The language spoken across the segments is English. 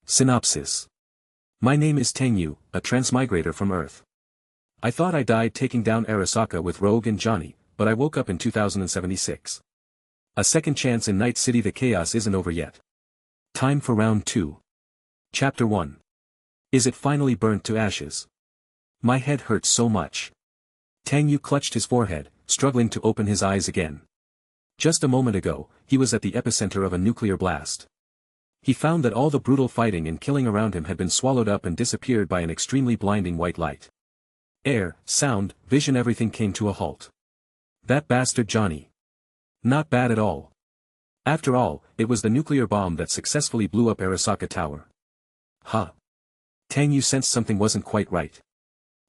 Synopsis. My name is Tang Yu, a transmigrator from Earth. I thought I died taking down Arasaka with Rogue and Johnny, but I woke up in 2076. A second chance in Night City. The chaos isn't over yet. Time for round 2. Chapter 1. Is it finally burnt to ashes? My head hurts so much. Tang Yu clutched his forehead, struggling to open his eyes again. Just a moment ago, he was at the epicenter of a nuclear blast. He found that all the brutal fighting and killing around him had been swallowed up and disappeared by an extremely blinding white light. Air, sound, vision, everything came to a halt. That bastard Johnny. Not bad at all. After all, it was the nuclear bomb that successfully blew up Arasaka Tower. Huh. Tang Yu sensed something wasn't quite right.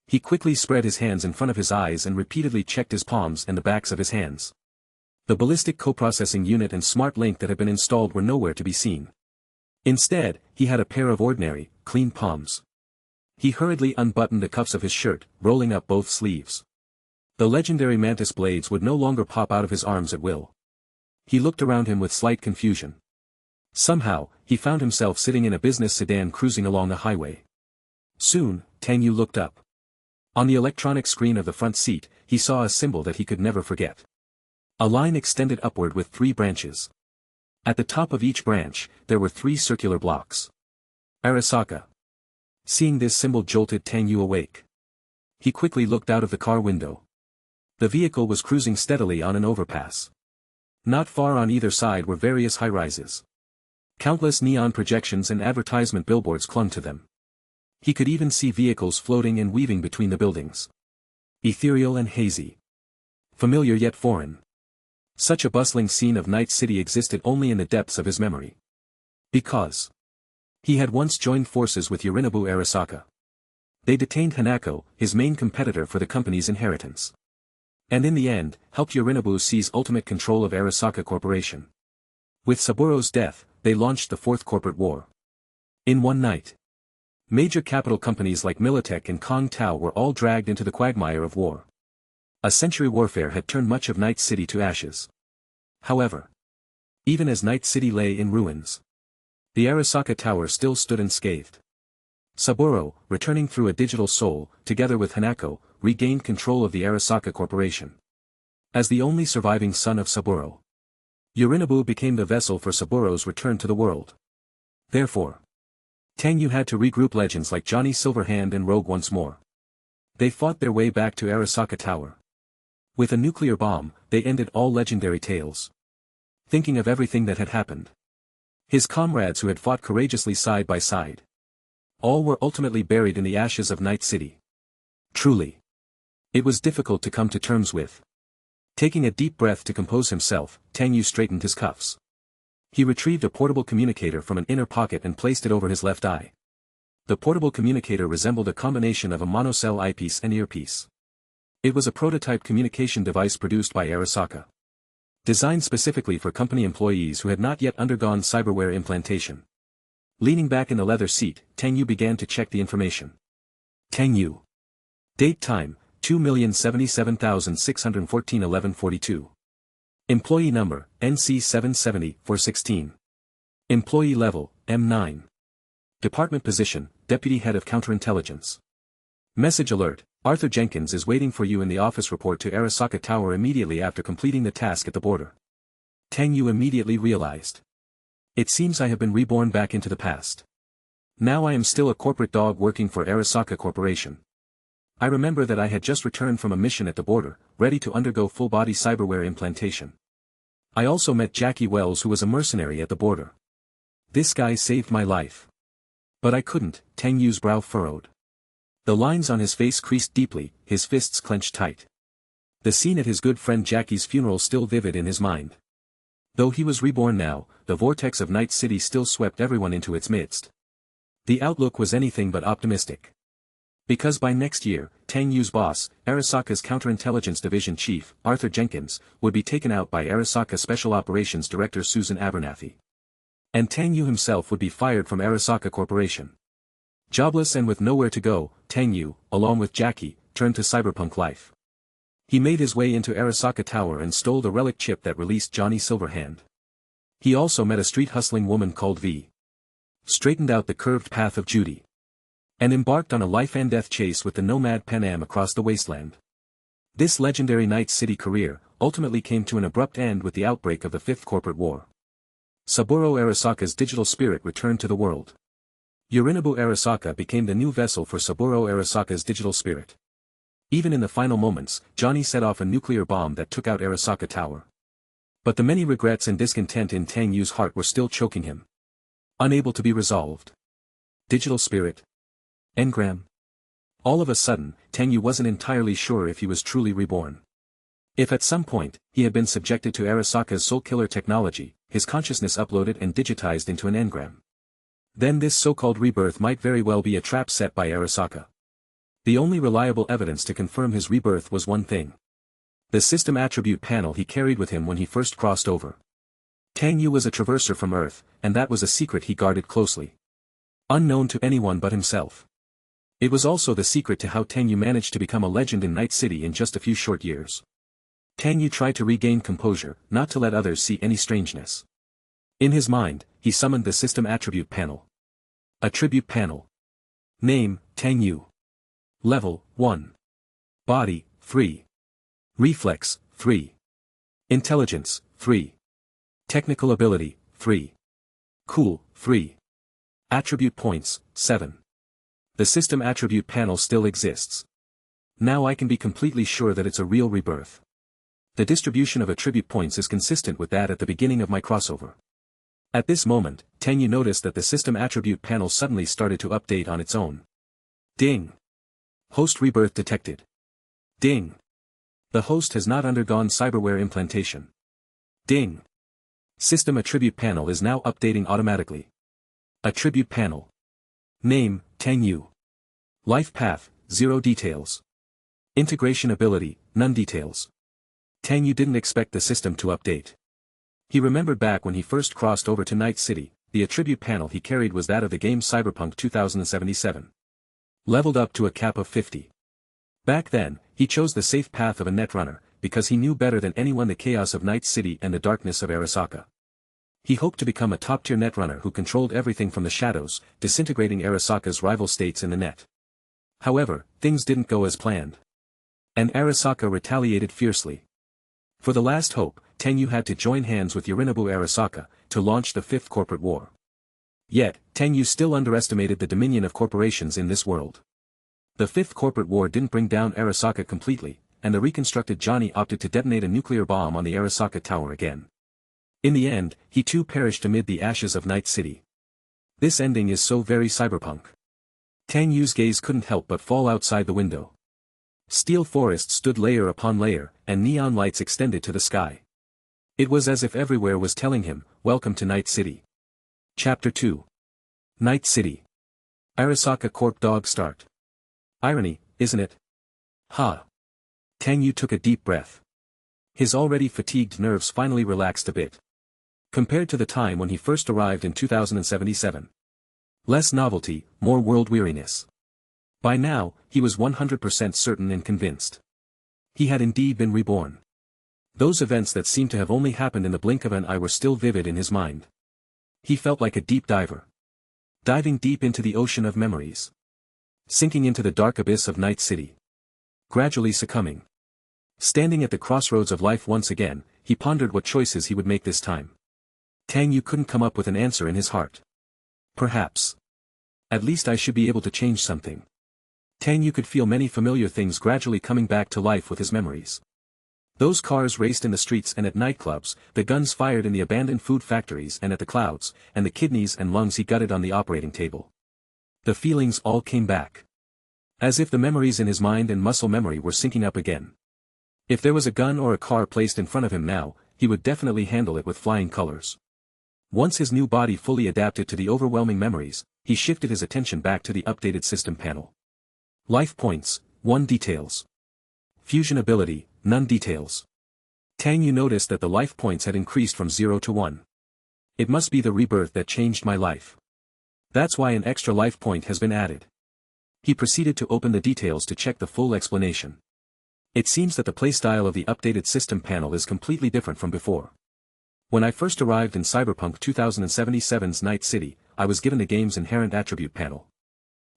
He quickly spread his hands in front of his eyes and repeatedly checked his palms and the backs of his hands. The ballistic coprocessing unit and smart link that had been installed were nowhere to be seen. Instead, he had a pair of ordinary, clean palms. He hurriedly unbuttoned the cuffs of his shirt, rolling up both sleeves. The legendary mantis blades would no longer pop out of his arms at will. He looked around him with slight confusion. Somehow, he found himself sitting in a business sedan cruising along a highway. Soon, Tang Yu looked up. On the electronic screen of the front seat, he saw a symbol that he could never forget. A line extended upward with 3 branches. At the top of each branch, there were 3 circular blocks. Arasaka. Seeing this symbol jolted Tang Yu awake. He quickly looked out of the car window. The vehicle was cruising steadily on an overpass. Not far on either side were various high-rises. Countless neon projections and advertisement billboards clung to them. He could even see vehicles floating and weaving between the buildings. Ethereal and hazy. Familiar yet foreign. Such a bustling scene of Night City existed only in the depths of his memory. Because he had once joined forces with Yorinobu Arasaka. They detained Hanako, his main competitor for the company's inheritance. And in the end, helped Yorinobu seize ultimate control of Arasaka Corporation. With Saburo's death, they launched the 4th corporate war. In one night, major capital companies like Militech and Kong Tao were all dragged into the quagmire of war. A century warfare had turned much of Night City to ashes. However, even as Night City lay in ruins, the Arasaka Tower still stood unscathed. Saburo, returning through a digital soul, together with Hanako, regained control of the Arasaka Corporation. As the only surviving son of Saburo, Yorinobu became the vessel for Saburo's return to the world. Therefore, Tang Yu had to regroup legends like Johnny Silverhand and Rogue once more. They fought their way back to Arasaka Tower. With a nuclear bomb, they ended all legendary tales. Thinking of everything that had happened. His comrades who had fought courageously side by side. All were ultimately buried in the ashes of Night City. Truly. It was difficult to come to terms with. Taking a deep breath to compose himself, Tang Yu straightened his cuffs. He retrieved a portable communicator from an inner pocket and placed it over his left eye. The portable communicator resembled a combination of a monocell eyepiece and earpiece. It was a prototype communication device produced by Arasaka. Designed specifically for company employees who had not yet undergone cyberware implantation. Leaning back in the leather seat, Tang Yu began to check the information. Tang Yu. Date time, 2,077,614-1142. Employee number, NC770-416. Employee level, M9. Department position, Deputy Head of Counterintelligence. Message alert, Arthur Jenkins is waiting for you in the office. Report to Arasaka Tower immediately after completing the task at the border. Tang Yu immediately realized. It seems I have been reborn back into the past. Now I am still a corporate dog working for Arasaka Corporation. I remember that I had just returned from a mission at the border, ready to undergo full-body cyberware implantation. I also met Jackie Wells, who was a mercenary at the border. This guy saved my life. But I couldn't. Tang Yu's brow furrowed. The lines on his face creased deeply, his fists clenched tight. The scene at his good friend Jackie's funeral still vivid in his mind. Though he was reborn now, the vortex of Night City still swept everyone into its midst. The outlook was anything but optimistic. Because by next year, Tang Yu's boss, Arasaka's Counterintelligence Division Chief, Arthur Jenkins, would be taken out by Arasaka Special Operations Director Susan Abernathy. And Tang Yu himself would be fired from Arasaka Corporation. Jobless and with nowhere to go, Tang Yu, along with Jackie, turned to cyberpunk life. He made his way into Arasaka Tower and stole the relic chip that released Johnny Silverhand. He also met a street-hustling woman called V. straightened out the curved path of duty, and embarked on a life-and-death chase with the nomad Pan Am across the wasteland. This legendary Night City career ultimately came to an abrupt end with the outbreak of the Fifth Corporate War. Saburo Arasaka's digital spirit returned to the world. Yorinobu Arasaka became the new vessel for Saburo Arasaka's digital spirit. Even in the final moments, Johnny set off a nuclear bomb that took out Arasaka Tower. But the many regrets and discontent in Tang Yu's heart were still choking him, unable to be resolved. Digital spirit? Engram? All of a sudden, Tang Yu wasn't entirely sure if he was truly reborn. If at some point, he had been subjected to Arasaka's soul-killer technology, his consciousness uploaded and digitized into an engram, then this so-called rebirth might very well be a trap set by Arasaka. The only reliable evidence to confirm his rebirth was one thing: the system attribute panel he carried with him when he first crossed over. Tang Yu was a traverser from Earth, and that was a secret he guarded closely, unknown to anyone but himself. It was also the secret to how Tang Yu managed to become a legend in Night City in just a few short years. Tang Yu tried to regain composure, not to let others see any strangeness. In his mind, he summoned the system attribute panel. Attribute panel. Name, Tang Yu. Level, 1. Body, 3. Reflex, 3. Intelligence, 3. Technical ability, 3. Cool, 3. Attribute points, 7. The system attribute panel still exists. Now I can be completely sure that it's a real rebirth. The distribution of attribute points is consistent with that at the beginning of my crossover. At this moment, Tang Yu noticed that the system attribute panel suddenly started to update on its own. Ding! Host rebirth detected. Ding! The host has not undergone cyberware implantation. Ding! System attribute panel is now updating automatically. Attribute panel. Name, Tang Yu. Life path, 0 details. Integration ability, none details. Tang Yu didn't expect the system to update. He remembered back when he first crossed over to Night City, the attribute panel he carried was that of the game Cyberpunk 2077. Leveled up to a cap of 50. Back then, he chose the safe path of a netrunner, because he knew better than anyone the chaos of Night City and the darkness of Arasaka. He hoped to become a top-tier netrunner who controlled everything from the shadows, disintegrating Arasaka's rival states in the net. However, things didn't go as planned. And Arasaka retaliated fiercely. For the last hope, Tang Yu had to join hands with Yorinobu Arasaka, to launch the Fifth Corporate War. Yet, Tang Yu still underestimated the dominion of corporations in this world. The Fifth Corporate War didn't bring down Arasaka completely, and the reconstructed Johnny opted to detonate a nuclear bomb on the Arasaka Tower again. In the end, he too perished amid the ashes of Night City. This ending is so very cyberpunk. Tang Yu's gaze couldn't help but fall outside the window. Steel forests stood layer upon layer, and neon lights extended to the sky. It was as if everywhere was telling him, "Welcome to Night City." Chapter 2. Night City. Arasaka Corp dog start. Irony, isn't it? Ha. Tang Yu took a deep breath. His already fatigued nerves finally relaxed a bit. Compared to the time when he first arrived in 2077. Less novelty, more world weariness. By now, he was 100% certain and convinced. He had indeed been reborn. Those events that seemed to have only happened in the blink of an eye were still vivid in his mind. He felt like a deep diver. Diving deep into the ocean of memories. Sinking into the dark abyss of Night City. Gradually succumbing. Standing at the crossroads of life once again, he pondered what choices he would make this time. Tang Yu couldn't come up with an answer in his heart. Perhaps. At least I should be able to change something. Tang Yu could feel many familiar things gradually coming back to life with his memories. Those cars raced in the streets and at nightclubs, the guns fired in the abandoned food factories and at the clouds, and the kidneys and lungs he gutted on the operating table. The feelings all came back. As if the memories in his mind and muscle memory were syncing up again. If there was a gun or a car placed in front of him now, he would definitely handle it with flying colors. Once his new body fully adapted to the overwhelming memories, he shifted his attention back to the updated system panel. Life points, 1 details. Fusion ability, none details. Tang Yu noticed that the life points had increased from 0 to 1. It must be the rebirth that changed my life. That's why an extra life point has been added. He proceeded to open the details to check the full explanation. It seems that the playstyle of the updated system panel is completely different from before. When I first arrived in Cyberpunk 2077's Night City, I was given the game's inherent attribute panel.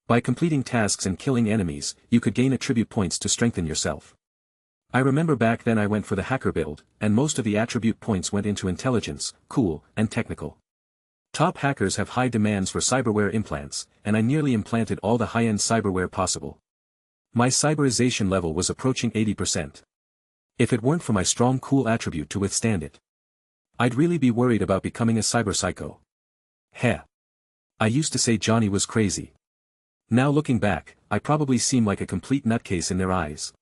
By completing tasks and killing enemies, you could gain attribute points to strengthen yourself. I remember back then I went for the hacker build, and most of the attribute points went into intelligence, cool, and technical. Top hackers have high demands for cyberware implants, and I nearly implanted all the high-end cyberware possible. My cyberization level was approaching 80%. If it weren't for my strong cool attribute to withstand it, I'd really be worried about becoming a cyberpsycho. Heh. I used to say Johnny was crazy. Now looking back, I probably seem like a complete nutcase in their eyes.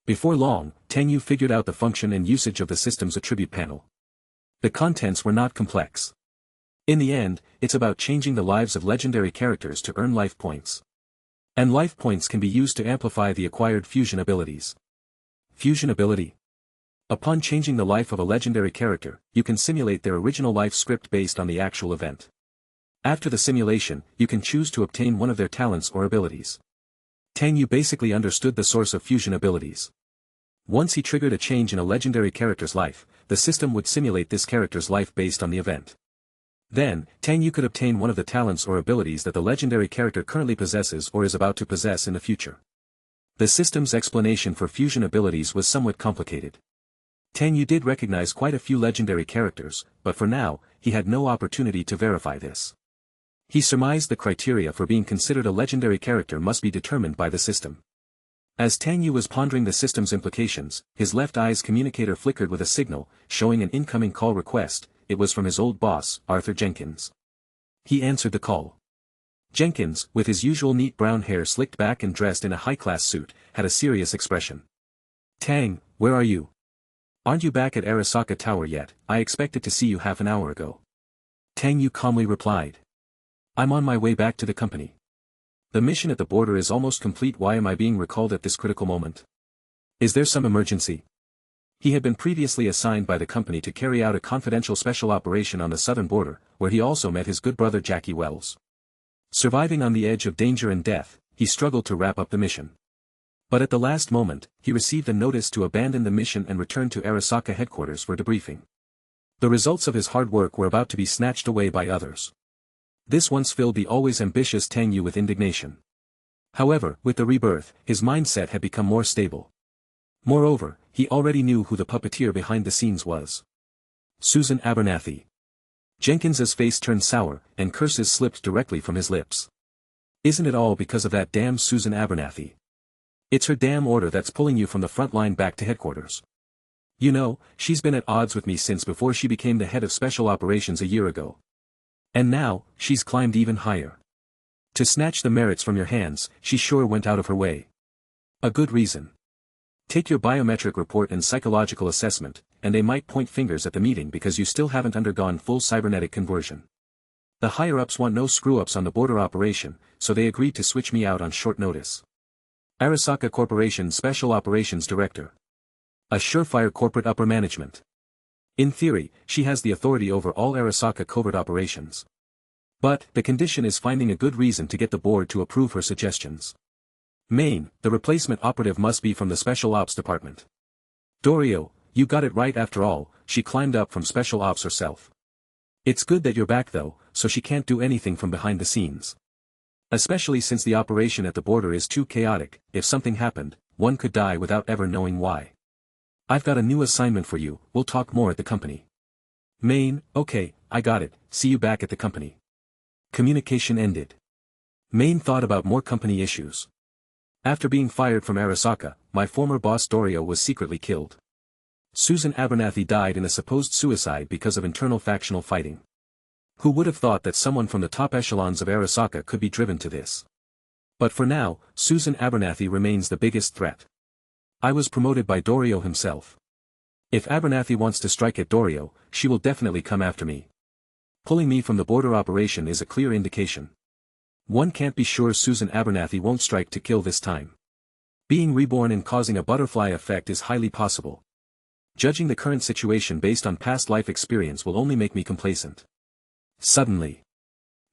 Before long, Tang Yu figured out the function and usage of the system's attribute panel. The contents were not complex. In the end, it's about changing the lives of legendary characters to earn life points. And life points can be used to amplify the acquired fusion abilities. Fusion ability. Upon changing the life of a legendary character, you can simulate their original life script based on the actual event. After the simulation, you can choose to obtain one of their talents or abilities. Tang Yu basically understood the source of fusion abilities. Once he triggered a change in a legendary character's life, the system would simulate this character's life based on the event. Then, Tang Yu could obtain one of the talents or abilities that the legendary character currently possesses or is about to possess in the future. The system's explanation for fusion abilities was somewhat complicated. Tang Yu did recognize quite a few legendary characters, but for now, he had no opportunity to verify this. He surmised the criteria for being considered a legendary character must be determined by the system. As Tang Yu was pondering the system's implications, his left eye's communicator flickered with a signal, showing an incoming call request. It was from his old boss, Arthur Jenkins. He answered the call. Jenkins, with his usual neat brown hair slicked back and dressed in a high-class suit, had a serious expression. "Tang, where are you? Aren't you back at Arasaka Tower yet? I expected to see you half an hour ago." Tang Yu calmly replied. "I'm on my way back to the company. The mission at the border is almost complete. Why am I being recalled at this critical moment? Is there some emergency?" He had been previously assigned by the company to carry out a confidential special operation on the southern border, where he also met his good brother Jackie Wells. Surviving on the edge of danger and death, he struggled to wrap up the mission. But at the last moment, he received a notice to abandon the mission and return to Arasaka headquarters for debriefing. The results of his hard work were about to be snatched away by others. This once filled the always ambitious Tang Yu with indignation. However, with the rebirth, his mindset had become more stable. Moreover, he already knew who the puppeteer behind the scenes was. Susan Abernathy. Jenkins's face turned sour, and curses slipped directly from his lips. "Isn't it all because of that damn Susan Abernathy? It's her damn order that's pulling you from the front line back to headquarters. You know, she's been at odds with me since before she became the head of special operations a year ago. And now, she's climbed even higher. To snatch the merits from your hands, she sure went out of her way. A good reason. Take your biometric report and psychological assessment, and they might point fingers at the meeting because you still haven't undergone full cybernetic conversion. The higher-ups want no screw-ups on the border operation, so they agreed to switch me out on short notice. Arasaka Corporation Special Operations Director. A surefire corporate upper management. In theory, she has the authority over all Arasaka covert operations. But, the condition is finding a good reason to get the board to approve her suggestions. Main, the replacement operative must be from the Special Ops Department. Dorio, you got it right after all, she climbed up from Special Ops herself. It's good that you're back though, so she can't do anything from behind the scenes. Especially since the operation at the border is too chaotic, if something happened, one could die without ever knowing why. I've got a new assignment for you, we'll talk more at the company. Main, okay, I got it, see you back at the company. Communication ended. Main thought about more company issues. After being fired from Arasaka, my former boss Dorio was secretly killed. Susan Abernathy died in a supposed suicide because of internal factional fighting. Who would have thought that someone from the top echelons of Arasaka could be driven to this? But for now, Susan Abernathy remains the biggest threat. I was promoted by Dorio himself. If Abernathy wants to strike at Dorio, she will definitely come after me. Pulling me from the border operation is a clear indication. One can't be sure Susan Abernathy won't strike to kill this time. Being reborn and causing a butterfly effect is highly possible. Judging the current situation based on past life experience will only make me complacent. Suddenly,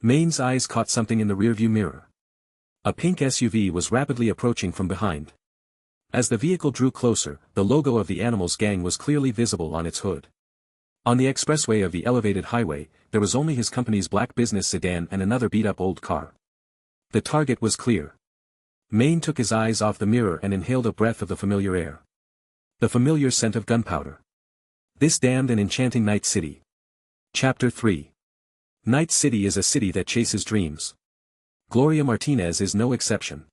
Main's eyes caught something in the rearview mirror. A pink SUV was rapidly approaching from behind. As the vehicle drew closer, the logo of the Animals gang was clearly visible on its hood. On the expressway of the elevated highway, there was only his company's black business sedan and another beat-up old car. The target was clear. Maine took his eyes off the mirror and inhaled a breath of the familiar air. The familiar scent of gunpowder. This damned and enchanting Night City. Chapter 3. Night City is a city that chases dreams. Gloria Martinez is no exception.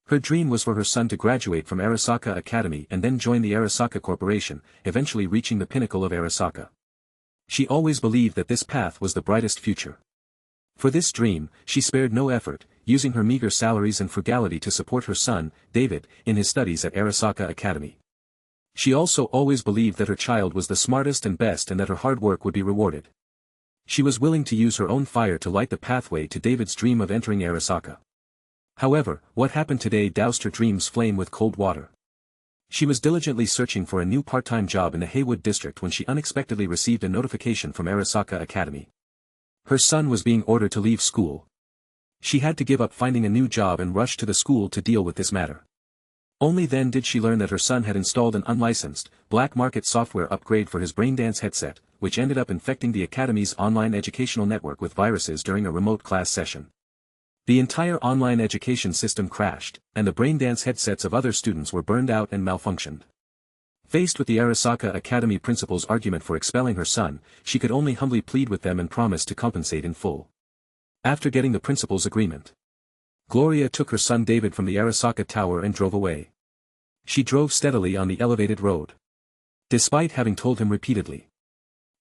Her dream was for her son to graduate from Arasaka Academy and then join the Arasaka Corporation, eventually reaching the pinnacle of Arasaka. She always believed that this path was the brightest future. For this dream, she spared no effort, using her meager salaries and frugality to support her son, David, in his studies at Arasaka Academy. She also always believed that her child was the smartest and best and that her hard work would be rewarded. She was willing to use her own fire to light the pathway to David's dream of entering Arasaka. However, what happened today doused her dream's flame with cold water. She was diligently searching for a new part-time job in the Haywood district when she unexpectedly received a notification from Arasaka Academy. Her son was being ordered to leave school. She had to give up finding a new job and rush to the school to deal with this matter. Only then did she learn that her son had installed an unlicensed, black-market software upgrade for his Braindance headset, which ended up infecting the Academy's online educational network with viruses during a remote class session. The entire online education system crashed, and the Braindance headsets of other students were burned out and malfunctioned. Faced with the Arasaka Academy principal's argument for expelling her son, she could only humbly plead with them and promise to compensate in full. After getting the principal's agreement, Gloria took her son David from the Arasaka Tower and drove away. She drove steadily on the elevated road. Despite having told him repeatedly.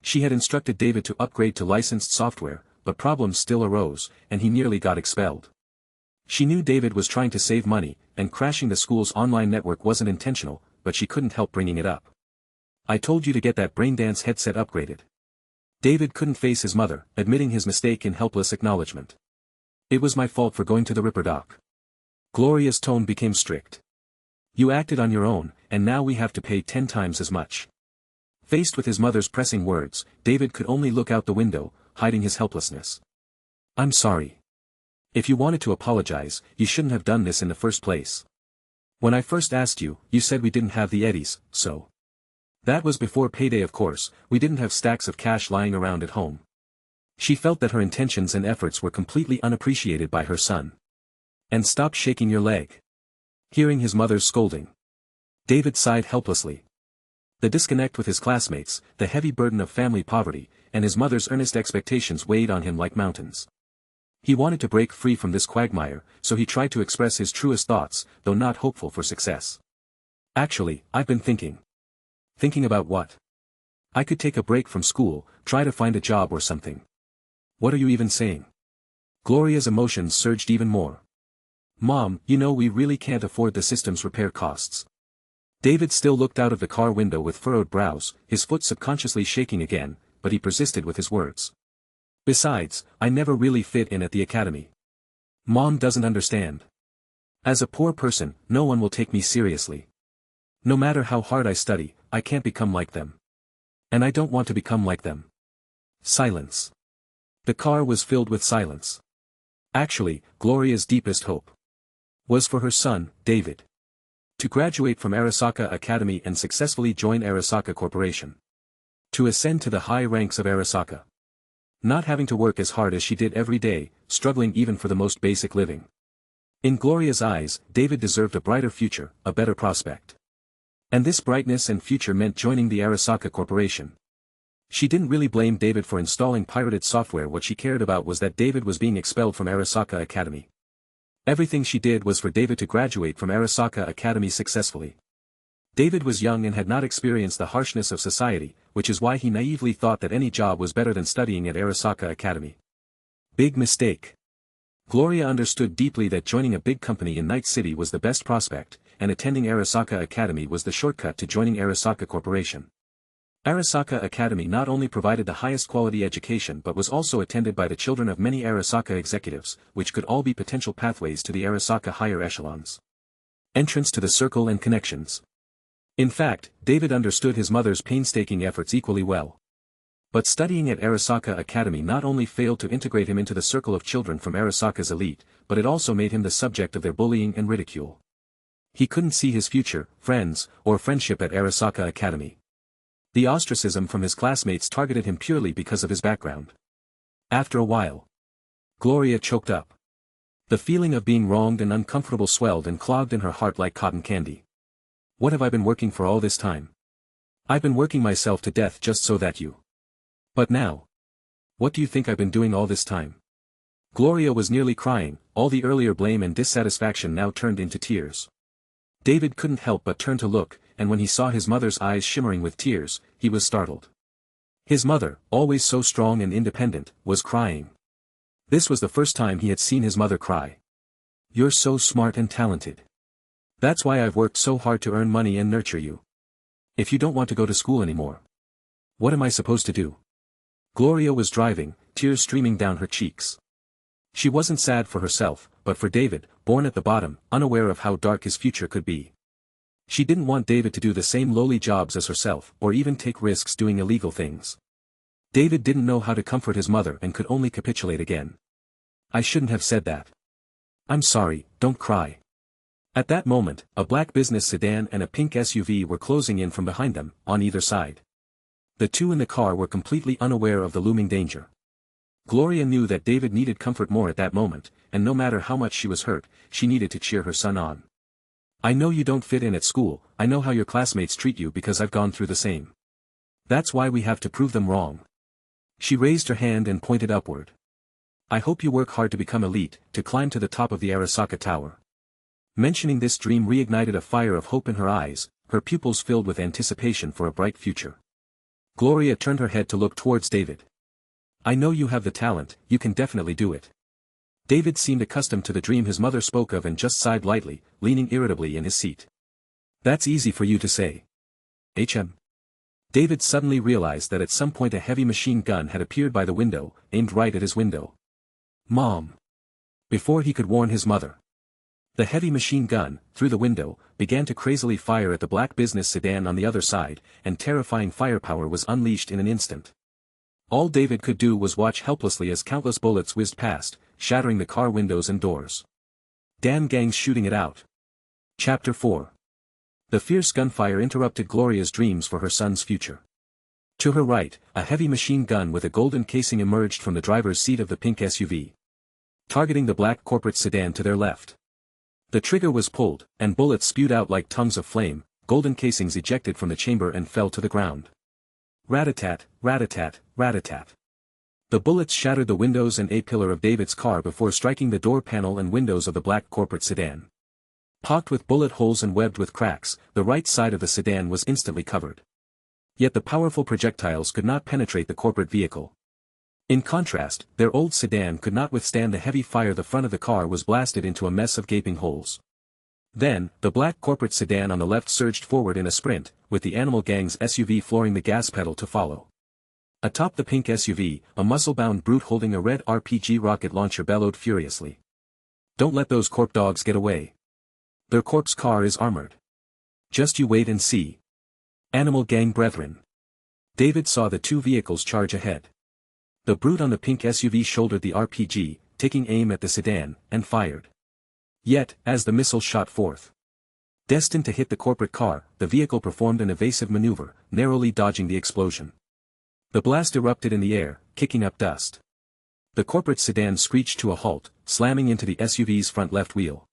She had instructed David to upgrade to licensed software, but problems still arose, and he nearly got expelled. She knew David was trying to save money, and crashing the school's online network wasn't intentional, but she couldn't help bringing it up. "I told you to get that Braindance headset upgraded." David couldn't face his mother, admitting his mistake in helpless acknowledgement. "It was my fault for going to the Ripperdoc." Gloria's tone became strict. "You acted on your own, and now we have to pay 10 times as much." Faced with his mother's pressing words, David could only look out the window, hiding his helplessness. "I'm sorry. If you wanted to apologize, you shouldn't have done this in the first place. When I first asked you, you said we didn't have the eddies, so. That was before payday, of course. We didn't have stacks of cash lying around at home." She felt that her intentions and efforts were completely unappreciated by her son. "And stop shaking your leg." Hearing his mother's scolding, David sighed helplessly. The disconnect with his classmates, the heavy burden of family poverty, and his mother's earnest expectations weighed on him like mountains. He wanted to break free from this quagmire, so he tried to express his truest thoughts, though not hopeful for success. "Actually, I've been thinking." "Thinking about what?" "I could take a break from school, try to find a job or something." "What are you even saying?" Gloria's emotions surged even more. "Mom, you know we really can't afford the system's repair costs." David still looked out of the car window with furrowed brows, his foot subconsciously shaking again, but he persisted with his words. "Besides, I never really fit in at the academy. Mom doesn't understand. As a poor person, no one will take me seriously. No matter how hard I study, I can't become like them. And I don't want to become like them." Silence. The car was filled with silence. Actually, Gloria's deepest hope was for her son, David. To graduate from Arasaka Academy and successfully join Arasaka Corporation. To ascend to the high ranks of Arasaka. Not having to work as hard as she did every day, struggling even for the most basic living. In Gloria's eyes, David deserved a brighter future, a better prospect. And this brightness and future meant joining the Arasaka Corporation. She didn't really blame David for installing pirated software. What she cared about was that David was being expelled from Arasaka Academy. Everything she did was for David to graduate from Arasaka Academy successfully. David was young and had not experienced the harshness of society, which is why he naively thought that any job was better than studying at Arasaka Academy. Big mistake. Gloria understood deeply that joining a big company in Night City was the best prospect, and attending Arasaka Academy was the shortcut to joining Arasaka Corporation. Arasaka Academy not only provided the highest quality education but was also attended by the children of many Arasaka executives, which could all be potential pathways to the Arasaka higher echelons. Entrance to the circle and connections. In fact, David understood his mother's painstaking efforts equally well. But studying at Arasaka Academy not only failed to integrate him into the circle of children from Arasaka's elite, but it also made him the subject of their bullying and ridicule. He couldn't see his future, friends, or friendship at Arasaka Academy. The ostracism from his classmates targeted him purely because of his background. After a while, Gloria choked up. The feeling of being wronged and uncomfortable swelled and clogged in her heart like cotton candy. What have I been working for all this time? I've been working myself to death just so that you. But now. What do you think I've been doing all this time? Gloria was nearly crying, all the earlier blame and dissatisfaction now turned into tears. David couldn't help but turn to look, and when he saw his mother's eyes shimmering with tears, he was startled. His mother, always so strong and independent, was crying. This was the first time he had seen his mother cry. You're so smart and talented. That's why I've worked so hard to earn money and nurture you. If you don't want to go to school anymore, what am I supposed to do? Gloria was driving, tears streaming down her cheeks. She wasn't sad for herself, but for David, born at the bottom, unaware of how dark his future could be. She didn't want David to do the same lowly jobs as herself, or even take risks doing illegal things. David didn't know how to comfort his mother and could only capitulate again. I shouldn't have said that. I'm sorry, don't cry. At that moment, a black business sedan and a pink SUV were closing in from behind them, on either side. The two in the car were completely unaware of the looming danger. Gloria knew that David needed comfort more at that moment, and no matter how much she was hurt, she needed to cheer her son on. I know you don't fit in at school, I know how your classmates treat you because I've gone through the same. That's why we have to prove them wrong. She raised her hand and pointed upward. I hope you work hard to become elite, to climb to the top of the Arasaka Tower. Mentioning this dream reignited a fire of hope in her eyes, her pupils filled with anticipation for a bright future. Gloria turned her head to look towards David. I know you have the talent, you can definitely do it. David seemed accustomed to the dream his mother spoke of and just sighed lightly, leaning irritably in his seat. That's easy for you to say. David suddenly realized that at some point a heavy machine gun had appeared by the window, aimed right at his window. Mom! Before he could warn his mother. The heavy machine gun, through the window, began to crazily fire at the black business sedan on the other side, and terrifying firepower was unleashed in an instant. All David could do was watch helplessly as countless bullets whizzed past, shattering the car windows and doors. Damn gang's shooting it out. Chapter 4. The fierce gunfire interrupted Gloria's dreams for her son's future. To her right, a heavy machine gun with a golden casing emerged from the driver's seat of the pink SUV. Targeting the black corporate sedan to their left. The trigger was pulled, and bullets spewed out like tongues of flame, golden casings ejected from the chamber and fell to the ground. Rat-a-tat, rat-a-tat, rat-a-tat. The bullets shattered the windows and A-pillar of David's car before striking the door panel and windows of the black corporate sedan. Pocked with bullet holes and webbed with cracks, the right side of the sedan was instantly covered. Yet the powerful projectiles could not penetrate the corporate vehicle. In contrast, their old sedan could not withstand the heavy fire. The front of the car was blasted into a mess of gaping holes. Then, the black corporate sedan on the left surged forward in a sprint, with the animal gang's SUV flooring the gas pedal to follow. Atop the pink SUV, a muscle-bound brute holding a red RPG rocket launcher bellowed furiously. Don't let those corp dogs get away. Their corpse car is armored. Just you wait and see. Animal gang brethren. David saw the two vehicles charge ahead. The brute on the pink SUV shouldered the RPG, taking aim at the sedan, and fired. Yet, as the missile shot forth, destined to hit the corporate car, the vehicle performed an evasive maneuver, narrowly dodging the explosion. The blast erupted in the air, kicking up dust. The corporate sedan screeched to a halt, slamming into the SUV's front left wheel.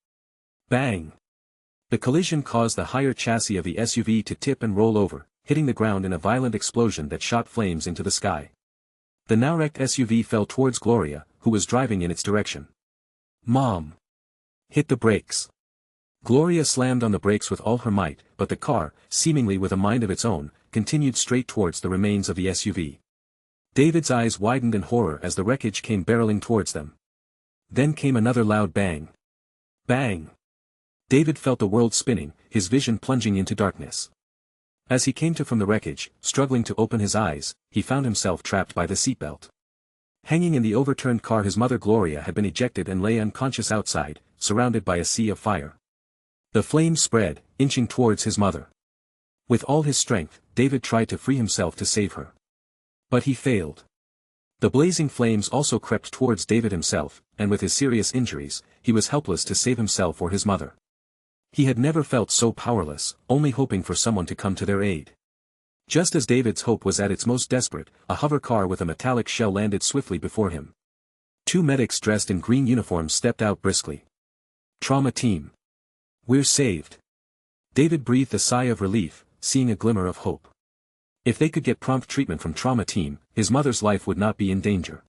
Bang! The collision caused the higher chassis of the SUV to tip and roll over, hitting the ground in a violent explosion that shot flames into the sky. The now wrecked SUV fell towards Gloria, who was driving in its direction. Mom! Hit the brakes. Gloria slammed on the brakes with all her might, but the car, seemingly with a mind of its own, continued straight towards the remains of the SUV. David's eyes widened in horror as the wreckage came barreling towards them. Then came another loud bang. Bang! David felt the world spinning, his vision plunging into darkness. As he came to from the wreckage, struggling to open his eyes, he found himself trapped by the seatbelt. Hanging in the overturned car, his mother Gloria had been ejected and lay unconscious outside, surrounded by a sea of fire. The flames spread, inching towards his mother. With all his strength, David tried to free himself to save her. But he failed. The blazing flames also crept towards David himself, and with his serious injuries, he was helpless to save himself or his mother. He had never felt so powerless, only hoping for someone to come to their aid. Just as David's hope was at its most desperate, a hover car with a metallic shell landed swiftly before him. Two medics dressed in green uniforms stepped out briskly. Trauma team. We're saved. David breathed a sigh of relief, seeing a glimmer of hope. If they could get prompt treatment from trauma team, his mother's life would not be in danger.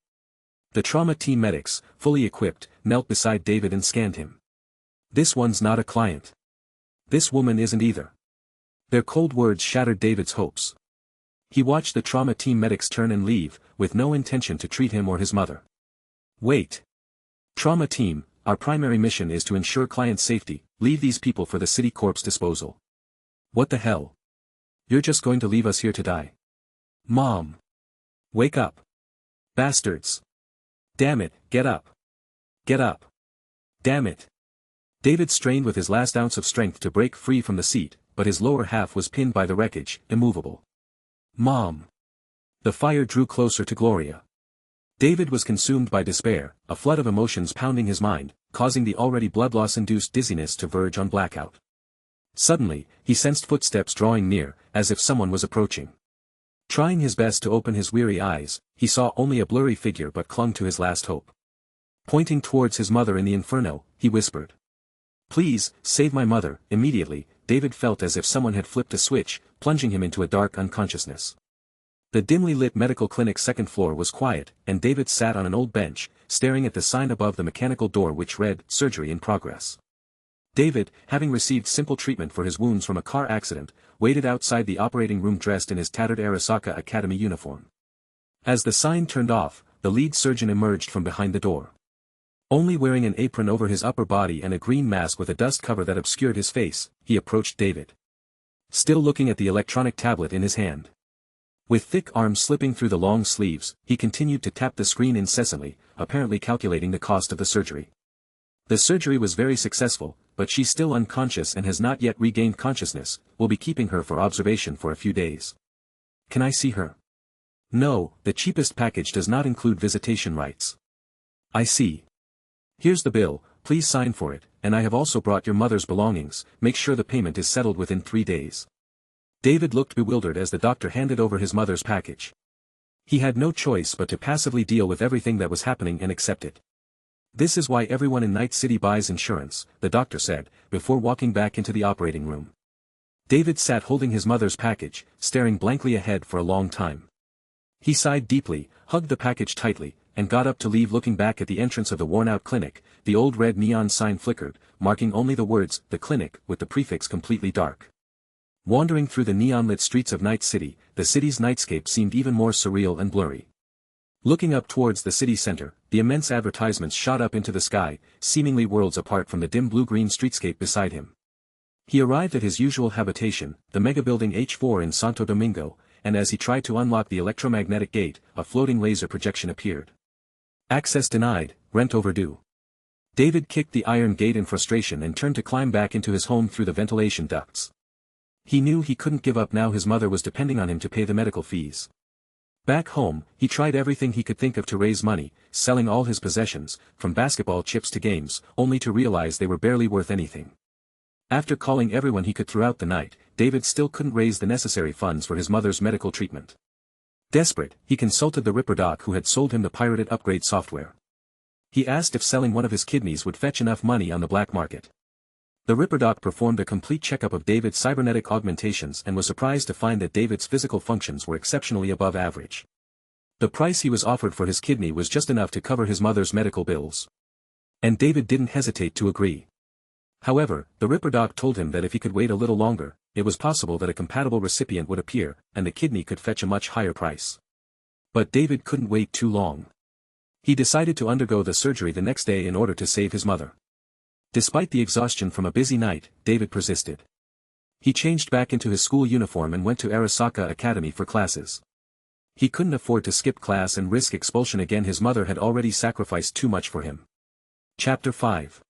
The trauma team medics, fully equipped, knelt beside David and scanned him. This one's not a client. This woman isn't either. Their cold words shattered David's hopes. He watched the trauma team medics turn and leave, with no intention to treat him or his mother. Wait. Trauma team, our primary mission is to ensure client safety, leave these people for the city corp's disposal. What the hell? You're just going to leave us here to die? Mom. Wake up. Bastards. Damn it, get up. Get up. Damn it. David strained with his last ounce of strength to break free from the seat, but his lower half was pinned by the wreckage, immovable. Mom. The fire drew closer to Gloria. David was consumed by despair, a flood of emotions pounding his mind, causing the already blood loss-induced dizziness to verge on blackout. Suddenly, he sensed footsteps drawing near, as if someone was approaching. Trying his best to open his weary eyes, he saw only a blurry figure but clung to his last hope. Pointing towards his mother in the inferno, he whispered. Please, save my mother. Immediately, David felt as if someone had flipped a switch, plunging him into a dark unconsciousness. The dimly lit medical clinic's second floor was quiet, and David sat on an old bench, staring at the sign above the mechanical door which read, Surgery in Progress. David, having received simple treatment for his wounds from a car accident, waited outside the operating room dressed in his tattered Arasaka Academy uniform. As the sign turned off, the lead surgeon emerged from behind the door. Only wearing an apron over his upper body and a green mask with a dust cover that obscured his face, he approached David. Still looking at the electronic tablet in his hand. With thick arms slipping through the long sleeves, he continued to tap the screen incessantly, apparently calculating the cost of the surgery. The surgery was very successful, but she's still unconscious and has not yet regained consciousness. We'll be keeping her for observation for a few days. Can I see her? No, the cheapest package does not include visitation rights. I see. Here's the bill, please sign for it, and I have also brought your mother's belongings. Make sure the payment is settled within 3 days. David looked bewildered as the doctor handed over his mother's package. He had no choice but to passively deal with everything that was happening and accept it. This is why everyone in Night City buys insurance, the doctor said, before walking back into the operating room. David sat holding his mother's package, staring blankly ahead for a long time. He sighed deeply, hugged the package tightly, and got up to leave. Looking back at the entrance of the worn-out clinic, the old red neon sign flickered, marking only the words, the clinic, with the prefix completely dark. Wandering through the neon-lit streets of Night City, the city's nightscape seemed even more surreal and blurry. Looking up towards the city center, the immense advertisements shot up into the sky, seemingly worlds apart from the dim blue-green streetscape beside him. He arrived at his usual habitation, the megabuilding H4 in Santo Domingo, and as he tried to unlock the electromagnetic gate, a floating laser projection appeared. Access denied, rent overdue. David kicked the iron gate in frustration and turned to climb back into his home through the ventilation ducts. He knew he couldn't give up now. His mother was depending on him to pay the medical fees. Back home, he tried everything he could think of to raise money, selling all his possessions, from basketball chips to games, only to realize they were barely worth anything. After calling everyone he could throughout the night, David still couldn't raise the necessary funds for his mother's medical treatment. Desperate, he consulted the Ripper Doc who had sold him the pirated upgrade software. He asked if selling one of his kidneys would fetch enough money on the black market. The Ripper Doc performed a complete checkup of David's cybernetic augmentations and was surprised to find that David's physical functions were exceptionally above average. The price he was offered for his kidney was just enough to cover his mother's medical bills. And David didn't hesitate to agree. However, the Ripper Doc told him that if he could wait a little longer, it was possible that a compatible recipient would appear, and the kidney could fetch a much higher price. But David couldn't wait too long. He decided to undergo the surgery the next day in order to save his mother. Despite the exhaustion from a busy night, David persisted. He changed back into his school uniform and went to Arasaka Academy for classes. He couldn't afford to skip class and risk expulsion again. His mother had already sacrificed too much for him. Chapter 5.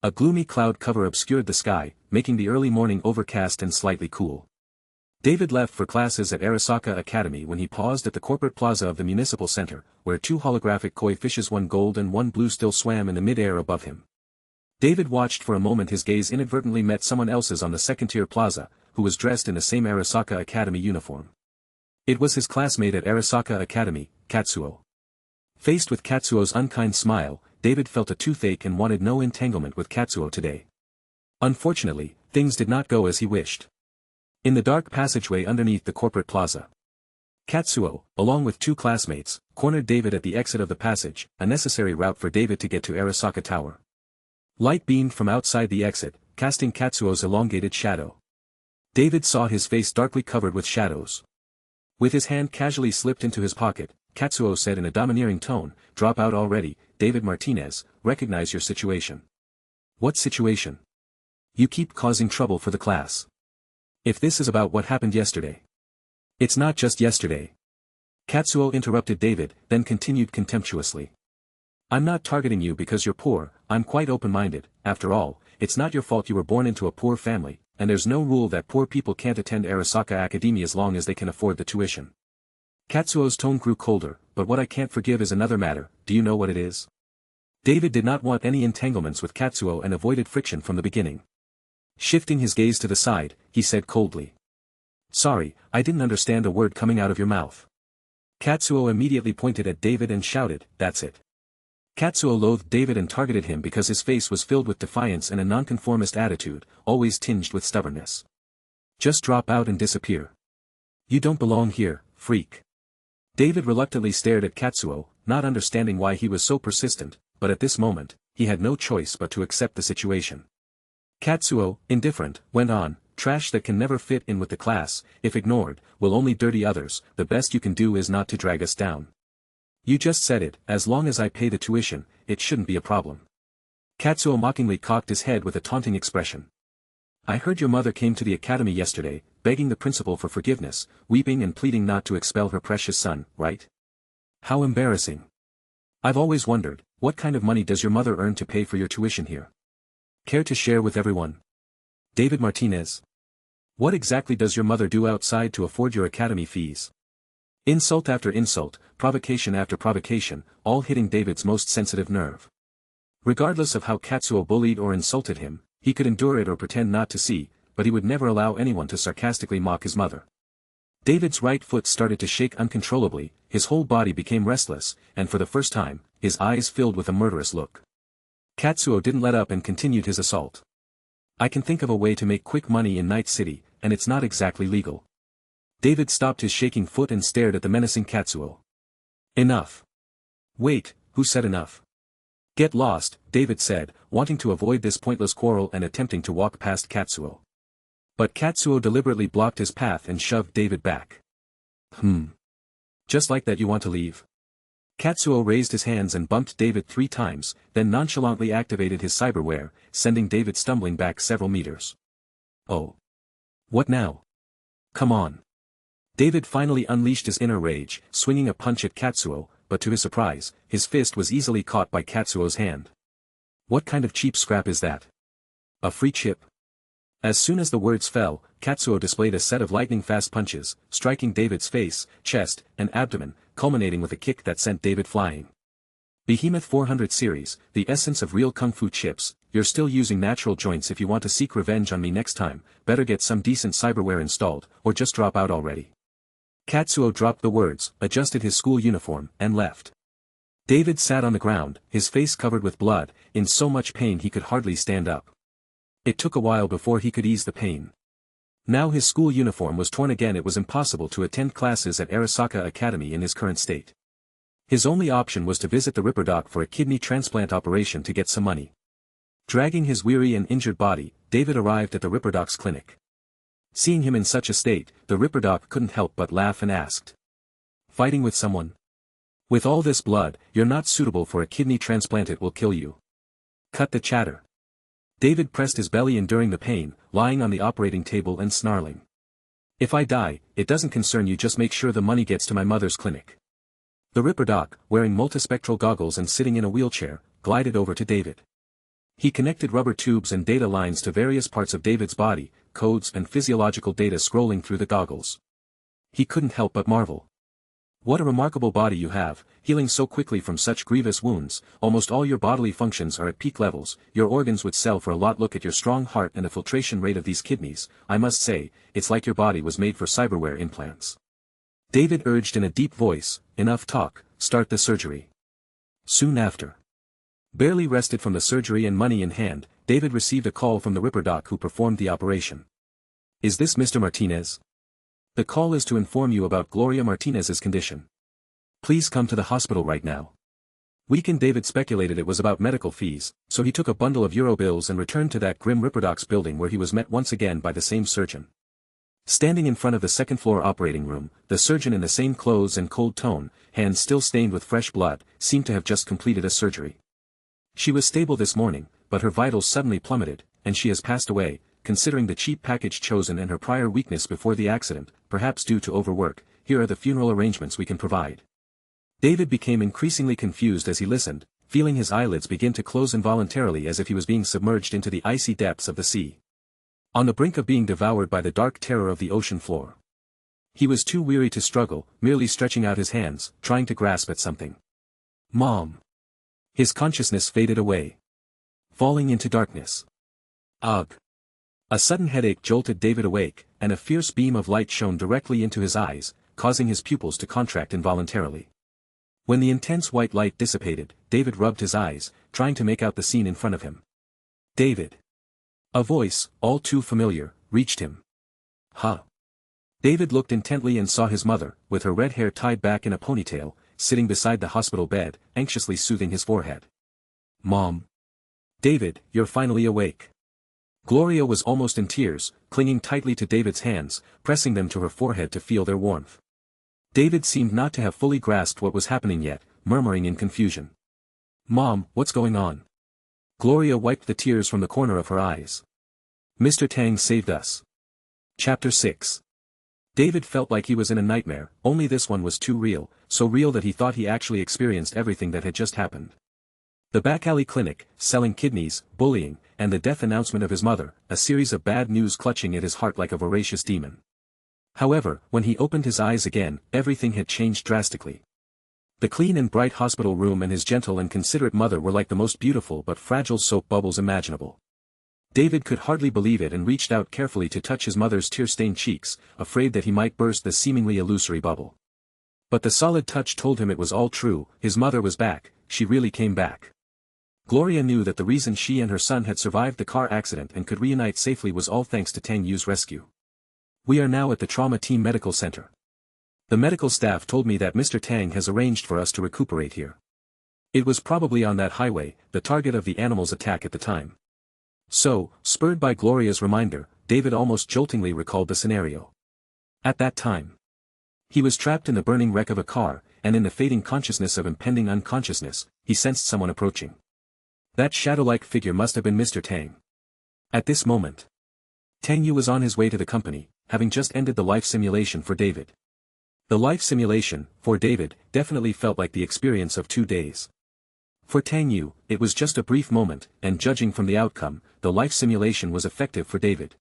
A gloomy cloud cover obscured the sky, making the early morning overcast and slightly cool. David left for classes at Arasaka Academy when he paused at the corporate plaza of the municipal center, where 2 holographic koi fishes, one gold and one blue, still swam in the mid-air above him. David watched for a moment. His gaze inadvertently met someone else's on the second-tier plaza, who was dressed in the same Arasaka Academy uniform. It was his classmate at Arasaka Academy, Katsuo. Faced with Katsuo's unkind smile, David felt a toothache and wanted no entanglement with Katsuo today. Unfortunately, things did not go as he wished. In the dark passageway underneath the corporate plaza, Katsuo, along with two classmates, cornered David at the exit of the passage, a necessary route for David to get to Arasaka Tower. Light beamed from outside the exit, casting Katsuo's elongated shadow. David saw his face darkly covered with shadows. With his hand casually slipped into his pocket, Katsuo said in a domineering tone, "Drop out already, David Martinez, recognize your situation." "What situation? You keep causing trouble for the class. If this is about what happened yesterday." "It's not just yesterday." Katsuo interrupted David, then continued contemptuously. "I'm not targeting you because you're poor, I'm quite open-minded. After all, it's not your fault you were born into a poor family, and there's no rule that poor people can't attend Arasaka Academy as long as they can afford the tuition." Katsuo's tone grew colder, "But what I can't forgive is another matter. Do you know what it is?" David did not want any entanglements with Katsuo and avoided friction from the beginning. Shifting his gaze to the side, he said coldly, "Sorry, I didn't understand a word coming out of your mouth." Katsuo immediately pointed at David and shouted, "That's it." Katsuo loathed David and targeted him because his face was filled with defiance and a nonconformist attitude, always tinged with stubbornness. "Just drop out and disappear. You don't belong here, freak." David reluctantly stared at Katsuo, not understanding why he was so persistent, but at this moment, he had no choice but to accept the situation. Katsuo, indifferent, went on, "Trash that can never fit in with the class, if ignored, will only dirty others. The best you can do is not to drag us down. You just said it, as long as I pay the tuition, it shouldn't be a problem." Katsuo mockingly cocked his head with a taunting expression. "I heard your mother came to the academy yesterday, begging the principal for forgiveness, weeping and pleading not to expel her precious son, right? How embarrassing. I've always wondered, what kind of money does your mother earn to pay for your tuition here? Care to share with everyone? David Martinez. What exactly does your mother do outside to afford your academy fees?" Insult after insult, provocation after provocation, all hitting David's most sensitive nerve. Regardless of how Katsuo bullied or insulted him, he could endure it or pretend not to see, but he would never allow anyone to sarcastically mock his mother. David's right foot started to shake uncontrollably, his whole body became restless, and for the first time, his eyes filled with a murderous look. Katsuo didn't let up and continued his assault. "I can think of a way to make quick money in Night City, and it's not exactly legal." David stopped his shaking foot and stared at the menacing Katsuo. "Enough." "Wait, who said enough?" "Get lost," David said, wanting to avoid this pointless quarrel and attempting to walk past Katsuo. But Katsuo deliberately blocked his path and shoved David back. Just like that you want to leave?" Katsuo raised his hands and bumped David 3 times, then nonchalantly activated his cyberware, sending David stumbling back several meters. "Oh. What now? Come on." David finally unleashed his inner rage, swinging a punch at Katsuo, but to his surprise, his fist was easily caught by Katsuo's hand. "What kind of cheap scrap is that? A free chip?" As soon as the words fell, Katsuo displayed a set of lightning-fast punches, striking David's face, chest, and abdomen, culminating with a kick that sent David flying. Behemoth 400 series, the essence of real kung fu chips. You're still using natural joints. If you want to seek revenge on me next time, better get some decent cyberware installed, or just drop out already. Katsuo dropped the words, adjusted his school uniform, and left. David sat on the ground, his face covered with blood, in so much pain he could hardly stand up. It took a while before he could ease the pain. Now his school uniform was torn again. It was impossible to attend classes at Arasaka Academy in his current state. His only option was to visit the Ripperdoc for a kidney transplant operation to get some money. Dragging his weary and injured body, David arrived at the Ripperdoc's clinic. Seeing him in such a state, the Ripperdoc couldn't help but laugh and asked, "Fighting with someone? With all this blood, you're not suitable for a kidney transplant. It will kill you. Cut the chatter." David pressed his belly enduring the pain, lying on the operating table and snarling. "If I die, it doesn't concern you. Just make sure the money gets to my mother's clinic." The Ripperdoc, wearing multispectral goggles and sitting in a wheelchair, glided over to David. He connected rubber tubes and data lines to various parts of David's body, codes and physiological data scrolling through the goggles. He couldn't help but marvel. "What a remarkable body you have, healing so quickly from such grievous wounds. Almost all your bodily functions are at peak levels. Your organs would sell for a lot. Look at your strong heart and the filtration rate of these kidneys. I must say, it's like your body was made for cyberware implants." David urged in a deep voice, "Enough talk, start the surgery." Soon after. Barely rested from the surgery and money in hand, David received a call from the Ripper doc who performed the operation. "Is this Mr. Martinez? The call is to inform you about Gloria Martinez's condition. Please come to the hospital right now." Weakened David speculated it was about medical fees, so he took a bundle of euro bills and returned to that grim Ripper doc's building where he was met once again by the same surgeon. Standing in front of the second-floor operating room, the surgeon in the same clothes and cold tone, hands still stained with fresh blood, seemed to have just completed a surgery. "She was stable this morning, but her vitals suddenly plummeted, and she has passed away. Considering the cheap package chosen and her prior weakness before the accident, perhaps due to overwork, here are the funeral arrangements we can provide." David became increasingly confused as he listened, feeling his eyelids begin to close involuntarily as if he was being submerged into the icy depths of the sea. On the brink of being devoured by the dark terror of the ocean floor. He was too weary to struggle, merely stretching out his hands, trying to grasp at something. "Mom!" His consciousness faded away. Falling into darkness. Ugh! A sudden headache jolted David awake, and a fierce beam of light shone directly into his eyes, causing his pupils to contract involuntarily. When the intense white light dissipated, David rubbed his eyes, trying to make out the scene in front of him. "David!" A voice, all too familiar, reached him. "Huh?" David looked intently and saw his mother, with her red hair tied back in a ponytail, sitting beside the hospital bed, anxiously soothing his forehead. "Mom!" "David, you're finally awake." Gloria was almost in tears, clinging tightly to David's hands, pressing them to her forehead to feel their warmth. David seemed not to have fully grasped what was happening yet, murmuring in confusion. "Mom, what's going on?" Gloria wiped the tears from the corner of her eyes. "Mr. Tang saved us." Chapter 6. David felt like he was in a nightmare, only this one was too real, so real that he thought he actually experienced everything that had just happened. The back alley clinic, selling kidneys, bullying, and the death announcement of his mother, a series of bad news clutching at his heart like a voracious demon. However, when he opened his eyes again, everything had changed drastically. The clean and bright hospital room and his gentle and considerate mother were like the most beautiful but fragile soap bubbles imaginable. David could hardly believe it and reached out carefully to touch his mother's tear-stained cheeks, afraid that he might burst the seemingly illusory bubble. But the solid touch told him it was all true, his mother was back, she really came back. Gloria knew that the reason she and her son had survived the car accident and could reunite safely was all thanks to Tang Yu's rescue. "We are now at the Trauma Team Medical Center. The medical staff told me that Mr. Tang has arranged for us to recuperate here. It was probably on that highway, the target of the animal's attack at the time." So, spurred by Gloria's reminder, David almost joltingly recalled the scenario. At that time, he was trapped in the burning wreck of a car, and in the fading consciousness of impending unconsciousness, he sensed someone approaching. That shadow-like figure must have been Mr. Tang. At this moment, Tang Yu was on his way to the company, having just ended the life simulation for David. The life simulation, for David, definitely felt like the experience of 2 days. For Tang Yu, it was just a brief moment, and judging from the outcome, the life simulation was effective for David.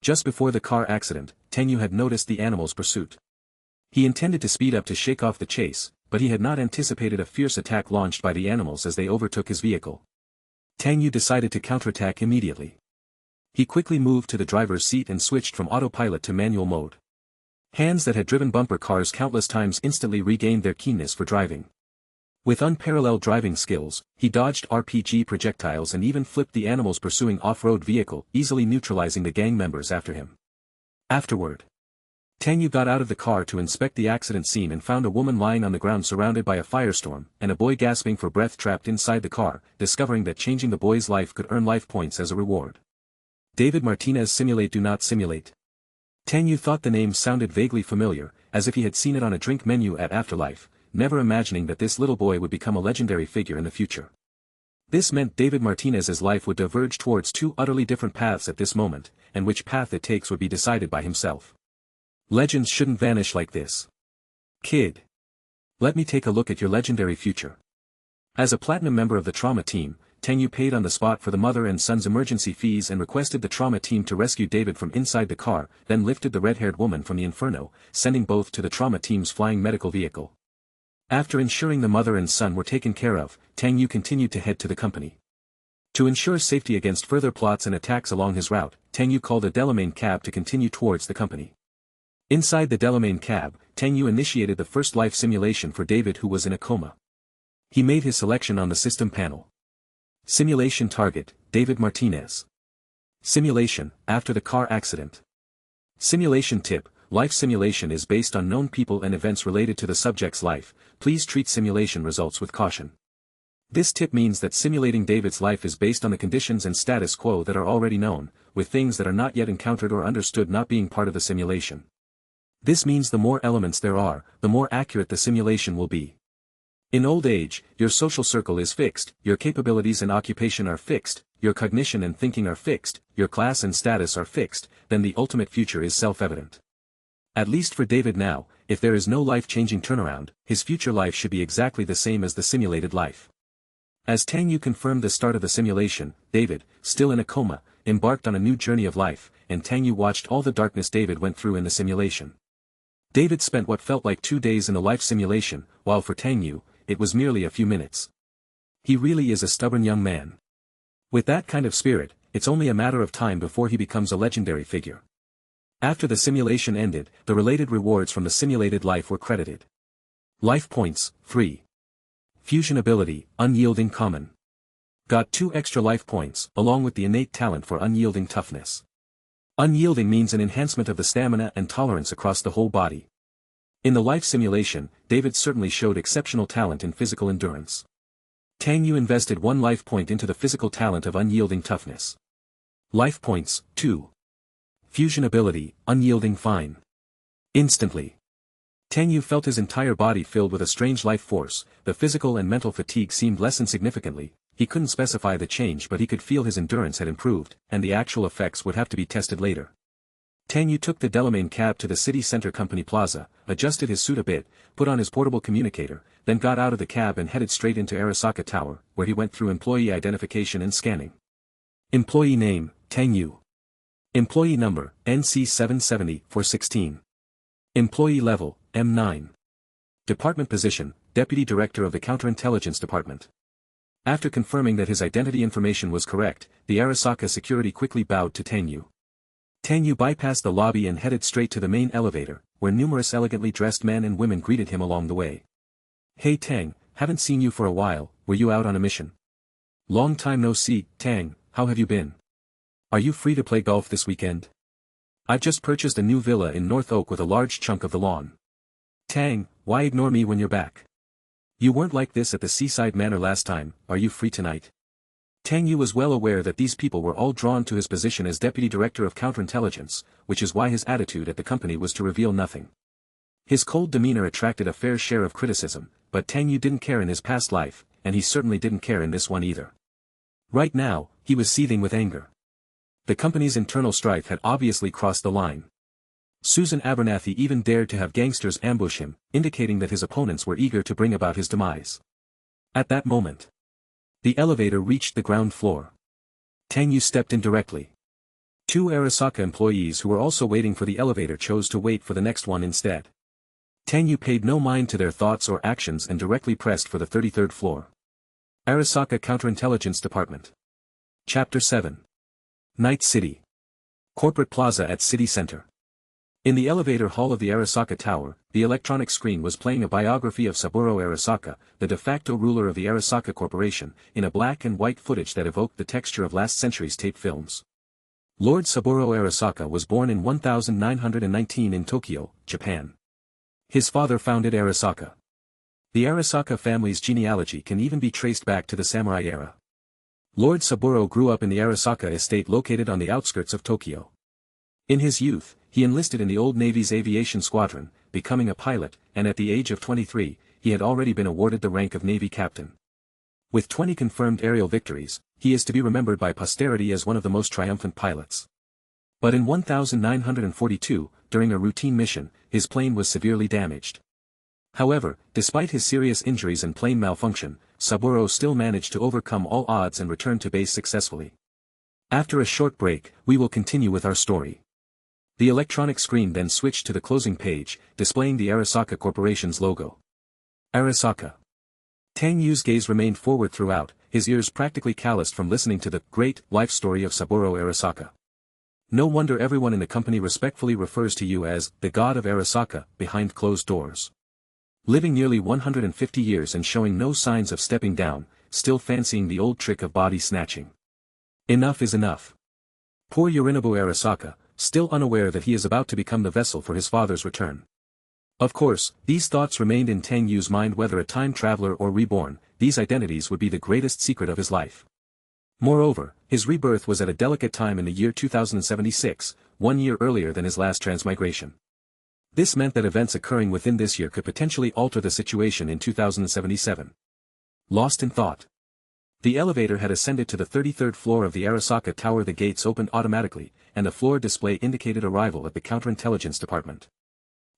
Just before the car accident, Tang Yu had noticed the animal's pursuit. He intended to speed up to shake off the chase, but he had not anticipated a fierce attack launched by the animals as they overtook his vehicle. Tang Yu decided to counterattack immediately. He quickly moved to the driver's seat and switched from autopilot to manual mode. Hands that had driven bumper cars countless times instantly regained their keenness for driving. With unparalleled driving skills, he dodged RPG projectiles and even flipped the animal's pursuing off-road vehicle, easily neutralizing the gang members after him. Afterward, Tang Yu got out of the car to inspect the accident scene and found a woman lying on the ground surrounded by a firestorm, and a boy gasping for breath trapped inside the car, discovering that changing the boy's life could earn life points as a reward. David Martinez Simulate Do Not Simulate. Tang Yu thought the name sounded vaguely familiar, as if he had seen it on a drink menu at Afterlife, never imagining that this little boy would become a legendary figure in the future. This meant David Martinez's life would diverge towards 2 utterly different paths at this moment, and which path it takes would be decided by himself. Legends shouldn't vanish like this. Kid. Let me take a look at your legendary future. As a platinum member of the trauma team, Tang Yu paid on the spot for the mother and son's emergency fees and requested the trauma team to rescue David from inside the car, then lifted the red-haired woman from the inferno, sending both to the trauma team's flying medical vehicle. After ensuring the mother and son were taken care of, Tang Yu continued to head to the company. To ensure safety against further plots and attacks along his route, Tang Yu called a Delamain cab to continue towards the company. Inside the Delamain cab, Tang Yu initiated the first life simulation for David, who was in a coma. He made his selection on the system panel. Simulation target, David Martinez. Simulation, after the car accident. Simulation tip, life simulation is based on known people and events related to the subject's life. Please treat simulation results with caution. This tip means that simulating David's life is based on the conditions and status quo that are already known, with things that are not yet encountered or understood not being part of the simulation. This means the more elements there are, the more accurate the simulation will be. In old age, your social circle is fixed, your capabilities and occupation are fixed, your cognition and thinking are fixed, your class and status are fixed, then the ultimate future is self-evident. At least for David now, if there is no life-changing turnaround, his future life should be exactly the same as the simulated life. As Tang Yu confirmed the start of the simulation, David, still in a coma, embarked on a new journey of life, and Tang Yu watched all the darkness David went through in the simulation. David spent what felt like 2 days in a life simulation, while for Tang Yu, it was merely a few minutes. He really is a stubborn young man. With that kind of spirit, it's only a matter of time before he becomes a legendary figure. After the simulation ended, the related rewards from the simulated life were credited. Life points, free. Fusion ability, unyielding common. Got 2 extra life points, along with the innate talent for unyielding toughness. Unyielding means an enhancement of the stamina and tolerance across the whole body. In the life simulation, David certainly showed exceptional talent in physical endurance. Tang Yu invested 1 life point into the physical talent of unyielding toughness. Life points, 2. Fusion ability, unyielding fine. Instantly, Tang Yu felt his entire body filled with a strange life force. The physical and mental fatigue seemed lessened significantly. He couldn't specify the change, but he could feel his endurance had improved, and the actual effects would have to be tested later. Tang Yu took the Delamain cab to the city center company plaza, adjusted his suit a bit, put on his portable communicator, then got out of the cab and headed straight into Arasaka Tower, where he went through employee identification and scanning. Employee name, Tang Yu. Employee number, NC770-416. Employee level, M9. Department position, Deputy Director of the Counterintelligence Department. After confirming that his identity information was correct, the Arasaka security quickly bowed to Tang Yu. Tang Yu bypassed the lobby and headed straight to the main elevator, where numerous elegantly dressed men and women greeted him along the way. Hey Tang, haven't seen you for a while, were you out on a mission? Long time no see, Tang, how have you been? Are you free to play golf this weekend? I've just purchased a new villa in North Oak with a large chunk of the lawn. Tang, why ignore me when you're back? You weren't like this at the seaside manor last time, are you free tonight? Tang Yu was well aware that these people were all drawn to his position as Deputy Director of Counterintelligence, which is why his attitude at the company was to reveal nothing. His cold demeanor attracted a fair share of criticism, but Tang Yu didn't care in his past life, and he certainly didn't care in this one either. Right now, he was seething with anger. The company's internal strife had obviously crossed the line. Susan Abernathy even dared to have gangsters ambush him, indicating that his opponents were eager to bring about his demise. At that moment, the elevator reached the ground floor. Tang Yu stepped in directly. 2 Arasaka employees who were also waiting for the elevator chose to wait for the next one instead. Tang Yu paid no mind to their thoughts or actions and directly pressed for the 33rd floor. Arasaka Counterintelligence Department. Chapter 7. Night City. Corporate Plaza at City Center. In the elevator hall of the Arasaka Tower, the electronic screen was playing a biography of Saburo Arasaka, the de facto ruler of the Arasaka Corporation, in a black and white footage that evoked the texture of last century's tape films. Lord Saburo Arasaka was born in 1919 in Tokyo, Japan. His father founded Arasaka. The Arasaka family's genealogy can even be traced back to the samurai era. Lord Saburo grew up in the Arasaka estate located on the outskirts of Tokyo. In his youth, he enlisted in the Old Navy's aviation squadron, becoming a pilot, and at the age of 23, he had already been awarded the rank of Navy captain. With 20 confirmed aerial victories, he is to be remembered by posterity as one of the most triumphant pilots. But in 1942, during a routine mission, his plane was severely damaged. However, despite his serious injuries and plane malfunction, Saburo still managed to overcome all odds and return to base successfully. After a short break, we will continue with our story. The electronic screen then switched to the closing page, displaying the Arasaka Corporation's logo. Arasaka. Tang Yu's gaze remained forward throughout, his ears practically calloused from listening to the great life story of Saburo Arasaka. No wonder everyone in the company respectfully refers to you as the god of Arasaka, behind closed doors. Living nearly 150 years and showing no signs of stepping down, still fancying the old trick of body snatching. Enough is enough. Poor Yorinobu Arasaka, still unaware that he is about to become the vessel for his father's return. Of course, these thoughts remained in Tang Yu's mind. Whether a time traveler or reborn, these identities would be the greatest secret of his life. Moreover, his rebirth was at a delicate time in the year 2076, 1 year earlier than his last transmigration. This meant that events occurring within this year could potentially alter the situation in 2077. Lost in thought. The elevator had ascended to the 33rd floor of the Arasaka Tower. The gates opened automatically, and a floor display indicated arrival at the Counterintelligence department.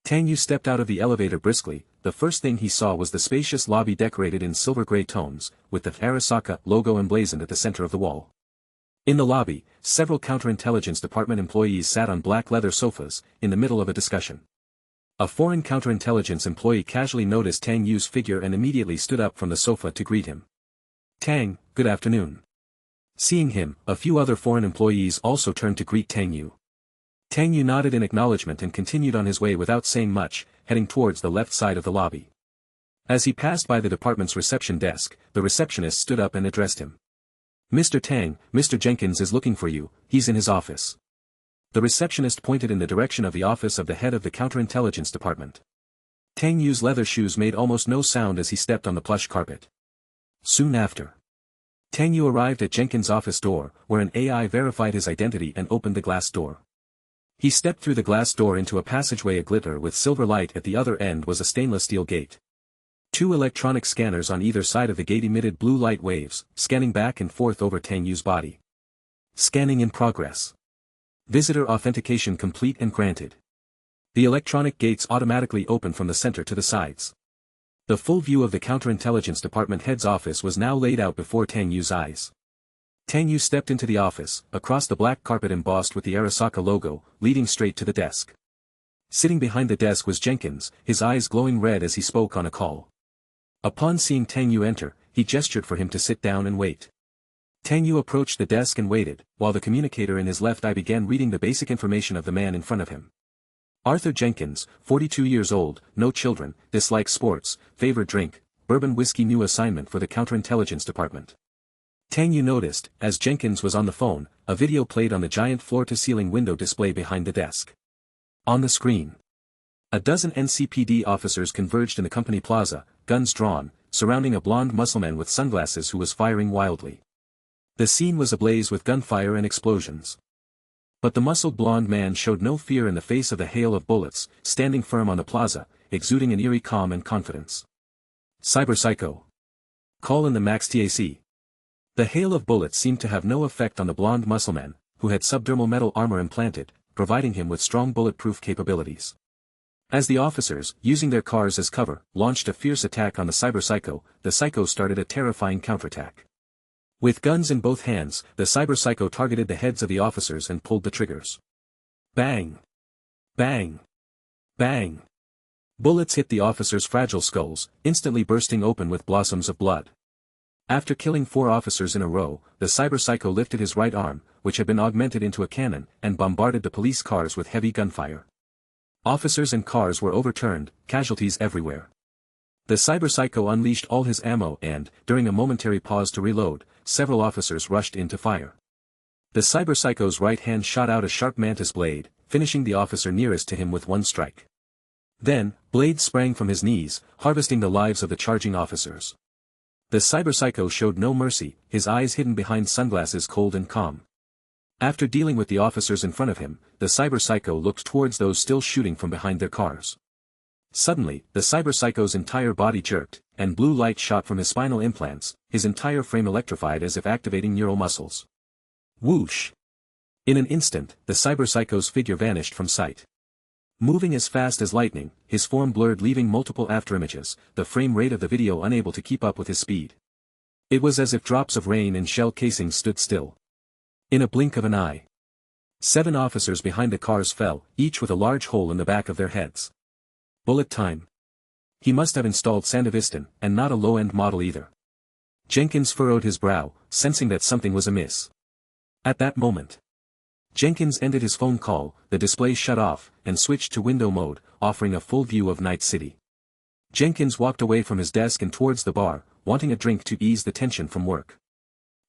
Tang Yu stepped out of the elevator briskly. The first thing he saw was the spacious lobby decorated in silver-gray tones, with the Arasaka logo emblazoned at the center of the wall. In the lobby, several Counterintelligence department employees sat on black leather sofas, in the middle of a discussion. A foreign Counterintelligence employee casually noticed Tang Yu's figure and immediately stood up from the sofa to greet him. "Tang, good afternoon." Seeing him, a few other foreign employees also turned to greet Tang Yu. Tang Yu nodded in acknowledgement and continued on his way without saying much, heading towards the left side of the lobby. As he passed by the department's reception desk, the receptionist stood up and addressed him. "Mr. Tang, Mr. Jenkins is looking for you, he's in his office." The receptionist pointed in the direction of the office of the head of the Counterintelligence department. Tang Yu's leather shoes made almost no sound as he stepped on the plush carpet. Soon after, Tang Yu arrived at Jenkins' office door, where an AI verified his identity and opened the glass door. He stepped through the glass door into a passageway aglitter with silver light. At the other end was a stainless steel gate. 2 electronic scanners on either side of the gate emitted blue light waves, scanning back and forth over Tang Yu's body. Scanning in progress. Visitor authentication complete and granted. The electronic gates automatically opened from the center to the sides. The full view of the Counterintelligence department head's office was now laid out before Tang Yu's eyes. Tang Yu stepped into the office, across the black carpet embossed with the Arasaka logo, leading straight to the desk. Sitting behind the desk was Jenkins, his eyes glowing red as he spoke on a call. Upon seeing Tang Yu enter, he gestured for him to sit down and wait. Tang Yu approached the desk and waited, while the communicator in his left eye began reading the basic information of the man in front of him. Arthur Jenkins, 42 years old, no children, dislikes sports, favorite drink, bourbon whiskey. New assignment for the Counterintelligence department. Tang Yu noticed, as Jenkins was on the phone, a video played on the giant floor-to-ceiling window display behind the desk. On the screen, a dozen NCPD officers converged in the company plaza, guns drawn, surrounding a blonde muscleman with sunglasses who was firing wildly. The scene was ablaze with gunfire and explosions. But the muscled blonde man showed no fear in the face of the hail of bullets, standing firm on the plaza, exuding an eerie calm and confidence. Cyberpsycho. Call in the Max TAC. The hail of bullets seemed to have no effect on the blonde muscleman, who had subdermal metal armor implanted, providing him with strong bulletproof capabilities. As the officers, using their cars as cover, launched a fierce attack on the Cyberpsycho, the Psycho started a terrifying counterattack. With guns in both hands, the Cyberpsycho targeted the heads of the officers and pulled the triggers. Bang! Bang! Bang! Bullets hit the officers' fragile skulls, instantly bursting open with blossoms of blood. After killing 4 officers in a row, the Cyberpsycho lifted his right arm, which had been augmented into a cannon, and bombarded the police cars with heavy gunfire. Officers and cars were overturned, casualties everywhere. The Cyberpsycho unleashed all his ammo and, during a momentary pause to reload, several officers rushed in to fire. The Cyberpsycho's right hand shot out a sharp mantis blade, finishing the officer nearest to him with one strike. Then, blade sprang from his knees, harvesting the lives of the charging officers. The Cyberpsycho showed no mercy, his eyes hidden behind sunglasses cold and calm. After dealing with the officers in front of him, the Cyberpsycho looked towards those still shooting from behind their cars. Suddenly, the Cyberpsycho's entire body jerked, and blue light shot from his spinal implants, his entire frame electrified as if activating neural muscles. Whoosh! In an instant, the Cyberpsycho's figure vanished from sight. Moving as fast as lightning, his form blurred, leaving multiple afterimages, the frame rate of the video unable to keep up with his speed. It was as if drops of rain in shell casings stood still. In a blink of an eye, 7 officers behind the cars fell, each with a large hole in the back of their heads. Bullet time. He must have installed Sandevistan, and not a low-end model either. Jenkins furrowed his brow, sensing that something was amiss. At that moment, Jenkins ended his phone call, the display shut off, and switched to window mode, offering a full view of Night City. Jenkins walked away from his desk and towards the bar, wanting a drink to ease the tension from work.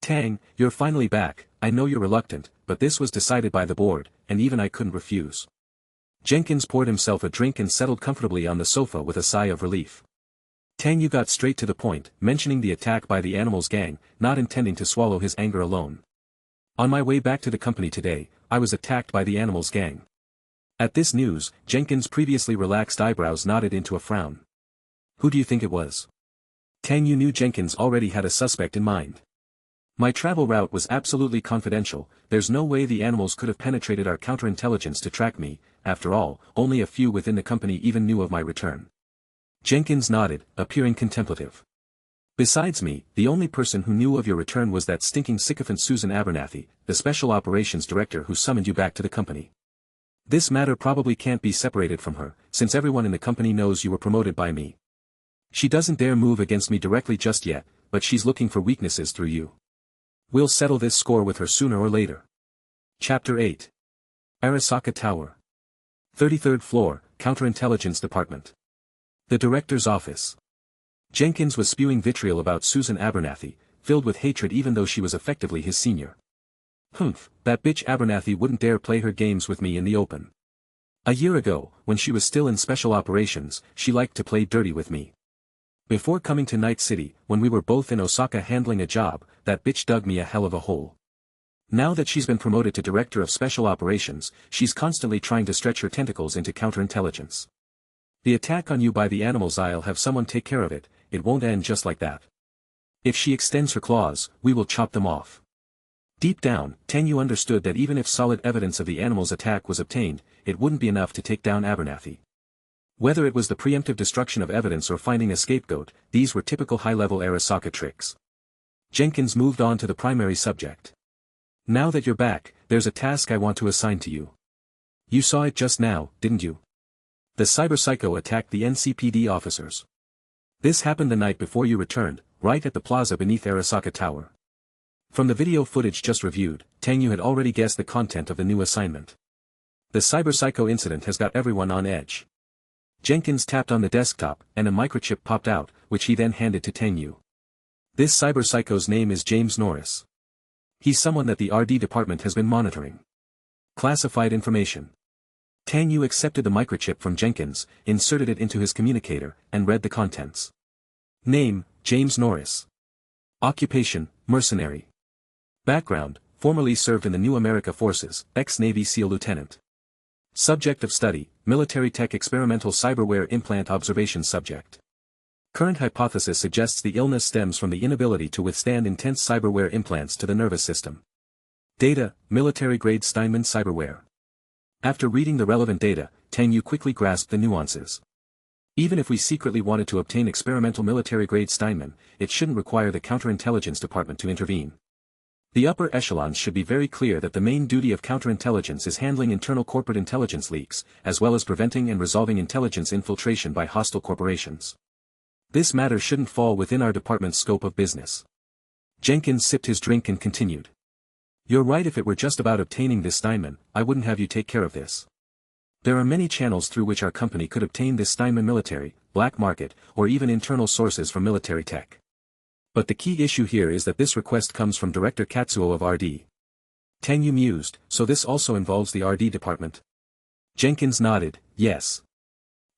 Tang, you're finally back. I know you're reluctant, but this was decided by the board, and even I couldn't refuse. Jenkins poured himself a drink and settled comfortably on the sofa with a sigh of relief. Tang Yu got straight to the point, mentioning the attack by the animals gang, not intending to swallow his anger alone. On my way back to the company today, I was attacked by the animals gang. At this news, Jenkins' previously relaxed eyebrows knotted into a frown. Who do you think it was? Tang Yu knew Jenkins already had a suspect in mind. My travel route was absolutely confidential, there's no way the animals could have penetrated our counterintelligence to track me, after all, only a few within the company even knew of my return. Jenkins nodded, appearing contemplative. Besides me, the only person who knew of your return was that stinking sycophant Susan Abernathy, the special operations director who summoned you back to the company. This matter probably can't be separated from her, since everyone in the company knows you were promoted by me. She doesn't dare move against me directly just yet, but she's looking for weaknesses through you. We'll settle this score with her sooner or later. Chapter 8. Arasaka Tower. 33rd floor, Counterintelligence Department. The Director's Office. Jenkins was spewing vitriol about Susan Abernathy, filled with hatred even though she was effectively his senior. Humph, that bitch Abernathy wouldn't dare play her games with me in the open. A year ago, when she was still in special operations, she liked to play dirty with me. Before coming to Night City, when we were both in Osaka handling a job, that bitch dug me a hell of a hole. Now that she's been promoted to Director of Special Operations, she's constantly trying to stretch her tentacles into counterintelligence. The attack on you by the animals, I'll have someone take care of it, it won't end just like that. If she extends her claws, we will chop them off. Deep down, Tang Yu understood that even if solid evidence of the animals' attack was obtained, it wouldn't be enough to take down Abernathy. Whether it was the preemptive destruction of evidence or finding a scapegoat, these were typical high-level Arasaka tricks. Jenkins moved on to the primary subject. Now that you're back, there's a task I want to assign to you. You saw it just now, didn't you? The Cyberpsycho attacked the NCPD officers. This happened the night before you returned, right at the plaza beneath Arasaka Tower. From the video footage just reviewed, Tang Yu had already guessed the content of the new assignment. The Cyberpsycho incident has got everyone on edge. Jenkins tapped on the desktop, and a microchip popped out, which he then handed to Tang Yu. This Cyberpsycho's name is James Norris. He's someone that the RD department has been monitoring. Classified information. Tang Yu accepted the microchip from Jenkins, inserted it into his communicator, and read the contents. Name, James Norris. Occupation, mercenary. Background, formerly served in the New America Forces, ex-Navy SEAL lieutenant. Subject of study, military tech experimental cyberware implant observation subject. Current hypothesis suggests the illness stems from the inability to withstand intense cyberware implants to the nervous system. Data, military-grade Steinman cyberware. After reading the relevant data, Tang Yu quickly grasped the nuances. Even if we secretly wanted to obtain experimental military-grade Steinman, it shouldn't require the counterintelligence department to intervene. The upper echelons should be very clear that the main duty of counterintelligence is handling internal corporate intelligence leaks, as well as preventing and resolving intelligence infiltration by hostile corporations. This matter shouldn't fall within our department's scope of business. Jenkins sipped his drink and continued. You're right, if it were just about obtaining this Steinman, I wouldn't have you take care of this. There are many channels through which our company could obtain this Steinman: military, black market, or even internal sources from military tech. But the key issue here is that this request comes from Director Katsuo of RD. Tang Yu mused, so this also involves the RD department? Jenkins nodded, yes.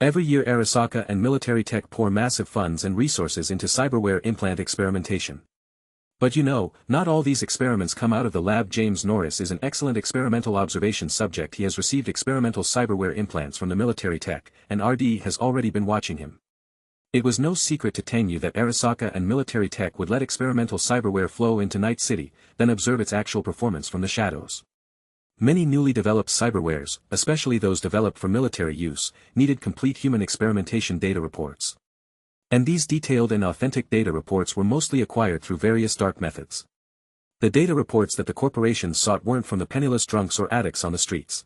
Every year Arasaka and military tech pour massive funds and resources into cyberware implant experimentation. But you know, not all these experiments come out of the lab. James Norris is an excellent experimental observation subject. He has received experimental cyberware implants from the military tech, and RD has already been watching him. It was no secret to Tang Yu that Arasaka and military tech would let experimental cyberware flow into Night City, then observe its actual performance from the shadows. Many newly developed cyberwares, especially those developed for military use, needed complete human experimentation data reports. And these detailed and authentic data reports were mostly acquired through various dark methods. The data reports that the corporations sought weren't from the penniless drunks or addicts on the streets.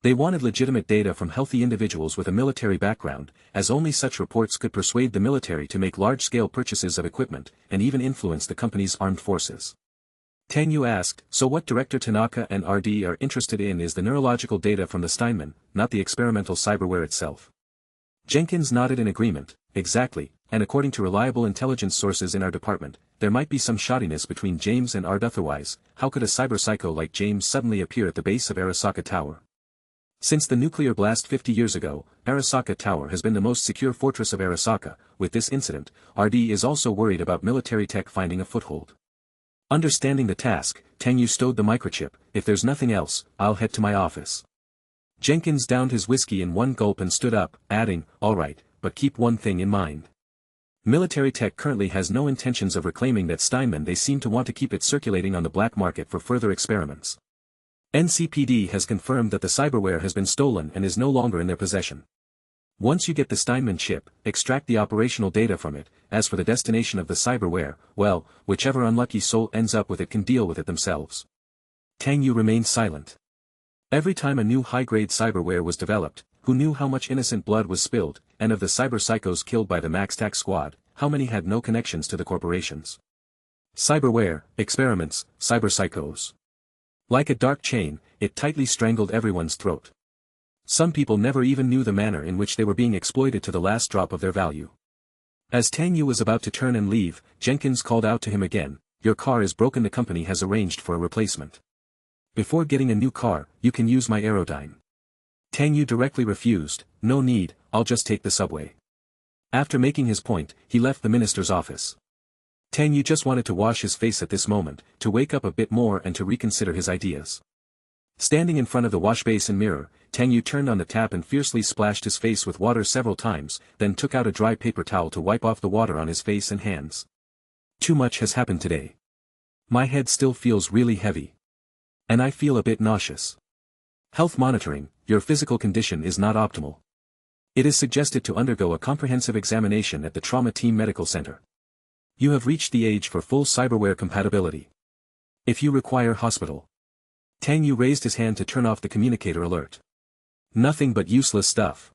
They wanted legitimate data from healthy individuals with a military background, as only such reports could persuade the military to make large-scale purchases of equipment, and even influence the company's armed forces. Tang Yu asked, so what Director Tanaka and RD are interested in is the neurological data from the Steinman, not the experimental cyberware itself. Jenkins nodded in agreement, exactly, and according to reliable intelligence sources in our department, there might be some shoddiness between James and RD. Otherwise, how could a cyberpsycho like James suddenly appear at the base of Arasaka Tower? Since the nuclear blast 50 years ago, Arasaka Tower has been the most secure fortress of Arasaka. With this incident, RD is also worried about military tech finding a foothold. Understanding the task, Tang Yu stowed the microchip. If there's nothing else, I'll head to my office. Jenkins downed his whiskey in one gulp and stood up, adding, all right, but keep one thing in mind. Military tech currently has no intentions of reclaiming that Steinman. They seem to want to keep it circulating on the black market for further experiments. NCPD has confirmed that the cyberware has been stolen and is no longer in their possession. Once you get the Steinman chip, extract the operational data from it. As for the destination of the cyberware, well, whichever unlucky soul ends up with it can deal with it themselves. Tang Yu remained silent. Every time a new high-grade cyberware was developed, who knew how much innocent blood was spilled, and of the cyberpsychos killed by the MaxTac squad, how many had no connections to the corporations? Cyberware, experiments, cyberpsychos. Like a dark chain, it tightly strangled everyone's throat. Some people never even knew the manner in which they were being exploited to the last drop of their value. As Tang Yu was about to turn and leave, Jenkins called out to him again, your car is broken. The company has arranged for a replacement. Before getting a new car, you can use my Aerodyne. Tang Yu directly refused, no need, I'll just take the subway. After making his point, he left the minister's office. Tang Yu just wanted to wash his face at this moment, to wake up a bit more and to reconsider his ideas. Standing in front of the washbasin mirror, Tang Yu turned on the tap and fiercely splashed his face with water several times, then took out a dry paper towel to wipe off the water on his face and hands. Too much has happened today. My head still feels really heavy. And I feel a bit nauseous. Health monitoring, your physical condition is not optimal. It is suggested to undergo a comprehensive examination at the Trauma Team Medical Center. You have reached the age for full cyberware compatibility. If you require hospital. Tang Yu raised his hand to turn off the communicator alert. Nothing but useless stuff.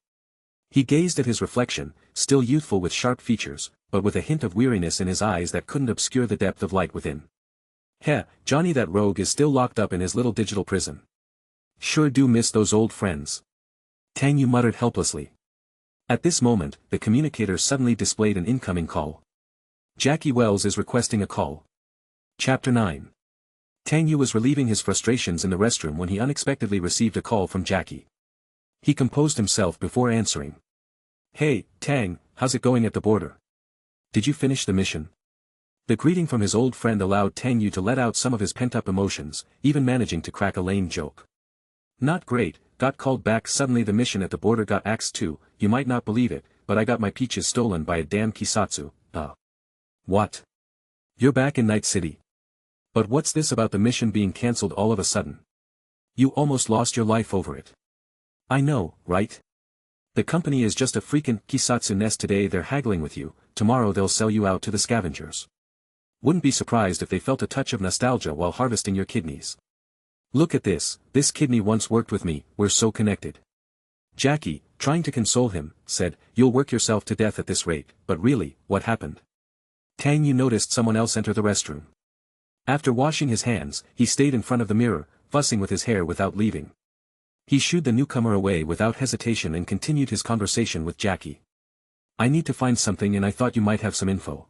He gazed at his reflection, still youthful with sharp features, but with a hint of weariness in his eyes that couldn't obscure the depth of light within. Heh, Johnny, that rogue is still locked up in his little digital prison. Sure do miss those old friends. Tang Yu muttered helplessly. At this moment, the communicator suddenly displayed an incoming call. Jackie Wells is requesting a call. Chapter 9. Tang Yu was relieving his frustrations in the restroom when he unexpectedly received a call from Jackie. He composed himself before answering. Hey, Tang, how's it going at the border? Did you finish the mission? The greeting from his old friend allowed Tang Yu to let out some of his pent-up emotions, even managing to crack a lame joke. Not great, got called back suddenly. The mission at the border got axed too. You might not believe it, but I got my peaches stolen by a damn Kisatsu. What? You're back in Night City. But what's this about the mission being cancelled all of a sudden? You almost lost your life over it. I know, right? The company is just a freaking Kisatsu nest. Today they're haggling with you, tomorrow they'll sell you out to the scavengers. Wouldn't be surprised if they felt a touch of nostalgia while harvesting your kidneys. Look at this kidney once worked with me, we're so connected. Jackie, trying to console him, said, you'll work yourself to death at this rate, but really, what happened? Tang Yu noticed someone else enter the restroom. After washing his hands, he stayed in front of the mirror, fussing with his hair without leaving. He shooed the newcomer away without hesitation and continued his conversation with Jackie. I need to find something and I thought you might have some info.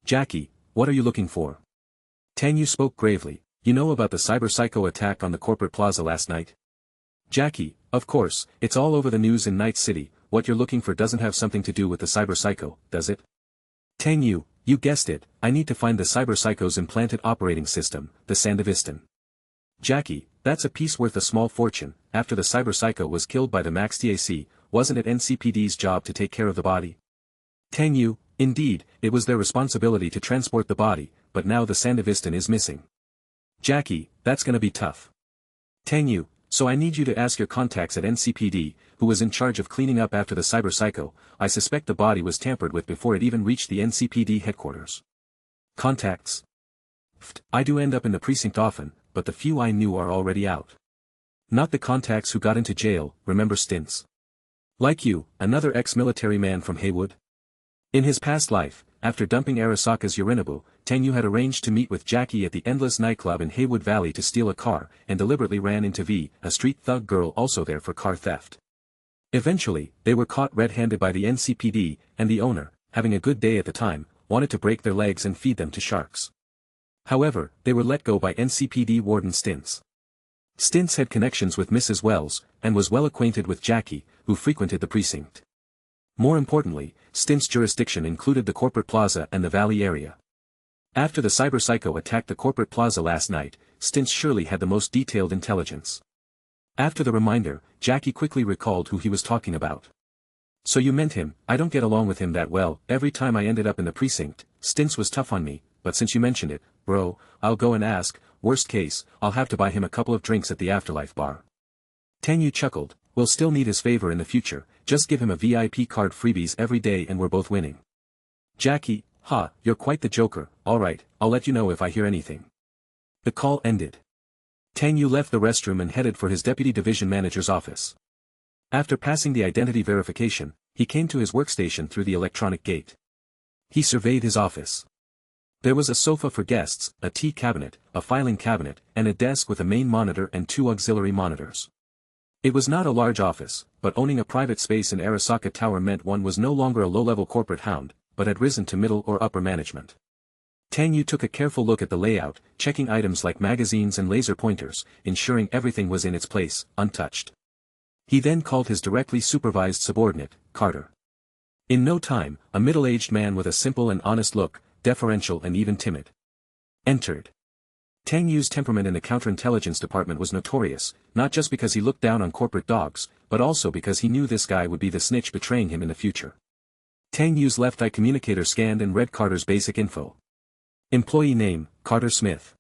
Jackie, what are you looking for? Tang Yu spoke gravely, you know about the cyberpsycho attack on the corporate plaza last night? Jackie, of course, it's all over the news in Night City. What you're looking for doesn't have something to do with the cyberpsycho, does it? Tang Yu, you guessed it, I need to find the cyberpsycho's implanted operating system, the Sandevistan. Jackie, that's a piece worth a small fortune. After the cyberpsycho was killed by the MaxTac, wasn't it NCPD's job to take care of the body? Tang Yu, indeed, it was their responsibility to transport the body, but now the Sandevistan is missing. Jackie, that's gonna be tough. Tang Yu, so I need you to ask your contacts at NCPD, who was in charge of cleaning up after the cyberpsycho. I suspect the body was tampered with before it even reached the NCPD headquarters. Contacts? I do end up in the precinct often, but the few I knew are already out. Not the contacts who got into jail, remember stints. Like you, another ex-military man from Haywood? In his past life, after dumping Arasaka's Yorinobu, Tang Yu had arranged to meet with Jackie at the Endless nightclub in Haywood Valley to steal a car, and deliberately ran into V, a street thug girl also there for car theft. Eventually, they were caught red-handed by the NCPD, and the owner, having a good day at the time, wanted to break their legs and feed them to sharks. However, they were let go by NCPD Warden Stintz. Stintz had connections with Mrs. Wells, and was well acquainted with Jackie, who frequented the precinct. More importantly, Stintz's jurisdiction included the corporate plaza and the valley area. After the Cyberpsycho attacked the corporate plaza last night, Stintz surely had the most detailed intelligence. After the reminder, Jackie quickly recalled who he was talking about. "So you meant him. I don't get along with him that well. Every time I ended up in the precinct, Stintz was tough on me, but since you mentioned it, bro, I'll go and ask. Worst case, I'll have to buy him a couple of drinks at the Afterlife bar." Tang Yu chuckled. "We'll still need his favor in the future, just give him a VIP card freebies every day and we're both winning." Jackie, "Ha, you're quite the joker. Alright, I'll let you know if I hear anything." The call ended. Tang Yu left the restroom and headed for his deputy division manager's office. After passing the identity verification, he came to his workstation through the electronic gate. He surveyed his office. There was a sofa for guests, a tea cabinet, a filing cabinet, and a desk with a main monitor and 2 auxiliary monitors. It was not a large office, but owning a private space in Arasaka Tower meant one was no longer a low-level corporate hound, but had risen to middle or upper management. Tang Yu took a careful look at the layout, checking items like magazines and laser pointers, ensuring everything was in its place, untouched. He then called his directly supervised subordinate, Carter. In no time, a middle-aged man with a simple and honest look, deferential and even timid, entered. Tang Yu's temperament in the Counterintelligence department was notorious, not just because he looked down on corporate dogs, but also because he knew this guy would be the snitch betraying him in the future. Tang Yu's left-eye communicator scanned and read Carter's basic info. Employee name, Carter Smith.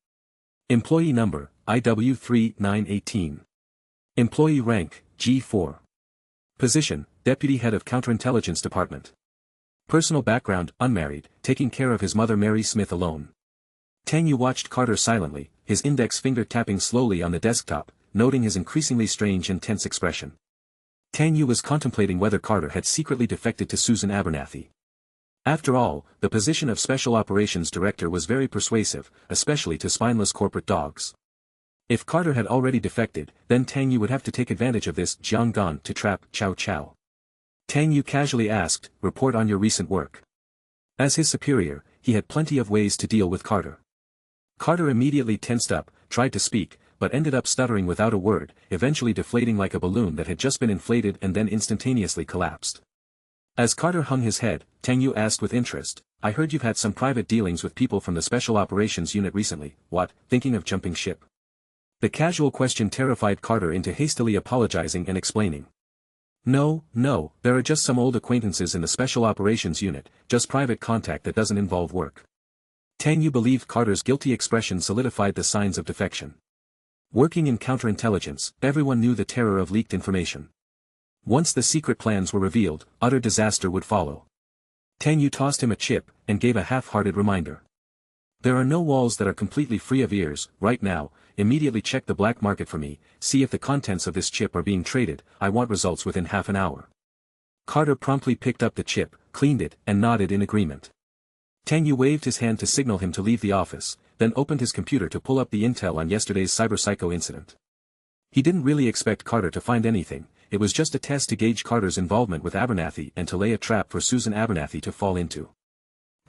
Employee number, IW3918. Employee rank, G4. Position, Deputy Head of Counterintelligence Department. Personal background, unmarried, taking care of his mother Mary Smith alone. Tang Yu watched Carter silently, his index finger tapping slowly on the desktop, noting his increasingly strange and tense expression. Tang Yu was contemplating whether Carter had secretly defected to Susan Abernathy. After all, the position of Special Operations Director was very persuasive, especially to spineless corporate dogs. If Carter had already defected, then Tang Yu would have to take advantage of this Jianggan to trap Chow Chow. Tang Yu casually asked, "Report on your recent work." As his superior, he had plenty of ways to deal with Carter. Carter immediately tensed up, tried to speak, but ended up stuttering without a word, eventually deflating like a balloon that had just been inflated and then instantaneously collapsed. As Carter hung his head, Tang Yu asked with interest, "I heard you've had some private dealings with people from the Special Operations Unit recently. What, thinking of jumping ship?" The casual question terrified Carter into hastily apologizing and explaining. No, there are just some old acquaintances in the Special Operations Unit, just private contact that doesn't involve work." Tang Yu believed Carter's guilty expression solidified the signs of defection. Working in counterintelligence, everyone knew the terror of leaked information. Once the secret plans were revealed, utter disaster would follow. Tang Yu tossed him a chip, and gave a half-hearted reminder. "There are no walls that are completely free of ears, right now. Immediately check the black market for me, see if the contents of this chip are being traded. I want results within half an hour." Carter promptly picked up the chip, cleaned it, and nodded in agreement. Tang Yu waved his hand to signal him to leave the office, then opened his computer to pull up the intel on yesterday's Cyberpsycho incident. He didn't really expect Carter to find anything, it was just a test to gauge Carter's involvement with Abernathy and to lay a trap for Susan Abernathy to fall into.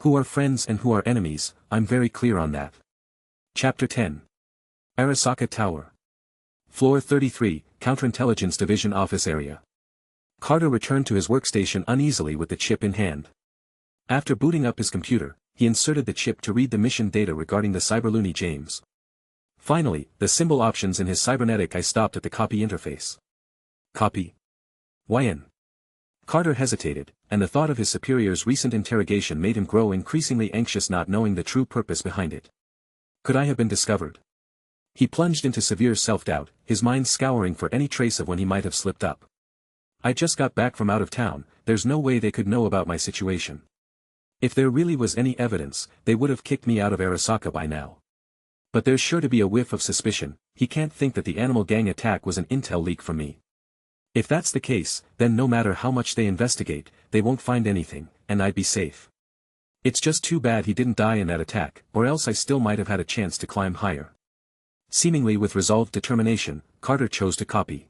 Who are friends and who are enemies, I'm very clear on that. Chapter 10. Arasaka Tower. Floor 33, Counterintelligence Division Office Area. Carter returned to his workstation uneasily with the chip in hand. After booting up his computer, he inserted the chip to read the mission data regarding the Cyberloony James. Finally, the symbol options in his cybernetic eye stopped at the copy interface. Copy. YN. Carter hesitated, and the thought of his superior's recent interrogation made him grow increasingly anxious, not knowing the true purpose behind it. Could I have been discovered? He plunged into severe self-doubt, his mind scouring for any trace of when he might have slipped up. I just got back from out of town, there's no way they could know about my situation. If there really was any evidence, they would have kicked me out of Arasaka by now. But there's sure to be a whiff of suspicion, he can't think that the Animal Gang attack was an intel leak from me. If that's the case, then no matter how much they investigate, they won't find anything, and I'd be safe. It's just too bad he didn't die in that attack, or else I still might have had a chance to climb higher. Seemingly with resolved determination, Carter chose to copy.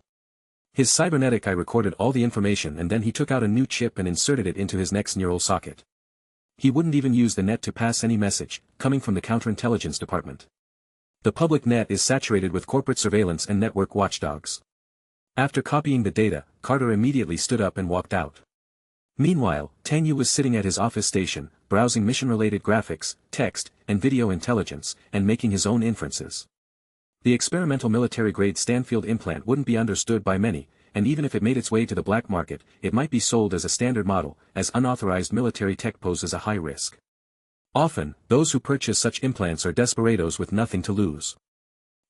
His cybernetic eye recorded all the information and then he took out a new chip and inserted it into his next neural socket. He wouldn't even use the net to pass any message, coming from the Counterintelligence department. The public net is saturated with corporate surveillance and network watchdogs. After copying the data, Carter immediately stood up and walked out. Meanwhile, Tang Yu was sitting at his office station, browsing mission-related graphics, text, and video intelligence, and making his own inferences. The experimental military-grade Stanfield implant wouldn't be understood by many, and even if it made its way to the black market, it might be sold as a standard model, as unauthorized military tech poses a high risk. Often, those who purchase such implants are desperados with nothing to lose.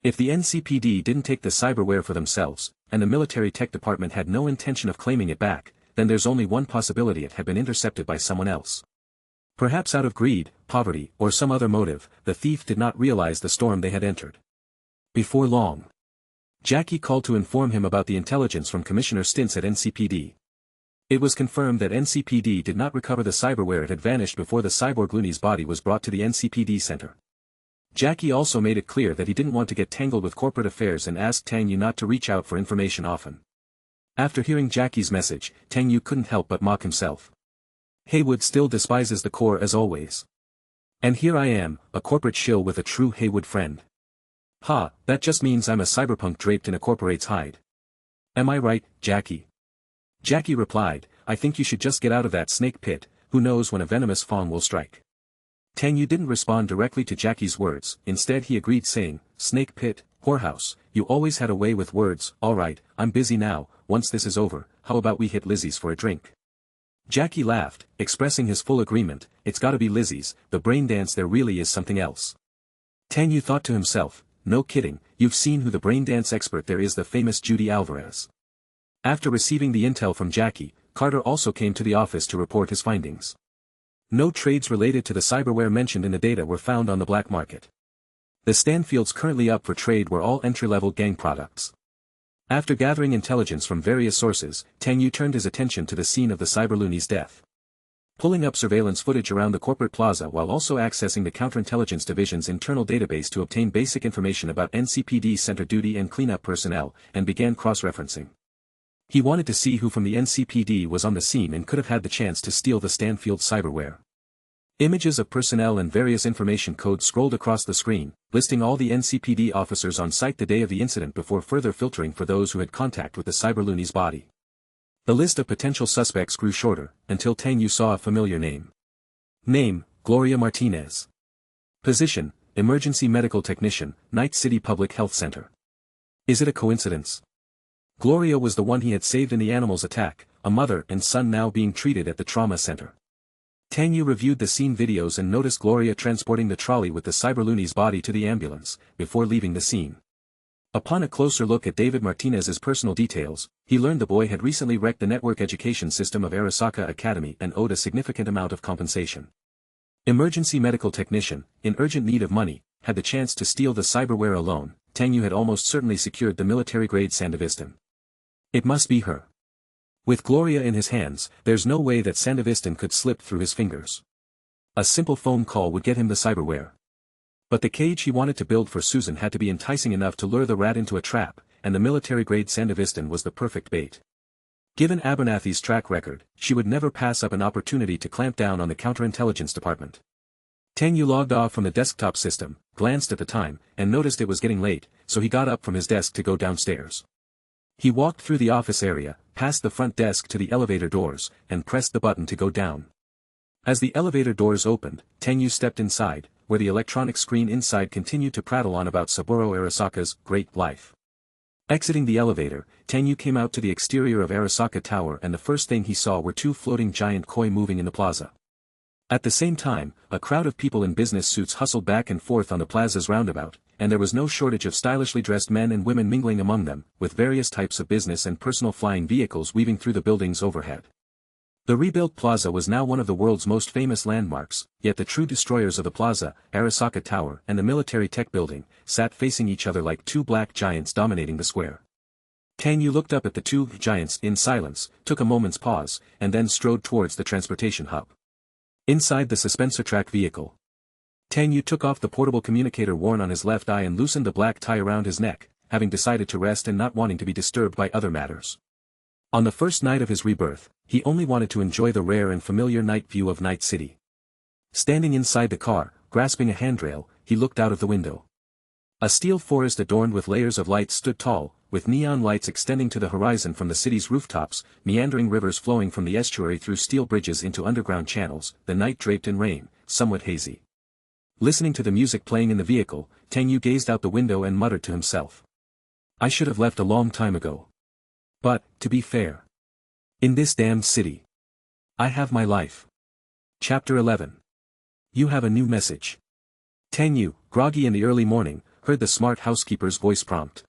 If the NCPD didn't take the cyberware for themselves, and the military tech department had no intention of claiming it back, then there's only one possibility: it had been intercepted by someone else. Perhaps out of greed, poverty, or some other motive, the thief did not realize the storm they had entered. Before long, Jackie called to inform him about the intelligence from Commissioner Stintz at NCPD. It was confirmed that NCPD did not recover the cyberware; it had vanished before the cyborg loony's body was brought to the NCPD center. Jackie also made it clear that he didn't want to get tangled with corporate affairs and asked Tang Yu not to reach out for information often. After hearing Jackie's message, Tang Yu couldn't help but mock himself. Haywood still despises the Corps as always. And here I am, a corporate shill with a true Haywood friend. Ha, that just means I'm a cyberpunk draped in a corporate's hide. Am I right, Jackie? Jackie replied, I think you should just get out of that snake pit, who knows when a venomous fawn will strike. Tang Yu didn't respond directly to Jackie's words, instead he agreed saying, snake pit, whorehouse, you always had a way with words. Alright, I'm busy now, once this is over, how about we hit Lizzie's for a drink? Jackie laughed, expressing his full agreement. It's gotta be Lizzie's, the brain dance there really is something else. Tang Yu thought to himself, no kidding, you've seen who the brain dance expert there is, the famous Judy Alvarez. After receiving the intel from Jackie, Carter also came to the office to report his findings. No trades related to the cyberware mentioned in the data were found on the black market. The Stanfields currently up for trade were all entry-level gang products. After gathering intelligence from various sources, Tang Yu turned his attention to the scene of the cyberloony's death. Pulling up surveillance footage around the corporate plaza while also accessing the Counterintelligence Division's internal database to obtain basic information about NCPD center duty and cleanup personnel, and began cross-referencing. He wanted to see who from the NCPD was on the scene and could have had the chance to steal the Stanfield cyberware. Images of personnel and various information codes scrolled across the screen, listing all the NCPD officers on site the day of the incident before further filtering for those who had contact with the cyberloony's body. The list of potential suspects grew shorter, until Tang Yu saw a familiar name. Name, Gloria Martinez. Position, Emergency Medical Technician, Night City Public Health Center. Is it a coincidence? Gloria was the one he had saved in the animals' attack, a mother and son now being treated at the trauma center. Tang Yu reviewed the scene videos and noticed Gloria transporting the trolley with the cyberloony's body to the ambulance, before leaving the scene. Upon a closer look at David Martinez's personal details, he learned the boy had recently wrecked the network education system of Arasaka Academy and owed a significant amount of compensation. Emergency medical technician, in urgent need of money, had the chance to steal the cyberware alone. Tang Yu had almost certainly secured the military-grade Sandevistan. It must be her. With Gloria in his hands, there's no way that Sandevistan could slip through his fingers. A simple phone call would get him the cyberware. But the cage he wanted to build for Susan had to be enticing enough to lure the rat into a trap, and the military-grade Sandevistan was the perfect bait. Given Abernathy's track record, she would never pass up an opportunity to clamp down on the Counterintelligence department. Tang Yu logged off from the desktop system, glanced at the time, and noticed it was getting late, so he got up from his desk to go downstairs. He walked through the office area, past the front desk to the elevator doors, and pressed the button to go down. As the elevator doors opened, Tang Yu stepped inside, where the electronic screen inside continued to prattle on about Saburo Arasaka's great life. Exiting the elevator, Tang Yu came out to the exterior of Arasaka Tower, and the first thing he saw were two floating giant koi moving in the plaza. At the same time, a crowd of people in business suits hustled back and forth on the plaza's roundabout, and there was no shortage of stylishly dressed men and women mingling among them, with various types of business and personal flying vehicles weaving through the buildings overhead. The rebuilt plaza was now one of the world's most famous landmarks, yet the true destroyers of the plaza, Arasaka Tower and the military tech building, sat facing each other like two black giants dominating the square. Tang Yu looked up at the two giants in silence, took a moment's pause, and then strode towards the transportation hub. Inside the suspensor track vehicle, Tang Yu took off the portable communicator worn on his left eye and loosened the black tie around his neck, having decided to rest and not wanting to be disturbed by other matters. On the first night of his rebirth, he only wanted to enjoy the rare and familiar night view of Night City. Standing inside the car, grasping a handrail, he looked out of the window. A steel forest adorned with layers of lights stood tall, with neon lights extending to the horizon from the city's rooftops, meandering rivers flowing from the estuary through steel bridges into underground channels, the night draped in rain, somewhat hazy. Listening to the music playing in the vehicle, Tang Yu gazed out the window and muttered to himself. I should have left a long time ago. But, to be fair, in this damned city, I have my life. Chapter 11. You have a new message. Tang Yu, groggy in the early morning, heard the smart housekeeper's voice prompt.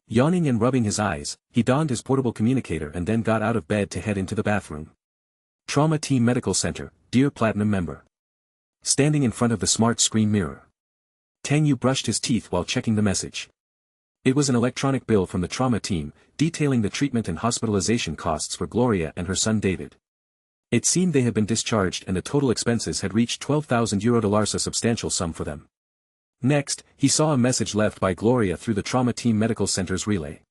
Yawning and rubbing his eyes, he donned his portable communicator and then got out of bed to head into the bathroom. Trauma Team Medical Center, dear Platinum member. Standing in front of the smart screen mirror, Tang Yu brushed his teeth while checking the message. It was an electronic bill from the trauma team, detailing the treatment and hospitalization costs for Gloria and her son David. It seemed they had been discharged and the total expenses had reached €12,000, a substantial sum for them. Next, he saw a message left by Gloria through the Trauma Team Medical Center's relay.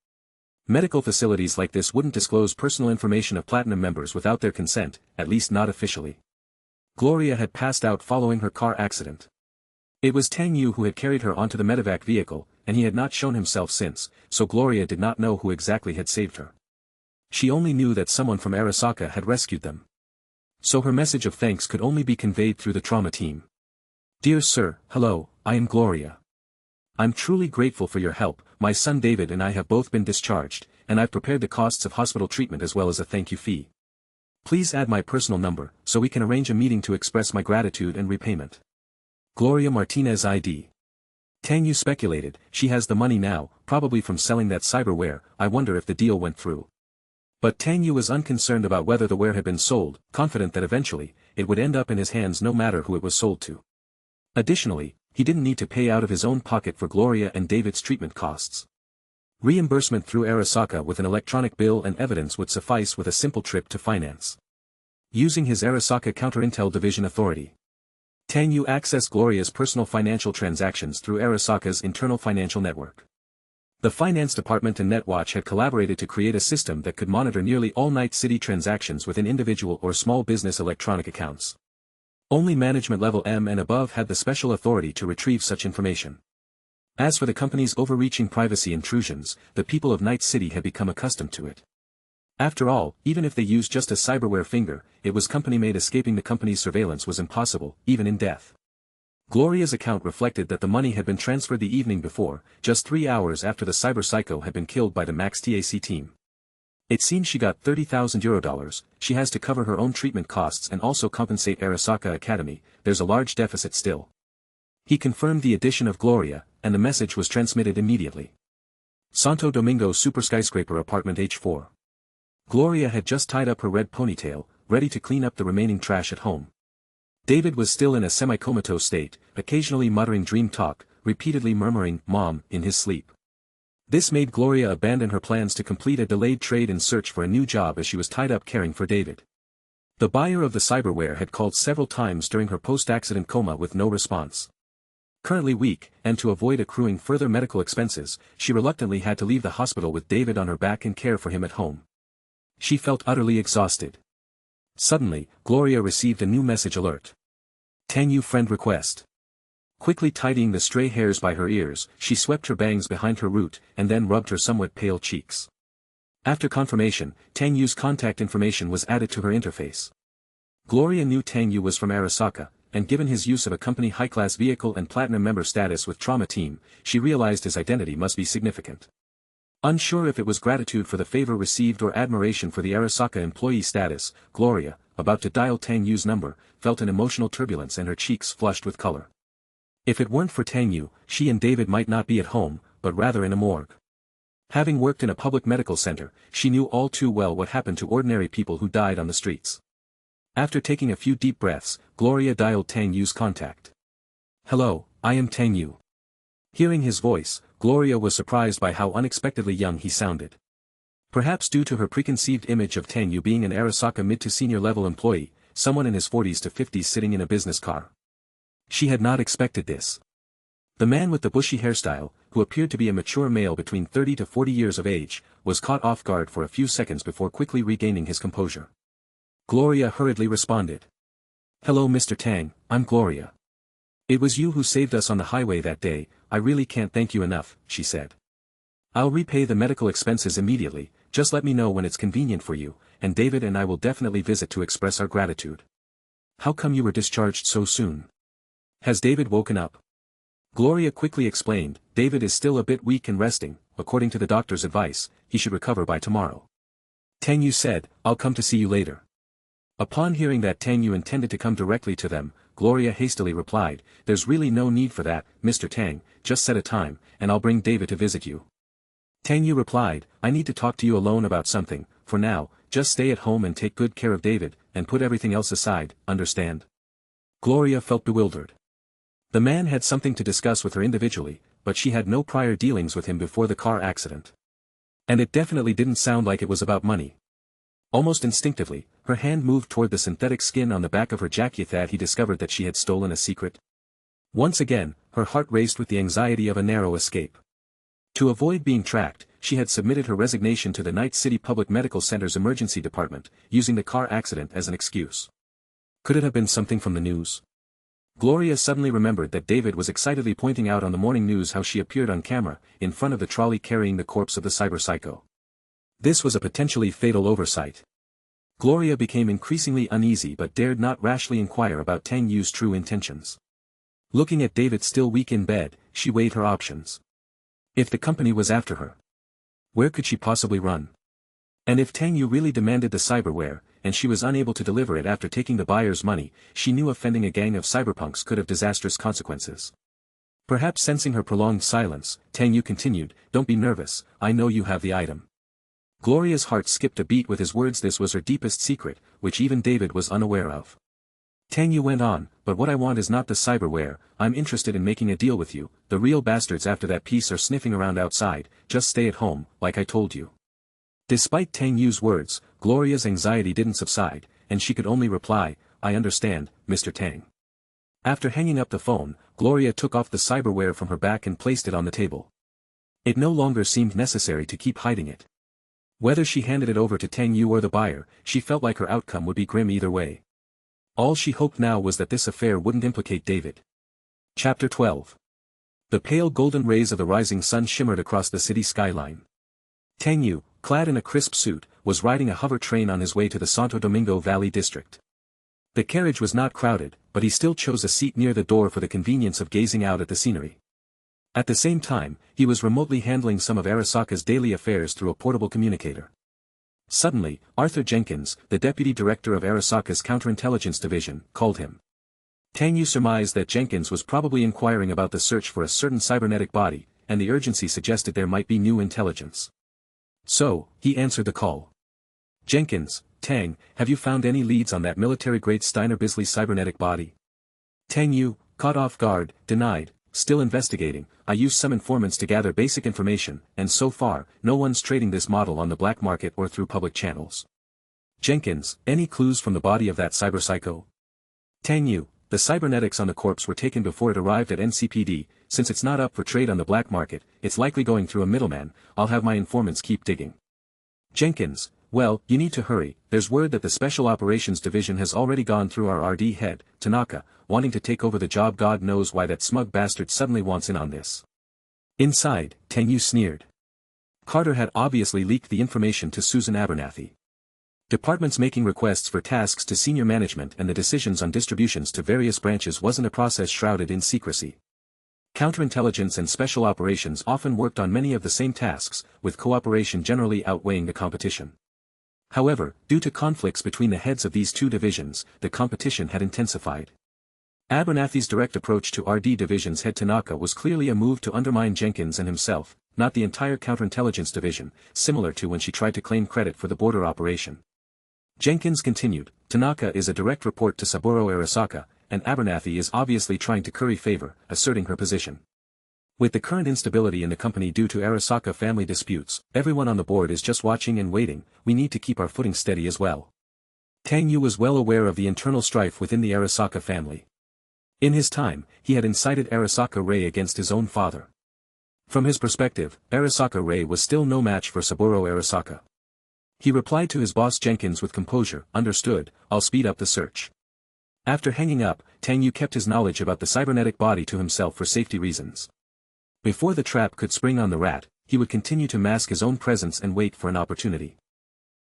Medical facilities like this wouldn't disclose personal information of Platinum members without their consent, at least not officially. Gloria had passed out following her car accident. It was Tang Yu who had carried her onto the medevac vehicle, and he had not shown himself since, so Gloria did not know who exactly had saved her. She only knew that someone from Arasaka had rescued them. So her message of thanks could only be conveyed through the trauma team. Dear sir, hello, I am Gloria. I'm truly grateful for your help. My son David and I have both been discharged, and I've prepared the costs of hospital treatment as well as a thank you fee. Please add my personal number, so we can arrange a meeting to express my gratitude and repayment. Gloria Martinez ID. Tang Yu speculated, she has the money now, probably from selling that cyberware. I wonder if the deal went through. But Tang Yu was unconcerned about whether the ware had been sold, confident that eventually, it would end up in his hands no matter who it was sold to. Additionally, he didn't need to pay out of his own pocket for Gloria and David's treatment costs. Reimbursement through Arasaka with an electronic bill and evidence would suffice with a simple trip to finance. Using his Arasaka Counterintel Division authority, Tang Yu accessed Gloria's personal financial transactions through Arasaka's internal financial network. The finance department and Netwatch had collaborated to create a system that could monitor nearly all Night City transactions within individual or small business electronic accounts. Only management level M and above had the special authority to retrieve such information. As for the company's overreaching privacy intrusions, the people of Night City had become accustomed to it. After all, even if they used just a cyberware finger, it was company-made. Escaping the company's surveillance was impossible, even in death. Gloria's account reflected that the money had been transferred the evening before, just 3 hours after the Cyberpsycho had been killed by the Max TAC team. It seems she got €30,000. She has to cover her own treatment costs and also compensate Arasaka Academy. There's a large deficit still. He confirmed the addition of Gloria, and the message was transmitted immediately. Santo Domingo Super Skyscraper Apartment H4. Gloria had just tied up her red ponytail, ready to clean up the remaining trash at home. David was still in a semi-comatose state, occasionally muttering dream talk, repeatedly murmuring, "Mom," in his sleep. This made Gloria abandon her plans to complete a delayed trade and search for a new job as she was tied up caring for David. The buyer of the cyberware had called several times during her post-accident coma with no response. Currently weak, and to avoid accruing further medical expenses, she reluctantly had to leave the hospital with David on her back and care for him at home. She felt utterly exhausted. Suddenly, Gloria received a new message alert. Tang Yu friend request. Quickly tidying the stray hairs by her ears, she swept her bangs behind her root, and then rubbed her somewhat pale cheeks. After confirmation, Tang Yu's contact information was added to her interface. Gloria knew Tang Yu was from Arasaka, and given his use of a company high-class vehicle and platinum member status with Trauma Team, she realized his identity must be significant. Unsure if it was gratitude for the favor received or admiration for the Arasaka employee status, Gloria, about to dial Tang Yu's number, felt an emotional turbulence and her cheeks flushed with color. If it weren't for Tang Yu, she and David might not be at home, but rather in a morgue. Having worked in a public medical center, she knew all too well what happened to ordinary people who died on the streets. After taking a few deep breaths, Gloria dialed Tang Yu's contact. "Hello, I am Tang Yu." Hearing his voice, Gloria was surprised by how unexpectedly young he sounded. Perhaps due to her preconceived image of Tang Yu being an Arasaka mid to senior level employee, someone in his 40s to 50s sitting in a business car. She had not expected this. The man with the bushy hairstyle, who appeared to be a mature male between 30 to 40 years of age, was caught off guard for a few seconds before quickly regaining his composure. Gloria hurriedly responded. "Hello Mr. Tang, I'm Gloria. It was you who saved us on the highway that day, I really can't thank you enough," she said. "I'll repay the medical expenses immediately, just let me know when it's convenient for you, and David and I will definitely visit to express our gratitude. How come you were discharged so soon? Has David woken up?" Gloria quickly explained, "David is still a bit weak and resting, according to the doctor's advice, he should recover by tomorrow." Tang Yu said, "I'll come to see you later." Upon hearing that Tang Yu intended to come directly to them, Gloria hastily replied, "There's really no need for that, Mr. Tang, just set a time, and I'll bring David to visit you." Tang Yu replied, "I need to talk to you alone about something, for now, just stay at home and take good care of David, and put everything else aside, understand?" Gloria felt bewildered. The man had something to discuss with her individually, but she had no prior dealings with him before the car accident. And it definitely didn't sound like it was about money. Almost instinctively, her hand moved toward the synthetic skin on the back of her jacket that he discovered that she had stolen a secret. Once again, her heart raced with the anxiety of a narrow escape. To avoid being tracked, she had submitted her resignation to the Night City Public Medical Center's emergency department, using the car accident as an excuse. Could it have been something from the news? Gloria suddenly remembered that David was excitedly pointing out on the morning news how she appeared on camera, in front of the trolley carrying the corpse of the Cyberpsycho. This was a potentially fatal oversight. Gloria became increasingly uneasy but dared not rashly inquire about Tang Yu's true intentions. Looking at David still weak in bed, she weighed her options. If the company was after her, where could she possibly run? And if Tang Yu really demanded the cyberware, and she was unable to deliver it after taking the buyer's money, she knew offending a gang of cyberpunks could have disastrous consequences. Perhaps sensing her prolonged silence, Tang Yu continued, "Don't be nervous, I know you have the item." Gloria's heart skipped a beat with his words. This was her deepest secret, which even David was unaware of. Tang Yu went on, "But what I want is not the cyberware, I'm interested in making a deal with you, the real bastards after that piece are sniffing around outside, just stay at home, like I told you." Despite Tang Yu's words, Gloria's anxiety didn't subside, and she could only reply, "I understand, Mr. Tang." After hanging up the phone, Gloria took off the cyberware from her back and placed it on the table. It no longer seemed necessary to keep hiding it. Whether she handed it over to Tang Yu or the buyer, she felt like her outcome would be grim either way. All she hoped now was that this affair wouldn't implicate David. Chapter 12. The pale golden rays of the rising sun shimmered across the city skyline. Tang Yu, clad in a crisp suit, was riding a hover train on his way to the Santo Domingo Valley district. The carriage was not crowded, but he still chose a seat near the door for the convenience of gazing out at the scenery. At the same time, he was remotely handling some of Arasaka's daily affairs through a portable communicator. Suddenly, Arthur Jenkins, the deputy director of Arasaka's Counterintelligence division, called him. Tang Yu surmised that Jenkins was probably inquiring about the search for a certain cybernetic body, and the urgency suggested there might be new intelligence. So, he answered the call. "Jenkins, Tang, have you found any leads on that military-grade Steiner-Bisley cybernetic body?" Tang Yu, caught off guard, denied, "Still investigating, I used some informants to gather basic information, and so far, no one's trading this model on the black market or through public channels." "Jenkins, any clues from the body of that cyberpsycho?" Tang Yu, "The cybernetics on the corpse were taken before it arrived at NCPD, since it's not up for trade on the black market, it's likely going through a middleman, I'll have my informants keep digging." Jenkins, "Well, you need to hurry, there's word that the Special Operations Division has already gone through our RD head, Tanaka, wanting to take over the job. God knows why that smug bastard suddenly wants in on this." Inside, Tang Yu sneered. Carter had obviously leaked the information to Susan Abernathy. Departments making requests for tasks to senior management and the decisions on distributions to various branches wasn't a process shrouded in secrecy. Counterintelligence and special operations often worked on many of the same tasks, with cooperation generally outweighing the competition. However, due to conflicts between the heads of these two divisions, the competition had intensified. Abernathy's direct approach to RD Division's head Tanaka was clearly a move to undermine Jenkins and himself, not the entire Counterintelligence Division, similar to when she tried to claim credit for the border operation. Jenkins continued, "Tanaka is a direct report to Saburo Arasaka, and Abernathy is obviously trying to curry favor, asserting her position. With the current instability in the company due to Arasaka family disputes, everyone on the board is just watching and waiting, we need to keep our footing steady as well." Tang Yu was well aware of the internal strife within the Arasaka family. In his time, he had incited Arasaka Rei against his own father. From his perspective, Arasaka Rei was still no match for Saburo Arasaka. He replied to his boss Jenkins with composure, "Understood, I'll speed up the search." After hanging up, Tang Yu kept his knowledge about the cybernetic body to himself for safety reasons. Before the trap could spring on the rat, he would continue to mask his own presence and wait for an opportunity.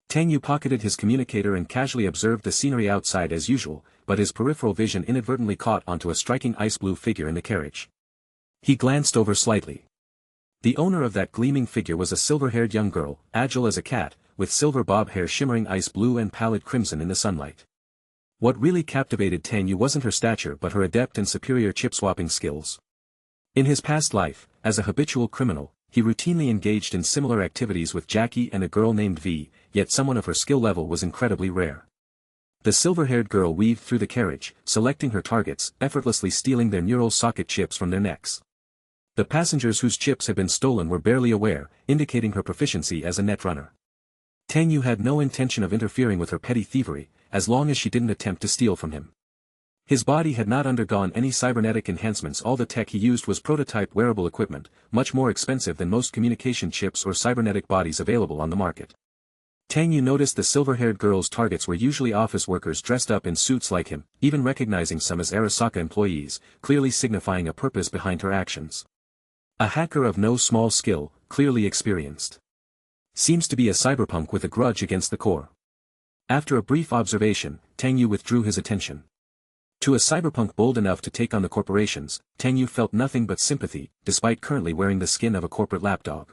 Tang Yu pocketed his communicator and casually observed the scenery outside as usual, but his peripheral vision inadvertently caught onto a striking ice-blue figure in the carriage. He glanced over slightly. The owner of that gleaming figure was a silver-haired young girl, agile as a cat, with silver bob hair shimmering ice blue and pallid crimson in the sunlight. What really captivated Tang Yu wasn't her stature but her adept and superior chip-swapping skills. In his past life, as a habitual criminal, he routinely engaged in similar activities with Jackie and a girl named V, yet someone of her skill level was incredibly rare. The silver-haired girl weaved through the carriage, selecting her targets, effortlessly stealing their neural socket chips from their necks. The passengers whose chips had been stolen were barely aware, indicating her proficiency as a netrunner. Tang Yu had no intention of interfering with her petty thievery, as long as she didn't attempt to steal from him. His body had not undergone any cybernetic enhancements. All the tech he used was prototype wearable equipment, much more expensive than most communication chips or cybernetic bodies available on the market. Tang Yu noticed the silver-haired girl's targets were usually office workers dressed up in suits like him, even recognizing some as Arasaka employees, clearly signifying a purpose behind her actions. A hacker of no small skill, clearly experienced. Seems to be a cyberpunk with a grudge against the core. After a brief observation, Tang Yu withdrew his attention. To a cyberpunk bold enough to take on the corporations, Tang Yu felt nothing but sympathy, despite currently wearing the skin of a corporate lapdog.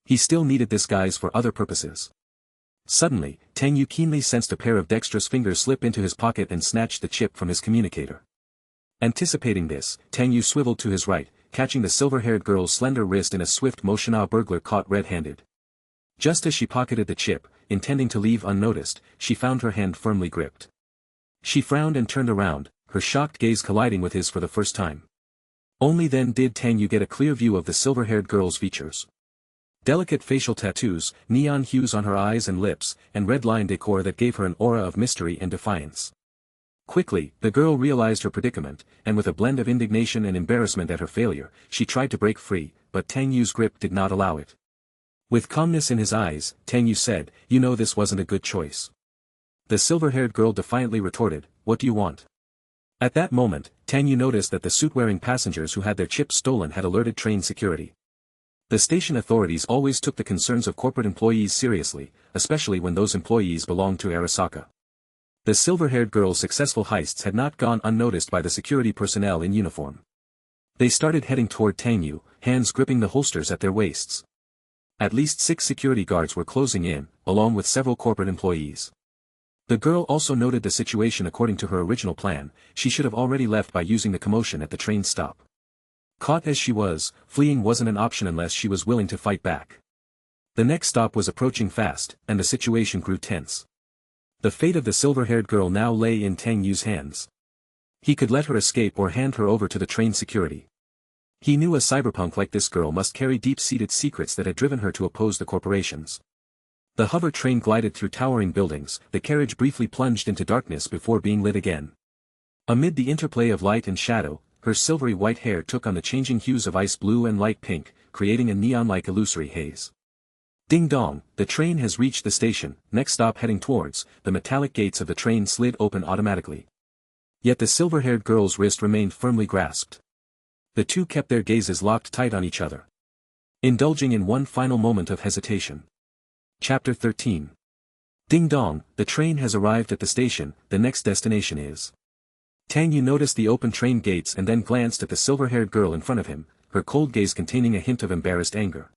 He still needed this guise for other purposes. Suddenly, Tang Yu keenly sensed a pair of dexterous fingers slip into his pocket and snatch the chip from his communicator. Anticipating this, Tang Yu swiveled to his right, catching the silver-haired girl's slender wrist in a swift motion. A burglar caught red-handed. Just as she pocketed the chip, intending to leave unnoticed, she found her hand firmly gripped. She frowned and turned around, her shocked gaze colliding with his for the first time. Only then did Tang Yu get a clear view of the silver-haired girl's features. Delicate facial tattoos, neon hues on her eyes and lips, and red line decor that gave her an aura of mystery and defiance. Quickly, the girl realized her predicament, and with a blend of indignation and embarrassment at her failure, she tried to break free, but Tang Yu's grip did not allow it. With calmness in his eyes, Tang Yu said, "You know this wasn't a good choice." The silver-haired girl defiantly retorted, "What do you want?" At that moment, Tang Yu noticed that the suit-wearing passengers who had their chips stolen had alerted train security. The station authorities always took the concerns of corporate employees seriously, especially when those employees belonged to Arasaka. The silver-haired girl's successful heists had not gone unnoticed by the security personnel in uniform. They started heading toward Tang Yu, hands gripping the holsters at their waists. At least 6 security guards were closing in, along with several corporate employees. The girl also noted the situation. According to her original plan, she should have already left by using the commotion at the train stop. Caught as she was, fleeing wasn't an option unless she was willing to fight back. The next stop was approaching fast, and the situation grew tense. The fate of the silver-haired girl now lay in Tang Yu's hands. He could let her escape or hand her over to the train security. He knew a cyberpunk like this girl must carry deep-seated secrets that had driven her to oppose the corporations. The hover train glided through towering buildings, the carriage briefly plunged into darkness before being lit again. Amid the interplay of light and shadow, her silvery white hair took on the changing hues of ice blue and light pink, creating a neon-like illusory haze. Ding dong, the train has reached the station. Next stop heading towards. The metallic gates of the train slid open automatically. Yet the silver-haired girl's wrist remained firmly grasped. The two kept their gazes locked tight on each other, indulging in one final moment of hesitation. Chapter 13. Ding dong, the train has arrived at the station. The next destination is. Tang Yu noticed the open train gates and then glanced at the silver-haired girl in front of him, her cold gaze containing a hint of embarrassed anger.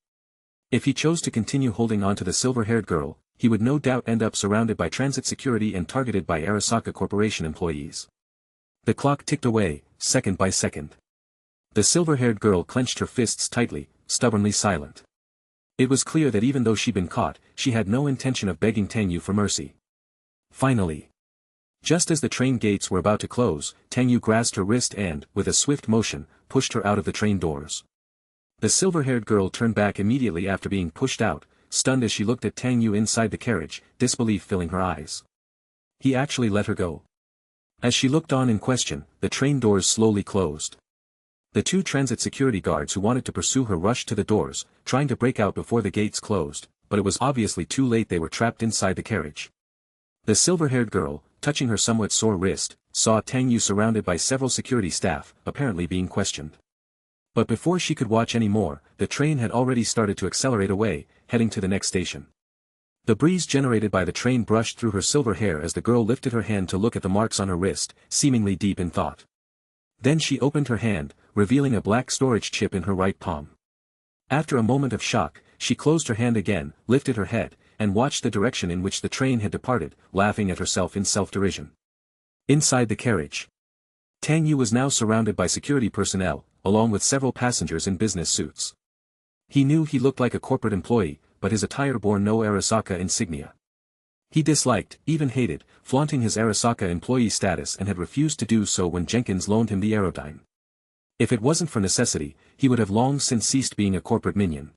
If he chose to continue holding on to the silver-haired girl, he would no doubt end up surrounded by transit security and targeted by Arasaka Corporation employees. The clock ticked away, second by second. The silver-haired girl clenched her fists tightly, stubbornly silent. It was clear that even though she'd been caught, she had no intention of begging Tang Yu for mercy. Finally. Just as the train gates were about to close, Tang Yu grasped her wrist and, with a swift motion, pushed her out of the train doors. The silver-haired girl turned back immediately after being pushed out, stunned as she looked at Tang Yu inside the carriage, disbelief filling her eyes. He actually let her go. As she looked on in question, the train doors slowly closed. The two transit security guards who wanted to pursue her rushed to the doors, trying to break out before the gates closed, but it was obviously too late. They were trapped inside the carriage. The silver-haired girl, touching her somewhat sore wrist, saw Tang Yu surrounded by several security staff, apparently being questioned. But before she could watch any more, the train had already started to accelerate away, heading to the next station. The breeze generated by the train brushed through her silver hair as the girl lifted her hand to look at the marks on her wrist, seemingly deep in thought. Then she opened her hand, revealing a black storage chip in her right palm. After a moment of shock, she closed her hand again, lifted her head, and watched the direction in which the train had departed, laughing at herself in self-derision. Inside the carriage, Tang Yu was now surrounded by security personnel, along with several passengers in business suits. He knew he looked like a corporate employee, but his attire bore no Arasaka insignia. He disliked, even hated, flaunting his Arasaka employee status and had refused to do so when Jenkins loaned him the Aerodyne. If it wasn't for necessity, he would have long since ceased being a corporate minion.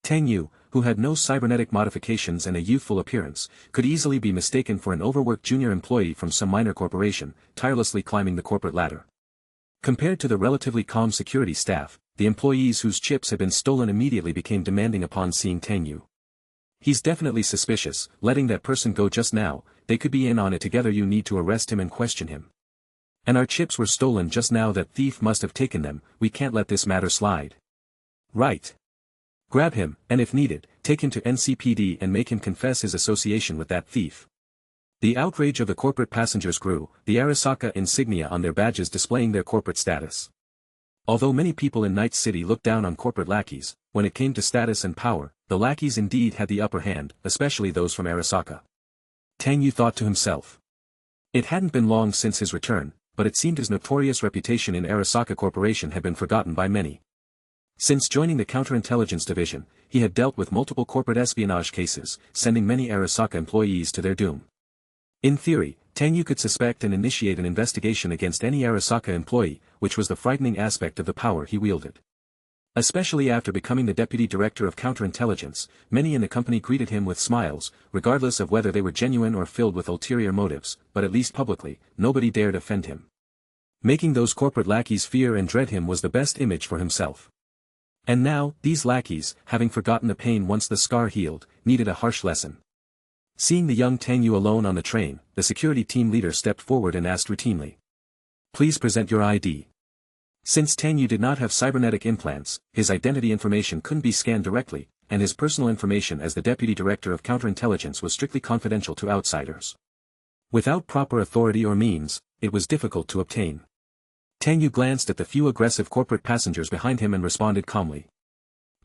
Tang Yu, who had no cybernetic modifications and a youthful appearance, could easily be mistaken for an overworked junior employee from some minor corporation, tirelessly climbing the corporate ladder. Compared to the relatively calm security staff, the employees whose chips had been stolen immediately became demanding upon seeing Tang Yu. "He's definitely suspicious, letting that person go just now, they could be in on it together. You need to arrest him and question him. And our chips were stolen just now. That thief must have taken them, we can't let this matter slide." "Right. Grab him, and if needed, take him to NCPD and make him confess his association with that thief." The outrage of the corporate passengers grew, the Arasaka insignia on their badges displaying their corporate status. Although many people in Night City looked down on corporate lackeys, when it came to status and power, the lackeys indeed had the upper hand, especially those from Arasaka. Tang Yu thought to himself. It hadn't been long since his return, but it seemed his notorious reputation in Arasaka Corporation had been forgotten by many. Since joining the Counterintelligence division, he had dealt with multiple corporate espionage cases, sending many Arasaka employees to their doom. In theory, Tang Yu could suspect and initiate an investigation against any Arasaka employee, which was the frightening aspect of the power he wielded. Especially after becoming the deputy director of counterintelligence, many in the company greeted him with smiles, regardless of whether they were genuine or filled with ulterior motives, but at least publicly, nobody dared offend him. Making those corporate lackeys fear and dread him was the best image for himself. And now, these lackeys, having forgotten the pain once the scar healed, needed a harsh lesson. Seeing the young Tang Yu alone on the train, the security team leader stepped forward and asked routinely. "Please present your ID." Since Tang Yu did not have cybernetic implants, his identity information couldn't be scanned directly, and his personal information as the deputy director of counterintelligence was strictly confidential to outsiders. Without proper authority or means, it was difficult to obtain. Tang Yu glanced at the few aggressive corporate passengers behind him and responded calmly.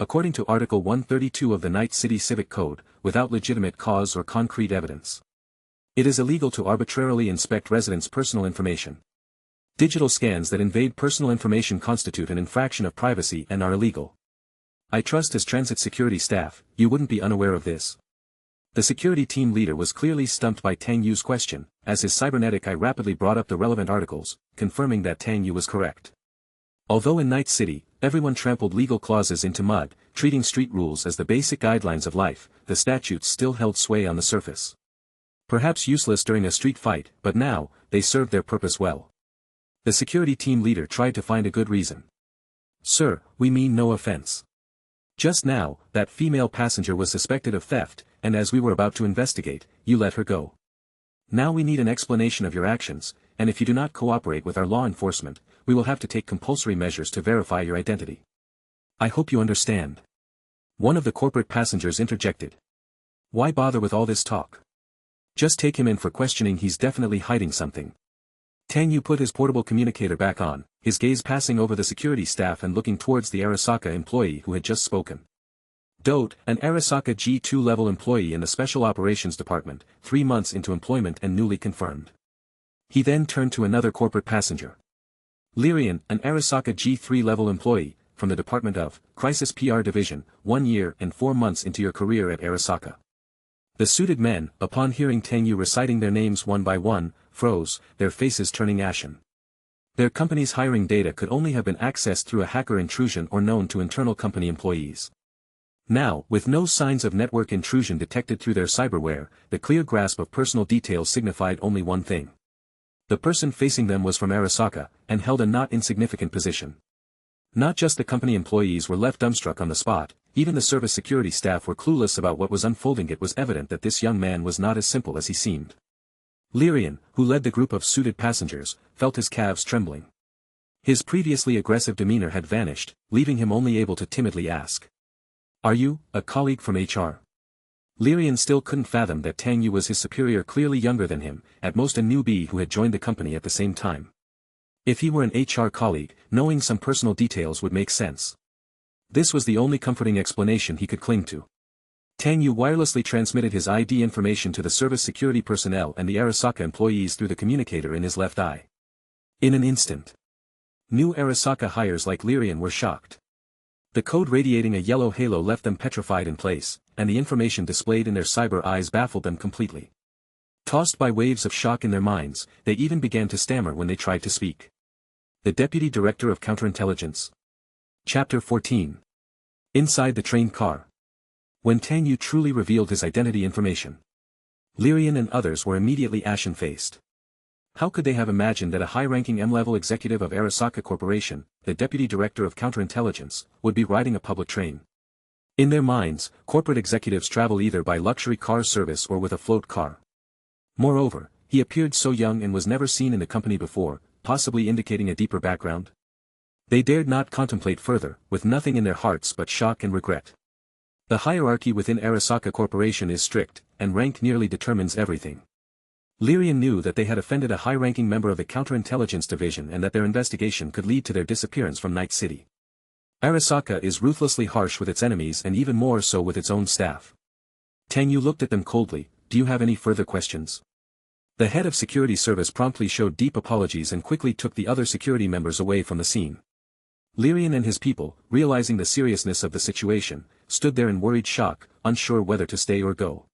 According to Article 132 of the Night City Civic Code, without legitimate cause or concrete evidence, it is illegal to arbitrarily inspect residents' personal information. Digital scans that invade personal information constitute an infraction of privacy and are illegal. I trust as transit security staff, you wouldn't be unaware of this. The security team leader was clearly stumped by Tang Yu's question, as his cybernetic eye rapidly brought up the relevant articles, confirming that Tang Yu was correct. Although in Night City, everyone trampled legal clauses into mud, treating street rules as the basic guidelines of life, the statutes still held sway on the surface. Perhaps useless during a street fight, but now, they served their purpose well. The security team leader tried to find a good reason. "Sir, we mean no offense. Just now, that female passenger was suspected of theft, and as we were about to investigate, you let her go. Now we need an explanation of your actions, and if you do not cooperate with our law enforcement, we will have to take compulsory measures to verify your identity. I hope you understand." One of the corporate passengers interjected. "Why bother with all this talk? Just take him in for questioning. He's definitely hiding something." Tang Yu put his portable communicator back on, his gaze passing over the security staff and looking towards the Arasaka employee who had just spoken. Dote, an Arasaka G2 level employee in the Special Operations Department, 3 months into employment and newly confirmed. He then turned to another corporate passenger. Lyrian, an Arasaka G3 level employee, from the Department of Crisis PR Division, 1 year and 4 months into your career at Arasaka. The suited men, upon hearing Tang Yu reciting their names one by one, froze, their faces turning ashen. Their company's hiring data could only have been accessed through a hacker intrusion or known to internal company employees. Now, with no signs of network intrusion detected through their cyberware, the clear grasp of personal details signified only one thing. The person facing them was from Arasaka, and held a not insignificant position. Not just the company employees were left dumbstruck on the spot, even the service security staff were clueless about what was unfolding. It was evident that this young man was not as simple as he seemed. Lyrian, who led the group of suited passengers, felt his calves trembling. His previously aggressive demeanor had vanished, leaving him only able to timidly ask. "Are you, a colleague from HR?" Lyrian still couldn't fathom that Tang Yu was his superior, clearly younger than him, at most a newbie who had joined the company at the same time. If he were an HR colleague, knowing some personal details would make sense. This was the only comforting explanation he could cling to. Tang Yu wirelessly transmitted his ID information to the service security personnel and the Arasaka employees through the communicator in his left eye. In an instant, new Arasaka hires like Lyrian were shocked. The code radiating a yellow halo left them petrified in place, and the information displayed in their cyber eyes baffled them completely. Tossed by waves of shock in their minds, they even began to stammer when they tried to speak. The Deputy Director of Counterintelligence. Chapter 14. Inside the train car. When Tang Yu truly revealed his identity information, Lyrian and others were immediately ashen-faced. How could they have imagined that a high-ranking M-level executive of Arasaka Corporation, the Deputy Director of Counterintelligence, would be riding a public train? In their minds, corporate executives travel either by luxury car service or with a float car. Moreover, he appeared so young and was never seen in the company before, possibly indicating a deeper background. They dared not contemplate further, with nothing in their hearts but shock and regret. The hierarchy within Arasaka Corporation is strict, and rank nearly determines everything. Lyrian knew that they had offended a high-ranking member of the Counterintelligence Division and that their investigation could lead to their disappearance from Night City. Arasaka is ruthlessly harsh with its enemies and even more so with its own staff. Tang Yu looked at them coldly. "Do you have any further questions?" The head of security service promptly showed deep apologies and quickly took the other security members away from the scene. Lyrian and his people, realizing the seriousness of the situation, stood there in worried shock, unsure whether to stay or go.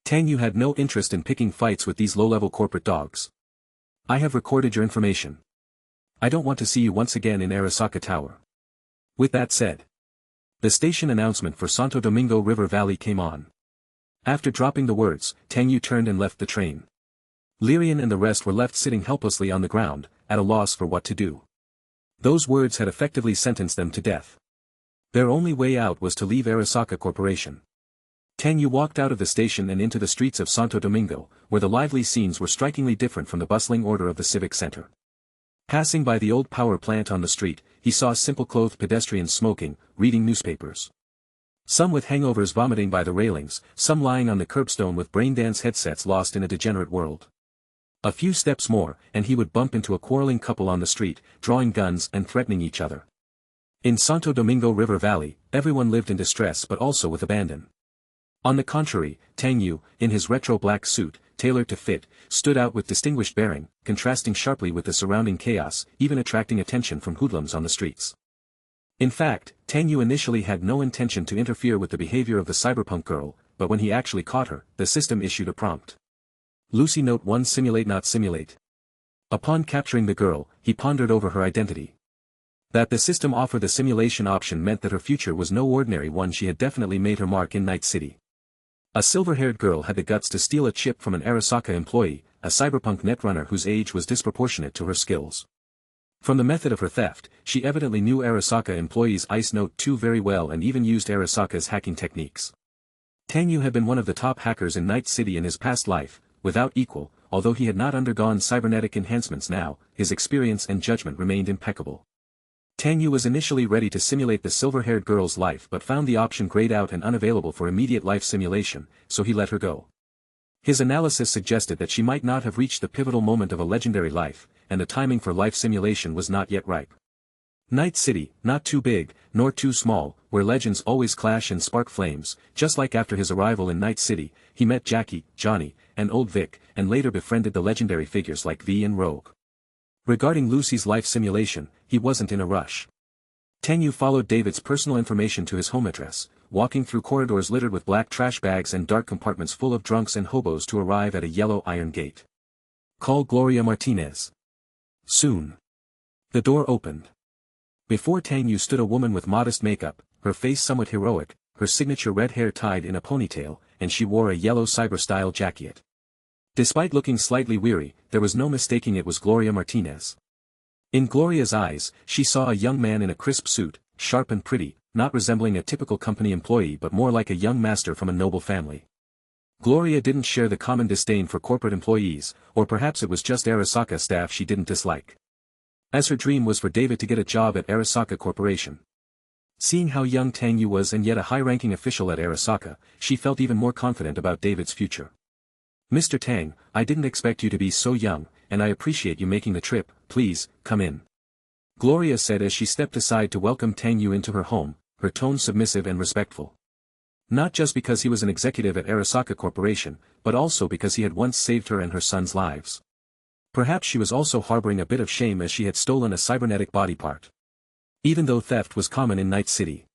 Tang Yu had no interest in picking fights with these low-level corporate dogs. "I have recorded your information. I don't want to see you once again in Arasaka Tower." With that said, the station announcement for Santo Domingo River Valley came on. After dropping the words, Tang Yu turned and left the train. Lyrian and the rest were left sitting helplessly on the ground, at a loss for what to do. Those words had effectively sentenced them to death. Their only way out was to leave Arasaka Corporation. Tang Yu walked out of the station and into the streets of Santo Domingo, where the lively scenes were strikingly different from the bustling order of the civic center. Passing by the old power plant on the street, he saw simple-clothed pedestrians smoking, reading newspapers. Some with hangovers vomiting by the railings, some lying on the curbstone with braindance headsets lost in a degenerate world. A few steps more, and he would bump into a quarreling couple on the street, drawing guns and threatening each other. In Santo Domingo River Valley, everyone lived in distress but also with abandon. On the contrary, Tang Yu, in his retro black suit, tailored to fit, stood out with distinguished bearing, contrasting sharply with the surrounding chaos, even attracting attention from hoodlums on the streets. In fact, Tang Yu initially had no intention to interfere with the behavior of the cyberpunk girl, but when he actually caught her, the system issued a prompt. Lucy Note 1 Simulate Not Simulate. Upon capturing the girl, he pondered over her identity. That the system offered the simulation option meant that her future was no ordinary one. She had definitely made her mark in Night City. A silver-haired girl had the guts to steal a chip from an Arasaka employee, a cyberpunk netrunner whose age was disproportionate to her skills. From the method of her theft, she evidently knew Arasaka employees Ice Note 2 very well and even used Arasaka's hacking techniques. Tang Yu had been one of the top hackers in Night City in his past life, without equal, although he had not undergone cybernetic enhancements now, his experience and judgment remained impeccable. Tang Yu was initially ready to simulate the silver-haired girl's life but found the option grayed out and unavailable for immediate life simulation, so he let her go. His analysis suggested that she might not have reached the pivotal moment of a legendary life, and the timing for life simulation was not yet ripe. Night City, not too big, nor too small, where legends always clash and spark flames. Just like after his arrival in Night City, he met Jackie, Johnny, and Old Vic, and later befriended the legendary figures like V and Rogue. Regarding Lucy's life simulation, he wasn't in a rush. Tang Yu followed David's personal information to his home address, walking through corridors littered with black trash bags and dark compartments full of drunks and hobos to arrive at a yellow iron gate. Call Gloria Martinez. Soon. The door opened. Before Tang Yu stood a woman with modest makeup, her face somewhat heroic, her signature red hair tied in a ponytail, and she wore a yellow cyber-style jacket. Despite looking slightly weary, there was no mistaking it was Gloria Martinez. In Gloria's eyes, she saw a young man in a crisp suit, sharp and pretty, not resembling a typical company employee but more like a young master from a noble family. Gloria didn't share the common disdain for corporate employees, or perhaps it was just Arasaka staff she didn't dislike. As her dream was for David to get a job at Arasaka Corporation. Seeing how young Tang Yu was and yet a high-ranking official at Arasaka, she felt even more confident about David's future. "Mr. Tang, I didn't expect you to be so young, and I appreciate you making the trip. Please, come in," Gloria said as she stepped aside to welcome Tang Yu into her home, her tone submissive and respectful. Not just because he was an executive at Arasaka Corporation, but also because he had once saved her and her son's lives. Perhaps she was also harboring a bit of shame as she had stolen a cybernetic body part. Even though theft was common in Night City.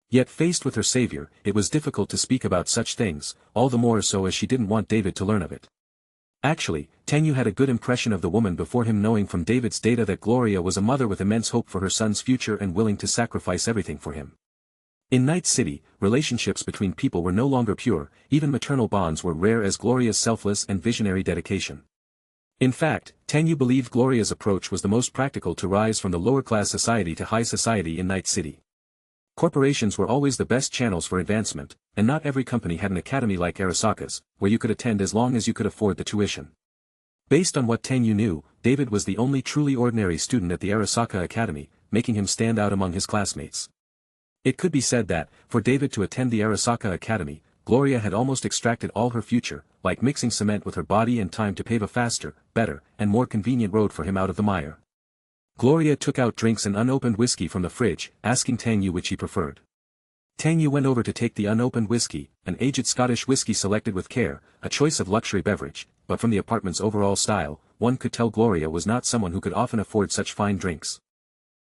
Yet faced with her savior, it was difficult to speak about such things, all the more so as she didn't want David to learn of it. Actually, Tang Yu had a good impression of the woman before him, knowing from David's data that Gloria was a mother with immense hope for her son's future and willing to sacrifice everything for him. In Night City, relationships between people were no longer pure, even maternal bonds were rare as Gloria's selfless and visionary dedication. In fact, Tang Yu believed Gloria's approach was the most practical to rise from the lower-class society to high society in Night City. Corporations were always the best channels for advancement, and not every company had an academy like Arasaka's, where you could attend as long as you could afford the tuition. Based on what Tang Yu knew, David was the only truly ordinary student at the Arasaka Academy, making him stand out among his classmates. It could be said that, for David to attend the Arasaka Academy, Gloria had almost extracted all her future, like mixing cement with her body and time to pave a faster, better, and more convenient road for him out of the mire. Gloria took out drinks and unopened whiskey from the fridge, asking Tang Yu which he preferred. Tang Yu went over to take the unopened whiskey, an aged Scottish whiskey selected with care, a choice of luxury beverage, but from the apartment's overall style, one could tell Gloria was not someone who could often afford such fine drinks.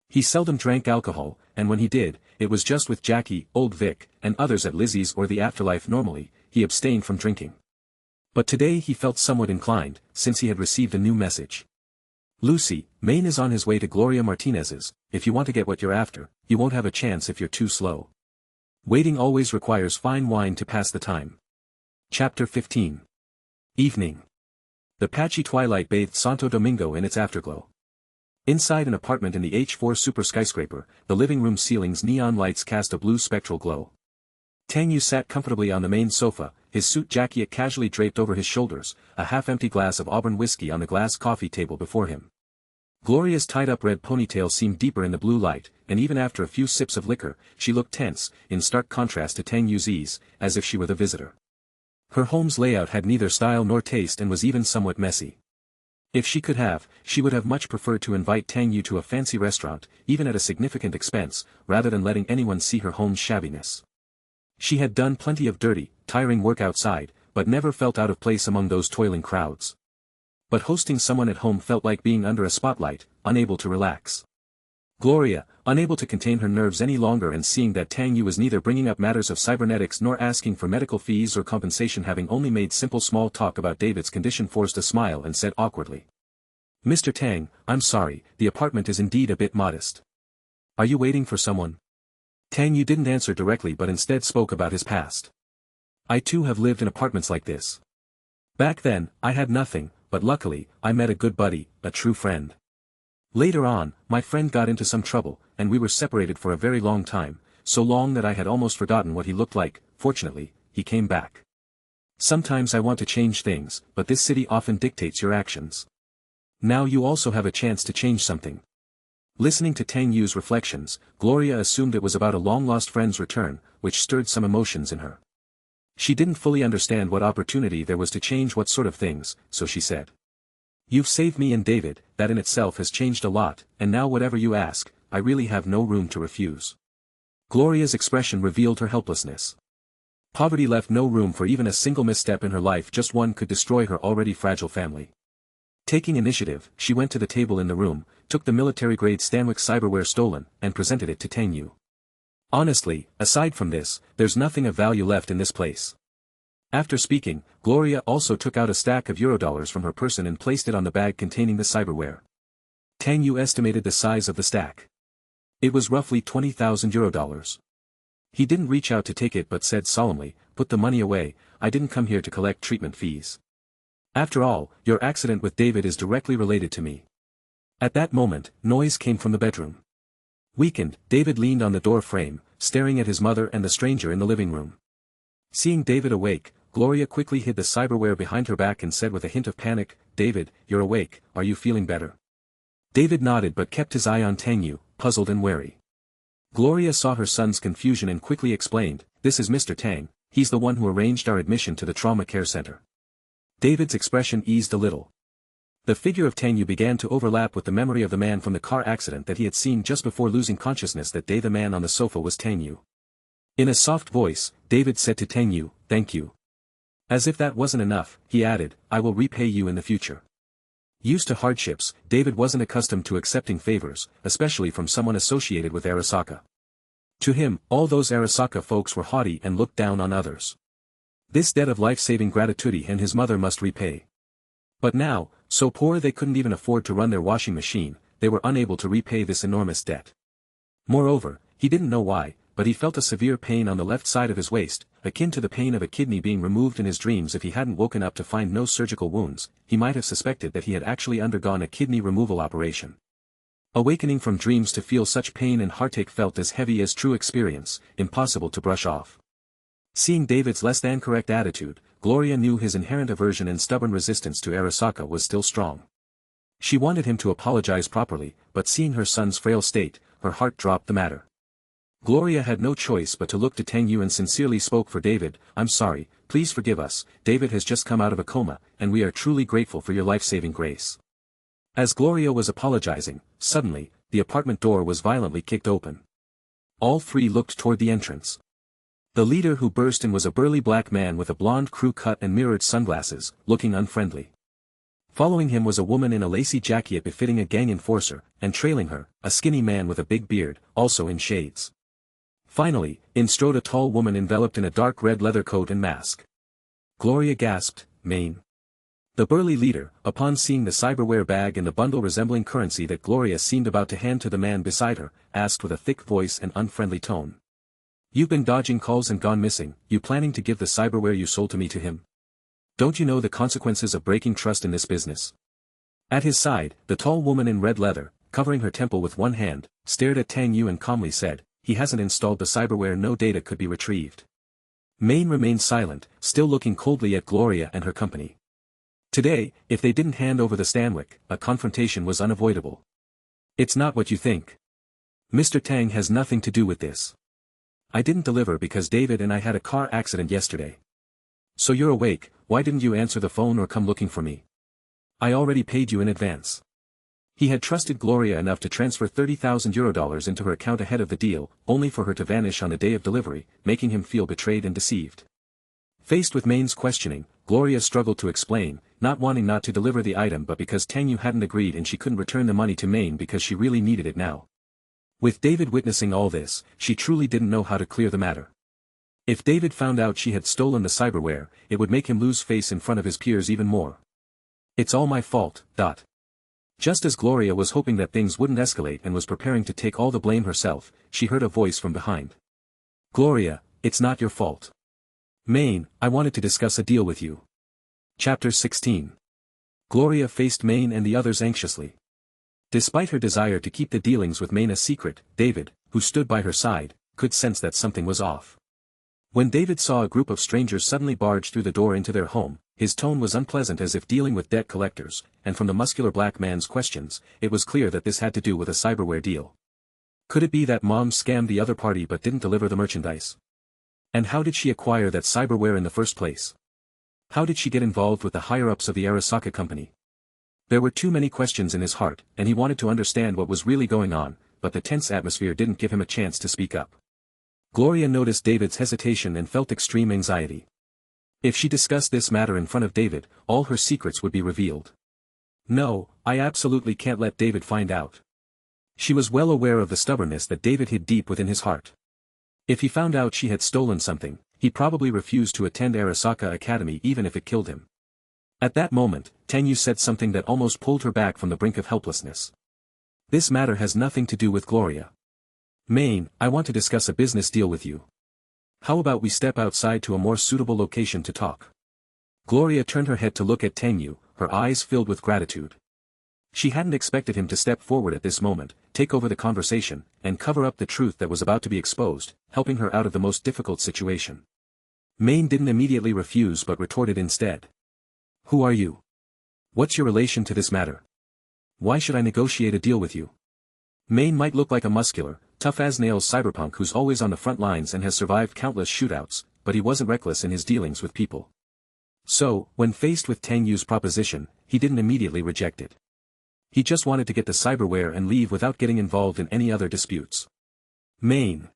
He seldom drank alcohol, and when he did, it was just with Jackie, Old Vic, and others at Lizzie's or the Afterlife. Normally, he abstained from drinking. But today he felt somewhat inclined, since he had received a new message. "Lucy, Maine is on his way to Gloria Martinez's. If you want to get what you're after, you won't have a chance if you're too slow. Waiting always requires fine wine to pass the time." Chapter 15. Evening. The patchy twilight bathed Santo Domingo in its afterglow. Inside an apartment in the H4 super skyscraper, the living room ceiling's neon lights cast a blue spectral glow. Tang Yu sat comfortably on the main sofa, his suit jacket casually draped over his shoulders, a half-empty glass of Auburn whiskey on the glass coffee table before him. Gloria's tied-up red ponytail seemed deeper in the blue light, and even after a few sips of liquor, she looked tense, in stark contrast to Tang Yu's ease, as if she were the visitor. Her home's layout had neither style nor taste and was even somewhat messy. If she could have, she would have much preferred to invite Tang Yu to a fancy restaurant, even at a significant expense, rather than letting anyone see her home's shabbiness. She had done plenty of dirty, tiring work outside, but never felt out of place among those toiling crowds. But hosting someone at home felt like being under a spotlight, unable to relax. Gloria, unable to contain her nerves any longer and seeing that Tang Yu was neither bringing up matters of cybernetics nor asking for medical fees or compensation, having only made simple small talk about David's condition, forced a smile and said awkwardly, "Mr. Tang, I'm sorry, the apartment is indeed a bit modest. Are you waiting for someone?" Tang Yu didn't answer directly but instead spoke about his past. "I too have lived in apartments like this. Back then, I had nothing, but luckily, I met a good buddy, a true friend. Later on, my friend got into some trouble, and we were separated for a very long time, so long that I had almost forgotten what he looked like. Fortunately, he came back. Sometimes I want to change things, but this city often dictates your actions. Now you also have a chance to change something." Listening to Tang Yu's reflections, Gloria assumed it was about a long-lost friend's return, which stirred some emotions in her. She didn't fully understand what opportunity there was to change what sort of things, so she said, "You've saved me and David, that in itself has changed a lot, and now whatever you ask, I really have no room to refuse." Gloria's expression revealed her helplessness. Poverty left no room for even a single misstep in her life, just one could destroy her already fragile family. Taking initiative, she went to the table in the room, took the military-grade Stanwick cyberware stolen, and presented it to Tang Yu. "Honestly, aside from this, there's nothing of value left in this place." After speaking, Gloria also took out a stack of Eurodollars from her person and placed it on the bag containing the cyberware. Tang Yu estimated the size of the stack. It was roughly 20,000 Eurodollars. He didn't reach out to take it but said solemnly, "Put the money away, I didn't come here to collect treatment fees. After all, your accident with David is directly related to me." At that moment, noise came from the bedroom. Weakened, David leaned on the door frame, staring at his mother and the stranger in the living room. Seeing David awake, Gloria quickly hid the cyberware behind her back and said with a hint of panic, "David, you're awake, are you feeling better?" David nodded but kept his eye on Tang Yu, puzzled and wary. Gloria saw her son's confusion and quickly explained, "This is Mr. Tang, he's the one who arranged our admission to the trauma care center." David's expression eased a little. The figure of Tang Yu began to overlap with the memory of the man from the car accident that he had seen just before losing consciousness that day. The man on the sofa was Tang Yu. In a soft voice, David said to Tang Yu, "Thank you." As if that wasn't enough, he added, "I will repay you in the future." Used to hardships, David wasn't accustomed to accepting favors, especially from someone associated with Arasaka. To him, all those Arasaka folks were haughty and looked down on others. This debt of life-saving gratitude he and his mother must repay. But now, so poor they couldn't even afford to run their washing machine, they were unable to repay this enormous debt. Moreover, he didn't know why, but he felt a severe pain on the left side of his waist, akin to the pain of a kidney being removed in his dreams. If he hadn't woken up to find no surgical wounds, he might have suspected that he had actually undergone a kidney removal operation. Awakening from dreams to feel such pain and heartache felt as heavy as true experience, impossible to brush off. Seeing David's less-than-correct attitude, Gloria knew his inherent aversion and stubborn resistance to Arasaka was still strong. She wanted him to apologize properly, but seeing her son's frail state, her heart dropped the matter. Gloria had no choice but to look to Tang Yu and sincerely spoke for David, "I'm sorry, please forgive us, David has just come out of a coma, and we are truly grateful for your life-saving grace." As Gloria was apologizing, suddenly, the apartment door was violently kicked open. All three looked toward the entrance. The leader who burst in was a burly black man with a blonde crew cut and mirrored sunglasses, looking unfriendly. Following him was a woman in a lacy jacket befitting a gang enforcer, and trailing her, a skinny man with a big beard, also in shades. Finally, in strode a tall woman enveloped in a dark red leather coat and mask. Gloria gasped, "Maine." The burly leader, upon seeing the cyberware bag and the bundle resembling currency that Gloria seemed about to hand to the man beside her, asked with a thick voice and unfriendly tone. "You've been dodging calls and gone missing, you planning to give the cyberware you sold to me to him? Don't you know the consequences of breaking trust in this business?" At his side, the tall woman in red leather, covering her temple with one hand, stared at Tang Yu and calmly said, "He hasn't installed the cyberware, no data could be retrieved." Maine remained silent, still looking coldly at Gloria and her company. Today, if they didn't hand over the Stanwyck, a confrontation was unavoidable. "It's not what you think. Mr. Tang has nothing to do with this. I didn't deliver because David and I had a car accident yesterday. So you're awake, why didn't you answer the phone or come looking for me? I already paid you in advance." He had trusted Gloria enough to transfer $30,000 into her account ahead of the deal, only for her to vanish on the day of delivery, making him feel betrayed and deceived. Faced with Maine's questioning, Gloria struggled to explain, not wanting not to deliver the item but because Tang Yu hadn't agreed and she couldn't return the money to Maine because she really needed it now. With David witnessing all this, she truly didn't know how to clear the matter. If David found out she had stolen the cyberware, it would make him lose face in front of his peers even more. "It's all my fault." Just as Gloria was hoping that things wouldn't escalate and was preparing to take all the blame herself, she heard a voice from behind. "Gloria, it's not your fault. Maine, I wanted to discuss a deal with you." Chapter 16. Gloria faced Maine and the others anxiously. Despite her desire to keep the dealings with Maine a secret, David, who stood by her side, could sense that something was off. When David saw a group of strangers suddenly barge through the door into their home, his tone was unpleasant as if dealing with debt collectors, and from the muscular black man's questions, it was clear that this had to do with a cyberware deal. Could it be that Mom scammed the other party but didn't deliver the merchandise? And how did she acquire that cyberware in the first place? How did she get involved with the higher-ups of the Arasaka company? There were too many questions in his heart, and he wanted to understand what was really going on, but the tense atmosphere didn't give him a chance to speak up. Gloria noticed David's hesitation and felt extreme anxiety. If she discussed this matter in front of David, all her secrets would be revealed. "No, I absolutely can't let David find out." She was well aware of the stubbornness that David hid deep within his heart. If he found out she had stolen something, he'd probably refuse to attend Arasaka Academy even if it killed him. At that moment, Tang Yu said something that almost pulled her back from the brink of helplessness. "This matter has nothing to do with Gloria. Maine, I want to discuss a business deal with you." How about we step outside to a more suitable location to talk? Gloria turned her head to look at Tang Yu, her eyes filled with gratitude. She hadn't expected him to step forward at this moment, take over the conversation, and cover up the truth that was about to be exposed, helping her out of the most difficult situation. Maine didn't immediately refuse but retorted instead. Who are you? What's your relation to this matter? Why should I negotiate a deal with you? Maine might look like a muscular, tough-as-nails cyberpunk who's always on the front lines and has survived countless shootouts, but he wasn't reckless in his dealings with people. So, when faced with Tang Yu's proposition, he didn't immediately reject it. He just wanted to get the cyberware and leave without getting involved in any other disputes. Maine.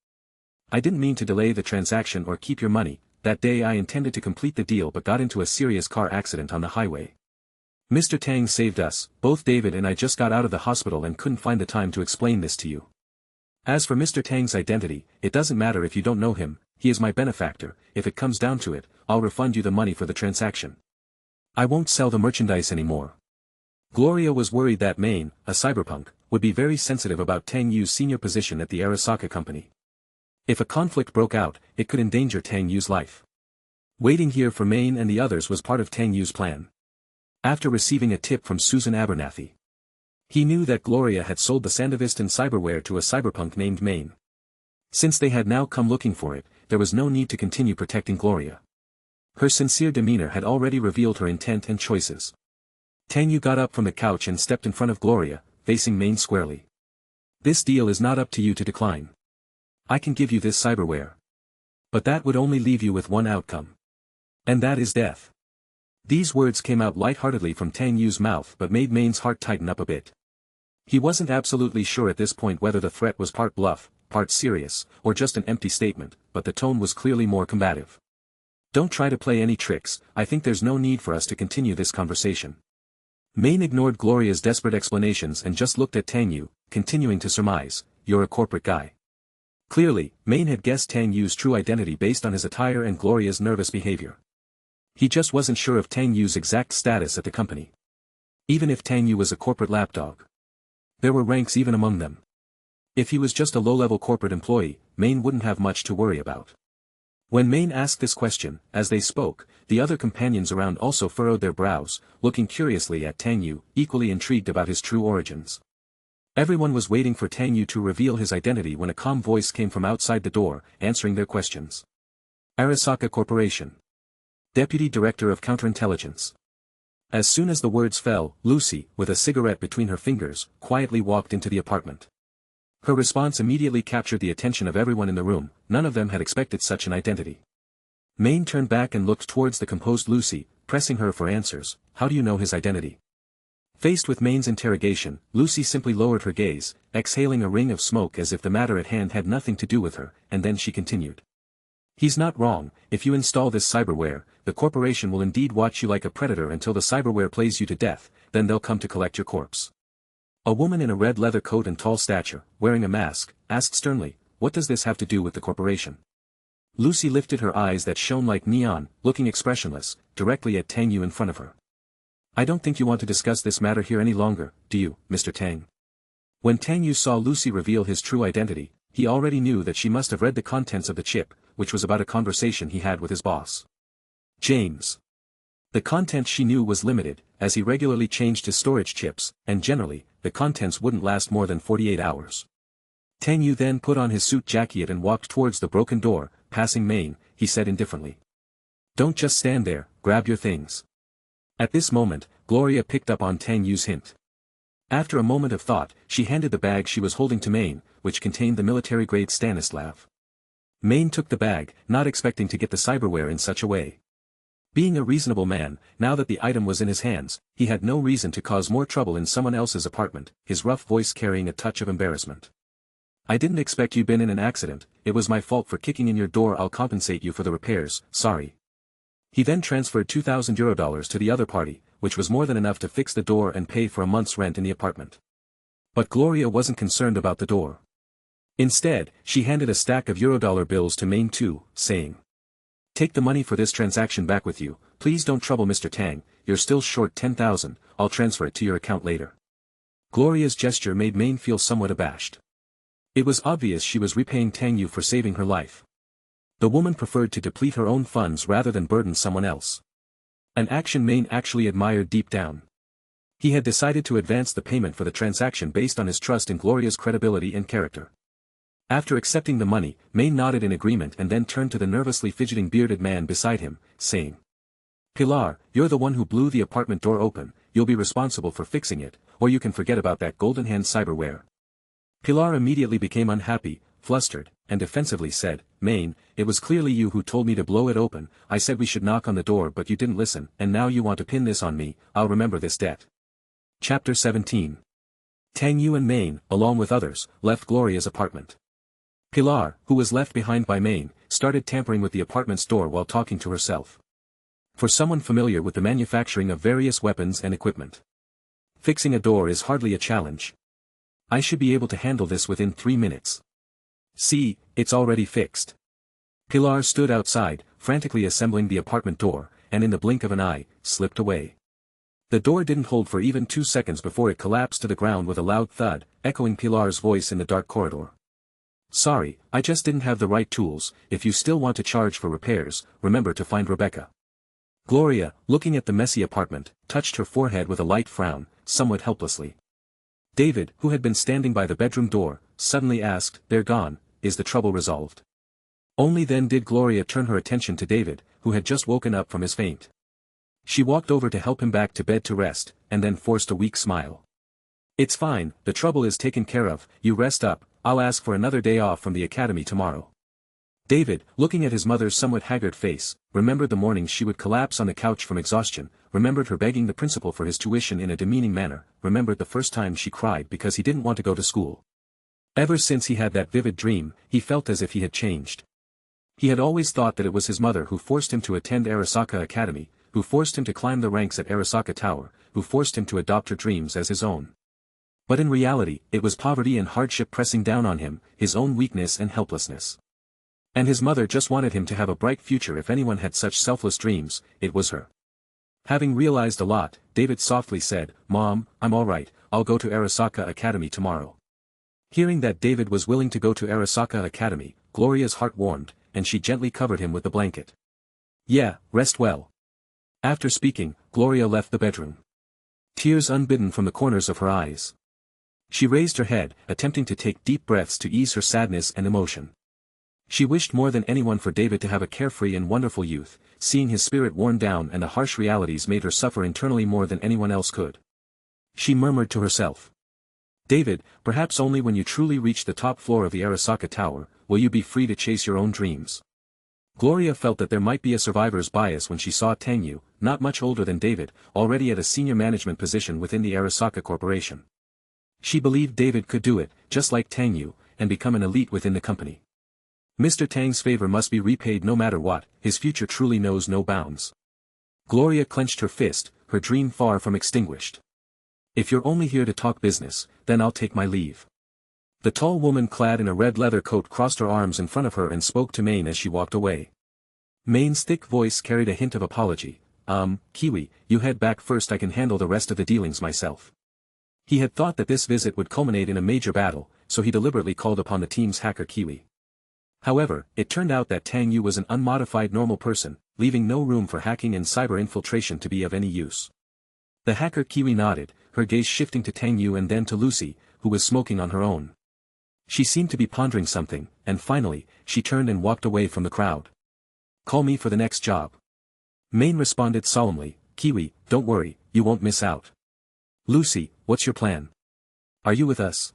I didn't mean to delay the transaction or keep your money. That day I intended to complete the deal but got into a serious car accident on the highway. Mr. Tang saved us, both David and I just got out of the hospital and couldn't find the time to explain this to you. As for Mr. Tang's identity, it doesn't matter if you don't know him, he is my benefactor. If it comes down to it, I'll refund you the money for the transaction. I won't sell the merchandise anymore. Gloria was worried that Maine, a cyberpunk, would be very sensitive about Tang Yu's senior position at the Arasaka company. If a conflict broke out, it could endanger Tang Yu's life. Waiting here for Maine and the others was part of Tang Yu's plan. After receiving a tip from Susan Abernathy, he knew that Gloria had sold the Sandivistan cyberware to a cyberpunk named Maine. Since they had now come looking for it, there was no need to continue protecting Gloria. Her sincere demeanor had already revealed her intent and choices. Tang Yu got up from the couch and stepped in front of Gloria, facing Maine squarely. This deal is not up to you to decline. I can give you this cyberware. But that would only leave you with one outcome. And that is death. These words came out lightheartedly from Tang Yu's mouth but made Maine's heart tighten up a bit. He wasn't absolutely sure at this point whether the threat was part bluff, part serious, or just an empty statement, but the tone was clearly more combative. Don't try to play any tricks, I think there's no need for us to continue this conversation. Maine ignored Gloria's desperate explanations and just looked at Tang Yu, continuing to surmise, you're a corporate guy. Clearly, Maine had guessed Tang Yu's true identity based on his attire and Gloria's nervous behavior. He just wasn't sure of Tang Yu's exact status at the company. Even if Tang Yu was a corporate lapdog, there were ranks even among them. If he was just a low-level corporate employee, Maine wouldn't have much to worry about. When Maine asked this question, as they spoke, the other companions around also furrowed their brows, looking curiously at Tang Yu, equally intrigued about his true origins. Everyone was waiting for Tang Yu to reveal his identity when a calm voice came from outside the door, answering their questions. Arasaka Corporation. Deputy Director of Counterintelligence. As soon as the words fell, Lucy, with a cigarette between her fingers, quietly walked into the apartment. Her response immediately captured the attention of everyone in the room, none of them had expected such an identity. Maine turned back and looked towards the composed Lucy, pressing her for answers. How do you know his identity? Faced with Maine's interrogation, Lucy simply lowered her gaze, exhaling a ring of smoke as if the matter at hand had nothing to do with her, and then she continued. He's not wrong, if you install this cyberware, the corporation will indeed watch you like a predator until the cyberware plays you to death, then they'll come to collect your corpse. A woman in a red leather coat and tall stature, wearing a mask, asked sternly, what does this have to do with the corporation? Lucy lifted her eyes that shone like neon, looking expressionless, directly at Tang Yu in front of her. I don't think you want to discuss this matter here any longer, do you, Mr. Tang? When Tang Yu saw Lucy reveal his true identity, he already knew that she must have read the contents of the chip, which was about a conversation he had with his boss, James. The content she knew was limited, as he regularly changed his storage chips, and generally, the contents wouldn't last more than 48 hours. Tang Yu then put on his suit jacket and walked towards the broken door, passing Maine, he said indifferently. Don't just stand there, grab your things. At this moment, Gloria picked up on Tang Yu's hint. After a moment of thought, she handed the bag she was holding to Maine, which contained the military-grade Stanislav. Maine took the bag, not expecting to get the cyberware in such a way. Being a reasonable man, now that the item was in his hands, he had no reason to cause more trouble in someone else's apartment, his rough voice carrying a touch of embarrassment. I didn't expect you'd been in an accident, it was my fault for kicking in your door. I'll compensate you for the repairs, sorry. He then transferred €2,000 to the other party, which was more than enough to fix the door and pay for a month's rent in the apartment. But Gloria wasn't concerned about the door. Instead, she handed a stack of Eurodollar bills to Maine too, saying, take the money for this transaction back with you, please don't trouble Mr. Tang, you're still short 10,000, I'll transfer it to your account later. Gloria's gesture made Maine feel somewhat abashed. It was obvious she was repaying Tang Yu for saving her life. The woman preferred to deplete her own funds rather than burden someone else. An action Maine actually admired deep down. He had decided to advance the payment for the transaction based on his trust in Gloria's credibility and character. After accepting the money, Maine nodded in agreement and then turned to the nervously fidgeting bearded man beside him, saying, "Pilar, you're the one who blew the apartment door open, you'll be responsible for fixing it, or you can forget about that golden hand cyberware." Pilar immediately became unhappy, flustered, and defensively said, "Maine, it was clearly you who told me to blow it open, I said we should knock on the door but you didn't listen, and now you want to pin this on me, I'll remember this debt." Chapter 17. Tang Yu and Maine, along with others, left Gloria's apartment. Pilar, who was left behind by Maine, started tampering with the apartment's door while talking to herself. For someone familiar with the manufacturing of various weapons and equipment, fixing a door is hardly a challenge. I should be able to handle this within 3 minutes. See, it's already fixed. Pilar stood outside, frantically assembling the apartment door, and in the blink of an eye, slipped away. The door didn't hold for even 2 seconds before it collapsed to the ground with a loud thud, echoing Pilar's voice in the dark corridor. "Sorry, I just didn't have the right tools, if you still want to charge for repairs, remember to find Rebecca." Gloria, looking at the messy apartment, touched her forehead with a light frown, somewhat helplessly. David, who had been standing by the bedroom door, suddenly asked, "They're gone, is the trouble resolved?" Only then did Gloria turn her attention to David, who had just woken up from his faint. She walked over to help him back to bed to rest, and then forced a weak smile. "It's fine, the trouble is taken care of, you rest up, I'll ask for another day off from the academy tomorrow." David, looking at his mother's somewhat haggard face, remembered the mornings she would collapse on the couch from exhaustion, remembered her begging the principal for his tuition in a demeaning manner, remembered the first time she cried because he didn't want to go to school. Ever since he had that vivid dream, he felt as if he had changed. He had always thought that it was his mother who forced him to attend Arasaka Academy, who forced him to climb the ranks at Arasaka Tower, who forced him to adopt her dreams as his own. But in reality, it was poverty and hardship pressing down on him, his own weakness and helplessness. And his mother just wanted him to have a bright future. If anyone had such selfless dreams, it was her. Having realized a lot, David softly said, "Mom, I'm alright, I'll go to Arasaka Academy tomorrow." Hearing that David was willing to go to Arasaka Academy, Gloria's heart warmed, and she gently covered him with the blanket. "Yeah, rest well." After speaking, Gloria left the bedroom. Tears unbidden from the corners of her eyes. She raised her head, attempting to take deep breaths to ease her sadness and emotion. She wished more than anyone for David to have a carefree and wonderful youth, seeing his spirit worn down and the harsh realities made her suffer internally more than anyone else could. She murmured to herself, "David, perhaps only when you truly reach the top floor of the Arasaka Tower, will you be free to chase your own dreams." Gloria felt that there might be a survivor's bias when she saw Tang Yu, not much older than David, already at a senior management position within the Arasaka Corporation. She believed David could do it, just like Tang Yu, and become an elite within the company. Mr. Tang's favor must be repaid no matter what, his future truly knows no bounds. Gloria clenched her fist, her dream far from extinguished. "If you're only here to talk business, then I'll take my leave." The tall woman clad in a red leather coat crossed her arms in front of her and spoke to Maine as she walked away. Maine's thick voice carried a hint of apology. Kiwi, you head back first, I can handle the rest of the dealings myself." He had thought that this visit would culminate in a major battle, so he deliberately called upon the team's hacker Kiwi. However, it turned out that Tang Yu was an unmodified normal person, leaving no room for hacking and cyber infiltration to be of any use. The hacker Kiwi nodded, her gaze shifting to Tang Yu and then to Lucy, who was smoking on her own. She seemed to be pondering something, and finally, she turned and walked away from the crowd. "Call me for the next job." Maine responded solemnly, "Kiwi, don't worry, you won't miss out." "Lucy, what's your plan? Are you with us?"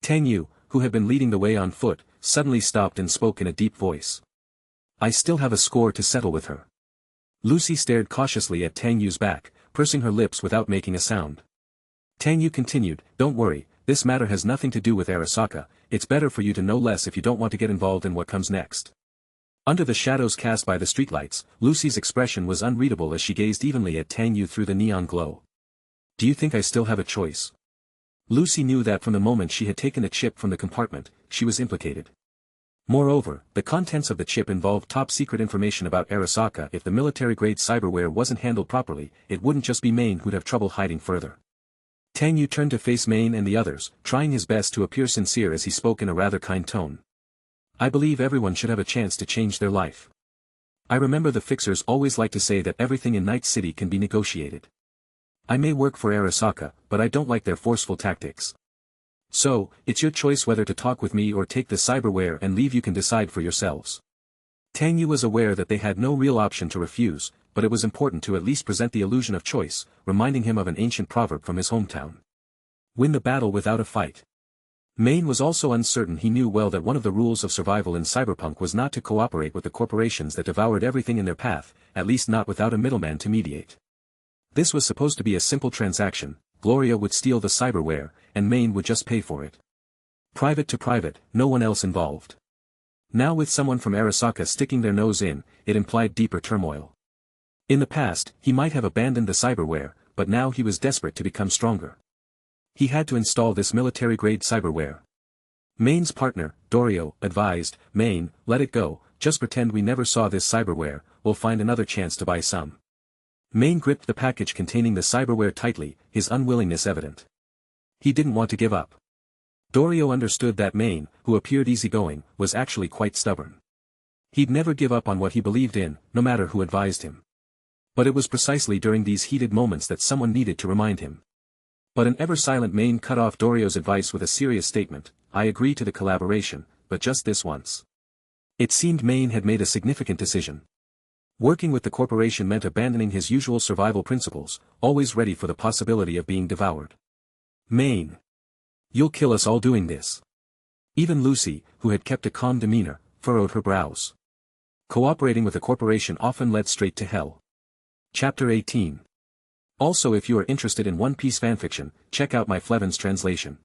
Tang Yu, who had been leading the way on foot, suddenly stopped and spoke in a deep voice. "I still have a score to settle with her." Lucy stared cautiously at Tang Yu's back, pursing her lips without making a sound. Tang Yu continued, "Don't worry, this matter has nothing to do with Arasaka, it's better for you to know less if you don't want to get involved in what comes next." Under the shadows cast by the streetlights, Lucy's expression was unreadable as she gazed evenly at Tang Yu through the neon glow. "Do you think I still have a choice?" Lucy knew that from the moment she had taken the chip from the compartment, she was implicated. Moreover, the contents of the chip involved top-secret information about Arasaka. If the military-grade cyberware wasn't handled properly, it wouldn't just be Maine who'd have trouble hiding further. Tang Yu turned to face Maine and the others, trying his best to appear sincere as he spoke in a rather kind tone. I believe everyone should have a chance to change their life. I remember the fixers always like to say that everything in Night City can be negotiated. I may work for Arasaka, but I don't like their forceful tactics. So, it's your choice whether to talk with me or take the cyberware and leave. You can decide for yourselves. Tang Yu was aware that they had no real option to refuse, but it was important to at least present the illusion of choice, reminding him of an ancient proverb from his hometown. Win the battle without a fight. Maine was also uncertain. He knew well that one of the rules of survival in cyberpunk was not to cooperate with the corporations that devoured everything in their path, at least not without a middleman to mediate. This was supposed to be a simple transaction. Gloria would steal the cyberware, and Maine would just pay for it. Private to private, no one else involved. Now with someone from Arasaka sticking their nose in, it implied deeper turmoil. In the past, he might have abandoned the cyberware, but now he was desperate to become stronger. He had to install this military-grade cyberware. Maine's partner, Dorio, advised, Maine, let it go, just pretend we never saw this cyberware, we'll find another chance to buy some. Maine gripped the package containing the cyberware tightly, his unwillingness evident. He didn't want to give up. Dorio understood that Maine, who appeared easygoing, was actually quite stubborn. He'd never give up on what he believed in, no matter who advised him. But it was precisely during these heated moments that someone needed to remind him. But an ever-silent Maine cut off Dorio's advice with a serious statement, I agree to the collaboration, but just this once. It seemed Maine had made a significant decision. Working with the corporation meant abandoning his usual survival principles, always ready for the possibility of being devoured. Maine. You'll kill us all doing this. Even Lucy, who had kept a calm demeanor, furrowed her brows. Cooperating with a corporation often led straight to hell. Chapter 18. Also, if you are interested in One Piece fanfiction, check out my Flevin's translation.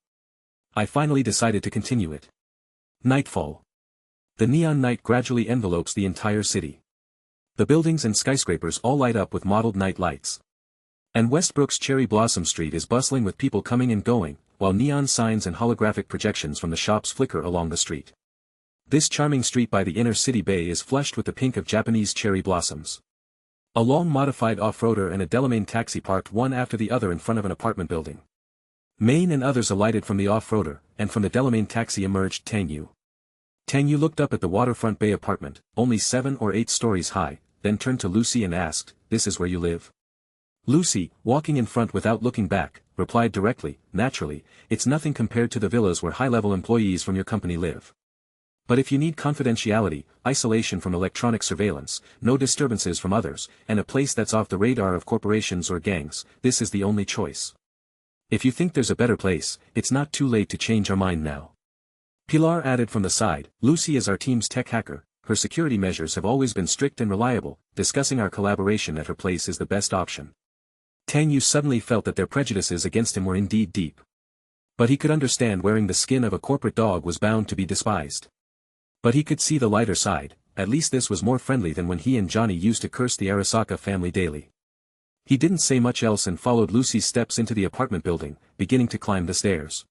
I finally decided to continue it. Nightfall. The neon night gradually envelopes the entire city. The buildings and skyscrapers all light up with mottled night lights. And Westbrook's Cherry Blossom Street is bustling with people coming and going, while neon signs and holographic projections from the shops flicker along the street. This charming street by the inner city bay is flushed with the pink of Japanese cherry blossoms. A long modified off-roader and a Delamain taxi parked one after the other in front of an apartment building. Maine and others alighted from the off-roader, and from the Delamain taxi emerged Tang Yu. Tang Yu looked up at the waterfront bay apartment, only 7 or 8 stories high, then turned to Lucy and asked, "This is where you live?" Lucy, walking in front without looking back, replied directly, "Naturally, it's nothing compared to the villas where high-level employees from your company live. But if you need confidentiality, isolation from electronic surveillance, no disturbances from others, and a place that's off the radar of corporations or gangs, this is the only choice. If you think there's a better place, it's not too late to change our mind now." Pilar added from the side, "Lucy is our team's tech hacker, her security measures have always been strict and reliable, discussing our collaboration at her place is the best option." Tang Yu suddenly felt that their prejudices against him were indeed deep. But he could understand wearing the skin of a corporate dog was bound to be despised. But he could see the lighter side, at least this was more friendly than when he and Johnny used to curse the Arasaka family daily. He didn't say much else and followed Lucy's steps into the apartment building, beginning to climb the stairs.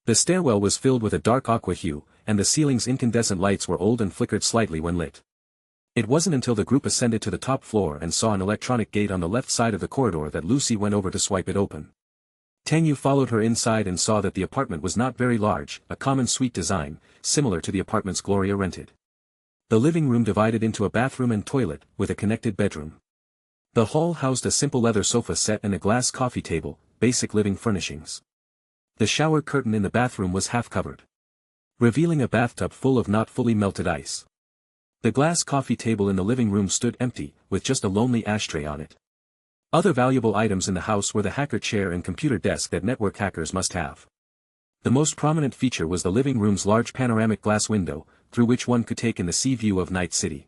The stairwell was filled with a dark aqua hue, and the ceiling's incandescent lights were old and flickered slightly when lit. It wasn't until the group ascended to the top floor and saw an electronic gate on the left side of the corridor that Lucy went over to swipe it open. Tang Yu followed her inside and saw that the apartment was not very large, a common suite design, similar to the apartments Gloria rented. The living room divided into a bathroom and toilet, with a connected bedroom. The hall housed a simple leather sofa set and a glass coffee table, basic living furnishings. The shower curtain in the bathroom was half covered, revealing a bathtub full of not fully melted ice. The glass coffee table in the living room stood empty, with just a lonely ashtray on it. Other valuable items in the house were the hacker chair and computer desk that network hackers must have. The most prominent feature was the living room's large panoramic glass window, through which one could take in the sea view of Night City.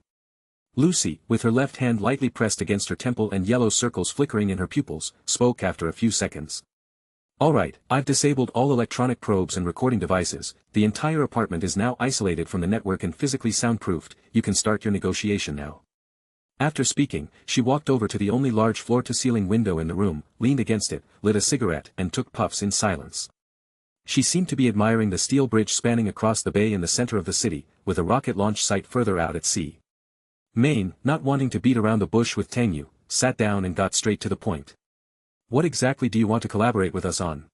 Lucy, with her left hand lightly pressed against her temple and yellow circles flickering in her pupils, spoke after a few seconds. "All right, I've disabled all electronic probes and recording devices, the entire apartment is now isolated from the network and physically soundproofed, you can start your negotiation now." After speaking, she walked over to the only large floor-to-ceiling window in the room, leaned against it, lit a cigarette and took puffs in silence. She seemed to be admiring the steel bridge spanning across the bay in the center of the city, with a rocket launch site further out at sea. Maine, not wanting to beat around the bush with Tang Yu, sat down and got straight to the point. "What exactly do you want to collaborate with us on?"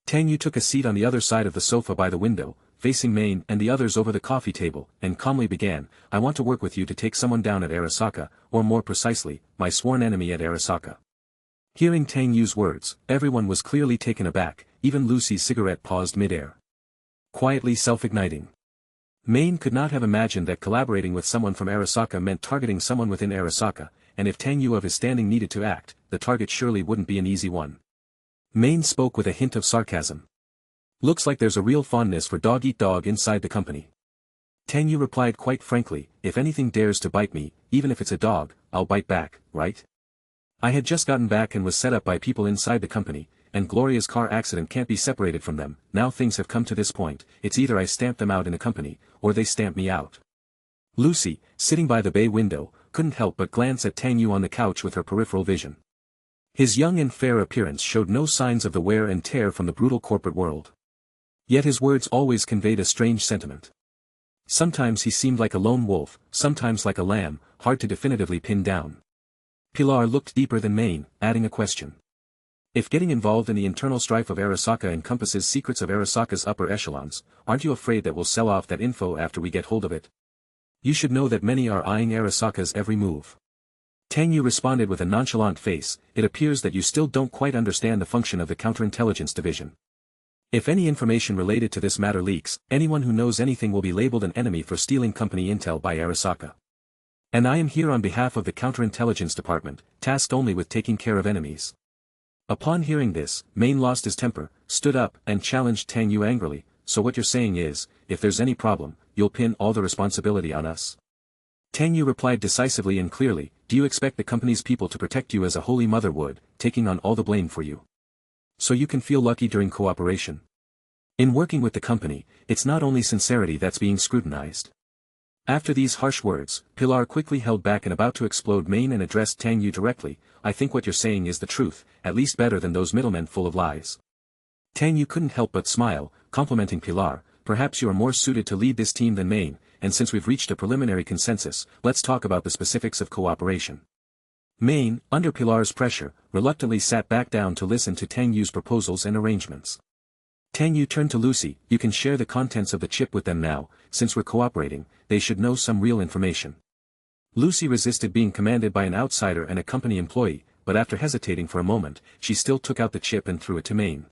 Tang Yu took a seat on the other side of the sofa by the window, facing Main and the others over the coffee table, and calmly began, "I want to work with you to take someone down at Arasaka, or more precisely, my sworn enemy at Arasaka." Hearing Tang Yu's words, everyone was clearly taken aback, even Lucy's cigarette paused mid-air. Quietly self-igniting. Main could not have imagined that collaborating with someone from Arasaka meant targeting someone within Arasaka, and if Tang Yu of his standing needed to act, the target surely wouldn't be an easy one. Main spoke with a hint of sarcasm. "Looks like there's a real fondness for dog-eat-dog inside the company." Tang Yu replied quite frankly, "If anything dares to bite me, even if it's a dog, I'll bite back, right? I had just gotten back and was set up by people inside the company, and Gloria's car accident can't be separated from them. Now things have come to this point, it's either I stamp them out in the company, or they stamp me out." Lucy, sitting by the bay window, couldn't help but glance at Tang Yu on the couch with her peripheral vision. His young and fair appearance showed no signs of the wear and tear from the brutal corporate world. Yet his words always conveyed a strange sentiment. Sometimes he seemed like a lone wolf, sometimes like a lamb, hard to definitively pin down. Pilar looked deeper than Main, adding a question. "If getting involved in the internal strife of Arasaka encompasses secrets of Arasaka's upper echelons, aren't you afraid that we'll sell off that info after we get hold of it? You should know that many are eyeing Arasaka's every move." Tang Yu responded with a nonchalant face, "It appears that you still don't quite understand the function of the Counterintelligence division. If any information related to this matter leaks, anyone who knows anything will be labeled an enemy for stealing company intel by Arasaka. And I am here on behalf of the Counterintelligence Department, tasked only with taking care of enemies." Upon hearing this, Main lost his temper, stood up, and challenged Tang Yu angrily, "So what you're saying is, if there's any problem, you'll pin all the responsibility on us?" Tang Yu replied decisively and clearly, "Do you expect the company's people to protect you as a holy mother would, taking on all the blame for you? So you can feel lucky during cooperation? In working with the company, it's not only sincerity that's being scrutinized." After these harsh words, Pilar quickly held back and about to explode Main and addressed Tang Yu directly, "I think what you're saying is the truth, at least better than those middlemen full of lies." Tang Yu couldn't help but smile, complimenting Pilar, "Perhaps you are more suited to lead this team than Main, and since we've reached a preliminary consensus, let's talk about the specifics of cooperation." Main, under Pilar's pressure, reluctantly sat back down to listen to Tang Yu's proposals and arrangements. Tang Yu turned to Lucy, "You can share the contents of the chip with them now, since we're cooperating, they should know some real information." Lucy resisted being commanded by an outsider and a company employee, but after hesitating for a moment, she still took out the chip and threw it to Main.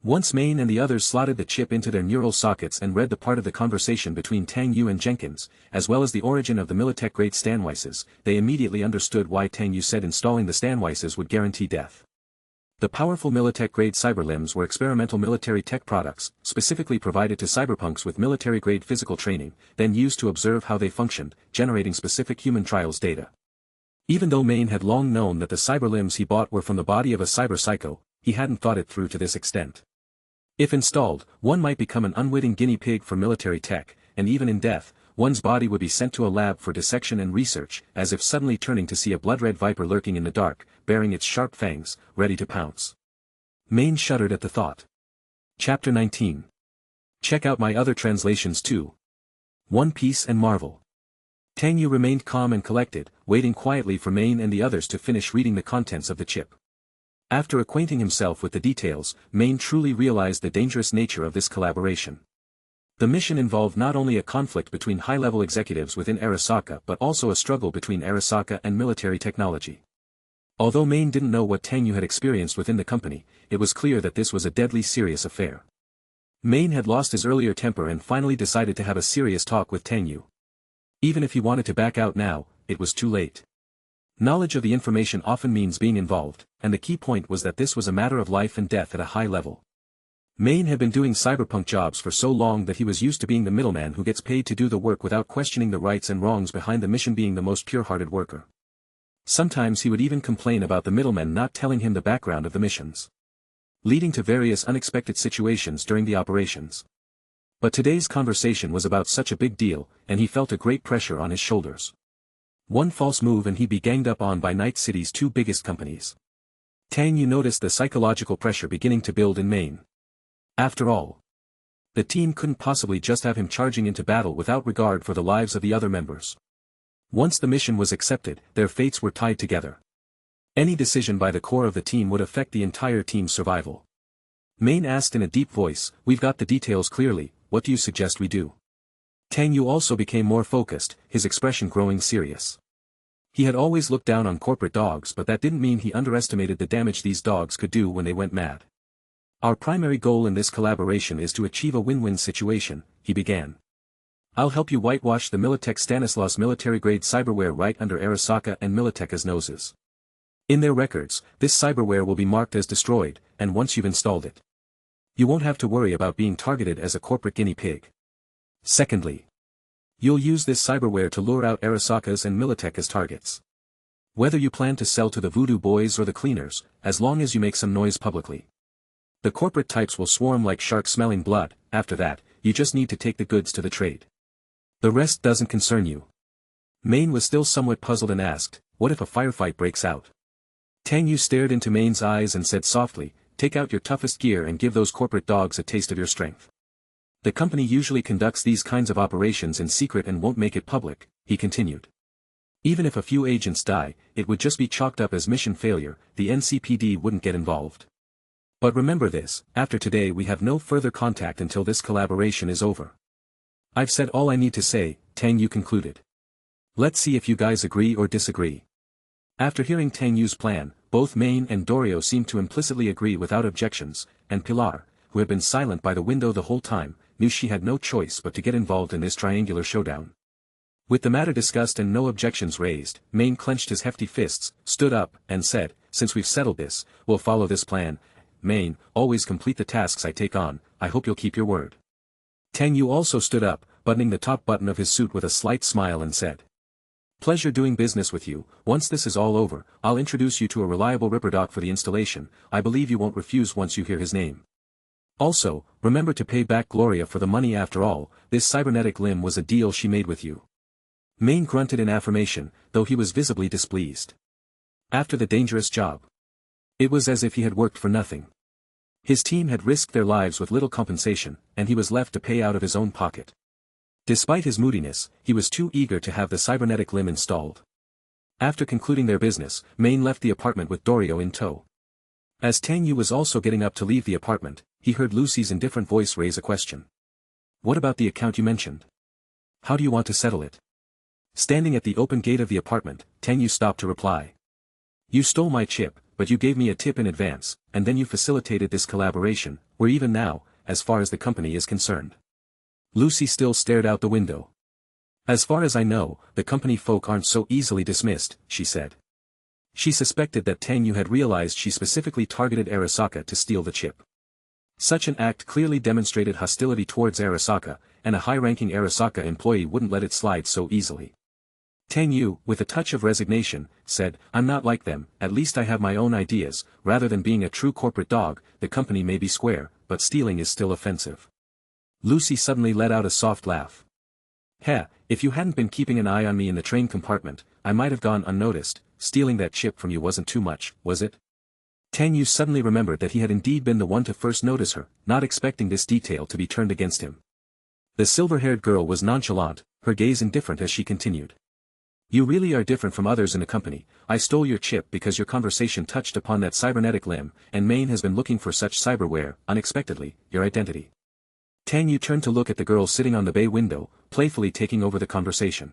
Once Main and the others slotted the chip into their neural sockets and read the part of the conversation between Tang Yu and Jenkins, as well as the origin of the Militech-grade Stanwises, they immediately understood why Tang Yu said installing the Stanwises would guarantee death. The powerful Militech-grade cyberlimbs were experimental military tech products, specifically provided to cyberpunks with military-grade physical training, then used to observe how they functioned, generating specific human trials data. Even though Main had long known that the cyberlimbs he bought were from the body of a cyberpsycho, he hadn't thought it through to this extent. If installed, one might become an unwitting guinea pig for military tech, and even in death, one's body would be sent to a lab for dissection and research, as if suddenly turning to see a blood-red viper lurking in the dark, baring its sharp fangs, ready to pounce. Main shuddered at the thought. Chapter 19. Check out my other translations too. One Piece and Marvel. Tang Yu remained calm and collected, waiting quietly for Main and the others to finish reading the contents of the chip. After acquainting himself with the details, Main truly realized the dangerous nature of this collaboration. The mission involved not only a conflict between high-level executives within Arasaka but also a struggle between Arasaka and military technology. Although Main didn't know what Tang Yu had experienced within the company, it was clear that this was a deadly serious affair. Main had lost his earlier temper and finally decided to have a serious talk with Tang Yu. Even if he wanted to back out now, it was too late. Knowledge of the information often means being involved, and the key point was that this was a matter of life and death at a high level. Main had been doing cyberpunk jobs for so long that he was used to being the middleman who gets paid to do the work without questioning the rights and wrongs behind the mission, being the most pure-hearted worker. Sometimes he would even complain about the middlemen not telling him the background of the missions, leading to various unexpected situations during the operations. But today's conversation was about such a big deal, and he felt a great pressure on his shoulders. One false move and he'd be ganged up on by Night City's two biggest companies. Tang Yu noticed the psychological pressure beginning to build in Main. After all, the team couldn't possibly just have him charging into battle without regard for the lives of the other members. Once the mission was accepted, their fates were tied together. Any decision by the core of the team would affect the entire team's survival. Main asked in a deep voice, "We've got the details clearly, what do you suggest we do? Tang Yu also became more focused, his expression growing serious. He had always looked down on corporate dogs, but that didn't mean he underestimated the damage these dogs could do when they went mad. Our primary goal in this collaboration is to achieve a win-win situation, he began. I'll help you whitewash the Militech Stanislaus military-grade cyberware right under Arasaka and Militech's noses. In their records, this cyberware will be marked as destroyed, and once you've installed it, you won't have to worry about being targeted as a corporate guinea pig. Secondly, you'll use this cyberware to lure out Arasaka's and Militech as targets. Whether you plan to sell to the voodoo boys or the cleaners, as long as you make some noise publicly. The corporate types will swarm like sharks smelling blood. After that, you just need to take the goods to the trade. The rest doesn't concern you. Main was still somewhat puzzled and asked, what if a firefight breaks out? Tang Yu stared into Main's eyes and said softly, take out your toughest gear and give those corporate dogs a taste of your strength. The company usually conducts these kinds of operations in secret and won't make it public, he continued. Even if a few agents die, it would just be chalked up as mission failure, the NCPD wouldn't get involved. But remember this, after today we have no further contact until this collaboration is over. I've said all I need to say, Tang Yu concluded. Let's see if you guys agree or disagree. After hearing Tang Yu's plan, both Main and Dorio seemed to implicitly agree without objections, and Pilar, who had been silent by the window the whole time, knew she had no choice but to get involved in this triangular showdown. With the matter discussed and no objections raised, Main clenched his hefty fists, stood up, and said, since we've settled this, we'll follow this plan. Main, always complete the tasks I take on, I hope you'll keep your word. Tang Yu also stood up, buttoning the top button of his suit with a slight smile and said, pleasure doing business with you. Once this is all over, I'll introduce you to a reliable ripperdoc for the installation. I believe you won't refuse once you hear his name. Also, remember to pay back Gloria for the money. After all, this cybernetic limb was a deal she made with you. Main grunted in affirmation, though he was visibly displeased. After the dangerous job, it was as if he had worked for nothing. His team had risked their lives with little compensation, and he was left to pay out of his own pocket. Despite his moodiness, he was too eager to have the cybernetic limb installed. After concluding their business, Main left the apartment with Dorio in tow. As Tang Yu was also getting up to leave the apartment, he heard Lucy's indifferent voice raise a question. What about the account you mentioned? How do you want to settle it? Standing at the open gate of the apartment, Tang Yu stopped to reply. You stole my chip, but you gave me a tip in advance, and then you facilitated this collaboration, we're even now, as far as the company is concerned. Lucy still stared out the window. As far as I know, the company folk aren't so easily dismissed, she said. She suspected that Tang Yu had realized she specifically targeted Arasaka to steal the chip. Such an act clearly demonstrated hostility towards Arasaka, and a high-ranking Arasaka employee wouldn't let it slide so easily. Tang Yu, with a touch of resignation, said, I'm not like them, at least I have my own ideas. Rather than being a true corporate dog, the company may be square, but stealing is still offensive. Lucy suddenly let out a soft laugh. Heh, if you hadn't been keeping an eye on me in the train compartment, I might have gone unnoticed. Stealing that chip from you wasn't too much, was it? Tang Yu suddenly remembered that he had indeed been the one to first notice her, not expecting this detail to be turned against him. The silver-haired girl was nonchalant, her gaze indifferent as she continued. You really are different from others in the company. I stole your chip because your conversation touched upon that cybernetic limb, and Main has been looking for such cyberware, unexpectedly, your identity. Tang Yu turned to look at the girl sitting on the bay window, playfully taking over the conversation.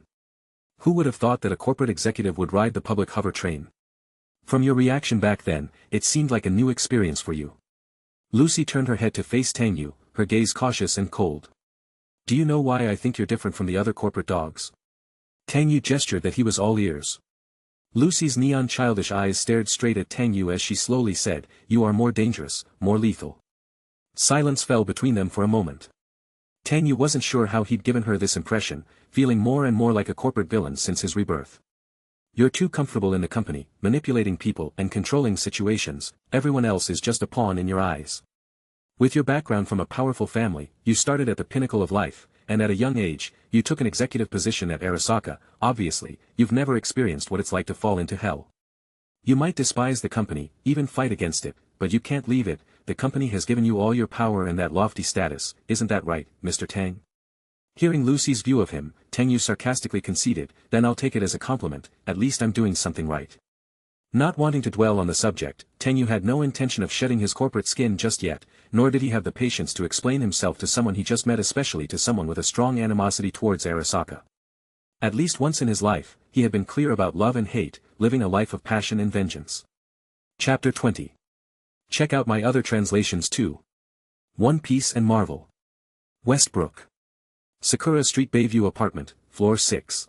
Who would have thought that a corporate executive would ride the public hover train? From your reaction back then, it seemed like a new experience for you. Lucy turned her head to face Tang Yu, her gaze cautious and cold. Do you know why I think you're different from the other corporate dogs? Tang Yu gestured that he was all ears. Lucy's neon childish eyes stared straight at Tang Yu as she slowly said, you are more dangerous, more lethal. Silence fell between them for a moment. Tang Yu wasn't sure how he'd given her this impression, feeling more and more like a corporate villain since his rebirth. You're too comfortable in the company, manipulating people and controlling situations. Everyone else is just a pawn in your eyes. With your background from a powerful family, you started at the pinnacle of life, and at a young age, you took an executive position at Arasaka. Obviously, you've never experienced what it's like to fall into hell. You might despise the company, even fight against it, but you can't leave it. The company has given you all your power and that lofty status, isn't that right, Mr. Tang? Hearing Lucy's view of him, Tang Yu sarcastically conceded, then I'll take it as a compliment, at least I'm doing something right. Not wanting to dwell on the subject, Tang Yu had no intention of shedding his corporate skin just yet, nor did he have the patience to explain himself to someone he just met, especially to someone with a strong animosity towards Arasaka. At least once in his life, he had been clear about love and hate, living a life of passion and vengeance. Chapter 20. Check out my other translations too. One Piece and Marvel. Westbrook. Sakura Street Bayview Apartment, Floor 6.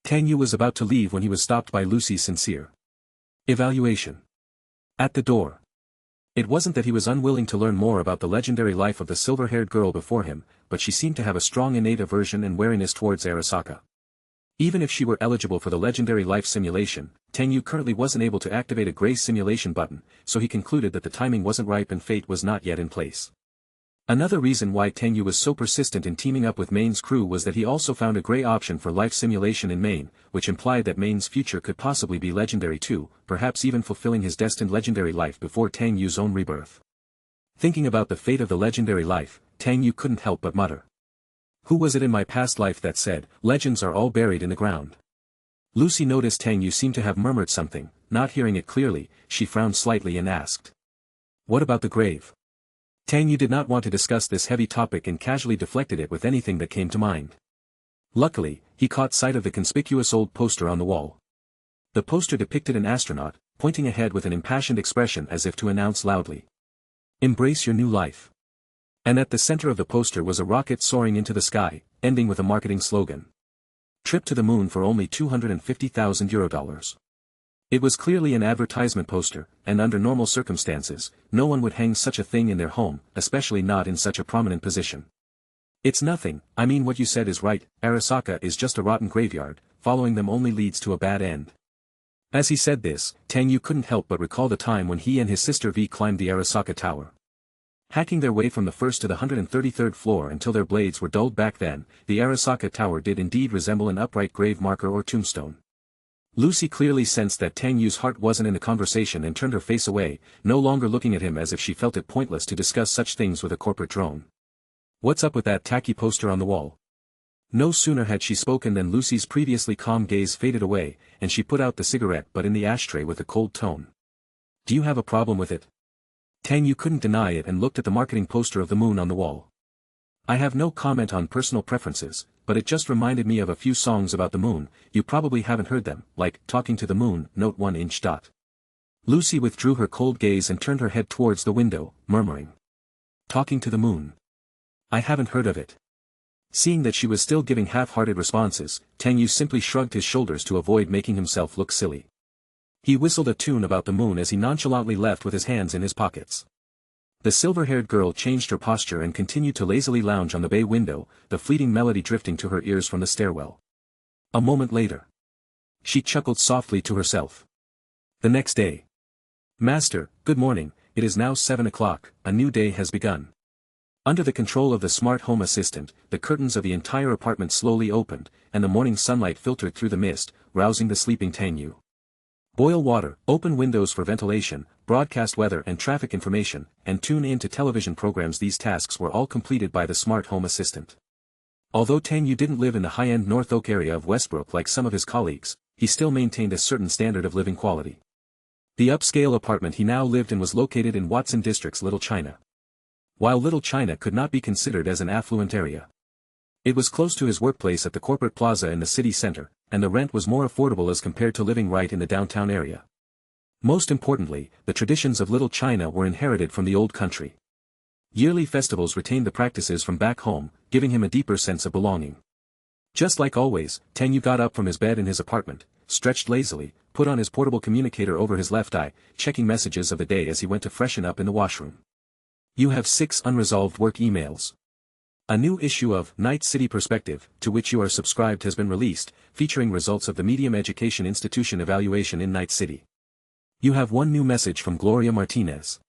Tang Yu was about to leave when he was stopped by Lucy's sincere evaluation. At the door. It wasn't that he was unwilling to learn more about the legendary life of the silver-haired girl before him, but she seemed to have a strong innate aversion and wariness towards Arasaka. Even if she were eligible for the legendary life simulation, Tang Yu currently wasn't able to activate a gray simulation button, so he concluded that the timing wasn't ripe and fate was not yet in place. Another reason why Tang Yu was so persistent in teaming up with Main's crew was that he also found a gray option for life simulation in Main, which implied that Main's future could possibly be legendary too, perhaps even fulfilling his destined legendary life before Tang Yu's own rebirth. Thinking about the fate of the legendary life, Tang Yu couldn't help but mutter. Who was it in my past life that said, legends are all buried in the ground? Lucy noticed Tang Yu seemed to have murmured something, not hearing it clearly, she frowned slightly and asked. What about the grave? Tang Yu did not want to discuss this heavy topic and casually deflected it with anything that came to mind. Luckily, he caught sight of the conspicuous old poster on the wall. The poster depicted an astronaut, pointing ahead with an impassioned expression as if to announce loudly. Embrace your new life. And at the center of the poster was a rocket soaring into the sky, ending with a marketing slogan. Trip to the moon for only €250,000. It was clearly an advertisement poster, and under normal circumstances, no one would hang such a thing in their home, especially not in such a prominent position. It's nothing, I mean what you said is right, Arasaka is just a rotten graveyard, following them only leads to a bad end. As he said this, Tang Yu couldn't help but recall the time when he and his sister V climbed the Arasaka Tower. Hacking their way from the first to the 133rd floor until their blades were dulled. Back then, the Arasaka Tower did indeed resemble an upright grave marker or tombstone. Lucy clearly sensed that Tang Yu's heart wasn't in the conversation and turned her face away, no longer looking at him as if she felt it pointless to discuss such things with a corporate drone. What's up with that tacky poster on the wall? No sooner had she spoken than Lucy's previously calm gaze faded away, and she put out the cigarette butt in the ashtray with a cold tone. Do you have a problem with it? Tang Yu couldn't deny it and looked at the marketing poster of the moon on the wall. I have no comment on personal preferences, but it just reminded me of a few songs about the moon, you probably haven't heard them, like, Talking to the Moon, Note 1 inch. Lucy withdrew her cold gaze and turned her head towards the window, murmuring. Talking to the moon. I haven't heard of it. Seeing that she was still giving half-hearted responses, Tang Yu simply shrugged his shoulders to avoid making himself look silly. He whistled a tune about the moon as he nonchalantly left with his hands in his pockets. The silver-haired girl changed her posture and continued to lazily lounge on the bay window, the fleeting melody drifting to her ears from the stairwell. A moment later. She chuckled softly to herself. The next day. Master, good morning, it is now 7 o'clock, a new day has begun. Under the control of the smart home assistant, the curtains of the entire apartment slowly opened, and the morning sunlight filtered through the mist, rousing the sleeping Tang Yu. Boil water, open windows for ventilation, broadcast weather and traffic information, and tune in to television programs. These tasks were all completed by the smart home assistant. Although Tang Yu didn't live in the high-end North Oak area of Westbrook like some of his colleagues, he still maintained a certain standard of living quality. The upscale apartment he now lived in was located in Watson District's Little China. While Little China could not be considered as an affluent area, it was close to his workplace at the corporate plaza in the city center, and the rent was more affordable as compared to living right in the downtown area. Most importantly, the traditions of Little China were inherited from the old country. Yearly festivals retained the practices from back home, giving him a deeper sense of belonging. Just like always, Tang Yu got up from his bed in his apartment, stretched lazily, put on his portable communicator over his left eye, checking messages of the day as he went to freshen up in the washroom. You have 6 unresolved work emails. A new issue of Night City Perspective, to which you are subscribed, has been released, featuring results of the Medium Education Institution evaluation in Night City. You have 1 new message from Gloria Martinez.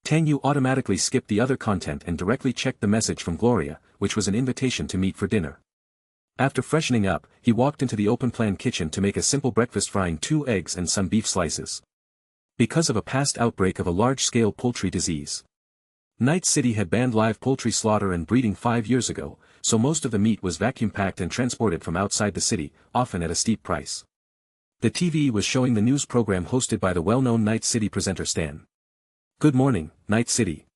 Tang Yu automatically skipped the other content and directly checked the message from Gloria, which was an invitation to meet for dinner. After freshening up, he walked into the open-plan kitchen to make a simple breakfast, frying 2 eggs and some beef slices. Because of a past outbreak of a large-scale poultry disease, Night City had banned live poultry slaughter and breeding 5 years ago, so most of the meat was vacuum-packed and transported from outside the city, often at a steep price. The TV was showing the news program hosted by the well-known Night City presenter Stan. Good morning, Night City.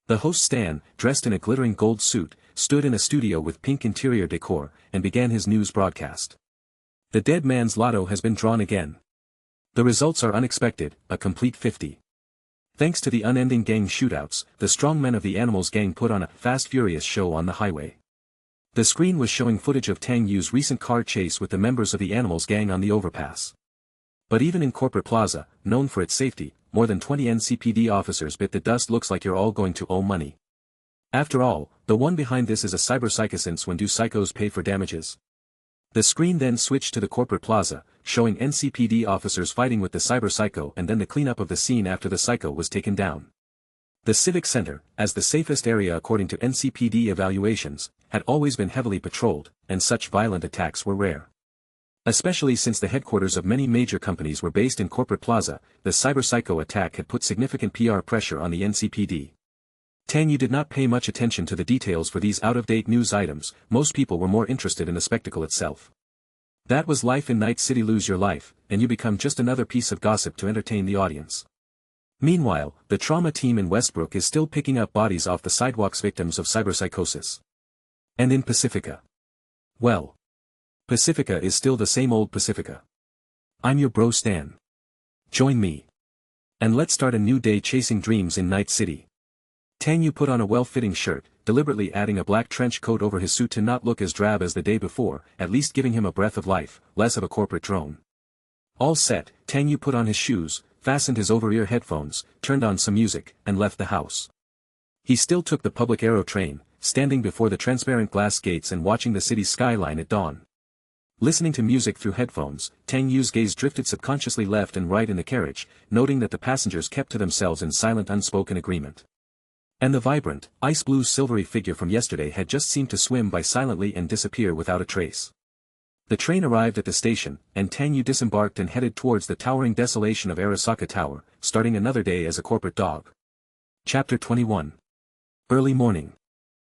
The host Stan, dressed in a glittering gold suit, stood in a studio with pink interior decor, and began his news broadcast. The dead man's lotto has been drawn again. The results are unexpected, a complete 50. Thanks to the unending gang shootouts, the strong men of the Animals gang put on a Fast Furious show on the highway. The screen was showing footage of Tang Yu's recent car chase with the members of the Animals gang on the overpass. But even in Corporate Plaza, known for its safety, more than 20 NCPD officers bit the dust. Looks like you're all going to owe money. After all, the one behind this is a Cyberpsycho. Since when do psychos pay for damages? The screen then switched to the Corporate Plaza, showing NCPD officers fighting with the Cyberpsycho and then the cleanup of the scene after the Psycho was taken down. The Civic Center, as the safest area according to NCPD evaluations, had always been heavily patrolled, and such violent attacks were rare. Especially since the headquarters of many major companies were based in Corporate Plaza, the Cyberpsycho attack had put significant PR pressure on the NCPD. Tang Yu did not pay much attention to the details for these out-of-date news items. Most people were more interested in the spectacle itself. That was life in Night City. Lose your life, and you become just another piece of gossip to entertain the audience. Meanwhile, the trauma team in Westbrook is still picking up bodies off the sidewalks, victims of cyberpsychosis. And in Pacifica. Well, Pacifica is still the same old Pacifica. I'm your bro Stan. Join me. And let's start a new day chasing dreams in Night City. Tang Yu put on a well-fitting shirt, deliberately adding a black trench coat over his suit to not look as drab as the day before, at least giving him a breath of life, less of a corporate drone. All set, Tang Yu put on his shoes, fastened his over-ear headphones, turned on some music, and left the house. He still took the public aero train, standing before the transparent glass gates and watching the city's skyline at dawn. Listening to music through headphones, Tang Yu's gaze drifted subconsciously left and right in the carriage, noting that the passengers kept to themselves in silent unspoken agreement. And the vibrant, ice-blue silvery figure from yesterday had just seemed to swim by silently and disappear without a trace. The train arrived at the station, and Tang Yu disembarked and headed towards the towering desolation of Arasaka Tower, starting another day as a corporate dog. Chapter 21. Early morning.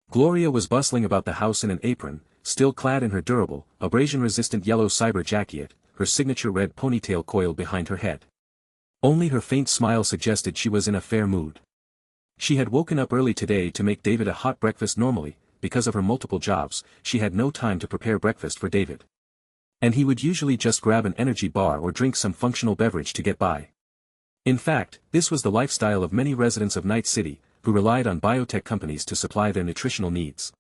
Gloria was bustling about the house in an apron, still clad in her durable, abrasion-resistant yellow cyber jacket, her signature red ponytail coiled behind her head. Only her faint smile suggested she was in a fair mood. She had woken up early today to make David a hot breakfast. Normally, because of her multiple jobs, she had no time to prepare breakfast for David. And he would usually just grab an energy bar or drink some functional beverage to get by. In fact, this was the lifestyle of many residents of Night City, who relied on biotech companies to supply their nutritional needs.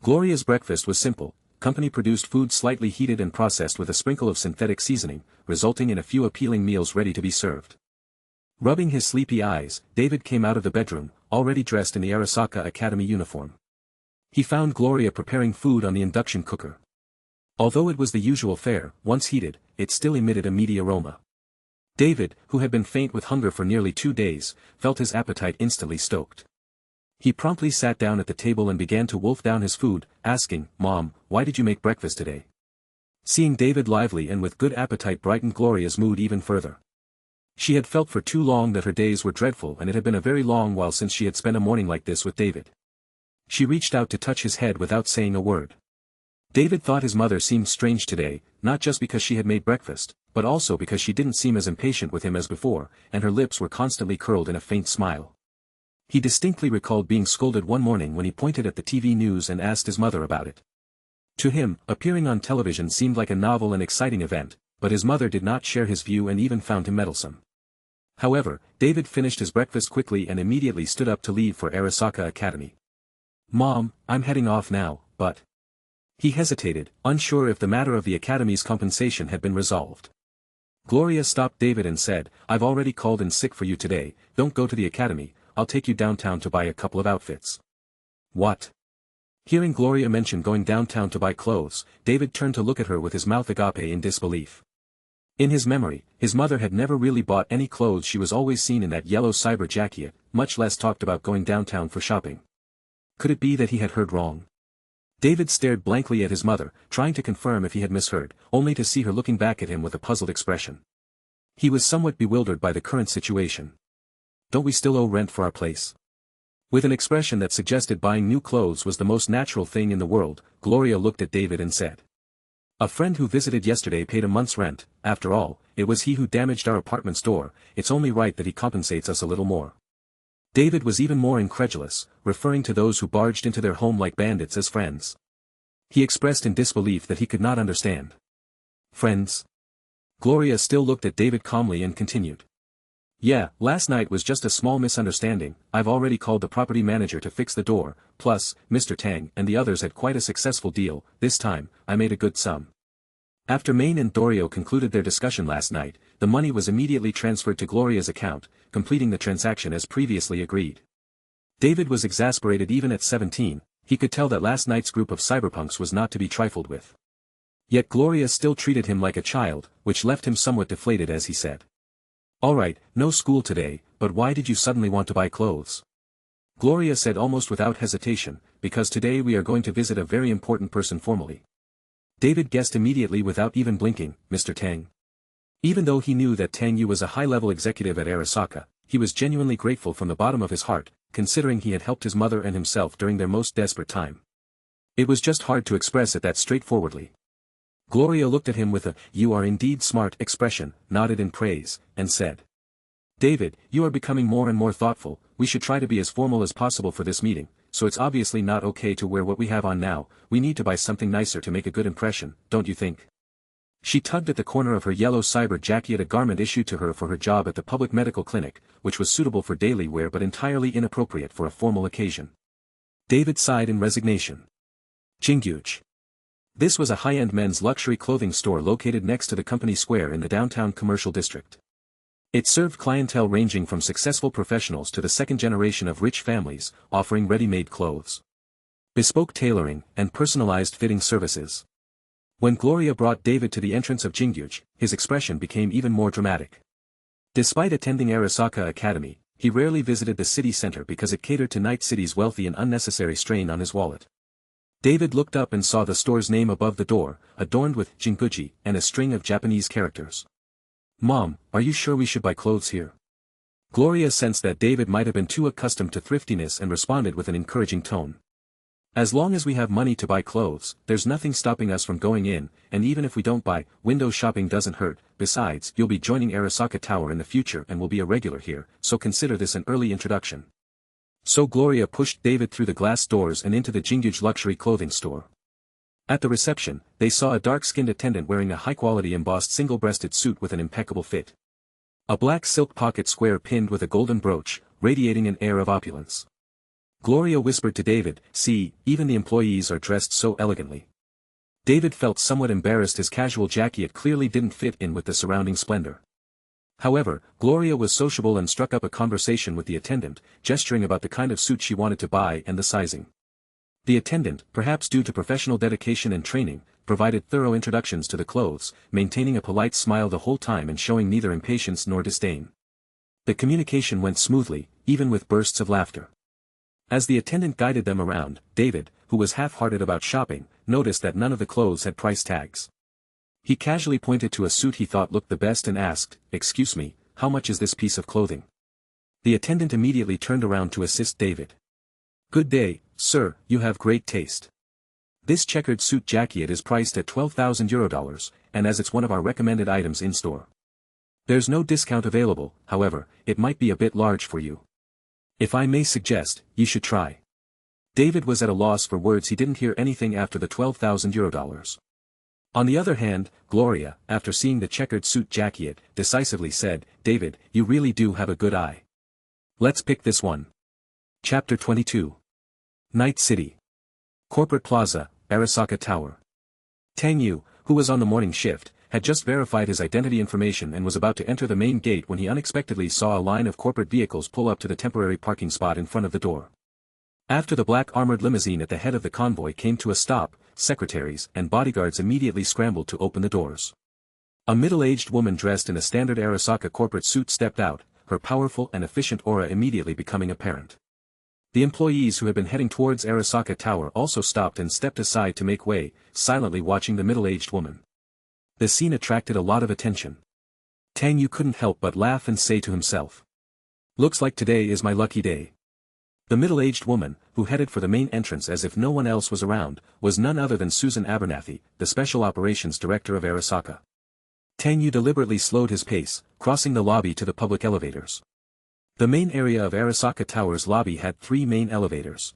Gloria's breakfast was simple, company-produced food slightly heated and processed with a sprinkle of synthetic seasoning, resulting in a few appealing meals ready to be served. Rubbing his sleepy eyes, David came out of the bedroom, already dressed in the Arasaka Academy uniform. He found Gloria preparing food on the induction cooker. Although it was the usual fare, once heated, it still emitted a meaty aroma. David, who had been faint with hunger for nearly 2 days, felt his appetite instantly stoked. He promptly sat down at the table and began to wolf down his food, asking, "Mom, why did you make breakfast today?" Seeing David lively and with good appetite brightened Gloria's mood even further. She had felt for too long that her days were dreadful, and it had been a very long while since she had spent a morning like this with David. She reached out to touch his head without saying a word. David thought his mother seemed strange today, not just because she had made breakfast, but also because she didn't seem as impatient with him as before, and her lips were constantly curled in a faint smile. He distinctly recalled being scolded one morning when he pointed at the TV news and asked his mother about it. To him, appearing on television seemed like a novel and exciting event, but his mother did not share his view and even found him meddlesome. However, David finished his breakfast quickly and immediately stood up to leave for Arasaka Academy. "Mom, I'm heading off now, but..." He hesitated, unsure if the matter of the Academy's compensation had been resolved. Gloria stopped David and said, "I've already called in sick for you today, don't go to the Academy, I'll take you downtown to buy a couple of outfits." "What?" Hearing Gloria mention going downtown to buy clothes, David turned to look at her with his mouth agape in disbelief. In his memory, his mother had never really bought any clothes. She was always seen in that yellow cyber jacket, much less talked about going downtown for shopping. Could it be that he had heard wrong? David stared blankly at his mother, trying to confirm if he had misheard, only to see her looking back at him with a puzzled expression. He was somewhat bewildered by the current situation. "Don't we still owe rent for our place?" With an expression that suggested buying new clothes was the most natural thing in the world, Gloria looked at David and said. A friend who visited yesterday paid a month's rent. After all, it was he who damaged our apartment's door. It's only right that he compensates us a little more. David was even more incredulous, referring to those who barged into their home like bandits as friends. He expressed in disbelief that he could not understand. Friends? Gloria still looked at David calmly and continued. Yeah, last night was just a small misunderstanding. I've already called the property manager to fix the door, plus, Mr. Tang and the others had quite a successful deal. This time, I made a good sum. After Maine and Dorio concluded their discussion last night, the money was immediately transferred to Gloria's account, completing the transaction as previously agreed. David was exasperated even at 17, he could tell that last night's group of cyberpunks was not to be trifled with. Yet Gloria still treated him like a child, which left him somewhat deflated as he said. Alright, no school today, but why did you suddenly want to buy clothes? Gloria said almost without hesitation, because today we are going to visit a very important person formally. David guessed immediately without even blinking, Mr. Tang. Even though he knew that Tang Yu was a high-level executive at Arasaka, he was genuinely grateful from the bottom of his heart, considering he had helped his mother and himself during their most desperate time. It was just hard to express it that straightforwardly. Gloria looked at him with a, "You are indeed smart" expression, nodded in praise, and said. David, you are becoming more and more thoughtful. We should try to be as formal as possible for this meeting, so it's obviously not okay to wear what we have on now. We need to buy something nicer to make a good impression, don't you think? She tugged at the corner of her yellow cyber jacket, a garment issued to her for her job at the public medical clinic, which was suitable for daily wear but entirely inappropriate for a formal occasion. David sighed in resignation. Jinggyuj. This was a high-end men's luxury clothing store located next to the company square in the downtown commercial district. It served clientele ranging from successful professionals to the second generation of rich families, offering ready-made clothes, bespoke tailoring, and personalized fitting services. When Gloria brought David to the entrance of Jinggyuj, his expression became even more dramatic. Despite attending Arasaka Academy, he rarely visited the city center because it catered to Night City's wealthy and unnecessary strain on his wallet. David looked up and saw the store's name above the door, adorned with Jinguji and a string of Japanese characters. Mom, are you sure we should buy clothes here? Gloria sensed that David might have been too accustomed to thriftiness and responded with an encouraging tone. As long as we have money to buy clothes, there's nothing stopping us from going in, and even if we don't buy, window shopping doesn't hurt. Besides, you'll be joining Arasaka Tower in the future and will be a regular here, so consider this an early introduction. So Gloria pushed David through the glass doors and into the Jinggyuj luxury clothing store. At the reception, they saw a dark-skinned attendant wearing a high-quality embossed single-breasted suit with an impeccable fit. A black silk pocket square pinned with a golden brooch, radiating an air of opulence. Gloria whispered to David, "See, even the employees are dressed so elegantly." David felt somewhat embarrassed, his casual jacket clearly didn't fit in with the surrounding splendor. However, Gloria was sociable and struck up a conversation with the attendant, gesturing about the kind of suit she wanted to buy and the sizing. The attendant, perhaps due to professional dedication and training, provided thorough introductions to the clothes, maintaining a polite smile the whole time and showing neither impatience nor disdain. The communication went smoothly, even with bursts of laughter. As the attendant guided them around, David, who was half-hearted about shopping, noticed that none of the clothes had price tags. He casually pointed to a suit he thought looked the best and asked, "Excuse me, how much is this piece of clothing?" The attendant immediately turned around to assist David. "Good day, sir, you have great taste. This checkered suit jacket is priced at €12,000, and as it's one of our recommended items in store. There's no discount available, however, it might be a bit large for you. If I may suggest, you should try." David was at a loss for words. He didn't hear anything after the €12,000. On the other hand, Gloria, after seeing the checkered suit jacket, decisively said, "David, you really do have a good eye. Let's pick this one." Chapter 22. Night City. Corporate Plaza, Arasaka Tower. Tang Yu, who was on the morning shift, had just verified his identity information and was about to enter the main gate when he unexpectedly saw a line of corporate vehicles pull up to the temporary parking spot in front of the door. After the black armored limousine at the head of the convoy came to a stop, secretaries and bodyguards immediately scrambled to open the doors. A middle-aged woman dressed in a standard Arasaka corporate suit stepped out, her powerful and efficient aura immediately becoming apparent. The employees who had been heading towards Arasaka Tower also stopped and stepped aside to make way, silently watching the middle-aged woman. The scene attracted a lot of attention. Tang Yu couldn't help but laugh and say to himself, "Looks like today is my lucky day." The middle-aged woman, who headed for the main entrance as if no one else was around, was none other than Susan Abernathy, the Special Operations Director of Arasaka. Tang Yu deliberately slowed his pace, crossing the lobby to the public elevators. The main area of Arasaka Tower's lobby had 3 main elevators.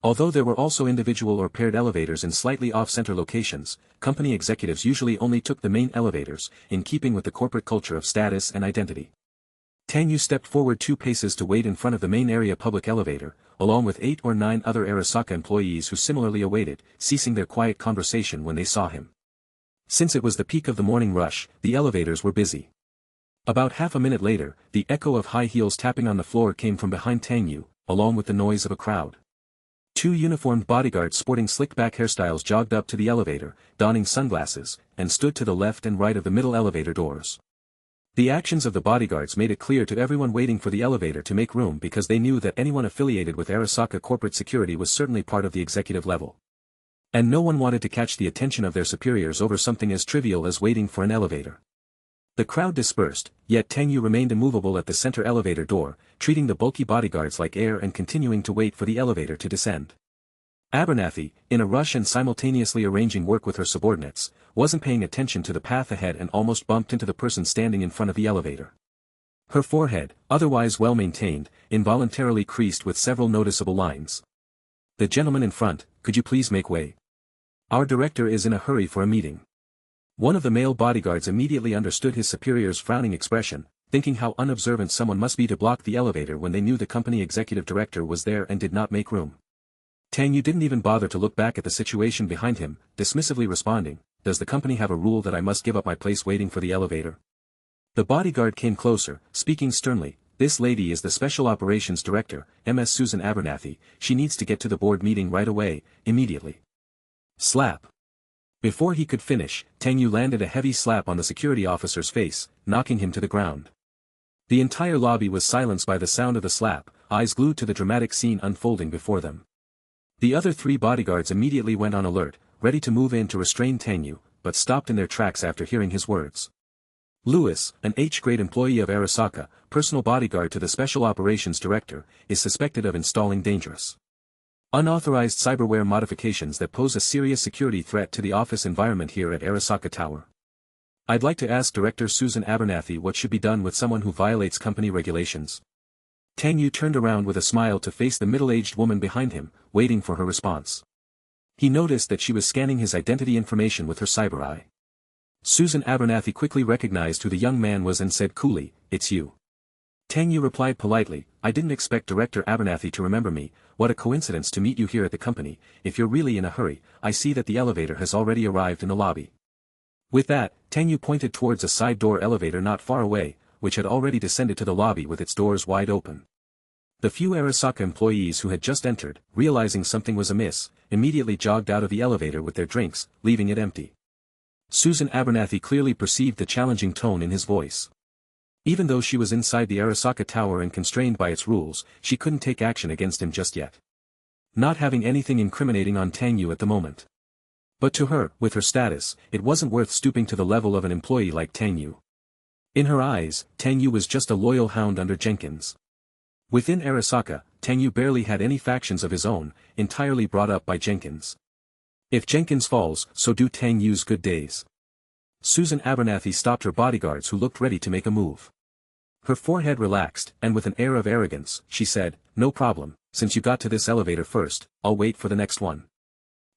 Although there were also individual or paired elevators in slightly off-center locations, company executives usually only took the main elevators, in keeping with the corporate culture of status and identity. Tang Yu stepped forward 2 paces to wait in front of the main area public elevator, along with 8 or 9 other Arasaka employees who similarly awaited, ceasing their quiet conversation when they saw him. Since it was the peak of the morning rush, the elevators were busy. About half a minute later, the echo of high heels tapping on the floor came from behind Tang Yu, along with the noise of a crowd. 2 uniformed bodyguards sporting slick-back hairstyles jogged up to the elevator, donning sunglasses, and stood to the left and right of the middle elevator doors. The actions of the bodyguards made it clear to everyone waiting for the elevator to make room because they knew that anyone affiliated with Arasaka corporate security was certainly part of the executive level. And no one wanted to catch the attention of their superiors over something as trivial as waiting for an elevator. The crowd dispersed, yet Tang Yu remained immovable at the center elevator door, treating the bulky bodyguards like air and continuing to wait for the elevator to descend. Abernathy, in a rush and simultaneously arranging work with her subordinates, wasn't paying attention to the path ahead and almost bumped into the person standing in front of the elevator. Her forehead, otherwise well maintained, involuntarily creased with several noticeable lines. "The gentleman in front, could you please make way? Our director is in a hurry for a meeting." One of the male bodyguards immediately understood his superior's frowning expression, thinking how unobservant someone must be to block the elevator when they knew the company executive director was there and did not make room. Tang Yu didn't even bother to look back at the situation behind him, dismissively responding, "Does the company have a rule that I must give up my place waiting for the elevator?" The bodyguard came closer, speaking sternly, "This lady is the Special Operations Director, Ms. Susan Abernathy, she needs to get to the board meeting right away, immediately." Slap. Before he could finish, Tang Yu landed a heavy slap on the security officer's face, knocking him to the ground. The entire lobby was silenced by the sound of the slap, eyes glued to the dramatic scene unfolding before them. The other 3 bodyguards immediately went on alert, ready to move in to restrain Tang Yu, but stopped in their tracks after hearing his words. Lewis, an H-grade employee of Arasaka, personal bodyguard to the Special Operations Director, is suspected of installing dangerous, unauthorized cyberware modifications that pose a serious security threat to the office environment here at Arasaka Tower. I'd like to ask Director Susan Abernathy what should be done with someone who violates company regulations. Tang Yu turned around with a smile to face the middle-aged woman behind him, waiting for her response. He noticed that she was scanning his identity information with her cyber eye. Susan Abernathy quickly recognized who the young man was and said coolly, "It's you." Tang Yu replied politely, "I didn't expect Director Abernathy to remember me, what a coincidence to meet you here at the company, if you're really in a hurry, I see that the elevator has already arrived in the lobby." With that, Tang Yu pointed towards a side door elevator not far away, which had already descended to the lobby with its doors wide open. The few Arasaka employees who had just entered, realizing something was amiss, immediately jogged out of the elevator with their drinks, leaving it empty. Susan Abernathy clearly perceived the challenging tone in his voice. Even though she was inside the Arasaka Tower and constrained by its rules, she couldn't take action against him just yet. Not having anything incriminating on Tang Yu at the moment. But to her, with her status, it wasn't worth stooping to the level of an employee like Tang Yu. In her eyes, Tang Yu was just a loyal hound under Jenkins. Within Arasaka, Tang Yu barely had any factions of his own, entirely brought up by Jenkins. If Jenkins falls, so do Tang Yu's good days. Susan Abernathy stopped her bodyguards who looked ready to make a move. Her forehead relaxed, and with an air of arrogance, she said, "No problem, since you got to this elevator first, I'll wait for the next one."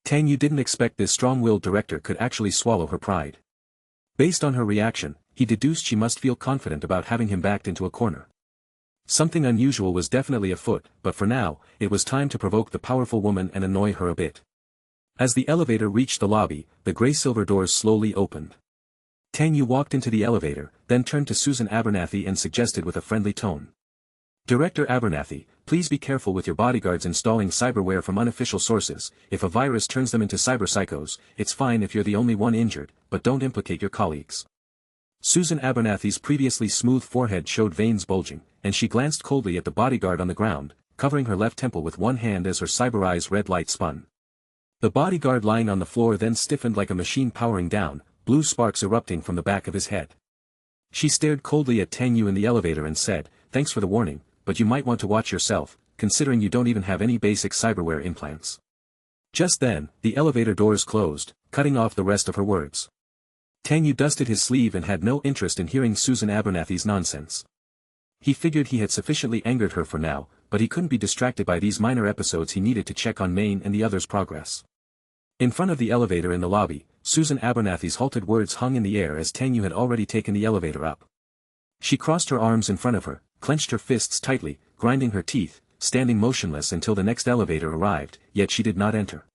Tang Yu didn't expect this strong-willed director could actually swallow her pride. Based on her reaction, he deduced she must feel confident about having him backed into a corner. Something unusual was definitely afoot, but for now, it was time to provoke the powerful woman and annoy her a bit. As the elevator reached the lobby, the gray-silver doors slowly opened. Tang Yu walked into the elevator, then turned to Susan Abernathy and suggested with a friendly tone. "Director Abernathy, please be careful with your bodyguards installing cyberware from unofficial sources. If a virus turns them into cyberpsychos, it's fine if you're the only one injured, but don't implicate your colleagues." Susan Abernathy's previously smooth forehead showed veins bulging, and she glanced coldly at the bodyguard on the ground, covering her left temple with one hand as her cyber eye's red light spun. The bodyguard lying on the floor then stiffened like a machine powering down, blue sparks erupting from the back of his head. She stared coldly at Tang Yu in the elevator and said, "Thanks for the warning, but you might want to watch yourself, considering you don't even have any basic cyberware implants. Just then, the elevator doors closed, cutting off the rest of her words. Tang Yu dusted his sleeve and had no interest in hearing Susan Abernathy's nonsense. He figured he had sufficiently angered her for now, but he couldn't be distracted by these minor episodes. He needed to check on Maine and the others' progress. In front of the elevator in the lobby, Susan Abernathy's halted words hung in the air as Tang Yu had already taken the elevator up. She crossed her arms in front of her, clenched her fists tightly, grinding her teeth, standing motionless until the next elevator arrived, yet she did not enter.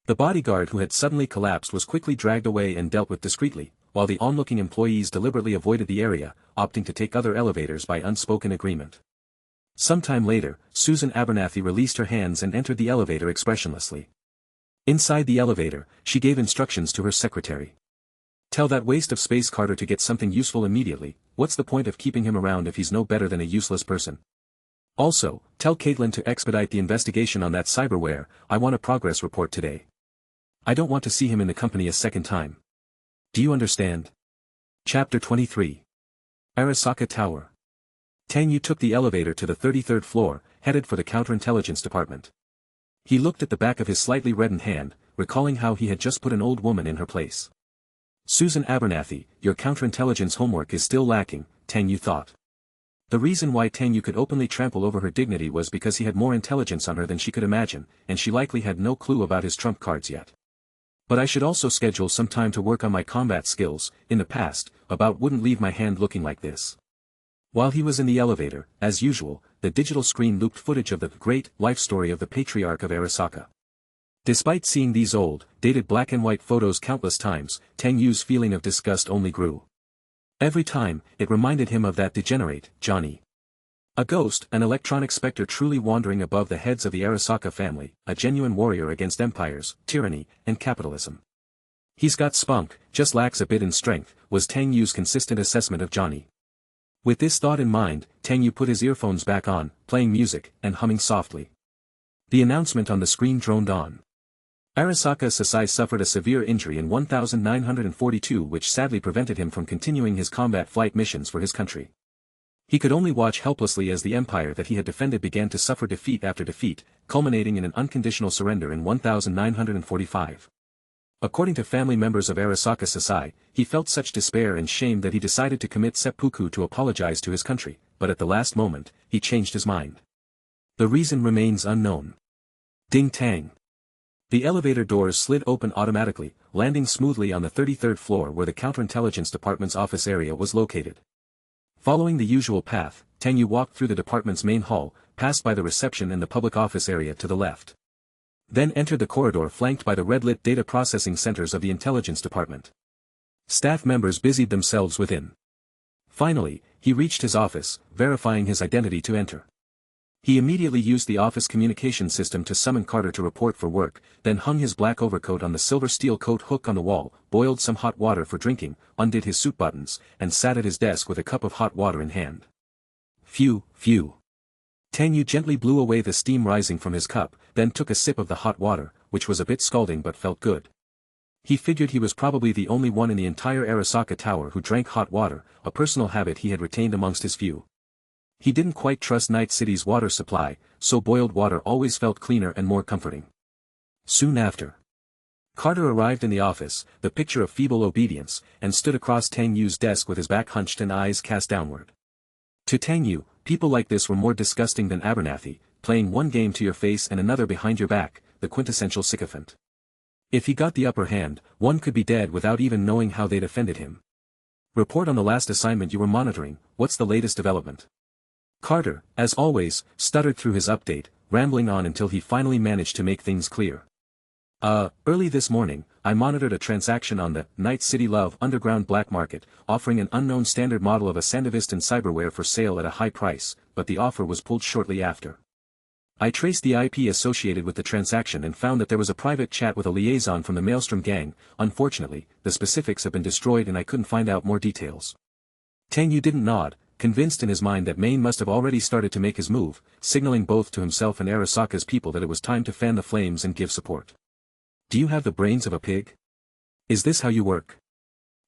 The bodyguard who had suddenly collapsed was quickly dragged away and dealt with discreetly, while the onlooking employees deliberately avoided the area, opting to take other elevators by unspoken agreement. Sometime later, Susan Abernathy released her hands and entered the elevator expressionlessly. Inside the elevator, she gave instructions to her secretary. Tell that waste of space Carter to get something useful immediately. What's the point of keeping him around if he's no better than a useless person? Also, tell Caitlin to expedite the investigation on that cyberware. I want a progress report today. I don't want to see him in the company a second time. Do you understand? Chapter 23. Arasaka Tower. Tang Yu took the elevator to the 33rd floor, headed for the Counterintelligence department. He looked at the back of his slightly reddened hand, recalling how he had just put an old woman in her place. Susan Abernathy, your counterintelligence homework is still lacking, Tang Yu thought. The reason why Tang Yu could openly trample over her dignity was because he had more intelligence on her than she could imagine, and she likely had no clue about his trump cards yet. But I should also schedule some time to work on my combat skills. In the past, about wouldn't leave my hand looking like this. While he was in the elevator, as usual, the digital screen looped footage of the great life story of the patriarch of Arasaka. Despite seeing these old, dated black and white photos countless times, Tang Yu's feeling of disgust only grew. Every time, it reminded him of that degenerate, Johnny. A ghost, an electronic specter truly wandering above the heads of the Arasaka family, a genuine warrior against empires, tyranny, and capitalism. He's got spunk, just lacks a bit in strength, was Tang Yu's consistent assessment of Johnny. With this thought in mind, Tang Yu put his earphones back on, playing music, and humming softly. The announcement on the screen droned on. Arasaka Sasai suffered a severe injury in 1942 which sadly prevented him from continuing his combat flight missions for his country. He could only watch helplessly as the empire that he had defended began to suffer defeat after defeat, culminating in an unconditional surrender in 1945. According to family members of Arasaka Sasai, he felt such despair and shame that he decided to commit seppuku to apologize to his country, but at the last moment, he changed his mind. The reason remains unknown. Ding tang. The elevator doors slid open automatically, landing smoothly on the 33rd floor where the Counterintelligence Department's office area was located. Following the usual path, Tang Yu walked through the department's main hall, passed by the reception and the public office area to the left. Then entered the corridor flanked by the red-lit data processing centers of the Intelligence Department. Staff members busied themselves within. Finally, he reached his office, verifying his identity to enter. He immediately used the office communication system to summon Carter to report for work, then hung his black overcoat on the silver steel coat hook on the wall, boiled some hot water for drinking, undid his suit buttons, and sat at his desk with a cup of hot water in hand. Phew, phew. Tang Yu gently blew away the steam rising from his cup, then took a sip of the hot water, which was a bit scalding but felt good. He figured he was probably the only one in the entire Arasaka Tower who drank hot water, a personal habit he had retained amongst his few. He didn't quite trust Night City's water supply, so boiled water always felt cleaner and more comforting. Soon after, Carter arrived in the office, the picture of feeble obedience, and stood across Tang Yu's desk with his back hunched and eyes cast downward. To Tang Yu, people like this were more disgusting than Abernathy, playing one game to your face and another behind your back, the quintessential sycophant. If he got the upper hand, one could be dead without even knowing how they'd offended him. Report on the last assignment you were monitoring. What's the latest development? Carter, as always, stuttered through his update, rambling on until he finally managed to make things clear. Early this morning, I monitored a transaction on the Night Citythe underground black market, offering an unknown standard model of a Sandivistan cyberware for sale at a high price, but the offer was pulled shortly after. I traced the IP associated with the transaction and found that there was a private chat with a liaison from the Maelstrom gang. Unfortunately, the specifics have been destroyed and I couldn't find out more details. Tang Yu didn't nod, convinced in his mind that Maine must have already started to make his move, signaling both to himself and Arasaka's people that it was time to fan the flames and give support. Do you have the brains of a pig? Is this how you work?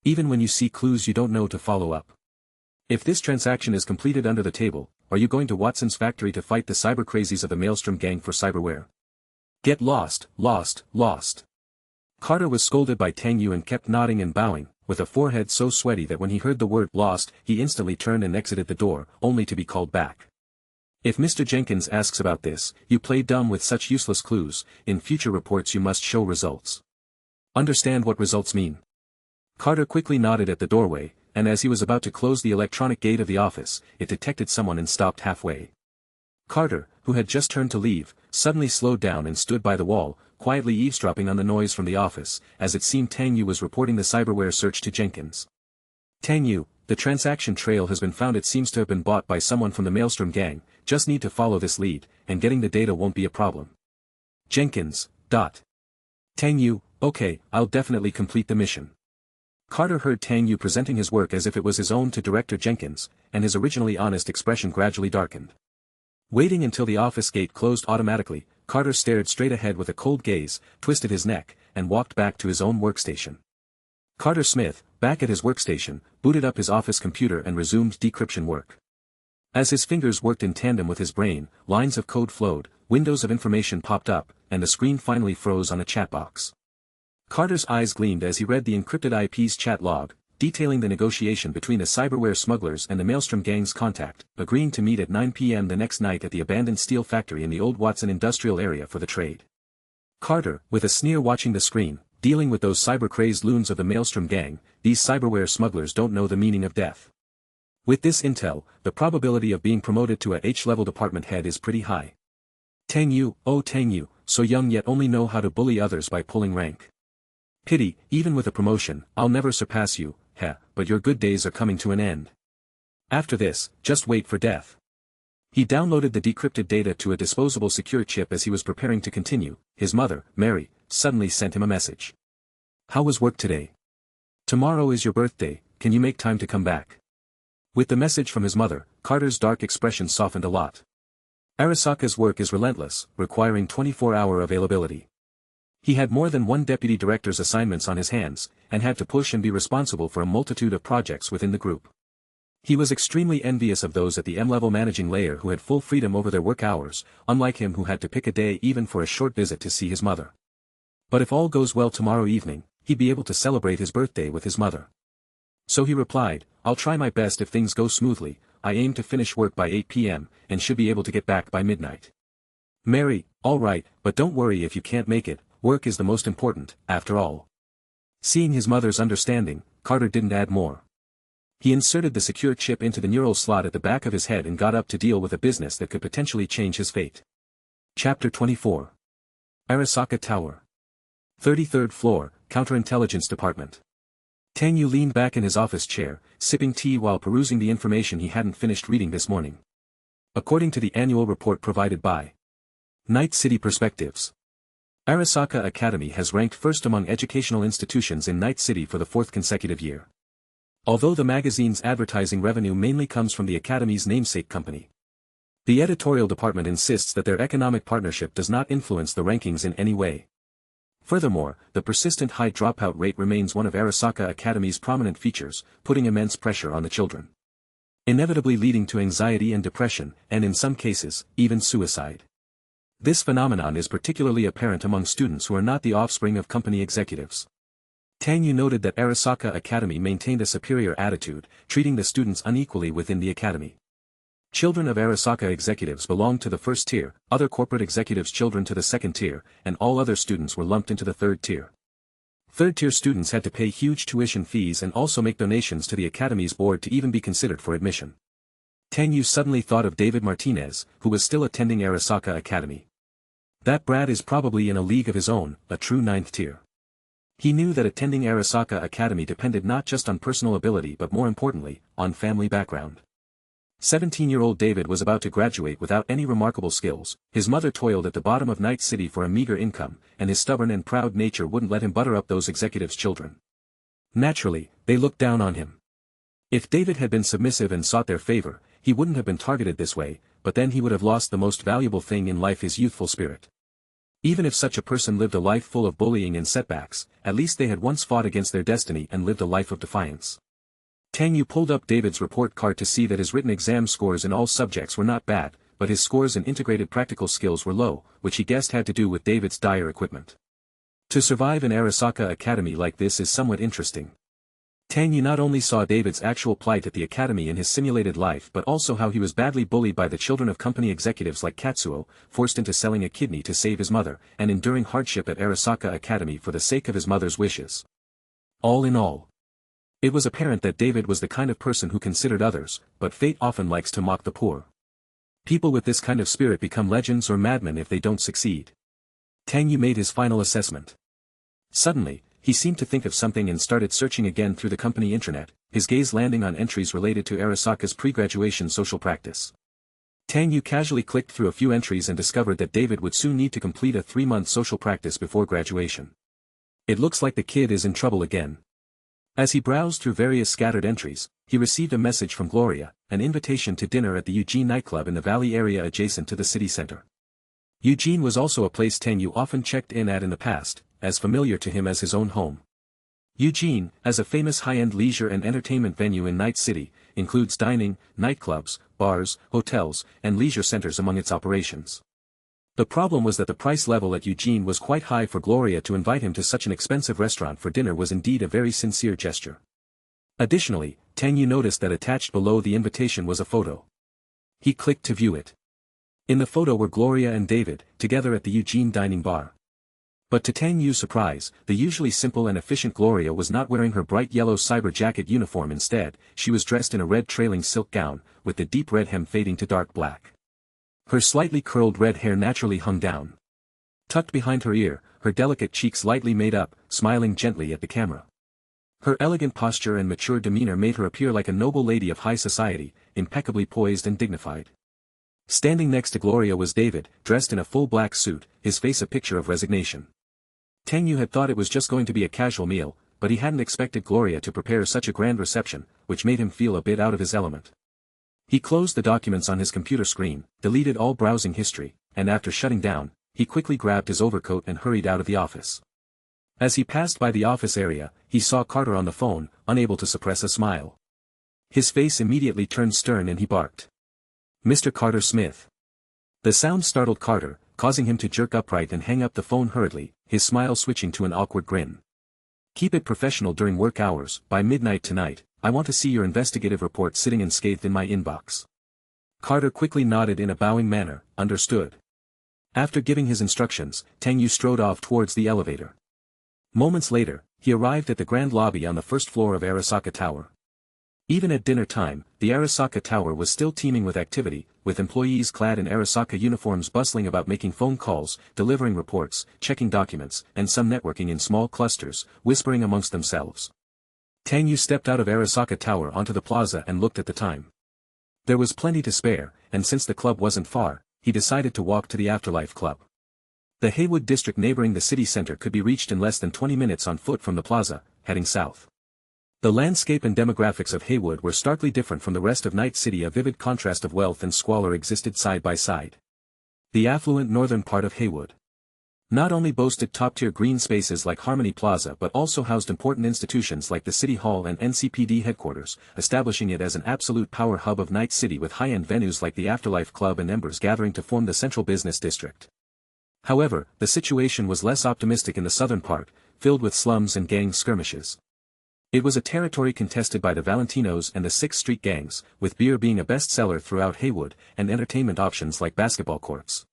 Even when you see clues you don't know to follow up. If this transaction is completed under the table, are you going to Watson's factory to fight the cyber crazies of the Maelstrom gang for cyberware? Get lost, lost, lost. Carter was scolded by Tang Yu and kept nodding and bowing, with a forehead so sweaty that when he heard the word lost, he instantly turned and exited the door, only to be called back. If Mr. Jenkins asks about this, you play dumb with such useless clues, in future reports you must show results. Understand what results mean. Carter quickly nodded at the doorway, and as he was about to close the electronic gate of the office, it detected someone and stopped halfway. Carter, who had just turned to leave, suddenly slowed down and stood by the wall, quietly eavesdropping on the noise from the office, as it seemed Tang Yu was reporting the cyberware search to Jenkins. Tang Yu, the transaction trail has been found. It seems to have been bought by someone from the Maelstrom gang, just need to follow this lead, and getting the data won't be a problem. Jenkins, Tang Yu, okay, I'll definitely complete the mission. Carter heard Tang Yu presenting his work as if it was his own to Director Jenkins, and his originally honest expression gradually darkened. Waiting until the office gate closed automatically, Carter stared straight ahead with a cold gaze, twisted his neck, and walked back to his own workstation. Carter Smith, back at his workstation, booted up his office computer and resumed decryption work. As his fingers worked in tandem with his brain, lines of code flowed, windows of information popped up, and the screen finally froze on a chat box. Carter's eyes gleamed as he read the encrypted IP's chat log, detailing the negotiation between the cyberware smugglers and the Maelstrom gang's contact, agreeing to meet at 9 p.m. the next night at the abandoned steel factory in the old Watson industrial area for the trade. Carter, with a sneer watching the screen, dealing with those cyber-crazed loons of the Maelstrom gang, these cyberware smugglers don't know the meaning of death. With this intel, the probability of being promoted to a H-level department head is pretty high. Tang Yu, oh Tang Yu, so young yet only know how to bully others by pulling rank. Pity, even with a promotion, I'll never surpass you, but your good days are coming to an end. After this, just wait for death. He downloaded the decrypted data to a disposable secure chip as he was preparing to continue. His mother, Mary, suddenly sent him a message. How was work today? Tomorrow is your birthday, can you make time to come back? With the message from his mother, Carter's dark expression softened a lot. Arasaka's work is relentless, requiring 24-hour availability. He had more than one deputy director's assignments on his hands, and had to push and be responsible for a multitude of projects within the group. He was extremely envious of those at the M-level managing layer who had full freedom over their work hours, unlike him who had to pick a day even for a short visit to see his mother. But if all goes well tomorrow evening, he'd be able to celebrate his birthday with his mother. So he replied, I'll try my best if things go smoothly, I aim to finish work by 8 p.m., and should be able to get back by midnight. Mary, all right, but don't worry if you can't make it, work is the most important, after all. Seeing his mother's understanding, Carter didn't add more. He inserted the secure chip into the neural slot at the back of his head and got up to deal with a business that could potentially change his fate. Chapter 24. Arasaka Tower. 33rd floor, Counterintelligence Department. Tang Yu leaned back in his office chair, sipping tea while perusing the information he hadn't finished reading this morning. According to the annual report provided by Night City Perspectives, Arasaka Academy has ranked first among educational institutions in Night City for the fourth consecutive year. Although the magazine's advertising revenue mainly comes from the Academy's namesake company, the editorial department insists that their economic partnership does not influence the rankings in any way. Furthermore, the persistent high dropout rate remains one of Arasaka Academy's prominent features, putting immense pressure on the children, inevitably leading to anxiety and depression, and in some cases, even suicide. This phenomenon is particularly apparent among students who are not the offspring of company executives. Tang Yu noted that Arasaka Academy maintained a superior attitude, treating the students unequally within the academy. Children of Arasaka executives belonged to the first tier, other corporate executives' children to the second tier, and all other students were lumped into the third tier. Third-tier students had to pay huge tuition fees and also make donations to the academy's board to even be considered for admission. Tang Yu suddenly thought of David Martinez, who was still attending Arasaka Academy. That brat is probably in a league of his own, a true ninth tier. He knew that attending Arasaka Academy depended not just on personal ability but more importantly, on family background. 17-year-old David was about to graduate without any remarkable skills, his mother toiled at the bottom of Night City for a meager income, and his stubborn and proud nature wouldn't let him butter up those executives' children. Naturally, they looked down on him. If David had been submissive and sought their favor, he wouldn't have been targeted this way, but then he would have lost the most valuable thing in life, his youthful spirit. Even if such a person lived a life full of bullying and setbacks, at least they had once fought against their destiny and lived a life of defiance. Tang Yu pulled up David's report card to see that his written exam scores in all subjects were not bad, but his scores in integrated practical skills were low, which he guessed had to do with David's dire equipment. To survive in Arasaka Academy like this is somewhat interesting. Tang Yu not only saw David's actual plight at the academy in his simulated life but also how he was badly bullied by the children of company executives like Katsuo, forced into selling a kidney to save his mother, and enduring hardship at Arasaka Academy for the sake of his mother's wishes. All in all, it was apparent that David was the kind of person who considered others, but fate often likes to mock the poor. People with this kind of spirit become legends or madmen if they don't succeed. Tang Yu made his final assessment. Suddenly, he seemed to think of something and started searching again through the company internet, his gaze landing on entries related to Arasaka's pre-graduation social practice. Tang Yu casually clicked through a few entries and discovered that David would soon need to complete a 3-month social practice before graduation. It looks like the kid is in trouble again. As he browsed through various scattered entries, he received a message from Gloria, an invitation to dinner at the Eugene nightclub in the valley area adjacent to the city center. Eugene was also a place Tang Yu often checked in at in the past, as familiar to him as his own home. Eugene, as a famous high-end leisure and entertainment venue in Night City, includes dining, nightclubs, bars, hotels, and leisure centers among its operations. The problem was that the price level at Eugene was quite high. For Gloria to invite him to such an expensive restaurant for dinner was indeed a very sincere gesture. Additionally, Tang Yu noticed that attached below the invitation was a photo. He clicked to view it. In the photo were Gloria and David, together at the Eugene dining bar. But to Tang Yu's surprise, the usually simple and efficient Gloria was not wearing her bright yellow cyber jacket uniform. Instead, she was dressed in a red trailing silk gown, with the deep red hem fading to dark black. Her slightly curled red hair naturally hung down. Tucked behind her ear, her delicate cheeks lightly made up, smiling gently at the camera. Her elegant posture and mature demeanor made her appear like a noble lady of high society, impeccably poised and dignified. Standing next to Gloria was David, dressed in a full black suit, his face a picture of resignation. Tang Yu had thought it was just going to be a casual meal, but he hadn't expected Gloria to prepare such a grand reception, which made him feel a bit out of his element. He closed the documents on his computer screen, deleted all browsing history, and after shutting down, he quickly grabbed his overcoat and hurried out of the office. As he passed by the office area, he saw Carter on the phone, unable to suppress a smile. His face immediately turned stern and he barked. "Mr. Carter Smith." The sound startled Carter, causing him to jerk upright and hang up the phone hurriedly, his smile switching to an awkward grin. "Keep it professional during work hours. By midnight tonight, I want to see your investigative report sitting unscathed in my inbox." Carter quickly nodded in a bowing manner, understood. After giving his instructions, Tang Yu strode off towards the elevator. Moments later, he arrived at the grand lobby on the first floor of Arasaka Tower. Even at dinner time, the Arasaka Tower was still teeming with activity, with employees clad in Arasaka uniforms bustling about making phone calls, delivering reports, checking documents, and some networking in small clusters, whispering amongst themselves. Tang Yu stepped out of Arasaka Tower onto the plaza and looked at the time. There was plenty to spare, and since the club wasn't far, he decided to walk to the Afterlife Club. The Haywood district neighboring the city center could be reached in less than 20 minutes on foot from the plaza, heading south. The landscape and demographics of Haywood were starkly different from the rest of Night City. A vivid contrast of wealth and squalor existed side by side. The affluent northern part of Haywood not only boasted top-tier green spaces like Harmony Plaza but also housed important institutions like the City Hall and NCPD headquarters, establishing it as an absolute power hub of Night City with high-end venues like the Afterlife Club and Embers gathering to form the central business district. However, the situation was less optimistic in the southern part, filled with slums and gang skirmishes. It was a territory contested by the Valentinos and the 6th Street gangs, with beer being a bestseller throughout Haywood, and entertainment options like basketball courts,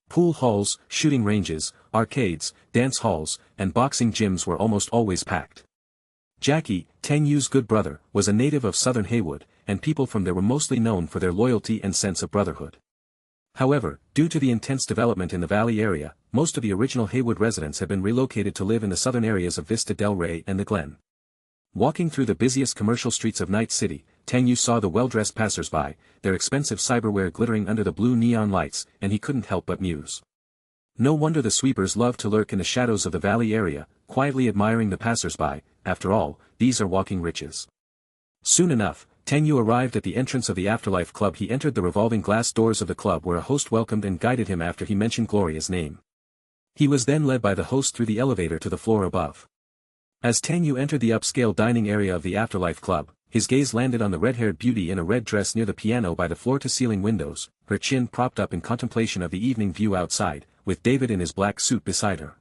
pool halls, shooting ranges, arcades, dance halls, and boxing gyms were almost always packed. Jackie, Tang Yu's good brother, was a native of southern Haywood, and people from there were mostly known for their loyalty and sense of brotherhood. However, due to the intense development in the valley area, most of the original Haywood residents had been relocated to live in the southern areas of Vista del Rey and the Glen. Walking through the busiest commercial streets of Night City, Tang Yu saw the well-dressed passers-by, their expensive cyberware glittering under the blue neon lights, and he couldn't help but muse. No wonder the sweepers loved to lurk in the shadows of the valley area, quietly admiring the passers-by. After all, these are walking riches. Soon enough, Tang Yu arrived at the entrance of the Afterlife Club. He entered the revolving glass doors of the club where a host welcomed and guided him after he mentioned Gloria's name. He was then led by the host through the elevator to the floor above. As Tang Yu entered the upscale dining area of the Afterlife Club, his gaze landed on the red-haired beauty in a red dress near the piano by the floor-to-ceiling windows, her chin propped up in contemplation of the evening view outside, with David in his black suit beside her.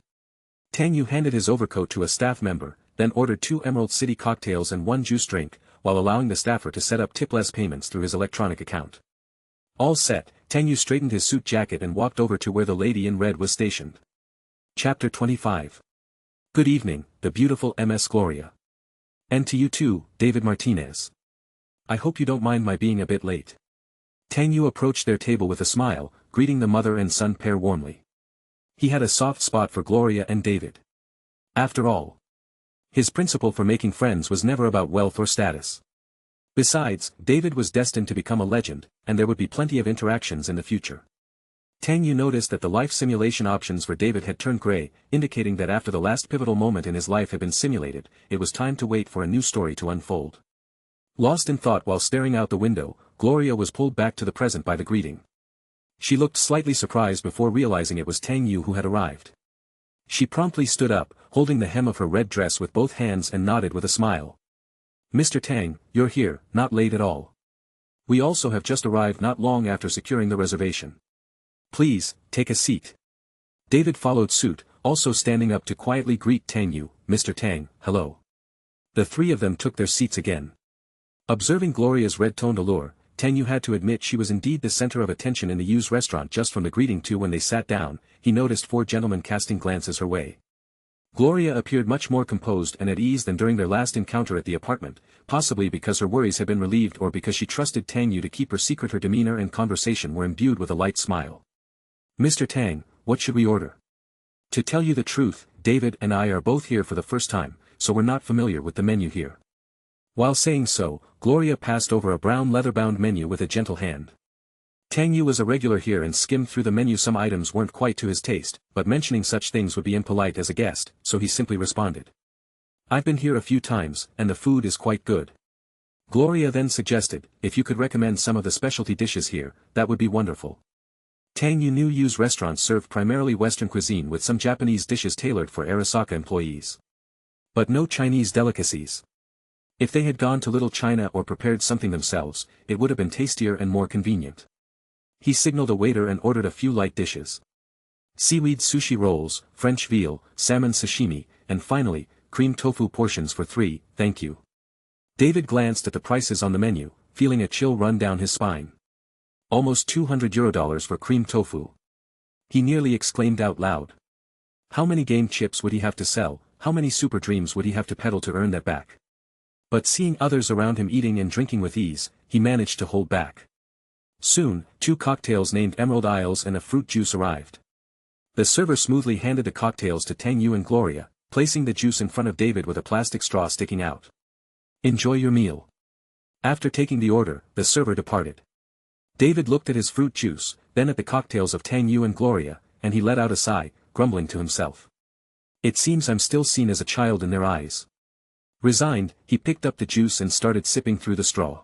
Tang Yu handed his overcoat to a staff member, then ordered 2 Emerald City cocktails and 1 juice drink, while allowing the staffer to set up tipless payments through his electronic account. All set, Tang Yu straightened his suit jacket and walked over to where the lady in red was stationed. Chapter 25. Good evening, the beautiful Ms. Gloria. And to you too, David Martinez. I hope you don't mind my being a bit late. Tang Yu approached their table with a smile, greeting the mother and son pair warmly. He had a soft spot for Gloria and David. After all, his principle for making friends was never about wealth or status. Besides, David was destined to become a legend, and there would be plenty of interactions in the future. Tang Yu noticed that the life simulation options for David had turned gray, indicating that after the last pivotal moment in his life had been simulated, it was time to wait for a new story to unfold. Lost in thought while staring out the window, Gloria was pulled back to the present by the greeting. She looked slightly surprised before realizing it was Tang Yu who had arrived. She promptly stood up, holding the hem of her red dress with both hands and nodded with a smile. Mr. Tang, you're here, not late at all. We also have just arrived not long after securing the reservation. Please, take a seat. David followed suit, also standing up to quietly greet Tang Yu. Mr. Tang, hello. The 3 of them took their seats again. Observing Gloria's red-toned allure, Tang Yu had to admit she was indeed the center of attention in the Yu's restaurant just from the greeting to when they sat down. He noticed 4 gentlemen casting glances her way. Gloria appeared much more composed and at ease than during their last encounter at the apartment, possibly because her worries had been relieved or because she trusted Tang Yu to keep her secret. Her demeanor and conversation were imbued with a light smile. Mr. Tang, what should we order? To tell you the truth, David and I are both here for the first time, so we're not familiar with the menu here. While saying so, Gloria passed over a brown leather-bound menu with a gentle hand. Tang Yu was a regular here and skimmed through the menu. Some items weren't quite to his taste, but mentioning such things would be impolite as a guest, so he simply responded. I've been here a few times, and the food is quite good. Gloria then suggested, if you could recommend some of the specialty dishes here, that would be wonderful. Tang Yu's restaurants serve primarily Western cuisine with some Japanese dishes tailored for Arasaka employees. But no Chinese delicacies. If they had gone to Little China or prepared something themselves, it would have been tastier and more convenient. He signaled a waiter and ordered a few light dishes. Seaweed sushi rolls, French veal, salmon sashimi, and finally, cream tofu portions for 3, thank you. David glanced at the prices on the menu, feeling a chill run down his spine. Almost €200 for cream tofu. He nearly exclaimed out loud. How many game chips would he have to sell, how many super dreams would he have to peddle to earn that back? But seeing others around him eating and drinking with ease, he managed to hold back. Soon, 2 cocktails named Emerald Isles and a fruit juice arrived. The server smoothly handed the cocktails to Tang Yu and Gloria, placing the juice in front of David with a plastic straw sticking out. Enjoy your meal. After taking the order, the server departed. David looked at his fruit juice, then at the cocktails of Tang Yu and Gloria, and he let out a sigh, grumbling to himself. It seems I'm still seen as a child in their eyes. Resigned, he picked up the juice and started sipping through the straw.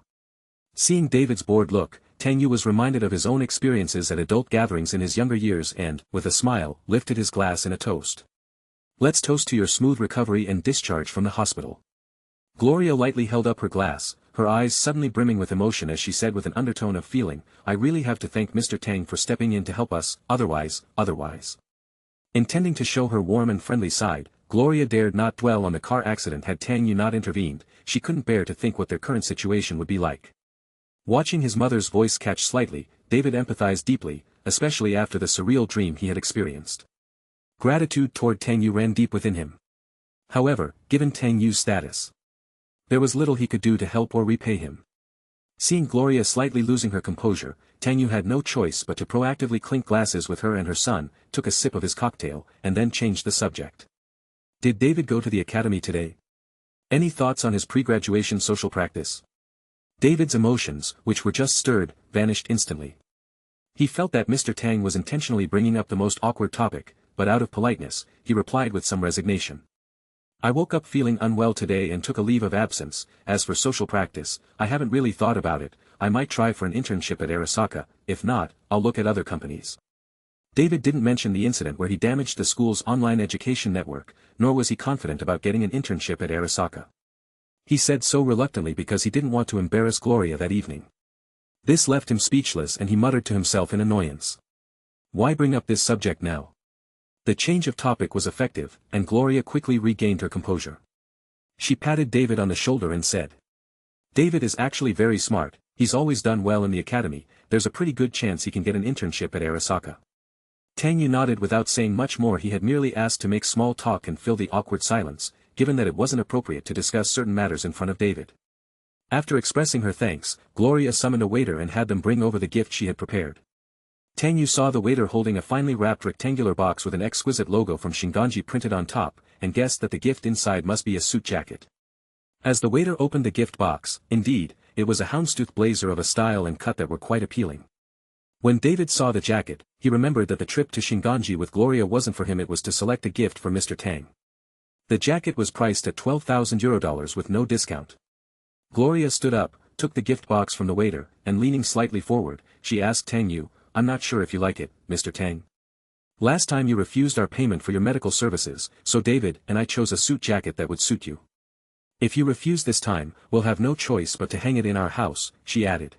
Seeing David's bored look, Tang Yu was reminded of his own experiences at adult gatherings in his younger years and, with a smile, lifted his glass in a toast. Let's toast to your smooth recovery and discharge from the hospital. Gloria lightly held up her glass, her eyes suddenly brimming with emotion as she said with an undertone of feeling, I really have to thank Mr. Tang for stepping in to help us, otherwise. Intending to show her warm and friendly side, Gloria dared not dwell on the car accident. Had Tang Yu not intervened, she couldn't bear to think what their current situation would be like. Watching his mother's voice catch slightly, David empathized deeply, especially after the surreal dream he had experienced. Gratitude toward Tang Yu ran deep within him. However, given Tang Yu's status, there was little he could do to help or repay him. Seeing Gloria slightly losing her composure, Tang Yu had no choice but to proactively clink glasses with her and her son, took a sip of his cocktail, and then changed the subject. Did David go to the academy today? Any thoughts on his pre-graduation social practice? David's emotions, which were just stirred, vanished instantly. He felt that Mr. Tang was intentionally bringing up the most awkward topic, but out of politeness, he replied with some resignation. I woke up feeling unwell today and took a leave of absence. As for social practice, I haven't really thought about it. I might try for an internship at Arasaka, if not, I'll look at other companies. David didn't mention the incident where he damaged the school's online education network, nor was he confident about getting an internship at Arasaka. He said so reluctantly because he didn't want to embarrass Gloria that evening. This left him speechless and he muttered to himself in annoyance. Why bring up this subject now? The change of topic was effective, and Gloria quickly regained her composure. She patted David on the shoulder and said, David is actually very smart, he's always done well in the academy, there's a pretty good chance he can get an internship at Arasaka. Tang Yu nodded without saying much more. He had merely asked to make small talk and fill the awkward silence, given that it wasn't appropriate to discuss certain matters in front of David. After expressing her thanks, Gloria summoned a waiter and had them bring over the gift she had prepared. Tang Yu saw the waiter holding a finely wrapped rectangular box with an exquisite logo from Shinganji printed on top, and guessed that the gift inside must be a suit jacket. As the waiter opened the gift box, indeed, it was a houndstooth blazer of a style and cut that were quite appealing. When David saw the jacket, he remembered that the trip to Shinganji with Gloria wasn't for him, it was to select a gift for Mr. Tang. The jacket was priced at €12,000 with no discount. Gloria stood up, took the gift box from the waiter, and leaning slightly forward, she asked Tang Yu, I'm not sure if you like it, Mr. Tang. Last time you refused our payment for your medical services, so David and I chose a suit jacket that would suit you. If you refuse this time, we'll have no choice but to hang it in our house, she added.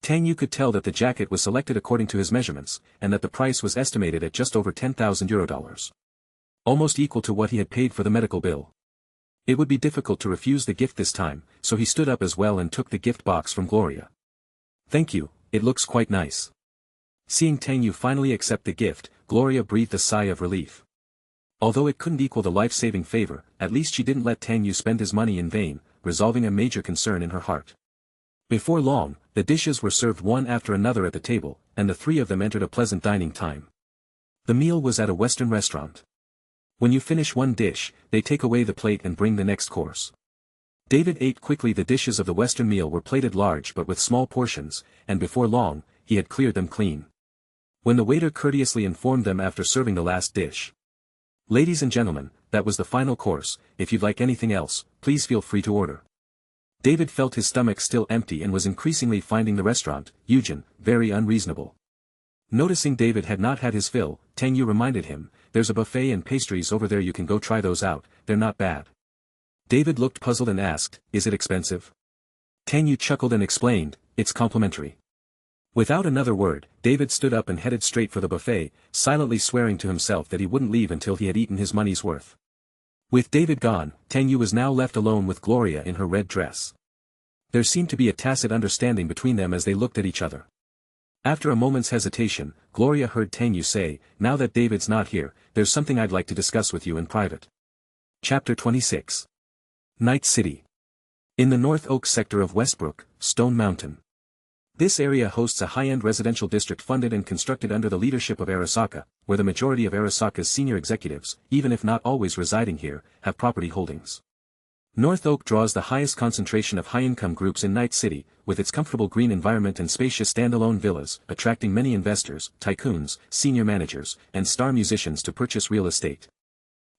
Tang Yu could tell that the jacket was selected according to his measurements, and that the price was estimated at just over €10,000. Almost equal to what he had paid for the medical bill. It would be difficult to refuse the gift this time, so he stood up as well and took the gift box from Gloria. Thank you, it looks quite nice. Seeing Tang Yu finally accept the gift, Gloria breathed a sigh of relief. Although it couldn't equal the life-saving favor, at least she didn't let Tang Yu spend his money in vain, resolving a major concern in her heart. Before long, the dishes were served one after another at the table, and the three of them entered a pleasant dining time. The meal was at a Western restaurant. When you finish one dish, they take away the plate and bring the next course. David ate quickly. The dishes of the Western meal were plated large but with small portions, and before long, he had cleared them clean. When the waiter courteously informed them after serving the last dish. Ladies and gentlemen, that was the final course, if you'd like anything else, please feel free to order. David felt his stomach still empty and was increasingly finding the restaurant, Eugen, very unreasonable. Noticing David had not had his fill, Tang Yu reminded him, there's a buffet and pastries over there, you can go try those out, they're not bad. David looked puzzled and asked, is it expensive? Tang Yu chuckled and explained, it's complimentary. Without another word, David stood up and headed straight for the buffet, silently swearing to himself that he wouldn't leave until he had eaten his money's worth. With David gone, Tang Yu was now left alone with Gloria in her red dress. There seemed to be a tacit understanding between them as they looked at each other. After a moment's hesitation, Gloria heard Tang Yu say, now that David's not here, there's something I'd like to discuss with you in private. Chapter 26. Night City. In the North Oaks sector of Westbrook, Stone Mountain. This area hosts a high-end residential district funded and constructed under the leadership of Arasaka, where the majority of Arasaka's senior executives, even if not always residing here, have property holdings. North Oak draws the highest concentration of high-income groups in Night City, with its comfortable green environment and spacious standalone villas, attracting many investors, tycoons, senior managers, and star musicians to purchase real estate.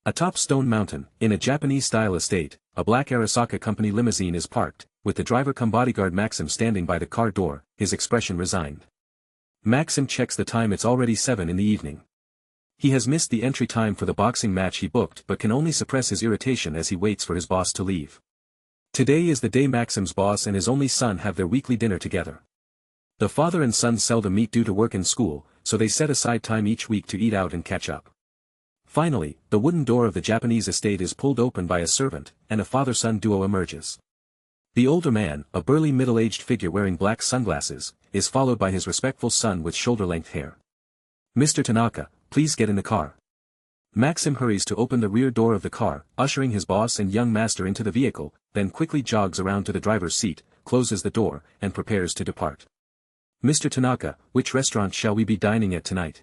Atop Stone Mountain, in a Japanese-style estate, a black Arasaka company limousine is parked, with the driver-cum-bodyguard Maxim standing by the car door, his expression resigned. Maxim checks the time. It's already 7 in the evening. He has missed the entry time for the boxing match he booked but can only suppress his irritation as he waits for his boss to leave. Today is the day Maxim's boss and his only son have their weekly dinner together. The father and son seldom meet due to work and school, so they set aside time each week to eat out and catch up. Finally, the wooden door of the Japanese estate is pulled open by a servant, and a father-son duo emerges. The older man, a burly middle-aged figure wearing black sunglasses, is followed by his respectful son with shoulder-length hair. Mr. Tanaka, please get in the car. Maxim hurries to open the rear door of the car, ushering his boss and young master into the vehicle, then quickly jogs around to the driver's seat, closes the door, and prepares to depart. Mr. Tanaka, which restaurant shall we be dining at tonight?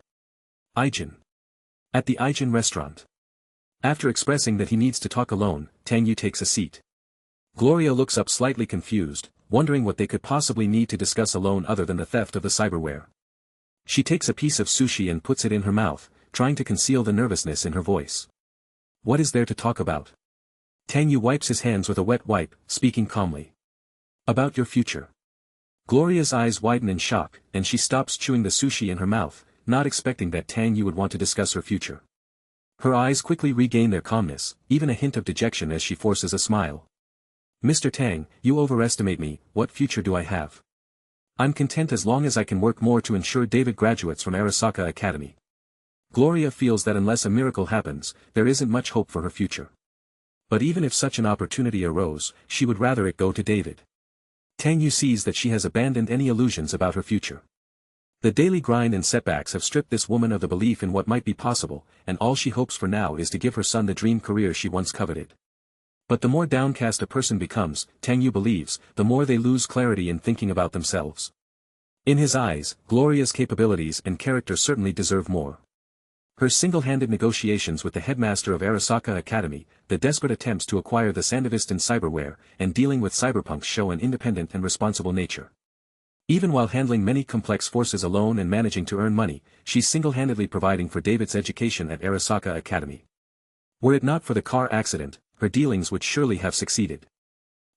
Ijin. At the Ijin restaurant. After expressing that he needs to talk alone, Tang Yu takes a seat. Gloria looks up slightly confused, wondering what they could possibly need to discuss alone other than the theft of the cyberware. She takes a piece of sushi and puts it in her mouth, trying to conceal the nervousness in her voice. What is there to talk about? Tang Yu wipes his hands with a wet wipe, speaking calmly. About your future. Gloria's eyes widen in shock, and she stops chewing the sushi in her mouth, not expecting that Tang Yu would want to discuss her future. Her eyes quickly regain their calmness, even a hint of dejection as she forces a smile. Mr. Tang, you overestimate me, what future do I have? I'm content as long as I can work more to ensure David graduates from Arasaka Academy. Gloria feels that unless a miracle happens, there isn't much hope for her future. But even if such an opportunity arose, she would rather it go to David. Tang Yu sees that she has abandoned any illusions about her future. The daily grind and setbacks have stripped this woman of the belief in what might be possible, and all she hopes for now is to give her son the dream career she once coveted. But the more downcast a person becomes, Tang Yu believes, the more they lose clarity in thinking about themselves. In his eyes, Gloria's capabilities and character certainly deserve more. Her single-handed negotiations with the headmaster of Arasaka Academy, the desperate attempts to acquire the Sandivistan in cyberware, and dealing with cyberpunks show an independent and responsible nature. Even while handling many complex forces alone and managing to earn money, she's single-handedly providing for David's education at Arasaka Academy. Were it not for the car accident, her dealings would surely have succeeded.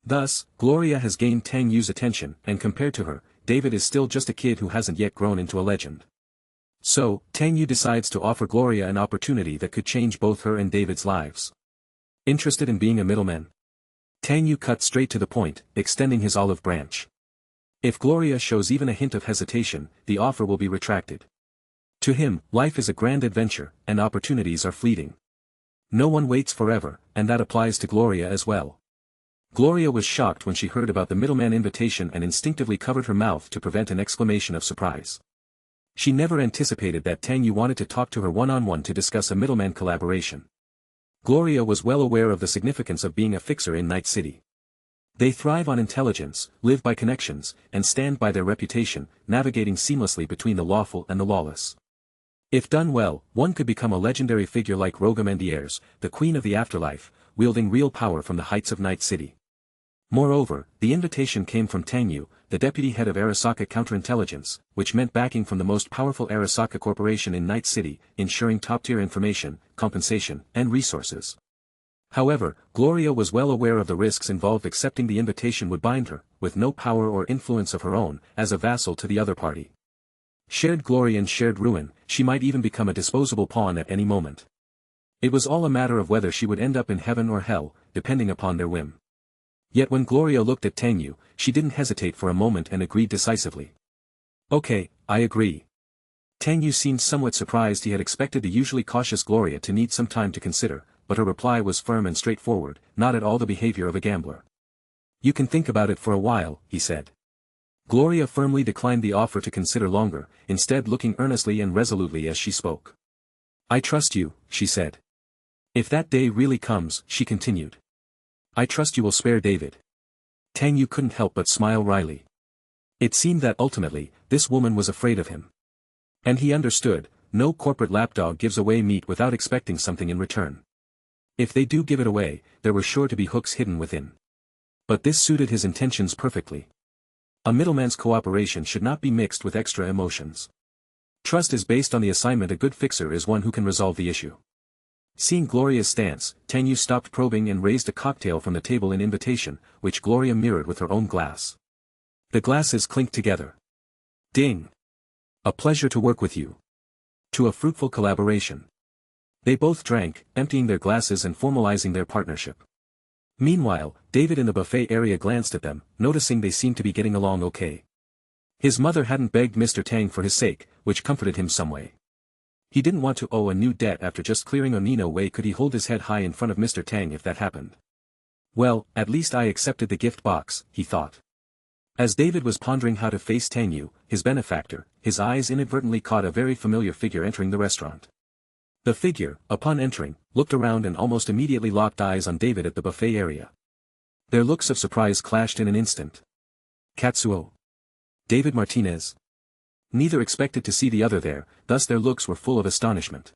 Thus, Gloria has gained Tang Yu's attention, and compared to her, David is still just a kid who hasn't yet grown into a legend. So, Tang Yu decides to offer Gloria an opportunity that could change both her and David's lives. Interested in being a middleman? Tang Yu cut straight to the point, extending his olive branch. If Gloria shows even a hint of hesitation, the offer will be retracted. To him, life is a grand adventure, and opportunities are fleeting. No one waits forever, and that applies to Gloria as well. Gloria was shocked when she heard about the middleman invitation and instinctively covered her mouth to prevent an exclamation of surprise. She never anticipated that Tang Yu wanted to talk to her one-on-one to discuss a middleman collaboration. Gloria was well aware of the significance of being a fixer in Night City. They thrive on intelligence, live by connections, and stand by their reputation, navigating seamlessly between the lawful and the lawless. If done well, one could become a legendary figure like Roga Mendiers, the queen of the afterlife, wielding real power from the heights of Night City. Moreover, the invitation came from Tang Yu, the deputy head of Arasaka Counterintelligence, which meant backing from the most powerful Arasaka corporation in Night City, ensuring top-tier information, compensation, and resources. However, Gloria was well aware of the risks involved. Accepting the invitation would bind her, with no power or influence of her own, as a vassal to the other party. Shared glory and shared ruin, she might even become a disposable pawn at any moment. It was all a matter of whether she would end up in heaven or hell, depending upon their whim. Yet when Gloria looked at Tang Yu, she didn't hesitate for a moment and agreed decisively. Okay, I agree. Tang Yu seemed somewhat surprised. He had expected the usually cautious Gloria to need some time to consider, but her reply was firm and straightforward, not at all the behavior of a gambler. You can think about it for a while, he said. Gloria firmly declined the offer to consider longer, instead looking earnestly and resolutely as she spoke. I trust you, she said. If that day really comes, she continued. I trust you will spare David. Tang Yu couldn't help but smile wryly. It seemed that ultimately, this woman was afraid of him. And he understood, no corporate lapdog gives away meat without expecting something in return. If they do give it away, there were sure to be hooks hidden within. But this suited his intentions perfectly. A middleman's cooperation should not be mixed with extra emotions. Trust is based on the assignment. A good fixer is one who can resolve the issue. Seeing Gloria's stance, Tang Yu stopped probing and raised a cocktail from the table in invitation, which Gloria mirrored with her own glass. The glasses clinked together. Ding! A pleasure to work with you. To a fruitful collaboration. They both drank, emptying their glasses and formalizing their partnership. Meanwhile, David in the buffet area glanced at them, noticing they seemed to be getting along okay. His mother hadn't begged Mr. Tang for his sake, which comforted him some way. He didn't want to owe a new debt after just clearing Onino way. Could he hold his head high in front of Mr. Tang if that happened? Well, at least I accepted the gift box, he thought. As David was pondering how to face Tang Yu, his benefactor, his eyes inadvertently caught a very familiar figure entering the restaurant. The figure, upon entering, looked around and almost immediately locked eyes on David at the buffet area. Their looks of surprise clashed in an instant. Katsuo. David Martinez. Neither expected to see the other there, thus their looks were full of astonishment.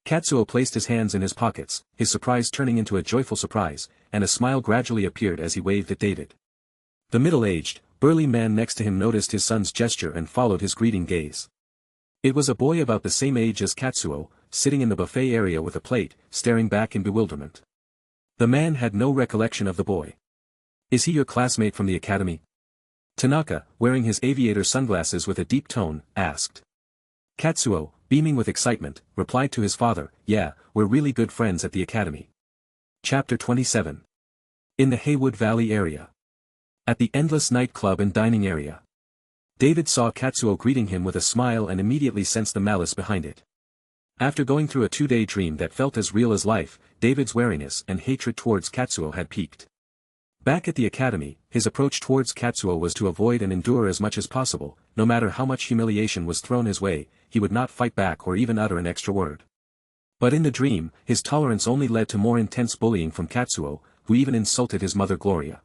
Katsuo placed his hands in his pockets, his surprise turning into a joyful surprise, and a smile gradually appeared as he waved at David. The middle-aged, burly man next to him noticed his son's gesture and followed his greeting gaze. It was a boy about the same age as Katsuo, sitting in the buffet area with a plate, staring back in bewilderment. The man had no recollection of the boy. Is he your classmate from the academy? Tanaka, wearing his aviator sunglasses with a deep tone, asked. Katsuo, beaming with excitement, replied to his father, yeah, we're really good friends at the academy. Chapter 27. In the Haywood Valley area. At the endless nightclub and dining area. David saw Katsuo greeting him with a smile and immediately sensed the malice behind it. After going through a 2-day dream that felt as real as life, David's wariness and hatred towards Katsuo had peaked. Back at the academy, his approach towards Katsuo was to avoid and endure as much as possible. No matter how much humiliation was thrown his way, he would not fight back or even utter an extra word. But in the dream, his tolerance only led to more intense bullying from Katsuo, who even insulted his mother Gloria.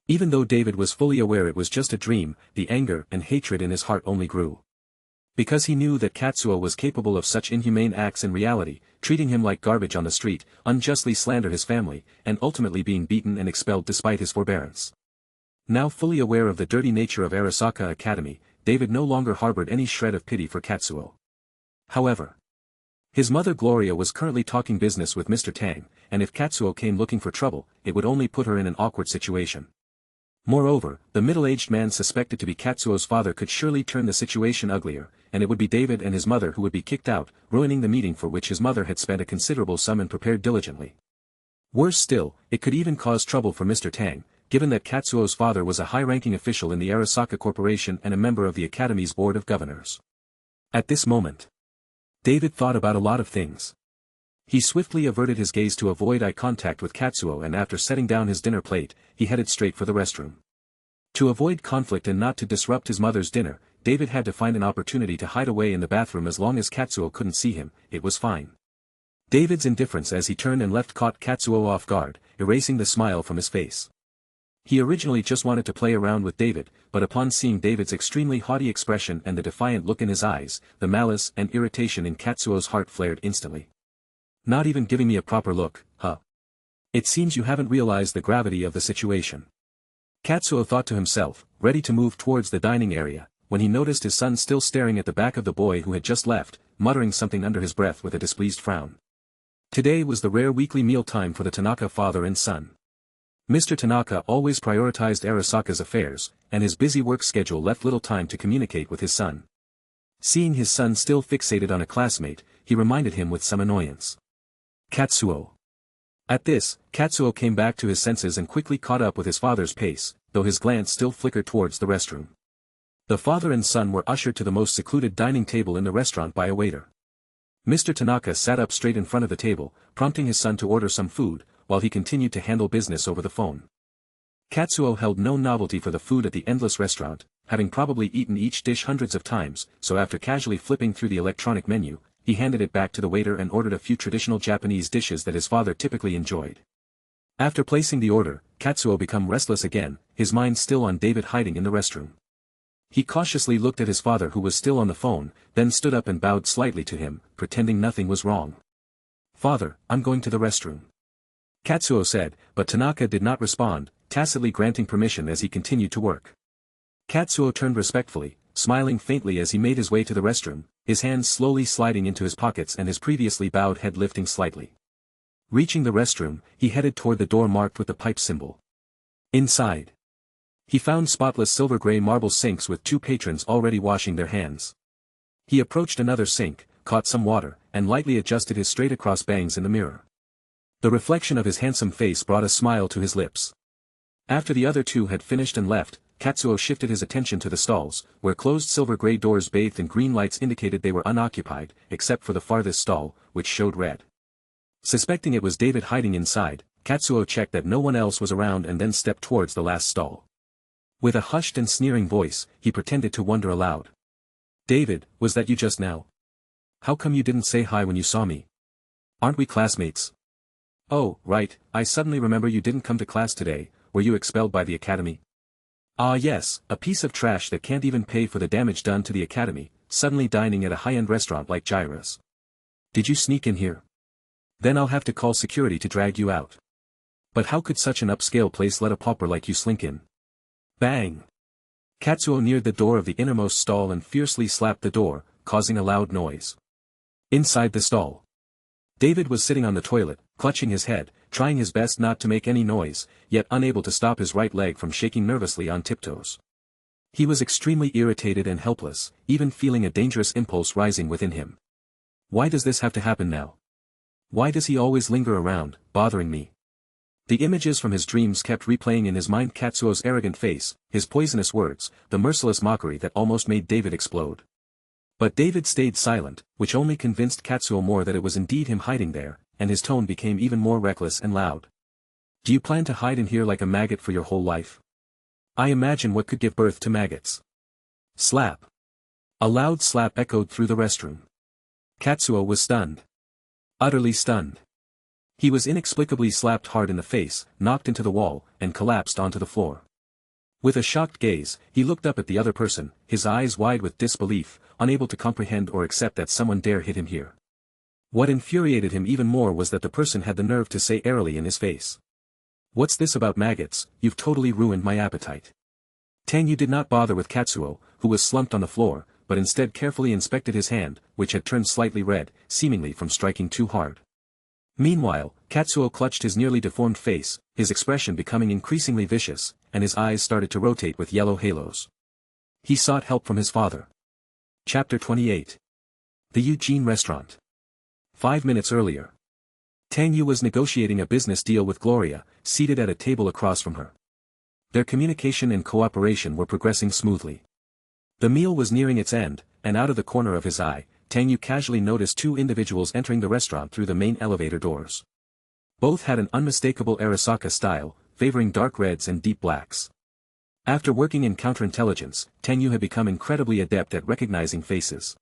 Even though David was fully aware it was just a dream, the anger and hatred in his heart only grew. Because he knew that Katsuo was capable of such inhumane acts in reality, treating him like garbage on the street, unjustly slander his family, and ultimately being beaten and expelled despite his forbearance. Now fully aware of the dirty nature of Arasaka Academy, David no longer harbored any shred of pity for Katsuo. However, his mother Gloria was currently talking business with Mr. Tang, and if Katsuo came looking for trouble, it would only put her in an awkward situation. Moreover, the middle-aged man suspected to be Katsuo's father could surely turn the situation uglier, and it would be David and his mother who would be kicked out, ruining the meeting for which his mother had spent a considerable sum and prepared diligently. Worse still, it could even cause trouble for Mr. Tang, given that Katsuo's father was a high-ranking official in the Arasaka Corporation and a member of the Academy's Board of Governors. At this moment, David thought about a lot of things. He swiftly averted his gaze to avoid eye contact with Katsuo, and after setting down his dinner plate, he headed straight for the restroom. To avoid conflict and not to disrupt his mother's dinner, David had to find an opportunity to hide away in the bathroom. As long as Katsuo couldn't see him, it was fine. David's indifference as he turned and left caught Katsuo off guard, erasing the smile from his face. He originally just wanted to play around with David, but upon seeing David's extremely haughty expression and the defiant look in his eyes, the malice and irritation in Katsuo's heart flared instantly. Not even giving me a proper look, huh? It seems you haven't realized the gravity of the situation. Katsuo thought to himself, ready to move towards the dining area, when he noticed his son still staring at the back of the boy who had just left, muttering something under his breath with a displeased frown. Today was the rare weekly meal time for the Tanaka father and son. Mr. Tanaka always prioritized Arasaka's affairs, and his busy work schedule left little time to communicate with his son. Seeing his son still fixated on a classmate, he reminded him with some annoyance. Katsuo. At this, Katsuo came back to his senses and quickly caught up with his father's pace, though his glance still flickered towards the restroom. The father and son were ushered to the most secluded dining table in the restaurant by a waiter. Mr. Tanaka sat up straight in front of the table, prompting his son to order some food, while he continued to handle business over the phone. Katsuo held no novelty for the food at the endless restaurant, having probably eaten each dish hundreds of times, so after casually flipping through the electronic menu, he handed it back to the waiter and ordered a few traditional Japanese dishes that his father typically enjoyed. After placing the order, Katsuo became restless again, his mind still on David hiding in the restroom. He cautiously looked at his father who was still on the phone, then stood up and bowed slightly to him, pretending nothing was wrong. "Father, I'm going to the restroom," Katsuo said, but Tanaka did not respond, tacitly granting permission as he continued to work. Katsuo turned respectfully, smiling faintly as he made his way to the restroom, his hands slowly sliding into his pockets and his previously bowed head lifting slightly. Reaching the restroom, he headed toward the door marked with the pipe symbol. Inside, he found spotless silver-gray marble sinks with 2 patrons already washing their hands. He approached another sink, caught some water, and lightly adjusted his straight-across bangs in the mirror. The reflection of his handsome face brought a smile to his lips. After the other 2 had finished and left, Katsuo shifted his attention to the stalls, where closed silver-gray doors bathed in green lights indicated they were unoccupied, except for the farthest stall, which showed red. Suspecting it was David hiding inside, Katsuo checked that no one else was around and then stepped towards the last stall. With a hushed and sneering voice, he pretended to wonder aloud. "David, was that you just now? How come you didn't say hi when you saw me? Aren't we classmates?" "Oh, right, I suddenly remember you didn't come to class today. Were you expelled by the academy?" "Ah yes, a piece of trash that can't even pay for the damage done to the academy, suddenly dining at a high-end restaurant like Gyra's. Did you sneak in here? Then I'll have to call security to drag you out. But how could such an upscale place let a pauper like you slink in?" Bang! Katsuo neared the door of the innermost stall and fiercely slapped the door, causing a loud noise. Inside the stall, David was sitting on the toilet, clutching his head, trying his best not to make any noise, yet unable to stop his right leg from shaking nervously on tiptoes. He was extremely irritated and helpless, even feeling a dangerous impulse rising within him. Why does this have to happen now? Why does he always linger around, bothering me? The images from his dreams kept replaying in his mind: Katsuo's arrogant face, his poisonous words, the merciless mockery that almost made David explode. But David stayed silent, which only convinced Katsuo more that it was indeed him hiding there, and his tone became even more reckless and loud. Do you plan to hide in here like a maggot for your whole life? I imagine what could give birth to maggots. Slap. A loud slap echoed through the restroom. Katsuo was stunned. Utterly stunned. He was inexplicably slapped hard in the face, knocked into the wall, and collapsed onto the floor. With a shocked gaze, he looked up at the other person, his eyes wide with disbelief, unable to comprehend or accept that someone dare hit him here. What infuriated him even more was that the person had the nerve to say airily in his face. What's this about maggots? You've totally ruined my appetite. Tang Yu did not bother with Katsuo, who was slumped on the floor, but instead carefully inspected his hand, which had turned slightly red, seemingly from striking too hard. Meanwhile, Katsuo clutched his nearly deformed face, his expression becoming increasingly vicious, and his eyes started to rotate with yellow halos. He sought help from his father. Chapter 28. The Eugene Restaurant. 5 minutes earlier. Tang Yu was negotiating a business deal with Gloria, seated at a table across from her. Their communication and cooperation were progressing smoothly. The meal was nearing its end, and out of the corner of his eye, Tang Yu casually noticed two individuals entering the restaurant through the main elevator doors. Both had an unmistakable Arasaka style, favoring dark reds and deep blacks. After working in Counterintelligence, Tang Yu had become incredibly adept at recognizing faces.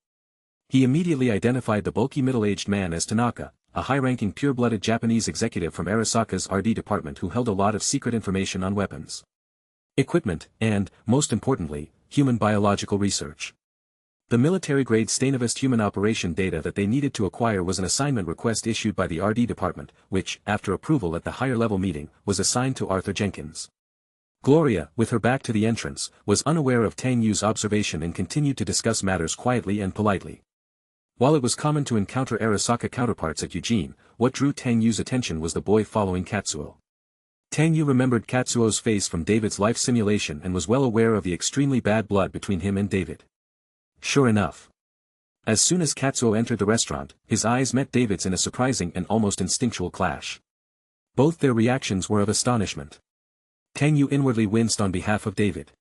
He immediately identified the bulky middle-aged man as Tanaka, a high-ranking pure-blooded Japanese executive from Arasaka's RD department who held a lot of secret information on weapons, equipment, and, most importantly, human biological research. The military-grade Stainavist human operation data that they needed to acquire was an assignment request issued by the RD department, which, after approval at the higher-level meeting, was assigned to Arthur Jenkins. Gloria, with her back to the entrance, was unaware of Tang Yu's observation and continued to discuss matters quietly and politely. While it was common to encounter Arasaka counterparts at Eugene, what drew Tang Yu's attention was the boy following Katsuo. Tang Yu remembered Katsuo's face from David's life simulation and was well aware of the extremely bad blood between him and David. Sure enough. As soon as Katsuo entered the restaurant, his eyes met David's in a surprising and almost instinctual clash. Both their reactions were of astonishment. Tang Yu inwardly winced on behalf of David.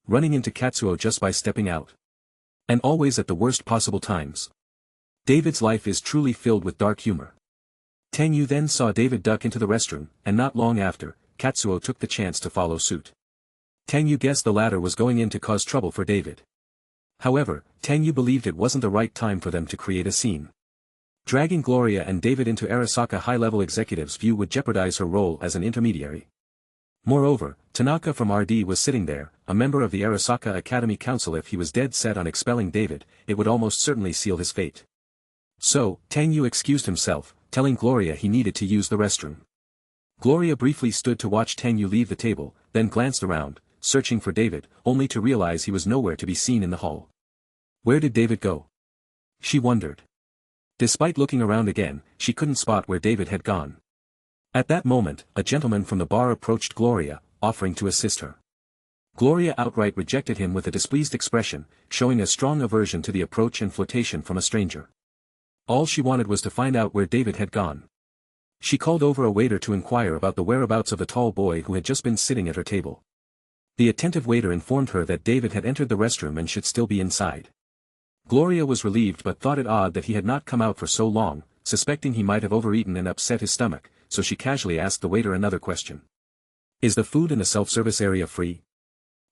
Running into Katsuo just by stepping out. And always at the worst possible times. David's life is truly filled with dark humor. Tang Yu then saw David duck into the restroom, and not long after, Katsuo took the chance to follow suit. Tang Yu guessed the latter was going in to cause trouble for David. However, Tang Yu believed it wasn't the right time for them to create a scene. Dragging Gloria and David into Arasaka high-level executive's view would jeopardize her role as an intermediary. Moreover, Tanaka from RD was sitting there, a member of the Arasaka Academy Council. If he was dead set on expelling David, it would almost certainly seal his fate. So, Tang Yu excused himself, telling Gloria he needed to use the restroom. Gloria briefly stood to watch Tang Yu leave the table, then glanced around, searching for David, only to realize he was nowhere to be seen in the hall. Where did David go? She wondered. Despite looking around again, she couldn't spot where David had gone. At that moment, a gentleman from the bar approached Gloria, offering to assist her. Gloria outright rejected him with a displeased expression, showing a strong aversion to the approach and flirtation from a stranger. All she wanted was to find out where David had gone. She called over a waiter to inquire about the whereabouts of the tall boy who had just been sitting at her table. The attentive waiter informed her that David had entered the restroom and should still be inside. Gloria was relieved but thought it odd that he had not come out for so long, suspecting he might have overeaten and upset his stomach, so she casually asked the waiter another question. Is the food in the self-service area free?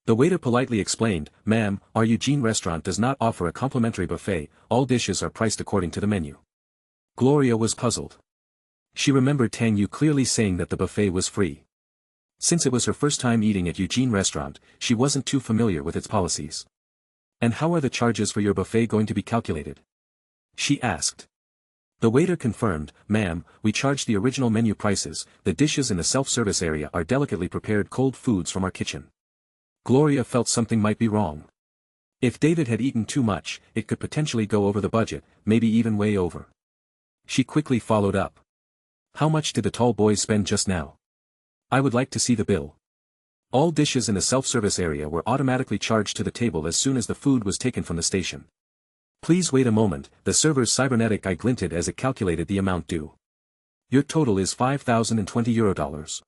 The waiter politely explained, Ma'am, our Eugene restaurant does not offer a complimentary buffet, all dishes are priced according to the menu. Gloria was puzzled. She remembered Tang Yu clearly saying that the buffet was free. Since it was her first time eating at Eugene restaurant, she wasn't too familiar with its policies. And how are the charges for your buffet going to be calculated? She asked. The waiter confirmed, Ma'am, we charge the original menu prices, the dishes in the self-service area are delicately prepared cold foods from our kitchen. Gloria felt something might be wrong. If David had eaten too much, it could potentially go over the budget, maybe even way over. She quickly followed up. How much did the tall boy spend just now? I would like to see the bill. All dishes in the self-service area were automatically charged to the table as soon as the food was taken from the station. Please wait a moment, the server's cybernetic eye glinted as it calculated the amount due. Your total is €5,020.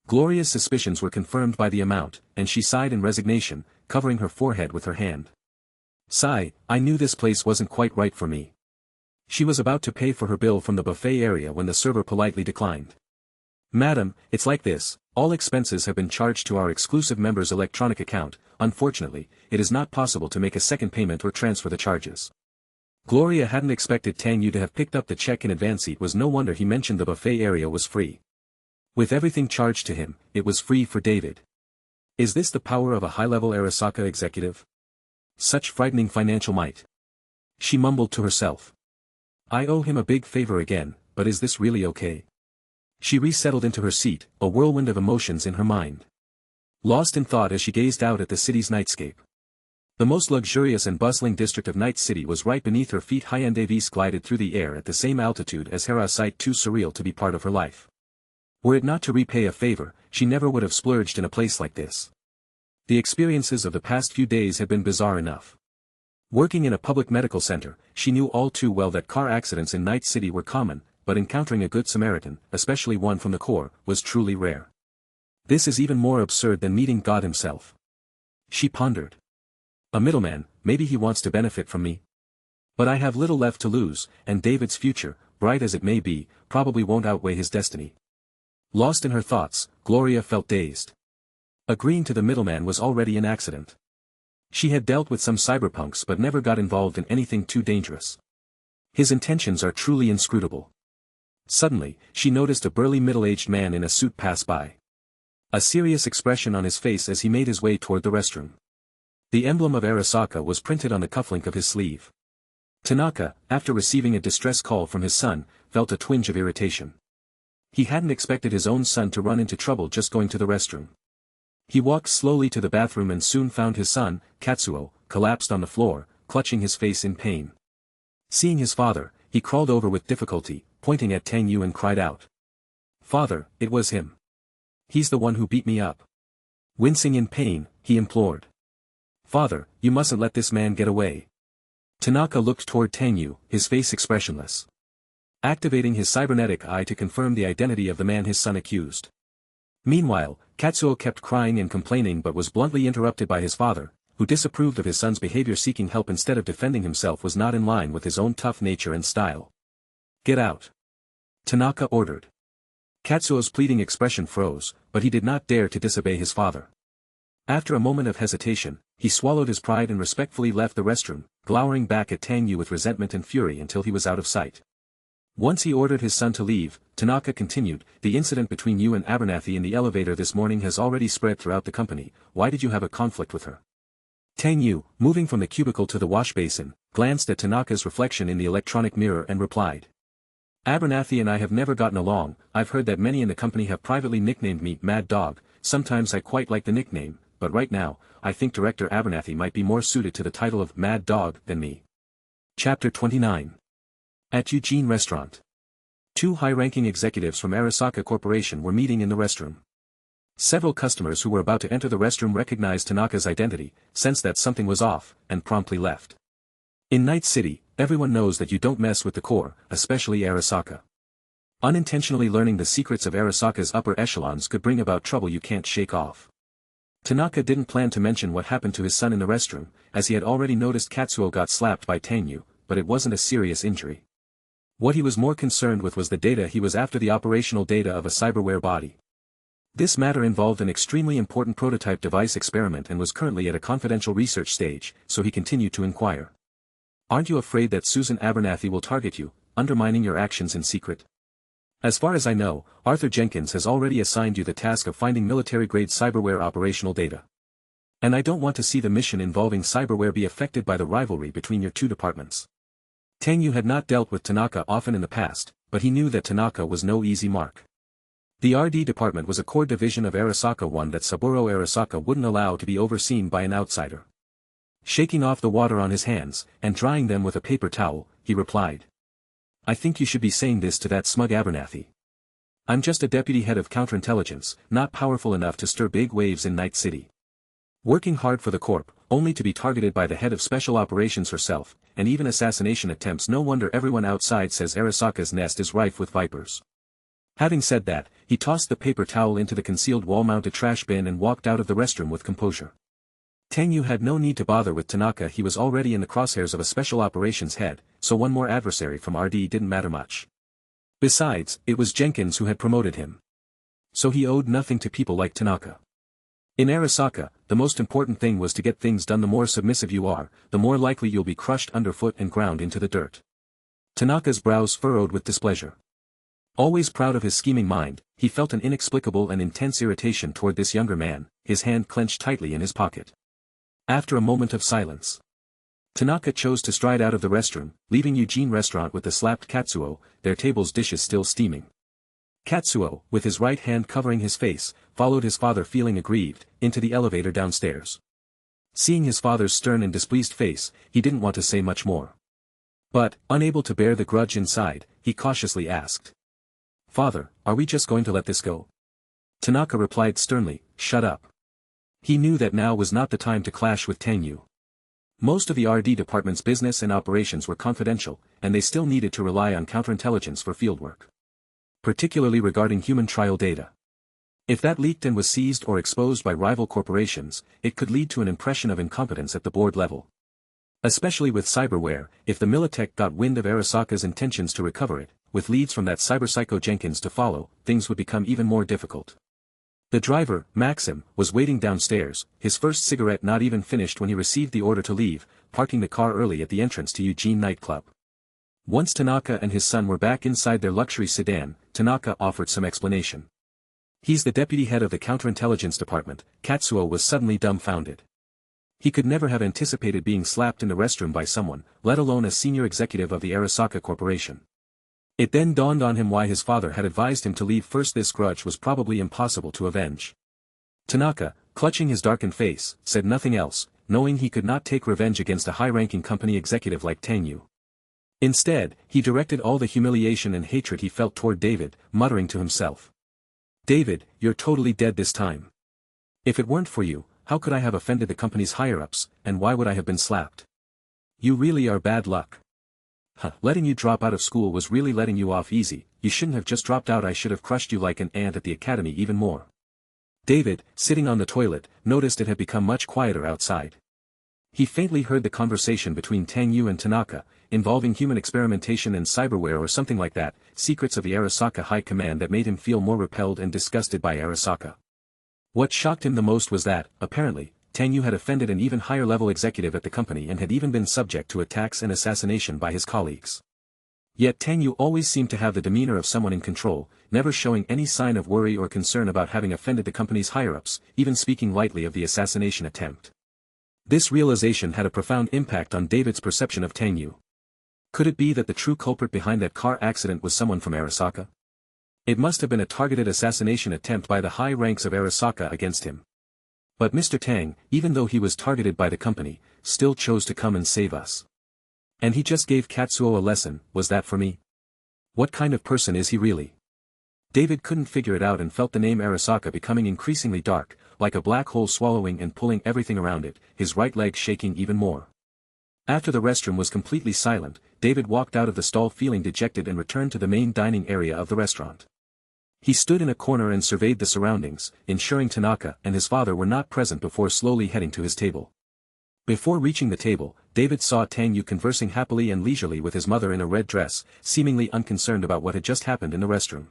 Gloria's suspicions were confirmed by the amount, and she sighed in resignation, covering her forehead with her hand. Sigh, I knew this place wasn't quite right for me. She was about to pay for her bill from the buffet area when the server politely declined. Madam, it's like this, all expenses have been charged to our exclusive members' electronic account. Unfortunately, it is not possible to make a second payment or transfer the charges. Gloria hadn't expected Tang Yu to have picked up the check in advance. It was no wonder he mentioned the buffet area was free. With everything charged to him, it was free for David. Is this the power of a high-level Arasaka executive? Such frightening financial might. She mumbled to herself. I owe him a big favor again, but is this really okay? She resettled into her seat, a whirlwind of emotions in her mind. Lost in thought as she gazed out at the city's nightscape. The most luxurious and bustling district of Night City was right beneath her feet. Hyundai's glided through the air at the same altitude as Hera, a sight too surreal to be part of her life. Were it not to repay a favor, she never would have splurged in a place like this. The experiences of the past few days had been bizarre enough. Working in a public medical center, she knew all too well that car accidents in Night City were common, but encountering a good Samaritan, especially one from the Corps, was truly rare. This is even more absurd than meeting God himself. She pondered. A middleman, maybe he wants to benefit from me. But I have little left to lose, and David's future, bright as it may be, probably won't outweigh his destiny. Lost in her thoughts, Gloria felt dazed. Agreeing to the middleman was already an accident. She had dealt with some cyberpunks but never got involved in anything too dangerous. His intentions are truly inscrutable. Suddenly, she noticed a burly middle-aged man in a suit pass by. A serious expression on his face as he made his way toward the restroom. The emblem of Arasaka was printed on the cufflink of his sleeve. Tanaka, after receiving a distress call from his son, felt a twinge of irritation. He hadn't expected his own son to run into trouble just going to the restroom. He walked slowly to the bathroom and soon found his son, Katsuo, collapsed on the floor, clutching his face in pain. Seeing his father, he crawled over with difficulty, pointing at Tang Yu and cried out. Father, it was him. He's the one who beat me up. Wincing in pain, he implored. Father, you mustn't let this man get away. Tanaka looked toward Tang Yu, his face expressionless. Activating his cybernetic eye to confirm the identity of the man his son accused. Meanwhile, Katsuo kept crying and complaining but was bluntly interrupted by his father, who disapproved of his son's behavior. Seeking help instead of defending himself was not in line with his own tough nature and style. Get out. Tanaka ordered. Katsuo's pleading expression froze, but he did not dare to disobey his father. After a moment of hesitation, he swallowed his pride and respectfully left the restroom, glowering back at Tang Yu with resentment and fury until he was out of sight. Once he ordered his son to leave, Tanaka continued, the incident between you and Abernathy in the elevator this morning has already spread throughout the company. Why did you have a conflict with her? Tang Yu, moving from the cubicle to the wash basin, glanced at Tanaka's reflection in the electronic mirror and replied. Abernathy and I have never gotten along. I've heard that many in the company have privately nicknamed me Mad Dog. Sometimes I quite like the nickname, but right now, I think Director Abernathy might be more suited to the title of Mad Dog than me. Chapter 29. At Eugene Restaurant. Two high-ranking executives from Arasaka Corporation were meeting in the restroom. Several customers who were about to enter the restroom recognized Tanaka's identity, sensed that something was off, and promptly left. In Night City, everyone knows that you don't mess with the core, especially Arasaka. Unintentionally learning the secrets of Arasaka's upper echelons could bring about trouble you can't shake off. Tanaka didn't plan to mention what happened to his son in the restroom, as he had already noticed Katsuo got slapped by Tang Yu, but it wasn't a serious injury. What he was more concerned with was the data he was after, the operational data of a cyberware body. This matter involved an extremely important prototype device experiment and was currently at a confidential research stage, so he continued to inquire. Aren't you afraid that Susan Abernathy will target you, undermining your actions in secret? As far as I know, Arthur Jenkins has already assigned you the task of finding military-grade cyberware operational data. And I don't want to see the mission involving cyberware be affected by the rivalry between your two departments. Tang Yu had not dealt with Tanaka often in the past, but he knew that Tanaka was no easy mark. The RD department was a core division of Arasaka, one that Saburo Arasaka wouldn't allow to be overseen by an outsider. Shaking off the water on his hands, and drying them with a paper towel, he replied. I think you should be saying this to that smug Abernathy. I'm just a deputy head of Counterintelligence, not powerful enough to stir big waves in Night City. Working hard for the Corp, only to be targeted by the head of special operations herself, and even assassination attempts. No wonder everyone outside says Arasaka's nest is rife with vipers. Having said that, he tossed the paper towel into the concealed wall-mounted trash bin and walked out of the restroom with composure. Tang Yu had no need to bother with Tanaka. He was already in the crosshairs of a special operations head, so one more adversary from RD didn't matter much. Besides, it was Jenkins who had promoted him. So he owed nothing to people like Tanaka. In Arasaka, the most important thing was to get things done. The more submissive you are, the more likely you'll be crushed underfoot and ground into the dirt. Tanaka's brows furrowed with displeasure. Always proud of his scheming mind, he felt an inexplicable and intense irritation toward this younger man, his hand clenched tightly in his pocket. After a moment of silence, Tanaka chose to stride out of the restroom, leaving Eugene restaurant with the slapped Katsuo, their table's dishes still steaming. Katsuo, with his right hand covering his face, followed his father feeling aggrieved, into the elevator downstairs. Seeing his father's stern and displeased face, he didn't want to say much more. But, unable to bear the grudge inside, he cautiously asked. "Father, are we just going to let this go?" Tanaka replied sternly, "Shut up." He knew that now was not the time to clash with Tang Yu. Most of the RD department's business and operations were confidential, and they still needed to rely on counterintelligence for fieldwork. Particularly regarding human trial data. If that leaked and was seized or exposed by rival corporations, it could lead to an impression of incompetence at the board level. Especially with cyberware, if the Militech got wind of Arasaka's intentions to recover it, with leads from that Cyberpsycho Jenkins to follow, things would become even more difficult. The driver, Maxim, was waiting downstairs, his first cigarette not even finished when he received the order to leave, parking the car early at the entrance to Eugene nightclub. Once Tanaka and his son were back inside their luxury sedan, Tanaka offered some explanation. "He's the deputy head of the counterintelligence department." Katsuo was suddenly dumbfounded. He could never have anticipated being slapped in the restroom by someone, let alone a senior executive of the Arasaka Corporation. It then dawned on him why his father had advised him to leave first. This grudge was probably impossible to avenge. Tanaka, clutching his darkened face, said nothing else, knowing he could not take revenge against a high-ranking company executive like Tang Yu. Instead, he directed all the humiliation and hatred he felt toward David, muttering to himself. "David, you're totally dead this time. If it weren't for you, how could I have offended the company's higher-ups, and why would I have been slapped? You really are bad luck. Letting you drop out of school was really letting you off easy. You shouldn't have just dropped out. I should have crushed you like an ant at the academy even more." David, sitting on the toilet, noticed it had become much quieter outside. He faintly heard the conversation between Tang Yu and Tanaka, involving human experimentation and cyberware or something like that, secrets of the Arasaka High Command that made him feel more repelled and disgusted by Arasaka. What shocked him the most was that, apparently, Tang Yu had offended an even higher-level executive at the company and had even been subject to attacks and assassination by his colleagues. Yet Tang Yu always seemed to have the demeanor of someone in control, never showing any sign of worry or concern about having offended the company's higher-ups, even speaking lightly of the assassination attempt. This realization had a profound impact on David's perception of Tang Yu. Could it be that the true culprit behind that car accident was someone from Arasaka? It must have been a targeted assassination attempt by the high ranks of Arasaka against him. But Mr. Tang, even though he was targeted by the company, still chose to come and save us. And he just gave Katsuo a lesson. Was that for me? What kind of person is he really? David couldn't figure it out and felt the name Arasaka becoming increasingly dark, like a black hole swallowing and pulling everything around it, his right leg shaking even more. After the restroom was completely silent, David walked out of the stall feeling dejected and returned to the main dining area of the restaurant. He stood in a corner and surveyed the surroundings, ensuring Tanaka and his father were not present before slowly heading to his table. Before reaching the table, David saw Tang Yu conversing happily and leisurely with his mother in a red dress, seemingly unconcerned about what had just happened in the restroom.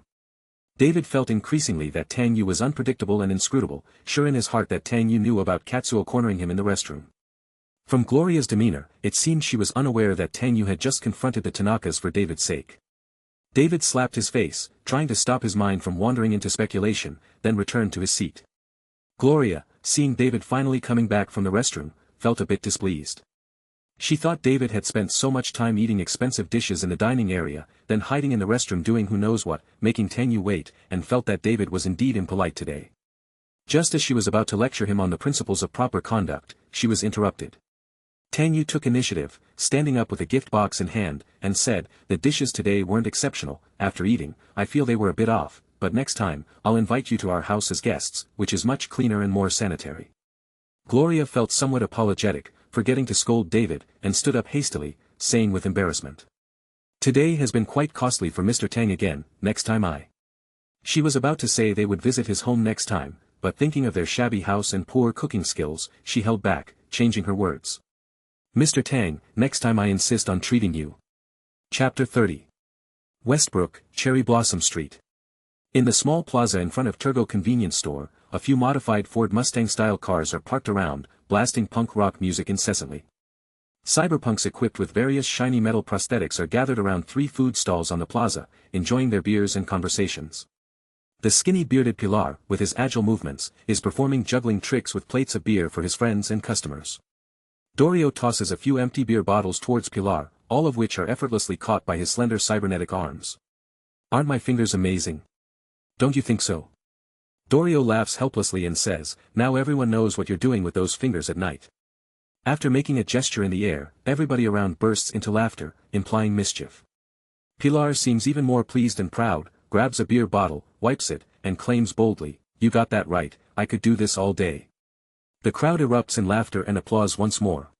David felt increasingly that Tang Yu was unpredictable and inscrutable, sure in his heart that Tang Yu knew about Katsuo cornering him in the restroom. From Gloria's demeanor, it seemed she was unaware that Tang Yu had just confronted the Tanakas for David's sake. David slapped his face, trying to stop his mind from wandering into speculation, then returned to his seat. Gloria, seeing David finally coming back from the restroom, felt a bit displeased. She thought David had spent so much time eating expensive dishes in the dining area, then hiding in the restroom doing who knows what, making Tang Yu wait, and felt that David was indeed impolite today. Just as she was about to lecture him on the principles of proper conduct, she was interrupted. Tang Yu took initiative, standing up with a gift box in hand, and said, "The dishes today weren't exceptional. After eating, I feel they were a bit off, but next time, I'll invite you to our house as guests, which is much cleaner and more sanitary." Gloria felt somewhat apologetic, forgetting to scold David, and stood up hastily, saying with embarrassment, "Today has been quite costly for Mr. Tang again. Next time I..." She was about to say they would visit his home next time, but thinking of their shabby house and poor cooking skills, she held back, changing her words. Mr. Tang, next time I insist on treating you. Chapter 30. Westbrook, Cherry Blossom Street. In the small plaza in front of Turgo convenience store, a few modified Ford Mustang-style cars are parked around, blasting punk rock music incessantly. Cyberpunks equipped with various shiny metal prosthetics are gathered around 3 food stalls on the plaza, enjoying their beers and conversations. The skinny bearded Pilar, with his agile movements, is performing juggling tricks with plates of beer for his friends and customers. Dorio tosses a few empty beer bottles towards Pilar, all of which are effortlessly caught by his slender cybernetic arms. Aren't my fingers amazing? Don't you think so? Dorio laughs helplessly and says, now everyone knows what you're doing with those fingers at night. After making a gesture in the air, everybody around bursts into laughter, implying mischief. Pilar seems even more pleased and proud, grabs a beer bottle, wipes it, and claims boldly, you got that right, I could do this all day. The crowd erupts in laughter and applause once more.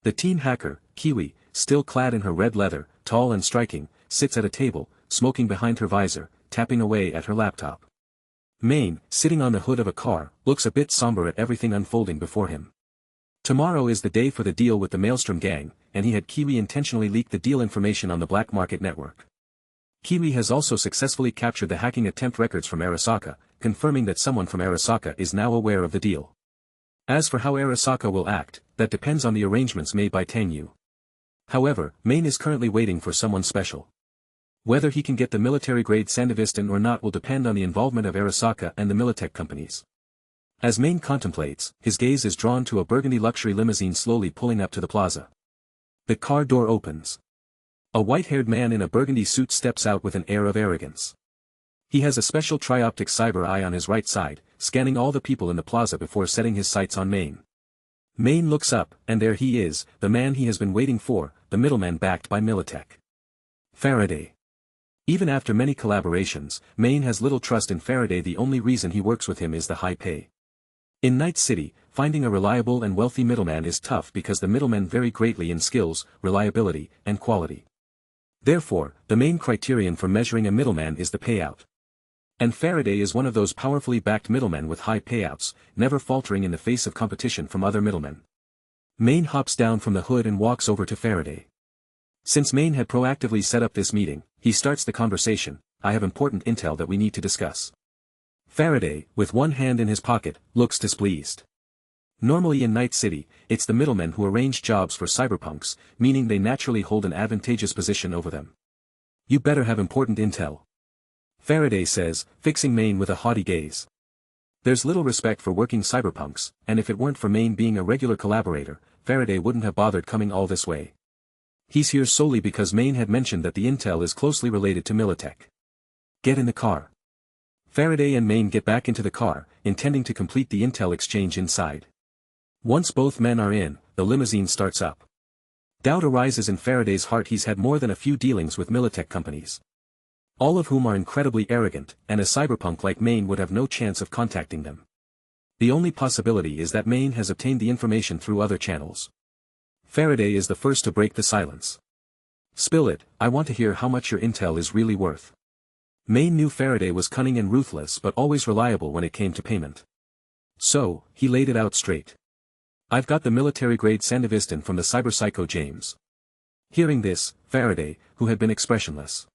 The teen hacker, Kiwi, still clad in her red leather, tall and striking, sits at a table, smoking behind her visor, tapping away at her laptop. Maine, sitting on the hood of a car, looks a bit somber at everything unfolding before him. Tomorrow is the day for the deal with the Maelstrom gang, and he had Kiwi intentionally leak the deal information on the black market network. Kiwi has also successfully captured the hacking attempt records from Arasaka, confirming that someone from Arasaka is now aware of the deal. As for how Arasaka will act, that depends on the arrangements made by Tang Yu. However, Maine is currently waiting for someone special. Whether he can get the military-grade Sandevistan or not will depend on the involvement of Arasaka and the Militech companies. As Maine contemplates, his gaze is drawn to a burgundy luxury limousine slowly pulling up to the plaza. The car door opens. A white-haired man in a burgundy suit steps out with an air of arrogance. He has a special trioptic cyber eye on his right side, scanning all the people in the plaza before setting his sights on Maine. Maine looks up, and there he is, the man he has been waiting for, the middleman backed by Militech. Faraday. Even after many collaborations, Maine has little trust in Faraday. The only reason he works with him is the high pay. In Night City, finding a reliable and wealthy middleman is tough because the middlemen vary greatly in skills, reliability, and quality. Therefore, the main criterion for measuring a middleman is the payout. And Faraday is one of those powerfully backed middlemen with high payouts, never faltering in the face of competition from other middlemen. Maine hops down from the hood and walks over to Faraday. Since Maine had proactively set up this meeting, he starts the conversation, I have important intel that we need to discuss. Faraday, with one hand in his pocket, looks displeased. Normally in Night City, it's the middlemen who arrange jobs for cyberpunks, meaning they naturally hold an advantageous position over them. You better have important intel. Faraday says, fixing Maine with a haughty gaze. There's little respect for working cyberpunks, and if it weren't for Maine being a regular collaborator, Faraday wouldn't have bothered coming all this way. He's here solely because Maine had mentioned that the intel is closely related to Militech. Get in the car. Faraday and Maine get back into the car, intending to complete the intel exchange inside. Once both men are in, the limousine starts up. Doubt arises in Faraday's heart. He's had more than a few dealings with Militech companies, all of whom are incredibly arrogant, and a cyberpunk like Maine would have no chance of contacting them. The only possibility is that Maine has obtained the information through other channels. Faraday is the first to break the silence. Spill it, I want to hear how much your intel is really worth. Maine knew Faraday was cunning and ruthless but always reliable when it came to payment. So, he laid it out straight. I've got the military-grade Sandevistan from the Cyberpsycho James. Hearing this, Faraday, who had been expressionless,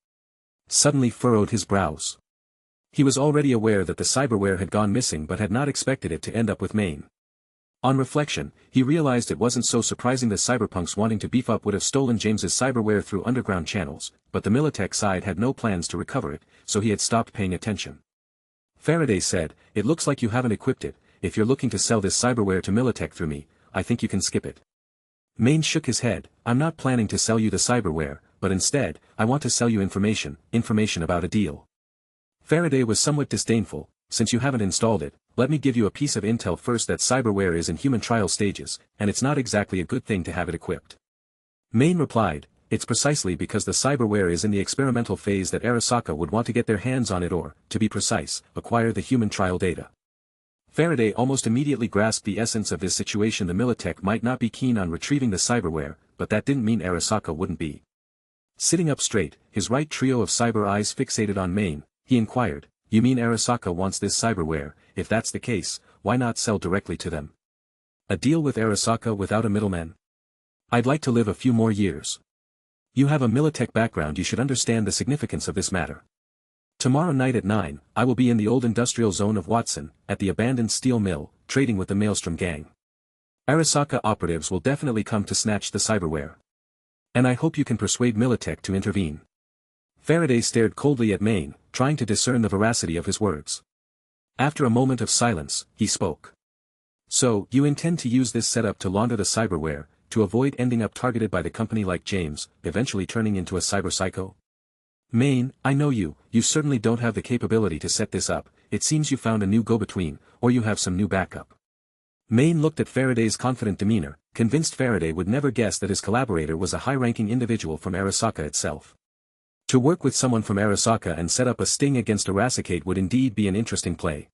suddenly furrowed his brows. He was already aware that the cyberware had gone missing but had not expected it to end up with Maine. On reflection, he realized it wasn't so surprising the cyberpunks wanting to beef up would have stolen James's cyberware through underground channels, but the Militech side had no plans to recover it, so he had stopped paying attention. Faraday said, it looks like you haven't equipped it. If you're looking to sell this cyberware to Militech through me, I think you can skip it. Maine shook his head, I'm not planning to sell you the cyberware, but instead, I want to sell you information about a deal. Faraday was somewhat disdainful, since you haven't installed it, let me give you a piece of intel first. That cyberware is in human trial stages, and it's not exactly a good thing to have it equipped. Maine replied, it's precisely because the cyberware is in the experimental phase that Arasaka would want to get their hands on it or, to be precise, acquire the human trial data. Faraday almost immediately grasped the essence of this situation. The Militech might not be keen on retrieving the cyberware, but that didn't mean Arasaka wouldn't be. Sitting up straight, his right trio of cyber eyes fixated on Maine, he inquired, You mean Arasaka wants this cyberware? If that's the case, why not sell directly to them? A deal with Arasaka without a middleman? I'd like to live a few more years. You have a Militech background, you should understand the significance of this matter. Tomorrow night at 9, I will be in the old industrial zone of Watson, at the abandoned steel mill, trading with the Maelstrom gang. Arasaka operatives will definitely come to snatch the cyberware. And I hope you can persuade Militech to intervene. Faraday stared coldly at Maine, trying to discern the veracity of his words. After a moment of silence, he spoke. So, you intend to use this setup to launder the cyberware, to avoid ending up targeted by the company like James, eventually turning into a cyberpsycho? Maine, I know you certainly don't have the capability to set this up. It seems you found a new go-between, or you have some new backup. Maine looked at Faraday's confident demeanor, convinced Faraday would never guess that his collaborator was a high-ranking individual from Arasaka itself. To work with someone from Arasaka and set up a sting against Arasaka would indeed be an interesting play.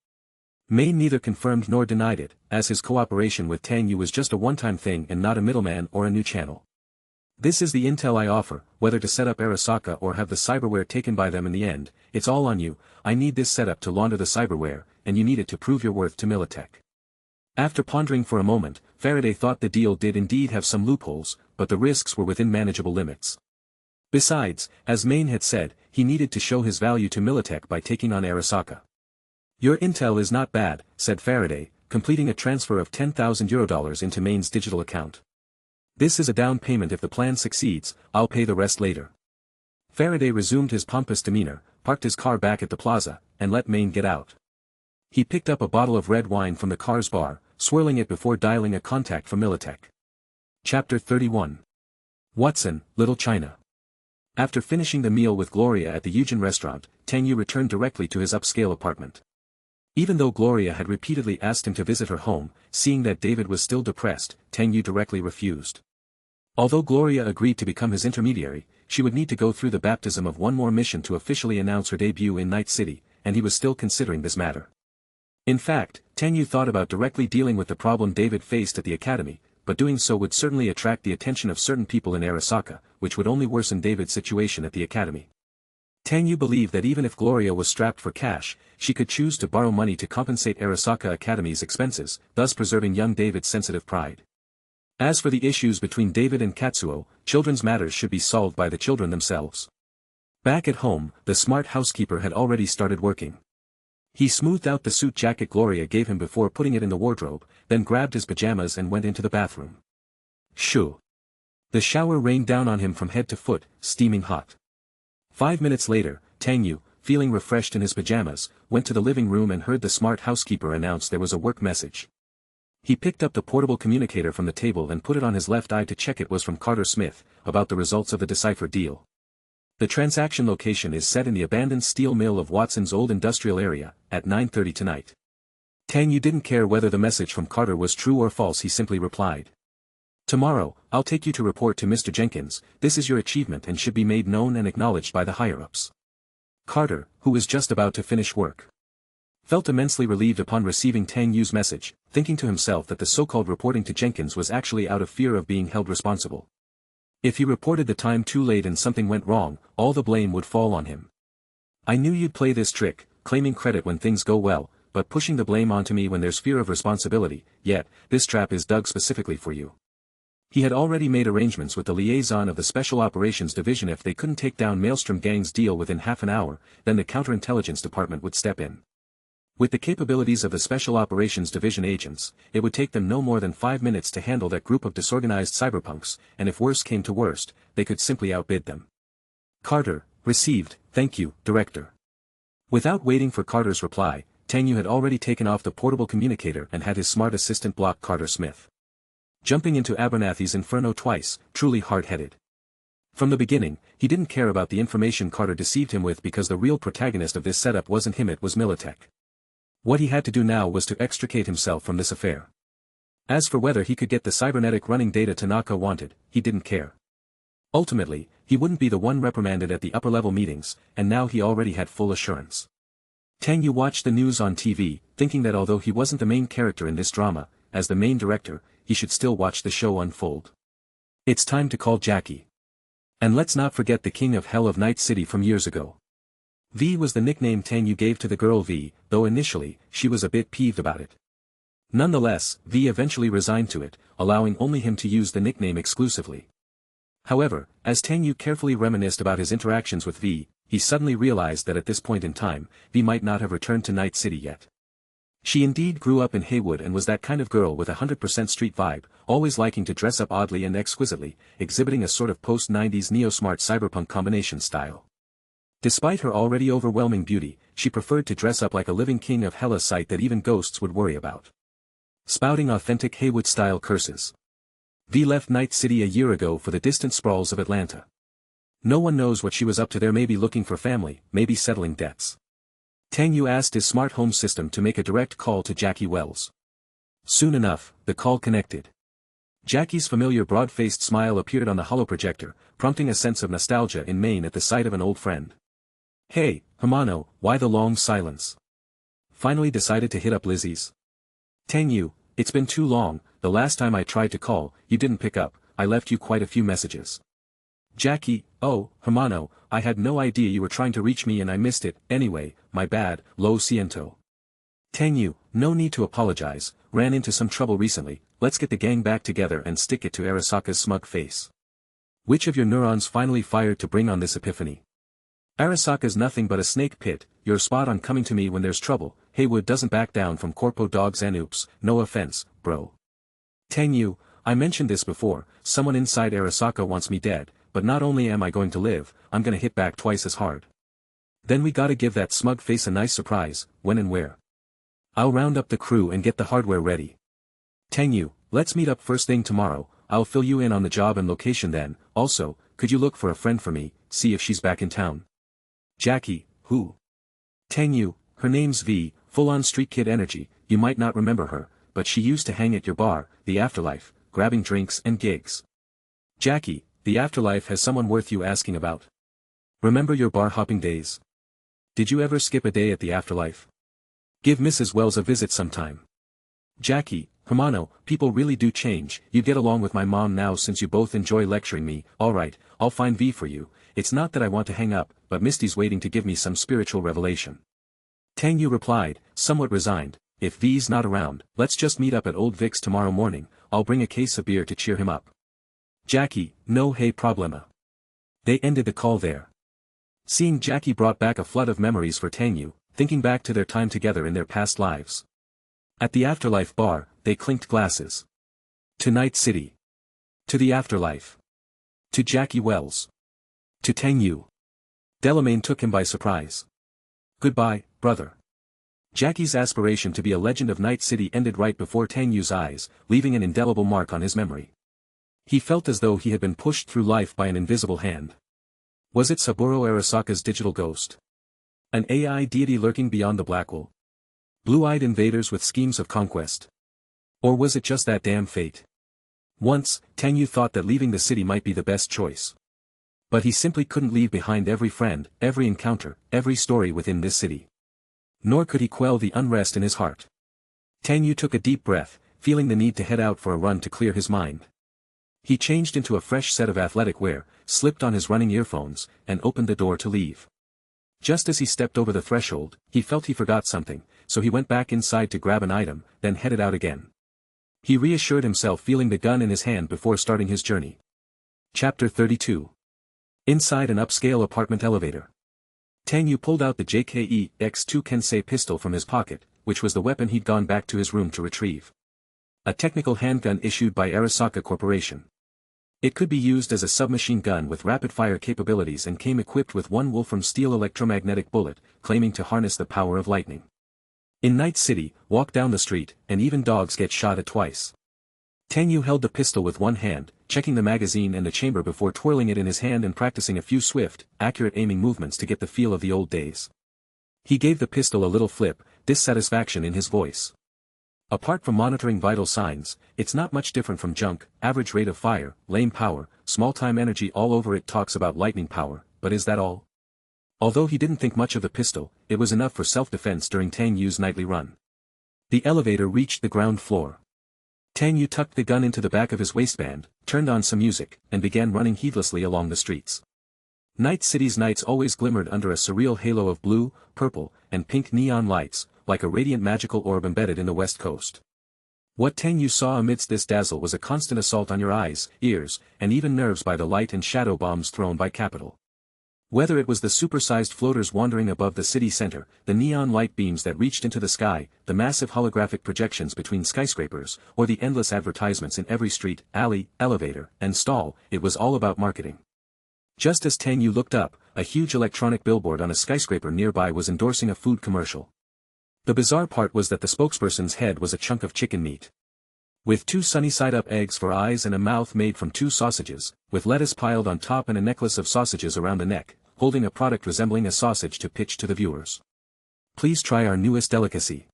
Maine neither confirmed nor denied it, as his cooperation with Tang Yu was just a one-time thing and not a middleman or a new channel. This is the intel I offer, whether to set up Arasaka or have the cyberware taken by them in the end, it's all on you. I need this setup to launder the cyberware, and you need it to prove your worth to Militech. After pondering for a moment, Faraday thought the deal did indeed have some loopholes, but the risks were within manageable limits. Besides, as Maine had said, he needed to show his value to Militech by taking on Arasaka. Your intel is not bad, said Faraday, completing a transfer of €10,000 into Maine's digital account. This is a down payment. If the plan succeeds, I'll pay the rest later. Faraday resumed his pompous demeanor, parked his car back at the plaza, and let Maine get out. He picked up a bottle of red wine from the car's bar, swirling it before dialing a contact for Militech. Chapter 31. Watson, Little China. After finishing the meal with Gloria at the Eugen restaurant, Tang Yu returned directly to his upscale apartment. Even though Gloria had repeatedly asked him to visit her home, seeing that David was still depressed, Tang Yu directly refused. Although Gloria agreed to become his intermediary, she would need to go through the baptism of one more mission to officially announce her debut in Night City, and he was still considering this matter. In fact, Tang Yu thought about directly dealing with the problem David faced at the academy, but doing so would certainly attract the attention of certain people in Arasaka, which would only worsen David's situation at the academy. Tang Yu believed that even if Gloria was strapped for cash, she could choose to borrow money to compensate Arasaka Academy's expenses, thus preserving young David's sensitive pride. As for the issues between David and Katsuo, children's matters should be solved by the children themselves. Back at home, the smart housekeeper had already started working. He smoothed out the suit jacket Gloria gave him before putting it in the wardrobe, then grabbed his pajamas and went into the bathroom. Shoo! The shower rained down on him from head to foot, steaming hot. 5 minutes later, Tang Yu, feeling refreshed in his pajamas, went to the living room and heard the smart housekeeper announce there was a work message. He picked up the portable communicator from the table and put it on his left eye to check. It was from Carter Smith, about the results of the deciphered deal. The transaction location is set in the abandoned steel mill of Watson's old industrial area, at 9:30 tonight. Tang Yu didn't care whether the message from Carter was true or false. He simply replied. Tomorrow, I'll take you to report to Mr. Jenkins. This is your achievement and should be made known and acknowledged by the higher-ups. Carter, who was just about to finish work, felt immensely relieved upon receiving Tang Yu's message, thinking to himself that the so-called reporting to Jenkins was actually out of fear of being held responsible. If he reported the time too late and something went wrong, all the blame would fall on him. I knew you'd play this trick, claiming credit when things go well, but pushing the blame onto me when there's fear of responsibility, yet, this trap is dug specifically for you. He had already made arrangements with the liaison of the Special Operations Division. If they couldn't take down Maelstrom Gang's deal within half an hour, then the Counterintelligence Department would step in. With the capabilities of the Special Operations Division agents, it would take them no more than 5 minutes to handle that group of disorganized cyberpunks, and if worse came to worst, they could simply outbid them. Carter, received, thank you, Director. Without waiting for Carter's reply, Tang Yu had already taken off the portable communicator and had his smart assistant block Carter Smith. Jumping into Abernathy's inferno twice, truly hard-headed. From the beginning, he didn't care about the information Carter deceived him with because the real protagonist of this setup wasn't him, it was Militech. What he had to do now was to extricate himself from this affair. As for whether he could get the cybernetic running data Tanaka wanted, he didn't care. Ultimately, he wouldn't be the one reprimanded at the upper-level meetings, and now he already had full assurance. Tang Yu watched the news on TV, thinking that although he wasn't the main character in this drama, as the main director, he should still watch the show unfold. It's time to call Jackie. And let's not forget the king of hell of Night City from years ago. V was the nickname Tang Yu gave to the girl V, though initially, she was a bit peeved about it. Nonetheless, V eventually resigned to it, allowing only him to use the nickname exclusively. However, as Tang Yu carefully reminisced about his interactions with V, he suddenly realized that at this point in time, V might not have returned to Night City yet. She indeed grew up in Haywood and was that kind of girl with a 100% street vibe, always liking to dress up oddly and exquisitely, exhibiting a sort of post-90s neo-smart cyberpunk combination style. Despite her already overwhelming beauty, she preferred to dress up like a living king of hella sight that even ghosts would worry about. Spouting authentic Haywood-style curses. V left Night City a year ago for the distant sprawls of Atlanta. No one knows what she was up to there, maybe looking for family, maybe settling debts. Tang Yu asked his smart home system to make a direct call to Jackie Wells. Soon enough, the call connected. Jackie's familiar broad-faced smile appeared on the holoprojector, prompting a sense of nostalgia in Maine at the sight of an old friend. Hey, Hermano, why the long silence? Finally decided to hit up Lizzie's. Tang Yu, it's been too long, the last time I tried to call, you didn't pick up, I left you quite a few messages. Jackie, oh, Hermano, I had no idea you were trying to reach me and I missed it, anyway, my bad, lo siento. Tang Yu, no need to apologize, ran into some trouble recently, let's get the gang back together and stick it to Arasaka's smug face. Which of your neurons finally fired to bring on this epiphany? Arasaka's nothing but a snake pit, you're spot on coming to me when there's trouble, Haywood doesn't back down from corpo dogs and oops, no offense, bro. Tang Yu, I mentioned this before, someone inside Arasaka wants me dead, but not only am I going to live, I'm gonna hit back twice as hard. Then we gotta give that smug face a nice surprise, when and where. I'll round up the crew and get the hardware ready. Tang Yu, let's meet up first thing tomorrow, I'll fill you in on the job and location then, also, could you look for a friend for me, see if she's back in town. Jackie, who? Tang Yu, her name's V, full-on street kid energy, you might not remember her, but she used to hang at your bar, the Afterlife, grabbing drinks and gigs. Jackie, the Afterlife has someone worth you asking about. Remember your bar-hopping days? Did you ever skip a day at the Afterlife? Give Mrs. Wells a visit sometime. Jackie, Hermano, people really do change, you get along with my mom now since you both enjoy lecturing me, alright, I'll find V for you, it's not that I want to hang up, but Misty's waiting to give me some spiritual revelation. Tang Yu replied, somewhat resigned, if V's not around, let's just meet up at Old Vic's tomorrow morning, I'll bring a case of beer to cheer him up. Jackie, no hey problema. They ended the call there. Seeing Jackie brought back a flood of memories for Tang Yu, thinking back to their time together in their past lives. At the Afterlife bar, they clinked glasses. To Night City. To the Afterlife. To Jackie Wells. To Tang Yu. Delamain took him by surprise. Goodbye, brother. Jackie's aspiration to be a legend of Night City ended right before Tang Yu's eyes, leaving an indelible mark on his memory. He felt as though he had been pushed through life by an invisible hand. Was it Saburo Arasaka's digital ghost? An AI deity lurking beyond the Blackwall? Blue-eyed invaders with schemes of conquest? Or was it just that damn fate? Once, Tang Yu thought that leaving the city might be the best choice. But he simply couldn't leave behind every friend, every encounter, every story within this city. Nor could he quell the unrest in his heart. Tang Yu took a deep breath, feeling the need to head out for a run to clear his mind. He changed into a fresh set of athletic wear, slipped on his running earphones, and opened the door to leave. Just as he stepped over the threshold, he felt he forgot something, so he went back inside to grab an item, then headed out again. He reassured himself feeling the gun in his hand before starting his journey. Chapter 32. Inside an upscale apartment elevator. Tang Yu pulled out the JKE X2 Kensei pistol from his pocket, which was the weapon he'd gone back to his room to retrieve. A technical handgun issued by Arasaka Corporation. It could be used as a submachine gun with rapid-fire capabilities and came equipped with one Wolfram steel electromagnetic bullet, claiming to harness the power of lightning. In Night City, walk down the street, and even dogs get shot at twice. Tang Yu held the pistol with one hand, checking the magazine and the chamber before twirling it in his hand and practicing a few swift, accurate aiming movements to get the feel of the old days. He gave the pistol a little flip, dissatisfaction in his voice. Apart from monitoring vital signs, it's not much different from junk, average rate of fire, lame power, small-time energy all over it talks about lightning power, but is that all? Although he didn't think much of the pistol, it was enough for self-defense during Tang Yu's nightly run. The elevator reached the ground floor. Tang Yu tucked the gun into the back of his waistband, turned on some music, and began running heedlessly along the streets. Night City's nights always glimmered under a surreal halo of blue, purple, and pink neon lights, like a radiant magical orb embedded in the west coast. What Tang Yu saw amidst this dazzle was a constant assault on your eyes, ears, and even nerves by the light and shadow bombs thrown by Capital. Whether it was the supersized floaters wandering above the city center, the neon light beams that reached into the sky, the massive holographic projections between skyscrapers, or the endless advertisements in every street, alley, elevator, and stall, it was all about marketing. Just as Tang Yu looked up, a huge electronic billboard on a skyscraper nearby was endorsing a food commercial. The bizarre part was that the spokesperson's head was a chunk of chicken meat. With 2 sunny-side-up eggs for eyes and a mouth made from 2 sausages, with lettuce piled on top and a necklace of sausages around the neck, holding a product resembling a sausage to pitch to the viewers. Please try our newest delicacy.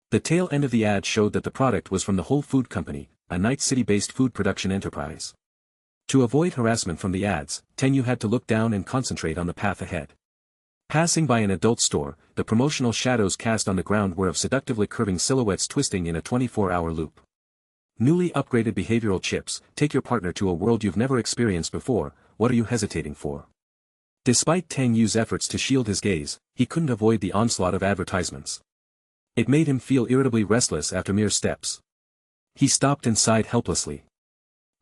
The tail end of the ad showed that the product was from the Whole Food Company, a Night City-based food production enterprise. To avoid harassment from the ads, Tang Yu had to look down and concentrate on the path ahead. Passing by an adult store, the promotional shadows cast on the ground were of seductively curving silhouettes twisting in a 24-hour loop. Newly upgraded behavioral chips, take your partner to a world you've never experienced before, what are you hesitating for? Despite Tang Yu's efforts to shield his gaze, he couldn't avoid the onslaught of advertisements. It made him feel irritably restless after mere steps. He stopped and sighed helplessly.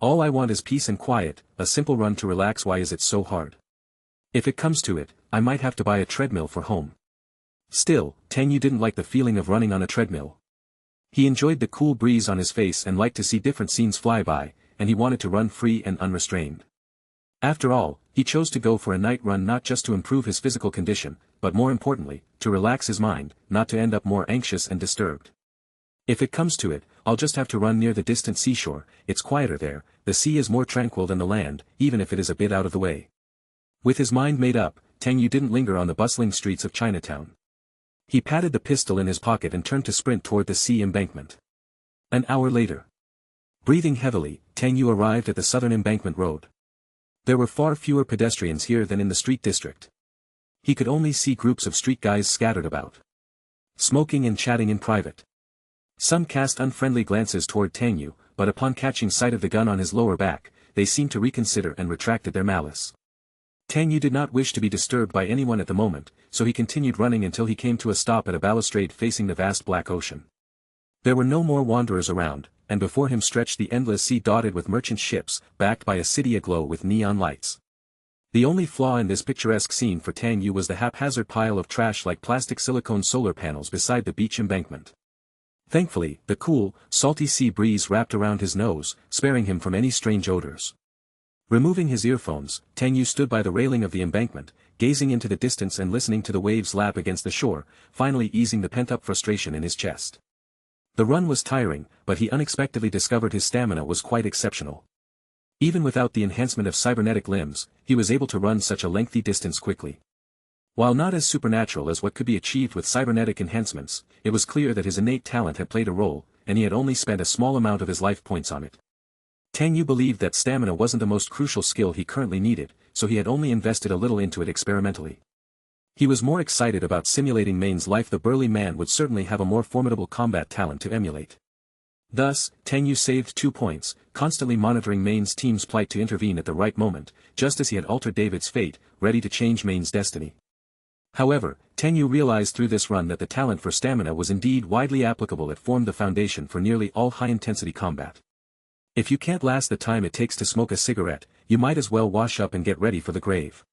All I want is peace and quiet, a simple run to relax. Why is it so hard? If it comes to it, I might have to buy a treadmill for home. Still, Tang Yu didn't like the feeling of running on a treadmill. He enjoyed the cool breeze on his face and liked to see different scenes fly by, and he wanted to run free and unrestrained. After all, he chose to go for a night run not just to improve his physical condition, but more importantly, to relax his mind, not to end up more anxious and disturbed. If it comes to it, I'll just have to run near the distant seashore. It's quieter there, the sea is more tranquil than the land, even if it is a bit out of the way. With his mind made up, Tang Yu didn't linger on the bustling streets of Chinatown. He patted the pistol in his pocket and turned to sprint toward the sea embankment. An hour later. Breathing heavily, Tang Yu arrived at the southern embankment road. There were far fewer pedestrians here than in the street district. He could only see groups of street guys scattered about, smoking and chatting in private. Some cast unfriendly glances toward Tang Yu, but upon catching sight of the gun on his lower back, they seemed to reconsider and retracted their malice. Tang Yu did not wish to be disturbed by anyone at the moment, so he continued running until he came to a stop at a balustrade facing the vast black ocean. There were no more wanderers around, and before him stretched the endless sea dotted with merchant ships, backed by a city aglow with neon lights. The only flaw in this picturesque scene for Tang Yu was the haphazard pile of trash like plastic silicone solar panels beside the beach embankment. Thankfully, the cool, salty sea breeze wrapped around his nose, sparing him from any strange odors. Removing his earphones, Tang Yu stood by the railing of the embankment, gazing into the distance and listening to the waves lap against the shore, finally easing the pent-up frustration in his chest. The run was tiring, but he unexpectedly discovered his stamina was quite exceptional. Even without the enhancement of cybernetic limbs, he was able to run such a lengthy distance quickly. While not as supernatural as what could be achieved with cybernetic enhancements, it was clear that his innate talent had played a role, and he had only spent a small amount of his life points on it. Tang Yu believed that stamina wasn't the most crucial skill he currently needed, so he had only invested a little into it experimentally. He was more excited about simulating Main's life. The burly man would certainly have a more formidable combat talent to emulate. Thus, Tang Yu saved 2 points, constantly monitoring Main's team's plight to intervene at the right moment, just as he had altered David's fate, ready to change Main's destiny. However, Tang Yu realized through this run that the talent for stamina was indeed widely applicable. It formed the foundation for nearly all high-intensity combat. If you can't last the time it takes to smoke a cigarette, you might as well wash up and get ready for the grave.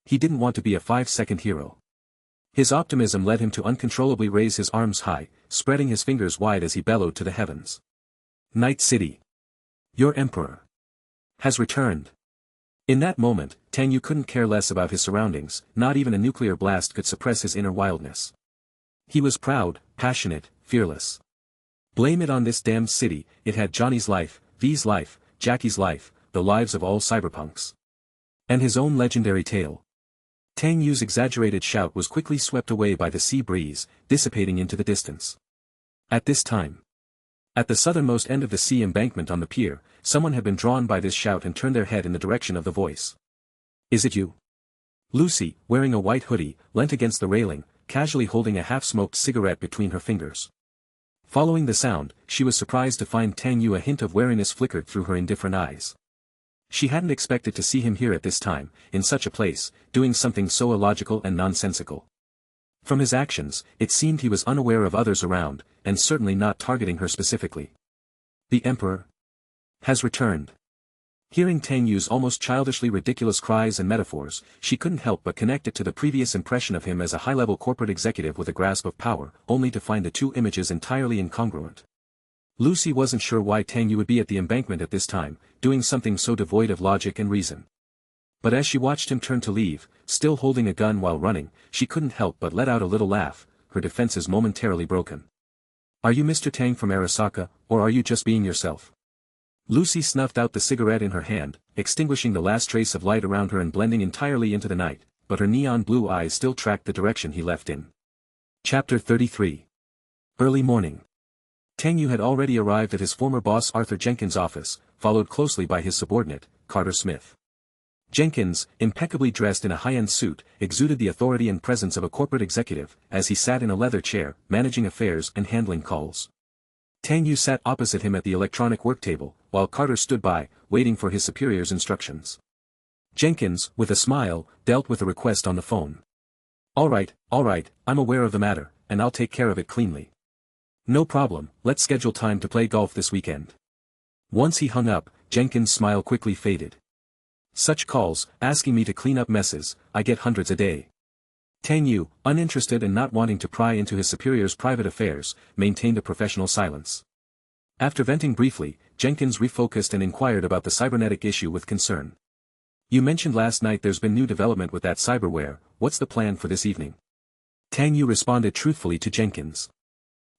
He didn't want to be a 5-second hero. His optimism led him to uncontrollably raise his arms high, spreading his fingers wide as he bellowed to the heavens. Night City, your emperor has returned. In that moment, Tang Yu couldn't care less about his surroundings. Not even a nuclear blast could suppress his inner wildness. He was proud, passionate, fearless. Blame it on this damned city. It had Johnny's life, V's life, Jackie's life, the lives of all cyberpunks. And his own legendary tale. Tang Yu's exaggerated shout was quickly swept away by the sea breeze, dissipating into the distance. At this time, at the southernmost end of the sea embankment on the pier, someone had been drawn by this shout and turned their head in the direction of the voice. Is it you? Lucy, wearing a white hoodie, leant against the railing, casually holding a half-smoked cigarette between her fingers. Following the sound, she was surprised to find Tang Yu. A hint of wariness flickered through her indifferent eyes. She hadn't expected to see him here at this time, in such a place, doing something so illogical and nonsensical. From his actions, it seemed he was unaware of others around, and certainly not targeting her specifically. The Emperor has returned. Hearing Tang Yu's almost childishly ridiculous cries and metaphors, she couldn't help but connect it to the previous impression of him as a high-level corporate executive with a grasp of power, only to find the two images entirely incongruent. Lucy wasn't sure why Tang Yu would be at the embankment at this time, doing something so devoid of logic and reason. But as she watched him turn to leave, still holding a gun while running, she couldn't help but let out a little laugh, her defenses momentarily broken. "Are you Mr. Tang from Arasaka, or are you just being yourself?" Lucy snuffed out the cigarette in her hand, extinguishing the last trace of light around her and blending entirely into the night, but her neon blue eyes still tracked the direction he left in. Chapter 33. Early morning. Tang Yu had already arrived at his former boss Arthur Jenkins' office, followed closely by his subordinate, Carter Smith. Jenkins, impeccably dressed in a high-end suit, exuded the authority and presence of a corporate executive, as he sat in a leather chair, managing affairs and handling calls. Tang Yu sat opposite him at the electronic work table, while Carter stood by, waiting for his superior's instructions. Jenkins, with a smile, dealt with a request on the phone. All right, I'm aware of the matter, and I'll take care of it cleanly. No problem, let's schedule time to play golf this weekend." Once he hung up, Jenkins' smile quickly faded. "Such calls, asking me to clean up messes, I get hundreds a day." Tang Yu, uninterested and not wanting to pry into his superior's private affairs, maintained a professional silence. After venting briefly, Jenkins refocused and inquired about the cybernetic issue with concern. "You mentioned last night there's been new development with that cyberware, what's the plan for this evening?" Tang Yu responded truthfully to Jenkins.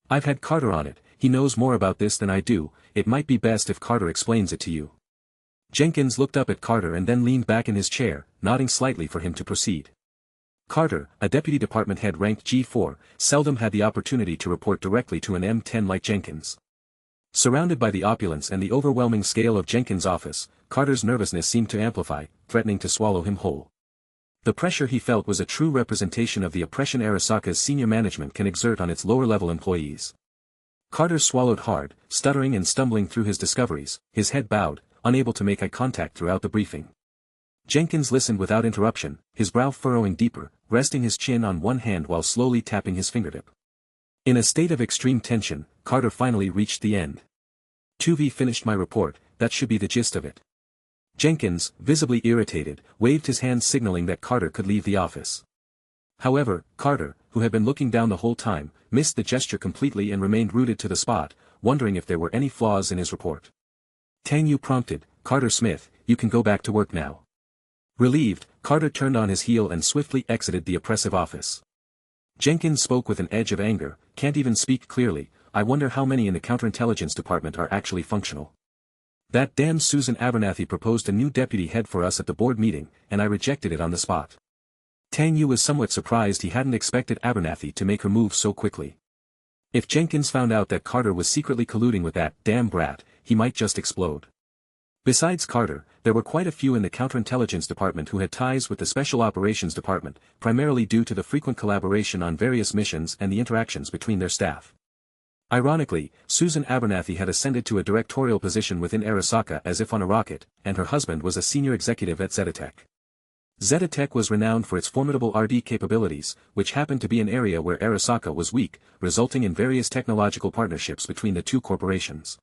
"I've had Carter on it, he knows more about this than I do, it might be best if Carter explains it to you." Jenkins looked up at Carter and then leaned back in his chair, nodding slightly for him to proceed. Carter, a deputy department head ranked G4, seldom had the opportunity to report directly to an M10 like Jenkins. Surrounded by the opulence and the overwhelming scale of Jenkins' office, Carter's nervousness seemed to amplify, threatening to swallow him whole. The pressure he felt was a true representation of the oppression Arasaka's senior management can exert on its lower-level employees. Carter swallowed hard, stuttering and stumbling through his discoveries, his head bowed, unable to make eye contact throughout the briefing. Jenkins listened without interruption, his brow furrowing deeper, resting his chin on one hand while slowly tapping his fingertip. In a state of extreme tension, Carter finally reached the end. "2V finished my report, that should be the gist of it." Jenkins, visibly irritated, waved his hand signaling that Carter could leave the office. However, Carter, who had been looking down the whole time, missed the gesture completely and remained rooted to the spot, wondering if there were any flaws in his report. Tang Yu prompted, "Carter Smith, you can go back to work now." Relieved, Carter turned on his heel and swiftly exited the oppressive office. Jenkins spoke with an edge of anger, "Can't even speak clearly, I wonder how many in the Counterintelligence department are actually functional. That damn Susan Abernathy proposed a new deputy head for us at the board meeting, and I rejected it on the spot." Tang Yu was somewhat surprised he hadn't expected Abernathy to make her move so quickly. If Jenkins found out that Carter was secretly colluding with that damn brat, he might just explode. Besides Carter, there were quite a few in the Counterintelligence department who had ties with the Special Operations department, primarily due to the frequent collaboration on various missions and the interactions between their staff. Ironically, Susan Abernathy had ascended to a directorial position within Arasaka as if on a rocket, and her husband was a senior executive at Zetatech. Zetatech was renowned for its formidable RD capabilities, which happened to be an area where Arasaka was weak, resulting in various technological partnerships between the two corporations.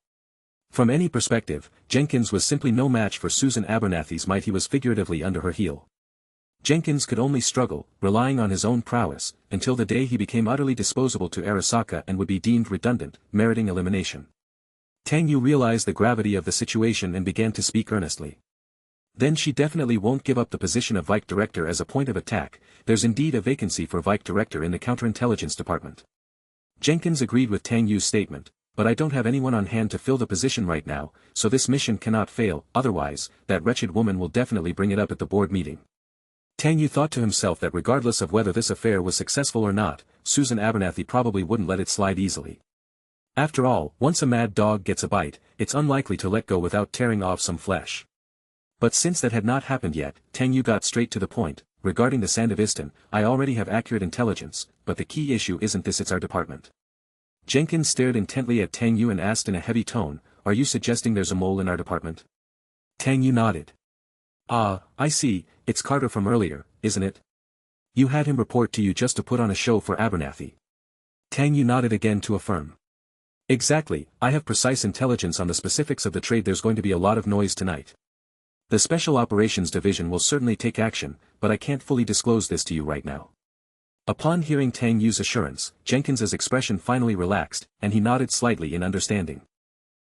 From any perspective, Jenkins was simply no match for Susan Abernathy's might. He was figuratively under her heel. Jenkins could only struggle, relying on his own prowess, until the day he became utterly disposable to Arasaka and would be deemed redundant, meriting elimination. Tang Yu realized the gravity of the situation and began to speak earnestly. "Then she definitely won't give up the position of Vice Director as a point of attack, there's indeed a vacancy for Vice Director in the Counterintelligence department." Jenkins agreed with Tang Yu's statement, "But I don't have anyone on hand to fill the position right now, so this mission cannot fail, otherwise, that wretched woman will definitely bring it up at the board meeting." Tang Yu thought to himself that regardless of whether this affair was successful or not, Susan Abernathy probably wouldn't let it slide easily. After all, once a mad dog gets a bite, it's unlikely to let go without tearing off some flesh. But since that had not happened yet, Tang Yu got straight to the point. "Regarding the Sandivistan, I already have accurate intelligence, but the key issue isn't this, it's our department." Jenkins stared intently at Tang Yu and asked in a heavy tone, "Are you suggesting there's a mole in our department?" Tang Yu nodded. Ah, I see, it's Carter from earlier, isn't it? You had him report to you just to put on a show for Abernathy. Tang Yu nodded again to affirm. Exactly, I have precise intelligence on the specifics of the trade. There's going to be a lot of noise tonight. The Special Operations Division will certainly take action, but I can't fully disclose this to you right now. Upon hearing Tang Yu's assurance, Jenkins's expression finally relaxed, and he nodded slightly in understanding.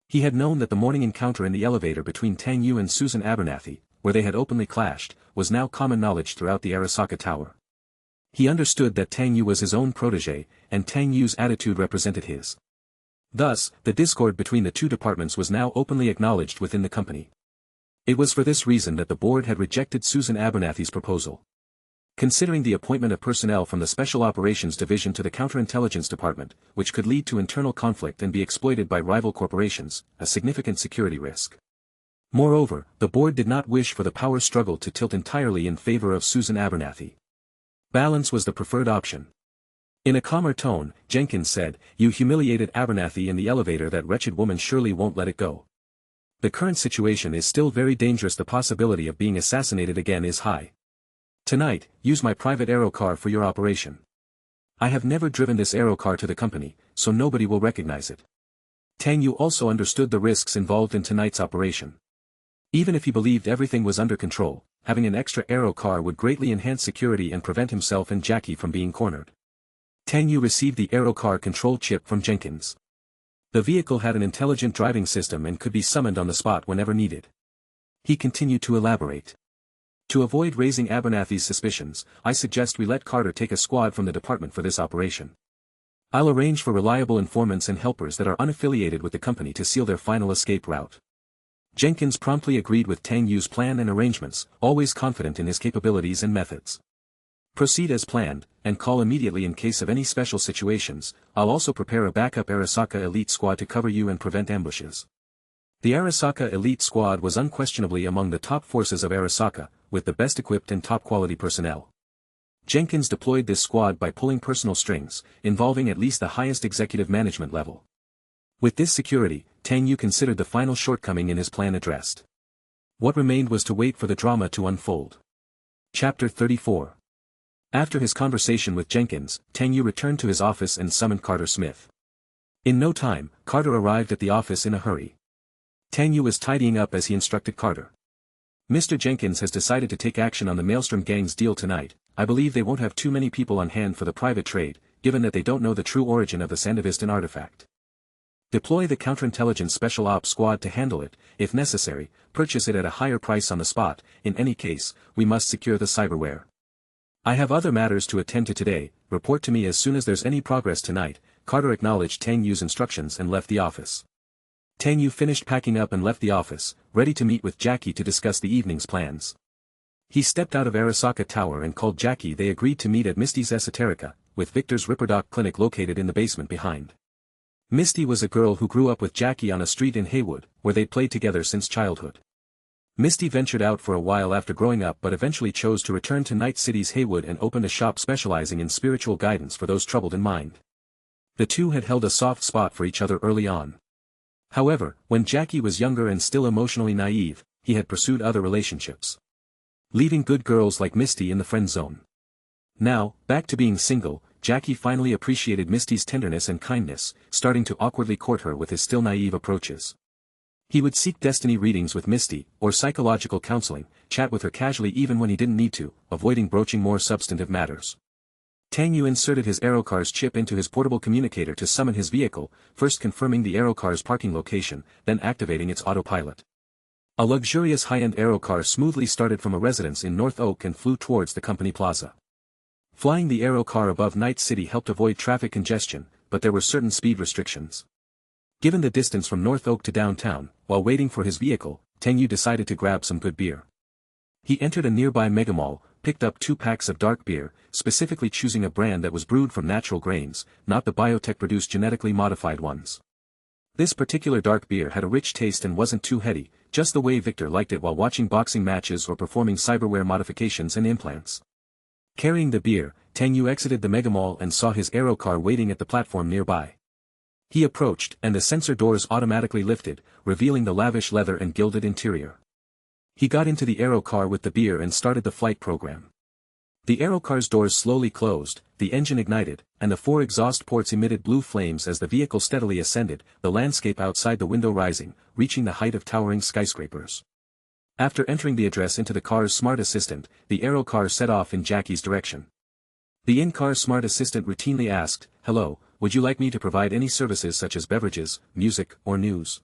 He had known that the morning encounter in the elevator between Tang Yu and Susan Abernathy, where they had openly clashed, was now common knowledge throughout the Arasaka Tower. He understood that Tang Yu was his own protege, and Tang Yu's attitude represented his. Thus, the discord between the two departments was now openly acknowledged within the company. It was for this reason that the board had rejected Susan Abernathy's proposal. Considering the appointment of personnel from the Special Operations Division to the Counterintelligence Department, which could lead to internal conflict and be exploited by rival corporations, a significant security risk. Moreover, the board did not wish for the power struggle to tilt entirely in favor of Susan Abernathy. Balance was the preferred option. In a calmer tone, Jenkins said, "You humiliated Abernathy in the elevator. That wretched woman surely won't let it go. The current situation is still very dangerous. The possibility of being assassinated again is high. Tonight, use my private aerocar for your operation. I have never driven this aerocar to the company, so nobody will recognize it." Tang Yu also understood the risks involved in tonight's operation. Even if he believed everything was under control, having an extra aerocar would greatly enhance security and prevent himself and Jackie from being cornered. Tang Yu received the aerocar control chip from Jenkins. The vehicle had an intelligent driving system and could be summoned on the spot whenever needed. He continued to elaborate. To avoid raising Abernathy's suspicions, I suggest we let Carter take a squad from the department for this operation. I'll arrange for reliable informants and helpers that are unaffiliated with the company to seal their final escape route. Jenkins promptly agreed with Tang Yu's plan and arrangements, always confident in his capabilities and methods. Proceed as planned, and call immediately in case of any special situations. I'll also prepare a backup Arasaka elite squad to cover you and prevent ambushes. The Arasaka elite squad was unquestionably among the top forces of Arasaka, with the best equipped and top quality personnel. Jenkins deployed this squad by pulling personal strings, involving at least the highest executive management level. With this security, Tang Yu considered the final shortcoming in his plan addressed. What remained was to wait for the drama to unfold. Chapter 34. After his conversation with Jenkins, Tang Yu returned to his office and summoned Carter Smith. In no time, Carter arrived at the office in a hurry. Tang Yu was tidying up as he instructed Carter. "Mr. Jenkins has decided to take action on the Maelstrom Gang's deal tonight. I believe they won't have too many people on hand for the private trade, given that they don't know the true origin of the Sandevistan artifact. Deploy the Counterintelligence Special Ops Squad to handle it. If necessary, purchase it at a higher price on the spot. In any case, we must secure the cyberware. I have other matters to attend to today. Report to me as soon as there's any progress tonight." Carter acknowledged Tang Yu's instructions and left the office. Tang Yu finished packing up and left the office, ready to meet with Jackie to discuss the evening's plans. He stepped out of Arasaka Tower and called Jackie. They agreed to meet at Misty's Esoterica, with Victor's Ripperdoc clinic located in the basement behind. Misty was a girl who grew up with Jackie on a street in Haywood, where they played together since childhood. Misty ventured out for a while after growing up but eventually chose to return to Night City's Haywood and opened a shop specializing in spiritual guidance for those troubled in mind. The two had held a soft spot for each other early on. However, when Jackie was younger and still emotionally naive, he had pursued other relationships, leaving good girls like Misty in the friend zone. Now, back to being single, Jackie finally appreciated Misty's tenderness and kindness, starting to awkwardly court her with his still naive approaches. He would seek destiny readings with Misty, or psychological counseling, chat with her casually even when he didn't need to, avoiding broaching more substantive matters. Tang Yu inserted his aerocar's chip into his portable communicator to summon his vehicle, first confirming the aerocar's parking location, then activating its autopilot. A luxurious high-end aerocar smoothly started from a residence in North Oak and flew towards the company plaza. Flying the aerocar above Night City helped avoid traffic congestion, but there were certain speed restrictions. Given the distance from North Oak to downtown, while waiting for his vehicle, Tang Yu decided to grab some good beer. He entered a nearby megamall, picked up 2 packs of dark beer, specifically choosing a brand that was brewed from natural grains, not the biotech-produced genetically modified ones. This particular dark beer had a rich taste and wasn't too heady, just the way Victor liked it while watching boxing matches or performing cyberware modifications and implants. Carrying the beer, Tang Yu exited the megamall and saw his aerocar waiting at the platform nearby. He approached, and the sensor doors automatically lifted, revealing the lavish leather and gilded interior. He got into the aero car with the beer and started the flight program. The aerocar's doors slowly closed, the engine ignited, and the 4 exhaust ports emitted blue flames as the vehicle steadily ascended, the landscape outside the window rising, reaching the height of towering skyscrapers. After entering the address into the car's smart assistant, the aerocar set off in Jackie's direction. The in-car smart assistant routinely asked, "Hello, would you like me to provide any services such as beverages, music, or news?"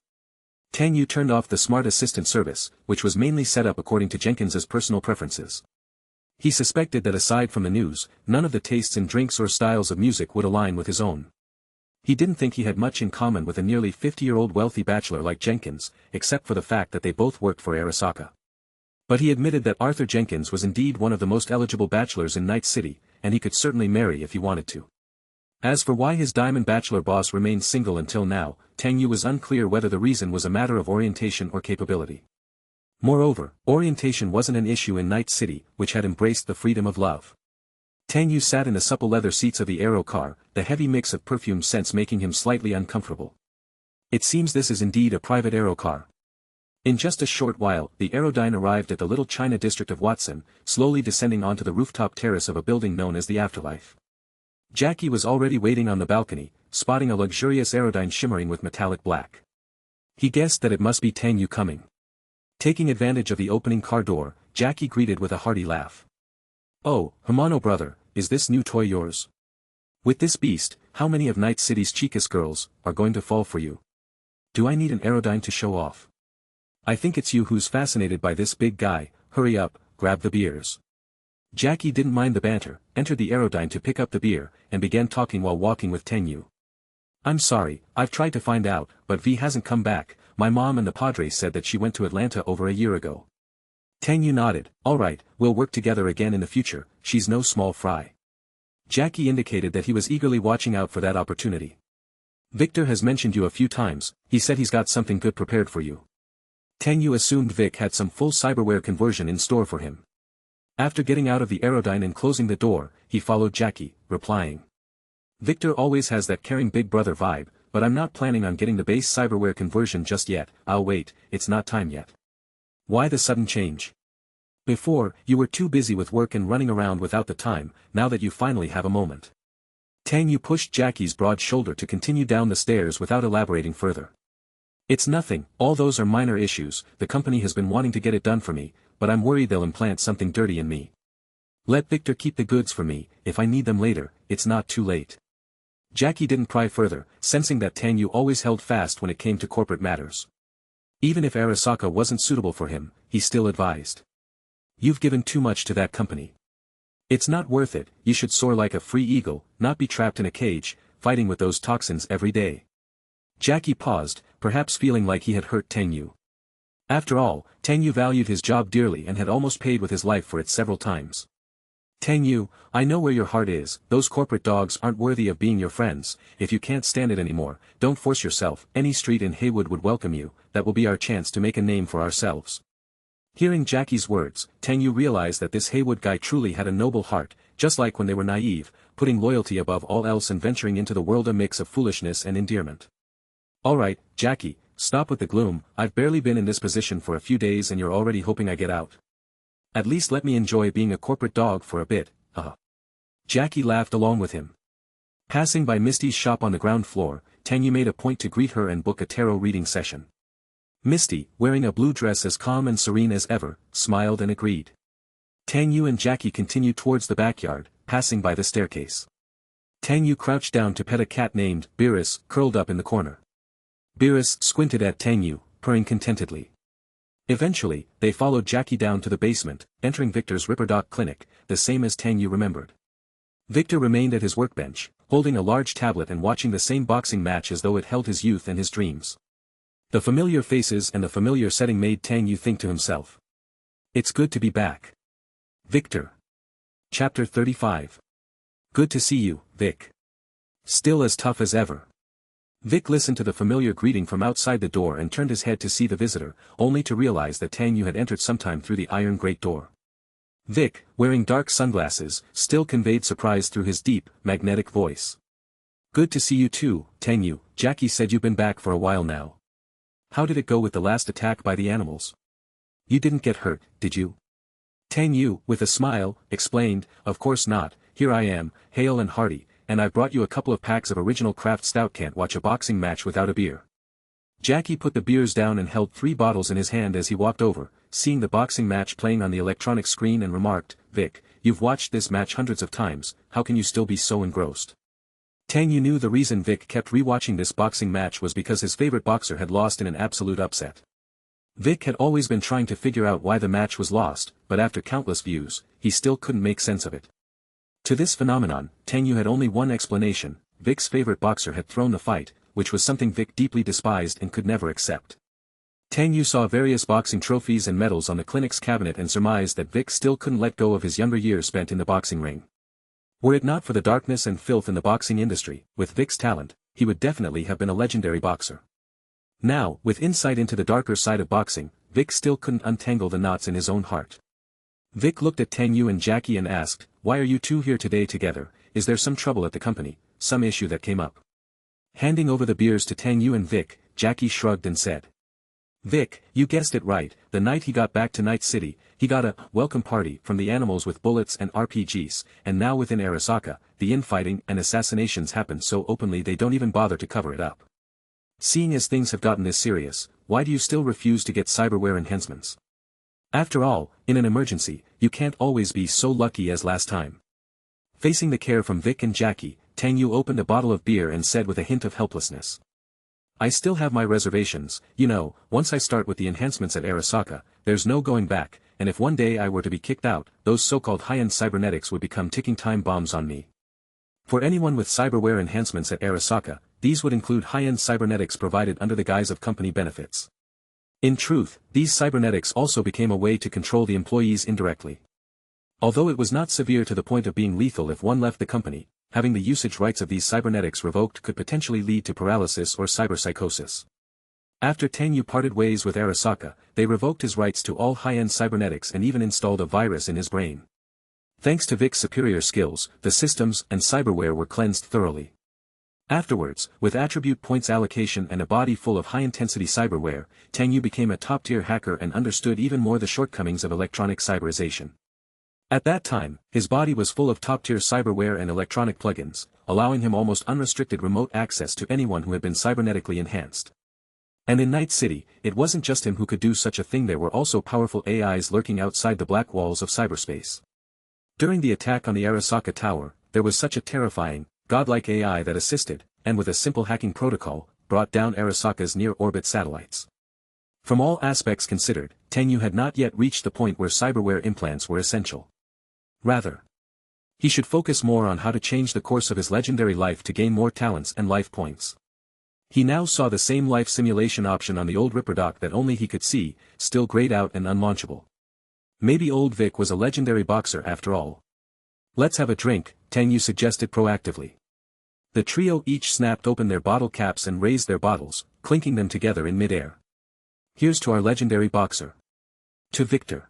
Tang Yu turned off the smart assistant service, which was mainly set up according to Jenkins's personal preferences. He suspected that aside from the news, none of the tastes in drinks or styles of music would align with his own. He didn't think he had much in common with a nearly 50-year-old wealthy bachelor like Jenkins, except for the fact that they both worked for Arasaka. But he admitted that Arthur Jenkins was indeed one of the most eligible bachelors in Night City, and he could certainly marry if he wanted to. As for why his diamond bachelor boss remained single until now, Tang Yu was unclear whether the reason was a matter of orientation or capability. Moreover, orientation wasn't an issue in Night City, which had embraced the freedom of love. Tang Yu sat in the supple leather seats of the aero car, the heavy mix of perfume scents making him slightly uncomfortable. It seems this is indeed a private aero car. In just a short while, the Aerodyne arrived at the little China district of Watson, slowly descending onto the rooftop terrace of a building known as the Afterlife. Jackie was already waiting on the balcony, spotting a luxurious Aerodyne shimmering with metallic black. He guessed that it must be Tang Yu coming. Taking advantage of the opening car door, Jackie greeted with a hearty laugh. "Oh, Hermano brother, is this new toy yours? With this beast, how many of Night City's chicest girls are going to fall for you? Do I need an Aerodyne to show off? I think it's you who's fascinated by this big guy, hurry up, grab the beers." Jackie didn't mind the banter, entered the Aerodyne to pick up the beer, and began talking while walking with Tang Yu. "I'm sorry, I've tried to find out, but V hasn't come back. My mom and the Padres said that she went to Atlanta over a year ago." Tang Yu nodded, "Alright, we'll work together again in the future, she's no small fry." Jackie indicated that he was eagerly watching out for that opportunity. "Victor has mentioned you a few times, he said he's got something good prepared for you." Tang Yu assumed Vic had some full cyberware conversion in store for him. After getting out of the Aerodyne and closing the door, he followed Jackie, replying. "Victor always has that caring big brother vibe, but I'm not planning on getting the base cyberware conversion just yet. I'll wait, it's not time yet." "Why the sudden change? Before, you were too busy with work and running around without the time, now that you finally have a moment." Tang Yu pushed Jackie's broad shoulder to continue down the stairs without elaborating further. "It's nothing, all those are minor issues, the company has been wanting to get it done for me, but I'm worried they'll implant something dirty in me. Let Victor keep the goods for me, if I need them later, it's not too late." Jackie didn't pry further, sensing that Tang Yu always held fast when it came to corporate matters. Even if Arasaka wasn't suitable for him, he still advised. "You've given too much to that company. It's not worth it, you should soar like a free eagle, not be trapped in a cage, fighting with those toxins every day." Jackie paused, perhaps feeling like he had hurt Tang Yu. After all, Tang Yu valued his job dearly and had almost paid with his life for it several times. "Tang Yu, I know where your heart is, those corporate dogs aren't worthy of being your friends, if you can't stand it anymore, don't force yourself, any street in Haywood would welcome you, that will be our chance to make a name for ourselves." Hearing Jackie's words, Tang Yu realized that this Haywood guy truly had a noble heart, just like when they were naive, putting loyalty above all else and venturing into the world a mix of foolishness and endearment. "Alright, Jackie, stop with the gloom, I've barely been in this position for a few days and you're already hoping I get out. At least let me enjoy being a corporate dog for a bit, haha." Jackie laughed along with him. Passing by Misty's shop on the ground floor, Tang Yu made a point to greet her and book a tarot reading session. Misty, wearing a blue dress as calm and serene as ever, smiled and agreed. Tang Yu and Jackie continued towards the backyard, passing by the staircase. Tang Yu crouched down to pet a cat named Beerus, curled up in the corner. Beerus squinted at Tang Yu, purring contentedly. Eventually, they followed Jackie down to the basement, entering Victor's Ripperdoc clinic, the same as Tang Yu remembered. Victor remained at his workbench, holding a large tablet and watching the same boxing match as though it held his youth and his dreams. The familiar faces and the familiar setting made Tang Yu think to himself. "It's good to be back. Victor." Chapter 35. "Good to see you, Vic. Still as tough as ever." Vic listened to the familiar greeting from outside the door and turned his head to see the visitor, only to realize that Tang Yu had entered sometime through the iron grate door. Vic, wearing dark sunglasses, still conveyed surprise through his deep, magnetic voice. "Good to see you too, Tang Yu. Jackie said you've been back for a while now. How did it go with the last attack by the animals?" You didn't get hurt, did you? Tang Yu, with a smile, explained, of course not, here I am, hale and hearty, and I've brought you a couple of packs of original craft stout. Can't watch a boxing match without a beer. Jackie put the beers down and held 3 bottles in his hand as he walked over, seeing the boxing match playing on the electronic screen, and remarked, Vic, you've watched this match hundreds of times, how can you still be so engrossed? Tang Yu knew the reason Vic kept rewatching this boxing match was because his favorite boxer had lost in an absolute upset. Vic had always been trying to figure out why the match was lost, but after countless views, he still couldn't make sense of it. To this phenomenon, Tang Yu had only one explanation: Vic's favorite boxer had thrown the fight, which was something Vic deeply despised and could never accept. Tang Yu saw various boxing trophies and medals on the clinic's cabinet and surmised that Vic still couldn't let go of his younger years spent in the boxing ring. Were it not for the darkness and filth in the boxing industry, with Vic's talent, he would definitely have been a legendary boxer. Now, with insight into the darker side of boxing, Vic still couldn't untangle the knots in his own heart. Vic looked at Tang Yu and Jackie and asked, why are you two here today together? Is there some trouble at the company, some issue that came up? Handing over the beers to Tang Yu and Vic, Jackie shrugged and said, Vic, you guessed it right, the night he got back to Night City, he got a welcome party from the animals with bullets and RPGs, and now within Arasaka, the infighting and assassinations happen so openly they don't even bother to cover it up. Seeing as things have gotten this serious, why do you still refuse to get cyberware enhancements? After all, in an emergency, you can't always be so lucky as last time. Facing the care from Vic and Jackie, Tang Yu opened a bottle of beer and said with a hint of helplessness, I still have my reservations, you know, once I start with the enhancements at Arasaka, there's no going back, and if one day I were to be kicked out, those so-called high-end cybernetics would become ticking time bombs on me. For anyone with cyberware enhancements at Arasaka, these would include high-end cybernetics provided under the guise of company benefits. In truth, these cybernetics also became a way to control the employees indirectly. Although it was not severe to the point of being lethal if one left the company, having the usage rights of these cybernetics revoked could potentially lead to paralysis or cyberpsychosis. After Tang Yu parted ways with Arasaka, they revoked his rights to all high-end cybernetics and even installed a virus in his brain. Thanks to Vic's superior skills, the systems and cyberware were cleansed thoroughly. Afterwards, with attribute points allocation and a body full of high-intensity cyberware, Tang Yu became a top-tier hacker and understood even more the shortcomings of electronic cyberization. At that time, his body was full of top-tier cyberware and electronic plugins, allowing him almost unrestricted remote access to anyone who had been cybernetically enhanced. And in Night City, it wasn't just him who could do such a thing, there were also powerful AIs lurking outside the black walls of cyberspace. During the attack on the Arasaka Tower, there was such a terrifying, godlike AI that assisted, and with a simple hacking protocol, brought down Arasaka's near-orbit satellites. From all aspects considered, Tang Yu had not yet reached the point where cyberware implants were essential. Rather, he should focus more on how to change the course of his legendary life to gain more talents and life points. He now saw the same life simulation option on the old Ripper dock that only he could see, still grayed out and unlaunchable. Maybe old Vic was a legendary boxer after all. Let's have a drink, Tang Yu suggested proactively. The trio each snapped open their bottle caps and raised their bottles, clinking them together in midair. Here's to our legendary boxer. To Victor.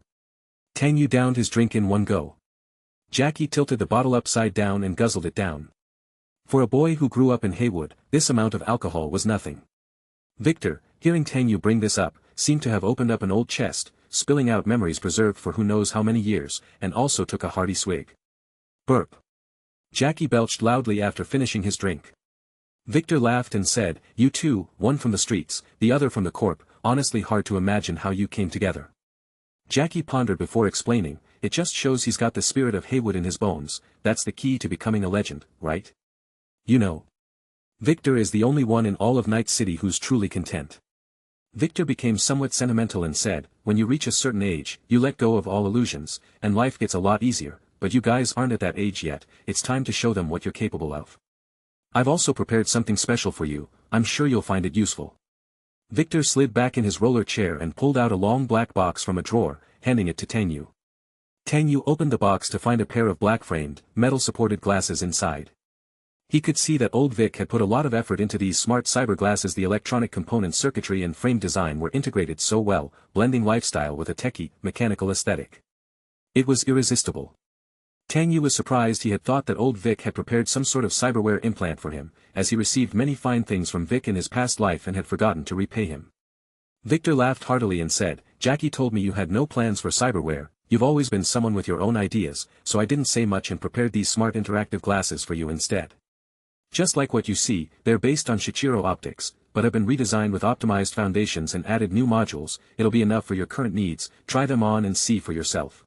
Tang Yu downed his drink in one go. Jackie tilted the bottle upside down and guzzled it down. For a boy who grew up in Haywood, this amount of alcohol was nothing. Victor, hearing Tang Yu bring this up, seemed to have opened up an old chest, spilling out memories preserved for who knows how many years, and also took a hearty swig. Burp. Jackie belched loudly after finishing his drink. Victor laughed and said, you two, one from the streets, the other from the corp, honestly hard to imagine how you came together. Jackie pondered before explaining, it just shows he's got the spirit of Haywood in his bones, that's the key to becoming a legend, right? You know. Victor is the only one in all of Night City who's truly content. Victor became somewhat sentimental and said, when you reach a certain age, you let go of all illusions, and life gets a lot easier, but you guys aren't at that age yet, it's time to show them what you're capable of. I've also prepared something special for you, I'm sure you'll find it useful. Victor slid back in his roller chair and pulled out a long black box from a drawer, handing it to Tang Yu. Tang Yu opened the box to find a pair of black-framed, metal-supported glasses inside. He could see that old Vic had put a lot of effort into these smart cyber glasses. The electronic component circuitry and frame design were integrated so well, blending lifestyle with a techie, mechanical aesthetic. It was irresistible. Tang Yu was surprised. He had thought that old Vic had prepared some sort of cyberware implant for him, as he received many fine things from Vic in his past life and had forgotten to repay him. Victor laughed heartily and said, Jackie told me you had no plans for cyberware, you've always been someone with your own ideas, so I didn't say much and prepared these smart interactive glasses for you instead. Just like what you see, they're based on Shichiro optics, but have been redesigned with optimized foundations and added new modules. It'll be enough for your current needs, try them on and see for yourself.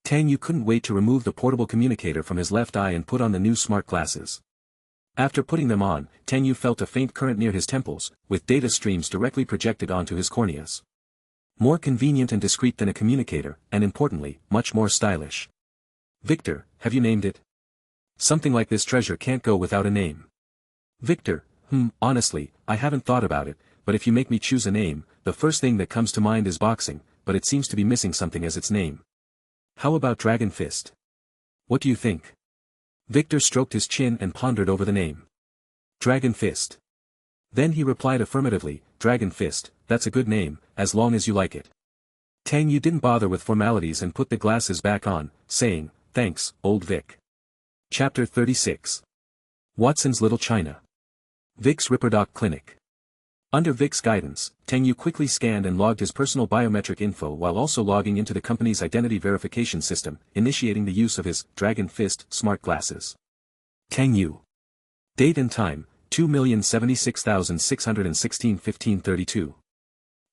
Tang Yu couldn't wait to remove the portable communicator from his left eye and put on the new smart glasses. After putting them on, Tang Yu felt a faint current near his temples, with data streams directly projected onto his corneas. More convenient and discreet than a communicator, and importantly, much more stylish. Victor, have you named it? Something like this treasure can't go without a name. Victor, honestly, I haven't thought about it, but if you make me choose a name, the first thing that comes to mind is boxing, but it seems to be missing something as its name. How about Dragon Fist? What do you think? Victor stroked his chin and pondered over the name. Dragon Fist. Then he replied affirmatively, Dragon Fist, that's a good name, as long as you like it. Tang Yu didn't bother with formalities and put the glasses back on, saying, thanks, old Vic. Chapter 36. Watson's Little China. Vic's Ripperdoc Clinic. Under Vic's guidance, Tang Yu quickly scanned and logged his personal biometric info while also logging into the company's identity verification system, initiating the use of his Dragon Fist smart glasses. Tang Yu. Date and time, 2,076,616 1532.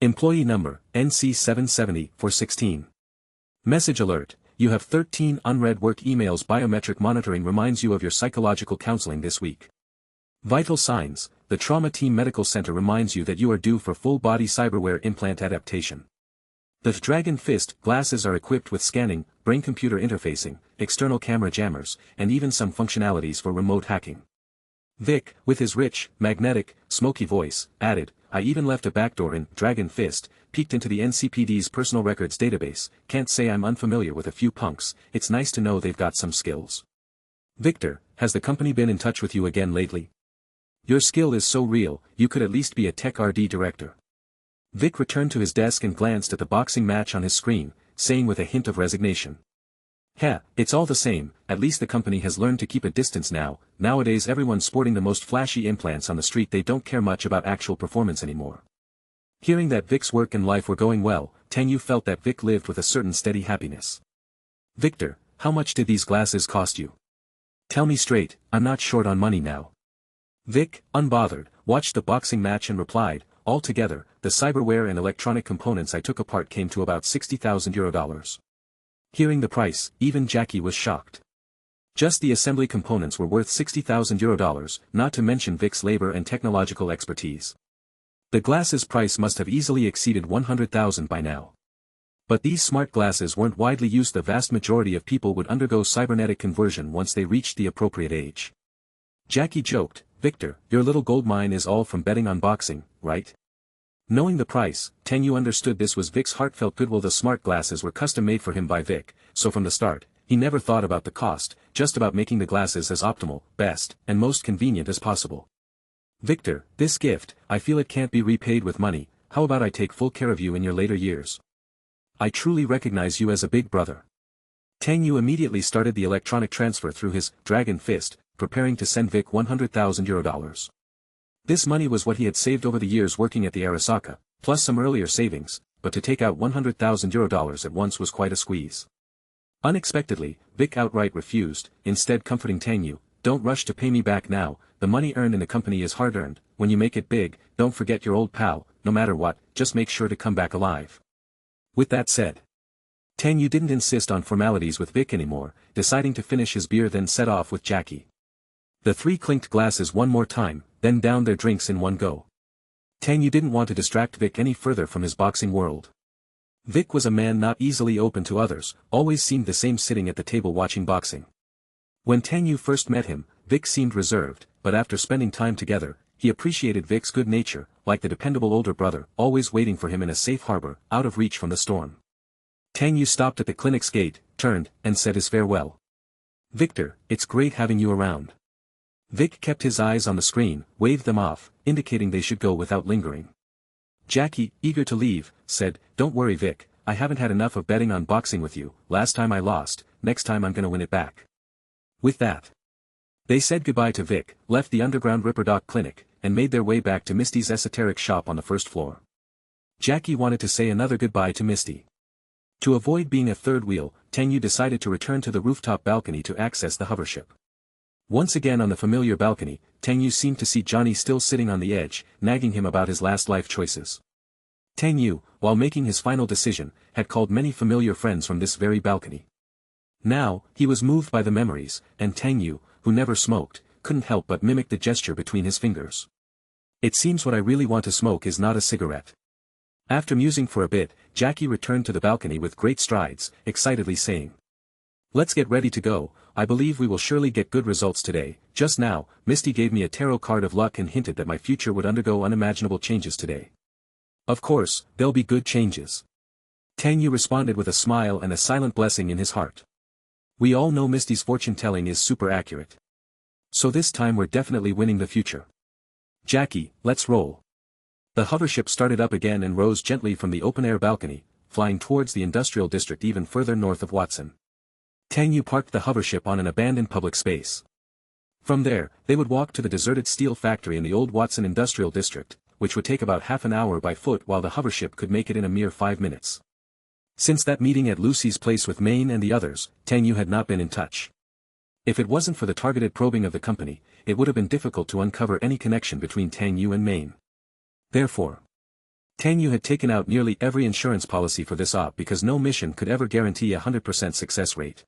Employee number, NC770 416. Message alert, you have 13 unread work emails. Biometric monitoring reminds you of your psychological counseling this week. Vital signs, the Trauma Team Medical Center reminds you that you are due for full-body cyberware implant adaptation. The Dragon Fist glasses are equipped with scanning, brain-computer interfacing, external camera jammers, and even some functionalities for remote hacking. Vic, with his rich, magnetic, smoky voice, added, I even left a backdoor in Dragon Fist, peeked into the NCPD's personal records database, can't say I'm unfamiliar with a few punks, it's nice to know they've got some skills. Victor, has the company been in touch with you again lately? Your skill is so real, you could at least be a tech RD director. Vic returned to his desk and glanced at the boxing match on his screen, saying with a hint of resignation. It's all the same, at least the company has learned to keep a distance now, nowadays everyone's sporting the most flashy implants on the street, they don't care much about actual performance anymore. Hearing that Vic's work and life were going well, Tang Yu felt that Vic lived with a certain steady happiness. Victor, how much did these glasses cost you? Tell me straight, I'm not short on money now. Vic, unbothered, watched the boxing match and replied, altogether, the cyberware and electronic components I took apart came to about €60,000. Hearing the price, even Jackie was shocked. Just the assembly components were worth €60,000, not to mention Vic's labor and technological expertise. The glasses' price must have easily exceeded $100,000 by now. But these smart glasses weren't widely used. The vast majority of people would undergo cybernetic conversion once they reached the appropriate age. Jackie joked, Victor, your little gold mine is all from betting on boxing, right? Knowing the price, Tang Yu understood this was Vic's heartfelt goodwill. The smart glasses were custom-made for him by Vic, so from the start, he never thought about the cost, just about making the glasses as optimal, best, and most convenient as possible. Victor, this gift, I feel it can't be repaid with money. How about I take full care of you in your later years? I truly recognize you as a big brother. Tang Yu immediately started the electronic transfer through his Dragon Fist, preparing to send Vic €100,000. This money was what he had saved over the years working at the Arasaka, plus some earlier savings, but to take out €100,000 at once was quite a squeeze. Unexpectedly, Vic outright refused, instead comforting Tang Yu, don't rush to pay me back now, the money earned in the company is hard-earned, when you make it big, don't forget your old pal, no matter what, just make sure to come back alive. With that said, Tang Yu didn't insist on formalities with Vic anymore, deciding to finish his beer then set off with Jackie. The three clinked glasses one more time, then downed their drinks in one go. Tang Yu didn't want to distract Vic any further from his boxing world. Vic was a man not easily open to others, always seemed the same sitting at the table watching boxing. When Tang Yu first met him, Vic seemed reserved, but after spending time together, he appreciated Vic's good nature, like the dependable older brother, always waiting for him in a safe harbor, out of reach from the storm. Tang Yu stopped at the clinic's gate, turned, and said his farewell. Victor, it's great having you around. Vic kept his eyes on the screen, waved them off, indicating they should go without lingering. Jackie, eager to leave, said, don't worry Vic, I haven't had enough of betting on boxing with you, last time I lost, next time I'm gonna win it back. With that, they said goodbye to Vic, left the underground Ripperdoc clinic, and made their way back to Misty's esoteric shop on the first floor. Jackie wanted to say another goodbye to Misty. To avoid being a third wheel, Tang Yu decided to return to the rooftop balcony to access the hovership. Once again on the familiar balcony, Tang Yu seemed to see Johnny still sitting on the edge, nagging him about his last life choices. Tang Yu, while making his final decision, had called many familiar friends from this very balcony. Now, he was moved by the memories, and Tang Yu, who never smoked, couldn't help but mimic the gesture between his fingers. It seems what I really want to smoke is not a cigarette. After musing for a bit, Jackie returned to the balcony with great strides, excitedly saying, "Let's get ready to go, I believe we will surely get good results today. Just now, Misty gave me a tarot card of luck and hinted that my future would undergo unimaginable changes today. Of course, there'll be good changes." Tang Yu responded with a smile and a silent blessing in his heart. We all know Misty's fortune-telling is super accurate. So this time we're definitely winning the future. Jackie, let's roll. The hovership started up again and rose gently from the open-air balcony, flying towards the industrial district even further north of Watson. Tang Yu parked the hovership on an abandoned public space. From there, they would walk to the deserted steel factory in the old Watson industrial district, which would take about half an hour by foot while the hovership could make it in a mere 5 minutes. Since that meeting at Lucy's place with Maine and the others, Tang Yu had not been in touch. If it wasn't for the targeted probing of the company, it would have been difficult to uncover any connection between Tang Yu and Maine. Therefore, Tang Yu had taken out nearly every insurance policy for this op because no mission could ever guarantee a 100% success rate.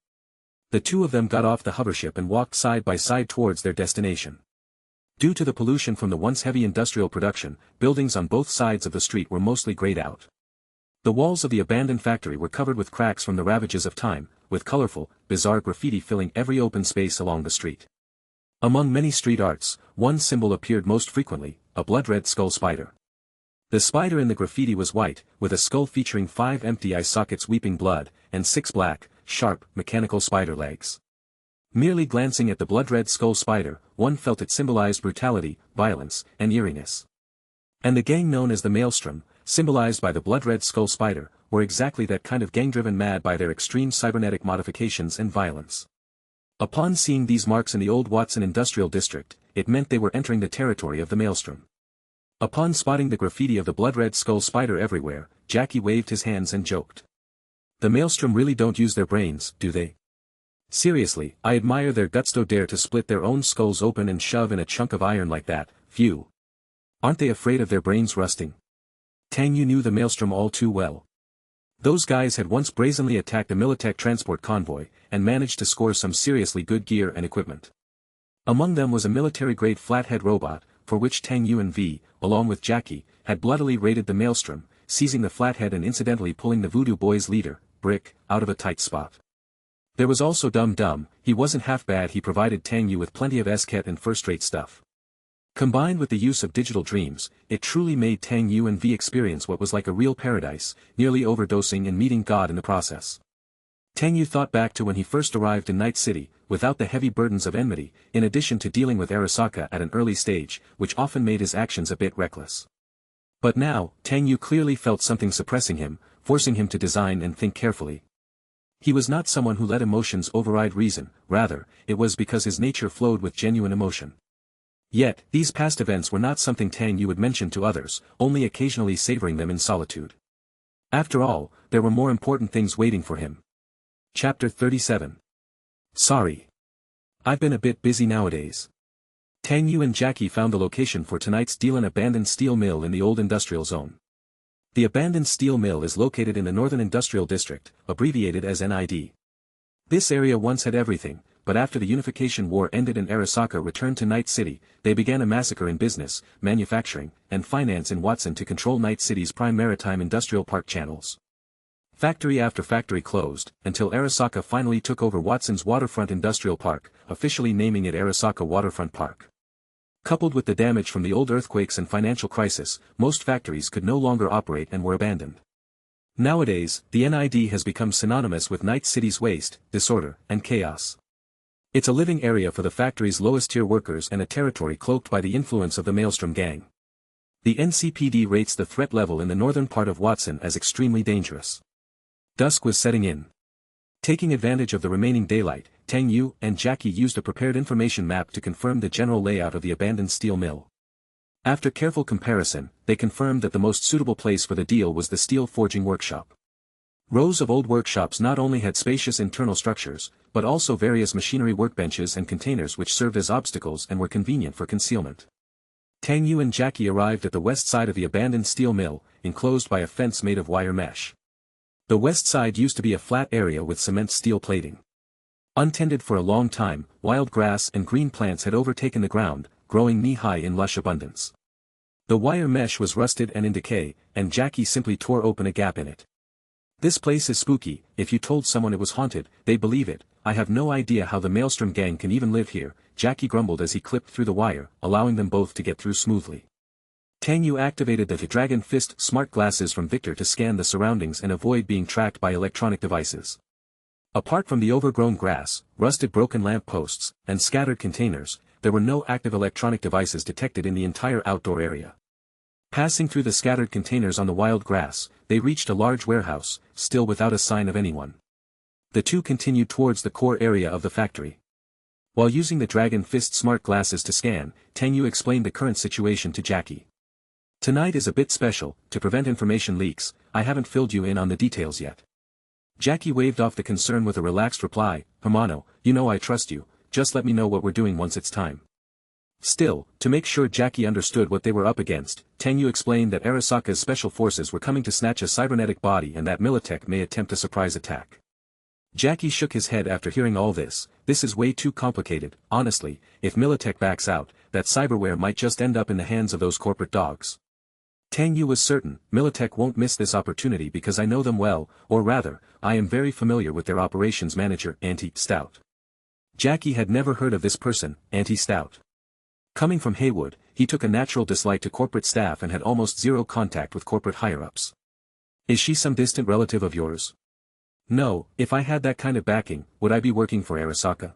The two of them got off the hovership and walked side by side towards their destination. Due to the pollution from the once heavy industrial production, buildings on both sides of the street were mostly grayed out. The walls of the abandoned factory were covered with cracks from the ravages of time, with colorful, bizarre graffiti filling every open space along the street. Among many street arts, one symbol appeared most frequently, a blood-red skull spider. The spider in the graffiti was white, with a skull featuring 5 empty eye sockets weeping blood, and 6 black, sharp, mechanical spider legs. Merely glancing at the blood-red skull spider, one felt it symbolized brutality, violence, and eeriness. And the gang known as the Maelstrom, symbolized by the blood-red skull spider, were exactly that kind of gang driven mad by their extreme cybernetic modifications and violence. Upon seeing these marks in the old Watson industrial district, it meant they were entering the territory of the Maelstrom. Upon spotting the graffiti of the blood-red skull spider everywhere, Jackie waved his hands and joked. The Maelstrom really don't use their brains, do they? Seriously, I admire their guts to dare to split their own skulls open and shove in a chunk of iron like that, phew. Aren't they afraid of their brains rusting? Tang Yu knew the Maelstrom all too well. Those guys had once brazenly attacked a Militech transport convoy, and managed to score some seriously good gear and equipment. Among them was a military-grade flathead robot, for which Tang Yu and V, along with Jackie, had bloodily raided the Maelstrom, seizing the flathead and incidentally pulling the Voodoo Boys' leader, Brick, out of a tight spot. There was also Dum Dum. He wasn't half bad. He provided Tang Yu with plenty of esket and first-rate stuff. Combined with the use of digital dreams, it truly made Tang Yu and V experience what was like a real paradise, nearly overdosing and meeting God in the process. Tang Yu thought back to when he first arrived in Night City, without the heavy burdens of enmity, in addition to dealing with Arasaka at an early stage, which often made his actions a bit reckless. But now, Tang Yu clearly felt something suppressing him, forcing him to design and think carefully. He was not someone who let emotions override reason, rather, it was because his nature flowed with genuine emotion. Yet, these past events were not something Tang Yu would mention to others, only occasionally savoring them in solitude. After all, there were more important things waiting for him. Chapter 37. Sorry. I've been a bit busy nowadays. Tang Yu and Jackie found the location for tonight's deal: an abandoned steel mill in the old industrial zone. The abandoned steel mill is located in the Northern Industrial District, abbreviated as NID. This area once had everything, but after the Unification War ended and Arasaka returned to Night City, they began a massacre in business, manufacturing, and finance in Watson to control Night City's prime maritime industrial park channels. Factory after factory closed, until Arasaka finally took over Watson's waterfront industrial park, officially naming it Arasaka Waterfront Park. Coupled with the damage from the old earthquakes and financial crisis, most factories could no longer operate and were abandoned. Nowadays, the NID has become synonymous with Night City's waste, disorder, and chaos. It's a living area for the factory's lowest-tier workers and a territory cloaked by the influence of the Maelstrom gang. The NCPD rates the threat level in the northern part of Watson as extremely dangerous. Dusk was setting in. Taking advantage of the remaining daylight, Tang Yu and Jackie used a prepared information map to confirm the general layout of the abandoned steel mill. After careful comparison, they confirmed that the most suitable place for the deal was the steel forging workshop. Rows of old workshops not only had spacious internal structures, but also various machinery workbenches and containers which served as obstacles and were convenient for concealment. Tang Yu and Jackie arrived at the west side of the abandoned steel mill, enclosed by a fence made of wire mesh. The west side used to be a flat area with cement steel plating. Untended for a long time, wild grass and green plants had overtaken the ground, growing knee-high in lush abundance. The wire mesh was rusted and in decay, and Jackie simply tore open a gap in it. "This place is spooky. If you told someone it was haunted, they'd believe it. I have no idea how the Maelstrom gang can even live here," Jackie grumbled as he clipped through the wire, allowing them both to get through smoothly. Tang Yu activated the Dragon Fist smart glasses from Victor to scan the surroundings and avoid being tracked by electronic devices. Apart from the overgrown grass, rusted broken lamp posts, and scattered containers, there were no active electronic devices detected in the entire outdoor area. Passing through the scattered containers on the wild grass, they reached a large warehouse, still without a sign of anyone. The two continued towards the core area of the factory. While using the Dragon Fist smart glasses to scan, Tang Yu explained the current situation to Jackie. "Tonight is a bit special. To prevent information leaks, I haven't filled you in on the details yet." Jackie waved off the concern with a relaxed reply, "Hermano, you know I trust you, just let me know what we're doing once it's time." Still, to make sure Jackie understood what they were up against, Tang Yu explained that Arasaka's special forces were coming to snatch a cybernetic body and that Militech may attempt a surprise attack. Jackie shook his head after hearing all this. "This is way too complicated. Honestly, if Militech backs out, that cyberware might just end up in the hands of those corporate dogs." Tang Yu was certain, Militech won't miss this opportunity because I know them well, or rather, I am very familiar with their operations manager, Anti-Stout. Jackie had never heard of this person, Anti-Stout. Coming from Haywood, he took a natural dislike to corporate staff and had almost zero contact with corporate higher-ups. "Is she some distant relative of yours?" "No, if I had that kind of backing, would I be working for Arasaka?"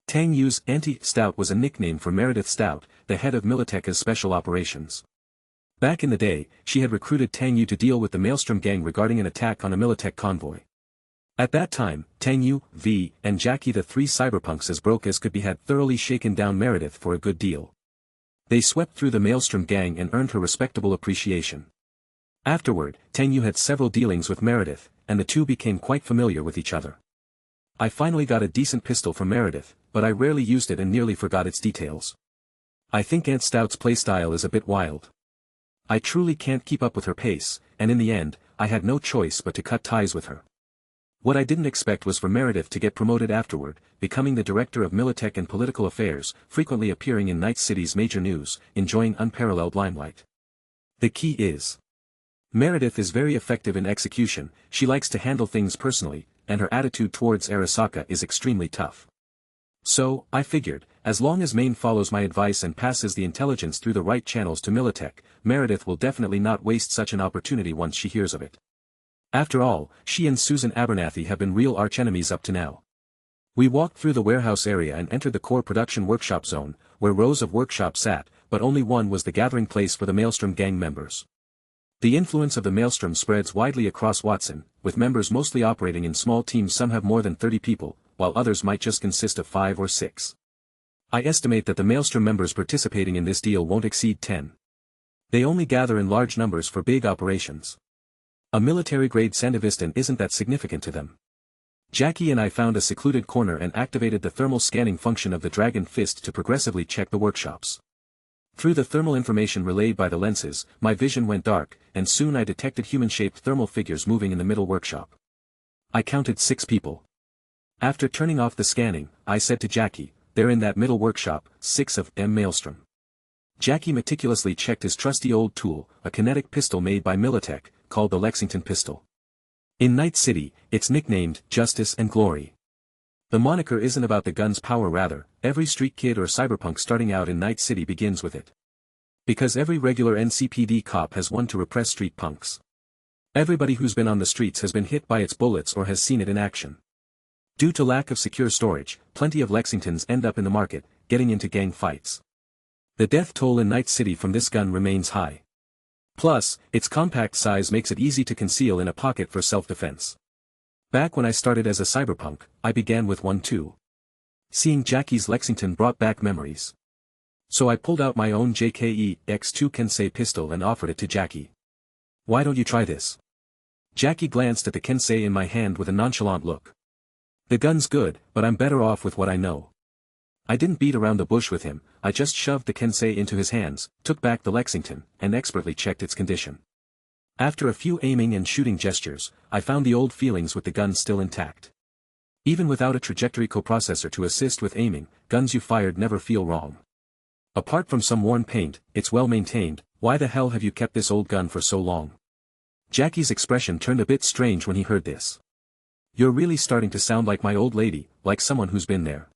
Tang Yu's Anti-Stout was a nickname for Meredith Stout, the head of Militech's special operations. Back in the day, she had recruited Tang Yu to deal with the Maelstrom gang regarding an attack on a Militech convoy. At that time, Tang Yu, V, and Jackie, the three cyberpunks as broke as could be, had thoroughly shaken down Meredith for a good deal. They swept through the Maelstrom gang and earned her respectable appreciation. Afterward, Tang Yu had several dealings with Meredith, and the two became quite familiar with each other. "I finally got a decent pistol from Meredith, but I rarely used it and nearly forgot its details. I think Aunt Stout's playstyle is a bit wild. I truly can't keep up with her pace, and in the end, I had no choice but to cut ties with her." What I didn't expect was for Meredith to get promoted afterward, becoming the director of Militech and political affairs, frequently appearing in Night City's major news, enjoying unparalleled limelight. The key is, Meredith is very effective in execution, she likes to handle things personally, and her attitude towards Arasaka is extremely tough. So, I figured, as long as Maine follows my advice and passes the intelligence through the right channels to Militech, Meredith will definitely not waste such an opportunity once she hears of it. After all, she and Susan Abernathy have been real archenemies up to now. We walked through the warehouse area and entered the core production workshop zone, where rows of workshops sat, but only one was the gathering place for the Maelstrom gang members. The influence of the Maelstrom spreads widely across Watson, with members mostly operating in small teams. Some have more than 30 people, while others might just consist of 5 or 6. I estimate that the Maelstrom members participating in this deal won't exceed 10. They only gather in large numbers for big operations. A military-grade Sandevistan isn't that significant to them. Jackie and I found a secluded corner and activated the thermal scanning function of the Dragon Fist to progressively check the workshops. Through the thermal information relayed by the lenses, my vision went dark, and soon I detected human-shaped thermal figures moving in the middle workshop. I counted 6 people. After turning off the scanning, I said to Jackie, "They're in that middle workshop, 6 of them Maelstrom." Jackie meticulously checked his trusty old tool, a kinetic pistol made by Militech, called the Lexington pistol. In Night City, it's nicknamed Justice and Glory. The moniker isn't about the gun's power, rather, every street kid or cyberpunk starting out in Night City begins with it. Because every regular NCPD cop has one to repress street punks. Everybody who's been on the streets has been hit by its bullets or has seen it in action. Due to lack of secure storage, plenty of Lexingtons end up in the market, getting into gang fights. The death toll in Night City from this gun remains high. Plus, its compact size makes it easy to conceal in a pocket for self-defense. Back when I started as a cyberpunk, I began with one too. Seeing Jackie's Lexington brought back memories. So I pulled out my own JKE X2 Kensei pistol and offered it to Jackie. Why don't you try this? Jackie glanced at the Kensei in my hand with a nonchalant look. The gun's good, but I'm better off with what I know. I didn't beat around the bush with him, I just shoved the Kensei into his hands, took back the Lexington, and expertly checked its condition. After a few aiming and shooting gestures, I found the old feelings with the gun still intact. Even without a trajectory coprocessor to assist with aiming, guns you fired never feel wrong. Apart from some worn paint, it's well maintained. Why the hell have you kept this old gun for so long? Jackie's expression turned a bit strange when he heard this. You're really starting to sound like my old lady, like someone who's been there.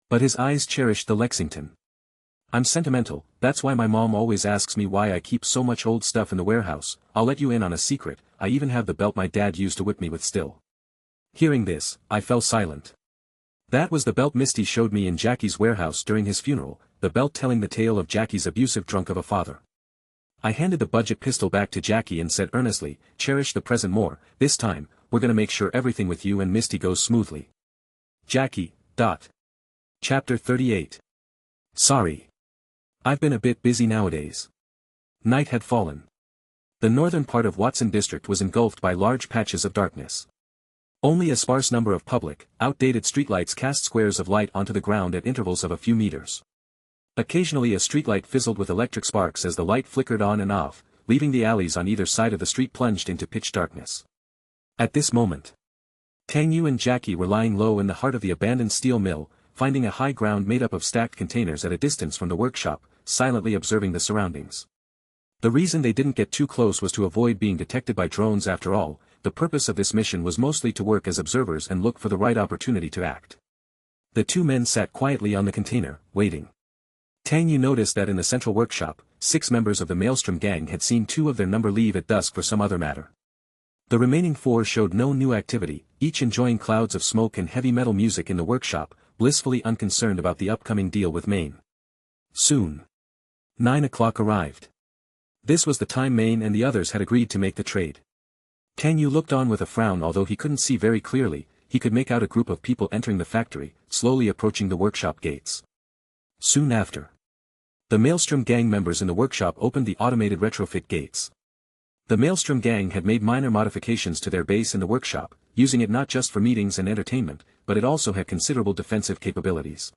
But his eyes cherished the Lexington. I'm sentimental, that's why my mom always asks me why I keep so much old stuff in the warehouse. I'll let you in on a secret, I even have the belt my dad used to whip me with still. Hearing this, I fell silent. That was the belt Misty showed me in Jackie's warehouse during his funeral, the belt telling the tale of Jackie's abusive drunk of a father. I handed the budget pistol back to Jackie and said earnestly, cherish the present more, this time, we're gonna make sure everything with you and Misty goes smoothly. Jackie. Chapter 38. Sorry. I've been a bit busy nowadays. Night had fallen. The northern part of Watson District was engulfed by large patches of darkness. Only a sparse number of public, outdated streetlights cast squares of light onto the ground at intervals of a few meters. Occasionally a streetlight fizzled with electric sparks as the light flickered on and off, leaving the alleys on either side of the street plunged into pitch darkness. At this moment, Tang Yu and Jackie were lying low in the heart of the abandoned steel mill, finding a high ground made up of stacked containers at a distance from the workshop, silently observing the surroundings. The reason they didn't get too close was to avoid being detected by drones after all. The purpose of this mission was mostly to work as observers and look for the right opportunity to act. The two men sat quietly on the container, waiting. Tang Yu noticed that in the central workshop, 6 members of the Maelstrom gang had seen 2 of their number leave at dusk for some other matter. The remaining 4 showed no new activity, each enjoying clouds of smoke and heavy metal music in the workshop, blissfully unconcerned about the upcoming deal with Maine. Soon. 9 o'clock arrived. This was the time Maine and the others had agreed to make the trade. Tang Yu looked on with a frown. Although he couldn't see very clearly, he could make out a group of people entering the factory, slowly approaching the workshop gates. Soon after, the Maelstrom gang members in the workshop opened the automated retrofit gates. The Maelstrom gang had made minor modifications to their base in the workshop, using it not just for meetings and entertainment, but it also had considerable defensive capabilities.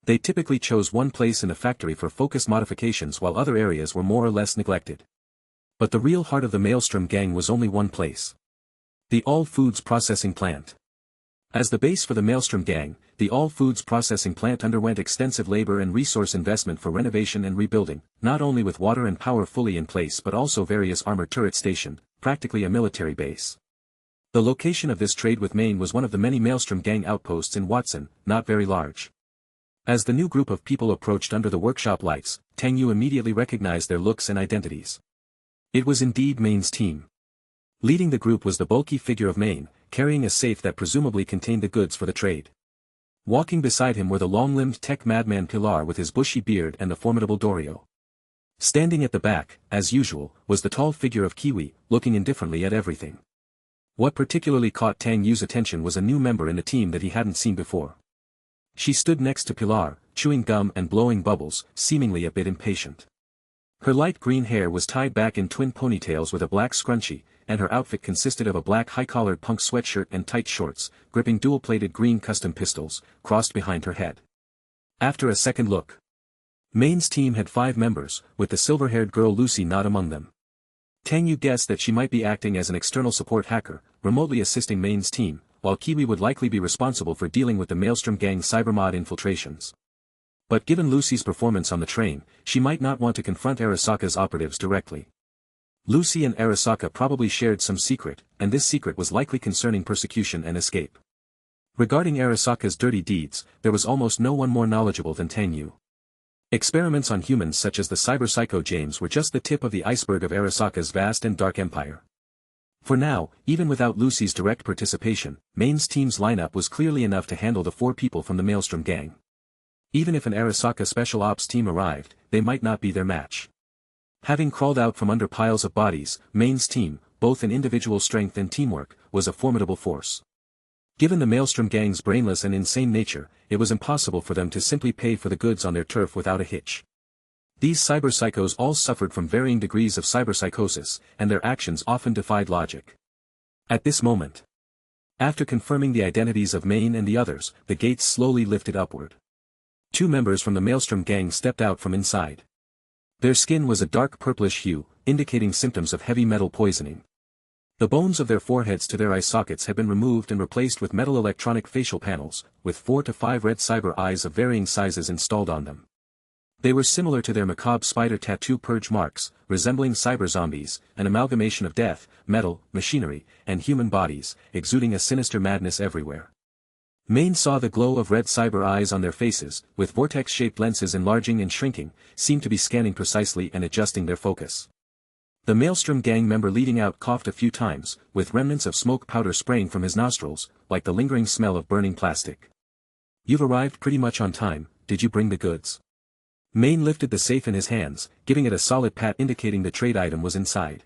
They typically chose one place in the factory for focused modifications while other areas were more or less neglected. But the real heart of the Maelstrom gang was only one place. The All Foods Processing Plant. As the base for the Maelstrom gang, the All Foods Processing Plant underwent extensive labor and resource investment for renovation and rebuilding, not only with water and power fully in place but also various armored turret station, practically a military base. The location of this trade with Maine was one of the many Maelstrom gang outposts in Watson, not very large. As the new group of people approached under the workshop lights, Tang Yu immediately recognized their looks and identities. It was indeed Maine's team. Leading the group was the bulky figure of Maine, carrying a safe that presumably contained the goods for the trade. Walking beside him were the long-limbed tech madman Pilar with his bushy beard and the formidable Dorio. Standing at the back, as usual, was the tall figure of Kiwi, looking indifferently at everything. What particularly caught Tang Yu's attention was a new member in the team that he hadn't seen before. She stood next to Pilar, chewing gum and blowing bubbles, seemingly a bit impatient. Her light green hair was tied back in twin ponytails with a black scrunchie, and her outfit consisted of a black high-collared punk sweatshirt and tight shorts, gripping dual-plated green custom pistols, crossed behind her head. After a second look, Maine's team had 5 members, with the silver-haired girl Lucy not among them. Tang Yu guessed that she might be acting as an external support hacker, remotely assisting Maine's team, while Kiwi would likely be responsible for dealing with the Maelstrom gang cybermod infiltrations. But given Lucy's performance on the train, she might not want to confront Arasaka's operatives directly. Lucy and Arasaka probably shared some secret, and this secret was likely concerning persecution and escape. Regarding Arasaka's dirty deeds, there was almost no one more knowledgeable than Tang Yu. Experiments on humans such as the Cyberpsycho James were just the tip of the iceberg of Arasaka's vast and dark empire. For now, even without Lucy's direct participation, Maine's team's lineup was clearly enough to handle the 4 people from the Maelstrom gang. Even if an Arasaka Special Ops team arrived, they might not be their match. Having crawled out from under piles of bodies, Maine's team, both in individual strength and teamwork, was a formidable force. Given the Maelstrom gang's brainless and insane nature, it was impossible for them to simply pay for the goods on their turf without a hitch. These cyberpsychos all suffered from varying degrees of cyberpsychosis, and their actions often defied logic. At this moment, after confirming the identities of Main and the others, the gates slowly lifted upward. 2 members from the Maelstrom gang stepped out from inside. Their skin was a dark purplish hue, indicating symptoms of heavy metal poisoning. The bones of their foreheads to their eye sockets had been removed and replaced with metal electronic facial panels, with 4 to 5 red cyber eyes of varying sizes installed on them. They were similar to their macabre spider tattoo purge marks, resembling cyber zombies, an amalgamation of death, metal, machinery, and human bodies, exuding a sinister madness everywhere. Main saw the glow of red cyber eyes on their faces, with vortex-shaped lenses enlarging and shrinking, seemed to be scanning precisely and adjusting their focus. The Maelstrom gang member leading out coughed a few times, with remnants of smoke powder spraying from his nostrils, like the lingering smell of burning plastic. "You've arrived pretty much on time, did you bring the goods?" Main lifted the safe in his hands, giving it a solid pat indicating the trade item was inside.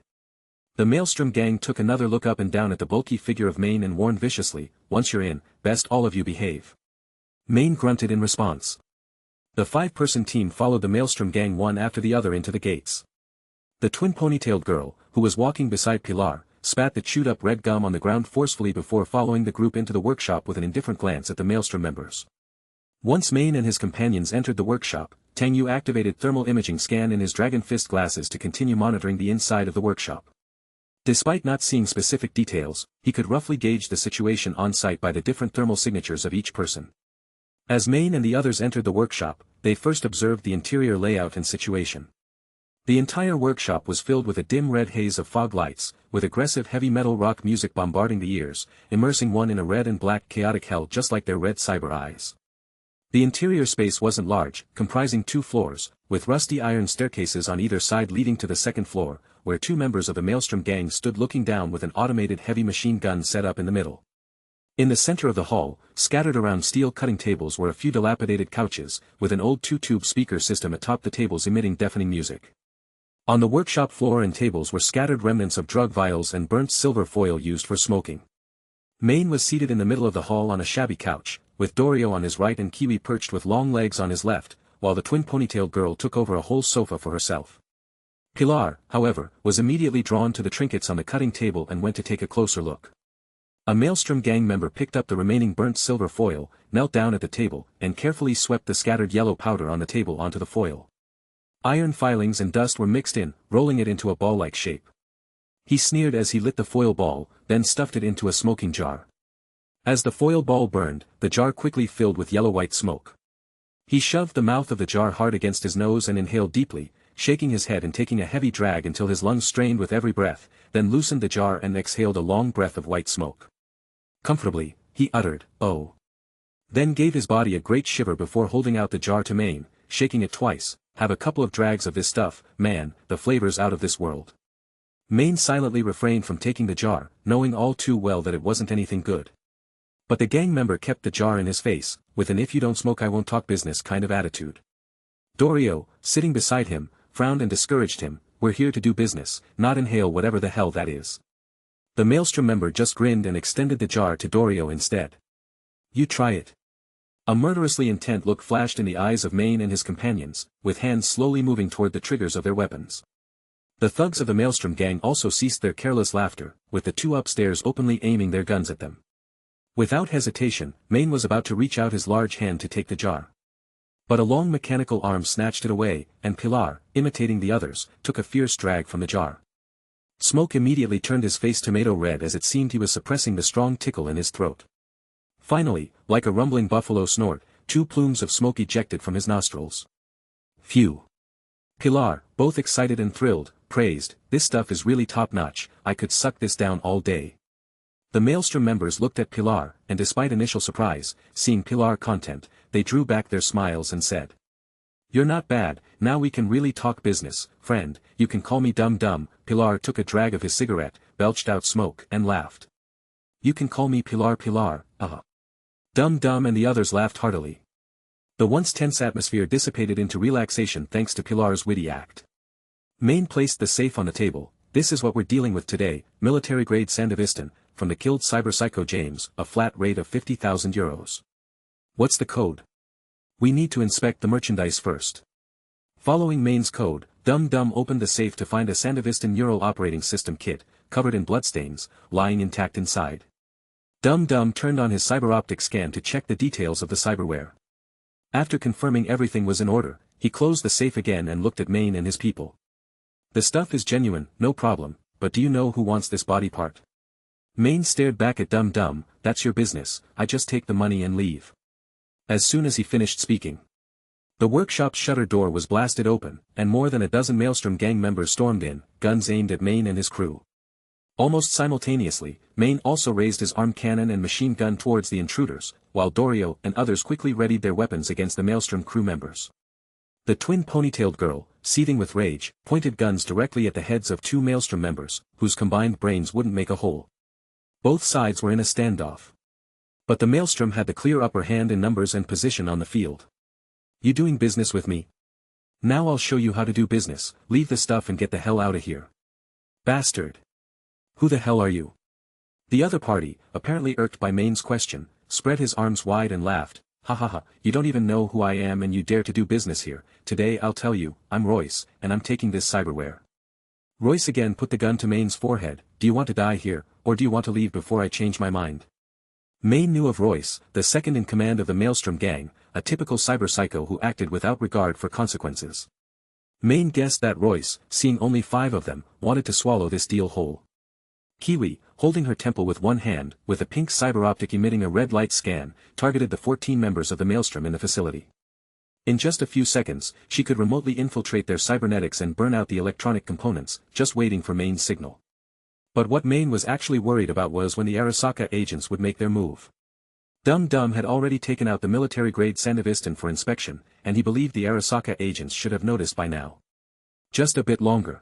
The Maelstrom gang took another look up and down at the bulky figure of Main and warned viciously, "Once you're in, best all of you behave." Main grunted in response. The 5-person team followed the Maelstrom gang one after the other into the gates. The twin ponytailed girl, who was walking beside Pilar, spat the chewed-up red gum on the ground forcefully before following the group into the workshop with an indifferent glance at the Maelstrom members. Once Main and his companions entered the workshop, Tang Yu activated thermal imaging scan in his dragon fist glasses to continue monitoring the inside of the workshop. Despite not seeing specific details, he could roughly gauge the situation on-site by the different thermal signatures of each person. As Main and the others entered the workshop, they first observed the interior layout and situation. The entire workshop was filled with a dim red haze of fog lights, with aggressive heavy metal rock music bombarding the ears, immersing one in a red and black chaotic hell just like their red cyber eyes. The interior space wasn't large, comprising 2 floors, with rusty iron staircases on either side leading to the second floor, where 2 members of the Maelstrom gang stood looking down with an automated heavy machine gun set up in the middle. In the center of the hall, scattered around steel cutting tables were a few dilapidated couches, with an old 2-tube speaker system atop the tables emitting deafening music. On the workshop floor and tables were scattered remnants of drug vials and burnt silver foil used for smoking. Main was seated in the middle of the hall on a shabby couch, with Dorio on his right and Kiwi perched with long legs on his left, while the twin ponytailed girl took over a whole sofa for herself. Pilar, however, was immediately drawn to the trinkets on the cutting table and went to take a closer look. A Maelstrom gang member picked up the remaining burnt silver foil, knelt down at the table, and carefully swept the scattered yellow powder on the table onto the foil. Iron filings and dust were mixed in, rolling it into a ball-like shape. He sneered as he lit the foil ball, then stuffed it into a smoking jar. As the foil ball burned, the jar quickly filled with yellow-white smoke. He shoved the mouth of the jar hard against his nose and inhaled deeply, shaking his head and taking a heavy drag until his lungs strained with every breath, then loosened the jar and exhaled a long breath of white smoke. Comfortably, he uttered, "Oh." Then gave his body a great shiver before holding out the jar to Main, shaking it twice. "Have a couple of drags of this stuff, man, the flavor's out of this world." Main silently refrained from taking the jar, knowing all too well that it wasn't anything good. But the gang member kept the jar in his face, with an "if you don't smoke I won't talk business" kind of attitude. Dorio, sitting beside him, frowned and discouraged him, "We're here to do business, not inhale whatever the hell that is." The Maelstrom member just grinned and extended the jar to Dorio instead. "You try it." A murderously intent look flashed in the eyes of Main and his companions, with hands slowly moving toward the triggers of their weapons. The thugs of the Maelstrom gang also ceased their careless laughter, with the 2 upstairs openly aiming their guns at them. Without hesitation, Main was about to reach out his large hand to take the jar. But a long mechanical arm snatched it away, and Pilar, imitating the others, took a fierce drag from the jar. Smoke immediately turned his face tomato red as it seemed he was suppressing the strong tickle in his throat. Finally, like a rumbling buffalo snort, 2 plumes of smoke ejected from his nostrils. Phew. Pilar, both excited and thrilled, praised, "This stuff is really top-notch, I could suck this down all day." The Maelstrom members looked at Pilar, and despite initial surprise, seeing Pilar content, they drew back their smiles and said, "You're not bad, now we can really talk business, friend, you can call me Dum-Dum." Pilar took a drag of his cigarette, belched out smoke, and laughed. "You can call me Pilar. Dum-Dum and the others laughed heartily. The once tense atmosphere dissipated into relaxation thanks to Pilar's witty act. Main placed the safe on the table. "This is what we're dealing with today, military-grade Sandevistan, from the killed Cyberpsycho James, a flat rate of €50,000. What's the code? We need to inspect the merchandise first. Following Main's code, Dum Dum opened the safe to find a Sandevistan neural operating system kit, covered in bloodstains, lying intact inside. Dum Dum turned on his cyber-optic scan to check the details of the cyberware. After confirming everything was in order, he closed the safe again and looked at Main and his people. The stuff is genuine, no problem, but do you know who wants this body part? Main stared back at Dum Dum. That's your business, I just take the money and leave. As soon as he finished speaking, the workshop's shutter door was blasted open, and more than a dozen Maelstrom gang members stormed in, guns aimed at Main and his crew. Almost simultaneously, Main also raised his arm cannon and machine gun towards the intruders, while Dorio and others quickly readied their weapons against the Maelstrom crew members. The twin ponytailed girl, seething with rage, pointed guns directly at the heads of two Maelstrom members, whose combined brains wouldn't make a whole. Both sides were in a standoff. But the Maelstrom had the clear upper hand in numbers and position on the field. You doing business with me? Now I'll show you how to do business. Leave the stuff and get the hell out of here. Bastard. Who the hell are you? The other party, apparently irked by Main's question, spread his arms wide and laughed. Ha ha ha, you don't even know who I am and you dare to do business here. Today I'll tell you, I'm Royce, and I'm taking this cyberware. Royce again put the gun to Main's forehead. Do you want to die here, or do you want to leave before I change my mind? Main knew of Royce, the second in command of the Maelstrom gang, a typical cyberpsycho who acted without regard for consequences. Main guessed that Royce, seeing only 5 of them, wanted to swallow this deal whole. Kiwi, holding her temple with one hand, with a pink cyber-optic emitting a red light scan, targeted the 14 members of the Maelstrom in the facility. In just a few seconds, she could remotely infiltrate their cybernetics and burn out the electronic components, just waiting for Main's signal. But what Main was actually worried about was when the Arasaka agents would make their move. Dum Dum had already taken out the military-grade Sandevistan for inspection, and he believed the Arasaka agents should have noticed by now. Just a bit longer.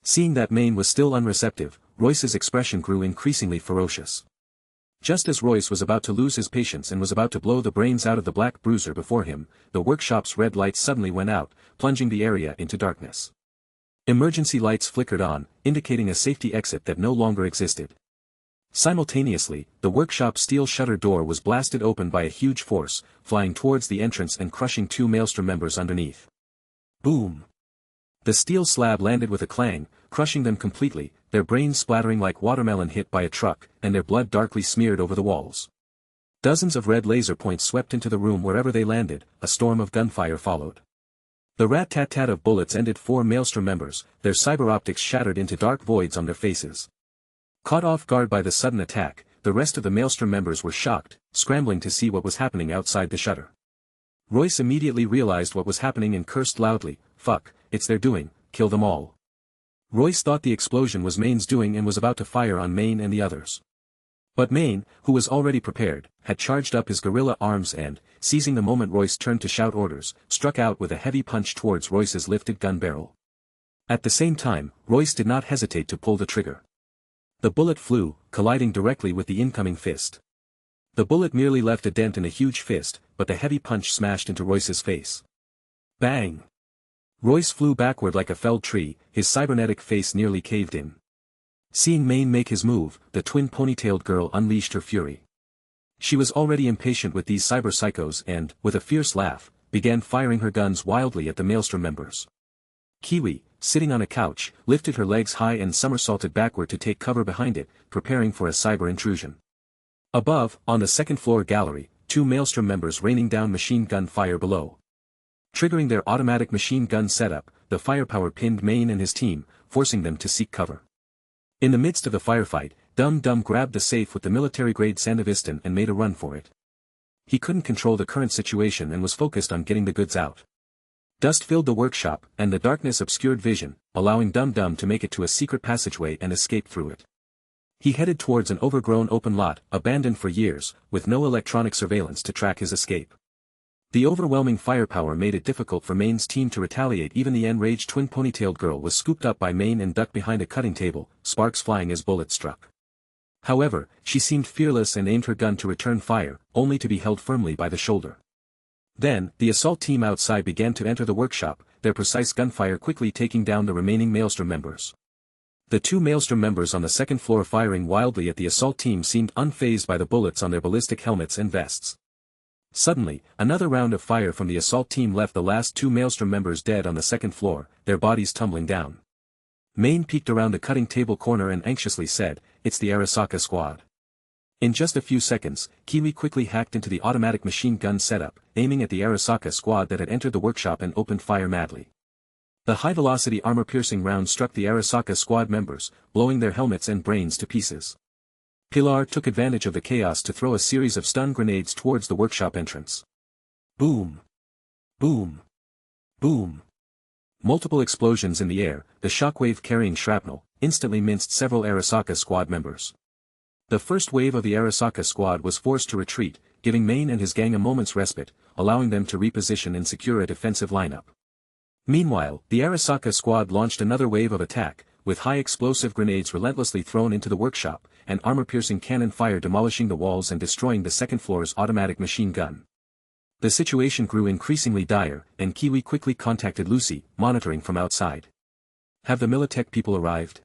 Seeing that Main was still unreceptive, Royce's expression grew increasingly ferocious. Just as Royce was about to lose his patience and was about to blow the brains out of the black bruiser before him, the workshop's red lights suddenly went out, plunging the area into darkness. Emergency lights flickered on, indicating a safety exit that no longer existed. Simultaneously, the workshop's steel shutter door was blasted open by a huge force, flying towards the entrance and crushing 2 Maelstrom members underneath. Boom! The steel slab landed with a clang, crushing them completely, their brains splattering like watermelon hit by a truck, and their blood darkly smeared over the walls. Dozens of red laser points swept into the room wherever they landed, a storm of gunfire followed. The rat-tat-tat of bullets ended 4 Maelstrom members, their cyber-optics shattered into dark voids on their faces. Caught off guard by the sudden attack, the rest of the Maelstrom members were shocked, scrambling to see what was happening outside the shutter. Royce immediately realized what was happening and cursed loudly. Fuck, it's their doing, kill them all. Royce thought the explosion was Main's doing and was about to fire on Main and the others. But Main, who was already prepared, had charged up his gorilla arms and, seizing the moment Royce turned to shout orders, struck out with a heavy punch towards Royce's lifted gun barrel. At the same time, Royce did not hesitate to pull the trigger. The bullet flew, colliding directly with the incoming fist. The bullet merely left a dent in a huge fist, but the heavy punch smashed into Royce's face. Bang! Royce flew backward like a felled tree, his cybernetic face nearly caved in. Seeing Main make his move, the twin ponytailed girl unleashed her fury. She was already impatient with these cyberpsychos and, with a fierce laugh, began firing her guns wildly at the Maelstrom members. Kiwi, sitting on a couch, lifted her legs high and somersaulted backward to take cover behind it, preparing for a cyber intrusion. Above, on the second-floor gallery, 2 Maelstrom members raining down machine gun fire below. Triggering their automatic machine gun setup, the firepower pinned Main and his team, forcing them to seek cover. In the midst of the firefight, Dum Dum grabbed the safe with the military-grade Sandevistan and made a run for it. He couldn't control the current situation and was focused on getting the goods out. Dust filled the workshop, and the darkness obscured vision, allowing Dum Dum to make it to a secret passageway and escape through it. He headed towards an overgrown open lot, abandoned for years, with no electronic surveillance to track his escape. The overwhelming firepower made it difficult for Main's team to retaliate. Even the enraged twin ponytailed girl was scooped up by Main and ducked behind a cutting table, sparks flying as bullets struck. However, she seemed fearless and aimed her gun to return fire, only to be held firmly by the shoulder. Then, the assault team outside began to enter the workshop, their precise gunfire quickly taking down the remaining Maelstrom members. The two Maelstrom members on the second floor firing wildly at the assault team seemed unfazed by the bullets on their ballistic helmets and vests. Suddenly, another round of fire from the assault team left the last two Maelstrom members dead on the second floor, their bodies tumbling down. Main peeked around the cutting table corner and anxiously said, "It's the Arasaka squad." In just a few seconds, Kiwi quickly hacked into the automatic machine gun setup, aiming at the Arasaka squad that had entered the workshop and opened fire madly. The high-velocity armor-piercing round struck the Arasaka squad members, blowing their helmets and brains to pieces. Pilar took advantage of the chaos to throw a series of stun grenades towards the workshop entrance. Boom! Boom! Boom! Multiple explosions in the air, the shockwave carrying shrapnel, instantly minced several Arasaka squad members. The first wave of the Arasaka squad was forced to retreat, giving Main and his gang a moment's respite, allowing them to reposition and secure a defensive lineup. Meanwhile, the Arasaka squad launched another wave of attack, with high-explosive grenades relentlessly thrown into the workshop, and armor-piercing cannon fire demolishing the walls and destroying the second floor's automatic machine gun. The situation grew increasingly dire, and Kiwi quickly contacted Lucy, monitoring from outside. "Have the Militech people arrived?"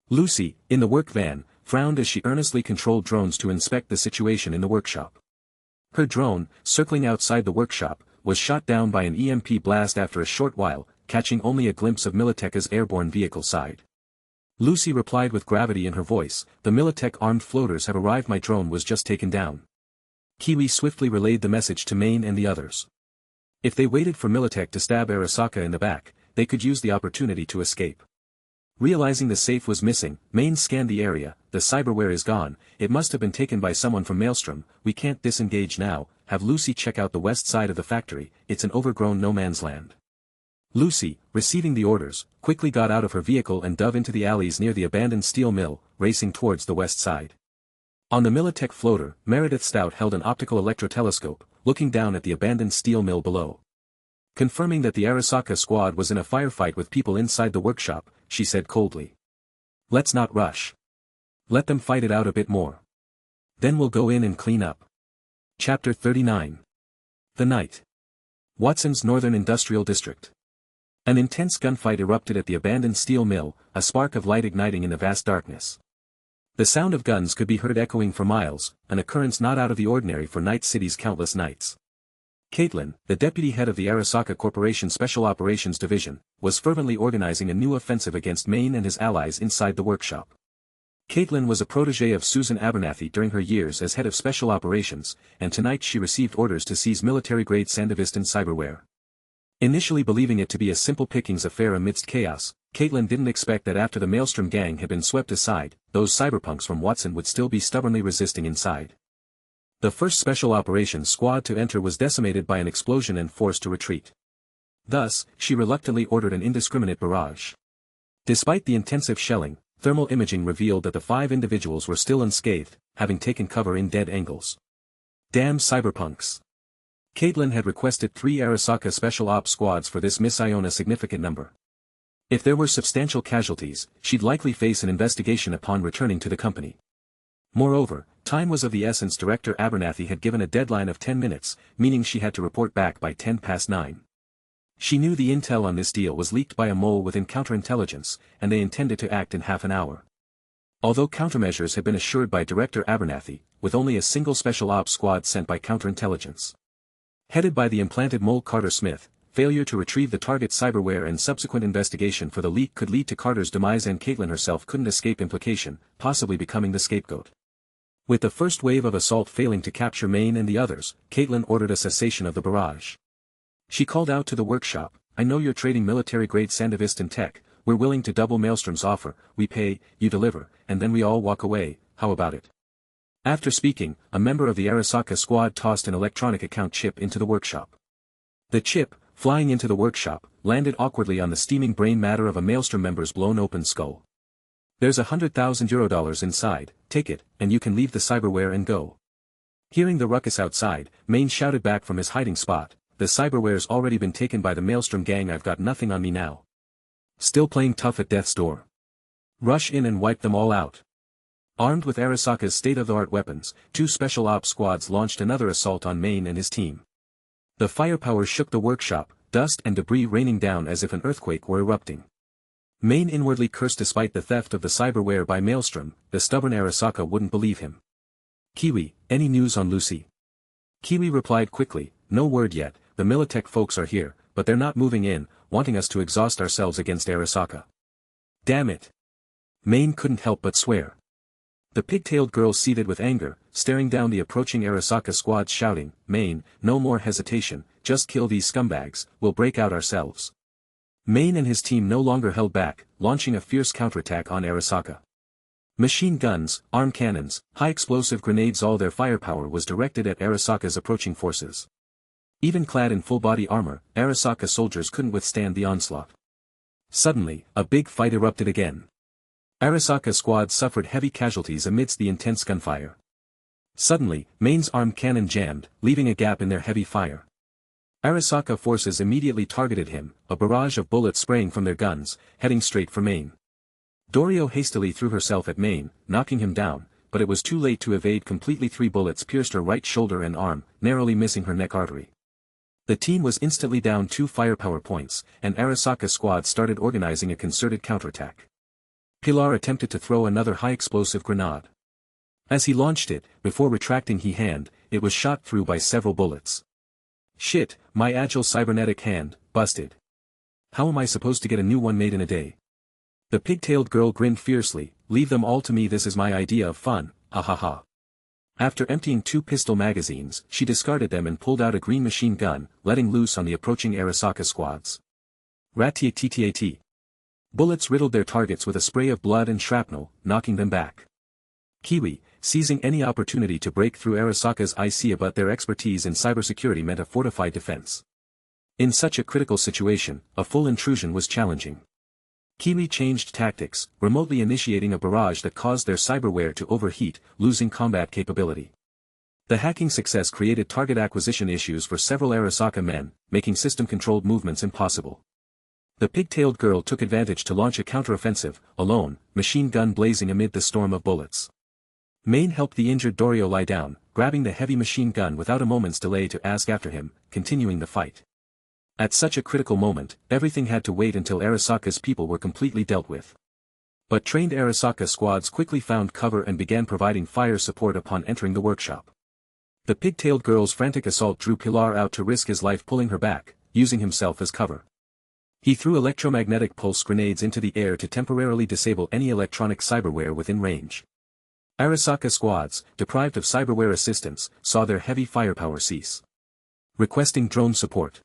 Lucy, in the work van, frowned as she earnestly controlled drones to inspect the situation in the workshop. Her drone, circling outside the workshop, was shot down by an EMP blast after a short while, catching only a glimpse of Militech's airborne vehicle side. Lucy replied with gravity in her voice, "The Militech armed floaters have arrived. My drone was just taken down." Kiwi swiftly relayed the message to Main and the others. If they waited for Militech to stab Arasaka in the back, they could use the opportunity to escape. Realizing the safe was missing, Main scanned the area. "The cyberware is gone, it must have been taken by someone from Maelstrom. We can't disengage now. Have Lucy check out the west side of the factory, it's an overgrown no-man's land." Lucy, receiving the orders, quickly got out of her vehicle and dove into the alleys near the abandoned steel mill, racing towards the west side. On the Militech floater, Meredith Stout held an optical electrotelescope, looking down at the abandoned steel mill below. Confirming that the Arasaka squad was in a firefight with people inside the workshop, she said coldly, "Let's not rush. Let them fight it out a bit more. Then we'll go in and clean up." Chapter 39. The Night. Watson's Northern Industrial District. An intense gunfight erupted at the abandoned steel mill, a spark of light igniting in the vast darkness. The sound of guns could be heard echoing for miles, an occurrence not out of the ordinary for Night City's countless nights. Caitlin, the deputy head of the Arasaka Corporation Special Operations Division, was fervently organizing a new offensive against Main and his allies inside the workshop. Caitlin was a protégé of Susan Abernathy during her years as head of Special Operations, and tonight she received orders to seize military-grade Sandevistan cyberware. Initially believing it to be a simple pickings affair amidst chaos, Caitlin didn't expect that after the Maelstrom gang had been swept aside, those cyberpunks from Watson would still be stubbornly resisting inside. The first Special Operations squad to enter was decimated by an explosion and forced to retreat. Thus, she reluctantly ordered an indiscriminate barrage. Despite the intensive shelling, thermal imaging revealed that the 5 individuals were still unscathed, having taken cover in dead angles. Damn cyberpunks. Caitlin had requested 3 Arasaka Special Ops squads for this mission, a significant number. If there were substantial casualties, she'd likely face an investigation upon returning to the company. Moreover, time was of the essence. Director Abernathy had given a deadline of 10 minutes, meaning she had to report back by 9:10. She knew the intel on this deal was leaked by a mole within Counterintelligence, and they intended to act in half an hour. Although countermeasures had been assured by Director Abernathy, with only a single Special Ops squad sent by Counterintelligence. Headed by the implanted mole Carter Smith, failure to retrieve the target cyberware and subsequent investigation for the leak could lead to Carter's demise, and Caitlin herself couldn't escape implication, possibly becoming the scapegoat. With the first wave of assault failing to capture Main and the others, Caitlin ordered a cessation of the barrage. She called out to the workshop, "I know you're trading military-grade Sandevistan tech, we're willing to double Maelstrom's offer, we pay, you deliver, and then we all walk away, how about it?" After speaking, a member of the Arasaka squad tossed an electronic account chip into the workshop. The chip, flying into the workshop, landed awkwardly on the steaming brain matter of a Maelstrom member's blown open skull. "There's $100,000 inside, take it, and you can leave the cyberware and go." Hearing the ruckus outside, Main shouted back from his hiding spot, "The cyberware's already been taken by the Maelstrom gang, I've got nothing on me now. Still playing tough at death's door. Rush in and wipe them all out." Armed with Arasaka's state-of-the-art weapons, 2 Special Ops squads launched another assault on Main and his team. The firepower shook the workshop, dust and debris raining down as if an earthquake were erupting. Main inwardly cursed. Despite the theft of the cyberware by Maelstrom, the stubborn Arasaka wouldn't believe him. Kiwi, any news on Lucy? Kiwi replied quickly, no word yet, the Militech folks are here, but they're not moving in, wanting us to exhaust ourselves against Arasaka. Damn it. Main couldn't help but swear. The pigtailed girl seated with anger, staring down the approaching Arasaka squad shouting, Main, no more hesitation, just kill these scumbags, we'll break out ourselves. Main and his team no longer held back, launching a fierce counterattack on Arasaka. Machine guns, arm cannons, high-explosive grenades, all their firepower was directed at Arasaka's approaching forces. Even clad in full-body armor, Arasaka soldiers couldn't withstand the onslaught. Suddenly, a big fight erupted again. Arasaka squad suffered heavy casualties amidst the intense gunfire. Suddenly, Main's arm cannon jammed, leaving a gap in their heavy fire. Arasaka forces immediately targeted him, a barrage of bullets spraying from their guns, heading straight for Main. Dorio hastily threw herself at Main, knocking him down, but it was too late to evade completely. 3 bullets pierced her right shoulder and arm, narrowly missing her neck artery. The team was instantly down 2 firepower points, and Arasaka's squad started organizing a concerted counterattack. Pilar attempted to throw another high-explosive grenade. As he launched it, before retracting his hand, it was shot through by several bullets. Shit, my agile cybernetic hand, busted. How am I supposed to get a new one made in a day? The pigtailed girl grinned fiercely, leave them all to me, this is my idea of fun, ahaha. After emptying 2 pistol magazines, she discarded them and pulled out a green machine gun, letting loose on the approaching Arasaka squads. Rat-tat-tat. Bullets riddled their targets with a spray of blood and shrapnel, knocking them back. Kiwi, seizing any opportunity to break through Arasaka's IC, but their expertise in cybersecurity meant a fortified defense. In such a critical situation, a full intrusion was challenging. Kiwi changed tactics, remotely initiating a barrage that caused their cyberware to overheat, losing combat capability. The hacking success created target acquisition issues for several Arasaka men, making system-controlled movements impossible. The pigtailed girl took advantage to launch a counteroffensive, alone, machine gun blazing amid the storm of bullets. Main helped the injured Dorio lie down, grabbing the heavy machine gun without a moment's delay to ask after him, continuing the fight. At such a critical moment, everything had to wait until Arasaka's people were completely dealt with. But trained Arasaka squads quickly found cover and began providing fire support upon entering the workshop. The pigtailed girl's frantic assault drew Pilar out to risk his life, pulling her back, using himself as cover. He threw electromagnetic pulse grenades into the air to temporarily disable any electronic cyberware within range. Arasaka squads, deprived of cyberware assistance, saw their heavy firepower cease. Requesting drone support.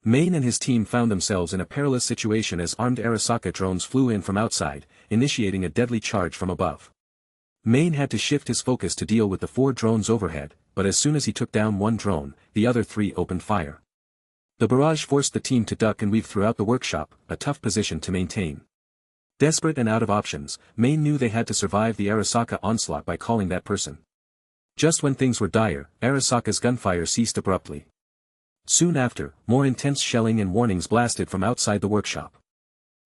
Main and his team found themselves in a perilous situation as armed Arasaka drones flew in from outside, initiating a deadly charge from above. Main had to shift his focus to deal with the 4 drones overhead, but as soon as he took down one drone, the other 3 opened fire. The barrage forced the team to duck and weave throughout the workshop, a tough position to maintain. Desperate and out of options, Main knew they had to survive the Arasaka onslaught by calling that person. Just when things were dire, Arasaka's gunfire ceased abruptly. Soon after, more intense shelling and warnings blasted from outside the workshop.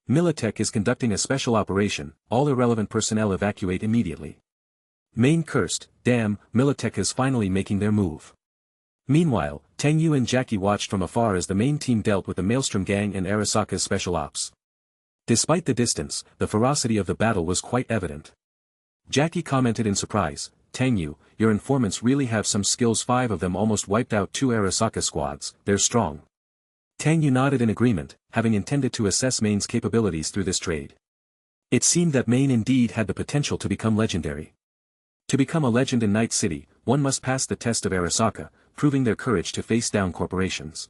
Militech is conducting a special operation, all irrelevant personnel evacuate immediately. Main cursed, damn, Militech is finally making their move. Meanwhile, Tang Yu and Jackie watched from afar as the main team dealt with the Maelstrom gang and Arasaka's special ops. Despite the distance, the ferocity of the battle was quite evident. Jackie commented in surprise, Tang Yu, your informants really have some skills. 5 of them almost wiped out 2 Arasaka squads, they're strong. Tang Yu nodded in agreement, having intended to assess Main's capabilities through this trade. It seemed that Main indeed had the potential to become legendary. To become a legend in Night City, one must pass the test of Arasaka, proving their courage to face down corporations.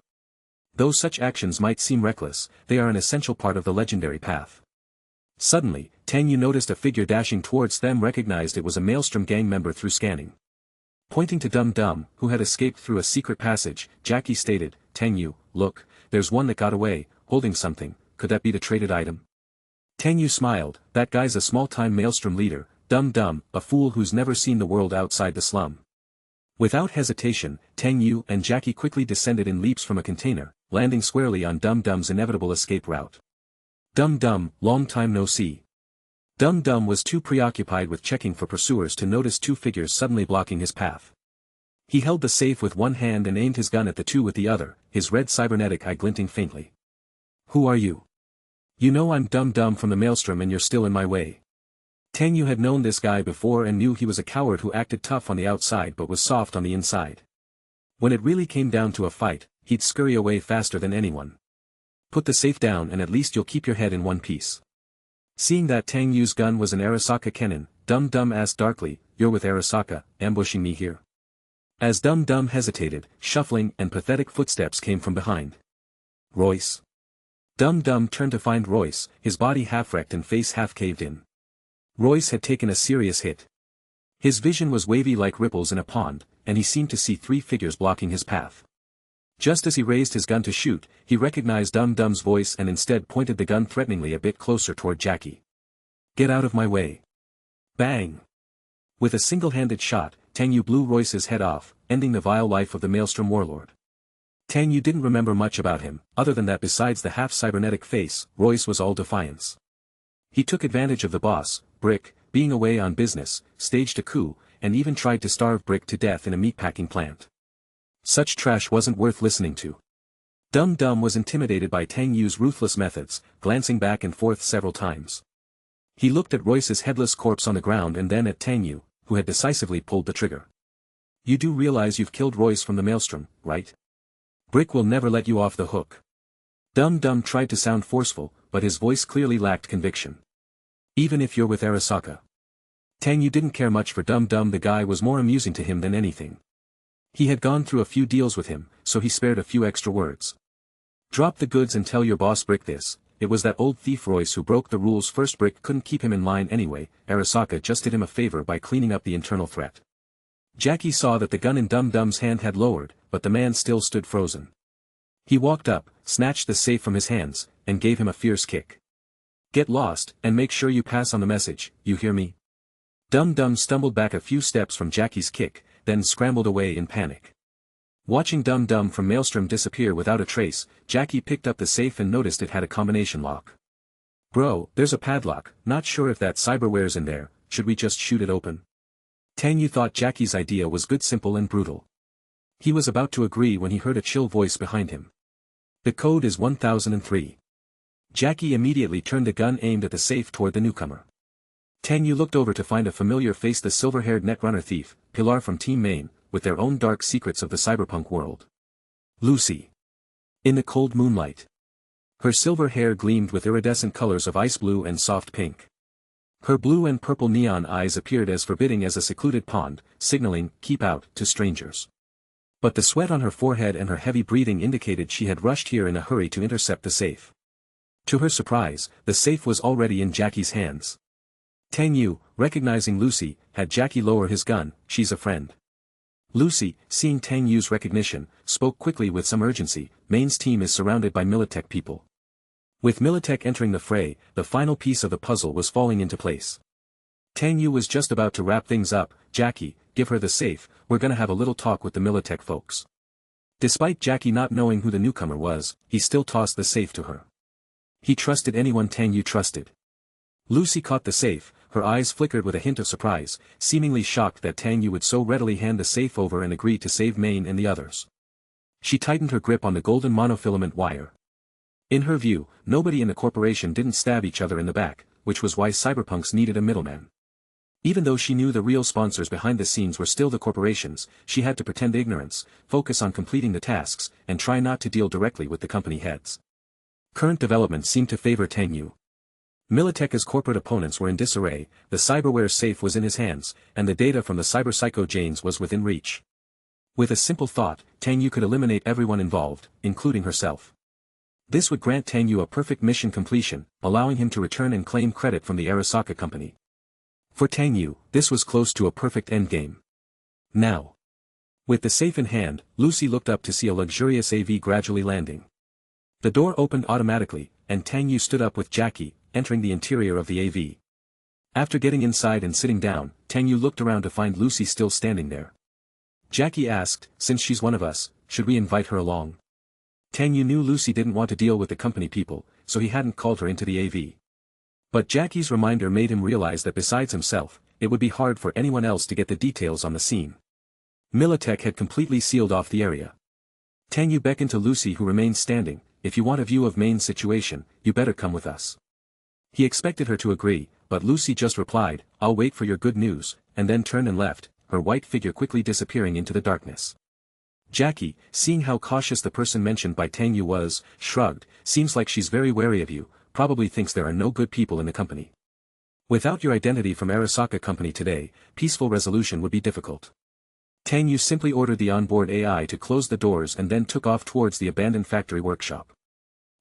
Though such actions might seem reckless, they are an essential part of the legendary path. Suddenly, Tang Yu noticed a figure dashing towards them, recognized it was a Maelstrom gang member through scanning. Pointing to Dum Dum, who had escaped through a secret passage, Jackie stated, Tang Yu, look, there's one that got away, holding something, could that be the traded item? Tang Yu smiled, that guy's a small-time Maelstrom leader, Dum Dum, a fool who's never seen the world outside the slum. Without hesitation, Tang Yu and Jackie quickly descended in leaps from a container, landing squarely on Dum Dum's inevitable escape route. Dum Dum, long time no see. Dum Dum was too preoccupied with checking for pursuers to notice 2 figures suddenly blocking his path. He held the safe with one hand and aimed his gun at the 2 with the other, his red cybernetic eye glinting faintly. Who are you? You know I'm dumb from the maelstrom and you're still in my way. Tang Yu had known this guy before and knew he was a coward who acted tough on the outside but was soft on the inside. When it really came down to a fight, he'd scurry away faster than anyone. Put the safe down and at least you'll keep your head in one piece. Seeing that Tang Yu's gun was an Arasaka cannon, Dum asked darkly, "You're with Arasaka, ambushing me here?" As Dum hesitated, shuffling and pathetic footsteps came from behind. Royce. Dum turned to find Royce, his body half-wrecked and face half-caved in. Royce had taken a serious hit. His vision was wavy like ripples in a pond, and he seemed to see 3 figures blocking his path. Just as he raised his gun to shoot, he recognized Dum's voice and instead pointed the gun threateningly a bit closer toward Jackie. "Get out of my way." Bang! With a single-handed shot, Tang Yu blew Royce's head off, ending the vile life of the Maelstrom warlord. Tang Yu didn't remember much about him, other than that besides the half-cybernetic face, Royce was all defiance. He took advantage of the boss, Brick, being away on business, staged a coup, and even tried to starve Brick to death in a meatpacking plant. Such trash wasn't worth listening to. Dum was intimidated by Tang Yu's ruthless methods, glancing back and forth several times. He looked at Royce's headless corpse on the ground and then at Tang Yu, who had decisively pulled the trigger. "You do realize you've killed Royce from the Maelstrom, right? Brick will never let you off the hook." Dum tried to sound forceful, but his voice clearly lacked conviction. "Even if you're with Arasaka." Tang Yu didn't care much for Dum, the guy was more amusing to him than anything. He had gone through a few deals with him, so he spared a few extra words. "Drop the goods and tell your boss Brick this, it was that old thief Royce who broke the rules first. Brick couldn't keep him in line anyway, Arasaka just did him a favor by cleaning up the internal threat." Jackie saw that the gun in Dum's hand had lowered, but the man still stood frozen. He walked up, snatched the safe from his hands, and gave him a fierce kick. "Get lost, and make sure you pass on the message, you hear me?" Dum stumbled back a few steps from Jackie's kick, then scrambled away in panic. Watching Dum from Maelstrom disappear without a trace, Jackie picked up the safe and noticed it had a combination lock. "Bro, there's a padlock, not sure if that cyberware's in there, should we just shoot it open?" Tang Yu thought Jackie's idea was good, simple and brutal. He was about to agree when he heard a chill voice behind him. "The code is 1003. Jackie immediately turned the gun aimed at the safe toward the newcomer. Tang Yu looked over to find a familiar face, the silver-haired netrunner thief, Pilar from Team Main, with their own dark secrets of the cyberpunk world. Lucy. In the cold moonlight. Her silver hair gleamed with iridescent colors of ice blue and soft pink. Her blue and purple neon eyes appeared as forbidding as a secluded pond, signaling, "Keep out," to strangers. But the sweat on her forehead and her heavy breathing indicated she had rushed here in a hurry to intercept the safe. To her surprise, the safe was already in Jackie's hands. Tang Yu, recognizing Lucy, had Jackie lower his gun. "She's a friend." Lucy, seeing Tang Yu's recognition, spoke quickly with some urgency. "Main's team is surrounded by Militech people." With Militech entering the fray, the final piece of the puzzle was falling into place. Tang Yu was just about to wrap things up. "Jackie, give her the safe, we're gonna have a little talk with the Militech folks." Despite Jackie not knowing who the newcomer was, he still tossed the safe to her. He trusted anyone Tang Yu trusted. Lucy caught the safe, her eyes flickered with a hint of surprise, seemingly shocked that Tang Yu would so readily hand the safe over and agree to save Main and the others. She tightened her grip on the golden monofilament wire. In her view, nobody in the corporation didn't stab each other in the back, which was why cyberpunks needed a middleman. Even though she knew the real sponsors behind the scenes were still the corporations, she had to pretend ignorance, focus on completing the tasks, and try not to deal directly with the company heads. Current developments seemed to favor Tang Yu. Militech's corporate opponents were in disarray, the cyberware safe was in his hands, and the data from the Cyberpsycho Janes was within reach. With a simple thought, Tang Yu could eliminate everyone involved, including herself. This would grant Tang Yu a perfect mission completion, allowing him to return and claim credit from the Arasaka company. For Tang Yu, this was close to a perfect endgame. Now. With the safe in hand, Lucy looked up to see a luxurious AV gradually landing. The door opened automatically, and Tang Yu stood up with Jackie, entering the interior of the AV. After getting inside and sitting down, Tang Yu looked around to find Lucy still standing there. Jackie asked, "Since she's one of us, should we invite her along?" Tang Yu knew Lucy didn't want to deal with the company people, so he hadn't called her into the AV. But Jackie's reminder made him realize that besides himself, it would be hard for anyone else to get the details on the scene. Militech had completely sealed off the area. Tang Yu beckoned to Lucy, who remained standing. if you want a view of Maine's situation, you better come with us. He expected her to agree, but Lucy just replied, I'll wait for your good news, and then turned and left, her white figure quickly disappearing into the darkness. Jackie, seeing how cautious the person mentioned by Tang Yu was, shrugged, seems like she's very wary of you, probably thinks there are no good people in the company. Without your identity from Arasaka Company today, peaceful resolution would be difficult. Tang Yu simply ordered the onboard AI to close the doors and then took off towards the abandoned factory workshop.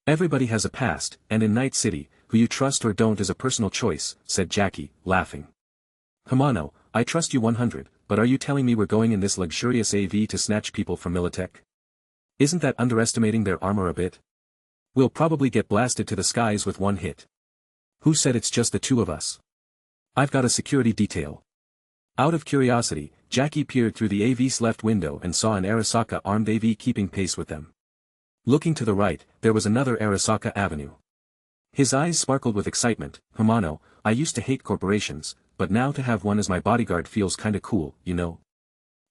Everybody has a past, and in Night City, who you trust or don't is a personal choice, said Jackie, laughing. Hamano, I trust you 100, but are you telling me we're going in this luxurious AV to snatch people from Militech? Isn't that underestimating their armor a bit? We'll probably get blasted to the skies with one hit. Who said it's just the two of us? I've got a security detail. Out of curiosity, Jackie peered through the AV's left window and saw an Arasaka armed AV keeping pace with them. Looking to the right, there was another Arasaka Avenue. His eyes sparkled with excitement. Hamano, I used to hate corporations, but now to have one as my bodyguard feels kinda cool, you know.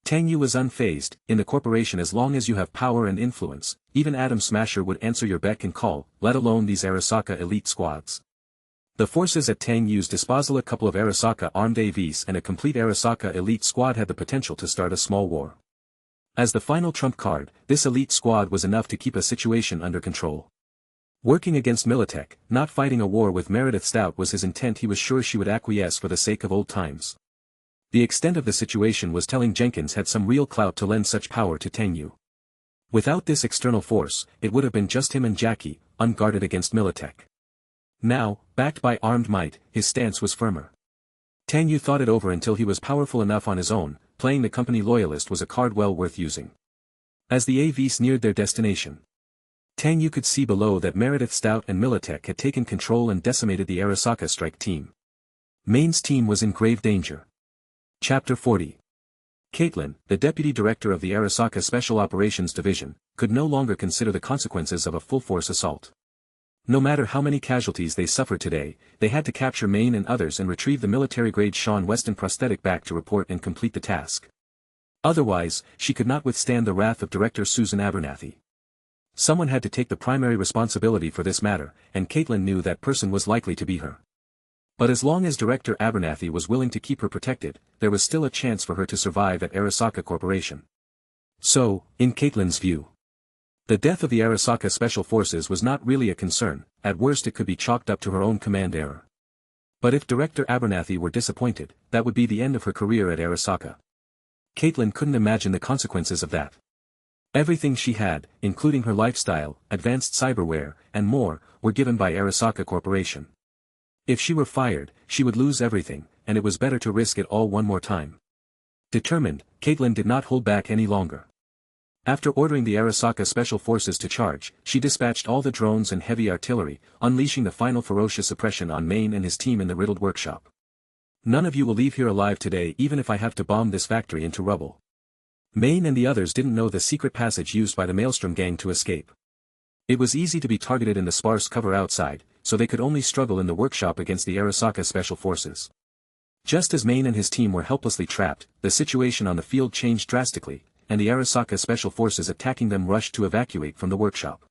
Tang Yu was unfazed. In the corporation, as long as you have power and influence, even Atom Smasher would answer your beck and call, let alone these Arasaka elite squads. The forces at Tang Yu's disposal, a couple of Arasaka armed AVs and a complete Arasaka elite squad, had the potential to start a small war. As the final trump card, this elite squad was enough to keep a situation under control. Working against Militech, not fighting a war with Meredith Stout was his intent. He was sure she would acquiesce for the sake of old times. The extent of the situation was telling. Jenkins had some real clout to lend such power to Tang Yu. Without this external force, it would have been just him and Jackie, unguarded against Militech. Now, backed by armed might, his stance was firmer. Tang Yu thought it over until he was powerful enough on his own. Playing the company loyalist was a card well worth using. As the AVs neared their destination, Tang Yu could see below that Meredith Stout and Militech had taken control and decimated the Arasaka strike team. Maine's team was in grave danger. Chapter 40. Caitlin, the deputy director of the Arasaka Special Operations Division, could no longer consider the consequences of a full-force assault. No matter how many casualties they suffered today, they had to capture Maine and others and retrieve the military-grade Sean Weston prosthetic back to report and complete the task. Otherwise, she could not withstand the wrath of Director Susan Abernathy. Someone had to take the primary responsibility for this matter, and Caitlin knew that person was likely to be her. But as long as Director Abernathy was willing to keep her protected, there was still a chance for her to survive at Arasaka Corporation. So, in Caitlin's view, the death of the Arasaka Special Forces was not really a concern. At worst it could be chalked up to her own command error. But if Director Abernathy were disappointed, that would be the end of her career at Arasaka. Caitlin couldn't imagine the consequences of that. Everything she had, including her lifestyle, advanced cyberware, and more, were given by Arasaka Corporation. If she were fired, she would lose everything, and it was better to risk it all one more time. Determined, Caitlin did not hold back any longer. After ordering the Arasaka Special Forces to charge, she dispatched all the drones and heavy artillery, unleashing the final ferocious oppression on Maine and his team in the riddled workshop. None of you will leave here alive today, even if I have to bomb this factory into rubble. Maine and the others didn't know the secret passage used by the Maelstrom gang to escape. It was easy to be targeted in the sparse cover outside, so they could only struggle in the workshop against the Arasaka Special Forces. Just as Maine and his team were helplessly trapped, the situation on the field changed drastically, and the Arasaka Special Forces attacking them rushed to evacuate from the workshop.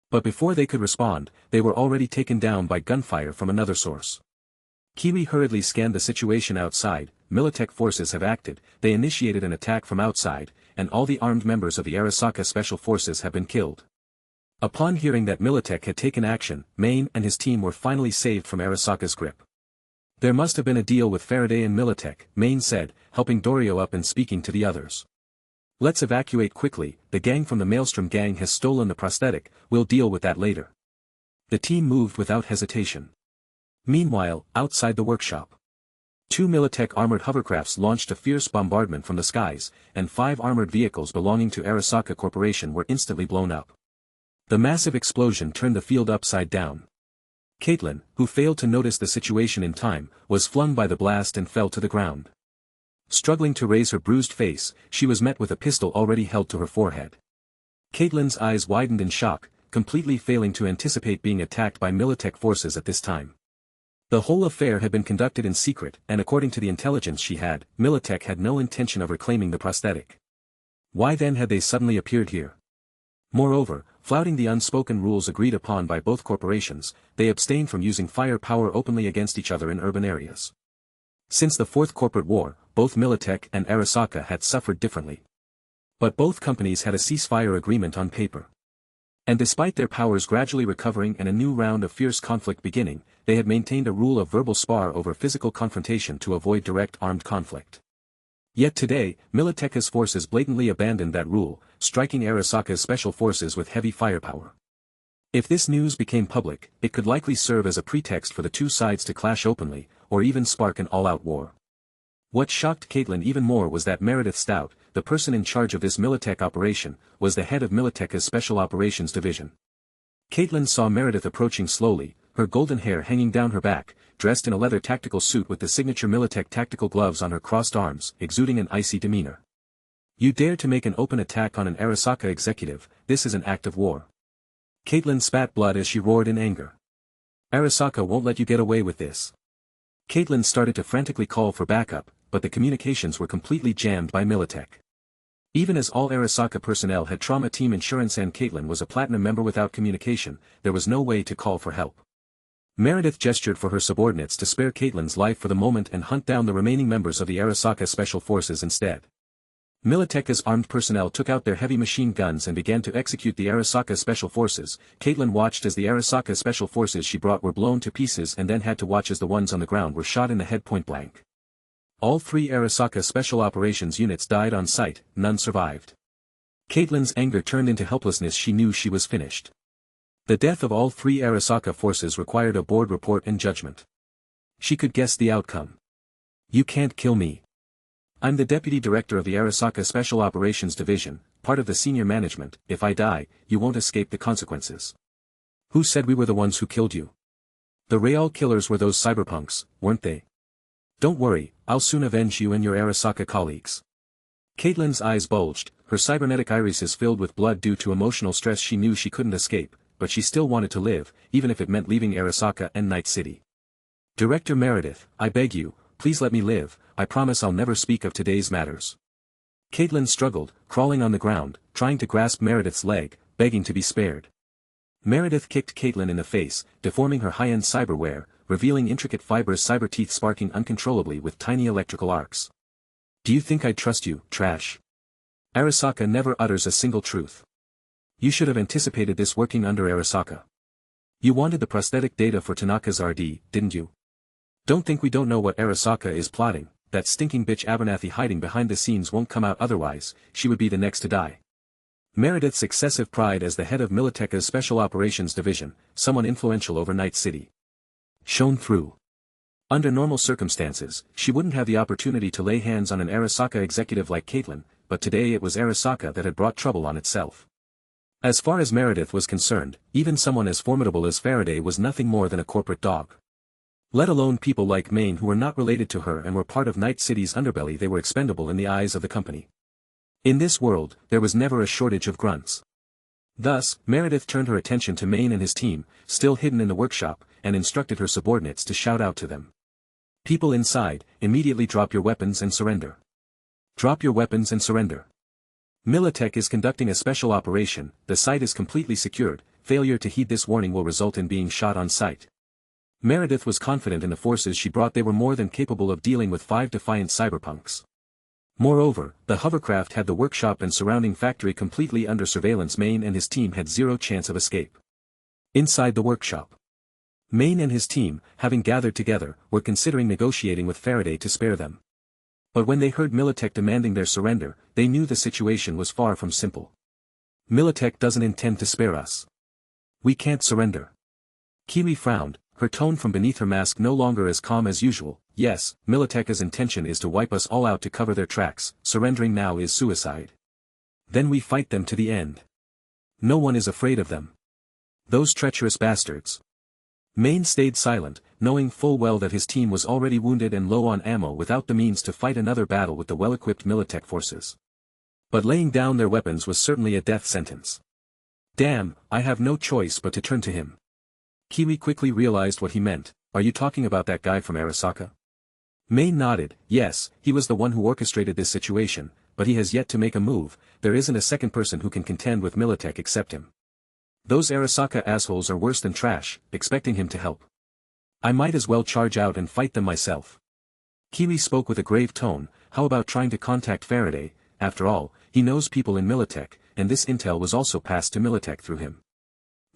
But before they could respond, they were already taken down by gunfire from another source. Kiwi hurriedly scanned the situation outside. Militech forces have acted. They initiated an attack from outside, and all the armed members of the Arasaka Special Forces have been killed. Upon hearing that Militech had taken action, Maine and his team were finally saved from Arasaka's grip. There must have been a deal with Faraday and Militech, Maine said, helping Dorio up and speaking to the others. Let's evacuate quickly. The gang from the Maelstrom gang has stolen the prosthetic. We'll deal with that later. The team moved without hesitation. Meanwhile, outside the workshop, 2 Militech armored hovercrafts launched a fierce bombardment from the skies, and 5 armored vehicles belonging to Arasaka Corporation were instantly blown up. The massive explosion turned the field upside down. Caitlin, who failed to notice the situation in time, was flung by the blast and fell to the ground. Struggling to raise her bruised face, she was met with a pistol already held to her forehead. Caitlin's eyes widened in shock, completely failing to anticipate being attacked by Militech forces at this time. The whole affair had been conducted in secret, and according to the intelligence she had, Militech had no intention of reclaiming the prosthetic. Why then had they suddenly appeared here? Moreover, Flouting the unspoken rules agreed upon by both corporations, they abstained from using firepower openly against each other in urban areas. Since the Fourth Corporate War, both Militech and Arasaka had suffered differently. But both companies had a ceasefire agreement on paper. And despite their powers gradually recovering and a new round of fierce conflict beginning, they had maintained a rule of verbal spar over physical confrontation to avoid direct armed conflict. Yet today, Militech's forces blatantly abandoned that rule, striking Arasaka's special forces with heavy firepower. If this news became public, it could likely serve as a pretext for the two sides to clash openly, or even spark an all-out war. What shocked Caitlin even more was that Meredith Stout, the person in charge of this Militech operation, was the head of Militech's Special Operations Division. Caitlin saw Meredith approaching slowly, her golden hair hanging down her back, dressed in a leather tactical suit with the signature Militech tactical gloves on her crossed arms, exuding an icy demeanor. You dare to make an open attack on an Arasaka executive, this is an act of war. Caitlin spat blood as she roared in anger. Arasaka won't let you get away with this. Caitlin started to frantically call for backup, but the communications were completely jammed by Militech. Even as all Arasaka personnel had trauma team insurance and Caitlin was a platinum member without communication, there was no way to call for help. Meredith gestured for her subordinates to spare Caitlin's life for the moment and hunt down the remaining members of the Arasaka Special Forces instead. Militech's armed personnel took out their heavy machine guns and began to execute the Arasaka Special Forces. Caitlin watched as the Arasaka Special Forces she brought were blown to pieces and then had to watch as the ones on the ground were shot in the head point blank. All three Arasaka Special Operations units died on sight, none survived. Caitlin's anger turned into helplessness. She knew she was finished. The death of all three Arasaka forces required a board report and judgment. She could guess the outcome. You can't kill me. I'm the deputy director of the Arasaka Special Operations Division, part of the senior management. If I die, you won't escape the consequences. Who said we were the ones who killed you? The real killers were those cyberpunks, weren't they? Don't worry, I'll soon avenge you and your Arasaka colleagues. Caitlin's eyes bulged, her cybernetic irises filled with blood due to emotional stress. She knew she couldn't escape, but she still wanted to live, even if it meant leaving Arasaka and Night City. Director Meredith, I beg you, please let me live, I promise I'll never speak of today's matters. Caitlin struggled, crawling on the ground, trying to grasp Meredith's leg, begging to be spared. Meredith kicked Caitlin in the face, deforming her high-end cyberware, revealing intricate fibrous cyber teeth sparking uncontrollably with tiny electrical arcs. Do you think I'd trust you, trash? Arasaka never utters a single truth. You should have anticipated this working under Arasaka. You wanted the prosthetic data for Tanaka's RD, didn't you? Don't think we don't know what Arasaka is plotting. That stinking bitch Abernathy hiding behind the scenes won't come out, otherwise, she would be the next to die. Meredith's excessive pride as the head of Militech's Special Operations Division, someone influential over Night City, shone through. Under normal circumstances, she wouldn't have the opportunity to lay hands on an Arasaka executive like Caitlin, but today it was Arasaka that had brought trouble on itself. As far as Meredith was concerned, even someone as formidable as Faraday was nothing more than a corporate dog. Let alone people like Maine who were not related to her and were part of Night City's underbelly. They were expendable in the eyes of the company. In this world, there was never a shortage of grunts. Thus, Meredith turned her attention to Maine and his team, still hidden in the workshop, and instructed her subordinates to shout out to them. People inside, immediately drop your weapons and surrender. Drop your weapons and surrender. Militech is conducting a special operation, the site is completely secured, failure to heed this warning will result in being shot on sight. Meredith was confident in the forces she brought. They were more than capable of dealing with 5 defiant cyberpunks. Moreover, the hovercraft had the workshop and surrounding factory completely under surveillance. Maine and his team had zero chance of escape. Inside the workshop, Maine and his team, having gathered together, were considering negotiating with Faraday to spare them. But when they heard Militech demanding their surrender, they knew the situation was far from simple. Militech doesn't intend to spare us. We can't surrender. Kiwi frowned, her tone from beneath her mask no longer as calm as usual. Yes, Militech's intention is to wipe us all out to cover their tracks. Surrendering now is suicide. Then we fight them to the end. No one is afraid of them. Those treacherous bastards. Maine stayed silent, knowing full well that his team was already wounded and low on ammo without the means to fight another battle with the well-equipped Militech forces. But laying down their weapons was certainly a death sentence. Damn, I have no choice but to turn to him. Kiwi quickly realized what he meant. Are you talking about that guy from Arasaka? Maine nodded. Yes, he was the one who orchestrated this situation, but he has yet to make a move. There isn't a second person who can contend with Militech except him. Those Arasaka assholes are worse than trash, expecting him to help. I might as well charge out and fight them myself. Kiwi spoke with a grave tone. How about trying to contact Faraday? After all, he knows people in Militech, and this intel was also passed to Militech through him.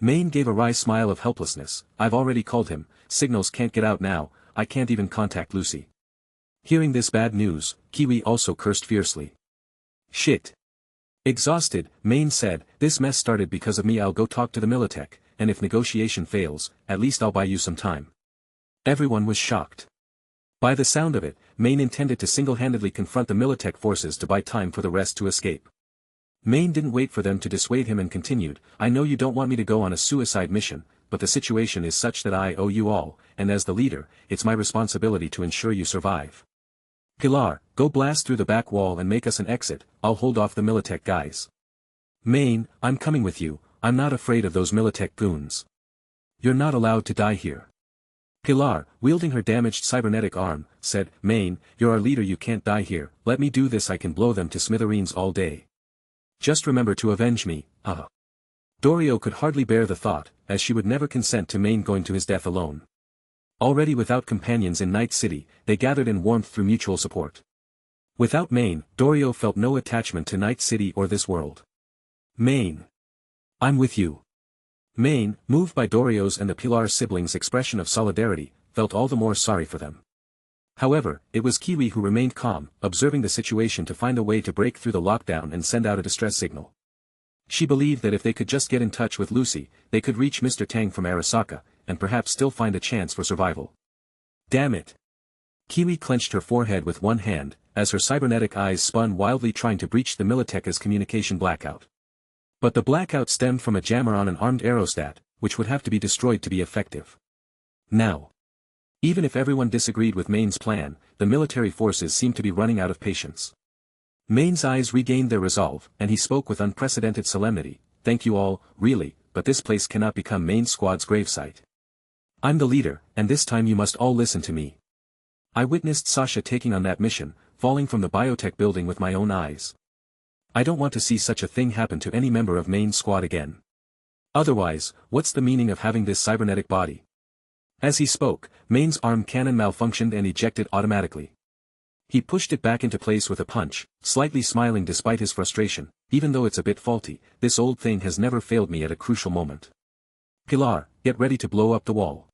Maine gave a wry smile of helplessness. I've already called him, signals can't get out now, I can't even contact Lucy. Hearing this bad news, Kiwi also cursed fiercely. Shit. Exhausted, Maine said, this mess started because of me. I'll go talk to the Militech, and if negotiation fails, at least I'll buy you some time. Everyone was shocked. By the sound of it, Maine intended to single-handedly confront the Militech forces to buy time for the rest to escape. Maine didn't wait for them to dissuade him and continued, I know you don't want me to go on a suicide mission, but the situation is such that I owe you all, and as the leader, it's my responsibility to ensure you survive. Pilar, go blast through the back wall and make us an exit, I'll hold off the Militech guys. Maine, I'm coming with you, I'm not afraid of those Militech goons. You're not allowed to die here. Pilar, wielding her damaged cybernetic arm, said, Maine, you're our leader, you can't die here, let me do this, I can blow them to smithereens all day. Just remember to avenge me, Dorio could hardly bear the thought, as she would never consent to Maine going to his death alone. Already without companions in Night City, they gathered in warmth through mutual support. Without Maine, Dorio felt no attachment to Night City or this world. Maine. I'm with you. Maine, moved by Dorio's and the Pilar siblings' expression of solidarity, felt all the more sorry for them. However, it was Kiwi who remained calm, observing the situation to find a way to break through the lockdown and send out a distress signal. She believed that if they could just get in touch with Lucy, they could reach Mr. Tang from Arasaka, and perhaps still find a chance for survival. Damn it! Kiwi clenched her forehead with one hand, as her cybernetic eyes spun wildly trying to breach the Militech's communication blackout. But the blackout stemmed from a jammer on an armed aerostat, which would have to be destroyed to be effective. Now. Even if everyone disagreed with Maine's plan, the military forces seemed to be running out of patience. Maine's eyes regained their resolve, and he spoke with unprecedented solemnity, thank you all, really, but this place cannot become Main Squad's gravesite. I'm the leader, and this time you must all listen to me. I witnessed Sasha taking on that mission, falling from the biotech building with my own eyes. I don't want to see such a thing happen to any member of Main Squad again. Otherwise, what's the meaning of having this cybernetic body? As he spoke, Maine's arm cannon malfunctioned and ejected automatically. He pushed it back into place with a punch, slightly smiling despite his frustration, even though it's a bit faulty, this old thing has never failed me at a crucial moment. Pilar, get ready to blow up the wall.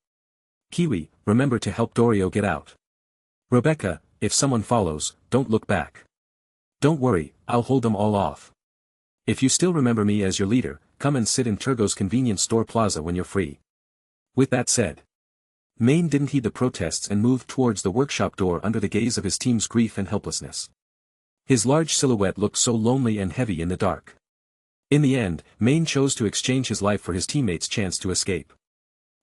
Kiwi, remember to help Dorio get out. Rebecca, if someone follows, don't look back. Don't worry, I'll hold them all off. If you still remember me as your leader, come and sit in Turgo's convenience store plaza when you're free. With that said, Maine didn't heed the protests and moved towards the workshop door under the gaze of his team's grief and helplessness. His large silhouette looked so lonely and heavy in the dark. In the end, Maine chose to exchange his life for his teammates' chance to escape.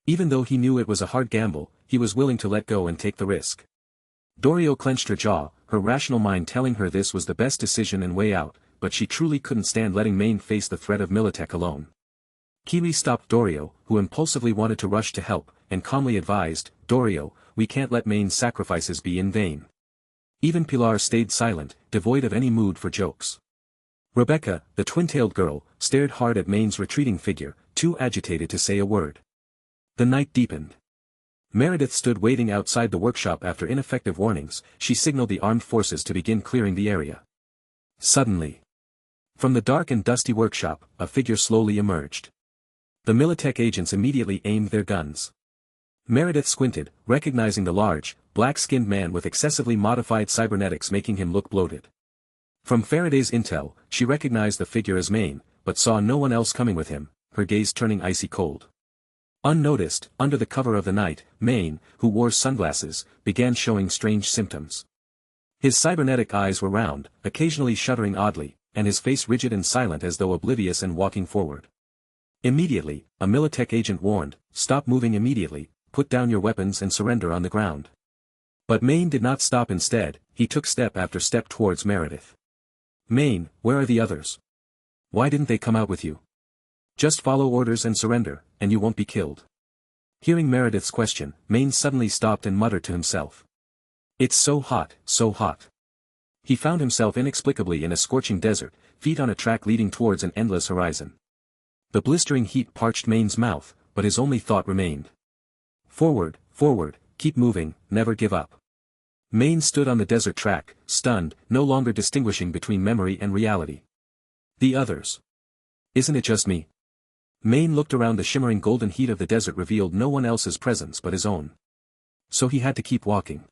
Even though he knew it was a hard gamble, he was willing to let go and take the risk. Dorio clenched her jaw, her rational mind telling her this was the best decision and way out, but she truly couldn't stand letting Maine face the threat of Militech alone. Kiwi stopped Dorio, who impulsively wanted to rush to help, and calmly advised, Dorio, we can't let Maine's sacrifices be in vain. Even Pilar stayed silent, devoid of any mood for jokes. Rebecca, the twin-tailed girl, stared hard at Maine's retreating figure, too agitated to say a word. The night deepened. Meredith stood waiting outside the workshop after ineffective warnings, she signaled the armed forces to begin clearing the area. Suddenly, from the dark and dusty workshop, a figure slowly emerged. The Militech agents immediately aimed their guns. Meredith squinted, recognizing the large, black-skinned man with excessively modified cybernetics making him look bloated. From Faraday's intel, she recognized the figure as Maine, but saw no one else coming with him, her gaze turning icy cold. Unnoticed, under the cover of the night, Maine, who wore sunglasses, began showing strange symptoms. His cybernetic eyes were round, occasionally shuddering oddly, and his face rigid and silent as though oblivious and walking forward. Immediately, a Militech agent warned, stop moving immediately, put down your weapons and surrender on the ground. But Maine did not stop instead, he took step after step towards Meredith. Maine, where are the others? Why didn't they come out with you? Just follow orders and surrender, and you won't be killed. Hearing Meredith's question, Maine suddenly stopped and muttered to himself. It's so hot, so hot. He found himself inexplicably in a scorching desert, feet on a track leading towards an endless horizon. The blistering heat parched Main's mouth, but his only thought remained. Forward, forward, keep moving, never give up. Main stood on the desert track, stunned, no longer distinguishing between memory and reality. The others. Isn't it just me? Main looked around. The shimmering golden heat of the desert revealed no one else's presence but his own. So he had to keep walking.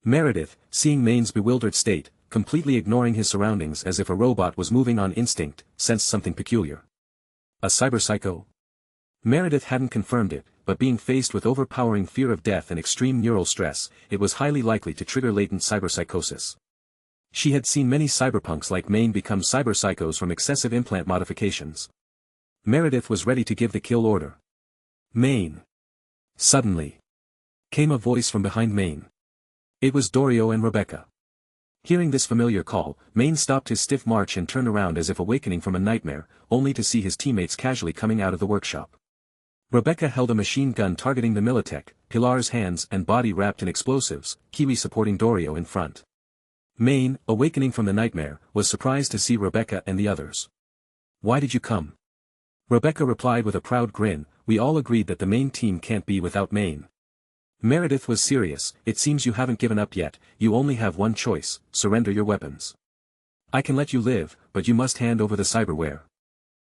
Meredith, seeing Main's bewildered state, completely ignoring his surroundings as if a robot was moving on instinct, sensed something peculiar. A cyberpsycho? Meredith hadn't confirmed it, but being faced with overpowering fear of death and extreme neural stress, it was highly likely to trigger latent cyberpsychosis. She had seen many cyberpunks like Main become cyberpsychos from excessive implant modifications. Meredith was ready to give the kill order. Main. Suddenly. Came a voice from behind Main. It was Dorio and Rebecca. Hearing this familiar call, Main stopped his stiff march and turned around as if awakening from a nightmare, only to see his teammates casually coming out of the workshop. Rebecca held a machine gun targeting the Militech, Pilar's hands and body wrapped in explosives, Kiwi supporting Dorio in front. Main, awakening from the nightmare, was surprised to see Rebecca and the others. Why did you come? Rebecca replied with a proud grin, we all agreed that the main team can't be without Main. Meredith was serious, it seems you haven't given up yet, you only have one choice, surrender your weapons. I can let you live, but you must hand over the cyberware.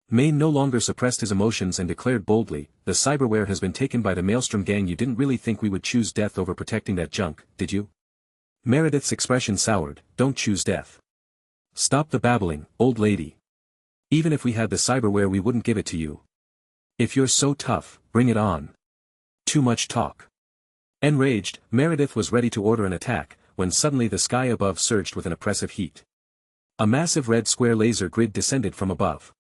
Main no longer suppressed his emotions and declared boldly, the cyberware has been taken by the Maelstrom gang. You didn't really think we would choose death over protecting that junk, did you? Meredith's expression soured, don't choose death. Stop the babbling, old lady. Even if we had the cyberware we wouldn't give it to you. If you're so tough, bring it on. Too much talk. Enraged, Meredith was ready to order an attack, when suddenly the sky above surged with an oppressive heat. A massive red square laser grid descended from above.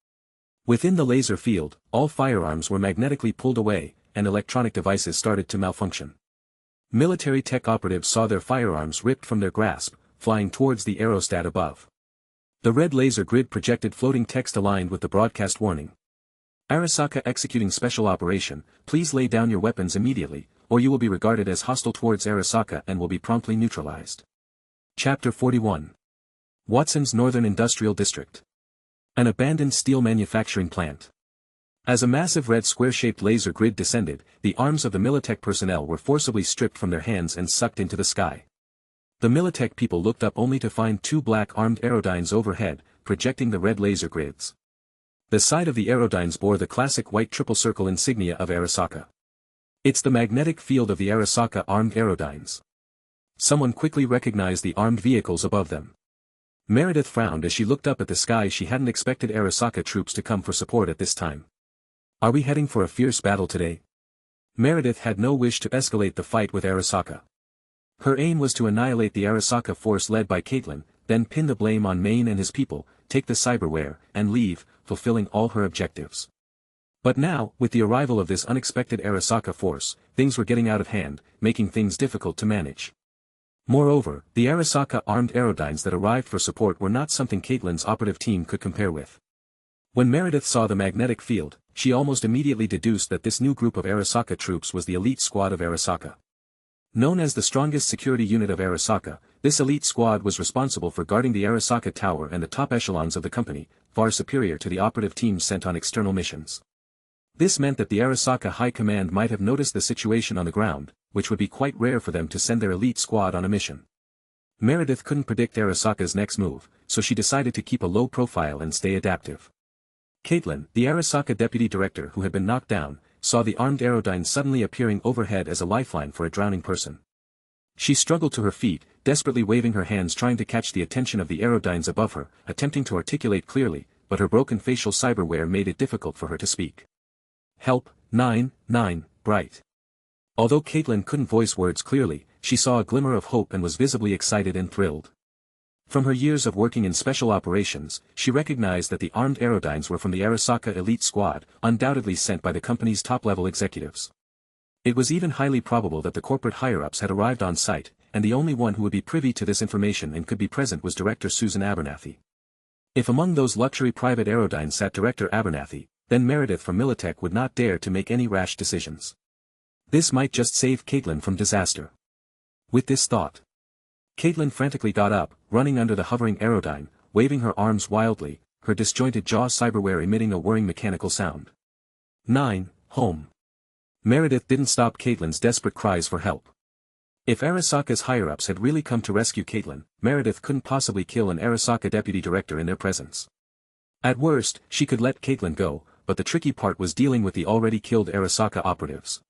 Within the laser field, all firearms were magnetically pulled away, and electronic devices started to malfunction. Military tech operatives saw their firearms ripped from their grasp, flying towards the aerostat above. The red laser grid projected floating text aligned with the broadcast warning. Arasaka executing special operation, please lay down your weapons immediately, or you will be regarded as hostile towards Arasaka and will be promptly neutralized. Chapter 41. Watson's Northern Industrial District. An abandoned steel manufacturing plant. As a massive red square-shaped laser grid descended, the arms of the Militech personnel were forcibly stripped from their hands and sucked into the sky. The Militech people looked up only to find two black armed aerodynes overhead, projecting the red laser grids. The side of the aerodynes bore the classic white triple circle insignia of Arasaka. It's the magnetic field of the Arasaka armed aerodynes. Someone quickly recognized the armed vehicles above them. Meredith frowned as she looked up at the sky. She hadn't expected Arasaka troops to come for support at this time. Are we heading for a fierce battle today? Meredith had no wish to escalate the fight with Arasaka. Her aim was to annihilate the Arasaka force led by Caitlin, then pin the blame on Main and his people, take the cyberware, and leave, fulfilling all her objectives. But now, with the arrival of this unexpected Arasaka force, things were getting out of hand, making things difficult to manage. Moreover, the Arasaka armed aerodynes that arrived for support were not something Caitlin's operative team could compare with. When Meredith saw the magnetic field, she almost immediately deduced that this new group of Arasaka troops was the elite squad of Arasaka. Known as the strongest security unit of Arasaka, this elite squad was responsible for guarding the Arasaka Tower and the top echelons of the company, far superior to the operative teams sent on external missions. This meant that the Arasaka High Command might have noticed the situation on the ground, which would be quite rare for them to send their elite squad on a mission. Meredith couldn't predict Arasaka's next move, so she decided to keep a low profile and stay adaptive. Caitlin, the Arasaka deputy director who had been knocked down, saw the armed aerodyne suddenly appearing overhead as a lifeline for a drowning person. She struggled to her feet, desperately waving her hands trying to catch the attention of the aerodynes above her, attempting to articulate clearly, but her broken facial cyberware made it difficult for her to speak. Help, 9-9, bright. Although Caitlin couldn't voice words clearly, she saw a glimmer of hope and was visibly excited and thrilled. From her years of working in special operations, she recognized that the armed aerodynes were from the Arasaka elite squad, undoubtedly sent by the company's top-level executives. It was even highly probable that the corporate higher-ups had arrived on site, and the only one who would be privy to this information and could be present was Director Susan Abernathy. If among those luxury private aerodynes sat Director Abernathy, then Meredith from Militech would not dare to make any rash decisions. This might just save Caitlin from disaster. With this thought, Caitlin frantically got up, running under the hovering aerodyne, waving her arms wildly, her disjointed jaw cyberware emitting a whirring mechanical sound. 9. Home. Meredith didn't stop Caitlin's desperate cries for help. If Arasaka's higher-ups had really come to rescue Caitlin, Meredith couldn't possibly kill an Arasaka deputy director in their presence. At worst, she could let Caitlin go, but the tricky part was dealing with the already killed Arasaka operatives.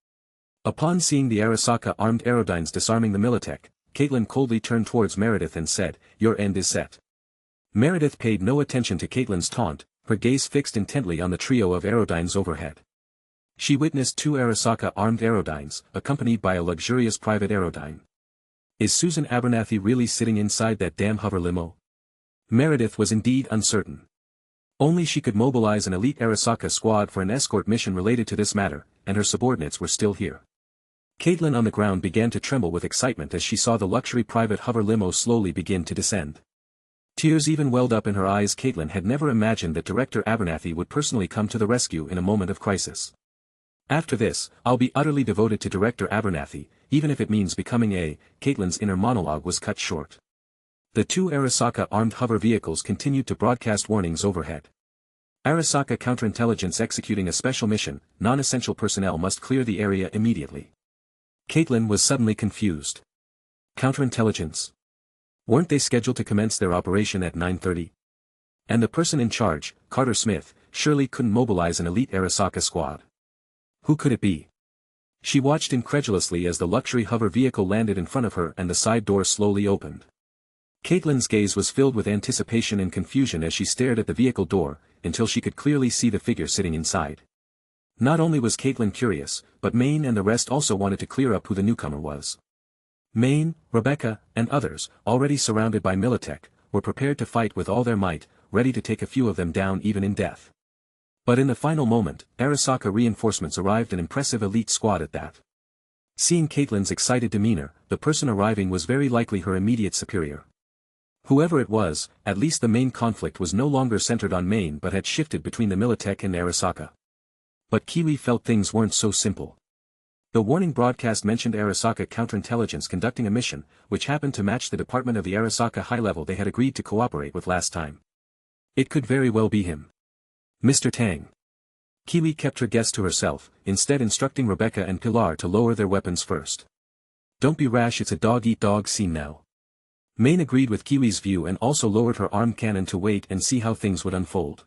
Upon seeing the Arasaka armed aerodynes disarming the Militech, Caitlin coldly turned towards Meredith and said, "Your end is set." Meredith paid no attention to Caitlin's taunt, her gaze fixed intently on the trio of aerodynes overhead. She witnessed 2 Arasaka armed aerodynes, accompanied by a luxurious private aerodyne. Is Susan Abernathy really sitting inside that damn hover limo? Meredith was indeed uncertain. Only she could mobilize an elite Arasaka squad for an escort mission related to this matter, and her subordinates were still here. Caitlin on the ground began to tremble with excitement as she saw the luxury private hover limo slowly begin to descend. Tears even welled up in her eyes. Caitlin had never imagined that Director Abernathy would personally come to the rescue in a moment of crisis. After this, I'll be utterly devoted to Director Abernathy, even if it means becoming a, Caitlin's inner monologue was cut short. The 2 Arasaka armed hover vehicles continued to broadcast warnings overhead. Arasaka Counterintelligence executing a special mission, non-essential personnel must clear the area immediately. Caitlin was suddenly confused. Counterintelligence? Weren't they scheduled to commence their operation at 9:30? And the person in charge, Carter Smith, surely couldn't mobilize an elite Arasaka squad. Who could it be? She watched incredulously as the luxury hover vehicle landed in front of her and the side door slowly opened. Caitlin's gaze was filled with anticipation and confusion as she stared at the vehicle door, until she could clearly see the figure sitting inside. Not only was Caitlin curious, but Maine and the rest also wanted to clear up who the newcomer was. Maine, Rebecca, and others, already surrounded by Militech, were prepared to fight with all their might, ready to take a few of them down even in death. But in the final moment, Arasaka reinforcements arrived, an impressive elite squad at that. Seeing Caitlin's excited demeanor, the person arriving was very likely her immediate superior. Whoever it was, at least the main conflict was no longer centered on Maine but had shifted between the Militech and Arasaka. But Kiwi felt things weren't so simple. The warning broadcast mentioned Arasaka Counterintelligence conducting a mission, which happened to match the department of the Arasaka high level they had agreed to cooperate with last time. It could very well be him. Mr. Tang. Kiwi kept her guess to herself, instead instructing Rebecca and Pilar to lower their weapons first. Don't be rash, it's a dog-eat-dog scene now. Maine agreed with Kiwi's view and also lowered her armed cannon to wait and see how things would unfold.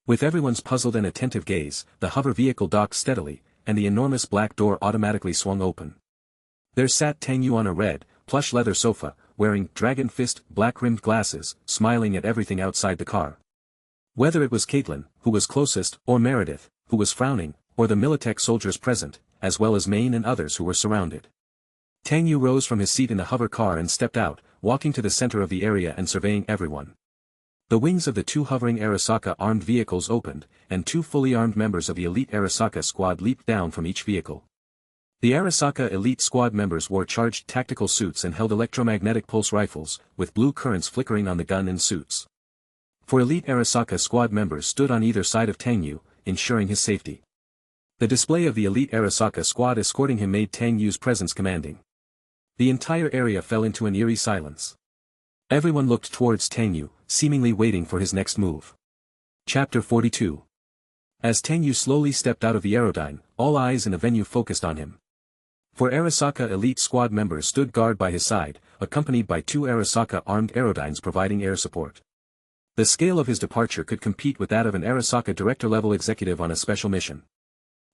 With everyone's puzzled and attentive gaze, the hover vehicle docked steadily, and the enormous black door automatically swung open. There sat Tang Yu on a red, plush leather sofa, wearing dragon fist, black-rimmed glasses, smiling at everything outside the car. Whether it was Caitlin, who was closest, or Meredith, who was frowning, or the Militech soldiers present, as well as Maine and others who were surrounded. Tang Yu rose from his seat in the hover car and stepped out, walking to the center of the area and surveying everyone. The wings of the 2 hovering Arasaka armed vehicles opened, and 2 fully armed members of the elite Arasaka squad leaped down from each vehicle. The Arasaka elite squad members wore charged tactical suits and held electromagnetic pulse rifles, with blue currents flickering on the gun and suits. 4 elite Arasaka squad members stood on either side of Tang Yu, ensuring his safety. The display of the elite Arasaka squad escorting him made Tang Yu's presence commanding. The entire area fell into an eerie silence. Everyone looked towards Tang Yu, seemingly waiting for his next move. Chapter 42. As Tang Yu slowly stepped out of the aerodyne, all eyes in the venue focused on him. 4 Arasaka elite squad members stood guard by his side, accompanied by 2 Arasaka armed aerodynes providing air support. The scale of his departure could compete with that of an Arasaka director-level executive on a special mission.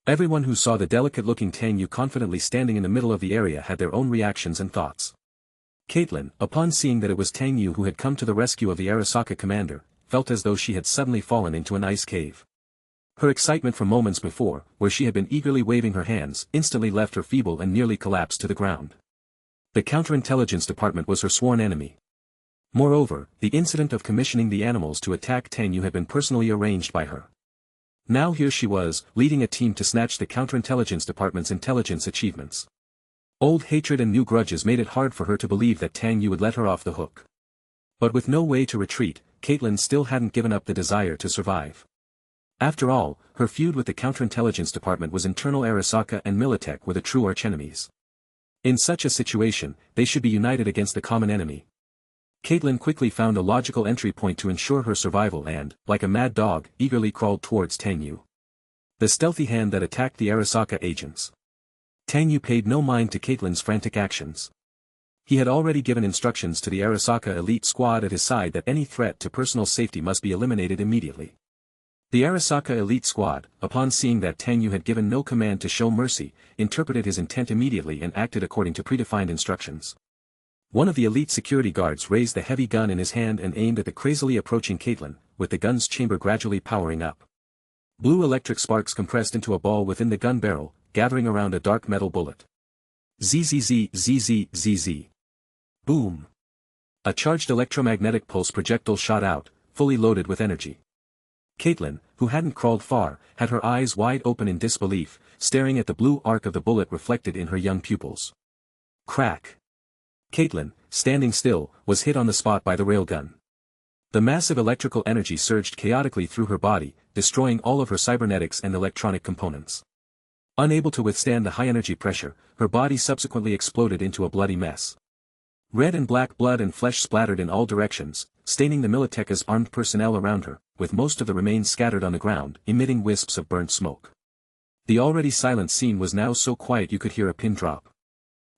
Everyone who saw the delicate-looking Tang Yu confidently standing in the middle of the area had their own reactions and thoughts. Caitlin, upon seeing that it was Tang Yu who had come to the rescue of the Arasaka commander, felt as though she had suddenly fallen into an ice cave. Her excitement from moments before, where she had been eagerly waving her hands, instantly left her feeble and nearly collapsed to the ground. The Counterintelligence Department was her sworn enemy. Moreover, the incident of commissioning the animals to attack Tang Yu had been personally arranged by her. Now here she was, leading a team to snatch the Counterintelligence Department's intelligence achievements. Old hatred and new grudges made it hard for her to believe that Tang Yu would let her off the hook. But with no way to retreat, Caitlin still hadn't given up the desire to survive. After all, her feud with the Counterintelligence Department was internal. Arasaka and Militech were the true archenemies. In such a situation, they should be united against the common enemy. Caitlin quickly found a logical entry point to ensure her survival and, like a mad dog, eagerly crawled towards Tang Yu. The stealthy hand that attacked the Arasaka agents. Tang Yu paid no mind to Caitlin's frantic actions. He had already given instructions to the Arasaka elite squad at his side that any threat to personal safety must be eliminated immediately. The Arasaka elite squad, upon seeing that Tang Yu had given no command to show mercy, interpreted his intent immediately and acted according to predefined instructions. One of the elite security guards raised the heavy gun in his hand and aimed at the crazily approaching Caitlin, with the gun's chamber gradually powering up. Blue electric sparks compressed into a ball within the gun barrel, gathering around a dark metal bullet. ZZZ. Boom. A charged electromagnetic pulse projectile shot out, fully loaded with energy. Caitlin, who hadn't crawled far, had her eyes wide open in disbelief, staring at the blue arc of the bullet reflected in her young pupils. Crack. Caitlin, standing still, was hit on the spot by the railgun. The massive electrical energy surged chaotically through her body, destroying all of her cybernetics and electronic components. Unable to withstand the high-energy pressure, her body subsequently exploded into a bloody mess. Red and black blood and flesh splattered in all directions, staining the Militech's armed personnel around her, with most of the remains scattered on the ground, emitting wisps of burnt smoke. The already silent scene was now so quiet you could hear a pin drop.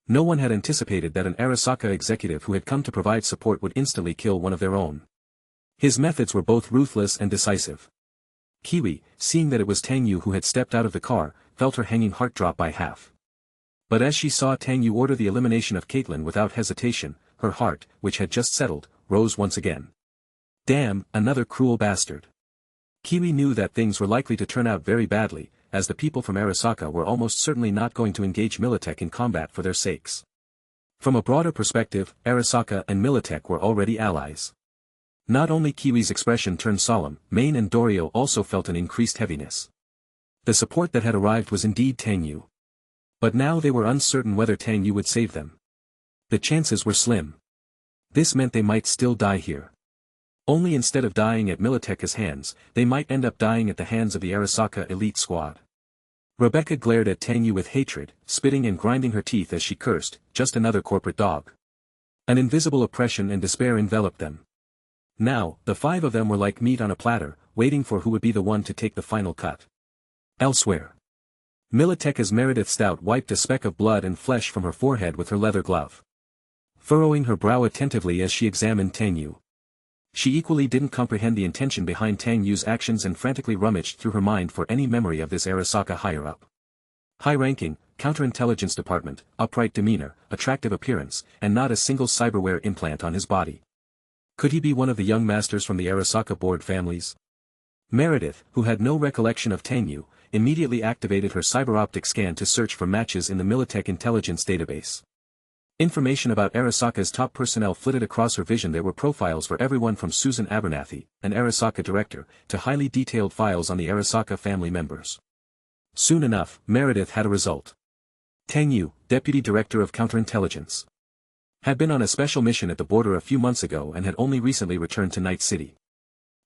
No one had anticipated that an Arasaka executive who had come to provide support would instantly kill one of their own. His methods were both ruthless and decisive. Kiwi, seeing that it was Tang Yu who had stepped out of the car, felt her hanging heart drop by half. But as she saw Tang Yu order the elimination of Caitlin without hesitation, her heart, which had just settled, rose once again. Damn, another cruel bastard. Kiwi knew that things were likely to turn out very badly, as the people from Arasaka were almost certainly not going to engage Militech in combat for their sakes. From a broader perspective, Arasaka and Militech were already allies. Not only Kiwi's expression turned solemn, Main and Dorio also felt an increased heaviness. The support that had arrived was indeed Tang Yu. But now they were uncertain whether Tang Yu would save them. The chances were slim. This meant they might still die here. Only instead of dying at Militech's hands, they might end up dying at the hands of the Arasaka elite squad. Rebecca glared at Tang Yu with hatred, spitting and grinding her teeth as she cursed, just another corporate dog. An invisible oppression and despair enveloped them. Now, the five of them were like meat on a platter, waiting for who would be the one to take the final cut. Elsewhere. Militech's Meredith Stout wiped a speck of blood and flesh from her forehead with her leather glove. Furrowing her brow attentively as she examined Tang Yu. She equally didn't comprehend the intention behind Tang Yu's actions and frantically rummaged through her mind for any memory of this Arasaka higher-up. High-ranking, Counterintelligence Department, upright demeanor, attractive appearance, and not a single cyberware implant on his body. Could he be one of the young masters from the Arasaka board families? Meredith, who had no recollection of Tang Yu, immediately activated her cyber-optic scan to search for matches in the Militech intelligence database. Information about Arasaka's top personnel flitted across her vision. There were profiles for everyone from Susan Abernathy, an Arasaka director, to highly detailed files on the Arasaka family members. Soon enough, Meredith had a result. Tang Yu, Deputy Director of Counterintelligence, had been on a special mission at the border a few months ago and had only recently returned to Night City.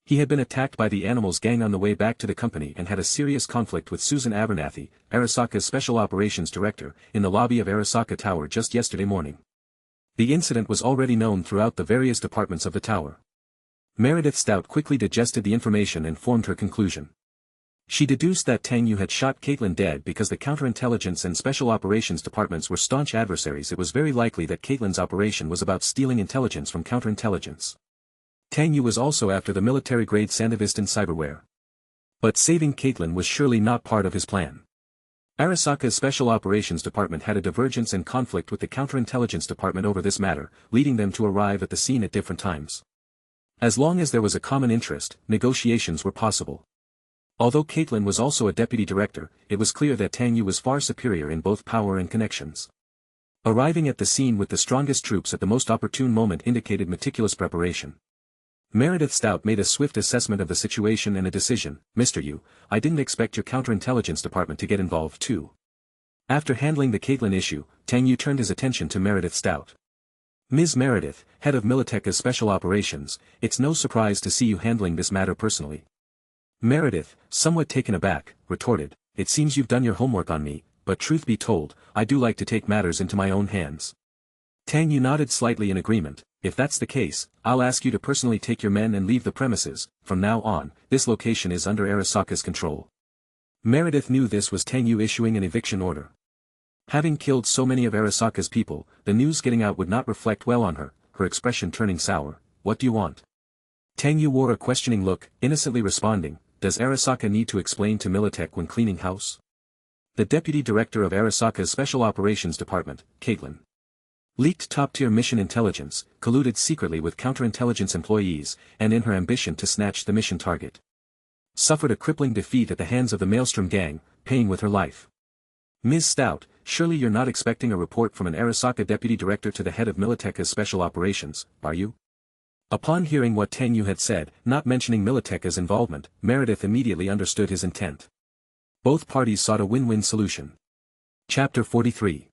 He had been attacked by the Animals gang on the way back to the company and had a serious conflict with Susan Abernathy, Arasaka's Special Operations Director, in the lobby of Arasaka Tower just yesterday morning. The incident was already known throughout the various departments of the tower. Meredith Stout quickly digested the information and formed her conclusion. She deduced that Tang Yu had shot Caitlin dead because the Counterintelligence and Special Operations departments were staunch adversaries. It was very likely that Caitlin's operation was about stealing intelligence from Counterintelligence. Tang Yu was also after the military-grade Sandevistan cyberware. But saving Caitlin was surely not part of his plan. Arasaka's Special Operations Department had a divergence and conflict with the Counterintelligence Department over this matter, leading them to arrive at the scene at different times. As long as there was a common interest, negotiations were possible. Although Caitlin was also a deputy director, it was clear that Tang Yu was far superior in both power and connections. Arriving at the scene with the strongest troops at the most opportune moment indicated meticulous preparation. Meredith Stout made a swift assessment of the situation and a decision. Mr. Yu, I didn't expect your counterintelligence department to get involved too. After handling the Caitlin issue, Tang Yu turned his attention to Meredith Stout. Ms. Meredith, head of Militech's Special Operations, it's no surprise to see you handling this matter personally. Meredith, somewhat taken aback, retorted, it seems you've done your homework on me, but truth be told, I do like to take matters into my own hands. Tang Yu nodded slightly in agreement, If that's the case, I'll ask you to personally take your men and leave the premises. From now on, this location is under Arasaka's control. Meredith knew this was Tang Yu issuing an eviction order. Having killed so many of Arasaka's people, the news getting out would not reflect well on her, her expression turning sour. What do you want? Tang Yu wore a questioning look, innocently responding, does Arasaka need to explain to Militech when cleaning house? The deputy director of Arasaka's Special Operations Department, Caitlin, leaked top-tier mission intelligence, colluded secretly with counterintelligence employees, and in her ambition to snatch the mission target, suffered a crippling defeat at the hands of the Maelstrom gang, paying with her life. Ms. Stout, surely you're not expecting a report from an Arasaka deputy director to the head of Militech's Special Operations, are you? Upon hearing what Tang Yu had said, not mentioning Militech's involvement, Meredith immediately understood his intent. Both parties sought a win-win solution. Chapter 43.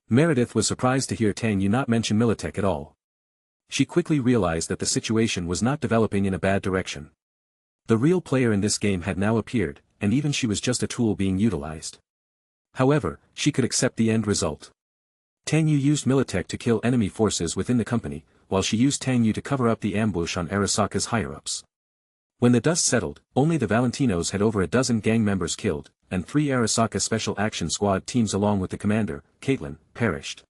Meredith was surprised to hear Tang Yu not mention Militech at all. She quickly realized that the situation was not developing in a bad direction. The real player in this game had now appeared, and even she was just a tool being utilized. However, she could accept the end result. Tang Yu used Militech to kill enemy forces within the company, while she used Tang Yu to cover up the ambush on Arasaka's higher-ups. When the dust settled, only the Valentinos had over a dozen gang members killed, and 3 Arasaka Special Action Squad teams along with the commander, Caitlin, perished.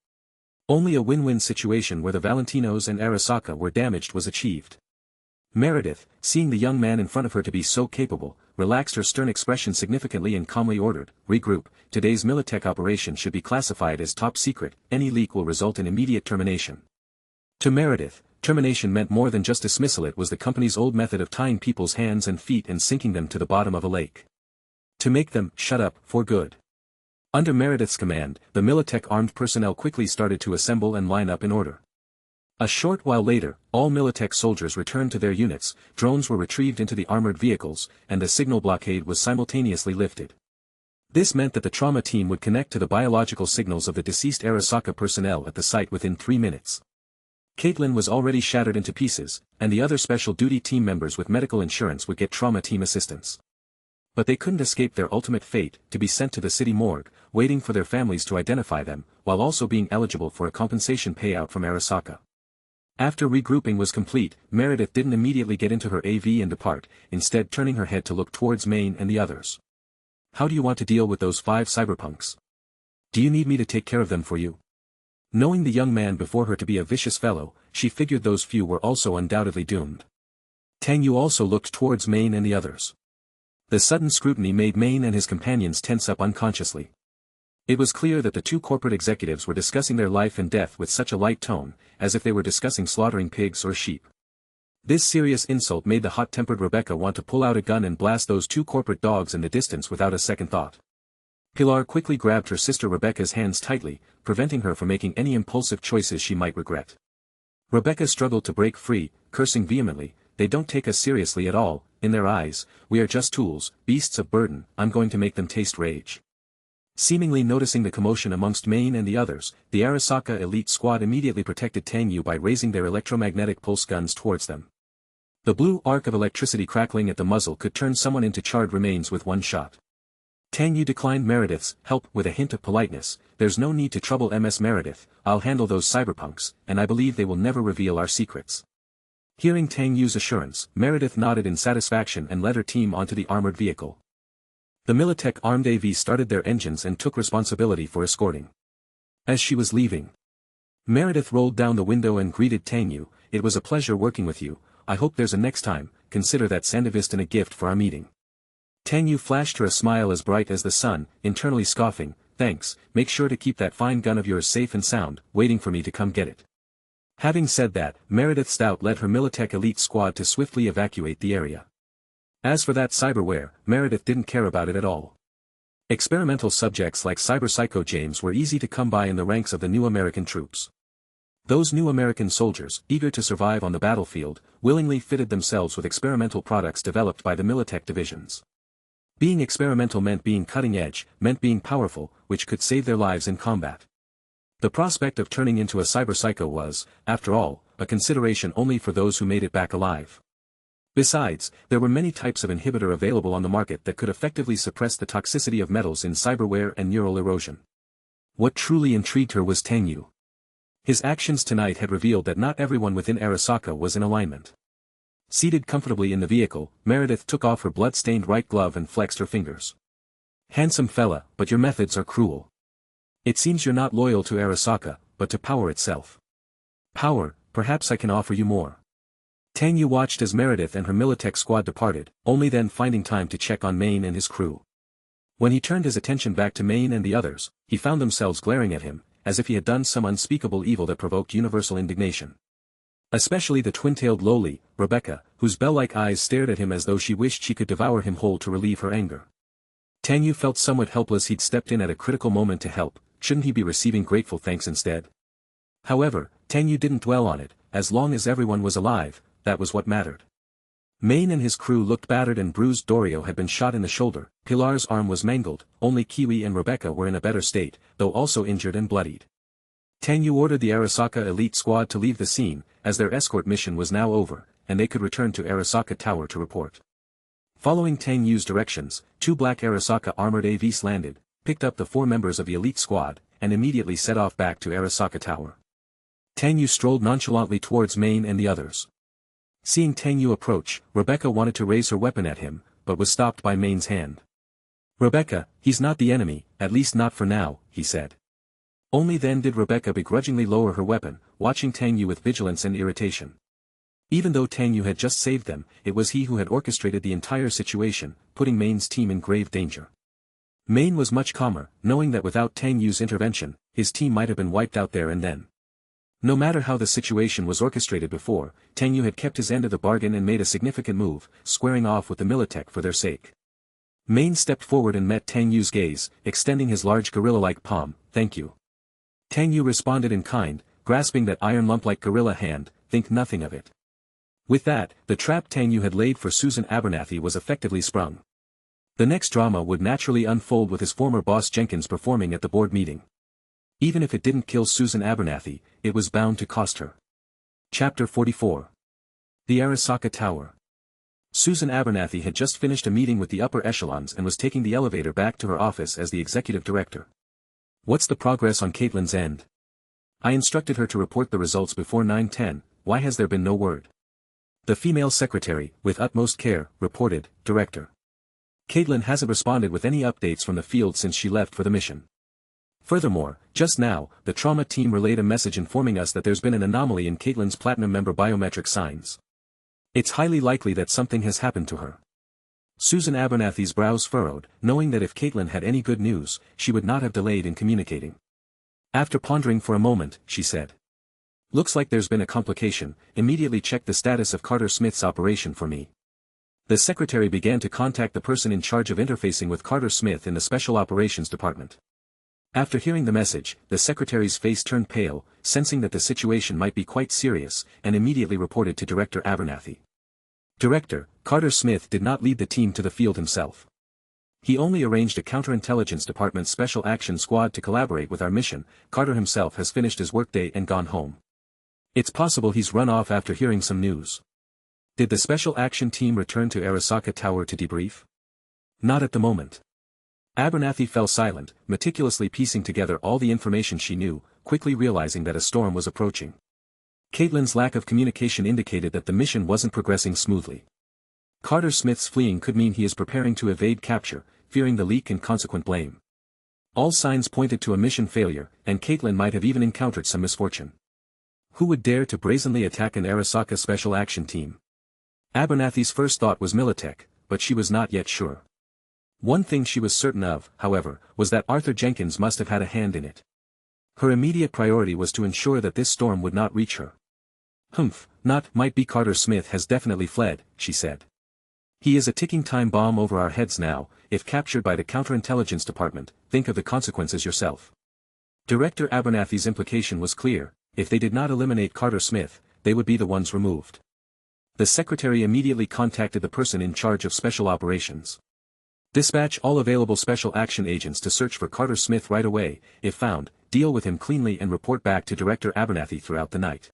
Only a win-win situation where the Valentinos and Arasaka were damaged was achieved. Meredith, seeing the young man in front of her to be so capable, relaxed her stern expression significantly and calmly ordered, regroup, today's Militech operation should be classified as top secret, any leak will result in immediate termination. To Meredith, termination meant more than just dismissal. It was the company's old method of tying people's hands and feet and sinking them to the bottom of a lake. To make them shut up for good. Under Meredith's command, the Militech armed personnel quickly started to assemble and line up in order. A short while later, all Militech soldiers returned to their units, drones were retrieved into the armored vehicles, and the signal blockade was simultaneously lifted. This meant that the trauma team would connect to the biological signals of the deceased Arasaka personnel at the site within 3 minutes. Caitlin was already shattered into pieces, and the other special duty team members with medical insurance would get trauma team assistance. But they couldn't escape their ultimate fate, to be sent to the city morgue, waiting for their families to identify them, while also being eligible for a compensation payout from Arasaka. After regrouping was complete, Meredith didn't immediately get into her AV and depart, instead turning her head to look towards Maine and the others. How do you want to deal with those 5 cyberpunks? Do you need me to take care of them for you? Knowing the young man before her to be a vicious fellow, she figured those few were also undoubtedly doomed. Tang Yu also looked towards Maine and the others. The sudden scrutiny made Maine and his companions tense up unconsciously. It was clear that the 2 corporate executives were discussing their life and death with such a light tone, as if they were discussing slaughtering pigs or sheep. This serious insult made the hot-tempered Rebecca want to pull out a gun and blast those 2 corporate dogs in the distance without a second thought. Pilar quickly grabbed her sister Rebecca's hands tightly, preventing her from making any impulsive choices she might regret. Rebecca struggled to break free, cursing vehemently, they don't take us seriously at all, in their eyes, we are just tools, beasts of burden, I'm going to make them taste rage. Seemingly noticing the commotion amongst Maine and the others, the Arasaka elite squad immediately protected Tang Yu by raising their electromagnetic pulse guns towards them. The blue arc of electricity crackling at the muzzle could turn someone into charred remains with one shot. Tang Yu declined Meredith's help with a hint of politeness, there's no need to trouble Ms. Meredith, I'll handle those cyberpunks, and I believe they will never reveal our secrets. Hearing Tang Yu's assurance, Meredith nodded in satisfaction and led her team onto the armored vehicle. The Militech armed AV started their engines and took responsibility for escorting. As she was leaving, Meredith rolled down the window and greeted Tang Yu, it was a pleasure working with you, I hope there's a next time, consider that Sandivistan a gift for our meeting. Tang Yu flashed her a smile as bright as the sun, internally scoffing, thanks, make sure to keep that fine gun of yours safe and sound, waiting for me to come get it. Having said that, Meredith Stout led her Militech elite squad to swiftly evacuate the area. As for that cyberware, Meredith didn't care about it at all. Experimental subjects like Cyberpsycho James were easy to come by in the ranks of the new American troops. Those new American soldiers, eager to survive on the battlefield, willingly fitted themselves with experimental products developed by the Militech divisions. Being experimental meant being cutting edge, meant being powerful, which could save their lives in combat. The prospect of turning into a cyberpsycho was, after all, a consideration only for those who made it back alive. Besides, there were many types of inhibitor available on the market that could effectively suppress the toxicity of metals in cyberware and neural erosion. What truly intrigued her was Tang Yu. His actions tonight had revealed that not everyone within Arasaka was in alignment. Seated comfortably in the vehicle, Meredith took off her blood-stained right glove and flexed her fingers. "Handsome fella, but your methods are cruel. It seems you're not loyal to Arasaka, but to power itself." "Power, perhaps I can offer you more." Tang Yu watched as Meredith and her Militech squad departed, only then finding time to check on Main and his crew. When he turned his attention back to Main and the others, he found themselves glaring at him, as if he had done some unspeakable evil that provoked universal indignation. Especially the twin-tailed lowly, Rebecca, whose bell-like eyes stared at him as though she wished she could devour him whole to relieve her anger. Tang Yu felt somewhat helpless. He'd stepped in at a critical moment to help, shouldn't he be receiving grateful thanks instead? However, Tang Yu didn't dwell on it, as long as everyone was alive, that was what mattered. Main and his crew looked battered and bruised. Dorio had been shot in the shoulder, Pilar's arm was mangled, only Kiwi and Rebecca were in a better state, though also injured and bloodied. Tang Yu ordered the Arasaka elite squad to leave the scene, as their escort mission was now over, and they could return to Arasaka Tower to report. Following Tang Yu's directions, 2 black Arasaka armored AVs landed, picked up the 4 members of the elite squad, and immediately set off back to Arasaka Tower. Tang Yu strolled nonchalantly towards Main and the others. Seeing Tang Yu approach, Rebecca wanted to raise her weapon at him, but was stopped by Main's hand. "Rebecca, he's not the enemy, at least not for now," he said. Only then did Rebecca begrudgingly lower her weapon, watching Tang Yu with vigilance and irritation. Even though Tang Yu had just saved them, it was he who had orchestrated the entire situation, putting Main's team in grave danger. Main was much calmer, knowing that without Tang Yu's intervention, his team might have been wiped out there and then. No matter how the situation was orchestrated before, Tang Yu had kept his end of the bargain and made a significant move, squaring off with the Militech for their sake. Main stepped forward and met Tang Yu's gaze, extending his large gorilla-like palm. "Thank you." Tang Yu responded in kind, grasping that iron lump-like gorilla hand, "Think nothing of it." With that, the trap Tang Yu had laid for Susan Abernathy was effectively sprung. The next drama would naturally unfold with his former boss Jenkins performing at the board meeting. Even if it didn't kill Susan Abernathy, it was bound to cost her. Chapter 44. The Arasaka Tower. Susan Abernathy had just finished a meeting with the upper echelons and was taking the elevator back to her office as the executive director. "What's the progress on Caitlin's end? I instructed her to report the results before 9:10, why has there been no word?" The female secretary, with utmost care, reported, "Director. Caitlin hasn't responded with any updates from the field since she left for the mission. Furthermore, just now, the trauma team relayed a message informing us that there's been an anomaly in Caitlin's platinum member biometric signs. It's highly likely that something has happened to her." Susan Abernathy's brows furrowed, knowing that if Caitlin had any good news, she would not have delayed in communicating. After pondering for a moment, she said, "Looks like there's been a complication, immediately check the status of Carter Smith's operation for me." The secretary began to contact the person in charge of interfacing with Carter Smith in the Special Operations Department. After hearing the message, the secretary's face turned pale, sensing that the situation might be quite serious, and immediately reported to Director Abernathy. "Director, Carter Smith did not lead the team to the field himself. He only arranged a Counterintelligence Department Special Action Squad to collaborate with our mission. Carter himself has finished his workday and gone home. It's possible he's run off after hearing some news." Did the Special Action Team return to Arasaka Tower to debrief? Not at the moment. Abernathy fell silent, meticulously piecing together all the information she knew, quickly realizing that a storm was approaching. Caitlin's lack of communication indicated that the mission wasn't progressing smoothly. Carter Smith's fleeing could mean he is preparing to evade capture, fearing the leak and consequent blame. All signs pointed to a mission failure, and Caitlin might have even encountered some misfortune. Who would dare to brazenly attack an Arasaka Special Action Team? Abernathy's first thought was Militech, but she was not yet sure. One thing she was certain of, however, was that Arthur Jenkins must have had a hand in it. Her immediate priority was to ensure that this storm would not reach her. Might be Carter Smith has definitely fled," she said. "He is a ticking time bomb over our heads now. If captured by the Counterintelligence Department, think of the consequences yourself." Director Abernathy's implication was clear: if they did not eliminate Carter Smith, they would be the ones removed. The secretary immediately contacted the person in charge of special operations. "Dispatch all available special action agents to search for Carter Smith right away. If found, deal with him cleanly and report back to Director Abernathy throughout the night."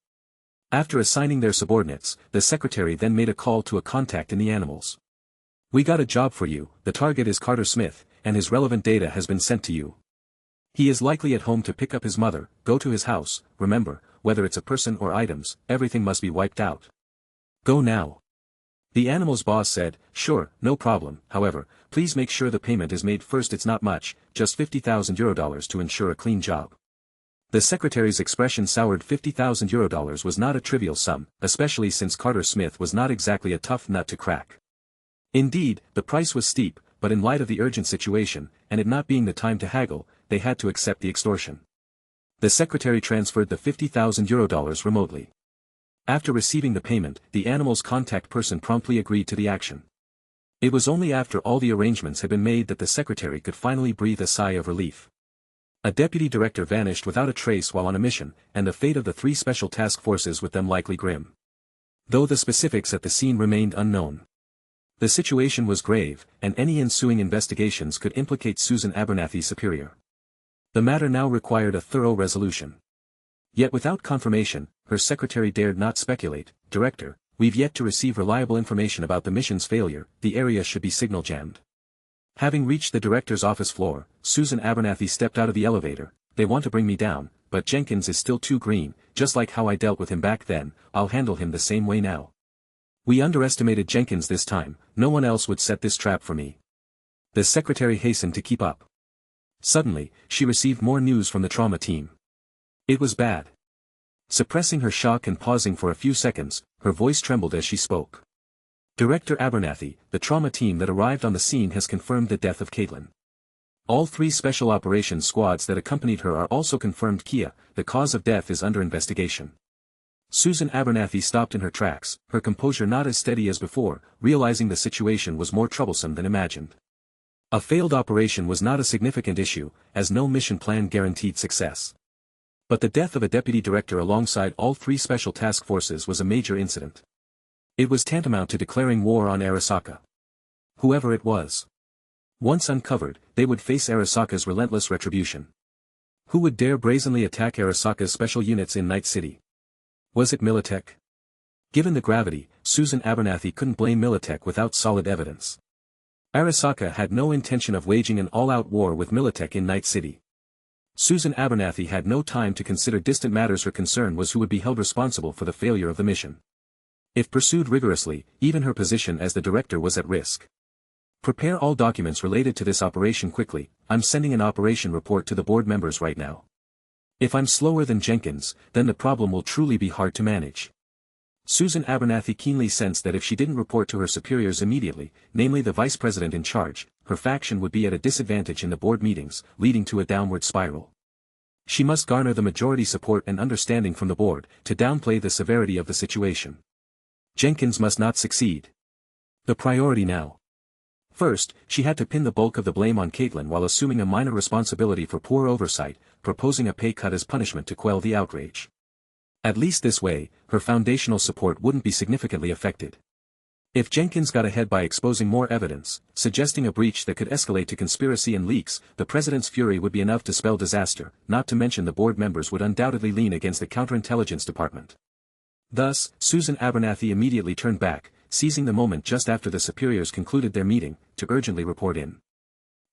After assigning their subordinates, the secretary then made a call to a contact in the animals. "We got a job for you. The target is Carter Smith, and his relevant data has been sent to you. He is likely at home to pick up his mother. Go to his house. Remember, whether it's a person or items, everything must be wiped out. Go now. The animal's boss said, sure, no problem. However, please make sure the payment is made first. It's not much, just €50,000 to ensure a clean job. The secretary's expression soured. €50,000 was not a trivial sum, especially since Carter Smith was not exactly a tough nut to crack. Indeed, the price was steep, but in light of the urgent situation, and it not being the time to haggle, they had to accept the extortion. The secretary transferred the €50,000 remotely. After receiving the payment, the animal's contact person promptly agreed to the action. It was only after all the arrangements had been made that the secretary could finally breathe a sigh of relief. A deputy director vanished without a trace while on a mission, and the fate of the 3 special task forces with them likely grim. Though the specifics at the scene remained unknown. The situation was grave, and any ensuing investigations could implicate Susan Abernathy's superior. The matter now required a thorough resolution. Yet without confirmation, her secretary dared not speculate. Director, we've yet to receive reliable information about the mission's failure. The area should be signal jammed. Having reached the director's office floor, Susan Abernathy stepped out of the elevator. They want to bring me down, but Jenkins is still too green. Just like how I dealt with him back then, I'll handle him the same way now. We underestimated Jenkins this time. No one else would set this trap for me. The secretary hastened to keep up. Suddenly, she received more news from the trauma team. It was bad. Suppressing her shock and pausing for a few seconds, her voice trembled as she spoke. Director Abernathy, the trauma team that arrived on the scene has confirmed the death of Caitlin. All 3 special operations squads that accompanied her are also confirmed. Kia, the cause of death is under investigation. Susan Abernathy stopped in her tracks, her composure not as steady as before, realizing the situation was more troublesome than imagined. A failed operation was not a significant issue, as no mission plan guaranteed success. But the death of a deputy director alongside all 3 special task forces was a major incident. It was tantamount to declaring war on Arasaka. Whoever it was. Once uncovered, they would face Arasaka's relentless retribution. Who would dare brazenly attack Arasaka's special units in Night City? Was it Militech? Given the gravity, Susan Abernathy couldn't blame Militech without solid evidence. Arasaka had no intention of waging an all-out war with Militech in Night City. Susan Abernathy had no time to consider distant matters. Her concern was who would be held responsible for the failure of the mission. If pursued rigorously, even her position as the director was at risk. Prepare all documents related to this operation quickly. I'm sending an operation report to the board members right now. If I'm slower than Jenkins, then the problem will truly be hard to manage. Susan Abernathy keenly sensed that if she didn't report to her superiors immediately, namely the vice president in charge, her faction would be at a disadvantage in the board meetings, leading to a downward spiral. She must garner the majority support and understanding from the board, to downplay the severity of the situation. Jenkins must not succeed. The priority now. First, she had to pin the bulk of the blame on Caitlin while assuming a minor responsibility for poor oversight, proposing a pay cut as punishment to quell the outrage. At least this way, her foundational support wouldn't be significantly affected. If Jenkins got ahead by exposing more evidence, suggesting a breach that could escalate to conspiracy and leaks, the president's fury would be enough to spell disaster, not to mention the board members would undoubtedly lean against the Counterintelligence department. Thus, Susan Abernathy immediately turned back, seizing the moment just after the superiors concluded their meeting, to urgently report in.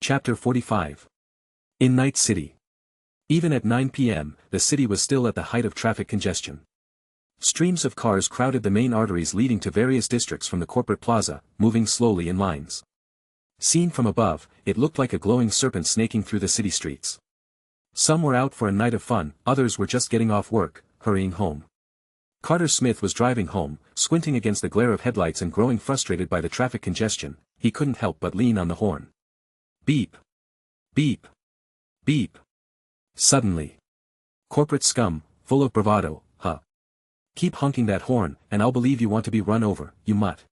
Chapter 45. In Night City. Even at 9 p.m., the city was still at the height of traffic congestion. Streams of cars crowded the main arteries leading to various districts from the corporate plaza, moving slowly in lines. Seen from above, it looked like a glowing serpent snaking through the city streets. Some were out for a night of fun, others were just getting off work, hurrying home. Carter Smith was driving home, squinting against the glare of headlights and growing frustrated by the traffic congestion. He couldn't help but lean on the horn. Beep. Beep. Beep. Suddenly. Corporate scum, full of bravado, huh? Keep honking that horn, and I'll believe you want to be run over, you mutt.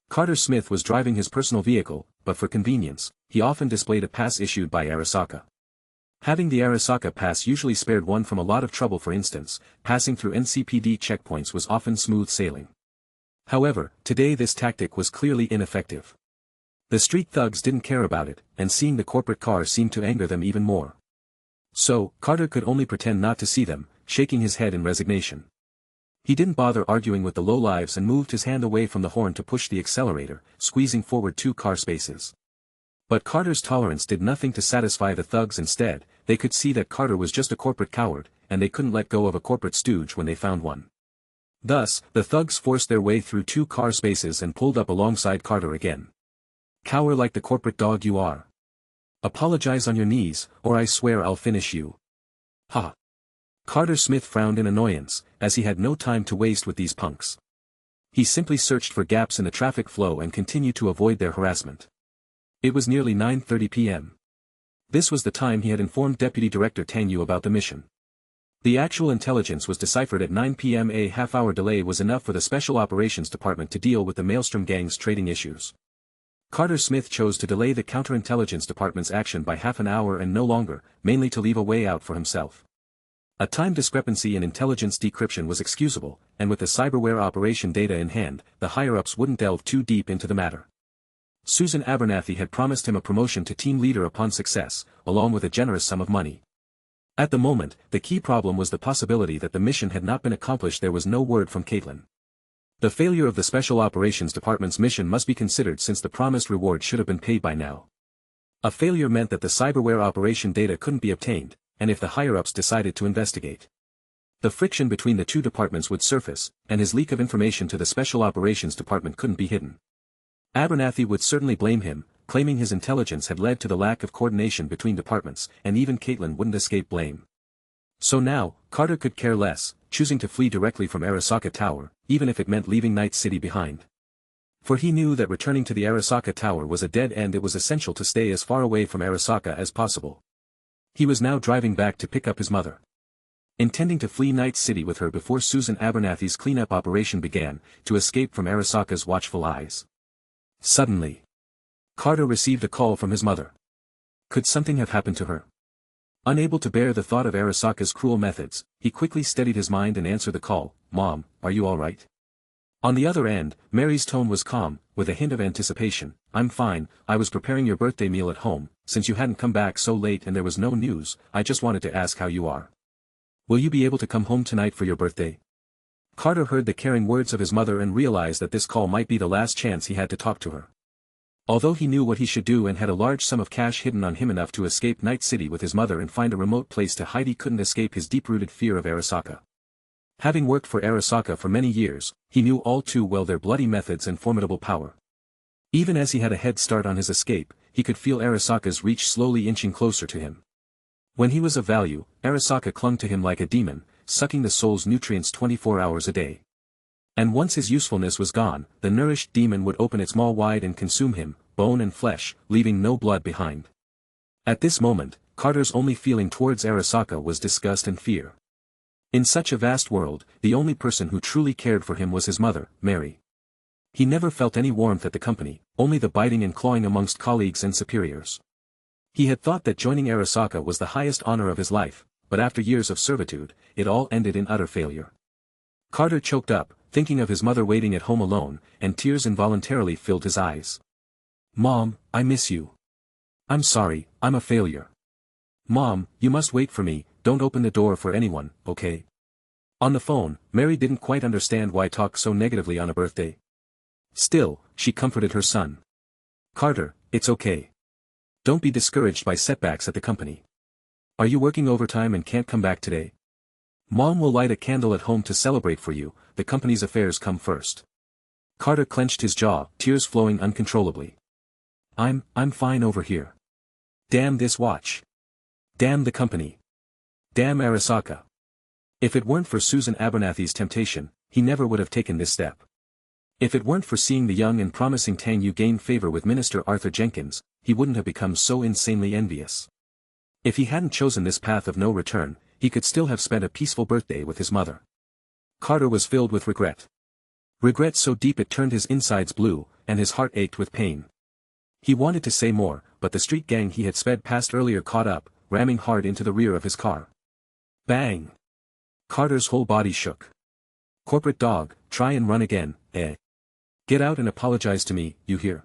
Carter Smith was driving his personal vehicle, but for convenience, he often displayed a pass issued by Arasaka. Having the Arasaka pass usually spared one from a lot of trouble. For instance, passing through NCPD checkpoints was often smooth sailing. However, today this tactic was clearly ineffective. The street thugs didn't care about it, and seeing the corporate car seemed to anger them even more. So, Carter could only pretend not to see them, shaking his head in resignation. He didn't bother arguing with the lowlives and moved his hand away from the horn to push the accelerator, squeezing forward 2 car spaces. But Carter's tolerance did nothing to satisfy the thugs. Instead, they could see that Carter was just a corporate coward, and they couldn't let go of a corporate stooge when they found one. Thus, the thugs forced their way through 2 car spaces and pulled up alongside Carter again. "Cower like the corporate dog you are. Apologize on your knees, or I swear I'll finish you." Ha! Carter Smith frowned in annoyance, as he had no time to waste with these punks. He simply searched for gaps in the traffic flow and continued to avoid their harassment. It was nearly 9:30 p.m. This was the time he had informed Deputy Director Tang Yu about the mission. The actual intelligence was deciphered at 9 p.m. A half-hour delay was enough for the Special Operations Department to deal with the Maelstrom gang's trading issues. Carter Smith chose to delay the Counterintelligence Department's action by half an hour and no longer, mainly to leave a way out for himself. A time discrepancy in intelligence decryption was excusable, and with the cyberware operation data in hand, the higher-ups wouldn't delve too deep into the matter. Susan Abernathy had promised him a promotion to team leader upon success, along with a generous sum of money. At the moment, the key problem was the possibility that the mission had not been accomplished. There was no word from Caitlin. The failure of the Special Operations Department's mission must be considered since the promised reward should have been paid by now. A failure meant that the cyberware operation data couldn't be obtained, and if the higher-ups decided to investigate, the friction between the 2 departments would surface, and his leak of information to the Special Operations Department couldn't be hidden. Abernathy would certainly blame him, claiming his intelligence had led to the lack of coordination between departments, and even Caitlin wouldn't escape blame. So now, Carter could care less, choosing to flee directly from Arasaka Tower, even if it meant leaving Night City behind. For he knew that returning to the Arasaka Tower was a dead end. It was essential to stay as far away from Arasaka as possible. He was now driving back to pick up his mother. Intending to flee Night City with her before Susan Abernathy's cleanup operation began, to escape from Arasaka's watchful eyes. Suddenly, Carter received a call from his mother. Could something have happened to her? Unable to bear the thought of Arasaka's cruel methods, he quickly steadied his mind and answered the call. "Mom, are you all right?" On the other end, Mary's tone was calm, with a hint of anticipation. "I'm fine, I was preparing your birthday meal at home, since you hadn't come back so late and there was no news, I just wanted to ask how you are. Will you be able to come home tonight for your birthday?" Carter heard the caring words of his mother and realized that this call might be the last chance he had to talk to her. Although he knew what he should do and had a large sum of cash hidden on him enough to escape Night City with his mother and find a remote place to hide, he couldn't escape his deep-rooted fear of Arasaka. Having worked for Arasaka for many years, he knew all too well their bloody methods and formidable power. Even as he had a head start on his escape, he could feel Arasaka's reach slowly inching closer to him. When he was of value, Arasaka clung to him like a demon, sucking the soul's nutrients 24 hours a day. And once his usefulness was gone, the nourished demon would open its maw wide and consume him, bone and flesh, leaving no blood behind. At this moment, Carter's only feeling towards Arasaka was disgust and fear. In such a vast world, the only person who truly cared for him was his mother, Mary. He never felt any warmth at the company, only the biting and clawing amongst colleagues and superiors. He had thought that joining Arasaka was the highest honor of his life, but after years of servitude, it all ended in utter failure. Carter choked up, thinking of his mother waiting at home alone, and tears involuntarily filled his eyes. "Mom, I miss you. I'm sorry, I'm a failure. Mom, you must wait for me, don't open the door for anyone, okay?" On the phone, Mary didn't quite understand why talk so negatively on a birthday. Still, she comforted her son. "Carter, it's okay. Don't be discouraged by setbacks at the company. Are you working overtime and can't come back today? Mom will light a candle at home to celebrate for you, the company's affairs come first." Carter clenched his jaw, tears flowing uncontrollably. I'm fine over here. Damn this watch. Damn the company. Damn Arasaka. If it weren't for Susan Abernathy's temptation, he never would have taken this step. If it weren't for seeing the young and promising Tang Yu gain favor with Minister Arthur Jenkins, he wouldn't have become so insanely envious. If he hadn't chosen this path of no return, he could still have spent a peaceful birthday with his mother. Carter was filled with regret. Regret so deep it turned his insides blue, and his heart ached with pain. He wanted to say more, but the street gang he had sped past earlier caught up, ramming hard into the rear of his car. Bang! Carter's whole body shook. "Corporate dog, try and run again, eh? Get out and apologize to me, you hear?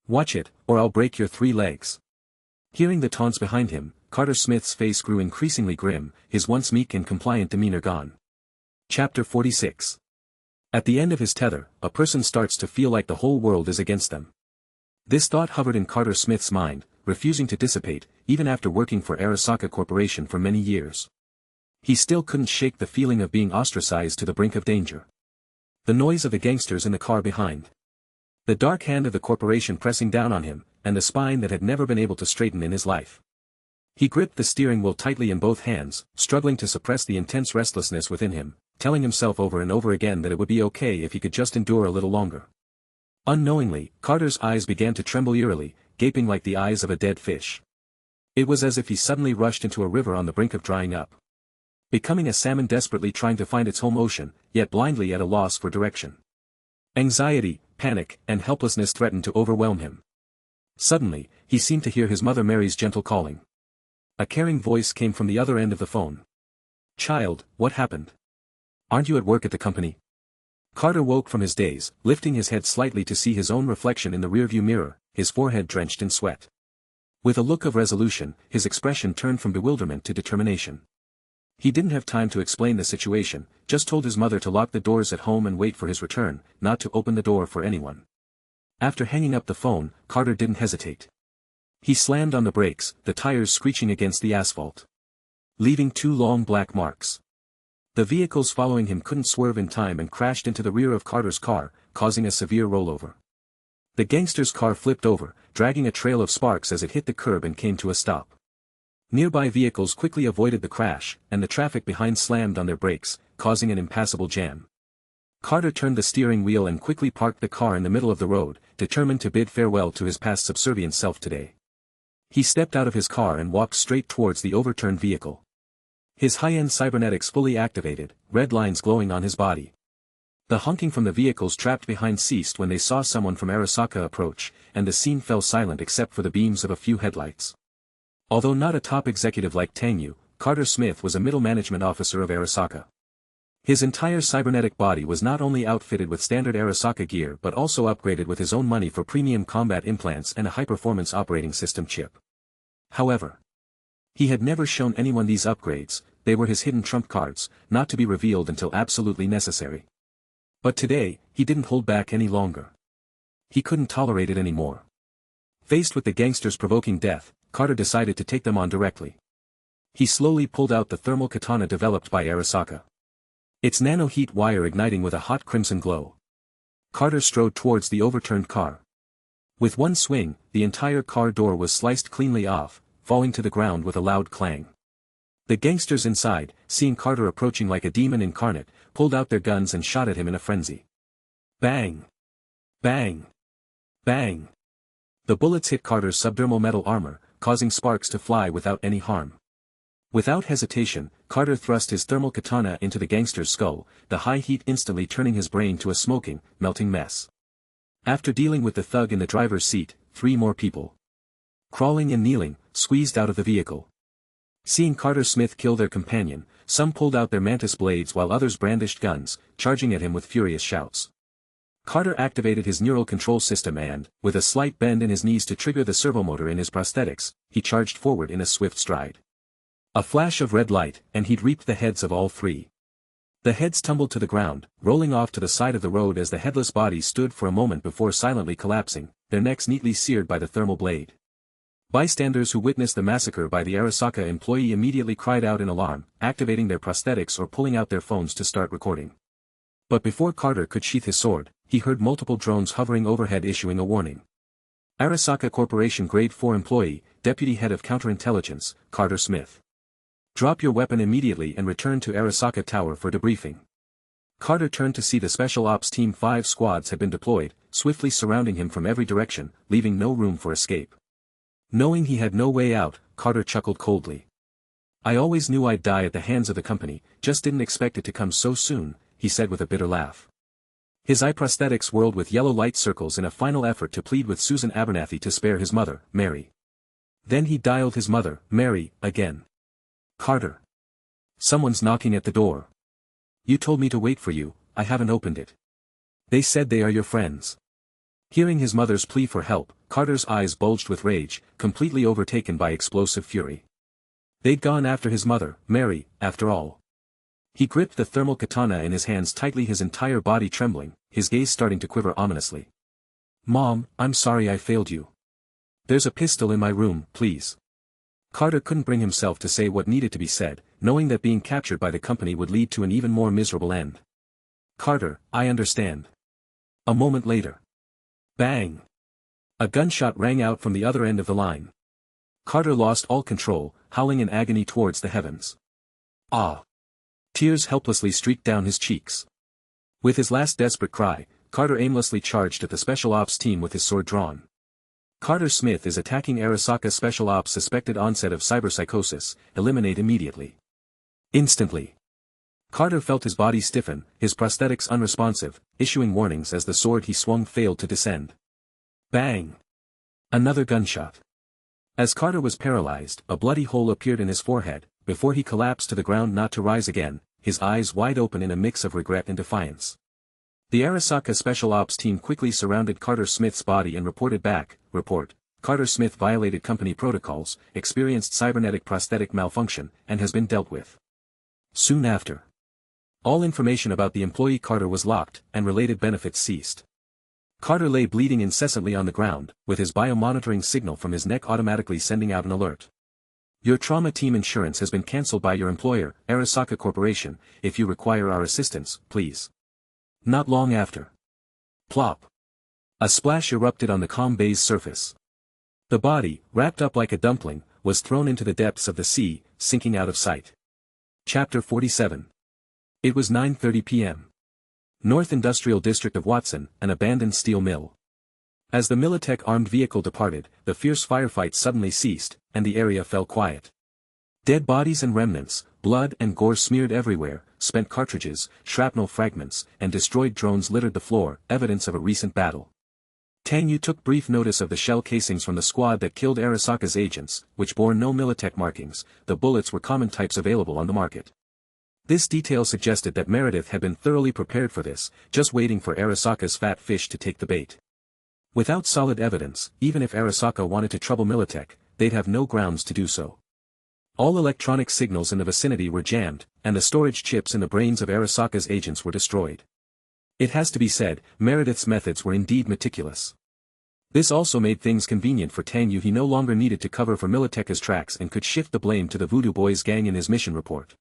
Watch it, or I'll break your 3 legs. Hearing the taunts behind him, Carter Smith's face grew increasingly grim, his once meek and compliant demeanor gone. Chapter 46. At the end of his tether, a person starts to feel like the whole world is against them. This thought hovered in Carter Smith's mind, refusing to dissipate, even after working for Arasaka Corporation for many years. He still couldn't shake the feeling of being ostracized to the brink of danger. The noise of the gangsters in the car behind. The dark hand of the corporation pressing down on him, and the spine that had never been able to straighten in his life. He gripped the steering wheel tightly in both hands, struggling to suppress the intense restlessness within him, telling himself over and over again that it would be okay if he could just endure a little longer. Unknowingly, Carter's eyes began to tremble eerily, gaping like the eyes of a dead fish. It was as if he suddenly rushed into a river on the brink of drying up. Becoming a salmon desperately trying to find its home ocean, yet blindly at a loss for direction. Anxiety, panic, and helplessness threatened to overwhelm him. Suddenly, he seemed to hear his mother Mary's gentle calling. A caring voice came from the other end of the phone. "Child, what happened? Aren't you at work at the company?" Carter woke from his daze, lifting his head slightly to see his own reflection in the rearview mirror, his forehead drenched in sweat. With a look of resolution, his expression turned from bewilderment to determination. He didn't have time to explain the situation, just told his mother to lock the doors at home and wait for his return, not to open the door for anyone. After hanging up the phone, Carter didn't hesitate. He slammed on the brakes, the tires screeching against the asphalt, leaving 2 long black marks. The vehicles following him couldn't swerve in time and crashed into the rear of Carter's car, causing a severe rollover. The gangster's car flipped over, dragging a trail of sparks as it hit the curb and came to a stop. Nearby vehicles quickly avoided the crash, and the traffic behind slammed on their brakes, causing an impassable jam. Carter turned the steering wheel and quickly parked the car in the middle of the road, determined to bid farewell to his past subservient self today. He stepped out of his car and walked straight towards the overturned vehicle. His high-end cybernetics fully activated, red lines glowing on his body. The honking from the vehicles trapped behind ceased when they saw someone from Arasaka approach, and the scene fell silent except for the beams of a few headlights. Although not a top executive like Tang Yu, Carter Smith was a middle management officer of Arasaka. His entire cybernetic body was not only outfitted with standard Arasaka gear but also upgraded with his own money for premium combat implants and a high-performance operating system chip. However, he had never shown anyone these upgrades. They were his hidden trump cards, not to be revealed until absolutely necessary. But today, he didn't hold back any longer. He couldn't tolerate it anymore. Faced with the gangsters provoking death, Carter decided to take them on directly. He slowly pulled out the thermal katana developed by Arasaka. Its nano-heat wire igniting with a hot crimson glow. Carter strode towards the overturned car. With one swing, the entire car door was sliced cleanly off, falling to the ground with a loud clang. The gangsters inside, seeing Carter approaching like a demon incarnate, pulled out their guns and shot at him in a frenzy. Bang! Bang! Bang! The bullets hit Carter's subdermal metal armor, causing sparks to fly without any harm. Without hesitation, Carter thrust his thermal katana into the gangster's skull, the high heat instantly turning his brain to a smoking, melting mess. After dealing with the thug in the driver's seat, 3 more people, crawling and kneeling, squeezed out of the vehicle. Seeing Carter Smith kill their companion, some pulled out their mantis blades while others brandished guns, charging at him with furious shouts. Carter activated his neural control system and, with a slight bend in his knees to trigger the servomotor in his prosthetics, he charged forward in a swift stride. A flash of red light, and he'd reaped the heads of all 3. The heads tumbled to the ground, rolling off to the side of the road as the headless bodies stood for a moment before silently collapsing, their necks neatly seared by the thermal blade. Bystanders who witnessed the massacre by the Arasaka employee immediately cried out in alarm, activating their prosthetics or pulling out their phones to start recording. But before Carter could sheath his sword, he heard multiple drones hovering overhead issuing a warning. Arasaka Corporation Grade 4 employee, Deputy Head of Counterintelligence, Carter Smith. Drop your weapon immediately and return to Arasaka Tower for debriefing. Carter turned to see the Special Ops Team 5 squads had been deployed, swiftly surrounding him from every direction, leaving no room for escape. Knowing he had no way out, Carter chuckled coldly. I always knew I'd die at the hands of the company, just didn't expect it to come so soon, he said with a bitter laugh. His eye prosthetics whirled with yellow light circles in a final effort to plead with Susan Abernathy to spare his mother, Mary. Then he dialed his mother, Mary, again. Carter. Someone's knocking at the door. You told me to wait for you, I haven't opened it. They said they are your friends. Hearing his mother's plea for help, Carter's eyes bulged with rage, completely overtaken by explosive fury. They'd gone after his mother, Mary, after all. He gripped the thermal katana in his hands tightly, his entire body trembling, his gaze starting to quiver ominously. Mom, I'm sorry I failed you. There's a pistol in my room, please. Carter couldn't bring himself to say what needed to be said, knowing that being captured by the company would lead to an even more miserable end. Carter, I understand. A moment later. Bang! A gunshot rang out from the other end of the line. Carter lost all control, howling in agony towards the heavens. Ah! Tears helplessly streaked down his cheeks. With his last desperate cry, Carter aimlessly charged at the Special Ops team with his sword drawn. Carter Smith is attacking Arasaka Special Ops suspected onset of cyberpsychosis, eliminate immediately. Instantly. Carter felt his body stiffen, his prosthetics unresponsive, issuing warnings as the sword he swung failed to descend. Bang! Another gunshot. As Carter was paralyzed, a bloody hole appeared in his forehead, before he collapsed to the ground not to rise again, his eyes wide open in a mix of regret and defiance. The Arasaka Special Ops team quickly surrounded Carter Smith's body and reported back, report, Carter Smith violated company protocols, experienced cybernetic prosthetic malfunction, and has been dealt with. Soon after. All information about the employee Carter was locked, and related benefits ceased. Carter lay bleeding incessantly on the ground, with his biomonitoring signal from his neck automatically sending out an alert. Your trauma team insurance has been cancelled by your employer, Arasaka Corporation. If you require our assistance, please. Not long after. Plop. A splash erupted on the calm bay's surface. The body, wrapped up like a dumpling, was thrown into the depths of the sea, sinking out of sight. Chapter 47. It was 9:30 p.m. North Industrial District of Watson, an abandoned steel mill. As the Militech armed vehicle departed, the fierce firefight suddenly ceased, and the area fell quiet. Dead bodies and remnants, blood and gore smeared everywhere, spent cartridges, shrapnel fragments, and destroyed drones littered the floor, evidence of a recent battle. Tang Yu took brief notice of the shell casings from the squad that killed Arasaka's agents, which bore no Militech markings. The bullets were common types available on the market. This detail suggested that Meredith had been thoroughly prepared for this, just waiting for Arasaka's fat fish to take the bait. Without solid evidence, even if Arasaka wanted to trouble Militech, they'd have no grounds to do so. All electronic signals in the vicinity were jammed, and the storage chips in the brains of Arasaka's agents were destroyed. It has to be said, Meredith's methods were indeed meticulous. This also made things convenient for Tang Yu. He no longer needed to cover for Militech's tracks and could shift the blame to the Voodoo Boys gang in his mission report.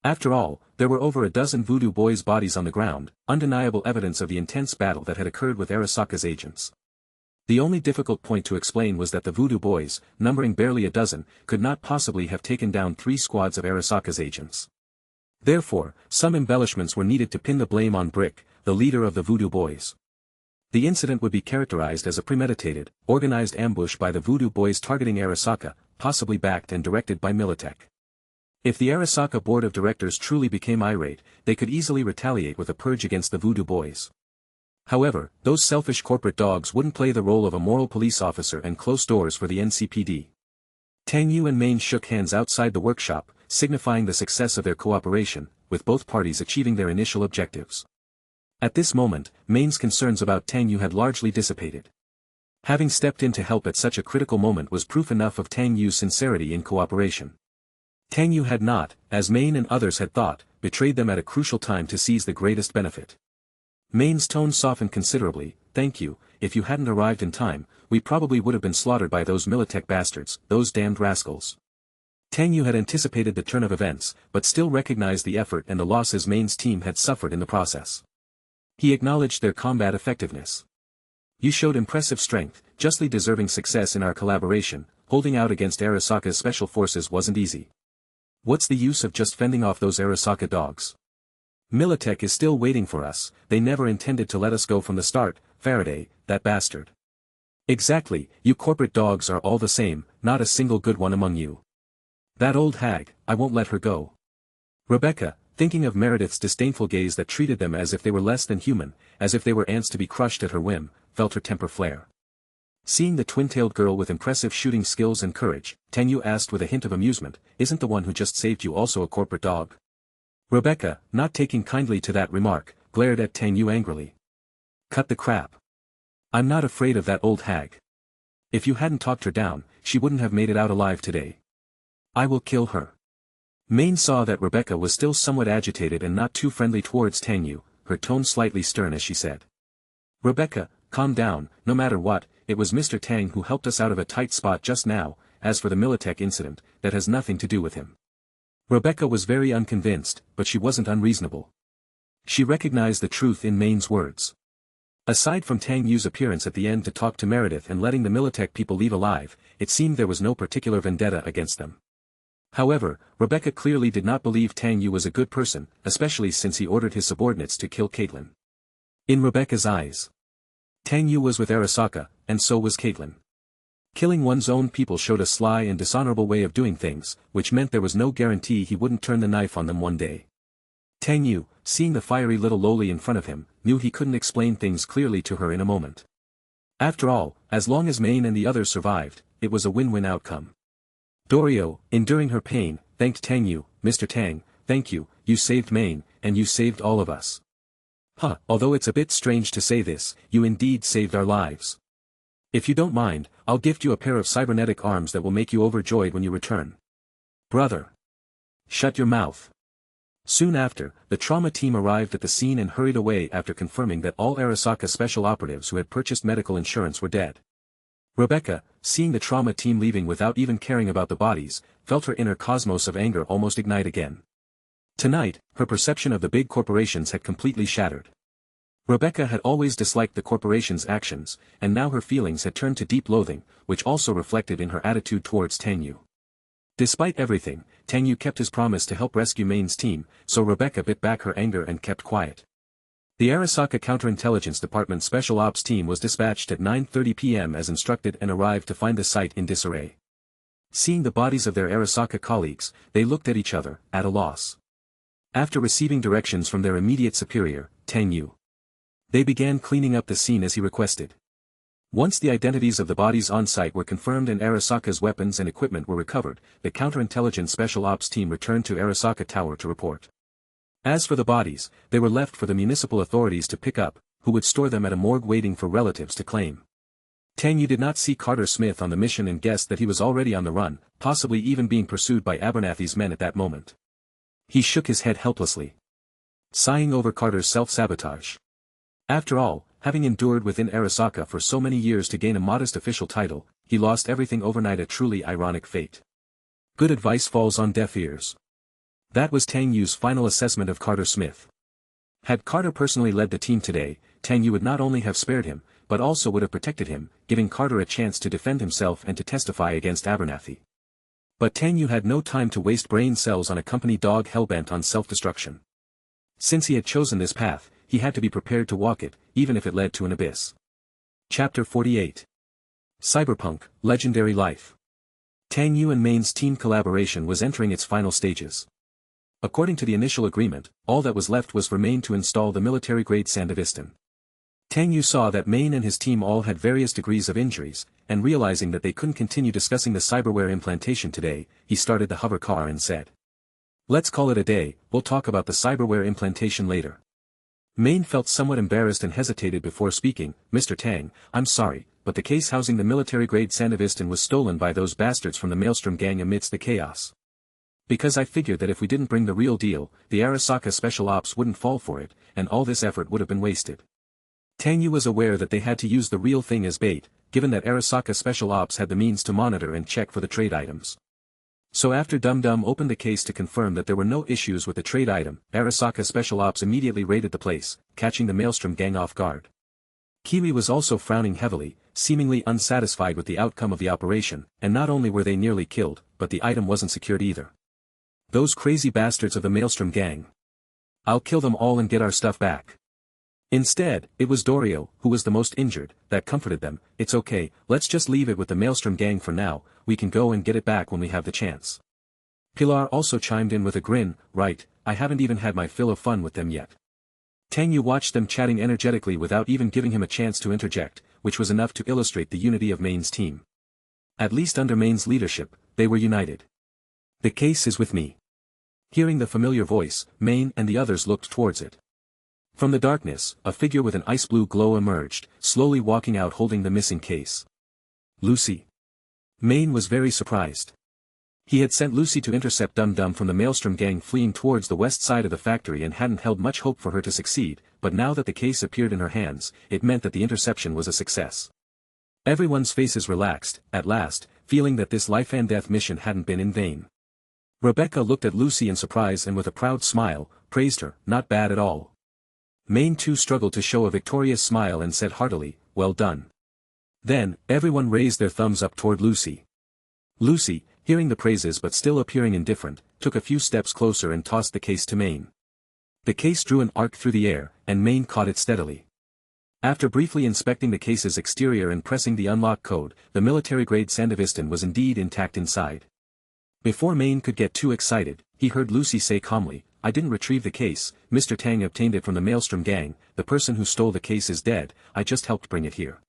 After all, there were over a dozen Voodoo Boys' bodies on the ground, undeniable evidence of the intense battle that had occurred with Arasaka's agents. The only difficult point to explain was that the Voodoo Boys, numbering barely a dozen, could not possibly have taken down 3 squads of Arasaka's agents. Therefore, some embellishments were needed to pin the blame on Brick, the leader of the Voodoo Boys. The incident would be characterized as a premeditated, organized ambush by the Voodoo Boys targeting Arasaka, possibly backed and directed by Militech. If the Arasaka board of directors truly became irate, they could easily retaliate with a purge against the Voodoo Boys. However, those selfish corporate dogs wouldn't play the role of a moral police officer and close doors for the NCPD. Tang Yu and Main shook hands outside the workshop, signifying the success of their cooperation, with both parties achieving their initial objectives. At this moment, Main's concerns about Tang Yu had largely dissipated. Having stepped in to help at such a critical moment was proof enough of Tang Yu's sincerity in cooperation. Tang Yu had not, as Main and others had thought, betrayed them at a crucial time to seize the greatest benefit. Main's tone softened considerably. Thank you, if you hadn't arrived in time, we probably would have been slaughtered by those Militech bastards, those damned rascals. Tang Yu had anticipated the turn of events, but still recognized the effort and the losses Main's team had suffered in the process. He acknowledged their combat effectiveness. You showed impressive strength, justly deserving success in our collaboration. Holding out against Arasaka's special forces wasn't easy. What's the use of just fending off those Arasaka dogs? Militech is still waiting for us. They never intended to let us go from the start, Faraday, that bastard. Exactly, you corporate dogs are all the same, not a single good one among you. That old hag, I won't let her go. Rebecca, thinking of Meredith's disdainful gaze that treated them as if they were less than human, as if they were ants to be crushed at her whim, felt her temper flare. Seeing the twin-tailed girl with impressive shooting skills and courage, Tang Yu asked with a hint of amusement, isn't the one who just saved you also a corporate dog? Rebecca, not taking kindly to that remark, glared at Tang Yu angrily. Cut the crap. I'm not afraid of that old hag. If you hadn't talked her down, she wouldn't have made it out alive today. I will kill her. Main saw that Rebecca was still somewhat agitated and not too friendly towards Tang Yu, her tone slightly stern as she said. Rebecca, calm down, no matter what, it was Mr. Tang who helped us out of a tight spot just now, as for the Militech incident, that has nothing to do with him. Rebecca was very unconvinced, but she wasn't unreasonable. She recognized the truth in Main's words. Aside from Tang Yu's appearance at the end to talk to Meredith and letting the Militech people leave alive, it seemed there was no particular vendetta against them. However, Rebecca clearly did not believe Tang Yu was a good person, especially since he ordered his subordinates to kill Caitlin. In Rebecca's eyes, Tang Yu was with Arasaka, and so was Caitlin. Killing one's own people showed a sly and dishonorable way of doing things, which meant there was no guarantee he wouldn't turn the knife on them one day. Tang Yu, seeing the fiery little loli in front of him, knew he couldn't explain things clearly to her in a moment. After all, as long as Main and the others survived, it was a win-win outcome. Dorio, enduring her pain, thanked Tang Yu. Mr. Tang, thank you, you saved Main, and you saved all of us. Although it's a bit strange to say this, you indeed saved our lives. If you don't mind, I'll gift you a pair of cybernetic arms that will make you overjoyed when you return. Brother. Shut your mouth. Soon after, the trauma team arrived at the scene and hurried away after confirming that all Arasaka special operatives who had purchased medical insurance were dead. Rebecca, seeing the trauma team leaving without even caring about the bodies, felt her inner cosmos of anger almost ignite again. Tonight, her perception of the big corporations had completely shattered. Rebecca had always disliked the corporation's actions, and now her feelings had turned to deep loathing, which also reflected in her attitude towards Tang Yu. Despite everything, Tang Yu kept his promise to help rescue Main's team, so Rebecca bit back her anger and kept quiet. The Arasaka Counterintelligence Department Special Ops team was dispatched at 9:30 p.m. as instructed and arrived to find the site in disarray. Seeing the bodies of their Arasaka colleagues, they looked at each other, at a loss. After receiving directions from their immediate superior, Tang Yu, they began cleaning up the scene as he requested. Once the identities of the bodies on site were confirmed and Arasaka's weapons and equipment were recovered, the Counterintelligence Special Ops team returned to Arasaka Tower to report. As for the bodies, they were left for the municipal authorities to pick up, who would store them at a morgue waiting for relatives to claim. Tang Yu did not see Carter Smith on the mission and guessed that he was already on the run, possibly even being pursued by Abernathy's men at that moment. He shook his head helplessly, sighing over Carter's self-sabotage. After all, having endured within Arasaka for so many years to gain a modest official title, he lost everything overnight, a truly ironic fate. Good advice falls on deaf ears. That was Tang Yu's final assessment of Carter Smith. Had Carter personally led the team today, Tang Yu would not only have spared him, but also would have protected him, giving Carter a chance to defend himself and to testify against Abernathy. But Tang Yu had no time to waste brain cells on a company dog hellbent on self-destruction. Since he had chosen this path, he had to be prepared to walk it, even if it led to an abyss. Chapter 48. Cyberpunk, Legendary Life. Tang Yu and Main's team collaboration was entering its final stages. According to the initial agreement, all that was left was for Main to install the military-grade Sandevistan. Tang Yu saw that Main and his team all had various degrees of injuries, and realizing that they couldn't continue discussing the cyberware implantation today, he started the hover car and said, "Let's call it a day, we'll talk about the cyberware implantation later." Main felt somewhat embarrassed and hesitated before speaking. "Mr. Tang, I'm sorry, but the case housing the military-grade Sandevistan was stolen by those bastards from the Maelstrom gang amidst the chaos. Because I figured that if we didn't bring the real deal, the Arasaka Special Ops wouldn't fall for it, and all this effort would have been wasted." Tang Yu was aware that they had to use the real thing as bait, given that Arasaka Special Ops had the means to monitor and check for the trade items. So after Dum Dum opened the case to confirm that there were no issues with the trade item, Arasaka Special Ops immediately raided the place, catching the Maelstrom gang off guard. Kiwi was also frowning heavily, seemingly unsatisfied with the outcome of the operation, and not only were they nearly killed, but the item wasn't secured either. Those crazy bastards of the Maelstrom gang. I'll kill them all and get our stuff back. Instead, it was Dorio, who was the most injured, that comforted them. "It's okay, let's just leave it with the Maelstrom gang for now, we can go and get it back when we have the chance." Pilar also chimed in with a grin. "Right, I haven't even had my fill of fun with them yet." Tang Yu watched them chatting energetically without even giving him a chance to interject, which was enough to illustrate the unity of Main's team. At least under Main's leadership, they were united. "The case is with me." Hearing the familiar voice, Main and the others looked towards it. From the darkness, a figure with an ice-blue glow emerged, slowly walking out holding the missing case. "Lucy." Main was very surprised. He had sent Lucy to intercept Dum Dum from the Maelstrom gang fleeing towards the west side of the factory and hadn't held much hope for her to succeed, but now that the case appeared in her hands, it meant that the interception was a success. Everyone's faces relaxed, at last, feeling that this life-and-death mission hadn't been in vain. Rebecca looked at Lucy in surprise and with a proud smile, praised her, "Not bad at all." Maine too struggled to show a victorious smile and said heartily, "Well done." Then, everyone raised their thumbs up toward Lucy. Lucy, hearing the praises but still appearing indifferent, took a few steps closer and tossed the case to Maine. The case drew an arc through the air, and Maine caught it steadily. After briefly inspecting the case's exterior and pressing the unlock code, the military-grade Sandevistan was indeed intact inside. Before Maine could get too excited, he heard Lucy say calmly, "I didn't retrieve the case, Mr. Tang obtained it from the Maelstrom gang, the person who stole the case is dead, I just helped bring it here."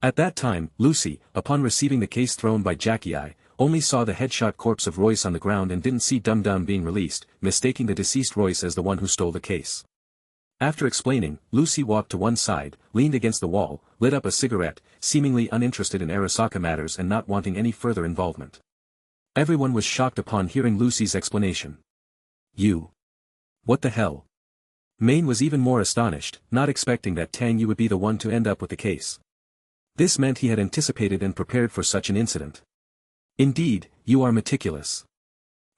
At that time, Lucy, upon receiving the case thrown by Jackie I, only saw the headshot corpse of Royce on the ground and didn't see Dum Dum being released, mistaking the deceased Royce as the one who stole the case. After explaining, Lucy walked to one side, leaned against the wall, lit up a cigarette, seemingly uninterested in Arasaka matters and not wanting any further involvement. Everyone was shocked upon hearing Lucy's explanation. "You? What the hell?" Maine was even more astonished, not expecting that Tang Yu would be the one to end up with the case. This meant he had anticipated and prepared for such an incident. "Indeed, you are meticulous."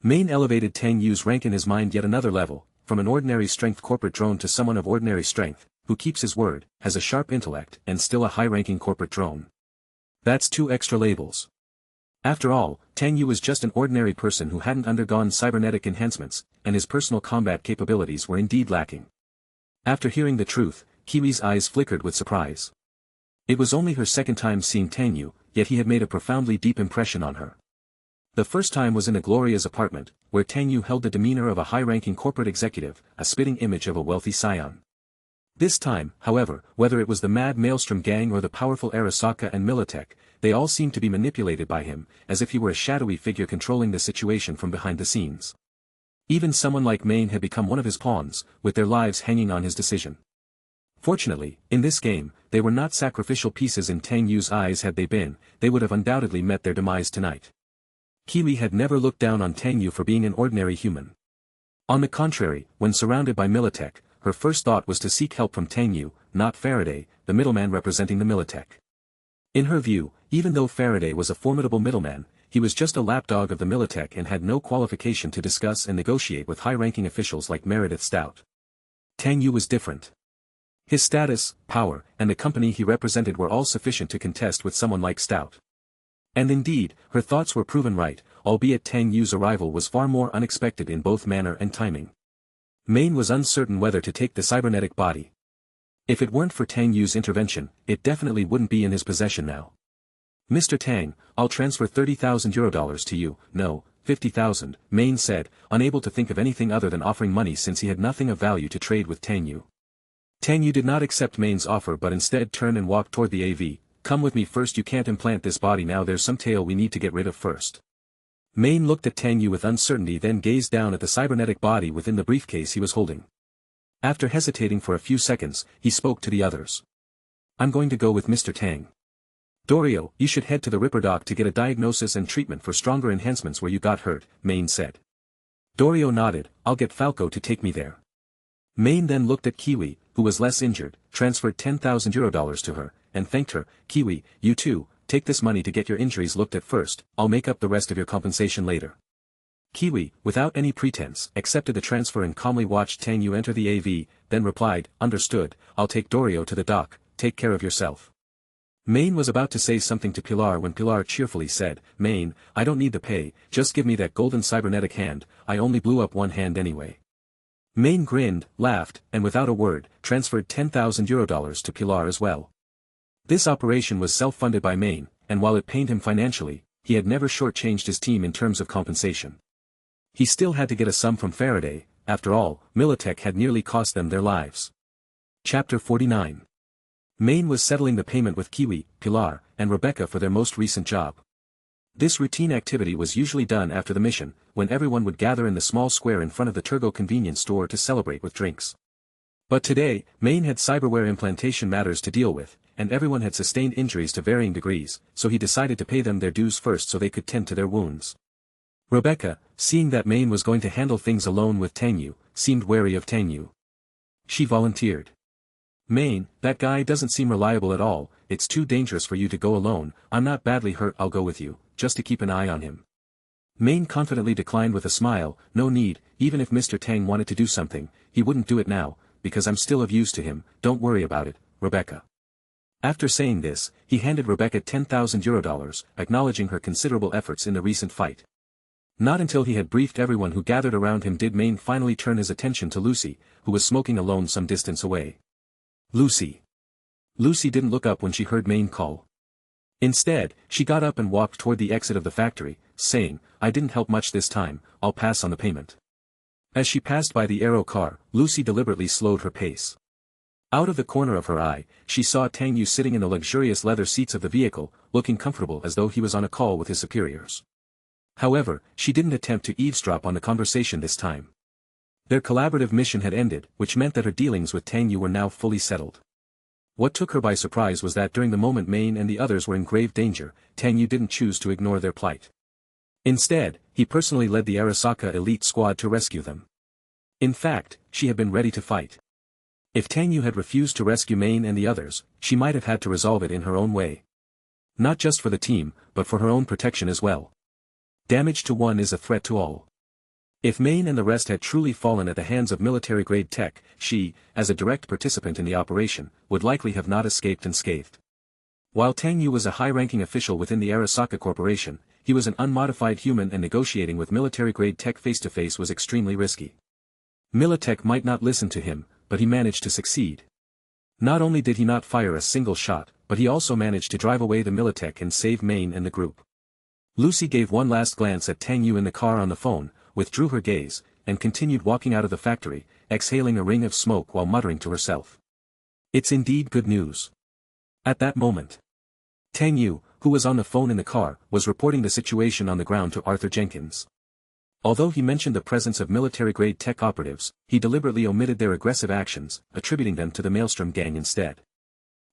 Maine elevated Tang Yu's rank in his mind yet another level, from an ordinary strength corporate drone to someone of ordinary strength, who keeps his word, has a sharp intellect, and still a high-ranking corporate drone. That's 2 extra labels. After all, Tang Yu was just an ordinary person who hadn't undergone cybernetic enhancements, and his personal combat capabilities were indeed lacking. After hearing the truth, Kiwi's eyes flickered with surprise. It was only her second time seeing Tang Yu, yet he had made a profoundly deep impression on her. The first time was in a Gloria's apartment, where Tang Yu held the demeanor of a high-ranking corporate executive, a spitting image of a wealthy scion. This time, however, whether it was the mad Maelstrom gang or the powerful Arasaka and Militech, they all seemed to be manipulated by him, as if he were a shadowy figure controlling the situation from behind the scenes. Even someone like Maine had become one of his pawns, with their lives hanging on his decision. Fortunately, in this game, they were not sacrificial pieces in Tang Yu's eyes. Had they been, they would have undoubtedly met their demise tonight. Kiwi had never looked down on Tang Yu for being an ordinary human. On the contrary, when surrounded by Militech, her first thought was to seek help from Tang Yu, not Faraday, the middleman representing the Militech. In her view, even though Faraday was a formidable middleman, he was just a lapdog of the Militech and had no qualification to discuss and negotiate with high-ranking officials like Meredith Stout. Tang Yu was different. His status, power, and the company he represented were all sufficient to contest with someone like Stout. And indeed, her thoughts were proven right, albeit Tang Yu's arrival was far more unexpected in both manner and timing. Maine was uncertain whether to take the cybernetic body. If it weren't for Tang Yu's intervention, it definitely wouldn't be in his possession now. "Mr. Tang, I'll transfer $30,000 to you." "No, 50,000, Maine said, unable to think of anything other than offering money since he had nothing of value to trade with Tang Yu. Tang Yu did not accept Maine's offer but instead turned and walked toward the AV. "Come with me first, you can't implant this body now, there's some tail we need to get rid of first." Maine looked at Tang Yu with uncertainty, then gazed down at the cybernetic body within the briefcase he was holding. After hesitating for a few seconds, he spoke to the others. "I'm going to go with Mr. Tang. Dorio, you should head to the Ripper Dock to get a diagnosis and treatment for stronger enhancements where you got hurt," Maine said. Dorio nodded. "I'll get Falco to take me there." Maine then looked at Kiwi, who was less injured, transferred $10,000 to her, and thanked her. "Kiwi, you too, take this money to get your injuries looked at first, I'll make up the rest of your compensation later." Kiwi, without any pretense, accepted the transfer and calmly watched Tang Yu enter the AV, then replied, "Understood, I'll take Dorio to the dock, take care of yourself." Maine was about to say something to Pilar when Pilar cheerfully said, "Maine, I don't need the pay, just give me that golden cybernetic hand, I only blew up one hand anyway." Maine grinned, laughed, and without a word, transferred $10,000 to Pilar as well. This operation was self-funded by Maine, and while it pained him financially, he had never shortchanged his team in terms of compensation. He still had to get a sum from Faraday. After all, Militech had nearly cost them their lives. Chapter 49. Maine was settling the payment with Kiwi, Pilar, and Rebecca for their most recent job. This routine activity was usually done after the mission, when everyone would gather in the small square in front of the Turgo convenience store to celebrate with drinks. But today, Maine had cyberware implantation matters to deal with, and everyone had sustained injuries to varying degrees, so he decided to pay them their dues first so they could tend to their wounds. Rebecca, seeing that Maine was going to handle things alone with Tang Yu, seemed wary of Tang Yu. She volunteered. Maine, that guy doesn't seem reliable at all, it's too dangerous for you to go alone, I'm not badly hurt, I'll go with you, just to keep an eye on him. Maine confidently declined with a smile, no need, even if Mr. Tang wanted to do something, he wouldn't do it now, because I'm still of use to him, don't worry about it, Rebecca. After saying this, he handed Rebecca €10,000, acknowledging her considerable efforts in the recent fight. Not until he had briefed everyone who gathered around him did Maine finally turn his attention to Lucy, who was smoking alone some distance away. Lucy. Lucy didn't look up when she heard Maine call. Instead, she got up and walked toward the exit of the factory, saying, I didn't help much this time, I'll pass on the payment. As she passed by the Arrow car, Lucy deliberately slowed her pace. Out of the corner of her eye, she saw Tang Yu sitting in the luxurious leather seats of the vehicle, looking comfortable as though he was on a call with his superiors. However, she didn't attempt to eavesdrop on the conversation this time. Their collaborative mission had ended, which meant that her dealings with Tang Yu were now fully settled. What took her by surprise was that during the moment Maine and the others were in grave danger, Tang Yu didn't choose to ignore their plight. Instead, he personally led the Arasaka elite squad to rescue them. In fact, she had been ready to fight. If Tang Yu had refused to rescue Maine and the others, she might have had to resolve it in her own way. Not just for the team, but for her own protection as well. Damage to one is a threat to all. If Maine and the rest had truly fallen at the hands of military-grade tech, she, as a direct participant in the operation, would likely have not escaped unscathed. While Tang Yu was a high-ranking official within the Arasaka Corporation, he was an unmodified human and negotiating with military-grade tech face-to-face was extremely risky. Militech might not listen to him, but he managed to succeed. Not only did he not fire a single shot, but he also managed to drive away the Militech and save Maine and the group. Lucy gave one last glance at Tang Yu in the car on the phone, withdrew her gaze, and continued walking out of the factory, exhaling a ring of smoke while muttering to herself. It's indeed good news. At that moment, Tang Yu, who was on the phone in the car, was reporting the situation on the ground to Arthur Jenkins. Although he mentioned the presence of military-grade tech operatives, he deliberately omitted their aggressive actions, attributing them to the Maelstrom gang instead.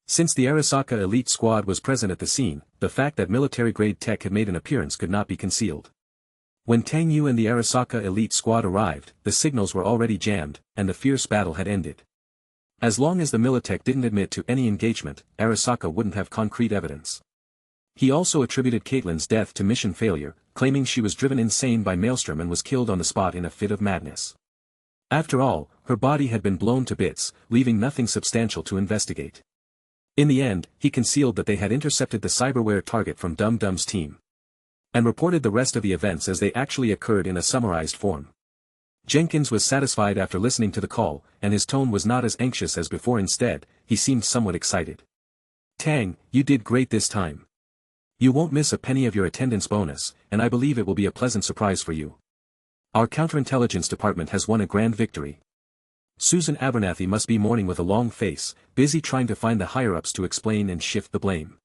Since the Arasaka elite squad was present at the scene, the fact that military-grade tech had made an appearance could not be concealed. When Tang Yu and the Arasaka elite squad arrived, the signals were already jammed, and the fierce battle had ended. As long as the Militech didn't admit to any engagement, Arasaka wouldn't have concrete evidence. He also attributed Caitlin's death to mission failure, claiming she was driven insane by Maelstrom and was killed on the spot in a fit of madness. After all, her body had been blown to bits, leaving nothing substantial to investigate. In the end, he concealed that they had intercepted the cyberware target from Dum Dum's team. And reported the rest of the events as they actually occurred in a summarized form. Jenkins was satisfied after listening to the call, and his tone was not as anxious as before. Instead, he seemed somewhat excited. Tang, you did great this time. You won't miss a penny of your attendance bonus, and I believe it will be a pleasant surprise for you. Our counterintelligence department has won a grand victory. Susan Abernathy must be mourning with a long face, busy trying to find the higher-ups to explain and shift the blame.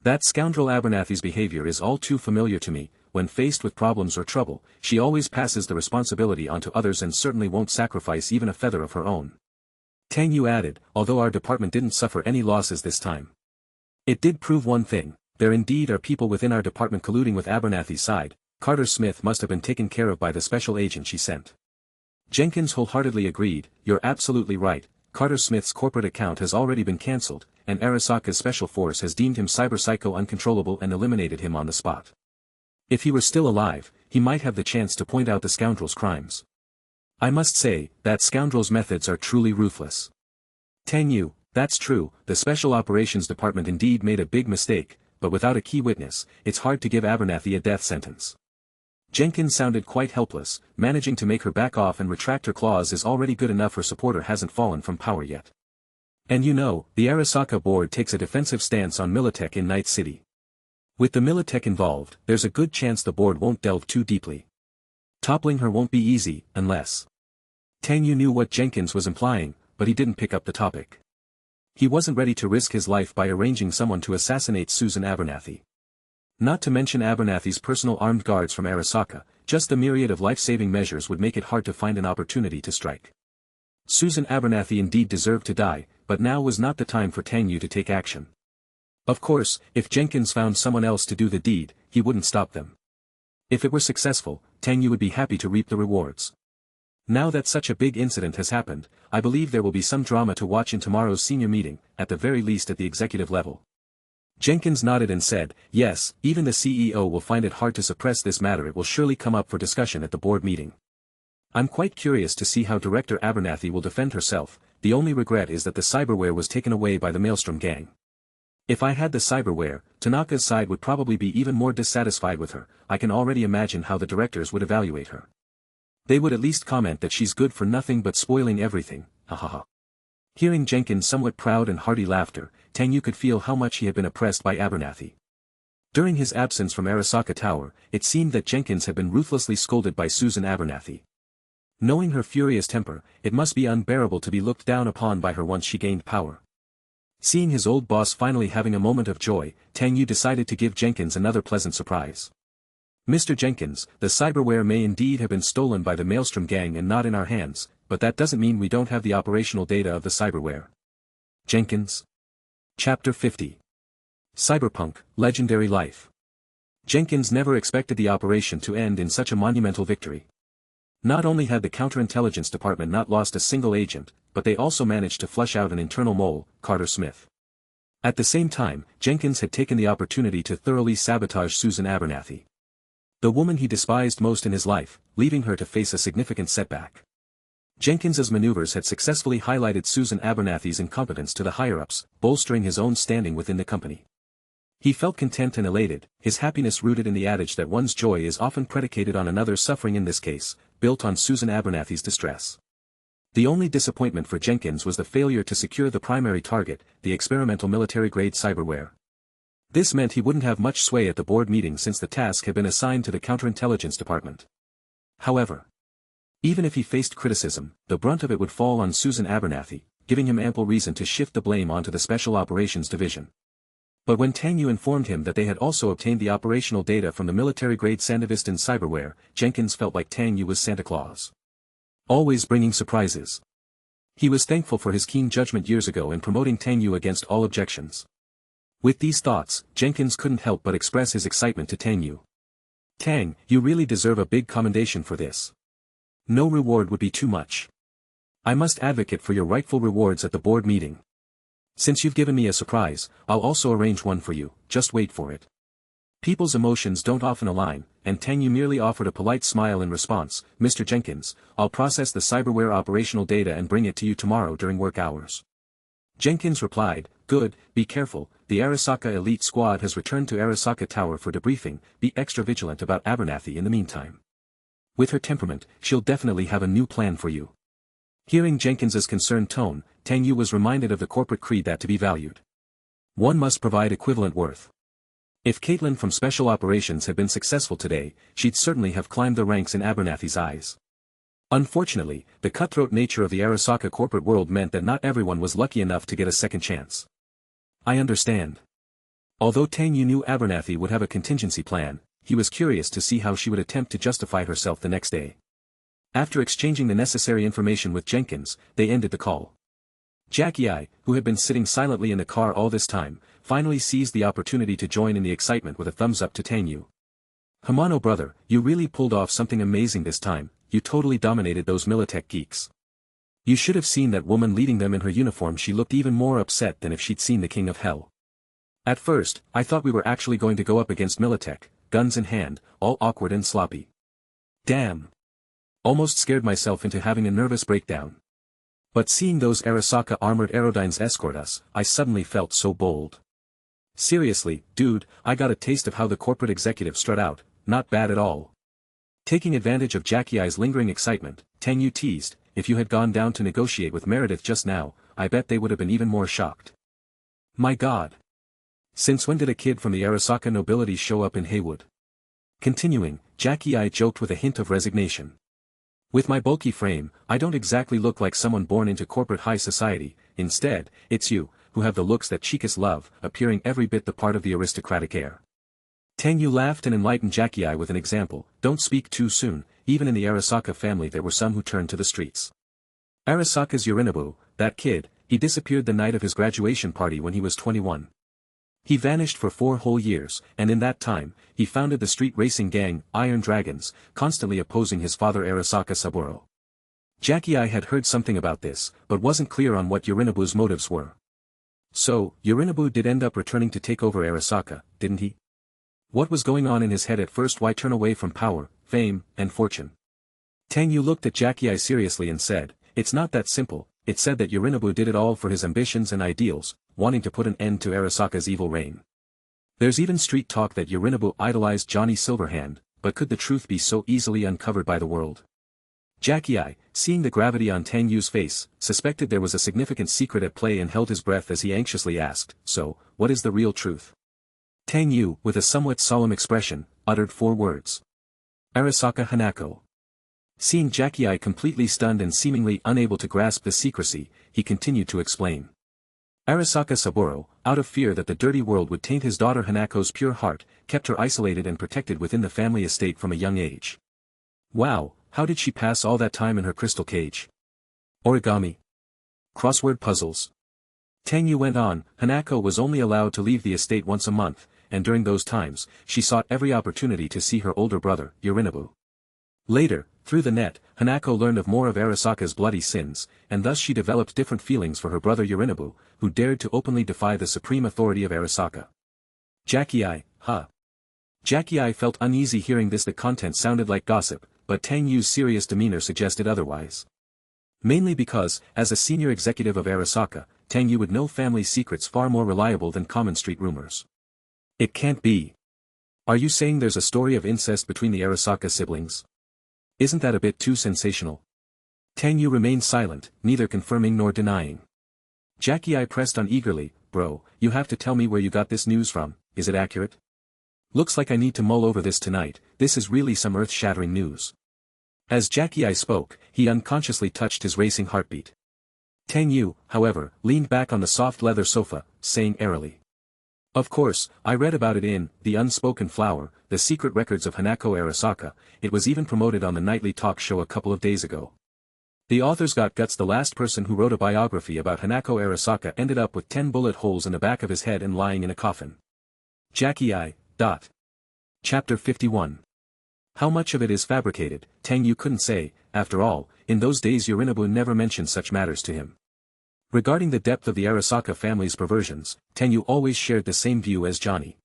That scoundrel Abernathy's behavior is all too familiar to me. When faced with problems or trouble, she always passes the responsibility onto others and certainly won't sacrifice even a feather of her own. Tang Yu added, although our department didn't suffer any losses this time. It did prove one thing. There indeed are people within our department colluding with Abernathy's side. Carter Smith must have been taken care of by the special agent she sent. Jenkins wholeheartedly agreed, you're absolutely right, Carter Smith's corporate account has already been cancelled, and Arasaka's special force has deemed him Cyberpsycho uncontrollable and eliminated him on the spot. If he were still alive, he might have the chance to point out the scoundrel's crimes. I must say, that scoundrel's methods are truly ruthless. Tang Yu, that's true, the Special Operations Department indeed made a big mistake, but without a key witness, it's hard to give Abernathy a death sentence. Jenkins sounded quite helpless, managing to make her back off and retract her claws is already good enough. Her supporter hasn't fallen from power yet. And you know, the Arasaka board takes a defensive stance on Militech in Night City. With the Militech involved, there's a good chance the board won't delve too deeply. Toppling her won't be easy, unless... Tang Yu knew what Jenkins was implying, but he didn't pick up the topic. He wasn't ready to risk his life by arranging someone to assassinate Susan Abernathy. Not to mention Abernathy's personal armed guards from Arasaka, just the myriad of life-saving measures would make it hard to find an opportunity to strike. Susan Abernathy indeed deserved to die, but now was not the time for Tang Yu to take action. Of course, if Jenkins found someone else to do the deed, he wouldn't stop them. If it were successful, Tang Yu would be happy to reap the rewards. Now that such a big incident has happened, I believe there will be some drama to watch in tomorrow's senior meeting, at the very least at the executive level. Jenkins nodded and said, yes, even the CEO will find it hard to suppress this matter. It will surely come up for discussion at the board meeting. I'm quite curious to see how Director Abernathy will defend herself. The only regret is that the cyberware was taken away by the Maelstrom gang. If I had the cyberware, Tanaka's side would probably be even more dissatisfied with her. I can already imagine how the directors would evaluate her. They would at least comment that she's good for nothing but spoiling everything, hahaha. Hearing Jenkins' somewhat proud and hearty laughter, Tang Yu could feel how much he had been oppressed by Abernathy. During his absence from Arasaka Tower, it seemed that Jenkins had been ruthlessly scolded by Susan Abernathy. Knowing her furious temper, it must be unbearable to be looked down upon by her once she gained power. Seeing his old boss finally having a moment of joy, Tang Yu decided to give Jenkins another pleasant surprise. Mr. Jenkins, the cyberware may indeed have been stolen by the Maelstrom gang and not in our hands, but that doesn't mean we don't have the operational data of the cyberware. Jenkins. Chapter 50. Cyberpunk, Legendary Life. Jenkins never expected the operation to end in such a monumental victory. Not only had the Counterintelligence Department not lost a single agent, but they also managed to flush out an internal mole, Carter Smith. At the same time, Jenkins had taken the opportunity to thoroughly sabotage Susan Abernathy. The woman he despised most in his life, leaving her to face a significant setback. Jenkins's maneuvers had successfully highlighted Susan Abernathy's incompetence to the higher-ups, bolstering his own standing within the company. He felt content and elated, his happiness rooted in the adage that one's joy is often predicated on another's suffering, in this case, built on Susan Abernathy's distress. The only disappointment for Jenkins was the failure to secure the primary target, the experimental military-grade cyberware. This meant he wouldn't have much sway at the board meeting since the task had been assigned to the Counterintelligence Department. However, even if he faced criticism, the brunt of it would fall on Susan Abernathy, giving him ample reason to shift the blame onto the Special Operations Division. But when Tang Yu informed him that they had also obtained the operational data from the military-grade Sandevistan cyberware, Jenkins felt like Tang Yu was Santa Claus. Always bringing surprises. He was thankful for his keen judgment years ago in promoting Tang Yu against all objections. With these thoughts, Jenkins couldn't help but express his excitement to Tang Yu. Tang, you really deserve a big commendation for this. No reward would be too much. I must advocate for your rightful rewards at the board meeting. Since you've given me a surprise, I'll also arrange one for you, just wait for it. People's emotions don't often align, and Tang Yu merely offered a polite smile in response. Mr. Jenkins, I'll process the cyberware operational data and bring it to you tomorrow during work hours. Jenkins replied, good, be careful, the Arasaka elite squad has returned to Arasaka Tower for debriefing, be extra vigilant about Abernathy in the meantime. With her temperament, she'll definitely have a new plan for you. Hearing Jenkins's concerned tone, Tang Yu was reminded of the corporate creed that to be valued, one must provide equivalent worth. If Caitlin from Special Operations had been successful today, she'd certainly have climbed the ranks in Abernathy's eyes. Unfortunately, the cutthroat nature of the Arasaka corporate world meant that not everyone was lucky enough to get a second chance. I understand. Although Tang Yu knew Abernathy would have a contingency plan, he was curious to see how she would attempt to justify herself the next day. After exchanging the necessary information with Jenkins, they ended the call. Jackie, who had been sitting silently in the car all this time, finally seized the opportunity to join in the excitement with a thumbs up to Tang Yu. Hamano brother, you really pulled off something amazing this time, you totally dominated those Militech geeks. You should have seen that woman leading them in her uniform. She looked even more upset than if she'd seen the King of Hell. At first, I thought we were actually going to go up against Militech, guns in hand, all awkward and sloppy. Damn. Almost scared myself into having a nervous breakdown. But seeing those Arasaka armored aerodynes escort us, I suddenly felt so bold. Seriously, dude, I got a taste of how the corporate executives strut out, not bad at all. Taking advantage of Jackie's lingering excitement, Tang Yu teased, if you had gone down to negotiate with Meredith just now, I bet they would have been even more shocked. My god. Since when did a kid from the Arasaka nobility show up in Haywood? Continuing, Jackie joked with a hint of resignation. With my bulky frame, I don't exactly look like someone born into corporate high society. Instead, it's you, who have the looks that chicas love, appearing every bit the part of the aristocratic air. Tang Yu laughed and enlightened Jackie with an example. Don't speak too soon, even in the Arasaka family there were some who turned to the streets. Arasaka's Yorinobu, that kid, he disappeared the night of his graduation party when he was 21. He vanished for 4 whole years, and in that time, he founded the street racing gang, Iron Dragons, constantly opposing his father Arasaka Saburo. Jackie I had heard something about this, but wasn't clear on what Yorinobu's motives were. So, Yorinobu did end up returning to take over Arasaka, didn't he? What was going on in his head at first? Why turn away from power, fame, and fortune? Tang Yu looked at Jackie I seriously and said, "It's not that simple." It said that Yorinobu did it all for his ambitions and ideals, wanting to put an end to Arasaka's evil reign. There's even street talk that Yorinobu idolized Johnny Silverhand, but could the truth be so easily uncovered by the world? Jackie I, seeing the gravity on Tang Yu's face, suspected there was a significant secret at play and held his breath as he anxiously asked, "So, what is the real truth?" Tang Yu, with a somewhat solemn expression, uttered 4 words. Arasaka Hanako. Seeing Jackie I completely stunned and seemingly unable to grasp the secrecy, he continued to explain. Arasaka Saburo, out of fear that the dirty world would taint his daughter Hanako's pure heart, kept her isolated and protected within the family estate from a young age. Wow, how did she pass all that time in her crystal cage? Origami. Crossword puzzles. Tang Yu went on, Hanako was only allowed to leave the estate once a month, and during those times, she sought every opportunity to see her older brother, Yorinobu. Later, through the net, Hanako learned of more of Arasaka's bloody sins, and thus she developed different feelings for her brother Yorinobu, who dared to openly defy the supreme authority of Arasaka. Jackie I, Jackie I felt uneasy hearing this. The content sounded like gossip, but Tang Yu's serious demeanor suggested otherwise. Mainly because, as a senior executive of Arasaka, Tang Yu would know family secrets far more reliable than common street rumors. It can't be. Are you saying there's a story of incest between the Arasaka siblings? Isn't that a bit too sensational? Tang Yu remained silent, neither confirming nor denying. Jackie I pressed on eagerly, "Bro, you have to tell me where you got this news from, is it accurate? Looks like I need to mull over this tonight, this is really some earth-shattering news." As Jackie I spoke, he unconsciously touched his racing heartbeat. Tang Yu, however, leaned back on the soft leather sofa, saying airily, "Of course, I read about it in The Unspoken Flower, The Secret Records of Hanako Arasaka. It was even promoted on the nightly talk show a couple of days ago. The author's got guts. The last person who wrote a biography about Hanako Arasaka ended up with 10 bullet holes in the back of his head and lying in a coffin." Jackie I. Chapter 51. How much of it is fabricated, Tang Yu couldn't say. After all, in those days Yorinobu never mentioned such matters to him. Regarding the depth of the Arasaka family's perversions, Tang Yu always shared the same view as Johnny.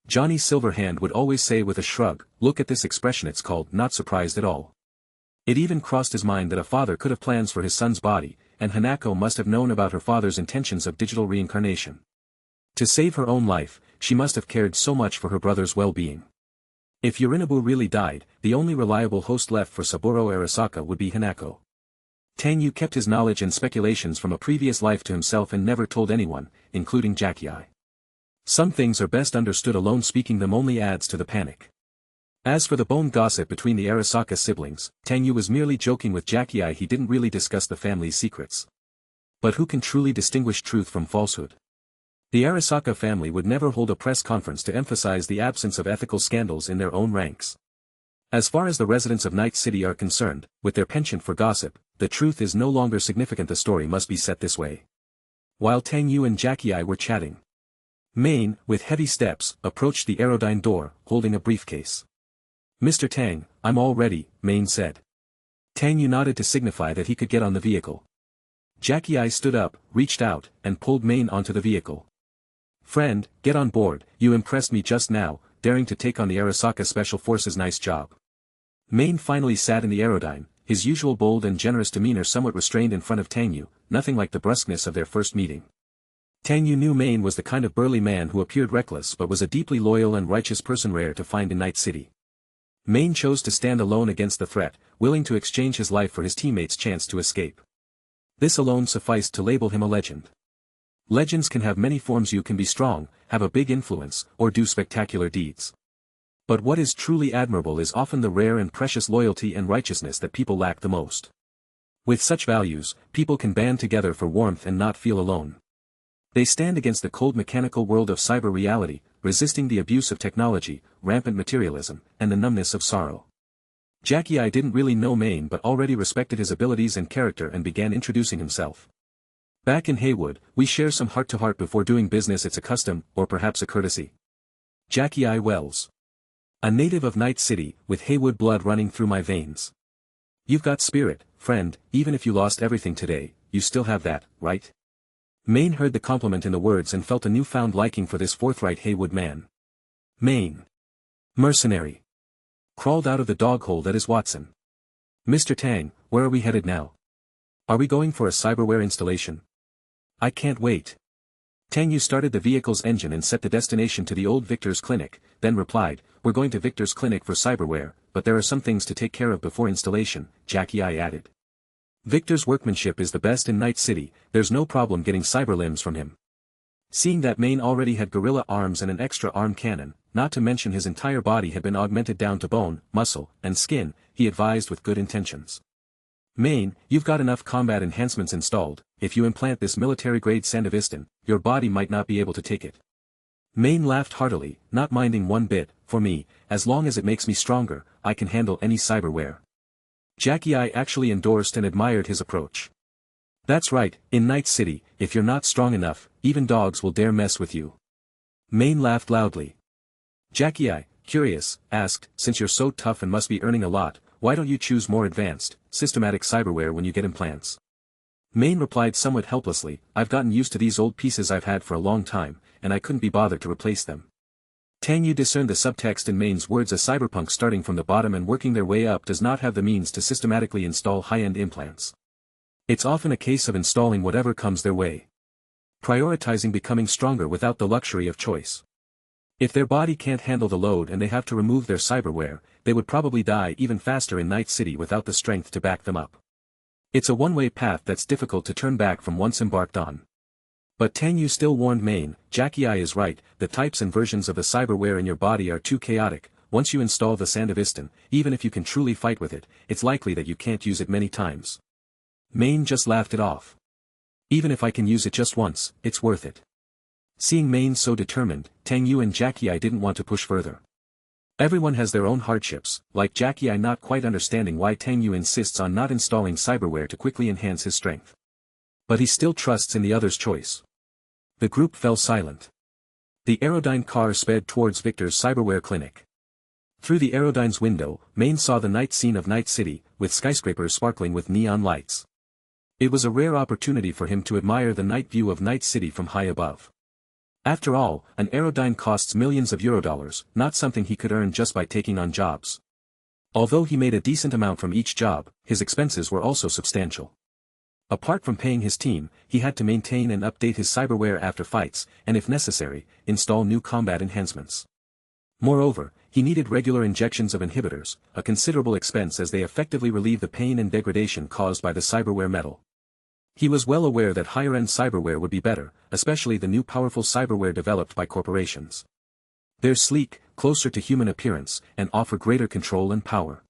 Johnny Silverhand would always say with a shrug, "Look at this expression, it's called not surprised at all." It even crossed his mind that a father could have plans for his son's body, and Hanako must have known about her father's intentions of digital reincarnation. To save her own life, she must have cared so much for her brother's well-being. If Yorinobu really died, the only reliable host left for Saburo Arasaka would be Hanako. Tang Yu kept his knowledge and speculations from a previous life to himself and never told anyone, including Jackie I. Some things are best understood alone. Speaking them only adds to the panic. As for the bone gossip between the Arasaka siblings, Tang Yu was merely joking with Jackie I. He didn't really discuss the family's secrets. But who can truly distinguish truth from falsehood? The Arasaka family would never hold a press conference to emphasize the absence of ethical scandals in their own ranks. As far as the residents of Night City are concerned, with their penchant for gossip, the truth is no longer significant. The story must be set this way. While Tang Yu and Jackie I were chatting, Maine, with heavy steps, approached the aerodyne door, holding a briefcase. "Mr. Tang, I'm all ready," Maine said. Tang Yu nodded to signify that he could get on the vehicle. Jackie I stood up, reached out, and pulled Maine onto the vehicle. "Friend, get on board, you impressed me just now, daring to take on the Arasaka Special Forces. Nice job." Maine finally sat in the aerodyne, his usual bold and generous demeanor somewhat restrained in front of Tang Yu, nothing like the brusqueness of their first meeting. Tang Yu knew Maine was the kind of burly man who appeared reckless but was a deeply loyal and righteous person, rare to find in Night City. Maine chose to stand alone against the threat, willing to exchange his life for his teammates' chance to escape. This alone sufficed to label him a legend. Legends can have many forms. You can be strong, have a big influence, or do spectacular deeds. But what is truly admirable is often the rare and precious loyalty and righteousness that people lack the most. With such values, people can band together for warmth and not feel alone. They stand against the cold mechanical world of cyber reality, resisting the abuse of technology, rampant materialism, and the numbness of sorrow. Jackie I didn't really know Maine but already respected his abilities and character and began introducing himself. "Back in Haywood, we share some heart-to-heart before doing business. It's a custom, or perhaps a courtesy." Jackie I. Wells. A native of Night City, with Haywood blood running through my veins. You've got spirit, friend, even if you lost everything today, you still have that, right? Maine heard the compliment in the words and felt a newfound liking for this forthright Haywood man. Maine. Mercenary. Crawled out of the dog hole that is Watson. Mr. Tang, where are we headed now? Are we going for a cyberware installation? I can't wait. Tang Yu started the vehicle's engine and set the destination to the old Victor's clinic, then replied, we're going to Victor's clinic for cyberware, but there are some things to take care of before installation, Jackie I added. Victor's workmanship is the best in Night City, there's no problem getting cyber limbs from him. Seeing that Maine already had gorilla arms and an extra arm cannon, not to mention his entire body had been augmented down to bone, muscle, and skin, he advised with good intentions. Maine, you've got enough combat enhancements installed, if you implant this military-grade Sandevistan, your body might not be able to take it. Maine laughed heartily, not minding one bit, for me, as long as it makes me stronger, I can handle any cyberware. Jackie I actually endorsed and admired his approach. That's right, in Night City, if you're not strong enough, even dogs will dare mess with you. Maine laughed loudly. Jackie I, curious, asked, since you're so tough and must be earning a lot, why don't you choose more advanced, systematic cyberware when you get implants? Maine replied somewhat helplessly, I've gotten used to these old pieces I've had for a long time, and I couldn't be bothered to replace them. Tang Yu discerned the subtext in Maine's words as cyberpunk starting from the bottom and working their way up does not have the means to systematically install high-end implants. It's often a case of installing whatever comes their way. Prioritizing becoming stronger without the luxury of choice. If their body can't handle the load and they have to remove their cyberware, they would probably die even faster in Night City without the strength to back them up. It's a one-way path that's difficult to turn back from once embarked on. But Tang Yu still warned Maine, Jackie I is right, the types and versions of the cyberware in your body are too chaotic, once you install the Sandevistan, even if you can truly fight with it, it's likely that you can't use it many times. Maine just laughed it off. Even if I can use it just once, it's worth it. Seeing Maine so determined, Tang Yu and Jackie I didn't want to push further. Everyone has their own hardships, like Jackie I not quite understanding why Tang Yu insists on not installing cyberware to quickly enhance his strength. But he still trusts in the other's choice. The group fell silent. The Aerodyne car sped towards Victor's cyberware clinic. Through the Aerodyne's window, Maine saw the night scene of Night City, with skyscrapers sparkling with neon lights. It was a rare opportunity for him to admire the night view of Night City from high above. After all, an Aerodyne costs millions of Eurodollars, not something he could earn just by taking on jobs. Although he made a decent amount from each job, his expenses were also substantial. Apart from paying his team, he had to maintain and update his cyberware after fights, and if necessary, install new combat enhancements. Moreover, he needed regular injections of inhibitors, a considerable expense as they effectively relieve the pain and degradation caused by the cyberware metal. He was well aware that higher-end cyberware would be better, especially the new powerful cyberware developed by corporations. They're sleek, closer to human appearance, and offer greater control and power.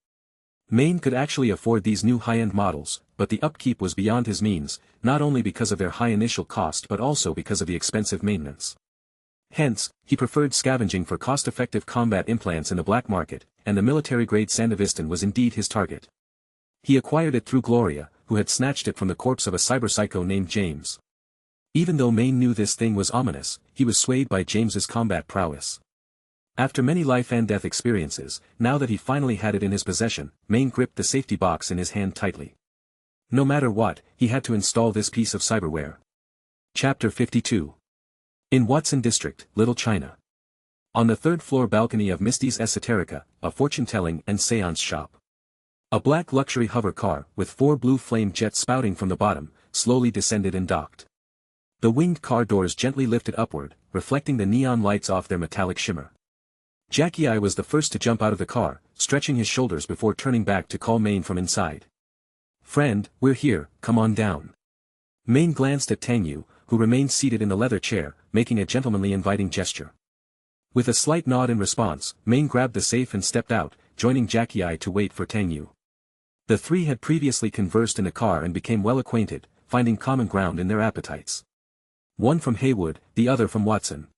Maine could actually afford these new high-end models, but the upkeep was beyond his means, not only because of their high initial cost but also because of the expensive maintenance. Hence, he preferred scavenging for cost-effective combat implants in the black market, and the military-grade Sandevistan was indeed his target. He acquired it through Gloria, who had snatched it from the corpse of a cyberpsycho named James. Even though Maine knew this thing was ominous, he was swayed by James's combat prowess. After many life-and-death experiences, now that he finally had it in his possession, Maine gripped the safety box in his hand tightly. No matter what, he had to install this piece of cyberware. Chapter 52. In Watson District, Little China. On the third-floor balcony of Misty's Esoterica, a fortune-telling and seance shop. A black luxury hover car, with 4 blue flame jets spouting from the bottom, slowly descended and docked. The winged car doors gently lifted upward, reflecting the neon lights off their metallic shimmer. Jackie I was the first to jump out of the car, stretching his shoulders before turning back to call Maine from inside. Friend, we're here, come on down. Maine glanced at Tang Yu, who remained seated in the leather chair, making a gentlemanly inviting gesture. With a slight nod in response, Maine grabbed the safe and stepped out, joining Jackie I to wait for Tang Yu. The three had previously conversed in the car and became well acquainted, finding common ground in their appetites. One from Haywood, the other from Watson.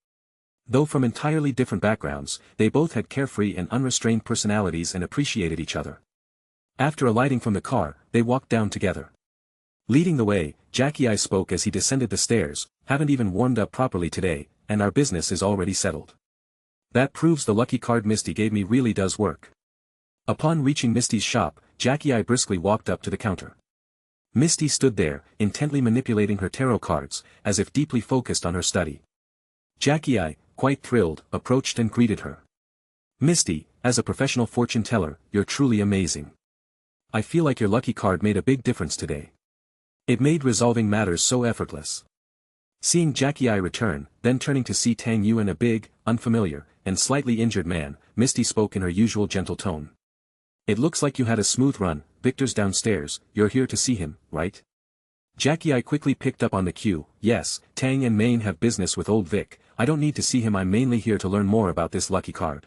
Though from entirely different backgrounds, they both had carefree and unrestrained personalities and appreciated each other. After alighting from the car, they walked down together. Leading the way, Jackie I spoke as he descended the stairs, haven't even warmed up properly today, and our business is already settled. That proves the lucky card Misty gave me really does work. Upon reaching Misty's shop, Jackie briskly walked up to the counter. Misty stood there, intently manipulating her tarot cards, as if deeply focused on her study. Jackie, quite thrilled, approached and greeted her. Misty, as a professional fortune teller, you're truly amazing. I feel like your lucky card made a big difference today. It made resolving matters so effortless. Seeing Jackie return, then turning to see Tang Yu and a big, unfamiliar, and slightly injured man, Misty spoke in her usual gentle tone. It looks like you had a smooth run. Victor's downstairs, you're here to see him, right? Jackie quickly picked up on the cue. Yes, Tang and Main have business with old Vic. I don't need to see him, I'm mainly here to learn more about this lucky card.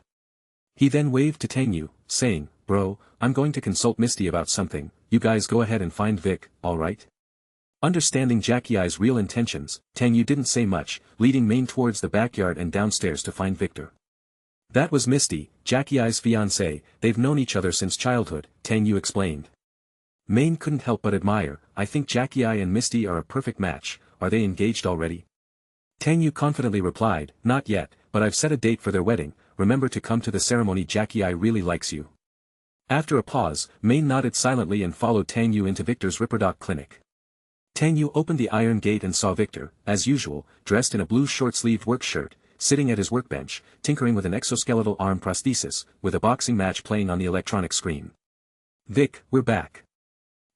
He then waved to Tang Yu, saying, Bro, I'm going to consult Misty about something, you guys go ahead and find Vic, alright? Understanding Jackie's real intentions, Tang Yu didn't say much, leading Main towards the backyard and downstairs to find Victor. That was Misty, Jackie's fiancée, they've known each other since childhood, Tang Yu explained. Main couldn't help but admire. I think Jackie and Misty are a perfect match. Are they engaged already? Tang Yu confidently replied, Not yet, but I've set a date for their wedding. Remember to come to the ceremony. Jackie really likes you. After a pause, Main nodded silently and followed Tang Yu into Victor's Ripperdoc clinic. Tang Yu opened the iron gate and saw Victor, as usual, dressed in a blue short-sleeved work shirt, sitting at his workbench, tinkering with an exoskeletal arm prosthesis, with a boxing match playing on the electronic screen. Vic, we're back.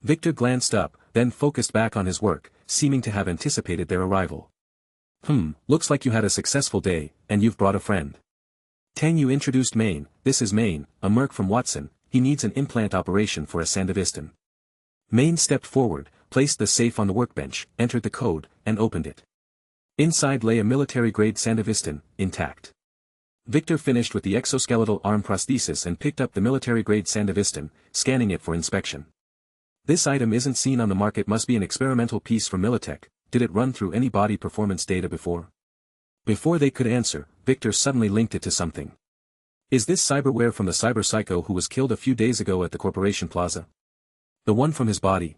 Victor glanced up, then focused back on his work, seeming to have anticipated their arrival. Looks like you had a successful day, and you've brought a friend. Tang Yu introduced Main. This is Main, a merc from Watson. He needs an implant operation for a Sandevistan. Main stepped forward, placed the safe on the workbench, entered the code, and opened it. Inside lay a military-grade Sandevistan, intact. Victor finished with the exoskeletal arm prosthesis and picked up the military-grade Sandevistan, scanning it for inspection. This item isn't seen on the market, must be an experimental piece from Militech. Did it run through any body performance data before? Before they could answer, Victor suddenly linked it to something. Is this cyberware from the Cyberpsycho who was killed a few days ago at the Corporation Plaza? The one from his body?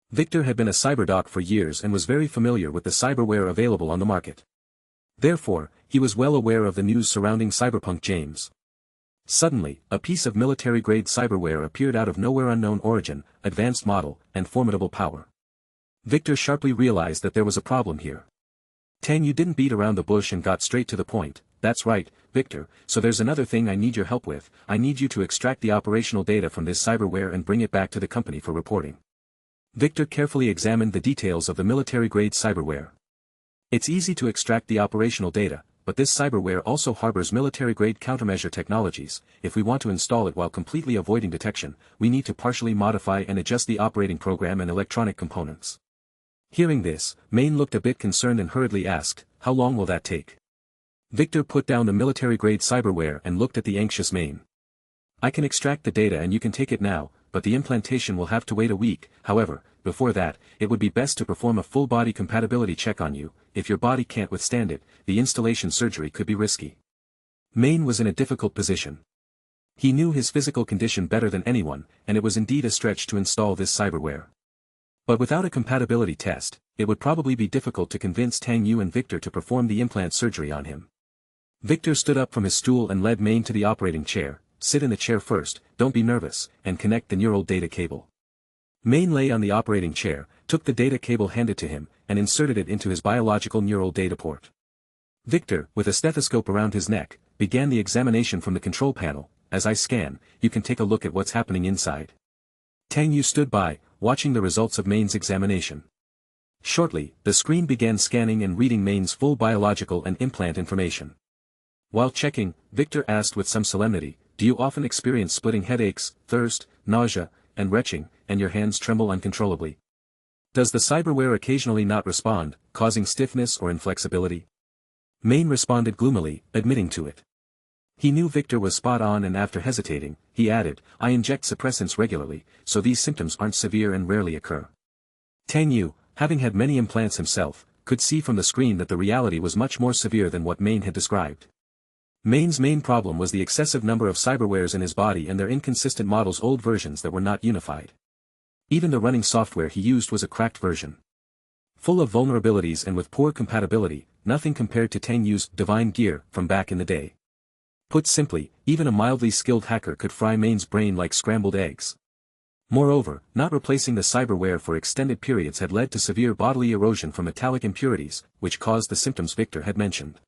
Victor had been a cyberdoc for years and was very familiar with the cyberware available on the market. Therefore, he was well aware of the news surrounding Cyberpunk James. Suddenly, a piece of military-grade cyberware appeared out of nowhere, unknown origin, advanced model, and formidable power. Victor sharply realized that there was a problem here. Tang Yu didn't beat around the bush and got straight to the point. That's right, Victor, so there's another thing I need your help with. I need you to extract the operational data from this cyberware and bring it back to the company for reporting. Victor carefully examined the details of the military-grade cyberware. It's easy to extract the operational data, but this cyberware also harbors military-grade countermeasure technologies. If we want to install it while completely avoiding detection, we need to partially modify and adjust the operating program and electronic components. Hearing this, Main looked a bit concerned and hurriedly asked, How long will that take? Victor put down the military-grade cyberware and looked at the anxious Main. I can extract the data and you can take it now, but the implantation will have to wait a week. However, before that, it would be best to perform a full-body compatibility check on you. If your body can't withstand it, the installation surgery could be risky. Main was in a difficult position. He knew his physical condition better than anyone, and it was indeed a stretch to install this cyberware. But without a compatibility test, it would probably be difficult to convince Tang Yu and Victor to perform the implant surgery on him. Victor stood up from his stool and led Main to the operating chair. Sit in the chair first, don't be nervous, and connect the neural data cable. Main lay on the operating chair, took the data cable handed to him, and inserted it into his biological neural data port. Victor, with a stethoscope around his neck, began the examination from the control panel. As I scan, you can take a look at what's happening inside. Tang Yu stood by, watching the results of Main's examination. Shortly, the screen began scanning and reading Main's full biological and implant information. While checking, Victor asked with some solemnity, Do you often experience splitting headaches, thirst, nausea, and retching, and your hands tremble uncontrollably? Does the cyberware occasionally not respond, causing stiffness or inflexibility? Main responded gloomily, admitting to it. He knew Victor was spot on, and after hesitating, he added, I inject suppressants regularly, so these symptoms aren't severe and rarely occur. Tang Yu, having had many implants himself, could see from the screen that the reality was much more severe than what Main had described. Main's main problem was the excessive number of cyberwares in his body and their inconsistent models, old versions that were not unified. Even the running software he used was a cracked version. Full of vulnerabilities and with poor compatibility, nothing compared to Tang Yu's divine gear from back in the day. Put simply, even a mildly skilled hacker could fry Main's brain like scrambled eggs. Moreover, not replacing the cyberware for extended periods had led to severe bodily erosion from metallic impurities, which caused the symptoms Victor had mentioned.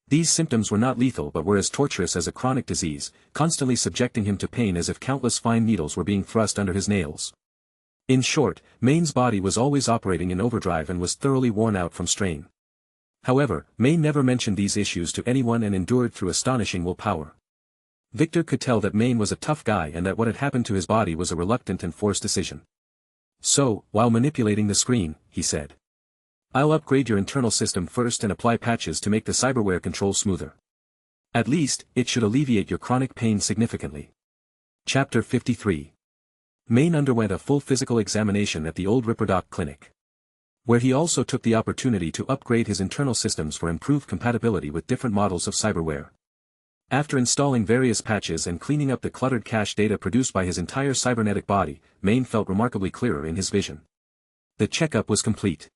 These symptoms were not lethal but were as torturous as a chronic disease, constantly subjecting him to pain as if countless fine needles were being thrust under his nails. In short, Main's body was always operating in overdrive and was thoroughly worn out from strain. However, Main never mentioned these issues to anyone and endured through astonishing willpower. Victor could tell that Main was a tough guy and that what had happened to his body was a reluctant and forced decision. So, while manipulating the screen, he said, "I'll upgrade your internal system first and apply patches to make the cyberware control smoother. At least, it should alleviate your chronic pain significantly." Chapter 53. Main underwent a full physical examination at the old Ripperdoc clinic, where he also took the opportunity to upgrade his internal systems for improved compatibility with different models of cyberware. After installing various patches and cleaning up the cluttered cache data produced by his entire cybernetic body, Main felt remarkably clearer in his vision. The checkup was complete.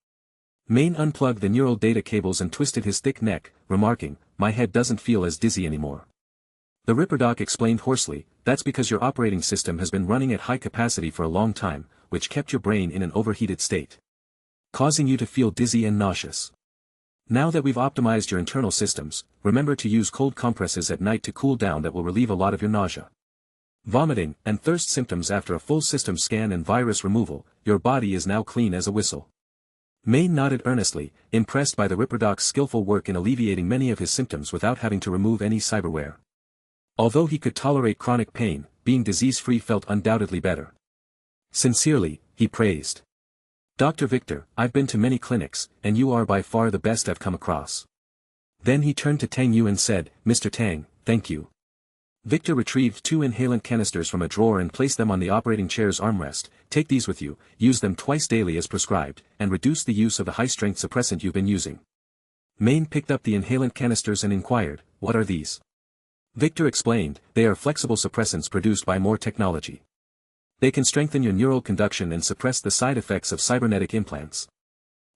Main unplugged the neural data cables and twisted his thick neck, remarking, "My head doesn't feel as dizzy anymore." The Ripperdoc explained hoarsely, "That's because your operating system has been running at high capacity for a long time, which kept your brain in an overheated state, causing you to feel dizzy and nauseous. Now that we've optimized your internal systems, remember to use cold compresses at night to cool down. That will relieve a lot of your nausea, vomiting, and thirst symptoms after a full system scan and virus removal. Your body is now clean as a whistle." Main nodded earnestly, impressed by the Ripperdoc's skillful work in alleviating many of his symptoms without having to remove any cyberware. Although he could tolerate chronic pain, being disease-free felt undoubtedly better. Sincerely, he praised, "Dr. Victor, I've been to many clinics, and you are by far the best I've come across." Then he turned to Tang Yu and said, "Mr. Tang, thank you." Victor retrieved 2 inhalant canisters from a drawer and placed them on the operating chair's armrest. "Take these with you, use them twice daily as prescribed, and reduce the use of the high-strength suppressant you've been using." Main picked up the inhalant canisters and inquired, "What are these?" Victor explained, "They are flexible suppressants produced by more technology. They can strengthen your neural conduction and suppress the side effects of cybernetic implants.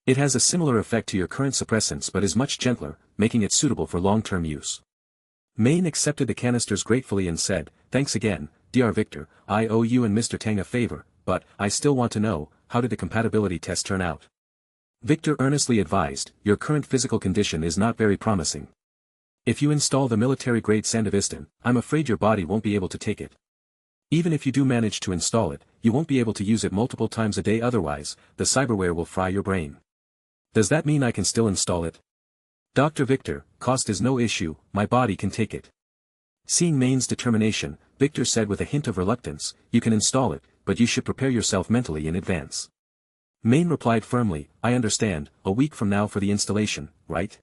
It has a similar effect to your current suppressants but is much gentler, making it suitable for long-term use." Main accepted the canisters gratefully and said, "Thanks again, Dr. Victor. I owe you and Mr. Tang a favor, but I still want to know, how did the compatibility test turn out?" Victor earnestly advised, "Your current physical condition is not very promising. If you install the military-grade Sandevistan, I'm afraid your body won't be able to take it. Even if you do manage to install it, you won't be able to use it multiple times a day, otherwise, the cyberware will fry your brain." "Does that mean I can still install it?" "Dr. Victor, cost is no issue, my body can take it." Seeing Main's determination, Victor said with a hint of reluctance, "You can install it, but you should prepare yourself mentally in advance." Main replied firmly, "I understand, a week from now for the installation, right?"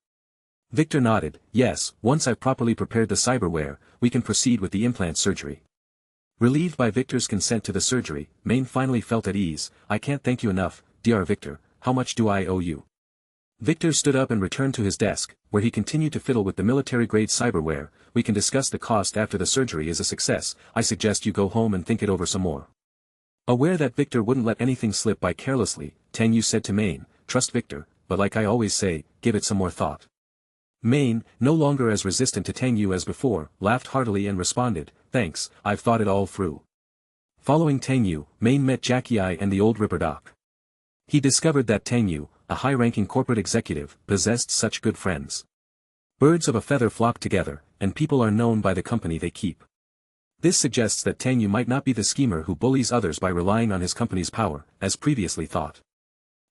Victor nodded, "Yes, once I've properly prepared the cyberware, we can proceed with the implant surgery." Relieved by Victor's consent to the surgery, Main finally felt at ease. "I can't thank you enough, Dr. Victor, how much do I owe you?" Victor stood up and returned to his desk, where he continued to fiddle with the military-grade cyberware. "We can discuss the cost after the surgery is a success. I suggest you go home and think it over some more." Aware that Victor wouldn't let anything slip by carelessly, Tang Yu said to Main, "Trust Victor, but like I always say, give it some more thought." Main, no longer as resistant to Tang Yu as before, laughed heartily and responded, "Thanks, I've thought it all through." Following Tang Yu, Main met Jackie and the old Ripperdoc. He discovered that Tang Yu, a high-ranking corporate executive, possessed such good friends. Birds of a feather flock together, and people are known by the company they keep. This suggests that Tang Yu might not be the schemer who bullies others by relying on his company's power, as previously thought.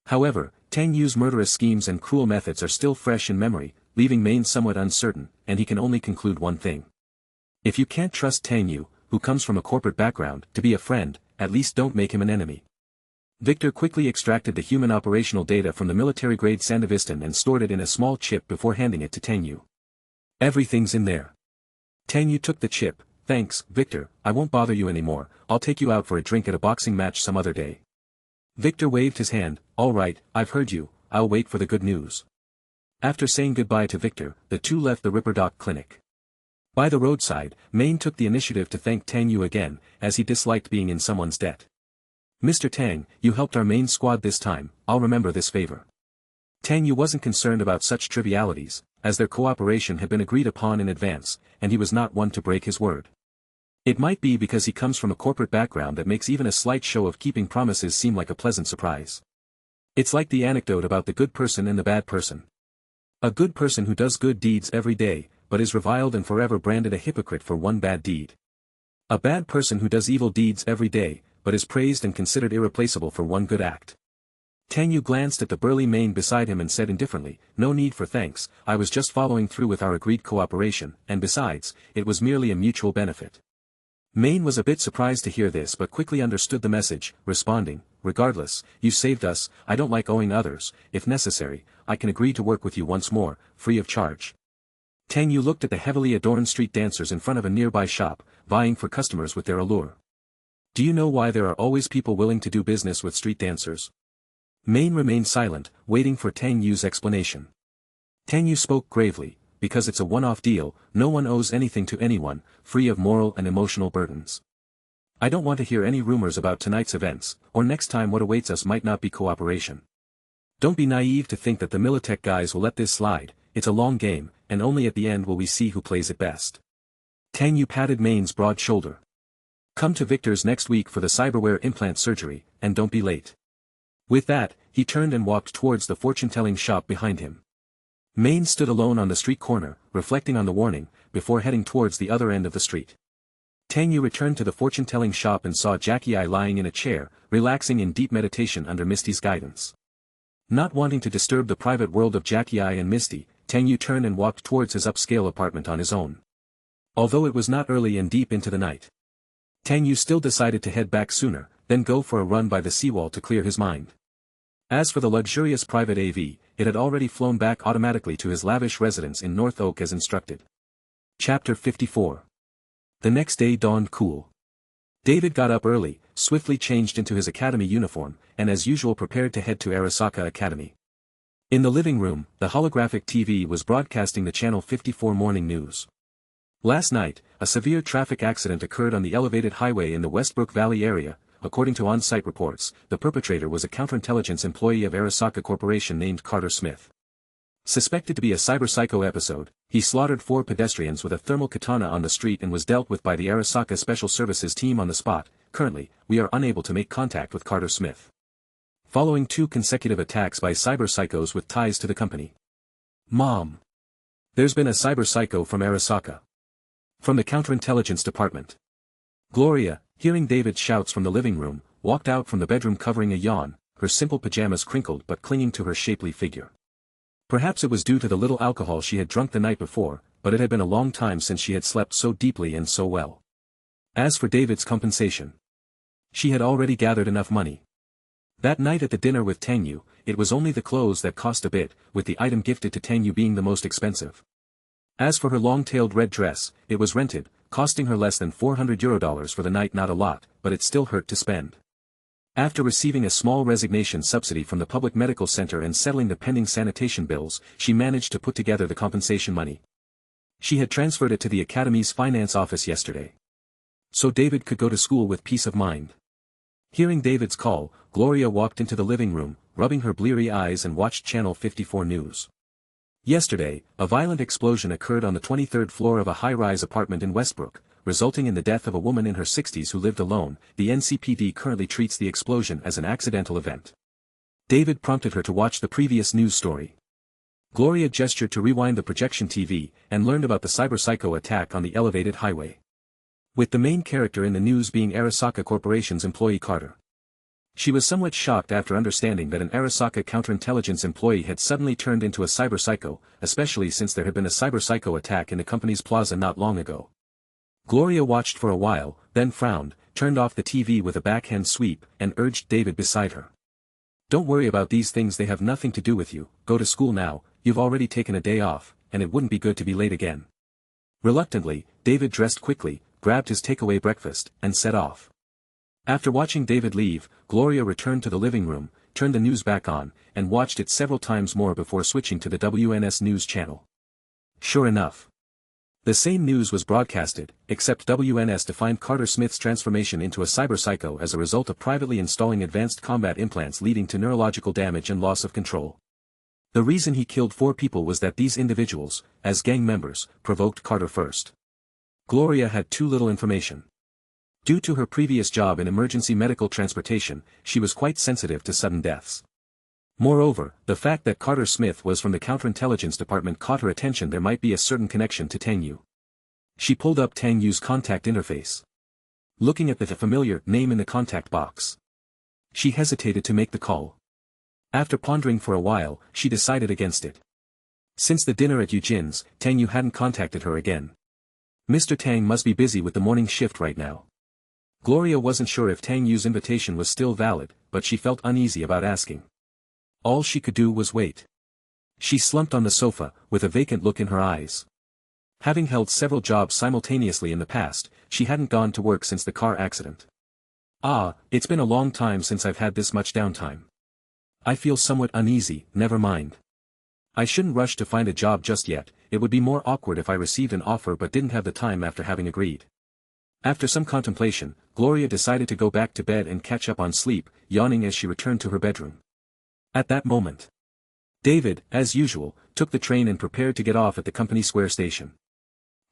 However, Tang Yu's murderous schemes and cruel methods are still fresh in memory, leaving Main somewhat uncertain, and he can only conclude one thing. If you can't trust Tang Yu, who comes from a corporate background, to be a friend, at least don't make him an enemy. Victor quickly extracted the human operational data from the military-grade Sandevistan and stored it in a small chip before handing it to Tang Yu. "Everything's in there." Tang Yu took the chip. "Thanks, Victor, I won't bother you anymore. I'll take you out for a drink at a boxing match some other day." Victor waved his hand. "All right, I've heard you, I'll wait for the good news." After saying goodbye to Victor, the two left the Ripperdoc clinic. By the roadside, Main took the initiative to thank Tang Yu again, as he disliked being in someone's debt. "Mr. Tang, you helped our main squad this time, I'll remember this favor." Tang Yu wasn't concerned about such trivialities, as their cooperation had been agreed upon in advance, and he was not one to break his word. It might be because he comes from a corporate background that makes even a slight show of keeping promises seem like a pleasant surprise. It's like the anecdote about the good person and the bad person. A good person who does good deeds every day, but is reviled and forever branded a hypocrite for one bad deed. A bad person who does evil deeds every day, but is praised and considered irreplaceable for one good act. Tang Yu glanced at the burly Maine beside him and said indifferently, "No need for thanks, I was just following through with our agreed cooperation, and besides, it was merely a mutual benefit." Maine was a bit surprised to hear this but quickly understood the message, responding, "Regardless, you saved us, I don't like owing others, if necessary, I can agree to work with you once more, free of charge." Tang Yu looked at the heavily adorned street dancers in front of a nearby shop, vying for customers with their allure. "Do you know why there are always people willing to do business with street dancers?" Maine remained silent, waiting for Tang Yu's explanation. Tang Yu spoke gravely, "Because it's a one-off deal, no one owes anything to anyone, free of moral and emotional burdens. I don't want to hear any rumors about tonight's events, or next time what awaits us might not be cooperation. Don't be naive to think that the Militech guys will let this slide, it's a long game, and only at the end will we see who plays it best." Tang Yu patted Maine's broad shoulder. "Come to Victor's next week for the cyberware implant surgery, and don't be late." With that, he turned and walked towards the fortune-telling shop behind him. Maine stood alone on the street corner, reflecting on the warning, before heading towards the other end of the street. Tang Yu returned to the fortune-telling shop and saw Jackie I lying in a chair, relaxing in deep meditation under Misty's guidance. Not wanting to disturb the private world of Jackie I and Misty, Tang Yu turned and walked towards his upscale apartment on his own. Although it was not early and deep into the night, Tang Yu still decided to head back sooner, then go for a run by the seawall to clear his mind. As for the luxurious private AV, it had already flown back automatically to his lavish residence in North Oak as instructed. Chapter 54. The next day dawned cool. David got up early, swiftly changed into his academy uniform, and as usual prepared to head to Arasaka Academy. In the living room, the holographic TV was broadcasting the Channel 54 morning news. Last night, a severe traffic accident occurred on the elevated highway in the Westbrook Valley area. According to on-site reports, the perpetrator was a counterintelligence employee of Arasaka Corporation named Carter Smith. Suspected to be a Cyberpsycho episode, he slaughtered 4 pedestrians with a thermal katana on the street and was dealt with by the Arasaka Special Services team on the spot. Currently, we are unable to make contact with Carter Smith. Following 2 consecutive attacks by cyberpsychos with ties to the company. Mom! There's been a cyberpsycho from Arasaka. From the Counterintelligence Department. Gloria, hearing David's shouts from the living room, walked out from the bedroom covering a yawn, her simple pajamas crinkled but clinging to her shapely figure. Perhaps it was due to the little alcohol she had drunk the night before, but it had been a long time since she had slept so deeply and so well. As for David's compensation, she had already gathered enough money. That night at the dinner with Tang Yu, it was only the clothes that cost a bit, with the item gifted to Tang Yu being the most expensive. As for her long-tailed red dress, it was rented, costing her less than €400 for the night. Not a lot, but it still hurt to spend. After receiving a small resignation subsidy from the public medical center and settling the pending sanitation bills, she managed to put together the compensation money. She had transferred it to the Academy's finance office yesterday. So David could go to school with peace of mind. Hearing David's call, Gloria walked into the living room, rubbing her bleary eyes and watched Channel 54 News. Yesterday, a violent explosion occurred on the 23rd floor of a high-rise apartment in Westbrook, resulting in the death of a woman in her 60s who lived alone. The NCPD currently treats the explosion as an accidental event. David prompted her to watch the previous news story. Gloria gestured to rewind the projection TV, and learned about the Cyberpsycho attack on the elevated highway. With the main character in the news being Arasaka Corporation's employee Carter. She was somewhat shocked after understanding that an Arasaka counterintelligence employee had suddenly turned into a cyberpsycho, especially since there had been a cyberpsycho attack in the company's plaza not long ago. Gloria watched for a while, then frowned, turned off the TV with a backhand sweep, and urged David beside her. "Don't worry about these things, they have nothing to do with you, go to school now, you've already taken a day off, and it wouldn't be good to be late again." Reluctantly, David dressed quickly, grabbed his takeaway breakfast, and set off. After watching David leave, Gloria returned to the living room, turned the news back on, and watched it several times more before switching to the WNS news channel. Sure enough, the same news was broadcasted, except WNS defined Carter Smith's transformation into a cyberpsycho as a result of privately installing advanced combat implants leading to neurological damage and loss of control. The reason he killed 4 people was that these individuals, as gang members, provoked Carter first. Gloria had too little information. Due to her previous job in emergency medical transportation, she was quite sensitive to sudden deaths. Moreover, the fact that Carter Smith was from the Counterintelligence department caught her attention. There might be a certain connection to Tang Yu. She pulled up Tang Yu's contact interface. Looking at the familiar name in the contact box, she hesitated to make the call. After pondering for a while, she decided against it. Since the dinner at Eugene's, Tang Yu hadn't contacted her again. Mr. Tang must be busy with the morning shift right now. Gloria wasn't sure if Tang Yu's invitation was still valid, but she felt uneasy about asking. All she could do was wait. She slumped on the sofa, with a vacant look in her eyes. Having held several jobs simultaneously in the past, she hadn't gone to work since the car accident. It's been a long time since I've had this much downtime. I feel somewhat uneasy. Never mind. I shouldn't rush to find a job just yet. It would be more awkward if I received an offer but didn't have the time after having agreed. After some contemplation, Gloria decided to go back to bed and catch up on sleep, yawning as she returned to her bedroom. At that moment, David, as usual, took the train and prepared to get off at the Company Square station.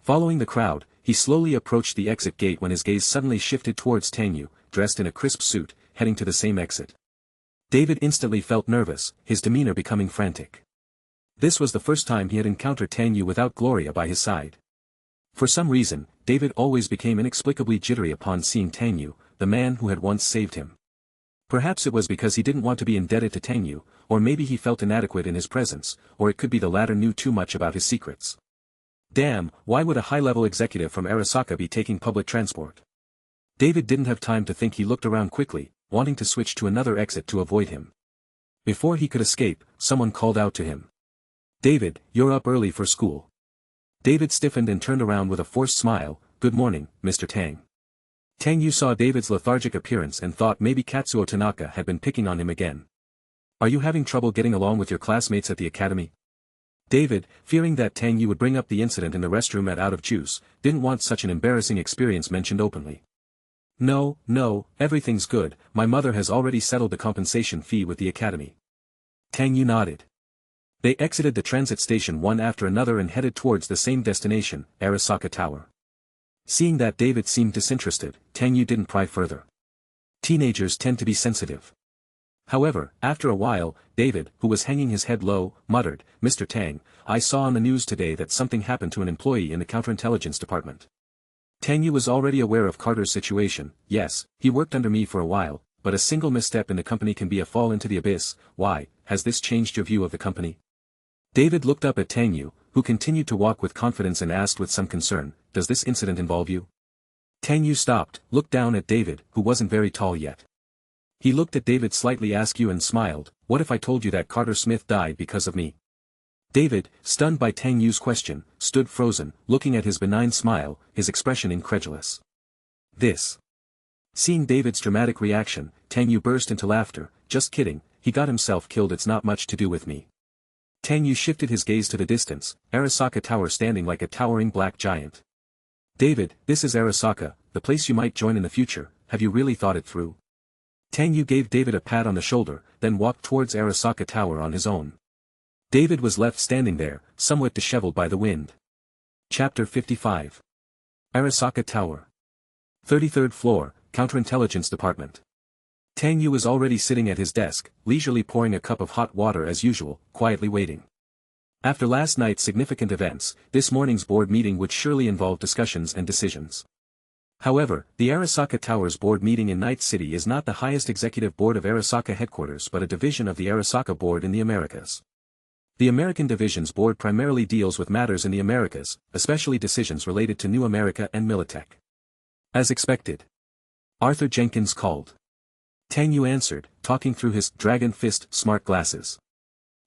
Following the crowd, he slowly approached the exit gate when his gaze suddenly shifted towards Tang Yu, dressed in a crisp suit, heading to the same exit. David instantly felt nervous, his demeanor becoming frantic. This was the first time he had encountered Tang Yu without Gloria by his side. For some reason, David always became inexplicably jittery upon seeing Tang Yu, the man who had once saved him. Perhaps it was because he didn't want to be indebted to Tang Yu, or maybe he felt inadequate in his presence, or it could be the latter knew too much about his secrets. Damn, why would a high-level executive from Arasaka be taking public transport? David didn't have time to think. He looked around quickly, wanting to switch to another exit to avoid him. Before he could escape, someone called out to him. David, you're up early for school. David stiffened and turned around with a forced smile. Good morning, Mr. Tang. Tang Yu saw David's lethargic appearance and thought maybe Katsuo Tanaka had been picking on him again. Are you having trouble getting along with your classmates at the academy? David, fearing that Tang Yu would bring up the incident in the restroom at Out of Juice, didn't want such an embarrassing experience mentioned openly. No, everything's good. My mother has already settled the compensation fee with the academy. Tang Yu nodded. They exited the transit station one after another and headed towards the same destination, Arasaka Tower. Seeing that David seemed disinterested, Tang Yu didn't pry further. Teenagers tend to be sensitive. However, after a while, David, who was hanging his head low, muttered, Mr. Tang, I saw on the news today that something happened to an employee in the Counterintelligence department. Tang Yu was already aware of Carter's situation. Yes, he worked under me for a while, but a single misstep in the company can be a fall into the abyss. Why, has this changed your view of the company? David looked up at Tang Yu, who continued to walk with confidence and asked with some concern, does this incident involve you? Tang Yu stopped, looked down at David, who wasn't very tall yet. He looked at David slightly askew and smiled, what if I told you that Carter Smith died because of me? David, stunned by Tang Yu's question, stood frozen, looking at his benign smile, his expression incredulous. This. Seeing David's dramatic reaction, Tang Yu burst into laughter, just kidding, he got himself killed, it's not much to do with me. Tang Yu shifted his gaze to the distance, Arasaka Tower standing like a towering black giant. David, this is Arasaka, the place you might join in the future, have you really thought it through? Tang Yu gave David a pat on the shoulder, then walked towards Arasaka Tower on his own. David was left standing there, somewhat disheveled by the wind. Chapter 55. Arasaka Tower. 33rd floor, Counterintelligence Department. Tang Yu was already sitting at his desk, leisurely pouring a cup of hot water as usual, quietly waiting. After last night's significant events, this morning's board meeting would surely involve discussions and decisions. However, the Arasaka Tower's board meeting in Night City is not the highest executive board of Arasaka headquarters but a division of the Arasaka board in the Americas. The American Division's board primarily deals with matters in the Americas, especially decisions related to New America and Militech. As expected, Arthur Jenkins called. Tang Yu answered, talking through his dragon fist smart glasses.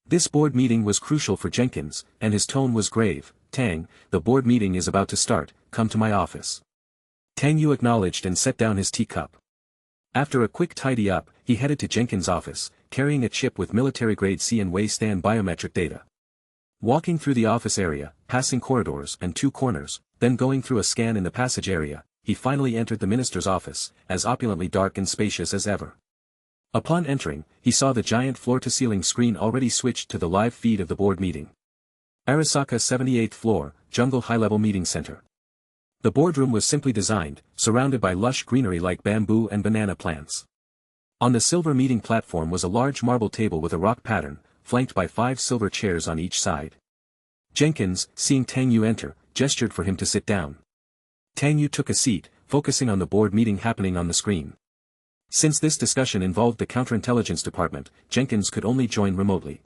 This board meeting was crucial for Jenkins, and his tone was grave. Tang, the board meeting is about to start, come to my office. Tang Yu acknowledged and set down his teacup. After a quick tidy-up, he headed to Jenkins' office, carrying a chip with military-grade CNY stand biometric data. Walking through the office area, passing corridors and 2 corners, then going through a scan in the passage area, he finally entered the minister's office, as opulently dark and spacious as ever. Upon entering, he saw the giant floor-to-ceiling screen already switched to the live feed of the board meeting. Arasaka 78th floor, Jungle High-Level Meeting Center. The boardroom was simply designed, surrounded by lush greenery like bamboo and banana plants. On the silver meeting platform was a large marble table with a rock pattern, flanked by 5 silver chairs on each side. Jenkins, seeing Tang Yu enter, gestured for him to sit down. Tang Yu took a seat, focusing on the board meeting happening on the screen. Since this discussion involved the Counterintelligence department, Jenkins could only join remotely.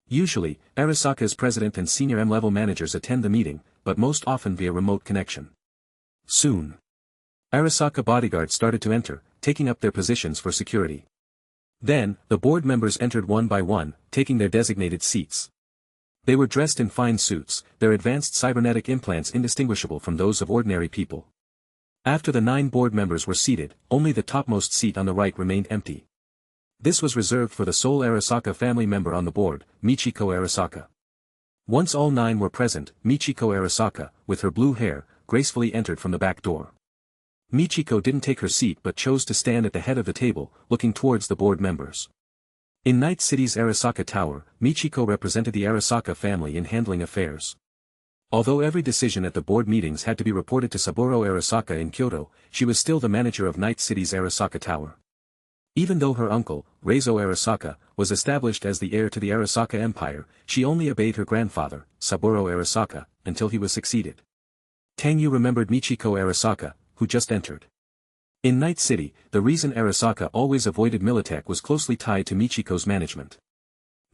Usually, Arasaka's president and senior M-level managers attend the meeting, but most often via remote connection. Soon, Arasaka bodyguards started to enter, taking up their positions for security. Then, the board members entered one by one, taking their designated seats. They were dressed in fine suits, their advanced cybernetic implants indistinguishable from those of ordinary people. After the 9 board members were seated, only the topmost seat on the right remained empty. This was reserved for the sole Arasaka family member on the board, Michiko Arasaka. Once all 9 were present, Michiko Arasaka, with her blue hair, gracefully entered from the back door. Michiko didn't take her seat but chose to stand at the head of the table, looking towards the board members. In Night City's Arasaka Tower, Michiko represented the Arasaka family in handling affairs. Although every decision at the board meetings had to be reported to Saburo Arasaka in Kyoto, she was still the manager of Night City's Arasaka Tower. Even though her uncle, Reizo Arasaka, was established as the heir to the Arasaka Empire, she only obeyed her grandfather, Saburo Arasaka, until he was succeeded. Tang Yu remembered Michiko Arasaka, who just entered. In Night City, the reason Arasaka always avoided Militech was closely tied to Michiko's management.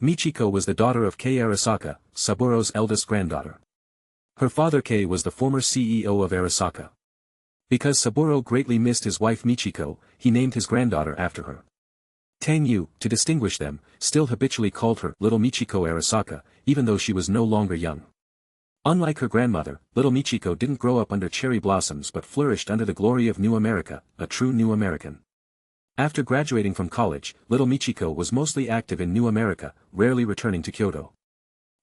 Michiko was the daughter of Kei Arasaka, Saburo's eldest granddaughter. Her father Kei was the former CEO of Arasaka. Because Saburo greatly missed his wife Michiko, he named his granddaughter after her. Tang Yu, to distinguish them, still habitually called her Little Michiko Arasaka, even though she was no longer young. Unlike her grandmother, little Michiko didn't grow up under cherry blossoms but flourished under the glory of New America, a true New American. After graduating from college, little Michiko was mostly active in New America, rarely returning to Kyoto.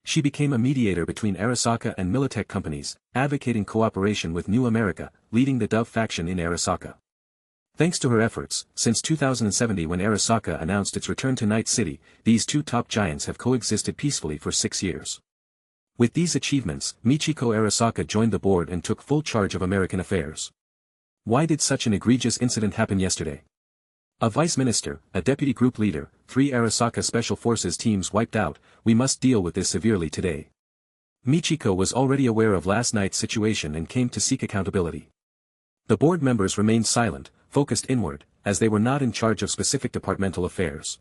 She became a mediator between Arasaka and Militech companies, advocating cooperation with New America, leading the Dove faction in Arasaka. Thanks to her efforts, since 2070 when Arasaka announced its return to Night City, these two top giants have coexisted peacefully for 6 years. With these achievements, Michiko Arasaka joined the board and took full charge of American affairs. Why did such an egregious incident happen yesterday? A vice minister, a deputy group leader, 3 Arasaka Special Forces teams wiped out, we must deal with this severely today. Michiko was already aware of last night's situation and came to seek accountability. The board members remained silent, focused inward, as they were not in charge of specific departmental affairs.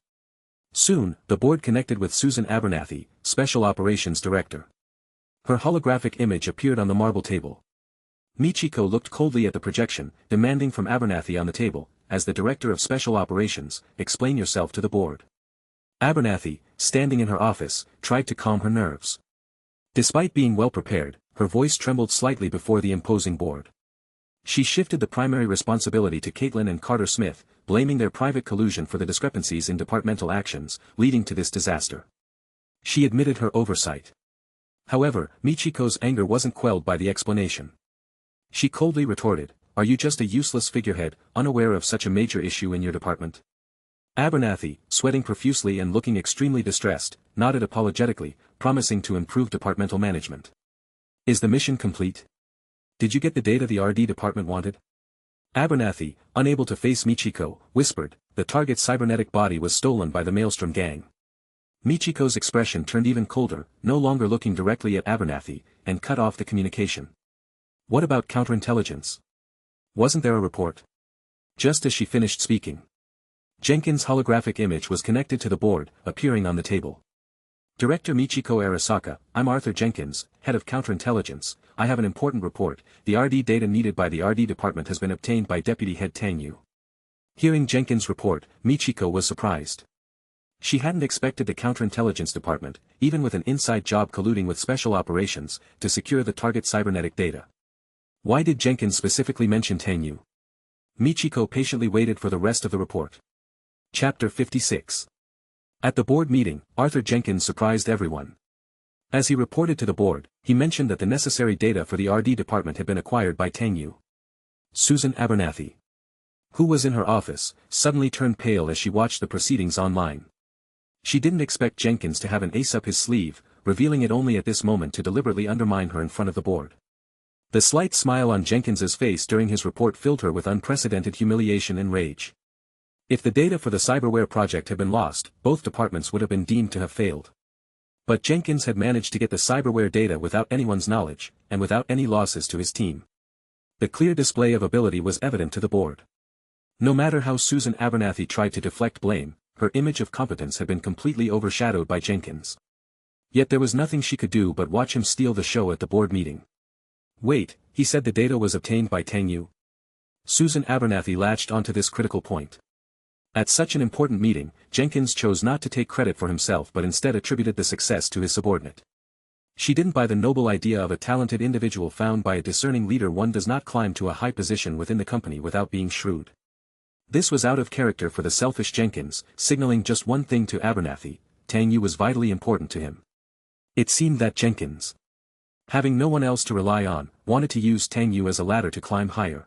Soon, the board connected with Susan Abernathy, Special Operations Director. Her holographic image appeared on the marble table. Michiko looked coldly at the projection, demanding from Abernathy on the table, as the Director of Special Operations, explain yourself to the board. Abernathy, standing in her office, tried to calm her nerves. Despite being well prepared, her voice trembled slightly before the imposing board. She shifted the primary responsibility to Caitlin and Carter Smith, blaming their private collusion for the discrepancies in departmental actions, leading to this disaster. She admitted her oversight. However, Michiko's anger wasn't quelled by the explanation. She coldly retorted, "Are you just a useless figurehead, unaware of such a major issue in your department?" Abernathy, sweating profusely and looking extremely distressed, nodded apologetically, promising to improve departmental management. "Is the mission complete? Did you get the data the RD department wanted?" Abernathy, unable to face Michiko, whispered, "The target's cybernetic body was stolen by the Maelstrom gang." Michiko's expression turned even colder, no longer looking directly at Abernathy, and cut off the communication. "What about counterintelligence? Wasn't there a report?" Just as she finished speaking, Jenkins' holographic image was connected to the board, appearing on the table. "Director Michiko Arasaka, I'm Arthur Jenkins, head of counterintelligence. I have an important report. The RD data needed by the RD department has been obtained by Deputy Head Tang Yu." Hearing Jenkins' report, Michiko was surprised. She hadn't expected the counterintelligence department, even with an inside job colluding with special operations, to secure the target cybernetic data. Why did Jenkins specifically mention Tang Yu? Michiko patiently waited for the rest of the report. Chapter 56. At the board meeting, Arthur Jenkins surprised everyone. As he reported to the board, he mentioned that the necessary data for the RD department had been acquired by Tang Yu. Susan Abernathy. who was in her office, suddenly turned pale as she watched the proceedings online. She didn't expect Jenkins to have an ace up his sleeve, revealing it only at this moment to deliberately undermine her in front of the board. The slight smile on Jenkins's face during his report filled her with unprecedented humiliation and rage. If the data for the cyberware project had been lost, both departments would have been deemed to have failed. But Jenkins had managed to get the cyberware data without anyone's knowledge, and without any losses to his team. The clear display of ability was evident to the board. No matter how Susan Abernathy tried to deflect blame, her image of competence had been completely overshadowed by Jenkins. Yet there was nothing she could do but watch him steal the show at the board meeting. Wait, he said the data was obtained by Tang Yu. Susan Abernathy latched onto this critical point. At such an important meeting, Jenkins chose not to take credit for himself but instead attributed the success to his subordinate. She didn't buy the noble idea of a talented individual found by a discerning leader. One does not climb to a high position within the company without being shrewd. This was out of character for the selfish Jenkins, signaling just one thing to Abernathy: Tang Yu was vitally important to him. It seemed that Jenkins, having no one else to rely on, wanted to use Tang Yu as a ladder to climb higher.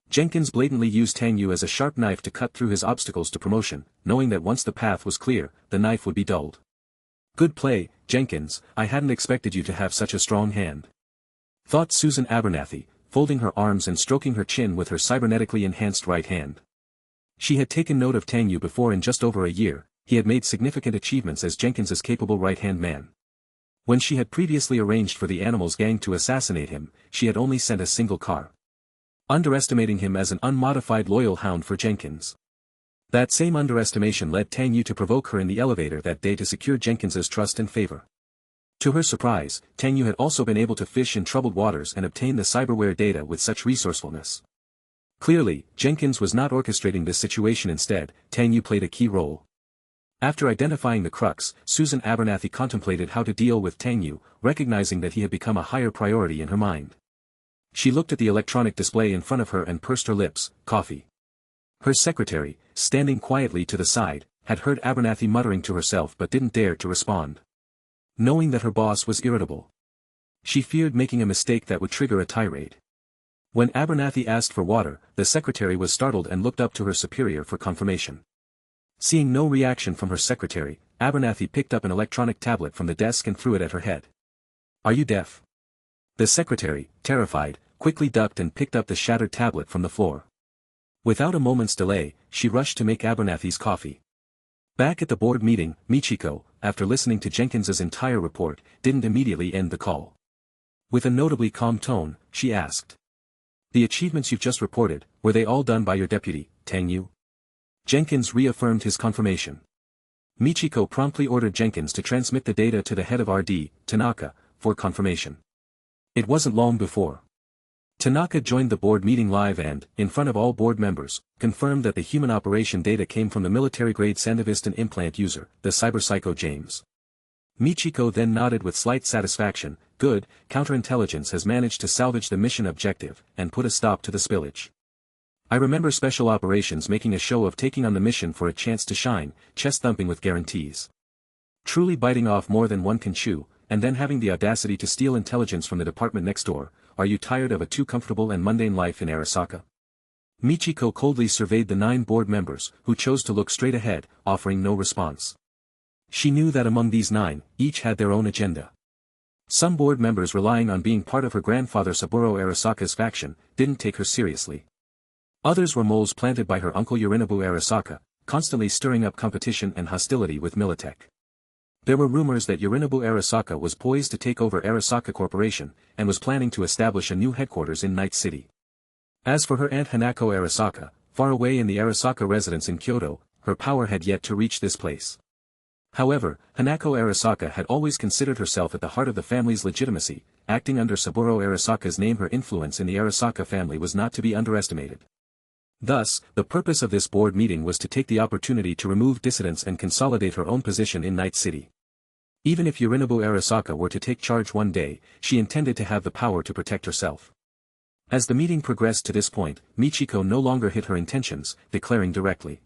Jenkins blatantly used Tang Yu as a sharp knife to cut through his obstacles to promotion, knowing that once the path was clear, the knife would be dulled. Good play, Jenkins, I hadn't expected you to have such a strong hand, thought Susan Abernathy, folding her arms and stroking her chin with her cybernetically enhanced right hand. She had taken note of Tang Yu before. In just over a year, he had made significant achievements as Jenkins's capable right-hand man. When she had previously arranged for the Animals gang to assassinate him, she had only sent a single car, underestimating him as an unmodified loyal hound for Jenkins. That same underestimation led Tang Yu to provoke her in the elevator that day to secure Jenkins's trust and favor. To her surprise, Tang Yu had also been able to fish in troubled waters and obtain the cyberware data with such resourcefulness. Clearly, Jenkins was not orchestrating this situation. Instead, Tang Yu played a key role. After identifying the crux, Susan Abernathy contemplated how to deal with Tang Yu, recognizing that he had become a higher priority in her mind. She looked at the electronic display in front of her and pursed her lips. Coffee. Her secretary, standing quietly to the side, had heard Abernathy muttering to herself but didn't dare to respond. Knowing that her boss was irritable, she feared making a mistake that would trigger a tirade. When Abernathy asked for water, the secretary was startled and looked up to her superior for confirmation. Seeing no reaction from her secretary, Abernathy picked up an electronic tablet from the desk and threw it at her head. Are you deaf? The secretary, terrified, quickly ducked and picked up the shattered tablet from the floor. Without a moment's delay, she rushed to make Abernathy's coffee. Back at the board meeting, Michiko, after listening to Jenkins's entire report, didn't immediately end the call. With a notably calm tone, she asked, "The achievements you've just reported, were they all done by your deputy, Tang Yu?" Jenkins reaffirmed his confirmation. Michiko promptly ordered Jenkins to transmit the data to the head of RD, Tanaka, for confirmation. It wasn't long before Tanaka joined the board meeting live and, in front of all board members, confirmed that the human operation data came from the military-grade Sandevistan implant user, the Cyberpsycho James. Michiko then nodded with slight satisfaction. Good, Counterintelligence has managed to salvage the mission objective, and put a stop to the spillage. I remember Special Operations making a show of taking on the mission for a chance to shine, chest-thumping with guarantees. Truly biting off more than one can chew, and then having the audacity to steal intelligence from the department next door. Are you tired of a too comfortable and mundane life in Arasaka? Michiko coldly surveyed the 9 board members, who chose to look straight ahead, offering no response. She knew that among these 9, each had their own agenda. Some board members, relying on being part of her grandfather Saburo Arasaka's faction, didn't take her seriously. Others were moles planted by her uncle Yorinobu Arasaka, constantly stirring up competition and hostility with Militech. There were rumors that Yorinobu Arasaka was poised to take over Arasaka Corporation, and was planning to establish a new headquarters in Night City. As for her aunt Hanako Arasaka, far away in the Arasaka residence in Kyoto, her power had yet to reach this place. However, Hanako Arasaka had always considered herself at the heart of the family's legitimacy. Acting under Saburo Arasaka's name, her influence in the Arasaka family was not to be underestimated. Thus, the purpose of this board meeting was to take the opportunity to remove dissidents and consolidate her own position in Night City. Even if Yorinobu Arasaka were to take charge one day, she intended to have the power to protect herself. As the meeting progressed to this point, Michiko no longer hid her intentions, declaring directly,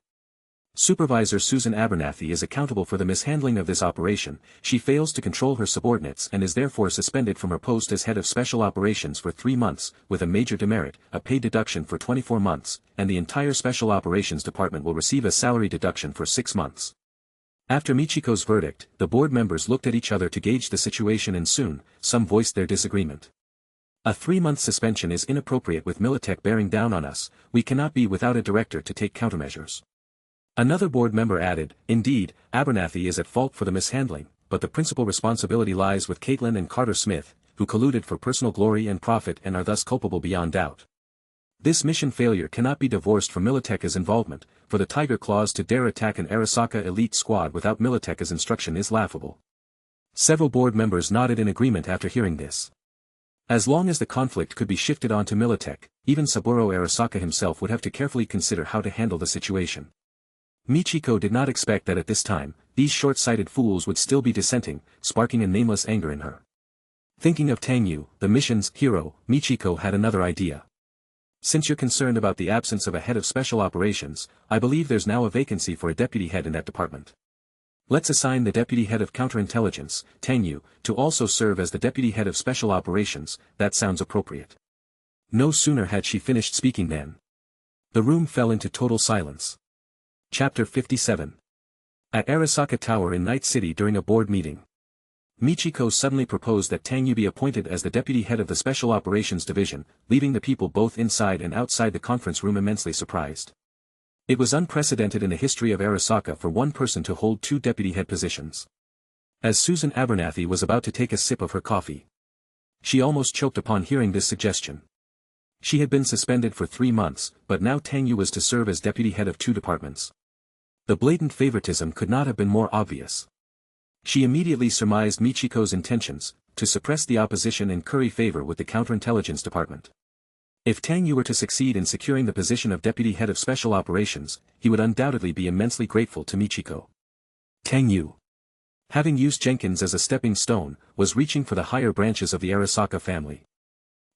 Supervisor Susan Abernathy is accountable for the mishandling of this operation. She fails to control her subordinates and is therefore suspended from her post as head of special operations for 3 months, with a major demerit, a pay deduction for 24 months, and the entire special operations department will receive a salary deduction for 6 months. After Michiko's verdict, the board members looked at each other to gauge the situation and soon, some voiced their disagreement. A 3-month suspension is inappropriate with Militech bearing down on us. We cannot be without a director to take countermeasures. Another board member added, indeed, Abernathy is at fault for the mishandling, but the principal responsibility lies with Caitlin and Carter Smith, who colluded for personal glory and profit and are thus culpable beyond doubt. This mission failure cannot be divorced from Militech's involvement, for the Tiger Claws to dare attack an Arasaka elite squad without Militech's instruction is laughable. Several board members nodded in agreement after hearing this. As long as the conflict could be shifted onto Militech, even Saburo Arasaka himself would have to carefully consider how to handle the situation. Michiko did not expect that at this time, these short-sighted fools would still be dissenting, sparking a nameless anger in her. Thinking of Tang Yu, the mission's hero, Michiko had another idea. Since you're concerned about the absence of a head of special operations, I believe there's now a vacancy for a deputy head in that department. Let's assign the deputy head of counterintelligence, Tang Yu, to also serve as the deputy head of special operations. That sounds appropriate. No sooner had she finished speaking than the room fell into total silence. Chapter 57. At Arasaka Tower in Night City during a board meeting. Michiko suddenly proposed that Tang Yu be appointed as the deputy head of the Special Operations Division, leaving the people both inside and outside the conference room immensely surprised. It was unprecedented in the history of Arasaka for one person to hold 2 deputy head positions. As Susan Abernathy was about to take a sip of her coffee, she almost choked upon hearing this suggestion. She had been suspended for 3 months, but now Tang Yu was to serve as deputy head of 2 departments. The blatant favoritism could not have been more obvious. She immediately surmised Michiko's intentions, to suppress the opposition and curry favor with the Counterintelligence Department. If Tang Yu were to succeed in securing the position of deputy head of special operations, he would undoubtedly be immensely grateful to Michiko. Tang Yu, having used Jenkins as a stepping stone, was reaching for the higher branches of the Arasaka family.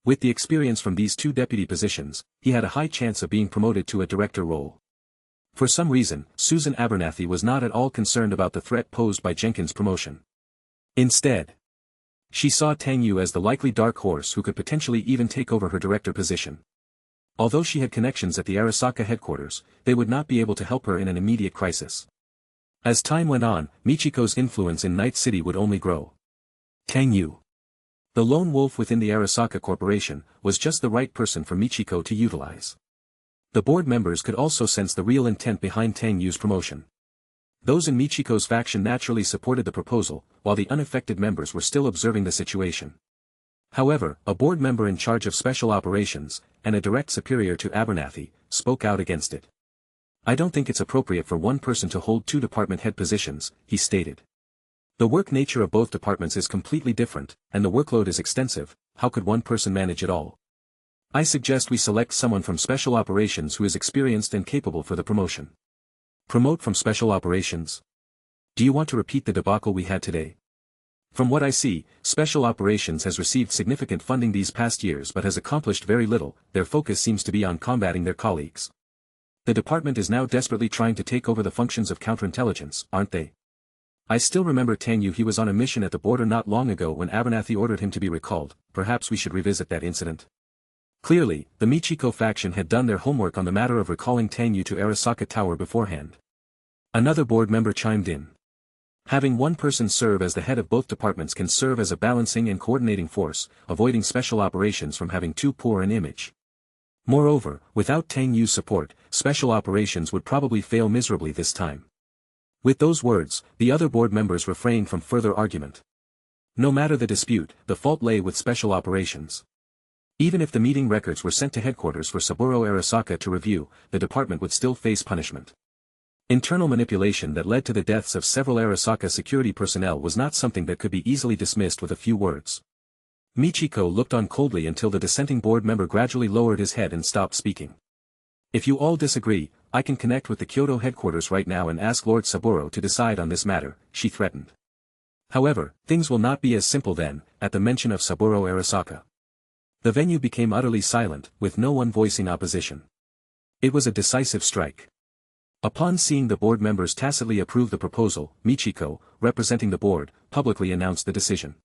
With the experience from these 2 deputy positions, he had a high chance of being promoted to a director role. For some reason, Susan Abernathy was not at all concerned about the threat posed by Jenkins' promotion. Instead, she saw Tang Yu as the likely dark horse who could potentially even take over her director position. Although she had connections at the Arasaka headquarters, they would not be able to help her in an immediate crisis. As time went on, Michiko's influence in Night City would only grow. Tang Yu, the lone wolf within the Arasaka Corporation, was just the right person for Michiko to utilize. The board members could also sense the real intent behind Tang Yu's promotion. Those in Michiko's faction naturally supported the proposal, while the unaffected members were still observing the situation. However, a board member in charge of special operations, and a direct superior to Abernathy, spoke out against it. I don't think it's appropriate for one person to hold 2 department head positions, he stated. The work nature of both departments is completely different, and the workload is extensive. How could one person manage it all? I suggest we select someone from special operations who is experienced and capable for the promotion. Promote from special operations? Do you want to repeat the debacle we had today? From what I see, special operations has received significant funding these past years but has accomplished very little. Their focus seems to be on combating their colleagues. The department is now desperately trying to take over the functions of counterintelligence, aren't they? I still remember Tang Yu. He was on a mission at the border not long ago when Abernathy ordered him to be recalled. Perhaps we should revisit that incident. Clearly, the Michiko faction had done their homework on the matter of recalling Tang Yu to Arasaka Tower beforehand. Another board member chimed in. Having one person serve as the head of both departments can serve as a balancing and coordinating force, avoiding special operations from having too poor an image. Moreover, without Tang Yu's support, special operations would probably fail miserably this time. With those words, the other board members refrained from further argument. No matter the dispute, the fault lay with special operations. Even if the meeting records were sent to headquarters for Saburo Arasaka to review, the department would still face punishment. Internal manipulation that led to the deaths of several Arasaka security personnel was not something that could be easily dismissed with a few words. Michiko looked on coldly until the dissenting board member gradually lowered his head and stopped speaking. If you all disagree, I can connect with the Kyoto headquarters right now and ask Lord Saburo to decide on this matter, she threatened. However, things will not be as simple then, at the mention of Saburo Arasaka. The venue became utterly silent, with no one voicing opposition. It was a decisive strike. Upon seeing the board members tacitly approve the proposal, Michiko, representing the board, publicly announced the decision.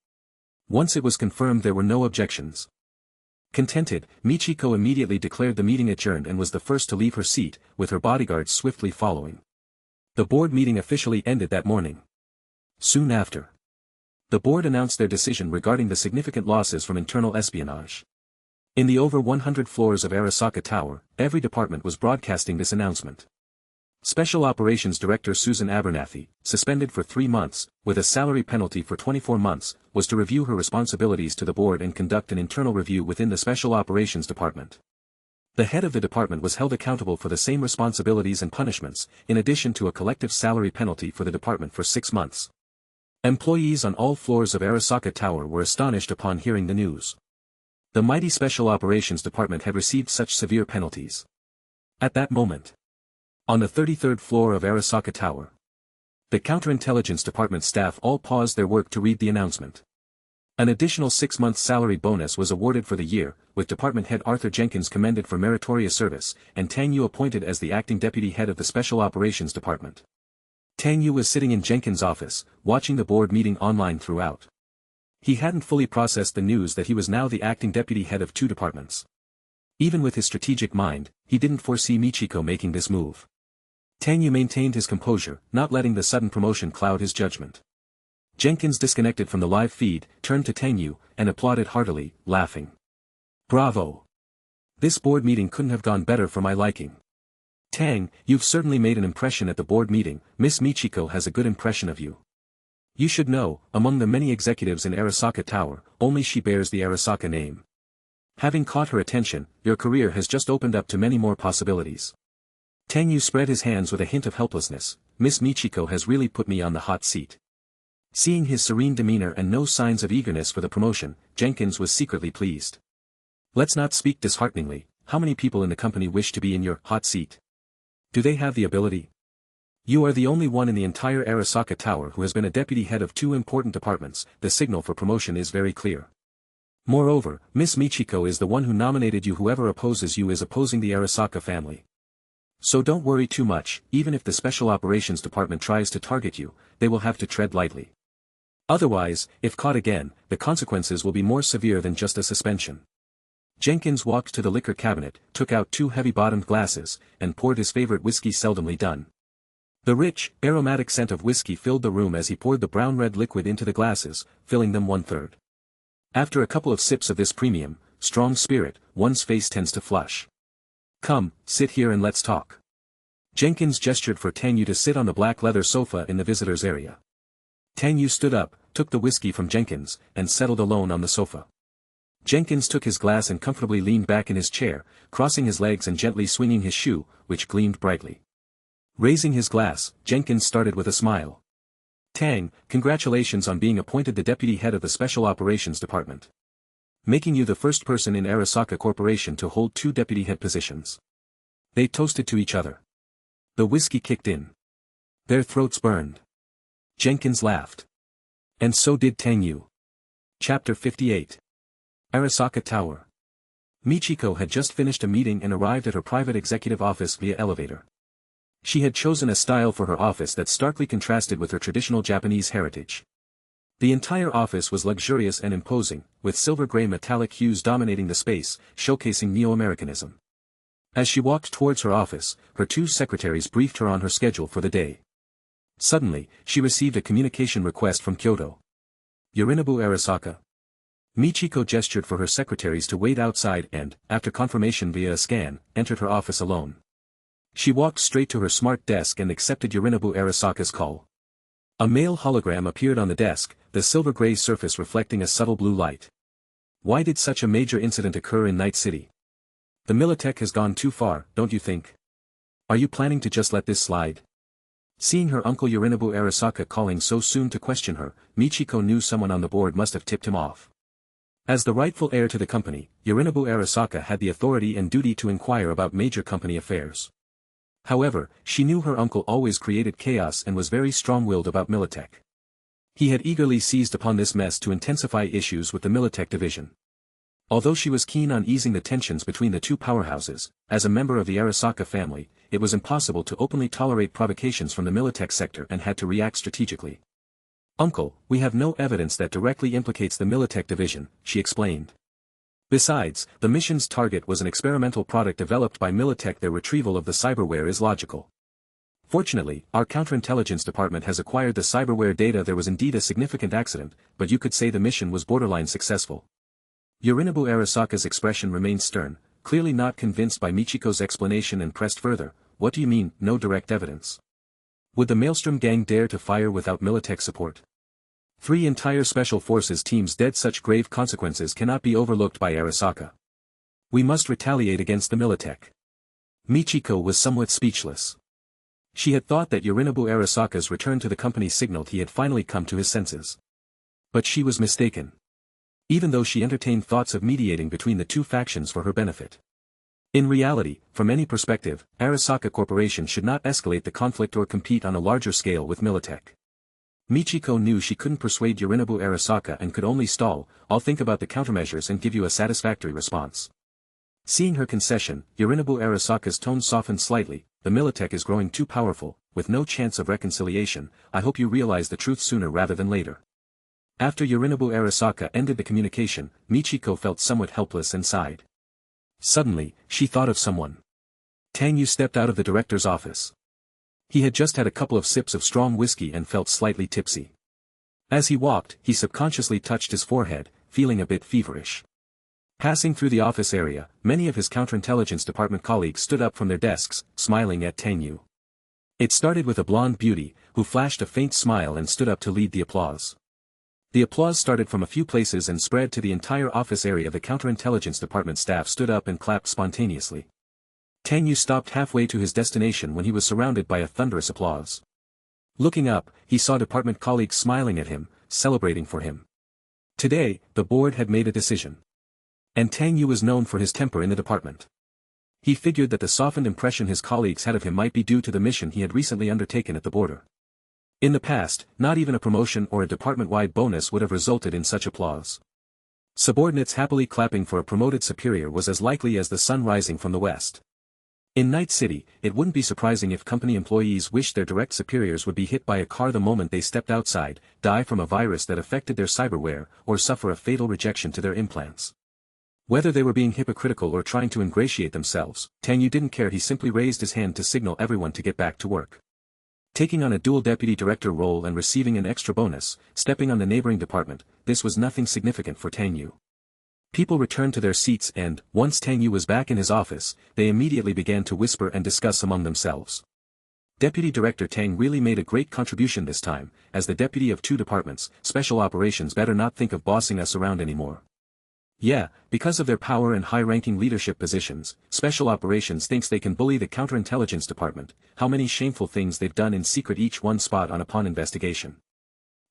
Once it was confirmed there were no objections. Contented, Michiko immediately declared the meeting adjourned and was the first to leave her seat, with her bodyguards swiftly following. The board meeting officially ended that morning. Soon after, the board announced their decision regarding the significant losses from internal espionage. In the over 100 floors of Arasaka Tower, every department was broadcasting this announcement. Special Operations Director Susan Abernathy, suspended for 3 months, with a salary penalty for 24 months, was to review her responsibilities to the board and conduct an internal review within the Special Operations Department. The head of the department was held accountable for the same responsibilities and punishments, in addition to a collective salary penalty for the department for 6 months. Employees on all floors of Arasaka Tower were astonished upon hearing the news. The mighty Special Operations Department had received such severe penalties. At that moment, on the 33rd floor of Arasaka Tower, the Counterintelligence Department staff all paused their work to read the announcement. An additional 6-month salary bonus was awarded for the year, with Department Head Arthur Jenkins commended for meritorious service, and Tang Yu appointed as the acting deputy head of the Special Operations Department. Tang Yu was sitting in Jenkins' office, watching the board meeting online throughout. He hadn't fully processed the news that he was now the acting deputy head of 2 departments. Even with his strategic mind, he didn't foresee Michiko making this move. Tang Yu maintained his composure, not letting the sudden promotion cloud his judgment. Jenkins disconnected from the live feed, turned to Tang Yu, and applauded heartily, laughing. "Bravo! This board meeting couldn't have gone better for my liking. Tang, you've certainly made an impression at the board meeting. Miss Michiko has a good impression of you. You should know, among the many executives in Arasaka Tower, only she bears the Arasaka name. Having caught her attention, your career has just opened up to many more possibilities." Tang Yu spread his hands with a hint of helplessness. "Miss Michiko has really put me on the hot seat." Seeing his serene demeanor and no signs of eagerness for the promotion, Jenkins was secretly pleased. "Let's not speak dishearteningly. How many people in the company wish to be in your hot seat? Do they have the ability? You are the only one in the entire Arasaka Tower who has been a deputy head of 2 important departments. The signal for promotion is very clear. Moreover, Miss Michiko is the one who nominated you. Whoever opposes you is opposing the Arasaka family. So don't worry too much. Even if the Special Operations Department tries to target you, they will have to tread lightly. Otherwise, if caught again, the consequences will be more severe than just a suspension." Jenkins walked to the liquor cabinet, took out 2 heavy-bottomed glasses, and poured his favorite whiskey seldomly done. The rich, aromatic scent of whiskey filled the room as he poured the brown-red liquid into the glasses, filling them 1/3. After a couple of sips of this premium, strong spirit, one's face tends to flush. "Come, sit here and let's talk." Jenkins gestured for Tang Yu to sit on the black leather sofa in the visitors' area. Tang Yu stood up, took the whiskey from Jenkins, and settled alone on the sofa. Jenkins took his glass and comfortably leaned back in his chair, crossing his legs and gently swinging his shoe, which gleamed brightly. Raising his glass, Jenkins started with a smile. "Tang, congratulations on being appointed the deputy head of the Special Operations Department. Making you the first person in Arasaka Corporation to hold 2 deputy head positions." They toasted to each other. The whiskey kicked in. Their throats burned. Jenkins laughed. And so did Tang Yu. Chapter 58. Arasaka Tower. Michiko had just finished a meeting and arrived at her private executive office via elevator. She had chosen a style for her office that starkly contrasted with her traditional Japanese heritage. The entire office was luxurious and imposing, with silver-gray metallic hues dominating the space, showcasing Neo-Americanism. As she walked towards her office, her 2 secretaries briefed her on her schedule for the day. Suddenly, she received a communication request from Kyoto. "Yorinobu Arasaka." Michiko gestured for her secretaries to wait outside and, after confirmation via a scan, entered her office alone. She walked straight to her smart desk and accepted Yorinobu Arasaka's call. A male hologram appeared on the desk, the silver-gray surface reflecting a subtle blue light. "Why did such a major incident occur in Night City? The Militech has gone too far, don't you think? Are you planning to just let this slide?" Seeing her uncle Yorinobu Arasaka calling so soon to question her, Michiko knew someone on the board must have tipped him off. As the rightful heir to the company, Yorinobu Arasaka had the authority and duty to inquire about major company affairs. However, she knew her uncle always created chaos and was very strong-willed about Militech. He had eagerly seized upon this mess to intensify issues with the Militech division. Although she was keen on easing the tensions between the 2 powerhouses, as a member of the Arasaka family, it was impossible to openly tolerate provocations from the Militech sector and had to react strategically. "Uncle, we have no evidence that directly implicates the Militech division," she explained. "Besides, the mission's target was an experimental product developed by Militech. Their retrieval of the cyberware is logical. Fortunately, our counterintelligence department has acquired the cyberware data. There was indeed a significant accident, but you could say the mission was borderline successful." Yorinobu Arasaka's expression remained stern, clearly not convinced by Michiko's explanation, and pressed further. "What do you mean, no direct evidence? Would the Maelstrom gang dare to fire without Militech support? 3 entire Special Forces teams dead. Such grave consequences cannot be overlooked by Arasaka. We must retaliate against the Militech." Michiko was somewhat speechless. She had thought that Yorinobu Arasaka's return to the company signaled he had finally come to his senses. But she was mistaken. Even though she entertained thoughts of mediating between the two factions for her benefit. In reality, from any perspective, Arasaka Corporation should not escalate the conflict or compete on a larger scale with Militech. Michiko knew she couldn't persuade Yorinobu Arasaka and could only stall. "I'll think about the countermeasures and give you a satisfactory response." Seeing her concession, Yorinobu Arasaka's tone softened slightly. "The Militech is growing too powerful, with no chance of reconciliation. I hope you realize the truth sooner rather than later." After Yorinobu Arasaka ended the communication, Michiko felt somewhat helpless and sighed. Suddenly, she thought of someone. Tang Yu stepped out of the director's office. He had just had a couple of sips of strong whiskey and felt slightly tipsy. As he walked, he subconsciously touched his forehead, feeling a bit feverish. Passing through the office area, many of his counterintelligence department colleagues stood up from their desks, smiling at Tang Yu. It started with a blonde beauty, who flashed a faint smile and stood up to lead the applause. The applause started from a few places and spread to the entire office area. The counterintelligence department staff stood up and clapped spontaneously. Tang Yu stopped halfway to his destination when he was surrounded by a thunderous applause. Looking up, he saw department colleagues smiling at him, celebrating for him. Today, the board had made a decision. And Tang Yu was known for his temper in the department. He figured that the softened impression his colleagues had of him might be due to the mission he had recently undertaken at the border. In the past, not even a promotion or a department-wide bonus would have resulted in such applause. Subordinates happily clapping for a promoted superior was as likely as the sun rising from the west. In Night City, it wouldn't be surprising if company employees wished their direct superiors would be hit by a car the moment they stepped outside, die from a virus that affected their cyberware, or suffer a fatal rejection to their implants. Whether they were being hypocritical or trying to ingratiate themselves, Tang Yu didn't care. He simply raised his hand to signal everyone to get back to work. Taking on a dual deputy director role and receiving an extra bonus, stepping on the neighboring department, this was nothing significant for Tang Yu. People returned to their seats and, once Tang Yu was back in his office, they immediately began to whisper and discuss among themselves. Deputy Director Tang really made a great contribution this time. As the deputy of 2 departments, Special Operations better not think of bossing us around anymore. Yeah, because of their power and high-ranking leadership positions, Special Operations thinks they can bully the Counterintelligence Department. How many shameful things they've done in secret, each one spot on upon investigation.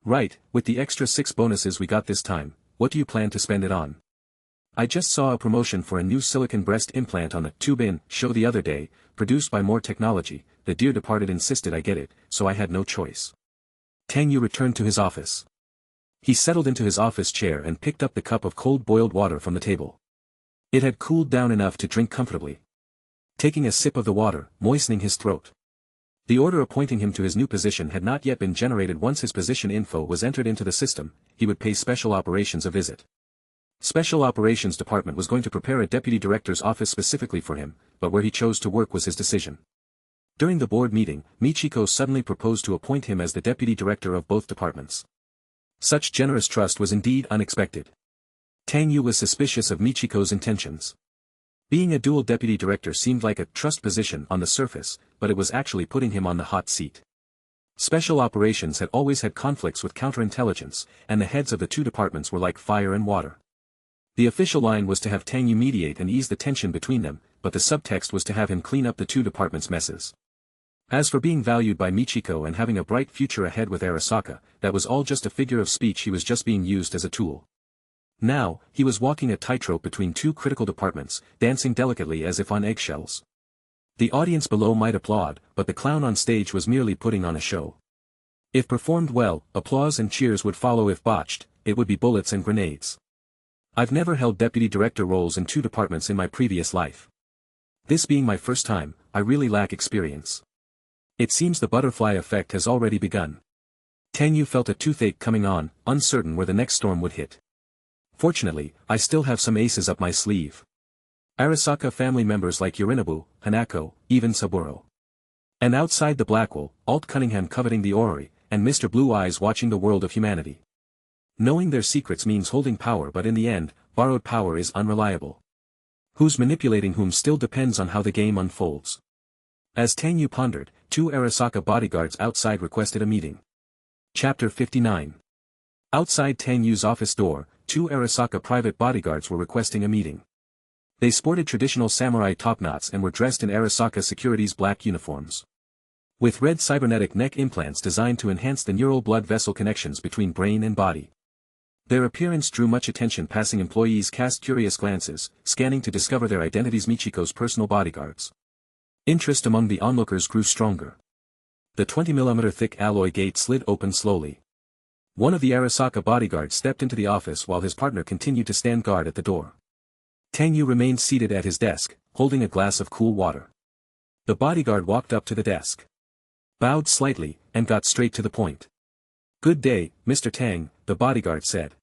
Right, with the extra 6 bonuses we got this time, what do you plan to spend it on? I just saw a promotion for a new silicon breast implant on the Tubin show the other day, produced by More Technology. The dear departed insisted I get it, so I had no choice. Tang Yu returned to his office. He settled into his office chair and picked up the cup of cold boiled water from the table. It had cooled down enough to drink comfortably. Taking a sip of the water, moistening his throat. The order appointing him to his new position had not yet been generated. Once his position info was entered into the system, he would pay Special Operations a visit. Special Operations Department was going to prepare a deputy director's office specifically for him, but where he chose to work was his decision. During the board meeting, Michiko suddenly proposed to appoint him as the deputy director of both departments. Such generous trust was indeed unexpected. Tang Yu was suspicious of Michiko's intentions. Being a dual deputy director seemed like a trust position on the surface, but it was actually putting him on the hot seat. Special Operations had always had conflicts with counterintelligence, and the heads of the 2 departments were like fire and water. The official line was to have Tang Yu mediate and ease the tension between them, but the subtext was to have him clean up the 2 departments' messes. As for being valued by Michiko and having a bright future ahead with Arasaka, that was all just a figure of speech. He was just being used as a tool. Now, he was walking a tightrope between 2 critical departments, dancing delicately as if on eggshells. The audience below might applaud, but the clown on stage was merely putting on a show. If performed well, applause and cheers would follow. If botched, it would be bullets and grenades. I've never held deputy director roles in 2 departments in my previous life. This being my first time, I really lack experience. It seems the butterfly effect has already begun. Tang Yu felt a toothache coming on, uncertain where the next storm would hit. Fortunately, I still have some aces up my sleeve. Arasaka family members like Yorinobu, Hanako, even Saburo. And outside the Blackwell, Alt Cunningham coveting the orrery, and Mr. Blue Eyes watching the world of humanity. Knowing their secrets means holding power, but in the end, borrowed power is unreliable. Who's manipulating whom still depends on how the game unfolds. As Tang Yu pondered, 2 Arasaka bodyguards outside requested a meeting. Chapter 59. Outside Tang Yu's office door, 2 Arasaka private bodyguards were requesting a meeting. They sported traditional samurai topknots and were dressed in Arasaka Security's black uniforms. With red cybernetic neck implants designed to enhance the neural blood vessel connections between brain and body. Their appearance drew much attention. Passing employees cast curious glances, scanning to discover their identities. Michiko's personal bodyguards. Interest among the onlookers grew stronger. The 20mm thick alloy gate slid open slowly. One of the Arasaka bodyguards stepped into the office while his partner continued to stand guard at the door. Tang Yu remained seated at his desk, holding a glass of cool water. The bodyguard walked up to the desk. Bowed slightly, and got straight to the point. "Good day, Mr. Tang," the bodyguard said.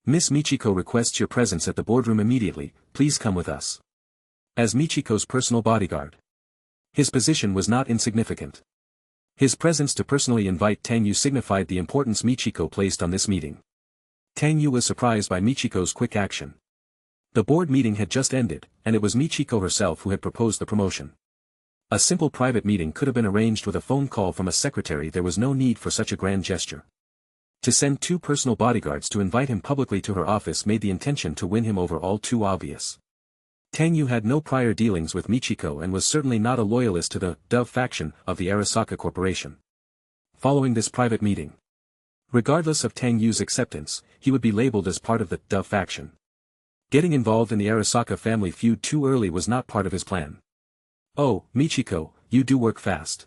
"Miss Michiko requests your presence at the boardroom immediately, please come with us." As Michiko's personal bodyguard, his position was not insignificant. His presence to personally invite Tang Yu signified the importance Michiko placed on this meeting. Tang Yu was surprised by Michiko's quick action. The board meeting had just ended, and it was Michiko herself who had proposed the promotion. A simple private meeting could have been arranged with a phone call from a secretary. There was no need for such a grand gesture. To send 2 personal bodyguards to invite him publicly to her office made the intention to win him over all too obvious. Tang Yu had no prior dealings with Michiko and was certainly not a loyalist to the Dove faction of the Arasaka Corporation. Following this private meeting, regardless of Tang Yu's acceptance, he would be labeled as part of the Dove faction. Getting involved in the Arasaka family feud too early was not part of his plan. "Oh, Michiko, you do work fast,"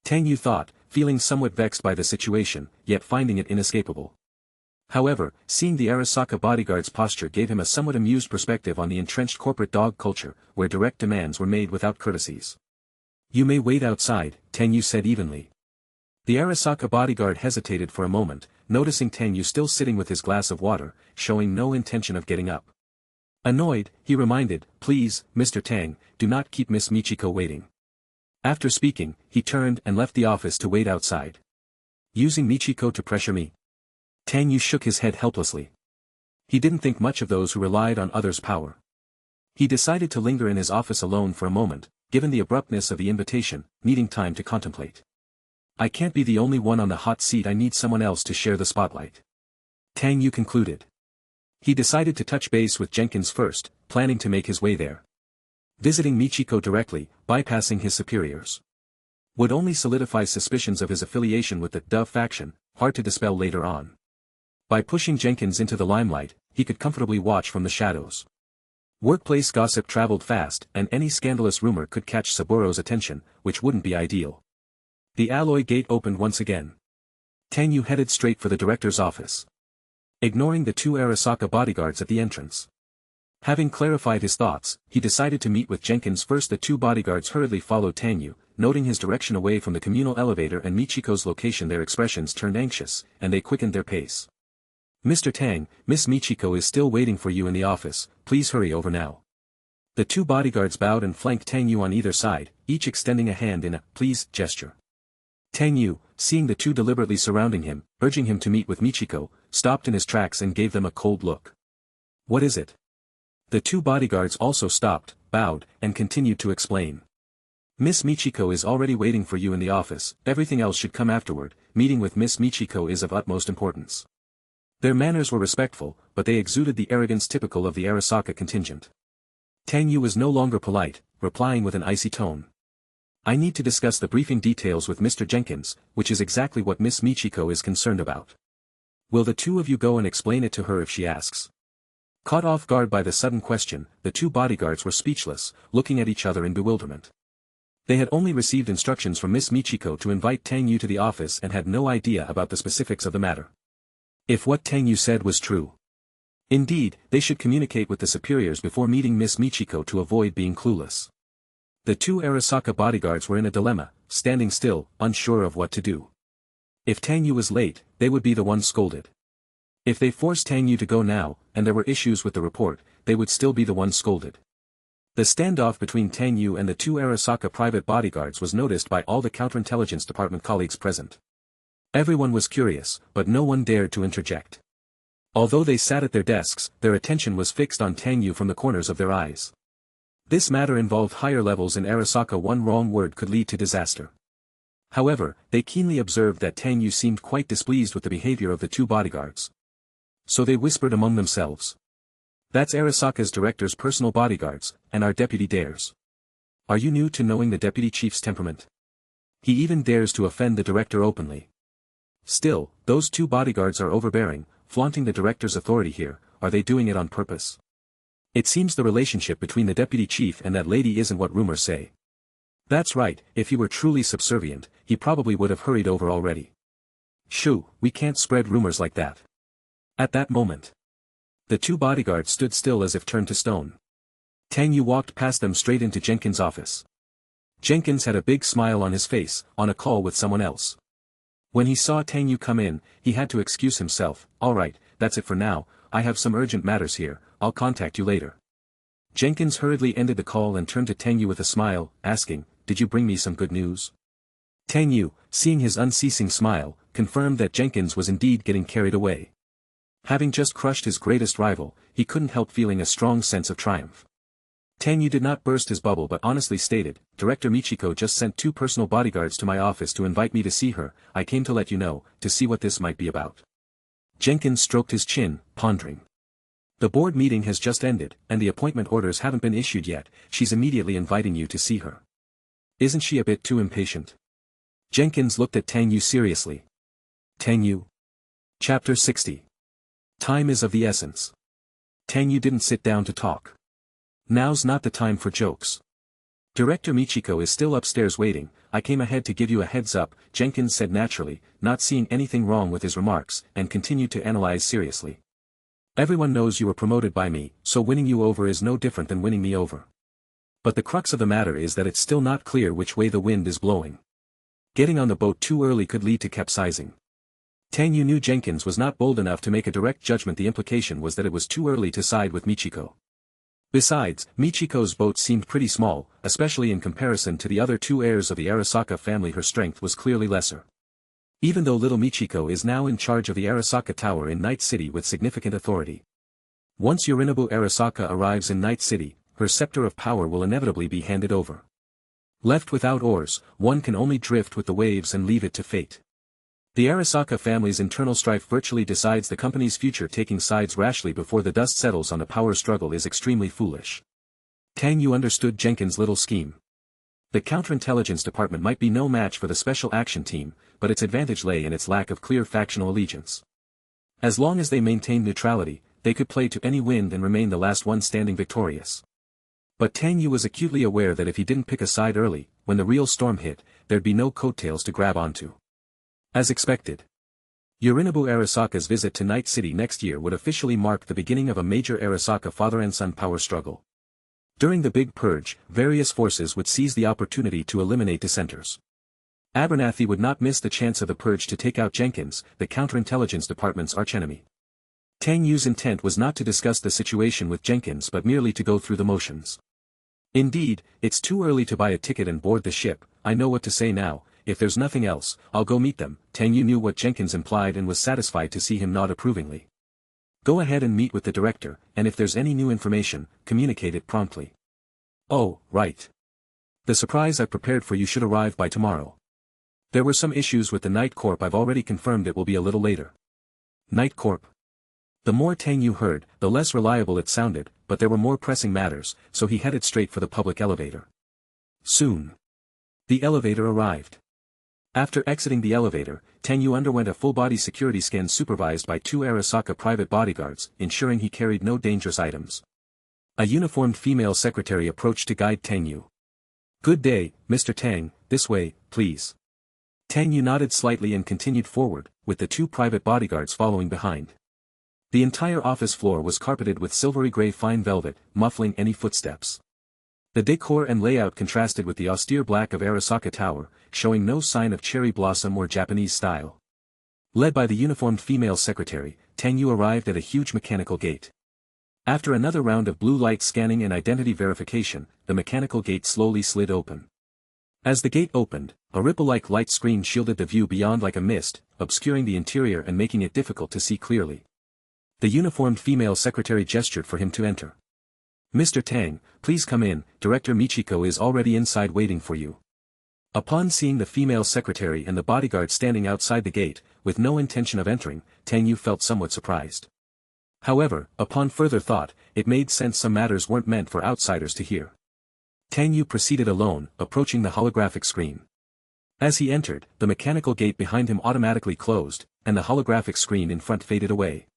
Tang Yu thought, feeling somewhat vexed by the situation, yet finding it inescapable. However, seeing the Arasaka bodyguard's posture gave him a somewhat amused perspective on the entrenched corporate dog culture, where direct demands were made without courtesies. "You may wait outside," Tang Yu said evenly. The Arasaka bodyguard hesitated for a moment, noticing Tang Yu still sitting with his glass of water, showing no intention of getting up. Annoyed, he reminded, "Please, Mr. Tang, do not keep Miss Michiko waiting." After speaking, he turned and left the office to wait outside. "Using Michiko to pressure me?" Tang Yu shook his head helplessly. He didn't think much of those who relied on others' power. He decided to linger in his office alone for a moment, given the abruptness of the invitation, needing time to contemplate. "I can't be the only one on the hot seat. I need someone else to share the spotlight," Tang Yu concluded. He decided to touch base with Jenkins first, planning to make his way there. Visiting Michiko directly, bypassing his superiors, would only solidify suspicions of his affiliation with the Dove faction, hard to dispel later on. By pushing Jenkins into the limelight, he could comfortably watch from the shadows. Workplace gossip traveled fast, and any scandalous rumor could catch Saburo's attention, which wouldn't be ideal. The alloy gate opened once again. Tang Yu headed straight for the director's office, ignoring the 2 Arasaka bodyguards at the entrance. Having clarified his thoughts, he decided to meet with Jenkins first. The 2 bodyguards hurriedly followed Tang Yu, noting his direction away from the communal elevator and Michiko's location. Their expressions turned anxious, and they quickened their pace. "Mr. Tang, Miss Michiko is still waiting for you in the office, please hurry over now." The 2 bodyguards bowed and flanked Tang Yu on either side, each extending a hand in a "please" gesture. Tang Yu, seeing the 2 deliberately surrounding him, urging him to meet with Michiko, stopped in his tracks and gave them a cold look. "What is it?" The 2 bodyguards also stopped, bowed, and continued to explain. "Miss Michiko is already waiting for you in the office, everything else should come afterward. Meeting with Miss Michiko is of utmost importance." Their manners were respectful, but they exuded the arrogance typical of the Arasaka contingent. Tang Yu was no longer polite, replying with an icy tone. "I need to discuss the briefing details with Mr. Jenkins, which is exactly what Miss Michiko is concerned about. Will the 2 of you go and explain it to her if she asks?" Caught off guard by the sudden question, the 2 bodyguards were speechless, looking at each other in bewilderment. They had only received instructions from Miss Michiko to invite Tang Yu to the office and had no idea about the specifics of the matter. If what Tang Yu said was true, indeed, they should communicate with the superiors before meeting Miss Michiko to avoid being clueless. The two Arasaka bodyguards were in a dilemma, standing still, unsure of what to do. If Tang Yu was late, they would be the ones scolded. If they forced Tang Yu to go now, and there were issues with the report, they would still be the ones scolded. The standoff between Tang Yu and the two Arasaka private bodyguards was noticed by all the Counterintelligence Department colleagues present. Everyone was curious, but no one dared to interject. Although they sat at their desks, their attention was fixed on Tang Yu from the corners of their eyes. This matter involved higher levels in Arasaka. One wrong word could lead to disaster. However, they keenly observed that Tang Yu seemed quite displeased with the behavior of the two bodyguards. So they whispered among themselves. That's Arasaka's director's personal bodyguards, and our deputy dares. Are you new to knowing the deputy chief's temperament? He even dares to offend the director openly. Still, those two bodyguards are overbearing, flaunting the director's authority here. Are they doing it on purpose? It seems the relationship between the deputy chief and that lady isn't what rumors say. That's right, if he were truly subservient, he probably would have hurried over already. Shoo, we can't spread rumors like that. At that moment, the two bodyguards stood still as if turned to stone. Tang Yu walked past them straight into Jenkins' office. Jenkins had a big smile on his face, on a call with someone else. When he saw Tang Yu come in, he had to excuse himself. Alright, that's it for now, I have some urgent matters here, I'll contact you later. Jenkins hurriedly ended the call and turned to Tang Yu with a smile, asking, did you bring me some good news? Tang Yu, seeing his unceasing smile, confirmed that Jenkins was indeed getting carried away. Having just crushed his greatest rival, he couldn't help feeling a strong sense of triumph. Tang Yu did not burst his bubble but honestly stated, Director Michiko just sent two personal bodyguards to my office to invite me to see her. I came to let you know, to see what this might be about. Jenkins stroked his chin, pondering. The board meeting has just ended, and the appointment orders haven't been issued yet. She's immediately inviting you to see her. Isn't she a bit too impatient? Jenkins looked at Tang Yu seriously. Tang Yu. Chapter 60. Time is of the essence. Tang Yu didn't sit down to talk. Now's not the time for jokes. Director Michiko is still upstairs waiting. I came ahead to give you a heads up, Jenkins said naturally, not seeing anything wrong with his remarks, and continued to analyze seriously. Everyone knows you were promoted by me, so winning you over is no different than winning me over. But the crux of the matter is that it's still not clear which way the wind is blowing. Getting on the boat too early could lead to capsizing. Tang Yu knew Jenkins was not bold enough to make a direct judgment. The implication was that it was too early to side with Michiko. Besides, Michiko's boat seemed pretty small, especially in comparison to the other two heirs of the Arasaka family. Her strength was clearly lesser. Even though little Michiko is now in charge of the Arasaka Tower in Night City with significant authority. Once Yorinobu Arasaka arrives in Night City, her scepter of power will inevitably be handed over. Left without oars, one can only drift with the waves and leave it to fate. The Arasaka family's internal strife virtually decides the company's future. Taking sides rashly before the dust settles on the power struggle is extremely foolish. Tang Yu understood Jenkins' little scheme. The Counterintelligence Department might be no match for the Special Action Team, but its advantage lay in its lack of clear factional allegiance. As long as they maintained neutrality, they could play to any wind and remain the last one standing victorious. But Tang Yu was acutely aware that if he didn't pick a side early, when the real storm hit, there'd be no coattails to grab onto. As expected, Yorinobu Arasaka's visit to Night City next year would officially mark the beginning of a major Arasaka father and son power struggle. During the Big Purge, various forces would seize the opportunity to eliminate dissenters. Abernathy would not miss the chance of the purge to take out Jenkins, the Counterintelligence Department's archenemy. Tang Yu's intent was not to discuss the situation with Jenkins but merely to go through the motions. Indeed, it's too early to buy a ticket and board the ship. I know what to say now. If there's nothing else, I'll go meet them. Tang Yu knew what Jenkins implied and was satisfied to see him nod approvingly. Go ahead and meet with the director, and if there's any new information, communicate it promptly. Oh, right. The surprise I prepared for you should arrive by tomorrow. There were some issues with the Night Corp. I've already confirmed it will be a little later. Night Corp. The more Tang Yu heard, the less reliable it sounded, but there were more pressing matters, so he headed straight for the public elevator. Soon. The elevator arrived. After exiting the elevator, Tang Yu underwent a full-body security scan supervised by two Arasaka private bodyguards, ensuring he carried no dangerous items. A uniformed female secretary approached to guide Tang Yu. Good day, Mr. Tang, this way, please. Tang Yu nodded slightly and continued forward, with the two private bodyguards following behind. The entire office floor was carpeted with silvery gray fine velvet, muffling any footsteps. The decor and layout contrasted with the austere black of Arasaka Tower, showing no sign of cherry blossom or Japanese style. Led by the uniformed female secretary, Tang Yu arrived at a huge mechanical gate. After another round of blue light scanning and identity verification, the mechanical gate slowly slid open. As the gate opened, a ripple-like light screen shielded the view beyond like a mist, obscuring the interior and making it difficult to see clearly. The uniformed female secretary gestured for him to enter. "Mr. Tang, please come in, Director Michiko is already inside waiting for you." Upon seeing the female secretary and the bodyguard standing outside the gate, with no intention of entering, Tang Yu felt somewhat surprised. However, upon further thought, it made sense some matters weren't meant for outsiders to hear. Tang Yu proceeded alone, approaching the holographic screen. As he entered, the mechanical gate behind him automatically closed, and the holographic screen in front faded away.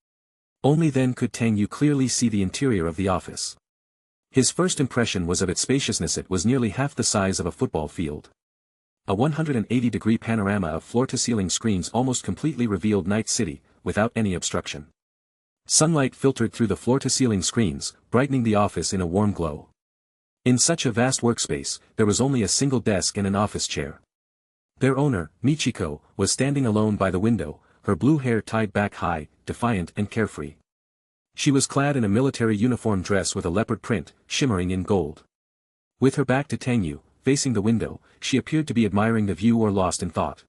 Only then could Tang Yu clearly see the interior of the office. His first impression was of its spaciousness. It was nearly half the size of a football field. A 180-degree panorama of floor-to-ceiling screens almost completely revealed Night City, without any obstruction. Sunlight filtered through the floor-to-ceiling screens, brightening the office in a warm glow. In such a vast workspace, there was only a single desk and an office chair. Their owner, Michiko, was standing alone by the window, her blue hair tied back high, defiant and carefree. She was clad in a military uniform dress with a leopard print, shimmering in gold. With her back to Tang Yu, facing the window, she appeared to be admiring the view or lost in thought.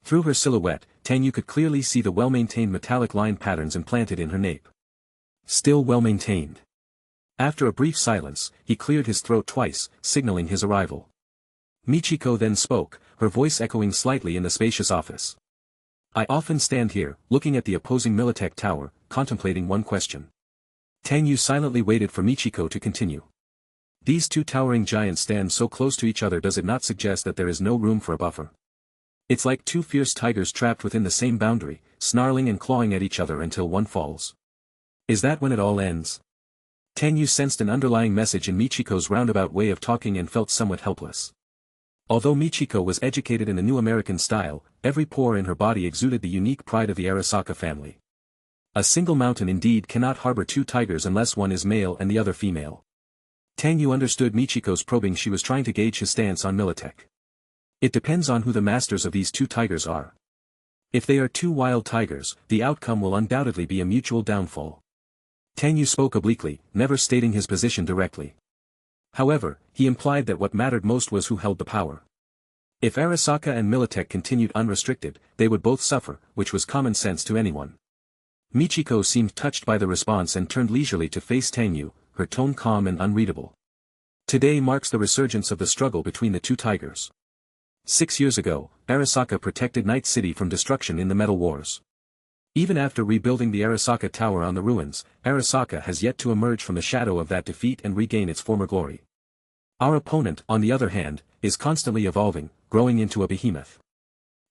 Through her silhouette, Tang Yu could clearly see the well-maintained metallic line patterns implanted in her nape. Still well-maintained. After a brief silence, he cleared his throat twice, signaling his arrival. Michiko then spoke, her voice echoing slightly in the spacious office. "I often stand here, looking at the opposing Militech Tower, contemplating one question." Tang Yu silently waited for Michiko to continue. "These two towering giants stand so close to each other. Does it not suggest that there is no room for a buffer? It's like two fierce tigers trapped within the same boundary, snarling and clawing at each other until one falls. Is that when it all ends?" Tang Yu sensed an underlying message in Michiko's roundabout way of talking and felt somewhat helpless. Although Michiko was educated in the new American style, every pore in her body exuded the unique pride of the Arasaka family. A single mountain indeed cannot harbor two tigers unless one is male and the other female. Tang Yu understood Michiko's probing. She was trying to gauge his stance on Militech. It depends on who the masters of these two tigers are. If they are two wild tigers, the outcome will undoubtedly be a mutual downfall. Tang Yu spoke obliquely, never stating his position directly. However, he implied that what mattered most was who held the power. If Arasaka and Militech continued unrestricted, they would both suffer, which was common sense to anyone. Michiko seemed touched by the response and turned leisurely to face Tang Yu, her tone calm and unreadable. "Today marks the resurgence of the struggle between the two tigers. 6 years ago, Arasaka protected Night City from destruction in the Metal Wars. Even after rebuilding the Arasaka Tower on the ruins, Arasaka has yet to emerge from the shadow of that defeat and regain its former glory. Our opponent, on the other hand, is constantly evolving, growing into a behemoth."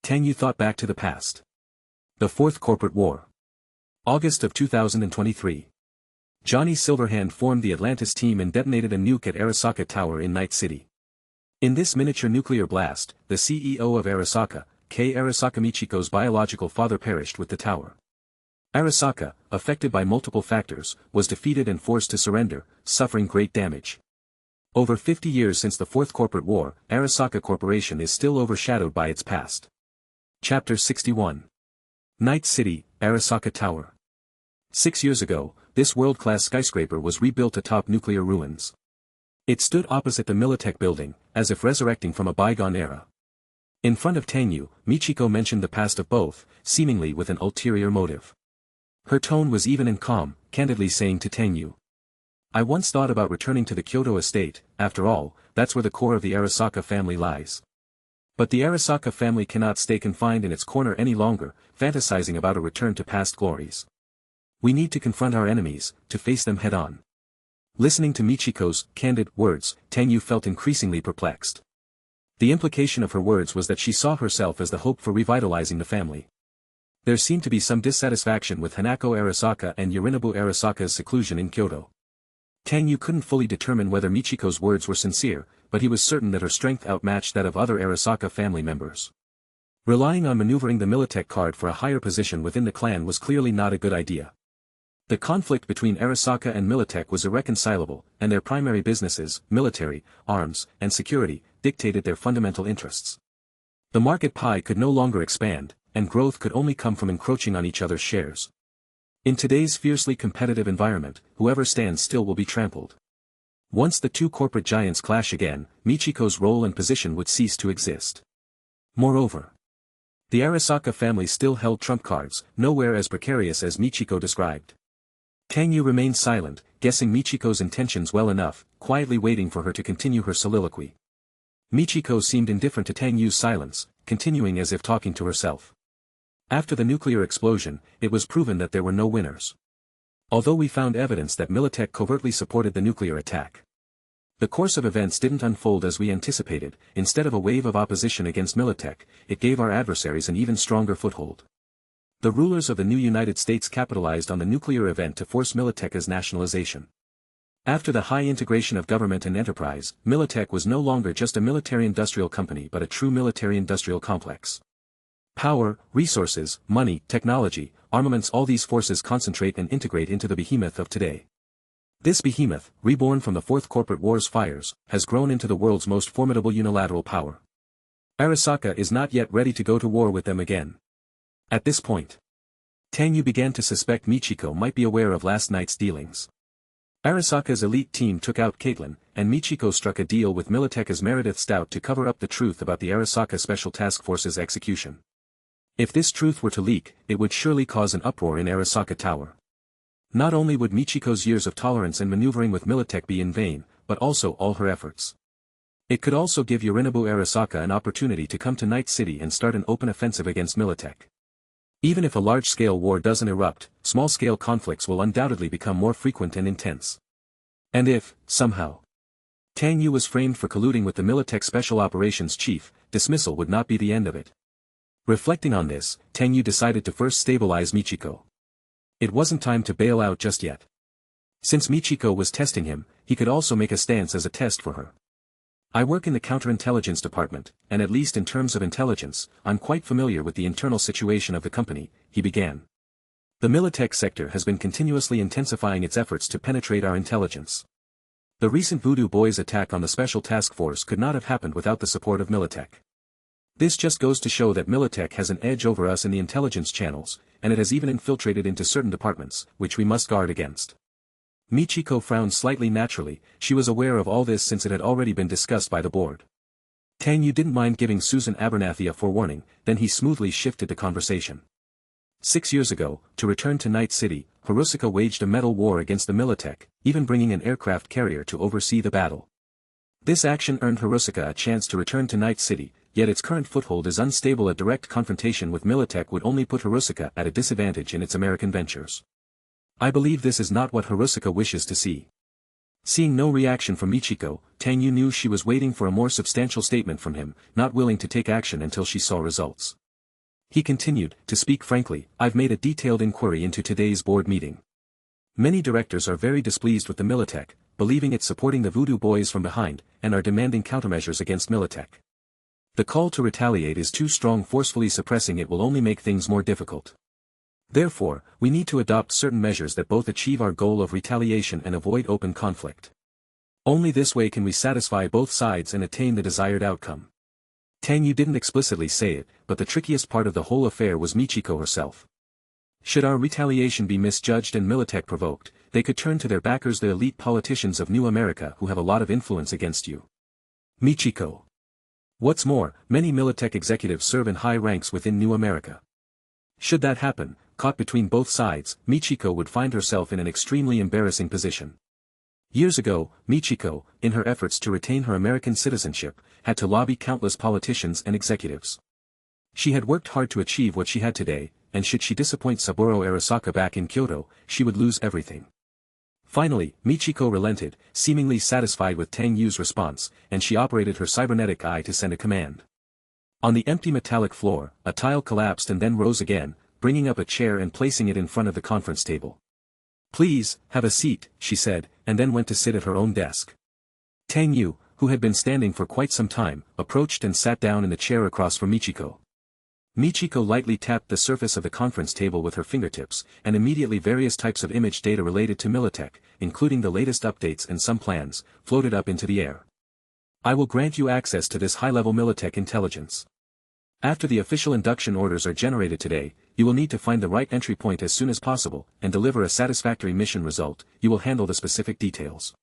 Tang Yu thought back to the past. The Fourth Corporate War. August of 2023. Johnny Silverhand formed the Atlantis team and detonated a nuke at Arasaka Tower in Night City. In this miniature nuclear blast, the CEO of Arasaka, Arasaka Michiko's biological father, perished with the tower. Arasaka, affected by multiple factors, was defeated and forced to surrender, suffering great damage. Over 50 years since the Fourth Corporate War, Arasaka Corporation is still overshadowed by its past. Chapter 61. Night City, Arasaka Tower. 6 years ago, this world-class skyscraper was rebuilt atop nuclear ruins. It stood opposite the Militech building, as if resurrecting from a bygone era. In front of Tang Yu, Michiko mentioned the past of both, seemingly with an ulterior motive. Her tone was even and calm, candidly saying to Tang Yu, "I once thought about returning to the Kyoto estate. After all, that's where the core of the Arasaka family lies. But the Arasaka family cannot stay confined in its corner any longer, fantasizing about a return to past glories. We need to confront our enemies, to face them head-on." Listening to Michiko's candid words, Tang Yu felt increasingly perplexed. The implication of her words was that she saw herself as the hope for revitalizing the family. There seemed to be some dissatisfaction with Hanako Arasaka and Yorinobu Arasaka's seclusion in Kyoto. Tang Yu couldn't fully determine whether Michiko's words were sincere, but he was certain that her strength outmatched that of other Arasaka family members. Relying on maneuvering the Militech card for a higher position within the clan was clearly not a good idea. The conflict between Arasaka and Militech was irreconcilable, and their primary businesses, military, arms, and security, dictated their fundamental interests. The market pie could no longer expand, and growth could only come from encroaching on each other's shares. In today's fiercely competitive environment, whoever stands still will be trampled. Once the two corporate giants clash again, Michiko's role and position would cease to exist. Moreover, the Arasaka family still held trump cards, nowhere as precarious as Michiko described. Tang Yu remained silent, guessing Michiko's intentions well enough, quietly waiting for her to continue her soliloquy. Michiko seemed indifferent to Tang Yu's silence, continuing as if talking to herself. After the nuclear explosion, it was proven that there were no winners. Although we found evidence that Militech covertly supported the nuclear attack, the course of events didn't unfold as we anticipated. Instead of a wave of opposition against Militech, it gave our adversaries an even stronger foothold. The rulers of the new United States capitalized on the nuclear event to force Militech's nationalization. After the high integration of government and enterprise, Militech was no longer just a military-industrial company but a true military-industrial complex. Power, resources, money, technology, armaments, all these forces concentrate and integrate into the behemoth of today. This behemoth, reborn from the Fourth Corporate War's fires, has grown into the world's most formidable unilateral power. Arasaka is not yet ready to go to war with them again. At this point, Tang Yu began to suspect Michiko might be aware of last night's dealings. Arasaka's elite team took out Caitlin, and Michiko struck a deal with Militech's Meredith Stout to cover up the truth about the Arasaka Special Task Force's execution. If this truth were to leak, it would surely cause an uproar in Arasaka Tower. Not only would Michiko's years of tolerance and maneuvering with Militech be in vain, but also all her efforts. It could also give Yorinobu Arasaka an opportunity to come to Night City and start an open offensive against Militech. Even if a large-scale war doesn't erupt, small-scale conflicts will undoubtedly become more frequent and intense. And if, somehow, Tang Yu was framed for colluding with the Militech Special Operations Chief, dismissal would not be the end of it. Reflecting on this, Tang Yu decided to first stabilize Michiko. It wasn't time to bail out just yet. Since Michiko was testing him, he could also make a stance as a test for her. I work in the Counterintelligence department, and at least in terms of intelligence, I'm quite familiar with the internal situation of the company, he began. The Militech sector has been continuously intensifying its efforts to penetrate our intelligence. The recent Voodoo Boys attack on the Special Task Force could not have happened without the support of Militech. This just goes to show that Militech has an edge over us in the intelligence channels, and it has even infiltrated into certain departments, which we must guard against. Michiko frowned slightly naturally. She was aware of all this since it had already been discussed by the board. Tang Yu didn't mind giving Susan Abernathy a forewarning, then he smoothly shifted the conversation. 6 years ago, to return to Night City, Arasaka waged a metal war against the Militech, even bringing an aircraft carrier to oversee the battle. This action earned Arasaka a chance to return to Night City, yet its current foothold is unstable. A direct confrontation with Militech would only put Arasaka at a disadvantage in its American ventures. I believe this is not what Arasaka wishes to see. Seeing no reaction from Michiko, Tang Yu knew she was waiting for a more substantial statement from him, not willing to take action until she saw results. He continued, to speak frankly, I've made a detailed inquiry into today's board meeting. Many directors are very displeased with the Militech, believing it's supporting the Voodoo Boys from behind, and are demanding countermeasures against Militech. The call to retaliate is too strong. Forcefully suppressing it will only make things more difficult. Therefore, we need to adopt certain measures that both achieve our goal of retaliation and avoid open conflict. Only this way can we satisfy both sides and attain the desired outcome. Tang Yu didn't explicitly say it, but the trickiest part of the whole affair was Michiko herself. Should our retaliation be misjudged and Militech provoked, they could turn to their backers, the elite politicians of New America who have a lot of influence against you. Michiko. What's more, many Militech executives serve in high ranks within New America. Should that happen, caught between both sides, Michiko would find herself in an extremely embarrassing position. Years ago, Michiko, in her efforts to retain her American citizenship, had to lobby countless politicians and executives. She had worked hard to achieve what she had today, and should she disappoint Saburo Arasaka back in Kyoto, she would lose everything. Finally, Michiko relented, seemingly satisfied with Tang Yu's response, and she operated her cybernetic eye to send a command. On the empty metallic floor, a tile collapsed and then rose again, bringing up a chair and placing it in front of the conference table. Please, have a seat, she said, and then went to sit at her own desk. Tang Yu, who had been standing for quite some time, approached and sat down in the chair across from Michiko. Michiko lightly tapped the surface of the conference table with her fingertips, and immediately various types of image data related to Militech, including the latest updates and some plans, floated up into the air. I will grant you access to this high-level Militech intelligence. After the official induction orders are generated today, you will need to find the right entry point as soon as possible, and deliver a satisfactory mission result. You will handle the specific details.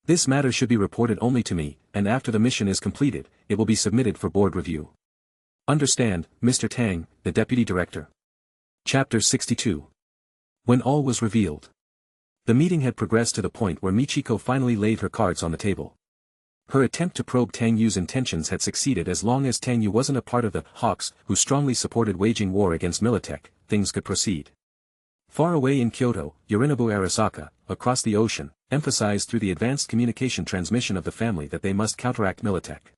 This matter should be reported only to me, and after the mission is completed, it will be submitted for board review. Understand, Mr. Tang, the Deputy Director. Chapter 62. When all was revealed. The meeting had progressed to the point where Michiko finally laid her cards on the table. Her attempt to probe Tang Yu's intentions had succeeded. As long as Tang Yu wasn't a part of the Hawks who strongly supported waging war against Militech, things could proceed. Far away in Kyoto, Yorinobu Arasaka, across the ocean, emphasized through the advanced communication transmission of the family that they must counteract Militech.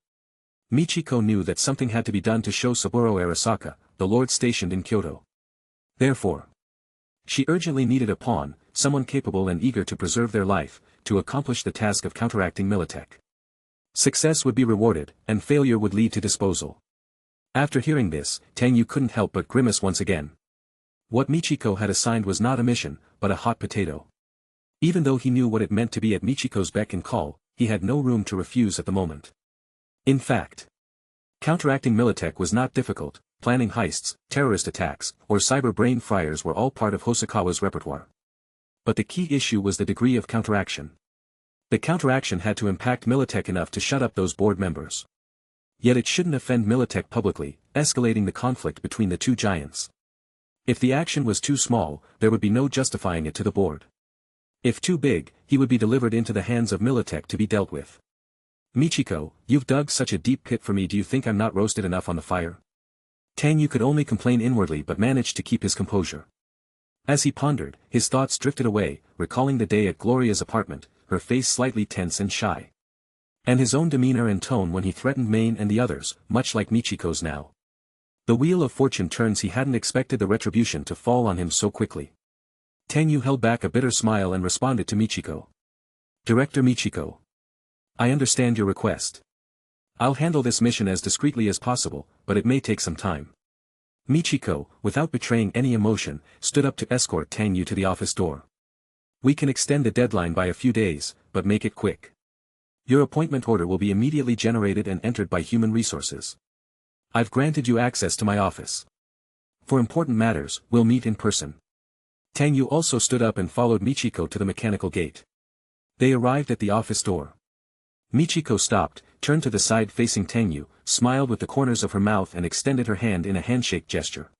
Michiko knew that something had to be done to show Saburo Arasaka, the lord stationed in Kyoto. Therefore, she urgently needed a pawn, someone capable and eager to preserve their life, to accomplish the task of counteracting Militech. Success would be rewarded, and failure would lead to disposal. After hearing this, Tang Yu couldn't help but grimace once again. What Michiko had assigned was not a mission, but a hot potato. Even though he knew what it meant to be at Michiko's beck and call, he had no room to refuse at the moment. In fact, counteracting Militech was not difficult. Planning heists, terrorist attacks, or cyber brain fryers were all part of Hosokawa's repertoire. But the key issue was the degree of counteraction. The counteraction had to impact Militech enough to shut up those board members. Yet it shouldn't offend Militech publicly, escalating the conflict between the two giants. If the action was too small, there would be no justifying it to the board. If too big, he would be delivered into the hands of Militech to be dealt with. Michiko, you've dug such a deep pit for me. Do you think I'm not roasted enough on the fire? Tang Yu could only complain inwardly but managed to keep his composure. As he pondered, his thoughts drifted away, recalling the day at Gloria's apartment, her face slightly tense and shy. And his own demeanor and tone when he threatened Maine and the others, much like Michiko's now. The wheel of fortune turns. He hadn't expected the retribution to fall on him so quickly. Tang Yu held back a bitter smile and responded to Michiko. Director Michiko. I understand your request. I'll handle this mission as discreetly as possible, but it may take some time. Michiko, without betraying any emotion, stood up to escort Tang Yu to the office door. We can extend the deadline by a few days, but make it quick. Your appointment order will be immediately generated and entered by Human Resources. I've granted you access to my office. For important matters, we'll meet in person. Tang Yu also stood up and followed Michiko to the mechanical gate. They arrived at the office door. Michiko stopped, turned to the side facing Tang Yu, smiled with the corners of her mouth and extended her hand in a handshake gesture.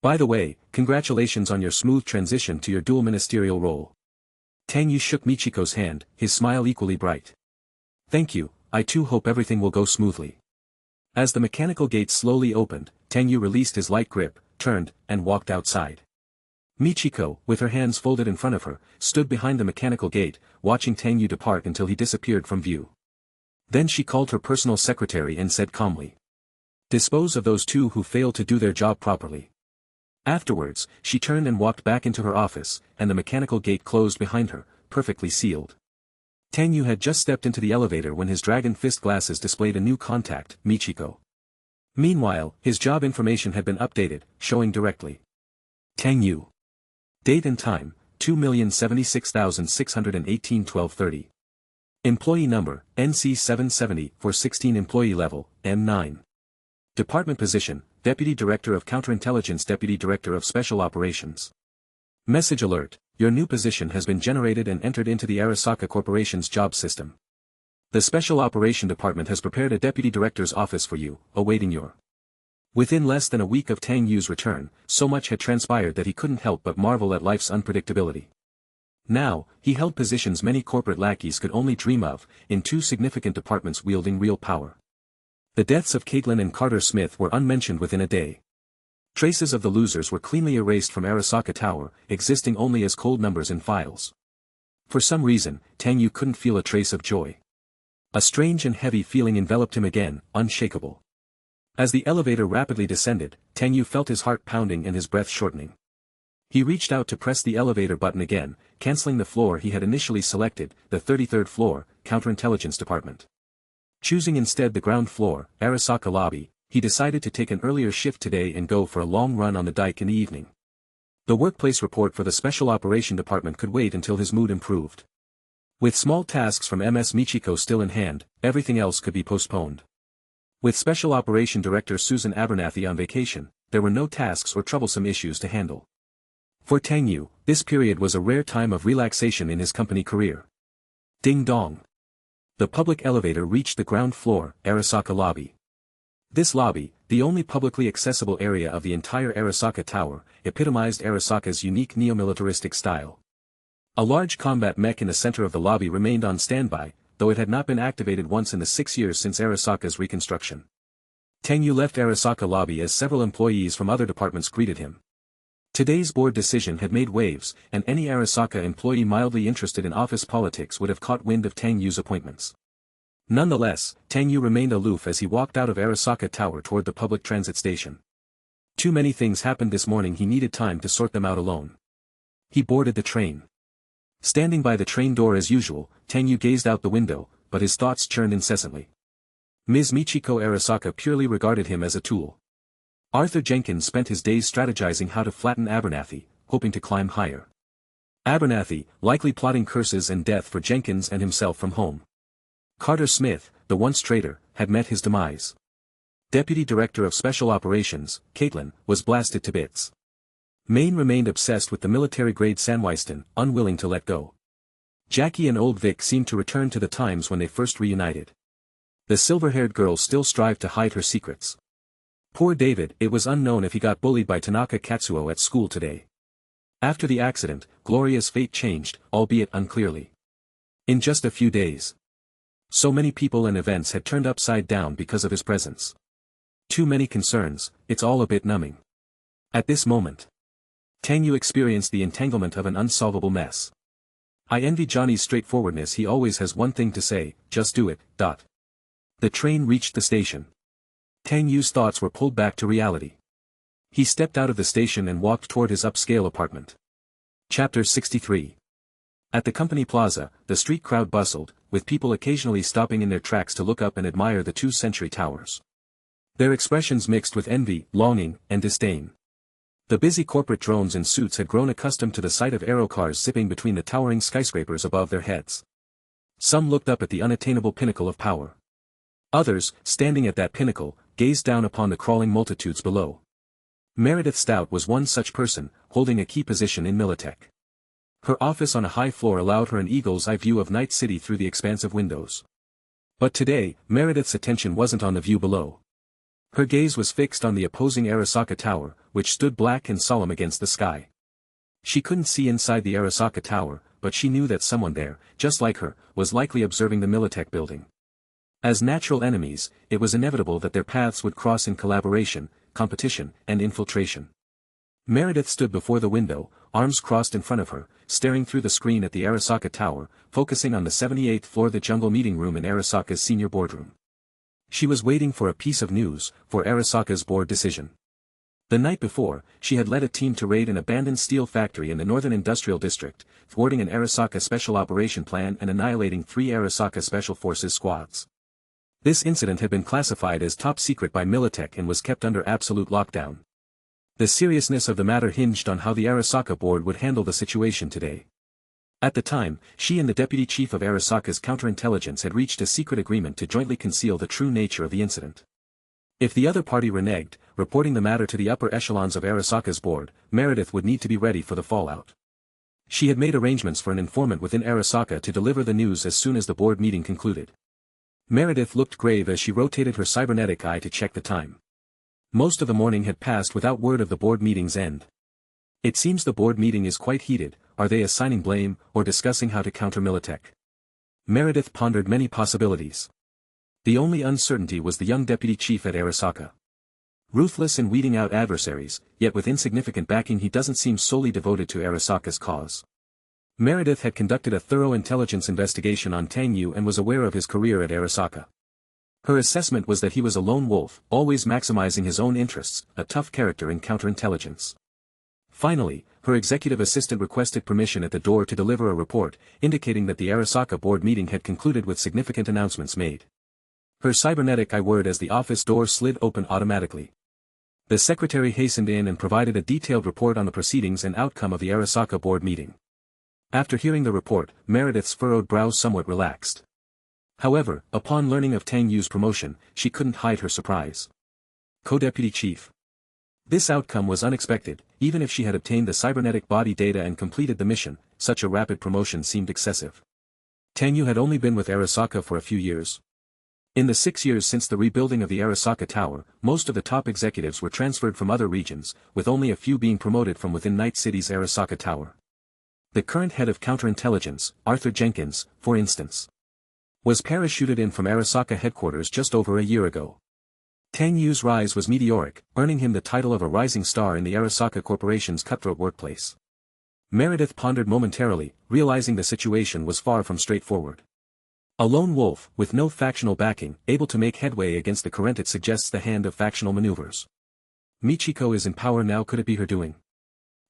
By the way, congratulations on your smooth transition to your dual ministerial role. Tang Yu shook Michiko's hand, his smile equally bright. Thank you, I too hope everything will go smoothly. As the mechanical gate slowly opened, Tang Yu released his light grip, turned, and walked outside. Michiko, with her hands folded in front of her, stood behind the mechanical gate, watching Tang Yu depart until he disappeared from view. Then she called her personal secretary and said calmly. Dispose of those two who failed to do their job properly. Afterwards, she turned and walked back into her office, and the mechanical gate closed behind her, perfectly sealed. Tang Yu had just stepped into the elevator when his dragon fist glasses displayed a new contact, Michiko. Meanwhile, his job information had been updated, showing directly. Tang Yu. Date and time, 2,076,618 12:30. Employee number, NC770 for 16 employee level, M9. Department position, Deputy Director of Counterintelligence, Deputy Director of Special Operations. Message alert, your new position has been generated and entered into the Arasaka Corporation's job system. The Special Operation Department has prepared a Deputy Director's office for you, awaiting your. Within less than a week of Tang Yu's return, so much had transpired that he couldn't help but marvel at life's unpredictability. Now, he held positions many corporate lackeys could only dream of, in two significant departments wielding real power. The deaths of Caitlin and Carter Smith were unmentioned within a day. Traces of the losers were cleanly erased from Arasaka Tower, existing only as cold numbers in files. For some reason, Tang Yu couldn't feel a trace of joy. A strange and heavy feeling enveloped him again, unshakable. As the elevator rapidly descended, Tang Yu felt his heart pounding and his breath shortening. He reached out to press the elevator button again, canceling the floor he had initially selected, the 33rd floor, Counterintelligence Department. Choosing instead the ground floor, Arasaka Lobby, he decided to take an earlier shift today and go for a long run on the dike in the evening. The workplace report for the Special Operation Department could wait until his mood improved. With small tasks from MS Michiko still in hand, everything else could be postponed. With Special Operation Director Susan Abernathy on vacation, there were no tasks or troublesome issues to handle. For Tang Yu, this period was a rare time of relaxation in his company career. Ding dong. The public elevator reached the ground floor, Arasaka lobby. This lobby, the only publicly accessible area of the entire Arasaka Tower, epitomized Arasaka's unique neo-militaristic style. A large combat mech in the center of the lobby remained on standby, though it had not been activated once in the 6 years since Arasaka's reconstruction. Tang Yu left Arasaka lobby as several employees from other departments greeted him. Today's board decision had made waves, and any Arasaka employee mildly interested in office politics would have caught wind of Tang Yu's appointments. Nonetheless, Tang Yu remained aloof as he walked out of Arasaka Tower toward the public transit station. Too many things happened this morning, he needed time to sort them out alone. He boarded the train. Standing by the train door as usual, Tang Yu gazed out the window, but his thoughts churned incessantly. Ms. Michiko Arasaka purely regarded him as a tool. Arthur Jenkins spent his days strategizing how to flatten Abernathy, hoping to climb higher. Abernathy, likely plotting curses and death for Jenkins and himself from home. Carter Smith, the once traitor, had met his demise. Deputy Director of Special Operations, Caitlin, was blasted to bits. Maine remained obsessed with the military-grade Sanwiston, unwilling to let go. Jackie and Old Vic seemed to return to the times when they first reunited. The silver-haired girl still strived to hide her secrets. Poor David, it was unknown if he got bullied by Tanaka Katsuo at school today. After the accident, Gloria's fate changed, albeit unclearly. In just a few days. So many people and events had turned upside down because of his presence. Too many concerns, it's all a bit numbing. At this moment, Tang Yu experienced the entanglement of an unsolvable mess. I envy Johnny's straightforwardness, he always has one thing to say, just do it, . The train reached the station. Tang Yu's thoughts were pulled back to reality. He stepped out of the station and walked toward his upscale apartment. Chapter 63. At the company plaza, the street crowd bustled, with people occasionally stopping in their tracks to look up and admire the two-century towers. Their expressions mixed with envy, longing, and disdain. The busy corporate drones in suits had grown accustomed to the sight of aerocars zipping between the towering skyscrapers above their heads. Some looked up at the unattainable pinnacle of power. Others, standing at that pinnacle, gazed down upon the crawling multitudes below. Meredith Stout was one such person, holding a key position in Militech. Her office on a high floor allowed her an eagle's eye view of Night City through the expansive windows. But today, Meredith's attention wasn't on the view below. Her gaze was fixed on the opposing Arasaka Tower, which stood black and solemn against the sky. She couldn't see inside the Arasaka Tower, but she knew that someone there, just like her, was likely observing the Militech building. As natural enemies, it was inevitable that their paths would cross in collaboration, competition, and infiltration. Meredith stood before the window, arms crossed in front of her, staring through the screen at the Arasaka Tower, focusing on the 78th floor the jungle meeting room in Arasaka's senior boardroom. She was waiting for a piece of news, for Arasaka's board decision. The night before, she had led a team to raid an abandoned steel factory in the Northern Industrial District, thwarting an Arasaka Special Operation Plan and annihilating 3 Arasaka Special Forces squads. This incident had been classified as top secret by Militech and was kept under absolute lockdown. The seriousness of the matter hinged on how the Arasaka board would handle the situation today. At the time, she and the deputy chief of Arasaka's Counterintelligence had reached a secret agreement to jointly conceal the true nature of the incident. If the other party reneged, reporting the matter to the upper echelons of Arasaka's board, Meredith would need to be ready for the fallout. She had made arrangements for an informant within Arasaka to deliver the news as soon as the board meeting concluded. Meredith looked grave as she rotated her cybernetic eye to check the time. Most of the morning had passed without word of the board meeting's end. It seems the board meeting is quite heated. Are they assigning blame, or discussing how to counter Militech? Meredith pondered many possibilities. The only uncertainty was the young deputy chief at Arasaka. Ruthless in weeding out adversaries, yet with insignificant backing, he doesn't seem solely devoted to Arasaka's cause. Meredith had conducted a thorough intelligence investigation on Tang Yu and was aware of his career at Arasaka. Her assessment was that he was a lone wolf, always maximizing his own interests, a tough character in counterintelligence. Finally, her executive assistant requested permission at the door to deliver a report, indicating that the Arasaka board meeting had concluded with significant announcements made. Her cybernetic eye whirred as the office door slid open automatically. The secretary hastened in and provided a detailed report on the proceedings and outcome of the Arasaka board meeting. After hearing the report, Meredith's furrowed brows somewhat relaxed. However, upon learning of Tang Yu's promotion, she couldn't hide her surprise. Co-deputy chief. This outcome was unexpected. Even if she had obtained the cybernetic body data and completed the mission, such a rapid promotion seemed excessive. Tang Yu had only been with Arasaka for a few years. In the 6 years since the rebuilding of the Arasaka Tower, most of the top executives were transferred from other regions, with only a few being promoted from within Night City's Arasaka Tower. The current head of Counterintelligence, Arthur Jenkins, for instance, was parachuted in from Arasaka headquarters just over a year ago. Tang Yu's rise was meteoric, earning him the title of a rising star in the Arasaka Corporation's cutthroat workplace. Meredith pondered momentarily, realizing the situation was far from straightforward. A lone wolf, with no factional backing, able to make headway against the current, it suggests the hand of factional maneuvers. Michiko is in power now. Could it be her doing?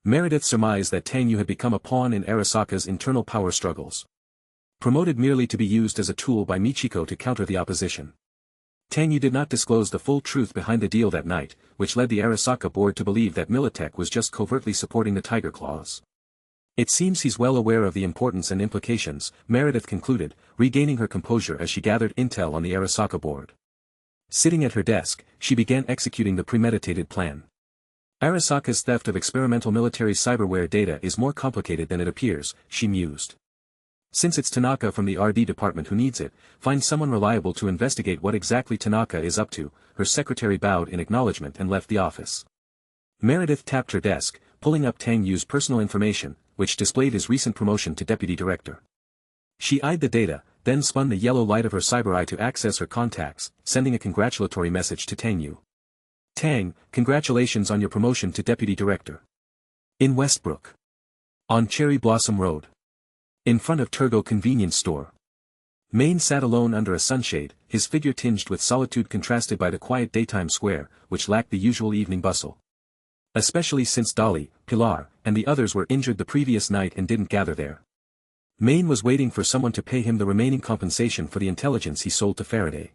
Meredith surmised that Tang Yu had become a pawn in Arasaka's internal power struggles. Promoted merely to be used as a tool by Michiko to counter the opposition. Tang Yu did not disclose the full truth behind the deal that night, which led the Arasaka board to believe that Militech was just covertly supporting the Tiger Claws. It seems he's well aware of the importance and implications, Meredith concluded, regaining her composure as she gathered intel on the Arasaka board. Sitting at her desk, she began executing the premeditated plan. Arasaka's theft of experimental military cyberware data is more complicated than it appears, she mused. Since it's Tanaka from the RD department who needs it, find someone reliable to investigate what exactly Tanaka is up to. Her secretary bowed in acknowledgement and left the office. Meredith tapped her desk, pulling up Tang Yu's personal information, which displayed his recent promotion to deputy director. She eyed the data, then spun the yellow light of her cyber eye to access her contacts, sending a congratulatory message to Tang Yu. Tang, congratulations on your promotion to deputy director. In Westbrook. On Cherry Blossom Road. In front of Turgo convenience store. Maine sat alone under a sunshade, his figure tinged with solitude contrasted by the quiet daytime square, which lacked the usual evening bustle. Especially since Dolly, Pilar, and the others were injured the previous night and didn't gather there. Maine was waiting for someone to pay him the remaining compensation for the intelligence he sold to Faraday.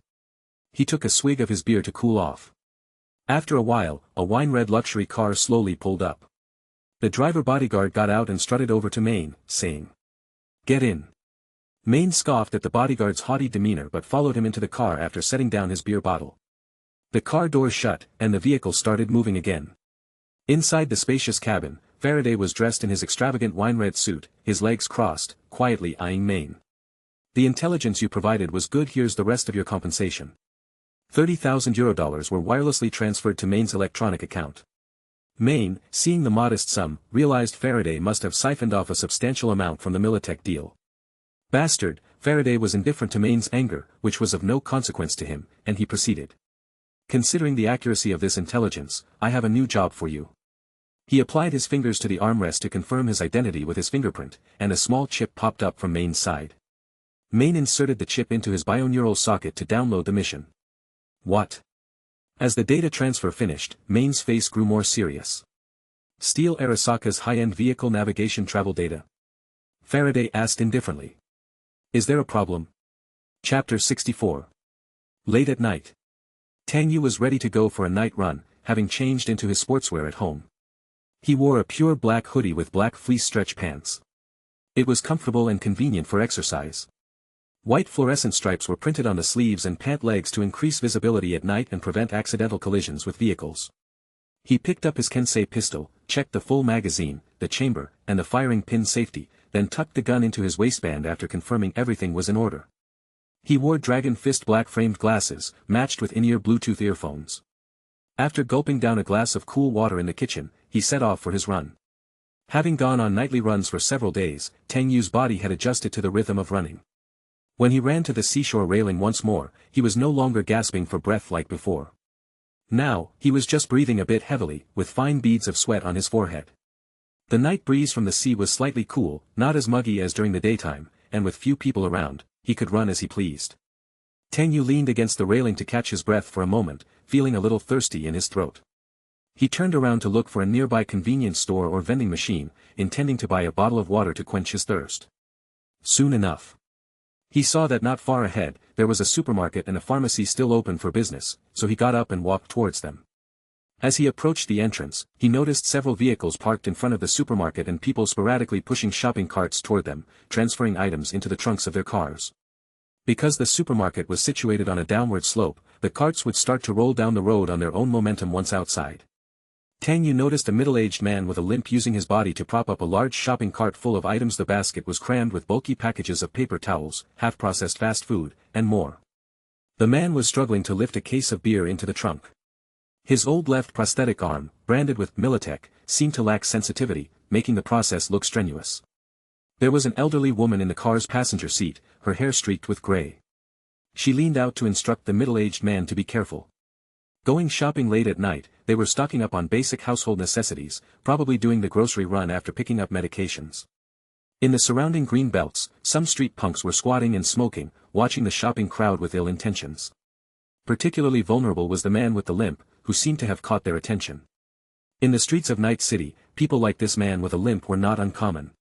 He took a swig of his beer to cool off. After a while, a wine-red luxury car slowly pulled up. The driver bodyguard got out and strutted over to Maine, saying, "Get in." Maine scoffed at the bodyguard's haughty demeanor but followed him into the car after setting down his beer bottle. The car doors shut, and the vehicle started moving again. Inside the spacious cabin, Faraday was dressed in his extravagant wine-red suit, his legs crossed, quietly eyeing Maine. "The intelligence you provided was good. Here's the rest of your compensation." €30,000 were wirelessly transferred to Maine's electronic account. Maine, seeing the modest sum, realized Faraday must have siphoned off a substantial amount from the Militech deal. Bastard, Faraday was indifferent to Maine's anger, which was of no consequence to him, and he proceeded. "Considering the accuracy of this intelligence, I have a new job for you." He applied his fingers to the armrest to confirm his identity with his fingerprint, and a small chip popped up from Maine's side. Maine inserted the chip into his bioneural socket to download the mission. "What?" As the data transfer finished, Maine's face grew more serious. "Steal Arasaka's high-end vehicle navigation travel data?" Faraday asked indifferently. "Is there a problem?" Chapter 64. Late at night. Tang Yu was ready to go for a night run, having changed into his sportswear at home. He wore a pure black hoodie with black fleece stretch pants. It was comfortable and convenient for exercise. White fluorescent stripes were printed on the sleeves and pant legs to increase visibility at night and prevent accidental collisions with vehicles. He picked up his Kensei pistol, checked the full magazine, the chamber, and the firing pin safety, then tucked the gun into his waistband after confirming everything was in order. He wore Dragon Fist black-framed glasses, matched with in-ear Bluetooth earphones. After gulping down a glass of cool water in the kitchen, he set off for his run. Having gone on nightly runs for several days, Tang Yu's body had adjusted to the rhythm of running. When he ran to the seashore railing once more, he was no longer gasping for breath like before. Now, he was just breathing a bit heavily, with fine beads of sweat on his forehead. The night breeze from the sea was slightly cool, not as muggy as during the daytime, and with few people around, he could run as he pleased. Tang Yu leaned against the railing to catch his breath for a moment, feeling a little thirsty in his throat. He turned around to look for a nearby convenience store or vending machine, intending to buy a bottle of water to quench his thirst. Soon enough. He saw that not far ahead, there was a supermarket and a pharmacy still open for business, so he got up and walked towards them. As he approached the entrance, he noticed several vehicles parked in front of the supermarket and people sporadically pushing shopping carts toward them, transferring items into the trunks of their cars. Because the supermarket was situated on a downward slope, the carts would start to roll down the road on their own momentum once outside. Tang Yu noticed a middle-aged man with a limp using his body to prop up a large shopping cart full of items. The basket was crammed with bulky packages of paper towels, half-processed fast food, and more. The man was struggling to lift a case of beer into the trunk. His old left prosthetic arm, branded with Militech, seemed to lack sensitivity, making the process look strenuous. There was an elderly woman in the car's passenger seat, her hair streaked with gray. She leaned out to instruct the middle-aged man to be careful. Going shopping late at night, they were stocking up on basic household necessities, probably doing the grocery run after picking up medications. In the surrounding green belts, some street punks were squatting and smoking, watching the shopping crowd with ill intentions. Particularly vulnerable was the man with the limp, who seemed to have caught their attention. In the streets of Night City, people like this man with a limp were not uncommon.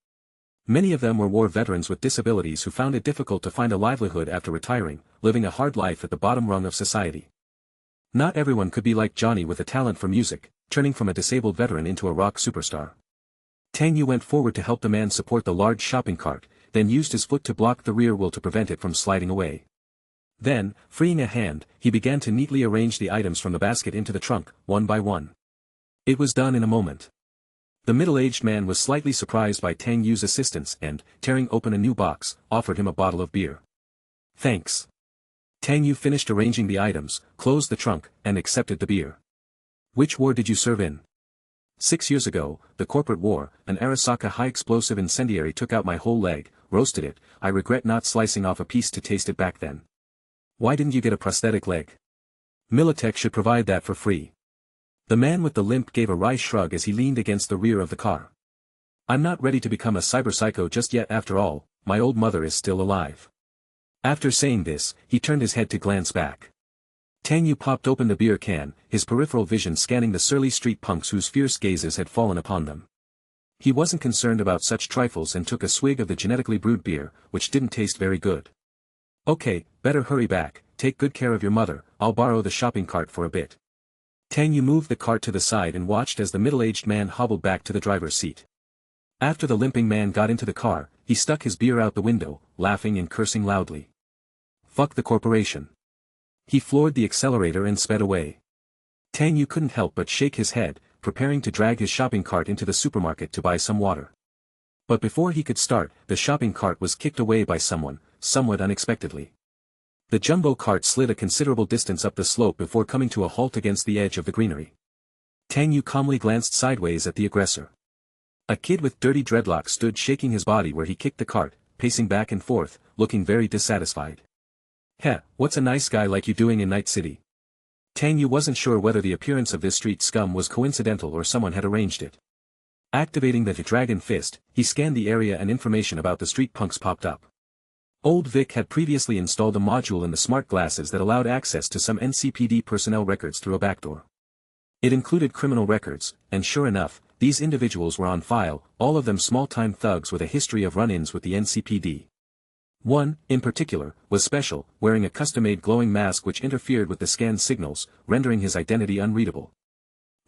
Many of them were war veterans with disabilities who found it difficult to find a livelihood after retiring, living a hard life at the bottom rung of society. Not everyone could be like Johnny with a talent for music, turning from a disabled veteran into a rock superstar. Tang Yu went forward to help the man support the large shopping cart, then used his foot to block the rear wheel to prevent it from sliding away. Then, freeing a hand, he began to neatly arrange the items from the basket into the trunk, one by one. It was done in a moment. The middle-aged man was slightly surprised by Tang Yu's assistance and, tearing open a new box, offered him a bottle of beer. "Thanks." Tang Yu finished arranging the items, closed the trunk, and accepted the beer. "Which war did you serve in?" 6 years ago, the corporate war, an Arasaka high-explosive incendiary took out my whole leg, roasted it. I regret not slicing off a piece to taste it back then." "Why didn't you get a prosthetic leg?" "Militech should provide that for free." The man with the limp gave a wry shrug as he leaned against the rear of the car. "I'm not ready to become a cyberpsycho just yet. After all, my old mother is still alive." After saying this, he turned his head to glance back. Tang Yu popped open the beer can, his peripheral vision scanning the surly street punks whose fierce gazes had fallen upon them. He wasn't concerned about such trifles and took a swig of the genetically brewed beer, which didn't taste very good. "Okay, better hurry back, take good care of your mother, I'll borrow the shopping cart for a bit." Tang Yu moved the cart to the side and watched as the middle-aged man hobbled back to the driver's seat. After the limping man got into the car, he stuck his beer out the window, laughing and cursing loudly. "Fuck the corporation." He floored the accelerator and sped away. Tang Yu couldn't help but shake his head, preparing to drag his shopping cart into the supermarket to buy some water. But before he could start, the shopping cart was kicked away by someone, somewhat unexpectedly. The jumbo cart slid a considerable distance up the slope before coming to a halt against the edge of the greenery. Tang Yu calmly glanced sideways at the aggressor. A kid with dirty dreadlocks stood shaking his body where he kicked the cart, pacing back and forth, looking very dissatisfied. "Heh, what's a nice guy like you doing in Night City?" Tang Yu wasn't sure whether the appearance of this street scum was coincidental or someone had arranged it. Activating the Dragon Fist, he scanned the area and information about the street punks popped up. Old Vic had previously installed a module in the smart glasses that allowed access to some NCPD personnel records through a backdoor. It included criminal records, and sure enough, these individuals were on file, all of them small-time thugs with a history of run-ins with the NCPD. One, in particular, was special, wearing a custom-made glowing mask which interfered with the scan signals, rendering his identity unreadable.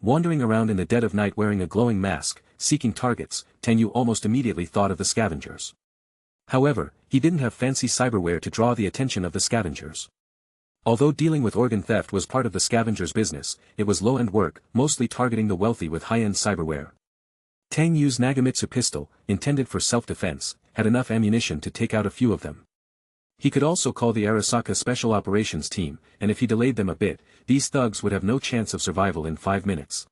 Wandering around in the dead of night wearing a glowing mask, seeking targets, Tang Yu almost immediately thought of the scavengers. However, he didn't have fancy cyberware to draw the attention of the scavengers. Although dealing with organ theft was part of the scavengers' business, it was low-end work, mostly targeting the wealthy with high-end cyberware. Tang Yu's Nagamitsu pistol, intended for self-defense, had enough ammunition to take out a few of them. He could also call the Arasaka Special Operations Team, and if he delayed them a bit, these thugs would have no chance of survival in 5 minutes.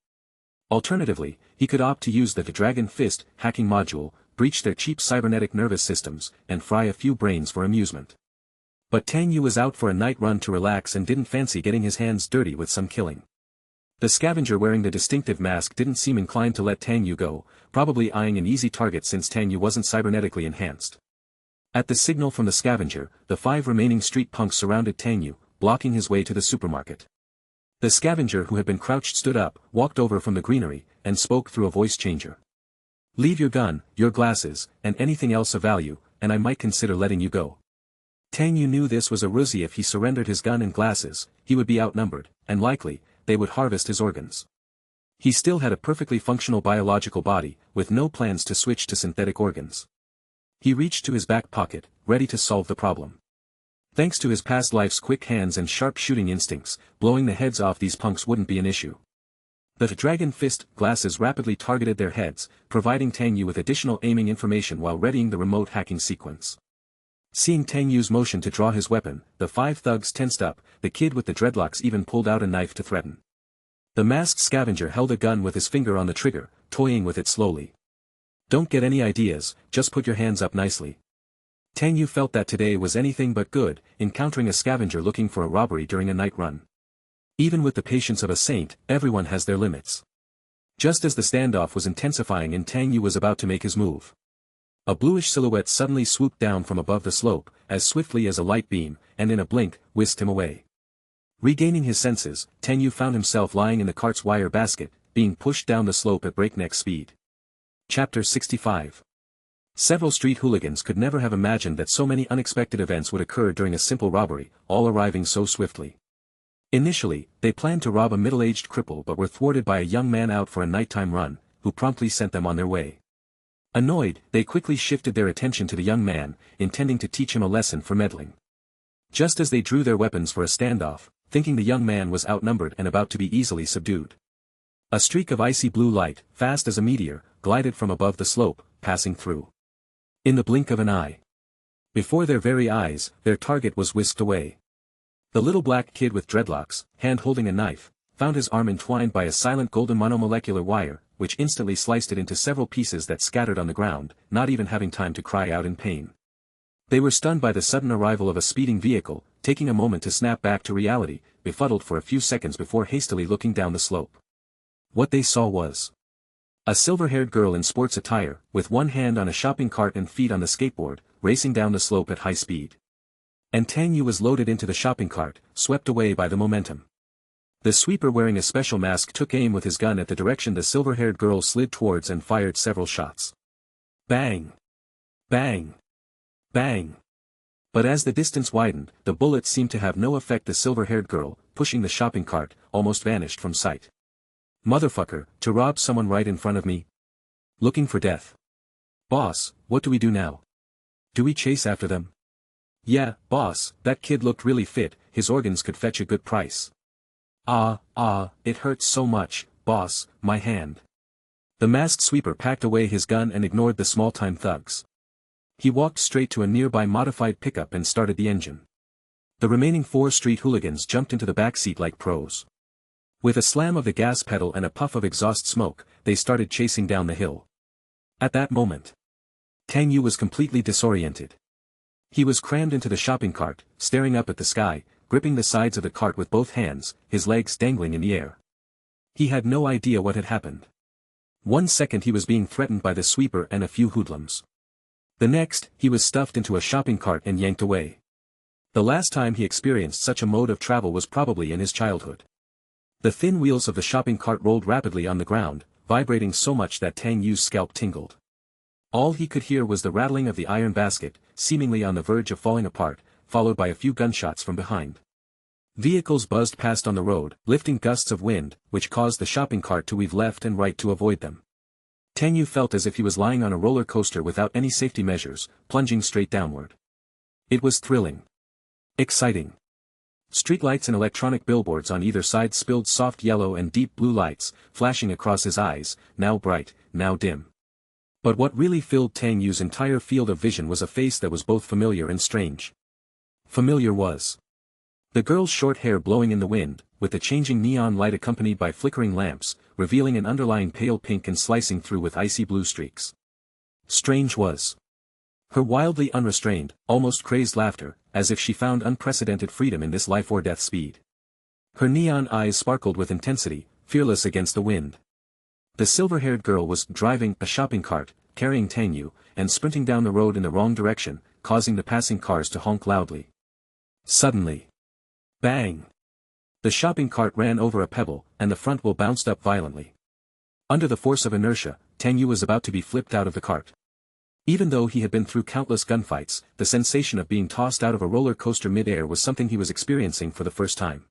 Alternatively, he could opt to use the Dragon Fist hacking module, breach their cheap cybernetic nervous systems, and fry a few brains for amusement. But Tang Yu was out for a night run to relax and didn't fancy getting his hands dirty with some killing. The scavenger wearing the distinctive mask didn't seem inclined to let Tang Yu go, probably eyeing an easy target since Tang Yu wasn't cybernetically enhanced. At the signal from the scavenger, the 5 remaining street punks surrounded Tang Yu, blocking his way to the supermarket. The scavenger who had been crouched stood up, walked over from the greenery, and spoke through a voice changer. "Leave your gun, your glasses, and anything else of value, and I might consider letting you go." Tang Yu knew this was a ruse. If he surrendered his gun and glasses, he would be outnumbered, and likely, they would harvest his organs. He still had a perfectly functional biological body, with no plans to switch to synthetic organs. He reached to his back pocket, ready to solve the problem. Thanks to his past life's quick hands and sharp shooting instincts, blowing the heads off these punks wouldn't be an issue. The dragon fist glasses rapidly targeted their heads, providing Tang Yu with additional aiming information while readying the remote hacking sequence. Seeing Tang Yu's motion to draw his weapon, the 5 thugs tensed up, the kid with the dreadlocks even pulled out a knife to threaten. The masked scavenger held a gun with his finger on the trigger, toying with it slowly. Don't get any ideas, just put your hands up nicely. Tang Yu felt that today was anything but good, encountering a scavenger looking for a robbery during a night run. Even with the patience of a saint, everyone has their limits. Just as the standoff was intensifying and Tang Yu was about to make his move, a bluish silhouette suddenly swooped down from above the slope, as swiftly as a light beam, and in a blink, whisked him away. Regaining his senses, Tang Yu found himself lying in the cart's wire basket, being pushed down the slope at breakneck speed. Chapter 65. Several street hooligans could never have imagined that so many unexpected events would occur during a simple robbery, all arriving so swiftly. Initially, they planned to rob a middle-aged cripple but were thwarted by a young man out for a nighttime run, who promptly sent them on their way. Annoyed, they quickly shifted their attention to the young man, intending to teach him a lesson for meddling. Just as they drew their weapons for a standoff, thinking the young man was outnumbered and about to be easily subdued, a streak of icy blue light, fast as a meteor, glided from above the slope, passing through. In the blink of an eye. Before their very eyes, their target was whisked away. The little black kid with dreadlocks, hand holding a knife, found his arm entwined by a silent golden monomolecular wire, which instantly sliced it into several pieces that scattered on the ground, not even having time to cry out in pain. They were stunned by the sudden arrival of a speeding vehicle, taking a moment to snap back to reality, befuddled for a few seconds before hastily looking down the slope. What they saw was a silver-haired girl in sports attire, with one hand on a shopping cart and feet on the skateboard, racing down the slope at high speed. And Tang Yu was loaded into the shopping cart, swept away by the momentum. The sweeper wearing a special mask took aim with his gun at the direction the silver-haired girl slid towards and fired several shots. Bang! Bang! Bang! But as the distance widened, the bullets seemed to have no effect. The silver-haired girl, pushing the shopping cart, almost vanished from sight. Motherfucker, to rob someone right in front of me? Looking for death. Boss, what do we do now? Do we chase after them? Yeah, boss, that kid looked really fit, his organs could fetch a good price. It hurts so much, boss, my hand. The masked sweeper packed away his gun and ignored the small-time thugs. He walked straight to a nearby modified pickup and started the engine. The remaining 4 street hooligans jumped into the back seat like pros. With a slam of the gas pedal and a puff of exhaust smoke, they started chasing down the hill. At that moment, Tang Yu was completely disoriented. He was crammed into the shopping cart, staring up at the sky, gripping the sides of the cart with both hands, his legs dangling in the air. He had no idea what had happened. 1 second he was being threatened by the sweeper and a few hoodlums. The next, he was stuffed into a shopping cart and yanked away. The last time he experienced such a mode of travel was probably in his childhood. The thin wheels of the shopping cart rolled rapidly on the ground, vibrating so much that Tang Yu's scalp tingled. All he could hear was the rattling of the iron basket, seemingly on the verge of falling apart, followed by a few gunshots from behind. Vehicles buzzed past on the road, lifting gusts of wind, which caused the shopping cart to weave left and right to avoid them. Tang Yu felt as if he was lying on a roller coaster without any safety measures, plunging straight downward. It was thrilling. Exciting. Streetlights and electronic billboards on either side spilled soft yellow and deep blue lights, flashing across his eyes, now bright, now dim. But what really filled Tang Yu's entire field of vision was a face that was both familiar and strange. Familiar was the girl's short hair blowing in the wind, with the changing neon light accompanied by flickering lamps, revealing an underlying pale pink and slicing through with icy blue streaks. Strange was her wildly unrestrained, almost crazed laughter, as if she found unprecedented freedom in this life-or-death speed. Her neon eyes sparkled with intensity, fearless against the wind. The silver-haired girl was driving a shopping cart, carrying Tang Yu, and sprinting down the road in the wrong direction, causing the passing cars to honk loudly. Suddenly. Bang! The shopping cart ran over a pebble, and the front wheel bounced up violently. Under the force of inertia, Tang Yu was about to be flipped out of the cart. Even though he had been through countless gunfights, the sensation of being tossed out of a roller coaster mid-air was something he was experiencing for the first time.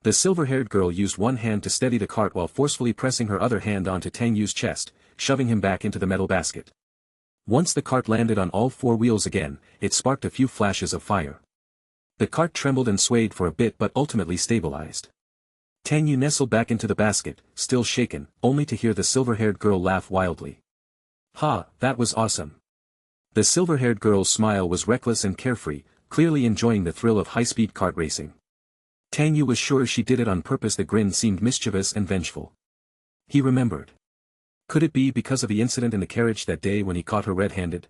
The silver-haired girl used one hand to steady the cart while forcefully pressing her other hand onto Tang Yu's chest, shoving him back into the metal basket. Once the cart landed on all four wheels again, it sparked a few flashes of fire. The cart trembled and swayed for a bit but ultimately stabilized. Tang Yu nestled back into the basket, still shaken, only to hear the silver-haired girl laugh wildly. "Ha, that was awesome." The silver-haired girl's smile was reckless and carefree, clearly enjoying the thrill of high-speed kart racing. Tang Yu was sure she did it on purpose. The grin seemed mischievous and vengeful. He remembered. Could it be because of the incident in the carriage that day when he caught her red-handed?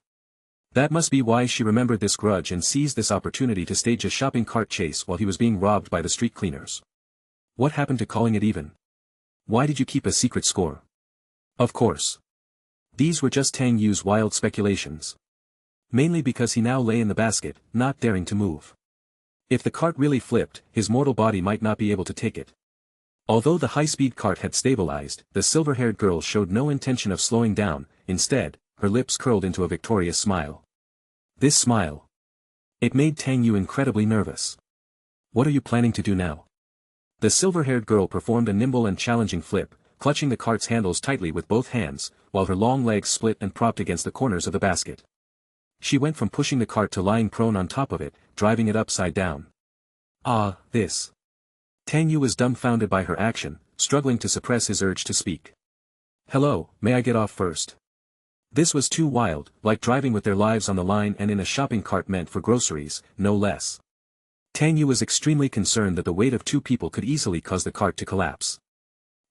That must be why she remembered this grudge and seized this opportunity to stage a shopping cart chase while he was being robbed by the street cleaners. What happened to calling it even? Why did you keep a secret score? Of course. These were just Tang Yu's wild speculations. Mainly because he now lay in the basket, not daring to move. If the cart really flipped, his mortal body might not be able to take it. Although the high-speed cart had stabilized, the silver-haired girl showed no intention of slowing down. Instead, her lips curled into a victorious smile. This smile. It made Tang Yu incredibly nervous. What are you planning to do now? The silver-haired girl performed a nimble and challenging flip, clutching the cart's handles tightly with both hands, while her long legs split and propped against the corners of the basket. She went from pushing the cart to lying prone on top of it, driving it upside down. This. Tang Yu was dumbfounded by her action, struggling to suppress his urge to speak. "Hello, may I get off first?" This was too wild, like driving with their lives on the line and in a shopping cart meant for groceries, no less. Tang Yu was extremely concerned that the weight of two people could easily cause the cart to collapse.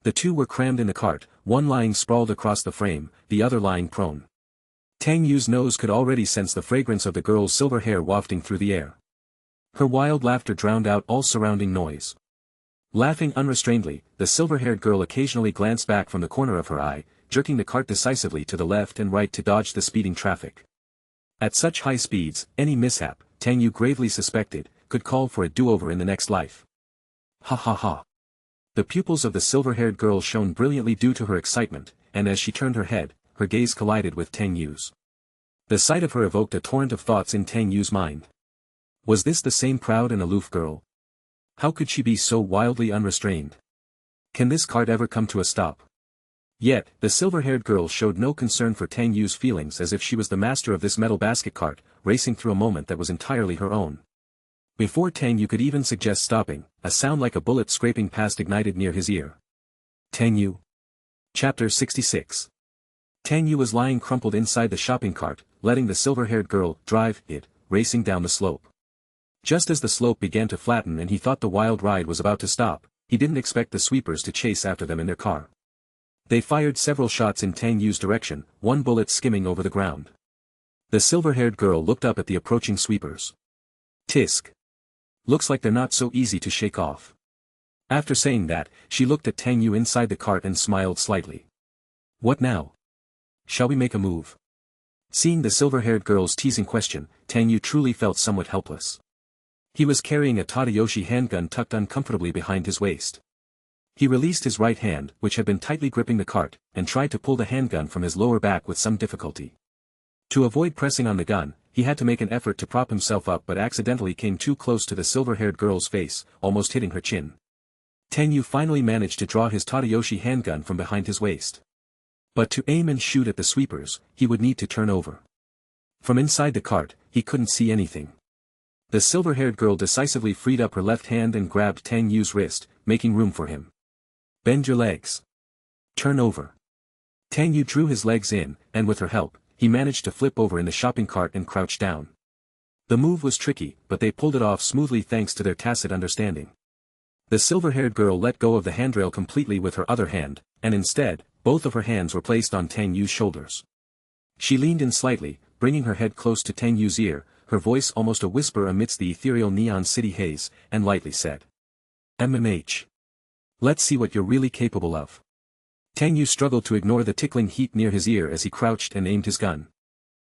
The two were crammed in the cart, one lying sprawled across the frame, the other lying prone. Tang Yu's nose could already sense the fragrance of the girl's silver hair wafting through the air. Her wild laughter drowned out all surrounding noise. Laughing unrestrainedly, the silver-haired girl occasionally glanced back from the corner of her eye, jerking the cart decisively to the left and right to dodge the speeding traffic. At such high speeds, any mishap, Tang Yu gravely suspected, could call for a do-over in the next life. Ha ha ha. The pupils of the silver-haired girl shone brilliantly due to her excitement, and as she turned her head, her gaze collided with Tang Yu's. The sight of her evoked a torrent of thoughts in Tang Yu's mind. Was this the same proud and aloof girl? How could she be so wildly unrestrained? Can this cart ever come to a stop? Yet, the silver-haired girl showed no concern for Tang Yu's feelings, as if she was the master of this metal basket cart, racing through a moment that was entirely her own. Before Tang Yu could even suggest stopping, a sound like a bullet scraping past ignited near his ear. Tang Yu. Chapter 66. Tang Yu was lying crumpled inside the shopping cart, letting the silver-haired girl drive it, racing down the slope. Just as the slope began to flatten and he thought the wild ride was about to stop, he didn't expect the sweepers to chase after them in their car. They fired several shots in Tang Yu's direction, one bullet skimming over the ground. The silver-haired girl looked up at the approaching sweepers. Tisk. Looks like they're not so easy to shake off. After saying that, she looked at Tang Yu inside the cart and smiled slightly. What now? Shall we make a move? Seeing the silver-haired girl's teasing question, Tang Yu truly felt somewhat helpless. He was carrying a Tadayoshi handgun tucked uncomfortably behind his waist. He released his right hand, which had been tightly gripping the cart, and tried to pull the handgun from his lower back with some difficulty. To avoid pressing on the gun, he had to make an effort to prop himself up but accidentally came too close to the silver-haired girl's face, almost hitting her chin. Tang Yu finally managed to draw his Tadayoshi handgun from behind his waist. But to aim and shoot at the sweepers, he would need to turn over. From inside the cart, he couldn't see anything. The silver-haired girl decisively freed up her left hand and grabbed Tang Yu's wrist, making room for him. Bend your legs. Turn over. Tang Yu drew his legs in, and with her help, he managed to flip over in the shopping cart and crouch down. The move was tricky, but they pulled it off smoothly thanks to their tacit understanding. The silver-haired girl let go of the handrail completely with her other hand, and instead, both of her hands were placed on Tang Yu's shoulders. She leaned in slightly, bringing her head close to Tang Yu's ear, her voice almost a whisper amidst the ethereal neon city haze, and lightly said. MMH. Let's see what you're really capable of. Tang Yu struggled to ignore the tickling heat near his ear as he crouched and aimed his gun.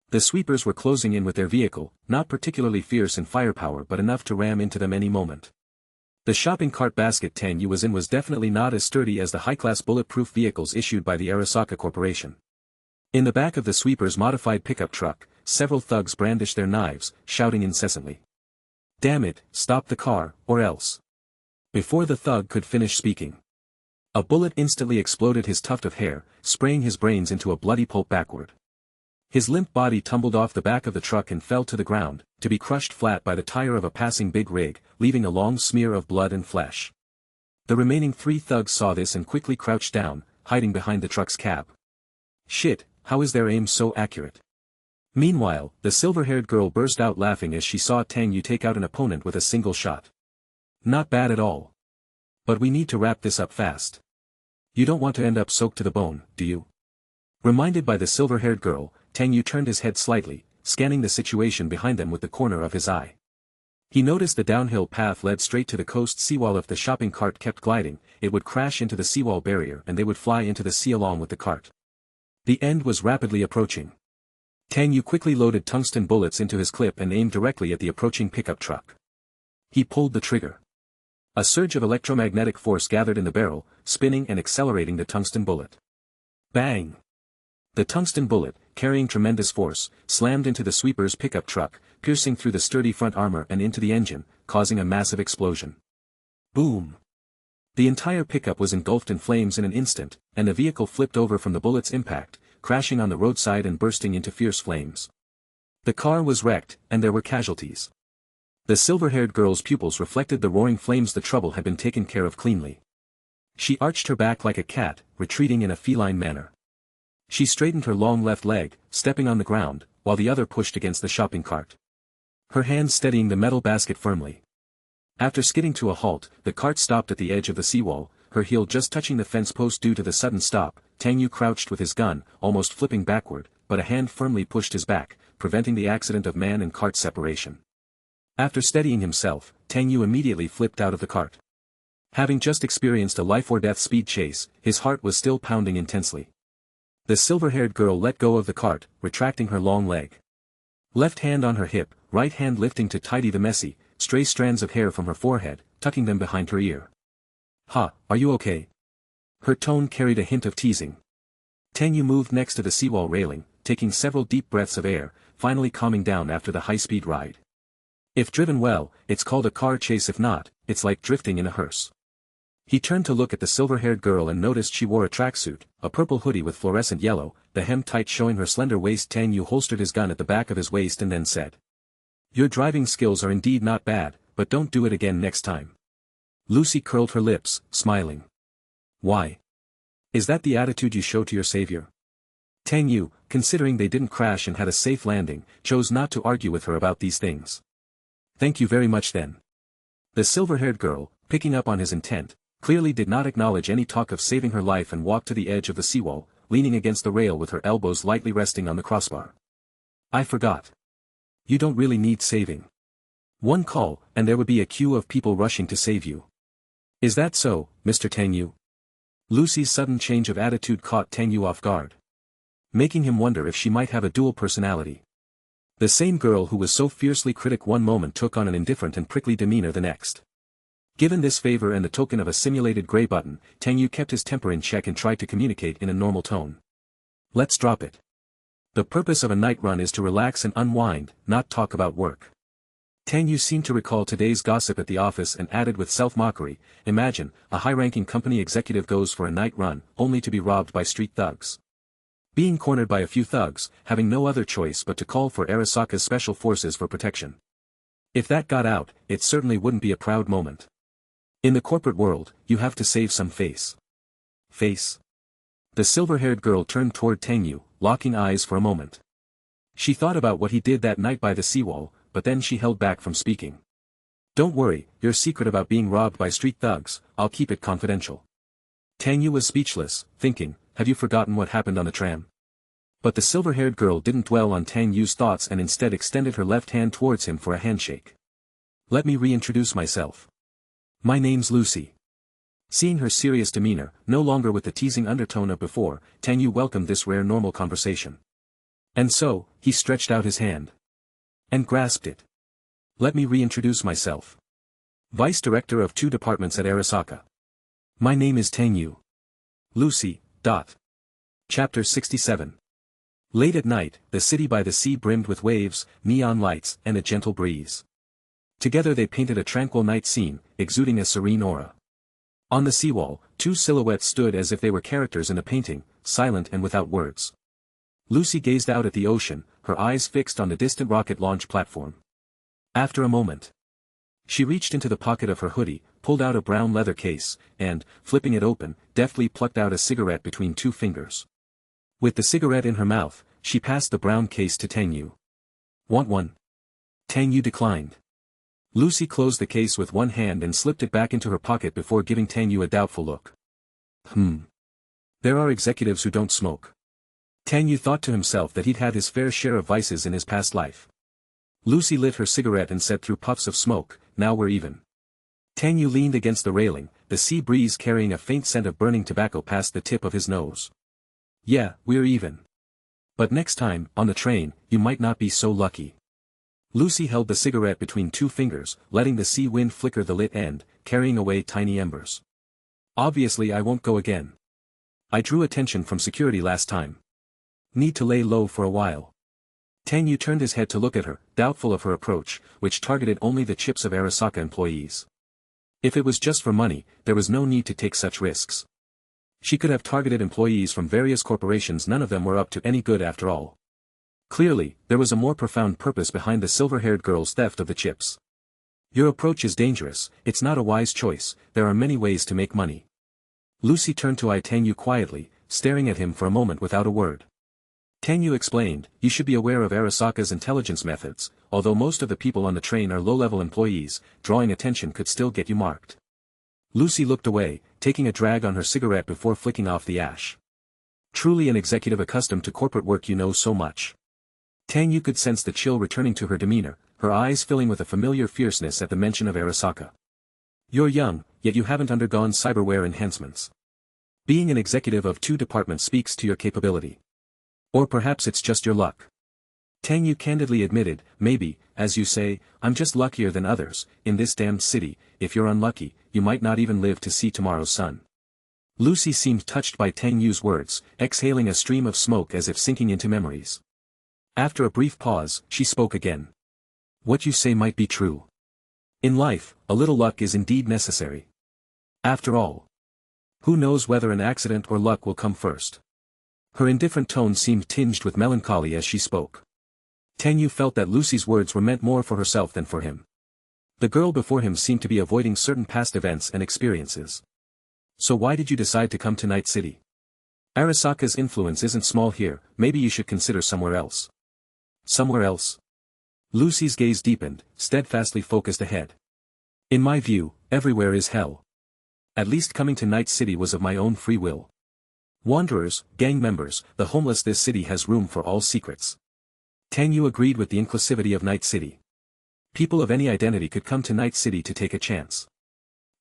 The sweepers were closing in with their vehicle, not particularly fierce in firepower but enough to ram into them any moment. The shopping cart basket Tang Yu was in was definitely not as sturdy as the high-class bulletproof vehicles issued by the Arasaka Corporation. In the back of the sweeper's modified pickup truck, several thugs brandished their knives, shouting incessantly. "Damn it, stop the car, or else." Before the thug could finish speaking, a bullet instantly exploded his tuft of hair, spraying his brains into a bloody pulp backward. His limp body tumbled off the back of the truck and fell to the ground, to be crushed flat by the tire of a passing big rig, leaving a long smear of blood and flesh. The remaining 3 thugs saw this and quickly crouched down, hiding behind the truck's cab. Shit, how is their aim so accurate? Meanwhile, the silver-haired girl burst out laughing as she saw Tang Yu take out an opponent with a single shot. Not bad at all. But we need to wrap this up fast. You don't want to end up soaked to the bone, do you? Reminded by the silver-haired girl, Tang Yu turned his head slightly, scanning the situation behind them with the corner of his eye. He noticed the downhill path led straight to the coast seawall. If the shopping cart kept gliding, it would crash into the seawall barrier and they would fly into the sea along with the cart. The end was rapidly approaching. Tang Yu quickly loaded tungsten bullets into his clip and aimed directly at the approaching pickup truck. He pulled the trigger. A surge of electromagnetic force gathered in the barrel, spinning and accelerating the tungsten bullet. Bang! The tungsten bullet, carrying tremendous force, slammed into the sweeper's pickup truck, piercing through the sturdy front armor and into the engine, causing a massive explosion. Boom! The entire pickup was engulfed in flames in an instant, and the vehicle flipped over from the bullet's impact, crashing on the roadside and bursting into fierce flames. The car was wrecked, and there were casualties. The silver-haired girl's pupils reflected the roaring flames. The trouble had been taken care of cleanly. She arched her back like a cat, retreating in a feline manner. She straightened her long left leg, stepping on the ground, while the other pushed against the shopping cart. Her hands steadying the metal basket firmly. After skidding to a halt, the cart stopped at the edge of the seawall, her heel just touching the fence post. Due to the sudden stop, Tang Yu crouched with his gun, almost flipping backward, but a hand firmly pushed his back, preventing the accident of man and cart separation. After steadying himself, Tang Yu immediately flipped out of the cart. Having just experienced a life-or-death speed chase, his heart was still pounding intensely. The silver-haired girl let go of the cart, retracting her long leg. Left hand on her hip, right hand lifting to tidy the messy, stray strands of hair from her forehead, tucking them behind her ear. "Ha, are you okay?" Her tone carried a hint of teasing. Tang Yu moved next to the seawall railing, taking several deep breaths of air, finally calming down after the high-speed ride. If driven well, it's called a car chase. If not, it's like drifting in a hearse. He turned to look at the silver-haired girl and noticed she wore a tracksuit, a purple hoodie with fluorescent yellow, the hem tight showing her slender waist. Tang Yu holstered his gun at the back of his waist and then said, "Your driving skills are indeed not bad, but don't do it again next time." Lucy curled her lips, smiling. "Why? Is that the attitude you show to your savior?" Tang Yu, considering they didn't crash and had a safe landing, chose not to argue with her about these things. "Thank you very much then." The silver-haired girl, picking up on his intent, clearly did not acknowledge any talk of saving her life and walked to the edge of the seawall, leaning against the rail with her elbows lightly resting on the crossbar. "I forgot. You don't really need saving. One call, and there would be a queue of people rushing to save you." "Is that so, Mr. Tang Yu?" Lucy's sudden change of attitude caught Tang Yu off guard, making him wonder if she might have a dual personality. The same girl who was so fiercely critical one moment took on an indifferent and prickly demeanor the next. Given this favor and the token of a simulated gray button, Tang Yu kept his temper in check and tried to communicate in a normal tone. "Let's drop it. The purpose of a night run is to relax and unwind, not talk about work." Tang Yu seemed to recall today's gossip at the office and added with self-mockery, "Imagine, a high-ranking company executive goes for a night run, only to be robbed by street thugs. Being cornered by a few thugs, having no other choice but to call for Arasaka's special forces for protection. If that got out, it certainly wouldn't be a proud moment. In the corporate world, you have to save some face." "Face?" The silver-haired girl turned toward Tang Yu, locking eyes for a moment. She thought about what he did that night by the seawall, but then she held back from speaking. "Don't worry, your secret about being robbed by street thugs, I'll keep it confidential." Tang Yu was speechless, thinking, have you forgotten what happened on the tram? But the silver-haired girl didn't dwell on Tang Yu's thoughts and instead extended her left hand towards him for a handshake. "Let me reintroduce myself. My name's Lucy." Seeing her serious demeanor, no longer with the teasing undertone of before, Tang Yu welcomed this rare normal conversation. And so, he stretched out his hand. And grasped it. "Let me reintroduce myself. Vice Director of 2 departments at Arasaka. My name is Tang Yu." Lucy. Chapter 67. Late at night, the city by the sea brimmed with waves, neon lights, and a gentle breeze. Together they painted a tranquil night scene, exuding a serene aura. On the seawall, two silhouettes stood as if they were characters in a painting, silent and without words. Lucy gazed out at the ocean, her eyes fixed on the distant rocket launch platform. After a moment, she reached into the pocket of her hoodie, pulled out a brown leather case, and, flipping it open, deftly plucked out a cigarette between two fingers. With the cigarette in her mouth, she passed the brown case to Tang Yu. "Want one?" Tang Yu declined. Lucy closed the case with one hand and slipped it back into her pocket before giving Tang Yu a doubtful look. There are executives who don't smoke. Tang Yu thought to himself that he'd had his fair share of vices in his past life. Lucy lit her cigarette and said through puffs of smoke, "Now we're even." Tang Yu leaned against the railing, the sea breeze carrying a faint scent of burning tobacco past the tip of his nose. "Yeah, we're even. But next time, on the train, you might not be so lucky." Lucy held the cigarette between two fingers, letting the sea wind flicker the lit end, carrying away tiny embers. "Obviously I won't go again. I drew attention from security last time. Need to lay low for a while." Tang Yu turned his head to look at her, doubtful of her approach, which targeted only the chips of Arasaka employees. If it was just for money, there was no need to take such risks. She could have targeted employees from various corporations, none of them were up to any good after all. Clearly, there was a more profound purpose behind the silver-haired girl's theft of the chips. "Your approach is dangerous, it's not a wise choice, there are many ways to make money." Lucy turned to eye Tang Yu quietly, staring at him for a moment without a word. Tang Yu explained, "You should be aware of Arasaka's intelligence methods, although most of the people on the train are low-level employees, drawing attention could still get you marked." Lucy looked away, taking a drag on her cigarette before flicking off the ash. "Truly an executive accustomed to corporate work, you know so much." Tang Yu could sense the chill returning to her demeanor, her eyes filling with a familiar fierceness at the mention of Arasaka. "You're young, yet you haven't undergone cyberware enhancements. Being an executive of two departments speaks to your capability. Or perhaps it's just your luck." Tang Yu candidly admitted, "Maybe, as you say, I'm just luckier than others, in this damned city, if you're unlucky, you might not even live to see tomorrow's sun." Lucy seemed touched by Tang Yu's words, exhaling a stream of smoke as if sinking into memories. After a brief pause, she spoke again. "What you say might be true. In life, a little luck is indeed necessary. After all, who knows whether an accident or luck will come first?" Her indifferent tone seemed tinged with melancholy as she spoke. Tang Yu felt that Lucy's words were meant more for herself than for him. The girl before him seemed to be avoiding certain past events and experiences. "So why did you decide to come to Night City? Arasaka's influence isn't small here, maybe you should consider somewhere else." "Somewhere else?" Lucy's gaze deepened, steadfastly focused ahead. "In my view, everywhere is hell. At least coming to Night City was of my own free will. Wanderers, gang members, the homeless, this city has room for all secrets." Tang Yu agreed with the inclusivity of Night City. People of any identity could come to Night City to take a chance.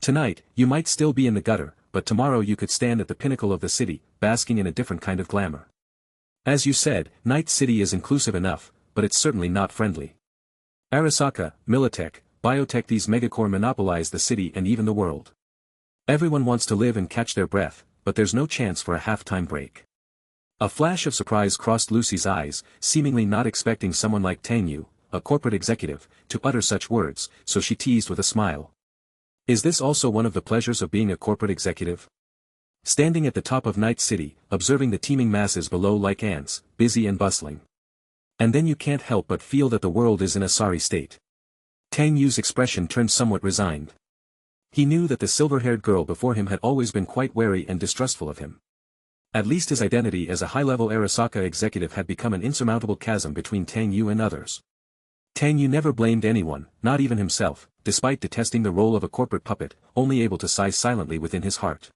Tonight, you might still be in the gutter, but tomorrow you could stand at the pinnacle of the city, basking in a different kind of glamour. As you said, Night City is inclusive enough, but it's certainly not friendly. Arasaka, Militech, Biotech, these megacorps monopolize the city and even the world. Everyone wants to live and catch their breath, but there's no chance for a half-time break. A flash of surprise crossed Lucy's eyes, seemingly not expecting someone like Tang Yu, a corporate executive, to utter such words, so she teased with a smile. "Is this also one of the pleasures of being a corporate executive? Standing at the top of Night City, observing the teeming masses below like ants, busy and bustling. And then you can't help but feel that the world is in a sorry state." Tang Yu's expression turned somewhat resigned. He knew that the silver-haired girl before him had always been quite wary and distrustful of him. At least his identity as a high-level Arasaka executive had become an insurmountable chasm between Tang Yu and others. Tang Yu never blamed anyone, not even himself, despite detesting the role of a corporate puppet, only able to sigh silently within his heart.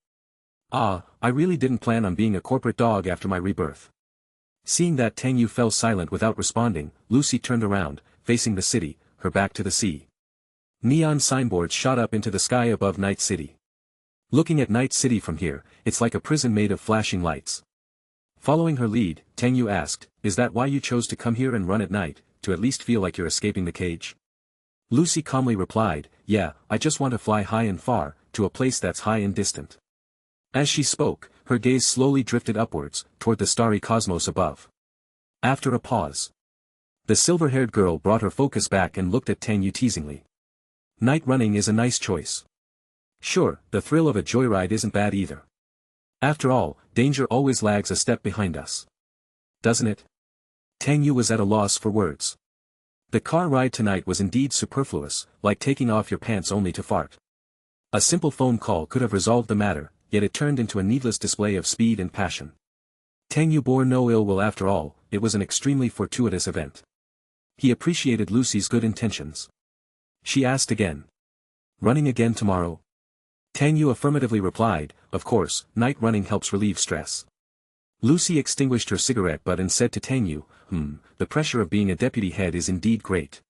"Ah, I really didn't plan on being a corporate dog after my rebirth." Seeing that Tang Yu fell silent without responding, Lucy turned around, facing the city, her back to the sea. Neon signboards shot up into the sky above Night City. Looking at Night City from here, it's like a prison made of flashing lights. Following her lead, Tang Yu asked, "Is that why you chose to come here and run at night, to at least feel like you're escaping the cage?" Lucy calmly replied, "Yeah, I just want to fly high and far, to a place that's high and distant." As she spoke, her gaze slowly drifted upwards, toward the starry cosmos above. After a pause, the silver-haired girl brought her focus back and looked at Tang Yu teasingly. Night running is a nice choice. Sure, the thrill of a joyride isn't bad either. After all, danger always lags a step behind us. Doesn't it? Tang Yu was at a loss for words. The car ride tonight was indeed superfluous, like taking off your pants only to fart. A simple phone call could have resolved the matter, yet it turned into a needless display of speed and passion. Tang Yu bore no ill will after all, it was an extremely fortuitous event. He appreciated Lucy's good intentions. She asked again. Running again tomorrow? Tang Yu affirmatively replied, of course, night running helps relieve stress. Lucy extinguished her cigarette butt and said to Tang Yu, the pressure of being a deputy head is indeed great.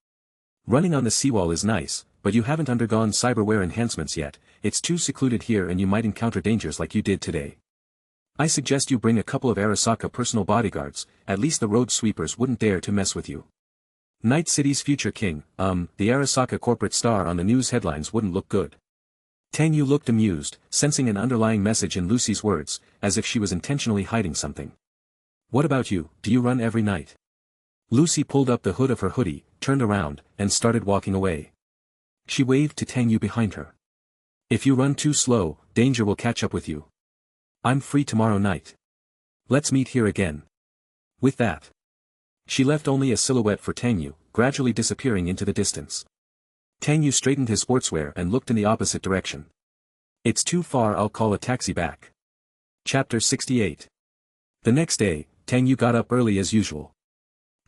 Running on the seawall is nice, but you haven't undergone cyberware enhancements yet, it's too secluded here and you might encounter dangers like you did today. I suggest you bring a couple of Arasaka personal bodyguards, at least the road sweepers wouldn't dare to mess with you. Night City's future king, the Arasaka corporate star on the news headlines wouldn't look good. Tang Yu looked amused, sensing an underlying message in Lucy's words, as if she was intentionally hiding something. What about you, do you run every night? Lucy pulled up the hood of her hoodie, turned around, and started walking away. She waved to Tang Yu behind her. If you run too slow, danger will catch up with you. I'm free tomorrow night. Let's meet here again. With that, she left only a silhouette for Tang Yu, gradually disappearing into the distance. Tang Yu straightened his sportswear and looked in the opposite direction. It's too far, I'll call a taxi back. Chapter 68. The next day, Tang Yu got up early as usual.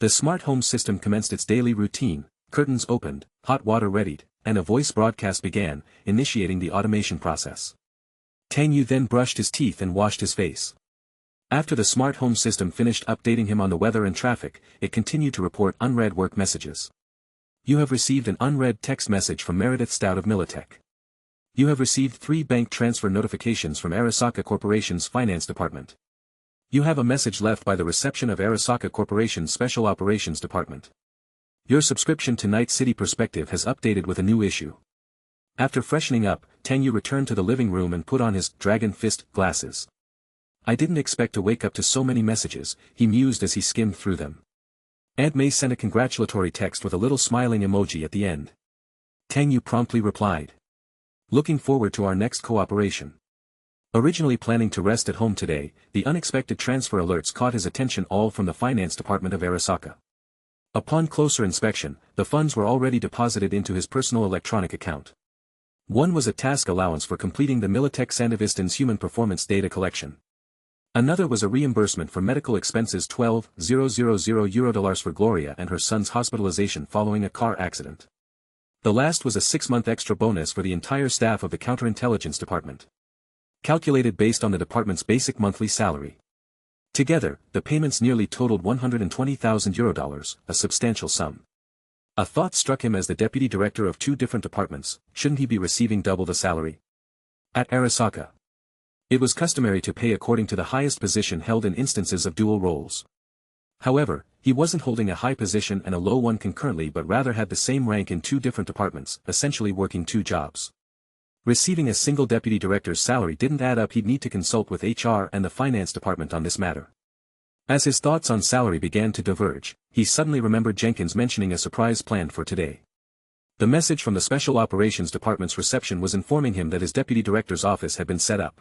The smart home system commenced its daily routine, curtains opened, hot water readied, and a voice broadcast began, initiating the automation process. Tang Yu then brushed his teeth and washed his face. After the smart home system finished updating him on the weather and traffic, it continued to report unread work messages. You have received an unread text message from Meredith Stout of Militech. You have received 3 bank transfer notifications from Arasaka Corporation's Finance Department. You have a message left by the reception of Arasaka Corporation's Special Operations Department. Your subscription to Night City Perspective has updated with a new issue. After freshening up, Tang Yu returned to the living room and put on his dragon fist glasses. I didn't expect to wake up to so many messages, he mused as he skimmed through them. Aunt May sent a congratulatory text with a little smiling emoji at the end. Tang Yu promptly replied. Looking forward to our next cooperation. Originally planning to rest at home today, the unexpected transfer alerts caught his attention, all from the Finance Department of Arasaka. Upon closer inspection, the funds were already deposited into his personal electronic account. One was a task allowance for completing the Militech Sandivistan's human performance data collection. Another was a reimbursement for medical expenses, $12,000 for Gloria and her son's hospitalization following a car accident. The last was a 6-month extra bonus for the entire staff of the Counterintelligence Department. Calculated based on the department's basic monthly salary. Together, the payments nearly totaled €120,000, a substantial sum. A thought struck him as the deputy director of 2 different departments, shouldn't he be receiving double the salary? At Arasaka, it was customary to pay according to the highest position held in instances of dual roles. However, he wasn't holding a high position and a low one concurrently, but rather had the same rank in 2 different departments, essentially working 2 jobs. Receiving a single deputy director's salary didn't add up. He'd need to consult with HR and the finance department on this matter. As his thoughts on salary began to diverge, he suddenly remembered Jenkins mentioning a surprise planned for today. The message from the Special Operations Department's reception was informing him that his deputy director's office had been set up.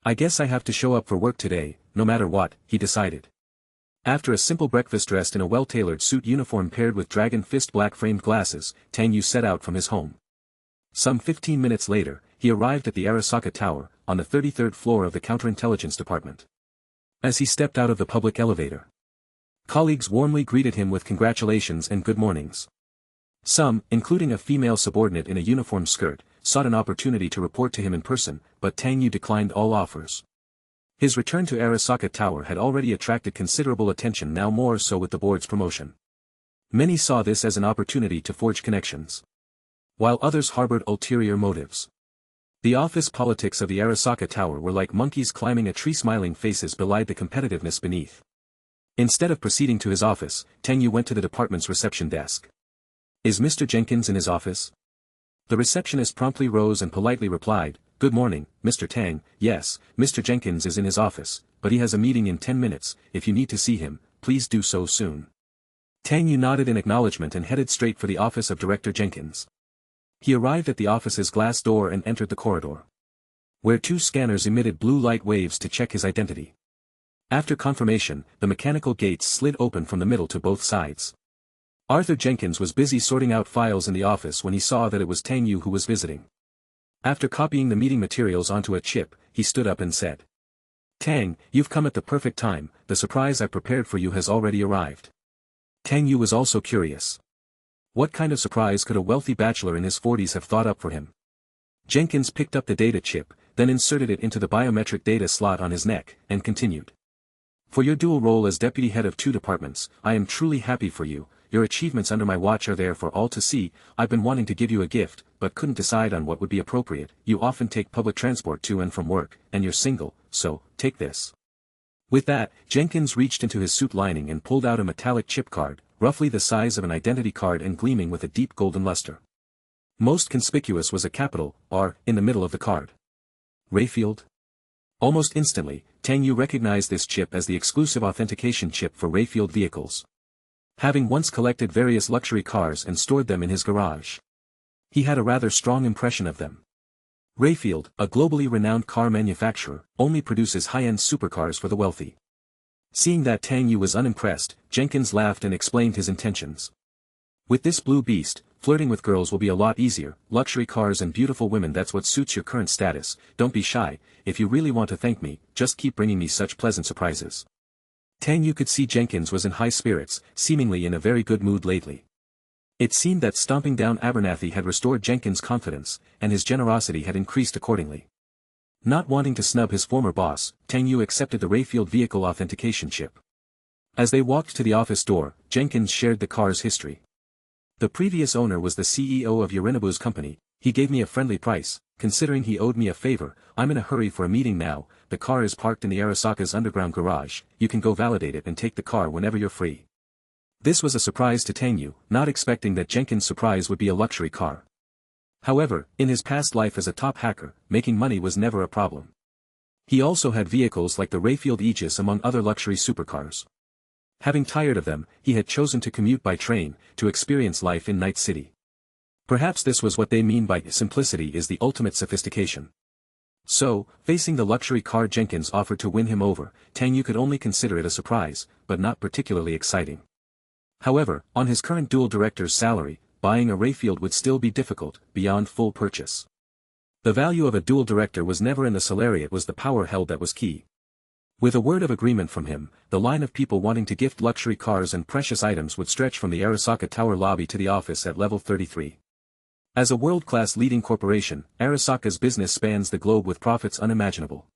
I guess I have to show up for work today, no matter what, he decided. After a simple breakfast dressed in a well-tailored suit uniform paired with dragon fist black-framed glasses, Tang Yu set out from his home. Some 15 minutes later, he arrived at the Arasaka Tower, on the 33rd floor of the Counterintelligence Department. As he stepped out of the public elevator, colleagues warmly greeted him with congratulations and good mornings. Some, including a female subordinate in a uniform skirt, sought an opportunity to report to him in person, but Tang Yu declined all offers. His return to Arasaka Tower had already attracted considerable attention, now more so with the board's promotion. Many saw this as an opportunity to forge connections, while others harbored ulterior motives. The office politics of the Arasaka Tower were like monkeys climbing a tree. Smiling faces belied the competitiveness beneath. Instead of proceeding to his office, Tang Yu went to the department's reception desk. Is Mr. Jenkins in his office? The receptionist promptly rose and politely replied, Good morning, Mr. Tang. Yes, Mr. Jenkins is in his office, but he has a meeting in 10 minutes. If you need to see him, please do so soon. Tang Yu nodded in acknowledgement and headed straight for the office of Director Jenkins. He arrived at the office's glass door and entered the corridor, where two scanners emitted blue light waves to check his identity. After confirmation, the mechanical gates slid open from the middle to both sides. Arthur Jenkins was busy sorting out files in the office when he saw that it was Tang Yu who was visiting. After copying the meeting materials onto a chip, he stood up and said, "Tang, you've come at the perfect time, the surprise I prepared for you has already arrived." Tang Yu was also curious. What kind of surprise could a wealthy bachelor in his 40s have thought up for him? Jenkins picked up the data chip, then inserted it into the biometric data slot on his neck, and continued. "For your dual role as deputy head of 2 departments, I am truly happy for you. Your achievements under my watch are there for all to see. I've been wanting to give you a gift, but couldn't decide on what would be appropriate. You often take public transport to and from work, and you're single, so, take this." With that, Jenkins reached into his suit lining and pulled out a metallic chip card, roughly the size of an identity card and gleaming with a deep golden luster. Most conspicuous was a capital R in the middle of the card. Rayfield? Almost instantly, Tang Yu recognized this chip as the exclusive authentication chip for Rayfield vehicles. Having once collected various luxury cars and stored them in his garage, he had a rather strong impression of them. Rayfield, a globally renowned car manufacturer, only produces high-end supercars for the wealthy. Seeing that Tang Yu was unimpressed, Jenkins laughed and explained his intentions. "With this blue beast, flirting with girls will be a lot easier. Luxury cars and beautiful women, that's what suits your current status. Don't be shy. If you really want to thank me, just keep bringing me such pleasant surprises." Tang Yu could see Jenkins was in high spirits, seemingly in a very good mood lately. It seemed that stomping down Abernathy had restored Jenkins' confidence, and his generosity had increased accordingly. Not wanting to snub his former boss, Tang Yu accepted the Rayfield vehicle authentication chip. As they walked to the office door, Jenkins shared the car's history. "The previous owner was the CEO of Yorinobu's company. He gave me a friendly price. Considering he owed me a favor, I'm in a hurry for a meeting now. The car is parked in the Arasaka's underground garage. You can go validate it and take the car whenever you're free." This was a surprise to Tang Yu, not expecting that Jenkins' surprise would be a luxury car. However, in his past life as a top hacker, making money was never a problem. He also had vehicles like the Rayfield Aegis among other luxury supercars. Having tired of them, he had chosen to commute by train, to experience life in Night City. Perhaps this was what they mean by simplicity is the ultimate sophistication. So, facing the luxury car Jenkins offered to win him over, Tang Yu could only consider it a surprise, but not particularly exciting. However, on his current dual director's salary, buying a Rayfield would still be difficult, beyond full purchase. The value of a dual director was never in the salary, it was the power held that was key. With a word of agreement from him, the line of people wanting to gift luxury cars and precious items would stretch from the Arasaka Tower lobby to the office at level 33. As a world-class leading corporation, Arasaka's business spans the globe with profits unimaginable.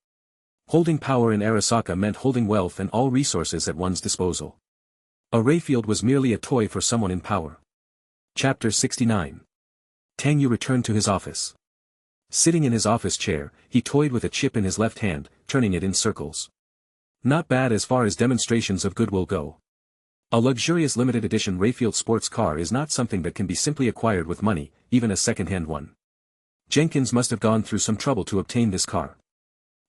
Holding power in Arasaka meant holding wealth and all resources at one's disposal. A Rayfield was merely a toy for someone in power. Chapter 69. Tang Yu returned to his office. Sitting in his office chair, he toyed with a chip in his left hand, turning it in circles. Not bad as far as demonstrations of goodwill go. A luxurious limited edition Rayfield sports car is not something that can be simply acquired with money, even a second-hand one. Jenkins must have gone through some trouble to obtain this car.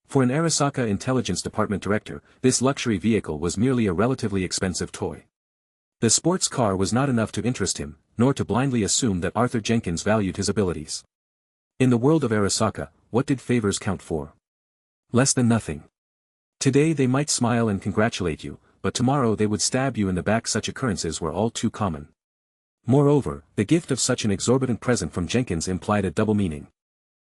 For an Arasaka Intelligence Department director, this luxury vehicle was merely a relatively expensive toy. The sports car was not enough to interest him, nor to blindly assume that Arthur Jenkins valued his abilities. In the world of Arasaka, what did favors count for? Less than nothing. Today they might smile and congratulate you, but tomorrow they would stab you in the back. Such occurrences were all too common. Moreover, the gift of such an exorbitant present from Jenkins implied a double meaning.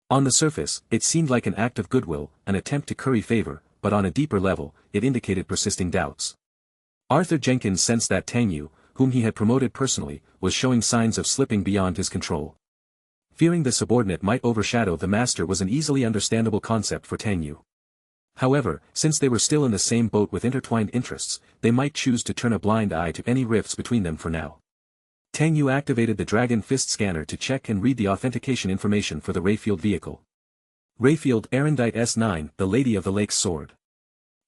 On the surface, it seemed like an act of goodwill, an attempt to curry favor, but on a deeper level, it indicated persisting doubts. Arthur Jenkins sensed that Tang Yu, whom he had promoted personally, was showing signs of slipping beyond his control. Fearing the subordinate might overshadow the master was an easily understandable concept for Tang Yu. However, since they were still in the same boat with intertwined interests, they might choose to turn a blind eye to any rifts between them for now. Tang Yu activated the Dragon Fist scanner to check and read the authentication information for the Rayfield vehicle. Rayfield Erendite S9, the Lady of the Lake's Sword.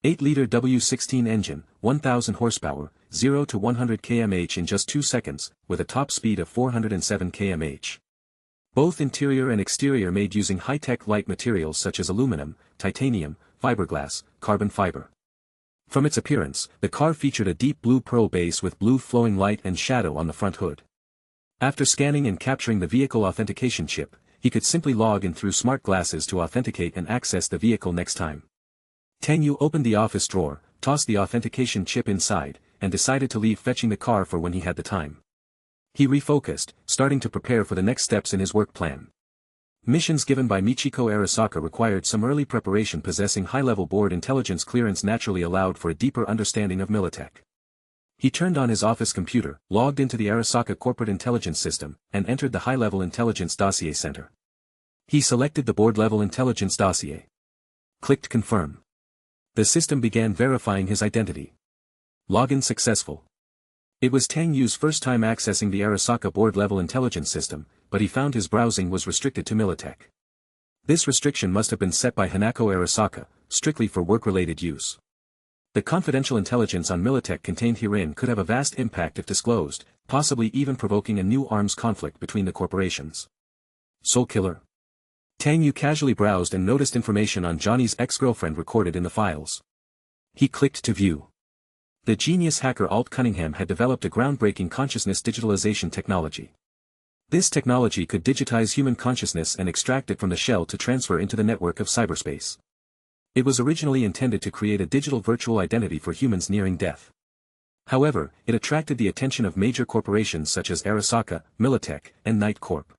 8-liter W16 engine, 1000 horsepower, 0 to 100 km/h in just 2 seconds, with a top speed of 407 km/h. Both interior and exterior made using high-tech light materials such as aluminum, titanium, fiberglass, carbon fiber. From its appearance, the car featured a deep blue pearl base with blue flowing light and shadow on the front hood. After scanning and capturing the vehicle authentication chip, he could simply log in through smart glasses to authenticate and access the vehicle next time. Tang Yu opened the office drawer, tossed the authentication chip inside, and decided to leave fetching the car for when he had the time. He refocused, starting to prepare for the next steps in his work plan. Missions given by Michiko Arasaka required some early preparation. Possessing high-level board intelligence clearance naturally allowed for a deeper understanding of Militech. He turned on his office computer, logged into the Arasaka corporate intelligence system, and entered the high-level intelligence dossier center. He selected the board-level intelligence dossier. Clicked confirm. The system began verifying his identity. Login successful. It was Tang Yu's first time accessing the Arasaka board-level intelligence system, but he found his browsing was restricted to Militech. This restriction must have been set by Hanako Arasaka, strictly for work-related use. The confidential intelligence on Militech contained herein could have a vast impact if disclosed, possibly even provoking a new arms conflict between the corporations. Soul Killer. Tang Yu casually browsed and noticed information on Johnny's ex-girlfriend recorded in the files. He clicked to view. The genius hacker Alt Cunningham had developed a groundbreaking consciousness digitalization technology. This technology could digitize human consciousness and extract it from the shell to transfer into the network of cyberspace. It was originally intended to create a digital virtual identity for humans nearing death. However, it attracted the attention of major corporations such as Arasaka, Militech, and Night Corp.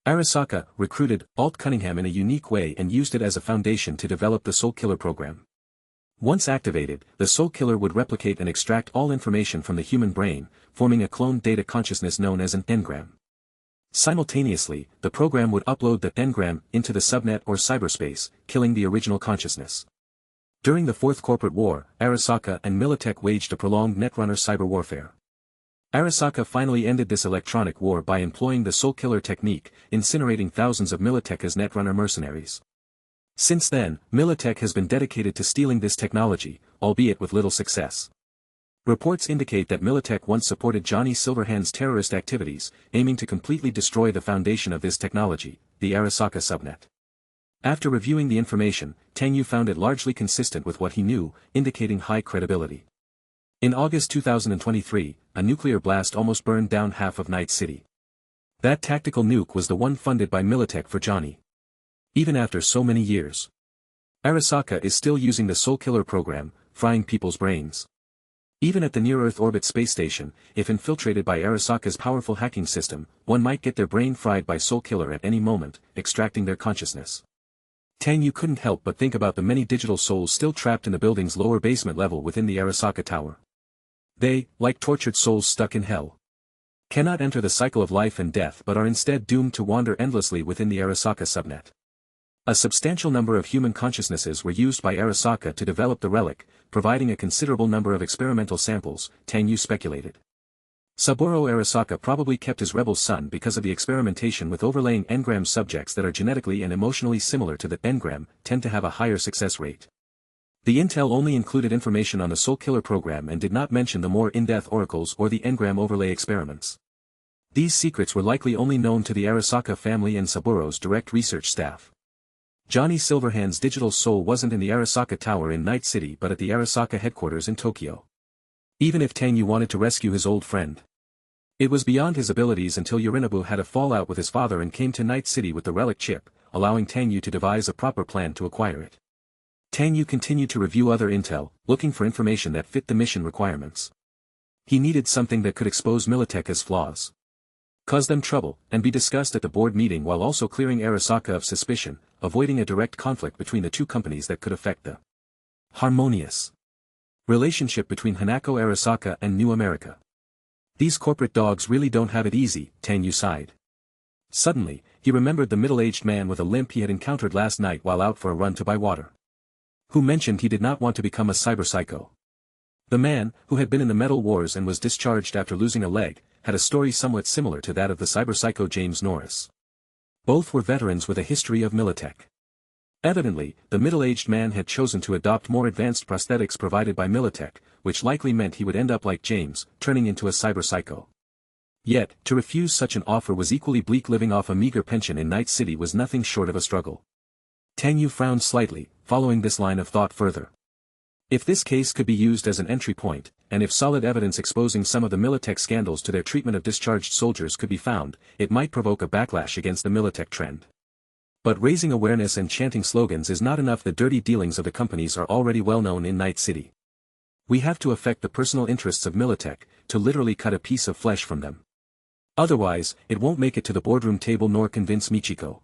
Arasaka recruited Alt Cunningham in a unique way and used it as a foundation to develop the Soul Killer program. Once activated, the Soul Killer would replicate and extract all information from the human brain, forming a cloned data consciousness known as an engram. Simultaneously, the program would upload the engram into the subnet or cyberspace, killing the original consciousness. During the Fourth Corporate War, Arasaka and Militech waged a prolonged netrunner cyber warfare. Arasaka finally ended this electronic war by employing the Soul Killer technique, incinerating thousands of Militech's netrunner mercenaries. Since then, Militech has been dedicated to stealing this technology, albeit with little success. Reports indicate that Militech once supported Johnny Silverhand's terrorist activities, aiming to completely destroy the foundation of this technology, the Arasaka subnet. After reviewing the information, Tang Yu found it largely consistent with what he knew, indicating high credibility. In August 2023, a nuclear blast almost burned down half of Night City. That tactical nuke was the one funded by Militech for Johnny. Even after so many years, Arasaka is still using the Soul Killer program, frying people's brains. Even at the near-Earth orbit space station, if infiltrated by Arasaka's powerful hacking system, one might get their brain fried by Soul Killer at any moment, extracting their consciousness. Tang Yu couldn't help but think about the many digital souls still trapped in the building's lower basement level within the Arasaka Tower. They, like tortured souls stuck in hell, cannot enter the cycle of life and death but are instead doomed to wander endlessly within the Arasaka subnet. A substantial number of human consciousnesses were used by Arasaka to develop the relic, providing a considerable number of experimental samples, Tang Yu speculated. Saburo Arasaka probably kept his rebel son because of the experimentation with overlaying engram subjects that are genetically and emotionally similar to the engram, tend to have a higher success rate. The intel only included information on the Soul Killer program and did not mention the more in-depth oracles or the engram overlay experiments. These secrets were likely only known to the Arasaka family and Saburo's direct research staff. Johnny Silverhand's digital soul wasn't in the Arasaka Tower in Night City but at the Arasaka headquarters in Tokyo. Even if Tang Yu wanted to rescue his old friend, it was beyond his abilities until Yorinobu had a fallout with his father and came to Night City with the relic chip, allowing Tang Yu to devise a proper plan to acquire it. Tang Yu continued to review other intel, looking for information that fit the mission requirements. He needed something that could expose Militech's flaws, cause them trouble, and be discussed at the board meeting while also clearing Arasaka of suspicion, avoiding a direct conflict between the two companies that could affect the harmonious relationship between Hanako Arasaka and New America. These corporate dogs really don't have it easy, Tang Yu sighed. Suddenly, he remembered the middle-aged man with a limp he had encountered last night while out for a run to buy water, who mentioned he did not want to become a cyberpsycho. The man, who had been in the Metal Wars and was discharged after losing a leg, had a story somewhat similar to that of the cyberpsycho James Norris. Both were veterans with a history of Militech. Evidently, the middle-aged man had chosen to adopt more advanced prosthetics provided by Militech, which likely meant he would end up like James, turning into a cyberpsycho. Yet, to refuse such an offer was equally bleak. Living off a meager pension in Night City was nothing short of a struggle. Tang Yu frowned slightly, following this line of thought further. If this case could be used as an entry point, and if solid evidence exposing some of the Militech scandals to their treatment of discharged soldiers could be found, it might provoke a backlash against the Militech trend. But raising awareness and chanting slogans is not enough. The dirty dealings of the companies are already well known in Night City. We have to affect the personal interests of Militech, to literally cut a piece of flesh from them. Otherwise, it won't make it to the boardroom table nor convince Michiko.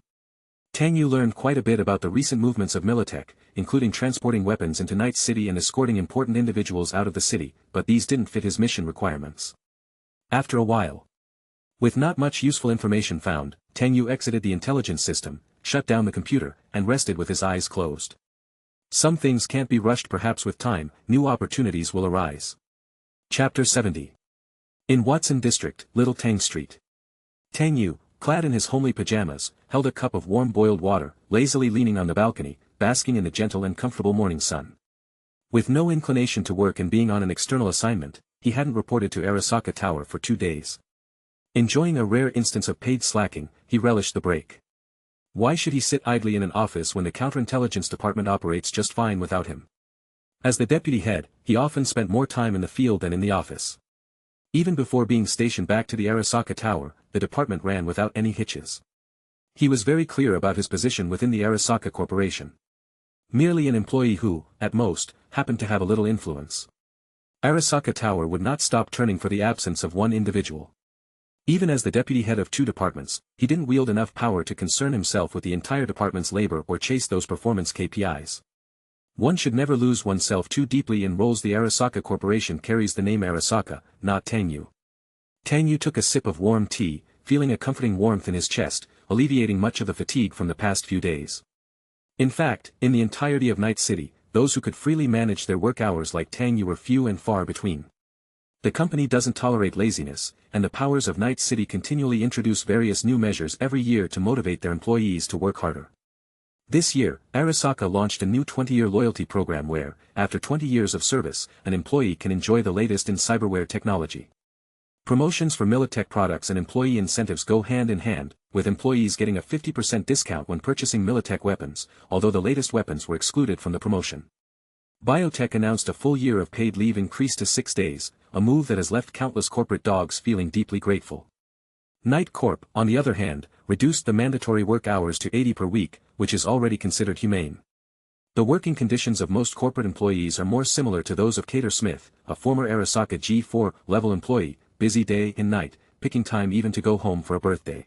Tang Yu learned quite a bit about the recent movements of Militech, including transporting weapons into Night City and escorting important individuals out of the city, but these didn't fit his mission requirements. After a while, with not much useful information found, Tang Yu exited the intelligence system, shut down the computer, and rested with his eyes closed. Some things can't be rushed. Perhaps with time, new opportunities will arise. Chapter 70. In Watson District, Little Tang Street. Tang Yu, clad in his homely pajamas, held a cup of warm boiled water, lazily leaning on the balcony, basking in the gentle and comfortable morning sun. With no inclination to work and being on an external assignment, he hadn't reported to Arasaka Tower for 2 days. Enjoying a rare instance of paid slacking, he relished the break. Why should he sit idly in an office when the Counterintelligence department operates just fine without him? As the deputy head, he often spent more time in the field than in the office. Even before being stationed back to the Arasaka Tower, the department ran without any hitches. He was very clear about his position within the Arasaka Corporation. Merely an employee who, at most, happened to have a little influence. Arasaka Tower would not stop turning for the absence of one individual. Even as the deputy head of 2 departments, he didn't wield enough power to concern himself with the entire department's labor or chase those performance KPIs. One should never lose oneself too deeply in roles. The Arasaka Corporation carries the name Arasaka, not Tang Yu. Tang Yu took a sip of warm tea, feeling a comforting warmth in his chest, alleviating much of the fatigue from the past few days. In fact, in the entirety of Night City, those who could freely manage their work hours like Tang Yu were few and far between. The company doesn't tolerate laziness, and the powers of Night City continually introduce various new measures every year to motivate their employees to work harder. This year, Arasaka launched a new 20-year loyalty program where, after 20 years of service, an employee can enjoy the latest in cyberware technology. Promotions for Militech products and employee incentives go hand in hand, with employees getting a 50% discount when purchasing Militech weapons, although the latest weapons were excluded from the promotion. Biotech announced a full year of paid leave increased to 6 days, a move that has left countless corporate dogs feeling deeply grateful. Night Corp, on the other hand, reduced the mandatory work hours to 80 per week, which is already considered humane. The working conditions of most corporate employees are more similar to those of Cater Smith, a former Arasaka G4-level employee, busy day and night, picking time even to go home for a birthday.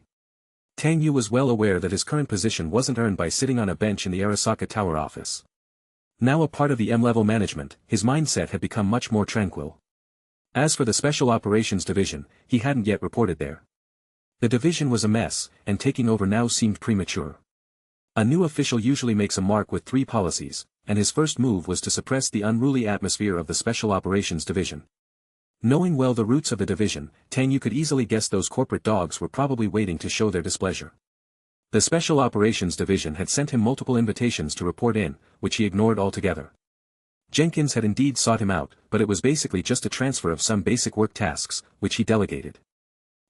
Tang Yu was well aware that his current position wasn't earned by sitting on a bench in the Arasaka Tower office. Now a part of the M-level management, his mindset had become much more tranquil. As for the Special Operations Division, he hadn't yet reported there. The division was a mess, and taking over now seemed premature. A new official usually makes a mark with 3 policies, and his first move was to suppress the unruly atmosphere of the Special Operations Division. Knowing well the roots of the division, Tang Yu could easily guess those corporate dogs were probably waiting to show their displeasure. The Special Operations Division had sent him multiple invitations to report in, which he ignored altogether. Jenkins had indeed sought him out, but it was basically just a transfer of some basic work tasks, which he delegated.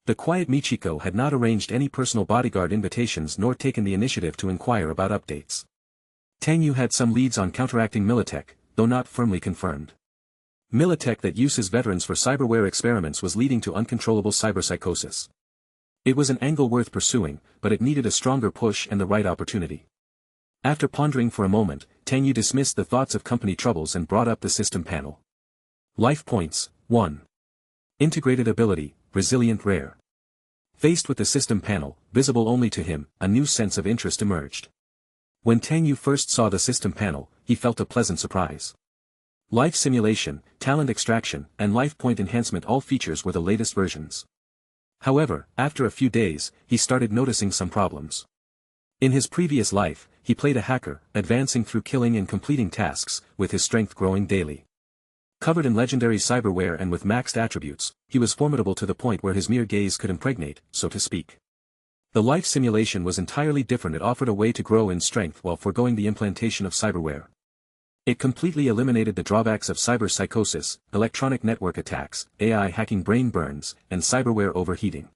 The quiet Michiko had not arranged any personal bodyguard invitations nor taken the initiative to inquire about updates. Tang Yu had some leads on counteracting Militech, though not firmly confirmed. Militech that uses veterans for cyberware experiments was leading to uncontrollable cyberpsychosis. It was an angle worth pursuing, but it needed a stronger push and the right opportunity. After pondering for a moment, Tang Yu dismissed the thoughts of company troubles and brought up the system panel. Life points, 1. Integrated ability, resilient rare. Faced with the system panel, visible only to him, a new sense of interest emerged. When Tang Yu first saw the system panel, he felt a pleasant surprise. Life simulation, talent extraction, and life point enhancement, all features were the latest versions. However, after a few days, he started noticing some problems. In his previous life, he played a hacker, advancing through killing and completing tasks, with his strength growing daily. Covered in legendary cyberware and with maxed attributes, he was formidable to the point where his mere gaze could impregnate, so to speak. The life simulation was entirely different. It offered a way to grow in strength while foregoing the implantation of cyberware. It completely eliminated the drawbacks of cyberpsychosis, electronic network attacks, AI hacking, brain burns, and cyberware overheating.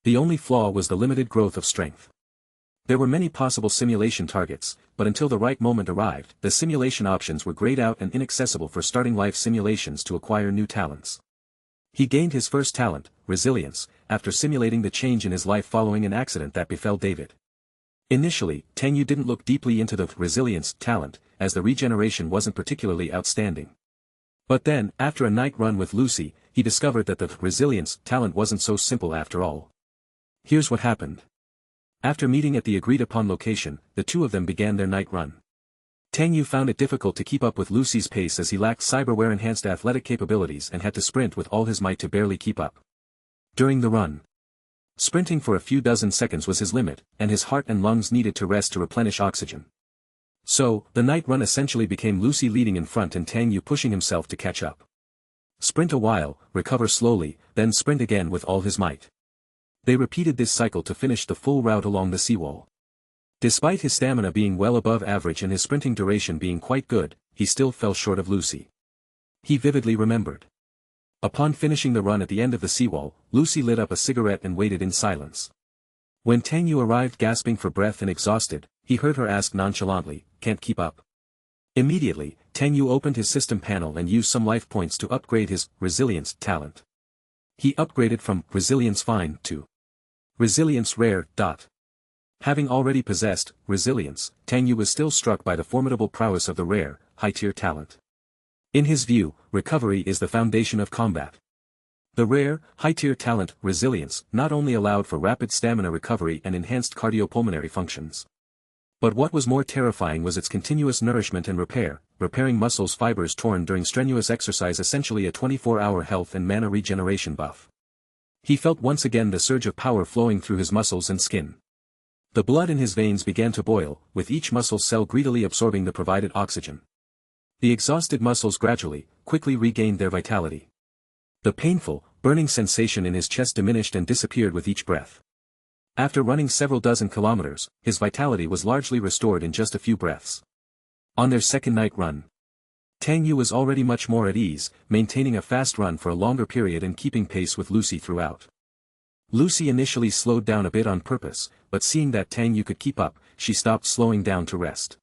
The only flaw was the limited growth of strength. There were many possible simulation targets, but until the right moment arrived, the simulation options were grayed out and inaccessible for starting life simulations to acquire new talents. He gained his first talent, resilience, after simulating the change in his life following an accident that befell David. Initially, Tang Yu didn't look deeply into the resilience talent, as the regeneration wasn't particularly outstanding. But then, after a night run with Lucy, he discovered that the resilience talent wasn't so simple after all. Here's what happened. After meeting at the agreed-upon location, the two of them began their night run. Tang Yu found it difficult to keep up with Lucy's pace as he lacked cyberware-enhanced athletic capabilities and had to sprint with all his might to barely keep up. During the run, sprinting for a few dozen seconds was his limit, and his heart and lungs needed to rest to replenish oxygen. So, the night run essentially became Lucy leading in front and Tang Yu pushing himself to catch up. Sprint a while, recover slowly, then sprint again with all his might. They repeated this cycle to finish the full route along the seawall. Despite his stamina being well above average and his sprinting duration being quite good, he still fell short of Lucy. He vividly remembered. Upon finishing the run at the end of the seawall, Lucy lit up a cigarette and waited in silence. When Tang Yu arrived gasping for breath and exhausted, he heard her ask nonchalantly, "Can't keep up?" Immediately, Tang Yu opened his system panel and used some life points to upgrade his resilience talent. He upgraded from resilience fine to resilience rare. Having already possessed resilience, Tang Yu was still struck by the formidable prowess of the rare, high-tier talent. In his view, recovery is the foundation of combat. The rare, high-tier talent, resilience, not only allowed for rapid stamina recovery and enhanced cardiopulmonary functions. But what was more terrifying was its continuous nourishment and repair, repairing muscles fibers torn during strenuous exercise, essentially a 24-hour health and mana regeneration buff. He felt once again the surge of power flowing through his muscles and skin. The blood in his veins began to boil, with each muscle cell greedily absorbing the provided oxygen. The exhausted muscles quickly regained their vitality. The painful, burning sensation in his chest diminished and disappeared with each breath. After running several dozen kilometers, his vitality was largely restored in just a few breaths. On their second night run, Tang Yu was already much more at ease, maintaining a fast run for a longer period and keeping pace with Lucy throughout. Lucy initially slowed down a bit on purpose, but seeing that Tang Yu could keep up, she stopped slowing down to rest.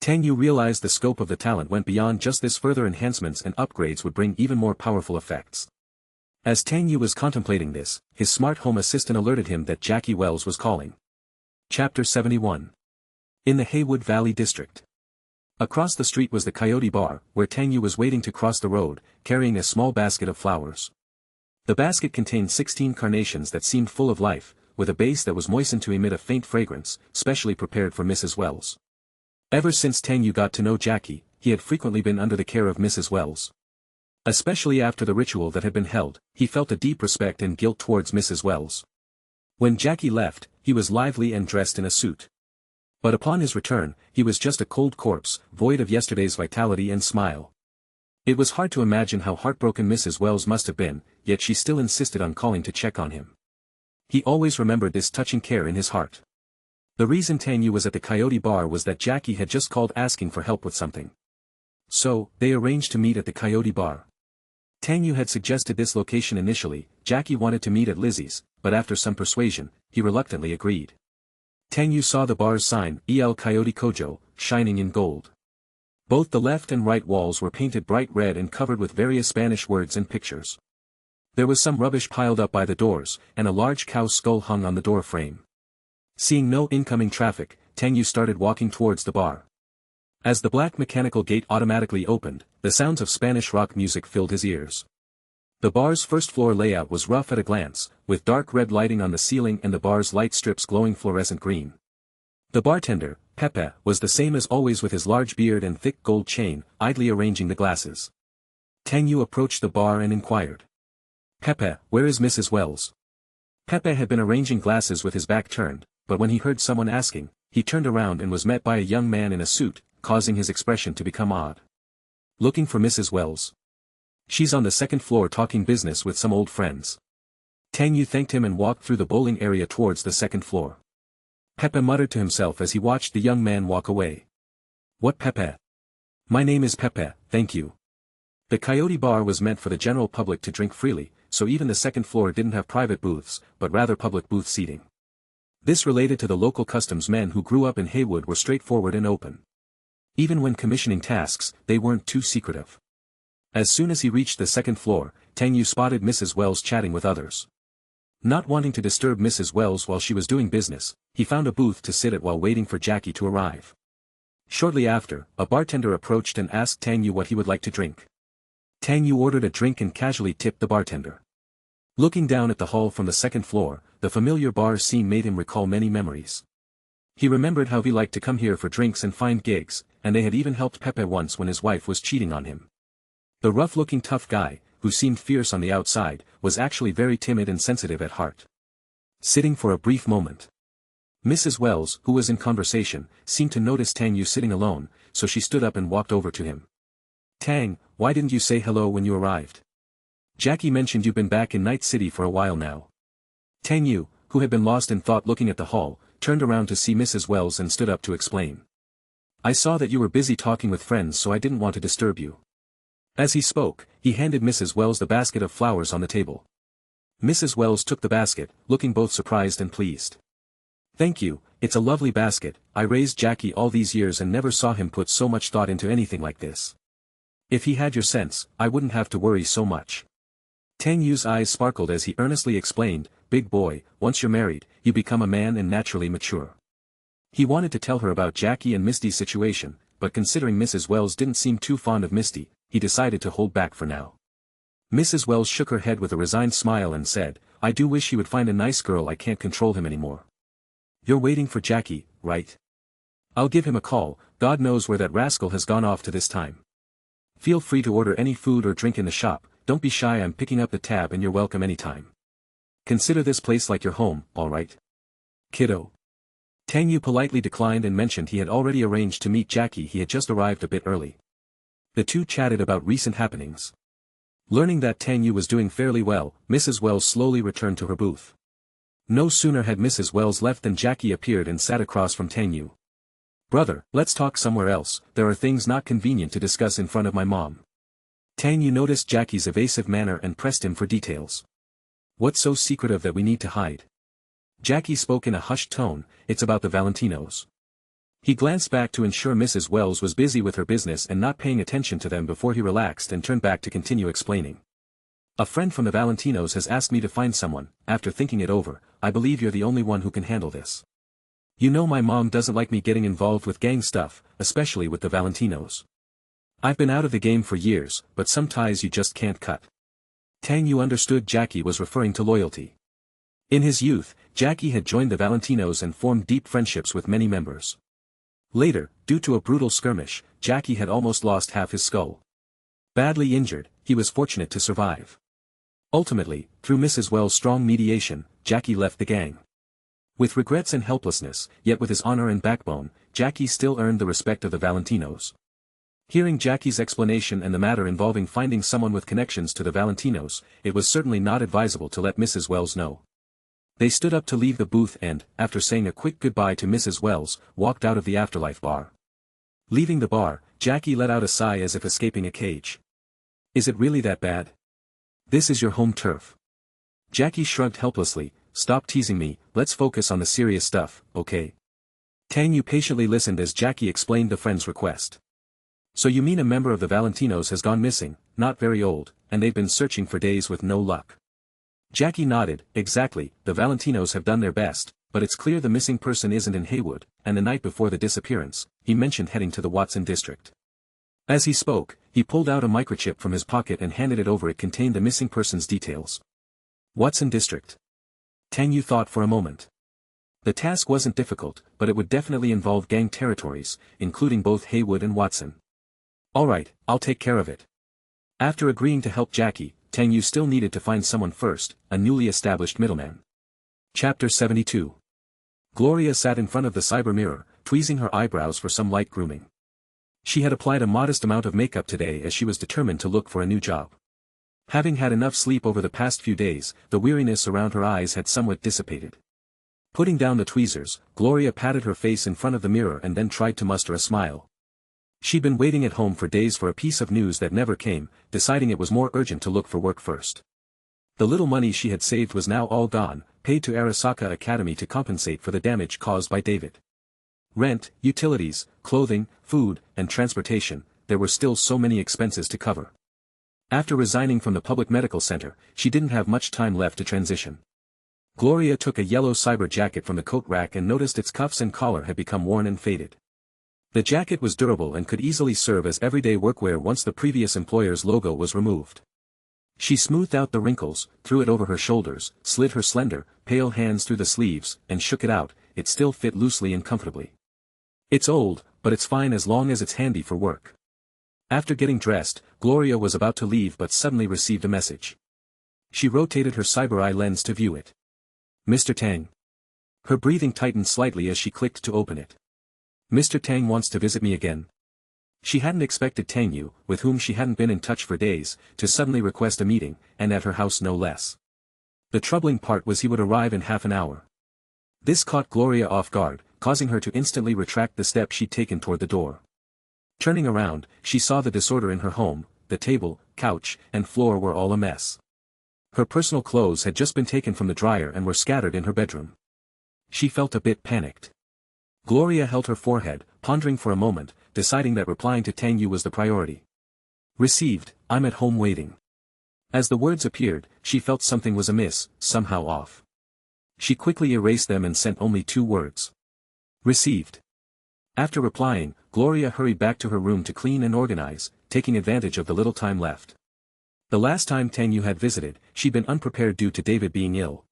Tang Yu realized the scope of the talent went beyond just this. Further enhancements and upgrades would bring even more powerful effects. As Tang Yu was contemplating this, his smart home assistant alerted him that Jackie Wells was calling. Chapter 71. In the Haywood Valley District. Across the street was the Coyote Bar, where Tang Yu was waiting to cross the road, carrying a small basket of flowers. The basket contained 16 carnations that seemed full of life, with a base that was moistened to emit a faint fragrance, specially prepared for Mrs. Wells. Ever since Tang Yu got to know Jackie, he had frequently been under the care of Mrs. Wells. Especially after the ritual that had been held, he felt a deep respect and guilt towards Mrs. Wells. When Jackie left, he was lively and dressed in a suit. But upon his return, he was just a cold corpse, void of yesterday's vitality and smile. It was hard to imagine how heartbroken Mrs. Wells must have been, yet she still insisted on calling to check on him. He always remembered this touching care in his heart. The reason Tang Yu was at the Coyote Bar was that Jackie had just called asking for help with something. So, they arranged to meet at the Coyote Bar. Tang Yu had suggested this location initially. Jackie wanted to meet at Lizzie's, but after some persuasion, he reluctantly agreed. Tang Yu saw the bar's sign, El Coyote Kojo, shining in gold. Both the left and right walls were painted bright red and covered with various Spanish words and pictures. There was some rubbish piled up by the doors, and a large cow's skull hung on the door frame. Seeing no incoming traffic, Tang Yu started walking towards the bar. As the black mechanical gate automatically opened, the sounds of Spanish rock music filled his ears. The bar's first-floor layout was rough at a glance, with dark red lighting on the ceiling and the bar's light strips glowing fluorescent green. The bartender, Pepe, was the same as always with his large beard and thick gold chain, idly arranging the glasses. Tang Yu approached the bar and inquired. "Pepe, where is Mrs. Wells?" Pepe had been arranging glasses with his back turned, but when he heard someone asking, he turned around and was met by a young man in a suit, causing his expression to become odd. "Looking for Mrs. Wells. She's on the second floor talking business with some old friends." Tang Yu thanked him and walked through the bowling area towards the second floor. Pepe muttered to himself as he watched the young man walk away. "What Pepe?" "My name is Pepe, thank you." The Coyote Bar was meant for the general public to drink freely, so even the second floor didn't have private booths, but rather public booth seating. This related to the local customs men who grew up in Haywood were straightforward and open. Even when commissioning tasks, they weren't too secretive. As soon as he reached the second floor, Tang Yu spotted Mrs. Wells chatting with others. Not wanting to disturb Mrs. Wells while she was doing business, he found a booth to sit at while waiting for Jackie to arrive. Shortly after, a bartender approached and asked Tang Yu what he would like to drink. Tang Yu ordered a drink and casually tipped the bartender. Looking down at the hall from the second floor, the familiar bar scene made him recall many memories. He remembered how he liked to come here for drinks and find gigs, and they had even helped Pepe once when his wife was cheating on him. The rough-looking tough guy, who seemed fierce on the outside, was actually very timid and sensitive at heart. Sitting for a brief moment. Mrs. Wells, who was in conversation, seemed to notice Tang Yu sitting alone, so she stood up and walked over to him. "Tang, why didn't you say hello when you arrived? Jackie mentioned you've been back in Night City for a while now." Tang Yu, who had been lost in thought looking at the hall, turned around to see Mrs. Wells and stood up to explain. "I saw that you were busy talking with friends, so I didn't want to disturb you." As he spoke, he handed Mrs. Wells the basket of flowers on the table. Mrs. Wells took the basket, looking both surprised and pleased. "Thank you, it's a lovely basket. I raised Jackie all these years and never saw him put so much thought into anything like this. If he had your sense, I wouldn't have to worry so much." Tang Yu's eyes sparkled as he earnestly explained, "Big boy, once you're married, you become a man and naturally mature." He wanted to tell her about Jackie and Misty's situation, but considering Mrs. Wells didn't seem too fond of Misty, he decided to hold back for now. Mrs. Wells shook her head with a resigned smile and said, "I do wish he would find a nice girl. I can't control him anymore." "You're waiting for Jackie, right? I'll give him a call. God knows where that rascal has gone off to this time. Feel free to order any food or drink in the shop. Don't be shy, I'm picking up the tab and you're welcome anytime. Consider this place like your home, alright? Kiddo." Tang Yu politely declined and mentioned he had already arranged to meet Jackie. He had just arrived a bit early. The two chatted about recent happenings. Learning that Tang Yu was doing fairly well, Mrs. Wells slowly returned to her booth. No sooner had Mrs. Wells left than Jackie appeared and sat across from Tang Yu. "Brother, let's talk somewhere else. There are things not convenient to discuss in front of my mom." Tang Yu noticed Jackie's evasive manner and pressed him for details. "What's so secretive that we need to hide?" Jackie spoke in a hushed tone, "It's about the Valentinos." He glanced back to ensure Mrs. Wells was busy with her business and not paying attention to them before he relaxed and turned back to continue explaining. "A friend from the Valentinos has asked me to find someone. After thinking it over, I believe you're the only one who can handle this. You know my mom doesn't like me getting involved with gang stuff, especially with the Valentinos. I've been out of the game for years, but some ties you just can't cut." Tang Yu understood Jackie was referring to loyalty. In his youth, Jackie had joined the Valentinos and formed deep friendships with many members. Later, due to a brutal skirmish, Jackie had almost lost half his skull. Badly injured, he was fortunate to survive. Ultimately, through Mrs. Wells' strong mediation, Jackie left the gang. With regrets and helplessness, yet with his honor and backbone, Jackie still earned the respect of the Valentinos. Hearing Jackie's explanation and the matter involving finding someone with connections to the Valentinos, it was certainly not advisable to let Mrs. Wells know. They stood up to leave the booth and, after saying a quick goodbye to Mrs. Wells, walked out of the Afterlife bar. Leaving the bar, Jackie let out a sigh as if escaping a cage. "Is it really that bad? This is your home turf." Jackie shrugged helplessly, "Stop teasing me, let's focus on the serious stuff, okay?" Tang Yu patiently listened as Jackie explained the friend's request. "So you mean a member of the Valentinos has gone missing, not very old, and they've been searching for days with no luck?" Jackie nodded, "Exactly, the Valentinos have done their best, but it's clear the missing person isn't in Haywood, and the night before the disappearance, he mentioned heading to the Watson district." As he spoke, he pulled out a microchip from his pocket and handed it over. It contained the missing person's details. Watson district. Tang Yu thought for a moment. The task wasn't difficult, but it would definitely involve gang territories, including both Haywood and Watson. "Alright, I'll take care of it." After agreeing to help Jackie, Tang Yu still needed to find someone first, a newly established middleman. Chapter 72. Gloria sat in front of the cyber mirror, tweezing her eyebrows for some light grooming. She had applied a modest amount of makeup today as she was determined to look for a new job. Having had enough sleep over the past few days, the weariness around her eyes had somewhat dissipated. Putting down the tweezers, Gloria patted her face in front of the mirror and then tried to muster a smile. She'd been waiting at home for days for a piece of news that never came, deciding it was more urgent to look for work first. The little money she had saved was now all gone, paid to Arasaka Academy to compensate for the damage caused by David. Rent, utilities, clothing, food, and transportation, there were still so many expenses to cover. After resigning from the public medical center, she didn't have much time left to transition. Gloria took a yellow cyber jacket from the coat rack and noticed its cuffs and collar had become worn and faded. The jacket was durable and could easily serve as everyday workwear once the previous employer's logo was removed. She smoothed out the wrinkles, threw it over her shoulders, slid her slender, pale hands through the sleeves, and shook it out. It still fit loosely and comfortably. It's old, but it's fine as long as it's handy for work. After getting dressed, Gloria was about to leave but suddenly received a message. She rotated her cyber eye lens to view it. Mr. Tang. Her breathing tightened slightly as she clicked to open it. Mr. Tang wants to visit me again. She hadn't expected Tang Yu, with whom she hadn't been in touch for days, to suddenly request a meeting, and at her house no less. The troubling part was he would arrive in half an hour. This caught Gloria off guard, causing her to instantly retract the step she'd taken toward the door. Turning around, she saw the disorder in her home. The table, couch, and floor were all a mess. Her personal clothes had just been taken from the dryer and were scattered in her bedroom. She felt a bit panicked. Gloria held her forehead, pondering for a moment, deciding that replying to Tang Yu was the priority. Received, I'm at home waiting. As the words appeared, she felt something was amiss, somehow off. She quickly erased them and sent only 2 words. Received. After replying, Gloria hurried back to her room to clean and organize, taking advantage of the little time left. The last time Tang Yu had visited, she'd been unprepared due to David being ill.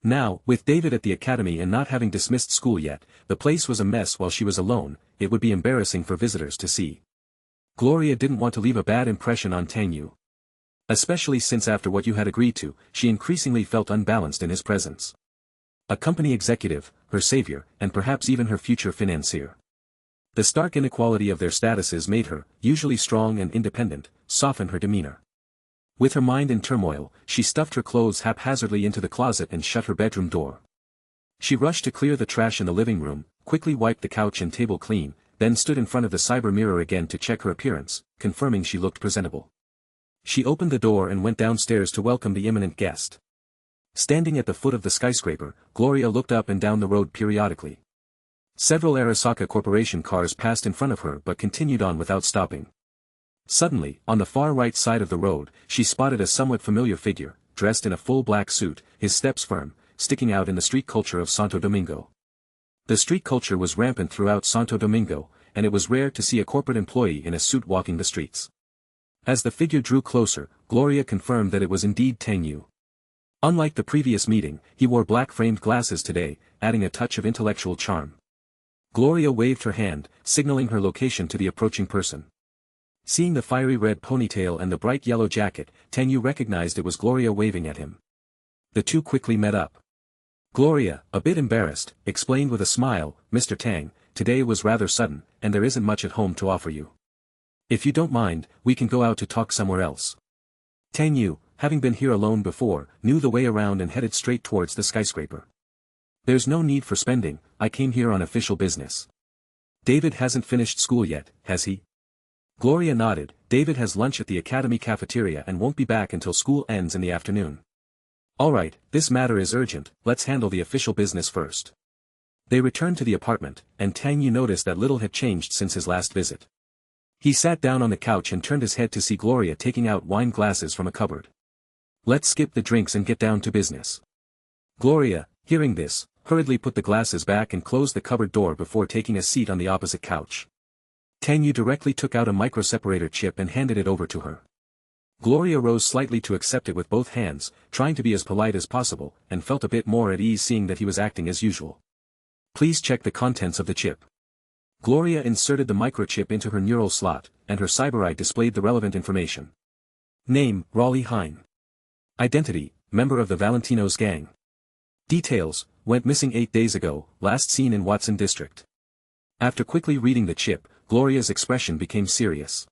Now, with David at the academy and not having dismissed school yet, the place was a mess while she was alone. It would be embarrassing for visitors to see. Gloria didn't want to leave a bad impression on Tang Yu. Especially since after what you had agreed to, she increasingly felt unbalanced in his presence. A company executive, her savior, and perhaps even her future financier. The stark inequality of their statuses made her, usually strong and independent, soften her demeanor. With her mind in turmoil, she stuffed her clothes haphazardly into the closet and shut her bedroom door. She rushed to clear the trash in the living room, quickly wiped the couch and table clean, then stood in front of the cyber mirror again to check her appearance, confirming she looked presentable. She opened the door and went downstairs to welcome the imminent guest. Standing at the foot of the skyscraper, Gloria looked up and down the road periodically. Several Arasaka Corporation cars passed in front of her but continued on without stopping. Suddenly, on the far right side of the road, she spotted a somewhat familiar figure, dressed in a full black suit, his steps firm, sticking out in the street culture of Santo Domingo. The street culture was rampant throughout Santo Domingo, and it was rare to see a corporate employee in a suit walking the streets. As the figure drew closer, Gloria confirmed that it was indeed Tang Yu. Unlike the previous meeting, he wore black-framed glasses today, adding a touch of intellectual charm. Gloria waved her hand, signaling her location to the approaching person. Seeing the fiery red ponytail and the bright yellow jacket, Tang Yu recognized it was Gloria waving at him. The two quickly met up. Gloria, a bit embarrassed, explained with a smile, Mr. Tang, today was rather sudden, and there isn't much at home to offer you. If you don't mind, we can go out to talk somewhere else. Tang Yu, having been here alone before, knew the way around and headed straight towards the skyscraper. There's no need for spending, I came here on official business. David hasn't finished school yet, has he? Gloria nodded. David has lunch at the academy cafeteria and won't be back until school ends in the afternoon. Alright, this matter is urgent, let's handle the official business first. They returned to the apartment, and Tang Yu noticed that little had changed since his last visit. He sat down on the couch and turned his head to see Gloria taking out wine glasses from a cupboard. Let's skip the drinks and get down to business. Gloria, hearing this, hurriedly put the glasses back and closed the cupboard door before taking a seat on the opposite couch. Tang Yu directly took out a microseparator chip and handed it over to her. Gloria rose slightly to accept it with both hands, trying to be as polite as possible, and felt a bit more at ease seeing that he was acting as usual. Please check the contents of the chip. Gloria inserted the microchip into her neural slot, and her cyber eye displayed the relevant information. Name, Raleigh Hine. Identity, member of the Valentinos gang. Details, went missing 8 days ago, last seen in Watson District. After quickly reading the chip, Gloria's expression became serious.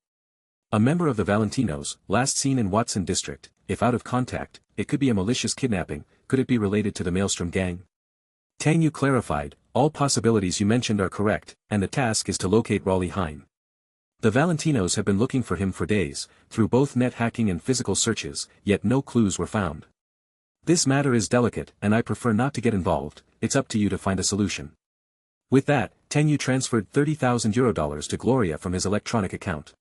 A member of the Valentinos, last seen in Watson District, if out of contact, it could be a malicious kidnapping. Could it be related to the Maelstrom gang? Tang Yu clarified, all possibilities you mentioned are correct, and the task is to locate Raleigh Hine. The Valentinos have been looking for him for days, through both net hacking and physical searches, yet no clues were found. This matter is delicate and I prefer not to get involved, it's up to you to find a solution. With that, Tang Yu transferred €30,000 to Gloria from his electronic account.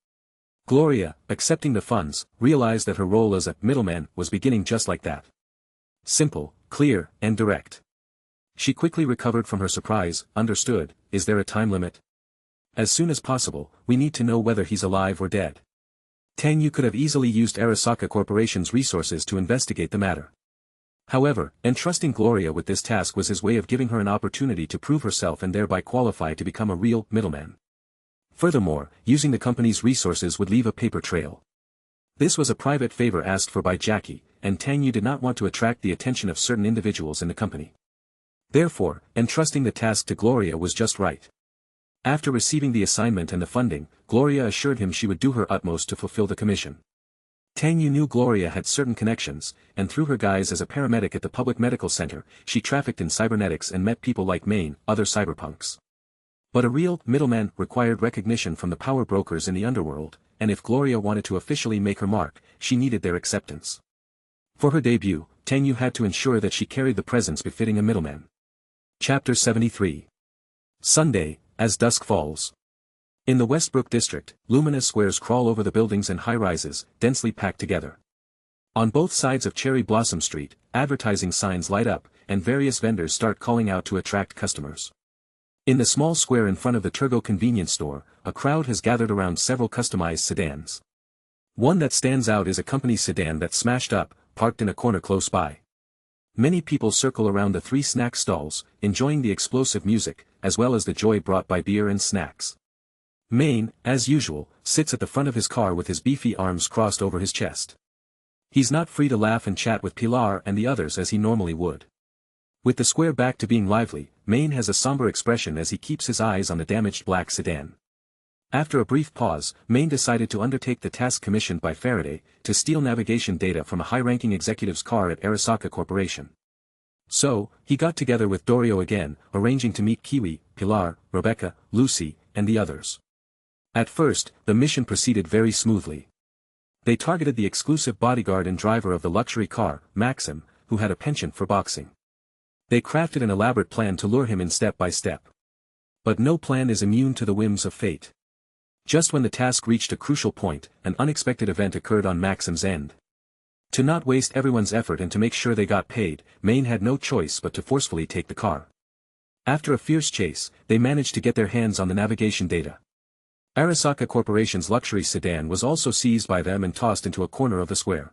Gloria, accepting the funds, realized that her role as a middleman was beginning just like that. Simple, clear, and direct. She quickly recovered from her surprise. Understood. Is there a time limit? As soon as possible, we need to know whether he's alive or dead. Tang Yu could have easily used Arasaka Corporation's resources to investigate the matter. However, entrusting Gloria with this task was his way of giving her an opportunity to prove herself and thereby qualify to become a real middleman. Furthermore, using the company's resources would leave a paper trail. This was a private favor asked for by Jackie, and Tang Yu did not want to attract the attention of certain individuals in the company. Therefore, entrusting the task to Gloria was just right. After receiving the assignment and the funding, Gloria assured him she would do her utmost to fulfill the commission. Tang Yu knew Gloria had certain connections, and through her guise as a paramedic at the public medical center, she trafficked in cybernetics and met people like Maine, other cyberpunks. But a real middleman required recognition from the power brokers in the underworld, and if Gloria wanted to officially make her mark, she needed their acceptance. For her debut, Tang Yu had to ensure that she carried the presence befitting a middleman. Chapter 73. Sunday, as dusk falls. In the Westbrook district, luminous squares crawl over the buildings and high-rises, densely packed together. On both sides of Cherry Blossom Street, advertising signs light up, and various vendors start calling out to attract customers. In the small square in front of the Turgo convenience store, a crowd has gathered around several customized sedans. One that stands out is a company sedan that's smashed up, parked in a corner close by. Many people circle around the 3 snack stalls, enjoying the explosive music, as well as the joy brought by beer and snacks. Maine, as usual, sits at the front of his car with his beefy arms crossed over his chest. He's not free to laugh and chat with Pilar and the others as he normally would. With the square back to being lively, Maine has a somber expression as he keeps his eyes on the damaged black sedan. After a brief pause, Maine decided to undertake the task commissioned by Faraday, to steal navigation data from a high-ranking executive's car at Arasaka Corporation. So, he got together with Dorio again, arranging to meet Kiwi, Pilar, Rebecca, Lucy, and the others. At first, the mission proceeded very smoothly. They targeted the exclusive bodyguard and driver of the luxury car, Maxim, who had a penchant for boxing. They crafted an elaborate plan to lure him in step by step. But no plan is immune to the whims of fate. Just when the task reached a crucial point, an unexpected event occurred on Maxim's end. To not waste everyone's effort and to make sure they got paid, Maine had no choice but to forcefully take the car. After a fierce chase, they managed to get their hands on the navigation data. Arasaka Corporation's luxury sedan was also seized by them and tossed into a corner of the square.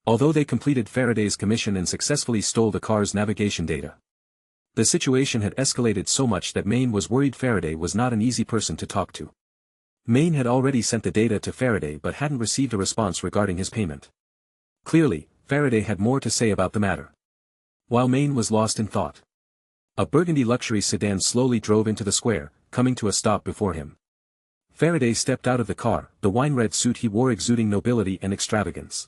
Although they completed Faraday's commission and successfully stole the car's navigation data, the situation had escalated so much that Maine was worried Faraday was not an easy person to talk to. Maine had already sent the data to Faraday but hadn't received a response regarding his payment. Clearly, Faraday had more to say about the matter. While Maine was lost in thought, a burgundy luxury sedan slowly drove into the square, coming to a stop before him. Faraday stepped out of the car, the wine-red suit he wore exuding nobility and extravagance.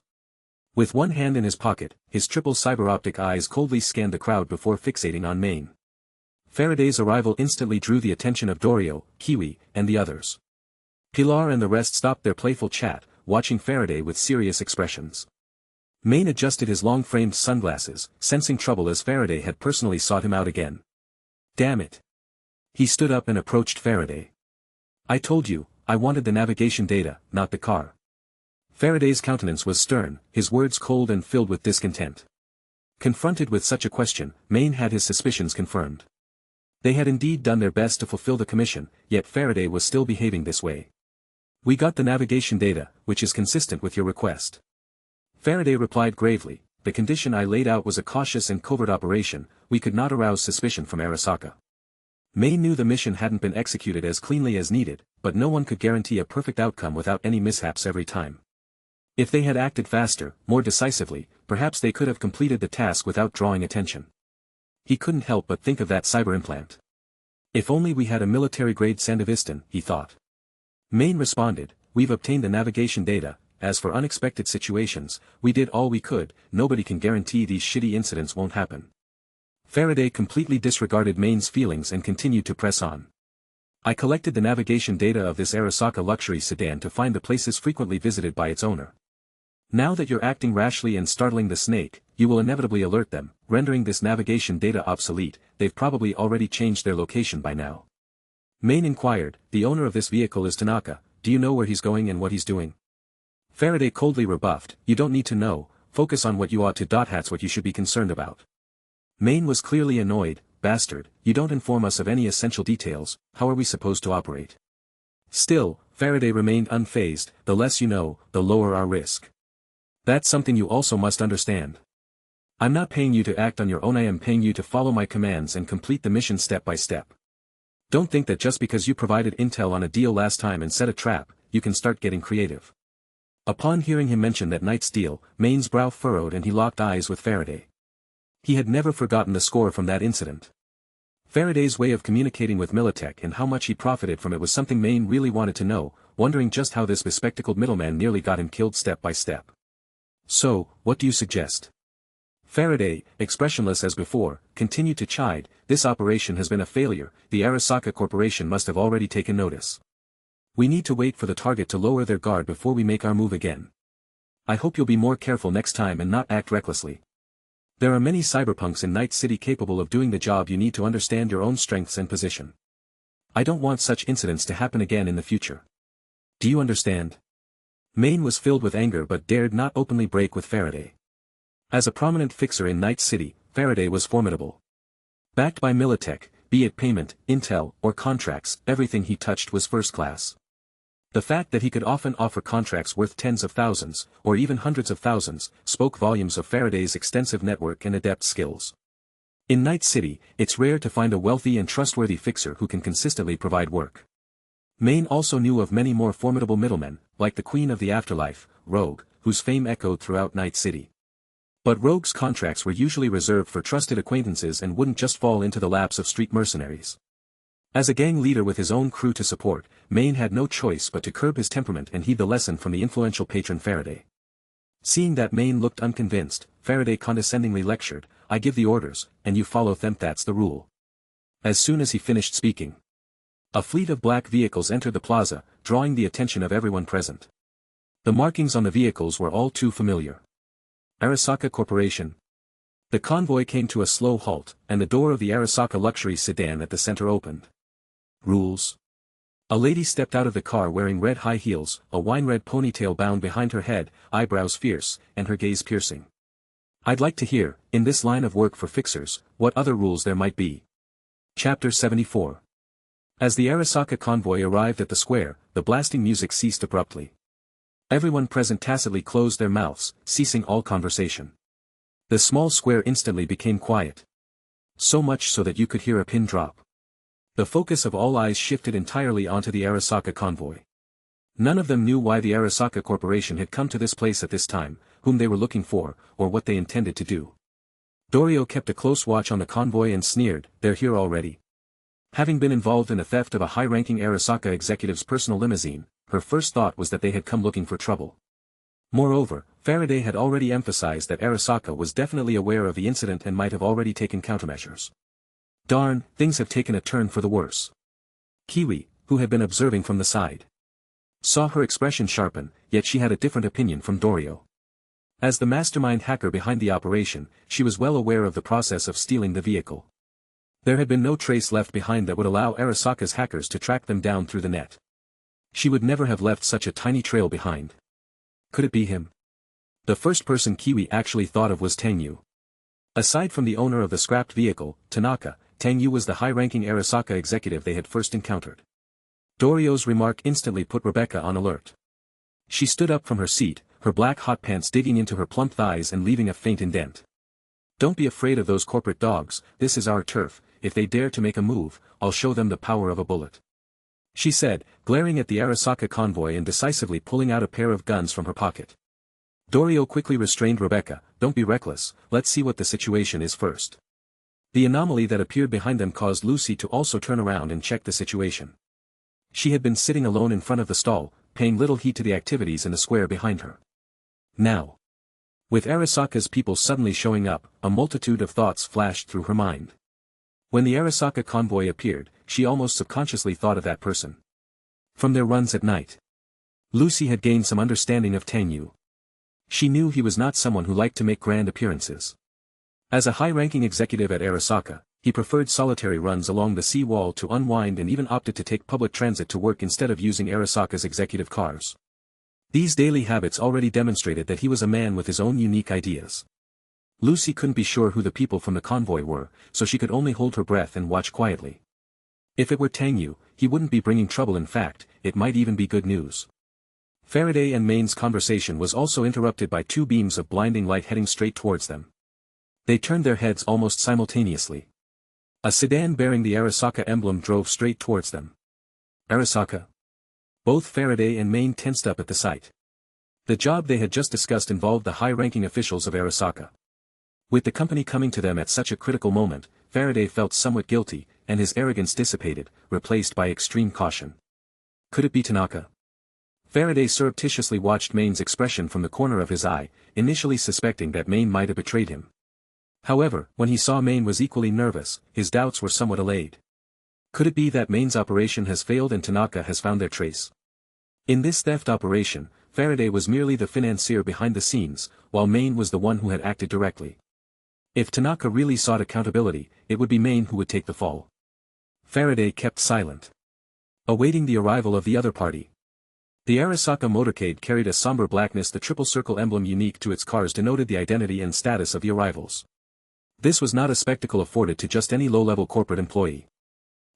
With one hand in his pocket, his triple cyber-optic eyes coldly scanned the crowd before fixating on Maine. Faraday's arrival instantly drew the attention of Dorio, Kiwi, and the others. Pilar and the rest stopped their playful chat, watching Faraday with serious expressions. Maine adjusted his long-framed sunglasses, sensing trouble as Faraday had personally sought him out again. Damn it. He stood up and approached Faraday. I told you, I wanted the navigation data, not the car. Faraday's countenance was stern, his words cold and filled with discontent. Confronted with such a question, Maine had his suspicions confirmed. They had indeed done their best to fulfill the commission, yet Faraday was still behaving this way. We got the navigation data, which is consistent with your request. Faraday replied gravely, the condition I laid out was a cautious and covert operation, we could not arouse suspicion from Arasaka. Maine knew the mission hadn't been executed as cleanly as needed, but no one could guarantee a perfect outcome without any mishaps every time. If they had acted faster, more decisively, perhaps they could have completed the task without drawing attention. He couldn't help but think of that cyber implant. If only we had a military-grade Sandevistan, he thought. Maine responded, we've obtained the navigation data, as for unexpected situations, we did all we could, nobody can guarantee these shitty incidents won't happen. Faraday completely disregarded Maine's feelings and continued to press on. I collected the navigation data of this Arasaka luxury sedan to find the places frequently visited by its owner. Now that you're acting rashly and startling the snake, you will inevitably alert them, rendering this navigation data obsolete. They've probably already changed their location by now. Main inquired, the owner of this vehicle is Tanaka, do you know where he's going and what he's doing? Faraday coldly rebuffed, you don't need to know, focus on what you ought to. That's what you should be concerned about. Main was clearly annoyed, bastard, you don't inform us of any essential details, how are we supposed to operate? Still, Faraday remained unfazed, the less you know, the lower our risk. That's something you also must understand. I'm not paying you to act on your own, I am paying you to follow my commands and complete the mission step by step. Don't think that just because you provided intel on a deal last time and set a trap, you can start getting creative. Upon hearing him mention that night's deal, Main's brow furrowed and he locked eyes with Faraday. He had never forgotten the score from that incident. Faraday's way of communicating with Militech and how much he profited from it was something Main really wanted to know, wondering just how this bespectacled middleman nearly got him killed step by step. So, what do you suggest? Faraday, expressionless as before, continued to chide, this operation has been a failure, the Arasaka Corporation must have already taken notice. We need to wait for the target to lower their guard before we make our move again. I hope you'll be more careful next time and not act recklessly. There are many cyberpunks in Night City capable of doing the job. You need to understand your own strengths and position. I don't want such incidents to happen again in the future. Do you understand? Main was filled with anger but dared not openly break with Faraday. As a prominent fixer in Night City, Faraday was formidable. Backed by Militech, be it payment, intel, or contracts, everything he touched was first class. The fact that he could often offer contracts worth tens of thousands, or even hundreds of thousands, spoke volumes of Faraday's extensive network and adept skills. In Night City, it's rare to find a wealthy and trustworthy fixer who can consistently provide work. Main also knew of many more formidable middlemen, like the Queen of the Afterlife, Rogue, whose fame echoed throughout Night City. But Rogue's contracts were usually reserved for trusted acquaintances and wouldn't just fall into the laps of street mercenaries. As a gang leader with his own crew to support, Main had no choice but to curb his temperament and heed the lesson from the influential patron Faraday. Seeing that Main looked unconvinced, Faraday condescendingly lectured, I give the orders, and you follow them, that's the rule. As soon as he finished speaking, a fleet of black vehicles entered the plaza, drawing the attention of everyone present. The markings on the vehicles were all too familiar. Arasaka Corporation. The convoy came to a slow halt, and the door of the Arasaka luxury sedan at the center opened. Rules. A lady stepped out of the car wearing red high heels, a wine-red ponytail bound behind her head, eyebrows fierce, and her gaze piercing. I'd like to hear, in this line of work for fixers, what other rules there might be. Chapter 74. As the Arasaka convoy arrived at the square, the blasting music ceased abruptly. Everyone present tacitly closed their mouths, ceasing all conversation. The small square instantly became quiet. So much so that you could hear a pin drop. The focus of all eyes shifted entirely onto the Arasaka convoy. None of them knew why the Arasaka Corporation had come to this place at this time, whom they were looking for, or what they intended to do. Dorio kept a close watch on the convoy and sneered, they're here already. Having been involved in the theft of a high-ranking Arasaka executive's personal limousine, her first thought was that they had come looking for trouble. Moreover, Faraday had already emphasized that Arasaka was definitely aware of the incident and might have already taken countermeasures. Darn, things have taken a turn for the worse. Kiwi, who had been observing from the side, saw her expression sharpen, yet she had a different opinion from Dorio. As the mastermind hacker behind the operation, she was well aware of the process of stealing the vehicle. There had been no trace left behind that would allow Arasaka's hackers to track them down through the net. She would never have left such a tiny trail behind. Could it be him? The first person Kiwi actually thought of was Tang Yu. Aside from the owner of the scrapped vehicle, Tanaka, Tang Yu was the high-ranking Arasaka executive they had first encountered. Dorio's remark instantly put Rebecca on alert. She stood up from her seat, her black hot pants digging into her plump thighs and leaving a faint indent. Don't be afraid of those corporate dogs, this is our turf, if they dare to make a move, I'll show them the power of a bullet. She said, glaring at the Arasaka convoy and decisively pulling out a pair of guns from her pocket. Dorio quickly restrained Rebecca, don't be reckless, let's see what the situation is first. The anomaly that appeared behind them caused Lucy to also turn around and check the situation. She had been sitting alone in front of the stall, paying little heed to the activities in the square behind her. Now, with Arasaka's people suddenly showing up, a multitude of thoughts flashed through her mind. When the Arasaka convoy appeared, she almost subconsciously thought of that person. From their runs at night, Lucy had gained some understanding of Tang Yu. She knew he was not someone who liked to make grand appearances. As a high-ranking executive at Arasaka, he preferred solitary runs along the sea wall to unwind and even opted to take public transit to work instead of using Arasaka's executive cars. These daily habits already demonstrated that he was a man with his own unique ideas. Lucy couldn't be sure who the people from the convoy were, so she could only hold her breath and watch quietly. If it were Tang Yu, he wouldn't be bringing trouble. In fact, it might even be good news. Faraday and Main's conversation was also interrupted by two beams of blinding light heading straight towards them. They turned their heads almost simultaneously. A sedan bearing the Arasaka emblem drove straight towards them. Arasaka? Both Faraday and Main tensed up at the sight. The job they had just discussed involved the high-ranking officials of Arasaka. With the company coming to them at such a critical moment, Faraday felt somewhat guilty, and his arrogance dissipated, replaced by extreme caution. Could it be Tanaka? Faraday surreptitiously watched Main's expression from the corner of his eye, initially suspecting that Main might have betrayed him. However, when he saw Main was equally nervous, his doubts were somewhat allayed. Could it be that Main's operation has failed and Tanaka has found their trace? In this theft operation, Faraday was merely the financier behind the scenes, while Main was the one who had acted directly. If Tanaka really sought accountability, it would be Main who would take the fall. Faraday kept silent, awaiting the arrival of the other party. The Arasaka motorcade carried a somber blackness. The triple circle emblem unique to its cars denoted the identity and status of the arrivals. This was not a spectacle afforded to just any low-level corporate employee.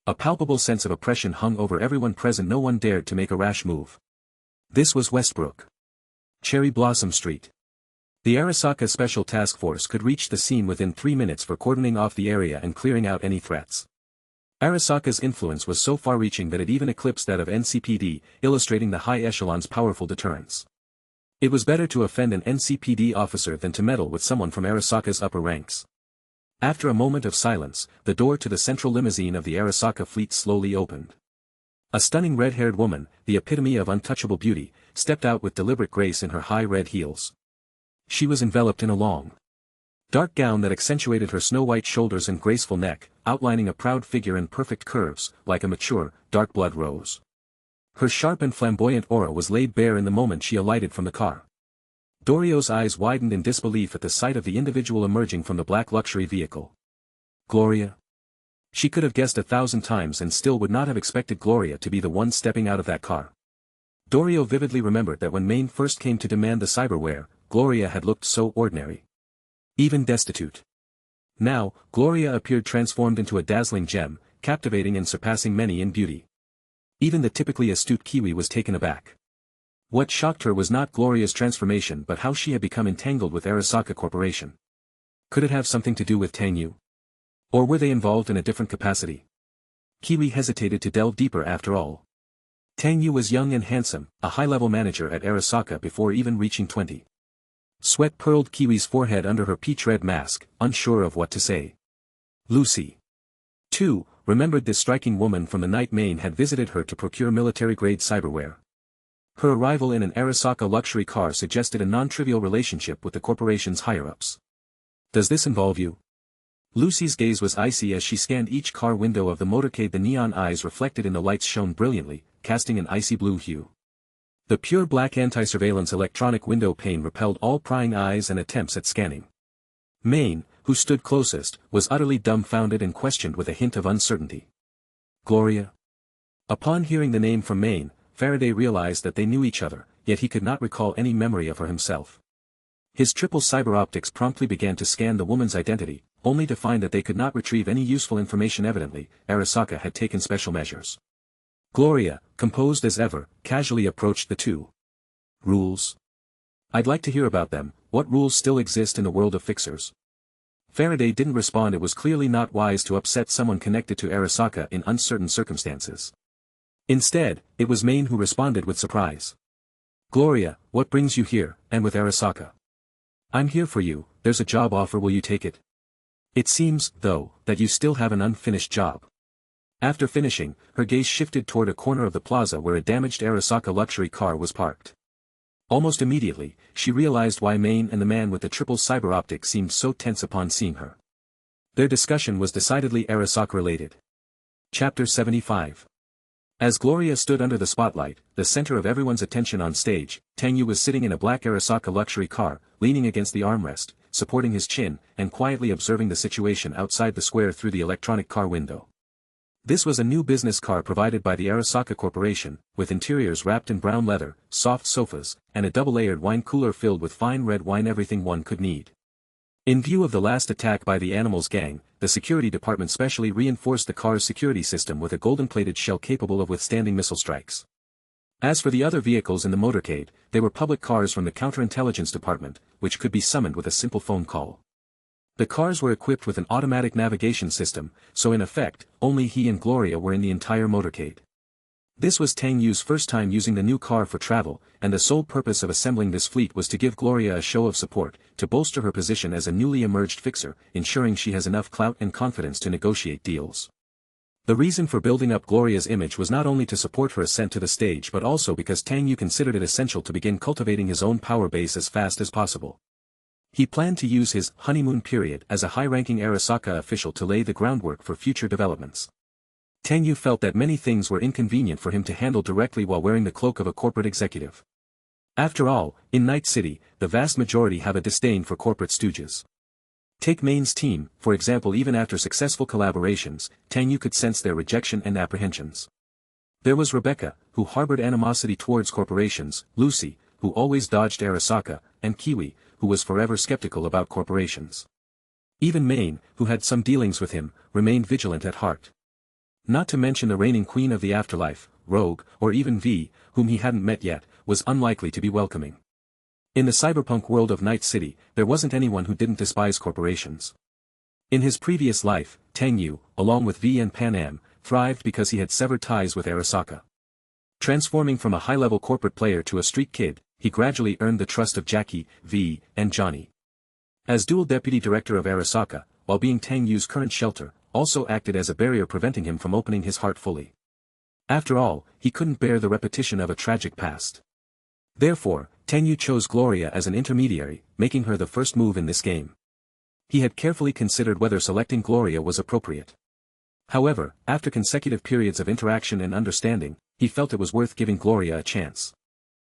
A palpable sense of oppression hung over everyone present. No one dared to make a rash move. This was Westbrook. Cherry Blossom Street. The Arasaka Special Task Force could reach the scene within 3 minutes for cordoning off the area and clearing out any threats. Arasaka's influence was so far-reaching that it even eclipsed that of NCPD, illustrating the high echelon's powerful deterrence. It was better to offend an NCPD officer than to meddle with someone from Arasaka's upper ranks. After a moment of silence, the door to the central limousine of the Arasaka fleet slowly opened. A stunning red-haired woman, the epitome of untouchable beauty, stepped out with deliberate grace in her high red heels. She was enveloped in a long, dark gown that accentuated her snow-white shoulders and graceful neck, outlining a proud figure in perfect curves, like a mature, dark blood rose. Her sharp and flamboyant aura was laid bare in the moment she alighted from the car. Dorio's eyes widened in disbelief at the sight of the individual emerging from the black luxury vehicle. Gloria? She could have guessed 1,000 times and still would not have expected Gloria to be the one stepping out of that car. Dorio vividly remembered that when Main first came to demand the cyberware, Gloria had looked so ordinary. Even destitute. Now, Gloria appeared transformed into a dazzling gem, captivating and surpassing many in beauty. Even the typically astute Kiwi was taken aback. What shocked her was not Gloria's transformation but how she had become entangled with Arasaka Corporation. Could it have something to do with Tang Yu? Or were they involved in a different capacity? Kiwi hesitated to delve deeper after all. Tang Yu was young and handsome, a high-level manager at Arasaka before even reaching 20. Sweat pearled Kiwi's forehead under her peach-red mask, unsure of what to say. Lucy, too, remembered this striking woman from the night Main had visited her to procure military-grade cyberware. Her arrival in an Arasaka luxury car suggested a non-trivial relationship with the corporation's higher-ups. Does this involve you? Lucy's gaze was icy as she scanned each car window of the motorcade. The neon eyes reflected in the lights shone brilliantly, casting an icy blue hue. The pure black anti-surveillance electronic window pane repelled all prying eyes and attempts at scanning. Main, who stood closest, was utterly dumbfounded and questioned with a hint of uncertainty. Gloria? Upon hearing the name from Main, Faraday realized that they knew each other, yet he could not recall any memory of her himself. His triple cyber optics promptly began to scan the woman's identity, only to find that they could not retrieve any useful information. Evidently, Arasaka had taken special measures. Gloria, composed as ever, casually approached the two. Rules? I'd like to hear about them. What rules still exist in the world of fixers? Faraday didn't respond. It was clearly not wise to upset someone connected to Arasaka in uncertain circumstances. Instead, it was Main who responded with surprise. Gloria, what brings you here, and with Arasaka? I'm here for you. There's a job offer. Will you take it? It seems, though, that you still have an unfinished job. After finishing, her gaze shifted toward a corner of the plaza where a damaged Arasaka luxury car was parked. Almost immediately, she realized why Main and the man with the triple cyber optic seemed so tense upon seeing her. Their discussion was decidedly Arasaka-related. Chapter 75. As Gloria stood under the spotlight, the center of everyone's attention on stage, Tang Yu was sitting in a black Arasaka luxury car, leaning against the armrest, supporting his chin, and quietly observing the situation outside the square through the electronic car window. This was a new business car provided by the Arasaka Corporation, with interiors wrapped in brown leather, soft sofas, and a double-layered wine cooler filled with fine red wine, everything one could need. In view of the last attack by the Animals gang, the security department specially reinforced the car's security system with a golden-plated shell capable of withstanding missile strikes. As for the other vehicles in the motorcade, they were public cars from the Counterintelligence department, which could be summoned with a simple phone call. The cars were equipped with an automatic navigation system, so in effect, only he and Gloria were in the entire motorcade. This was Tang Yu's first time using the new car for travel, and the sole purpose of assembling this fleet was to give Gloria a show of support, to bolster her position as a newly emerged fixer, ensuring she has enough clout and confidence to negotiate deals. The reason for building up Gloria's image was not only to support her ascent to the stage but also because Tang Yu considered it essential to begin cultivating his own power base as fast as possible. He planned to use his honeymoon period as a high-ranking Arasaka official to lay the groundwork for future developments. Tang Yu felt that many things were inconvenient for him to handle directly while wearing the cloak of a corporate executive. After all, in Night City, the vast majority have a disdain for corporate stooges. Take Main's team, for example. Even after successful collaborations, Tang Yu could sense their rejection and apprehensions. There was Rebecca, who harbored animosity towards corporations, Lucy, who always dodged Arasaka, and Kiwi, who was forever skeptical about corporations. Even Main, who had some dealings with him, remained vigilant at heart. Not to mention the reigning queen of the afterlife, Rogue, or even V, whom he hadn't met yet, was unlikely to be welcoming. In the cyberpunk world of Night City, there wasn't anyone who didn't despise corporations. In his previous life, Tang Yu, along with V and Pan Am, thrived because he had severed ties with Arasaka. Transforming from a high-level corporate player to a street kid, he gradually earned the trust of Jackie, V, and Johnny. As dual deputy director of Arasaka, while being Tang Yu's current shelter, also acted as a barrier preventing him from opening his heart fully. After all, he couldn't bear the repetition of a tragic past. Therefore, Tang Yu chose Gloria as an intermediary, making her the first move in this game. He had carefully considered whether selecting Gloria was appropriate. However, after consecutive periods of interaction and understanding, he felt it was worth giving Gloria a chance.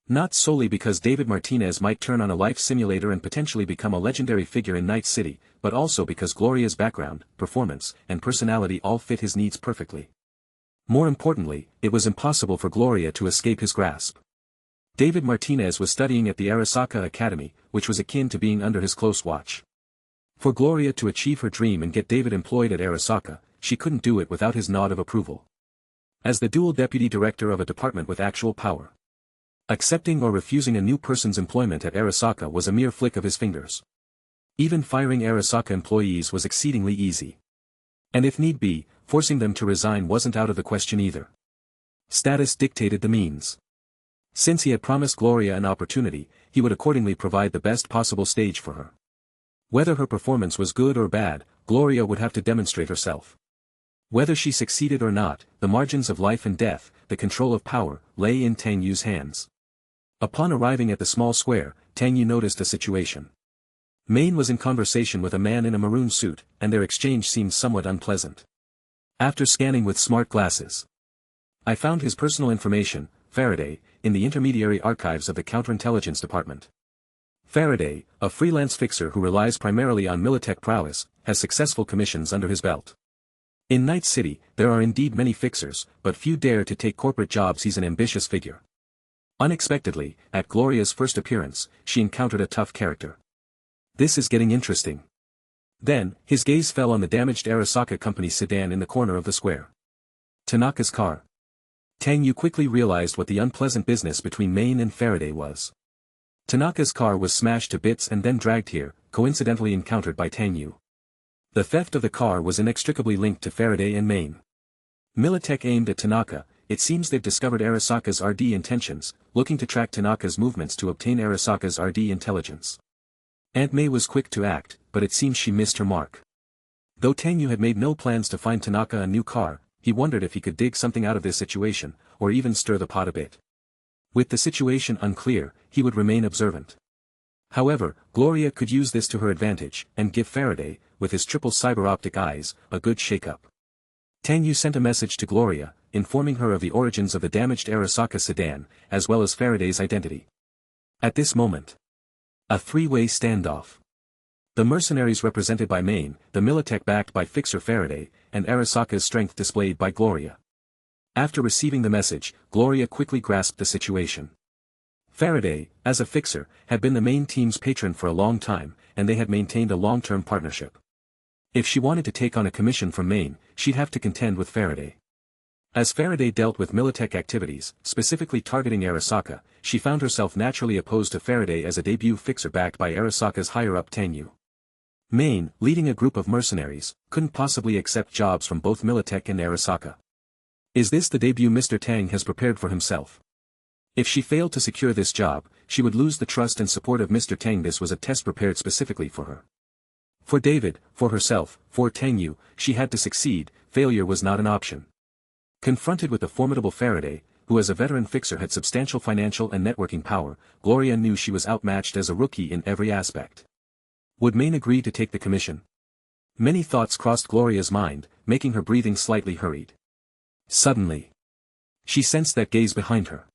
Not solely because David Martinez might turn on a life simulator and potentially become a legendary figure in Night City, but also because Gloria's background, performance, and personality all fit his needs perfectly. More importantly, it was impossible for Gloria to escape his grasp. David Martinez was studying at the Arasaka Academy, which was akin to being under his close watch. For Gloria to achieve her dream and get David employed at Arasaka, she couldn't do it without his nod of approval. As the dual deputy director of a department with actual power, accepting or refusing a new person's employment at Arasaka was a mere flick of his fingers. Even firing Arasaka employees was exceedingly easy. And if need be, forcing them to resign wasn't out of the question either. Status dictated the means. Since he had promised Gloria an opportunity, he would accordingly provide the best possible stage for her. Whether her performance was good or bad, Gloria would have to demonstrate herself. Whether she succeeded or not, the margins of life and death, the control of power, lay in Tang Yu's hands. Upon arriving at the small square, Tang Yu noticed a situation. Main was in conversation with a man in a maroon suit, and their exchange seemed somewhat unpleasant. After scanning with smart glasses, I found his personal information, Faraday, in the intermediary archives of the Counterintelligence department. Faraday, a freelance fixer who relies primarily on militech prowess, has successful commissions under his belt. In Night City, there are indeed many fixers, but few dare to take corporate jobs. He's an ambitious figure. Unexpectedly, at Gloria's first appearance, she encountered a tough character. This is getting interesting. Then, his gaze fell on the damaged Arasaka Company sedan in the corner of the square. Tanaka's car. Tang Yu quickly realized what the unpleasant business between Main and Faraday was. Tanaka's car was smashed to bits and then dragged here, coincidentally encountered by Tang Yu. The theft of the car was inextricably linked to Faraday and Main. Militech aimed at Tanaka. It seems they've discovered Arasaka's RD intentions, looking to track Tanaka's movements to obtain Arasaka's RD intelligence. Aunt May was quick to act, but it seems she missed her mark. Though Tang Yu had made no plans to find Tanaka a new car, he wondered if he could dig something out of this situation, or even stir the pot a bit. With the situation unclear, he would remain observant. However, Gloria could use this to her advantage, and give Faraday, with his triple cyber-optic eyes, a good shake-up. Tang Yu sent a message to Gloria, informing her of the origins of the damaged Arasaka sedan, as well as Faraday's identity. At this moment, a three-way standoff. The mercenaries represented by Maine, the Militech backed by Fixer Faraday, and Arasaka's strength displayed by Gloria. After receiving the message, Gloria quickly grasped the situation. Faraday, as a fixer, had been the Maine team's patron for a long time, and they had maintained a long-term partnership. If she wanted to take on a commission from Maine, she'd have to contend with Faraday. As Faraday dealt with Militech activities, specifically targeting Arasaka, she found herself naturally opposed to Faraday as a debut fixer backed by Arasaka's higher-up Tang Yu. Maine, leading a group of mercenaries, couldn't possibly accept jobs from both Militech and Arasaka. Is this the debut Mr. Tang has prepared for himself? If she failed to secure this job, she would lose the trust and support of Mr. Tang. This was a test prepared specifically for her. For David, for herself, for Tang Yu, she had to succeed. Failure was not an option. Confronted with the formidable Faraday, who as a veteran fixer had substantial financial and networking power, Gloria knew she was outmatched as a rookie in every aspect. Would Maine agree to take the commission? Many thoughts crossed Gloria's mind, making her breathing slightly hurried. Suddenly, she sensed that gaze behind her.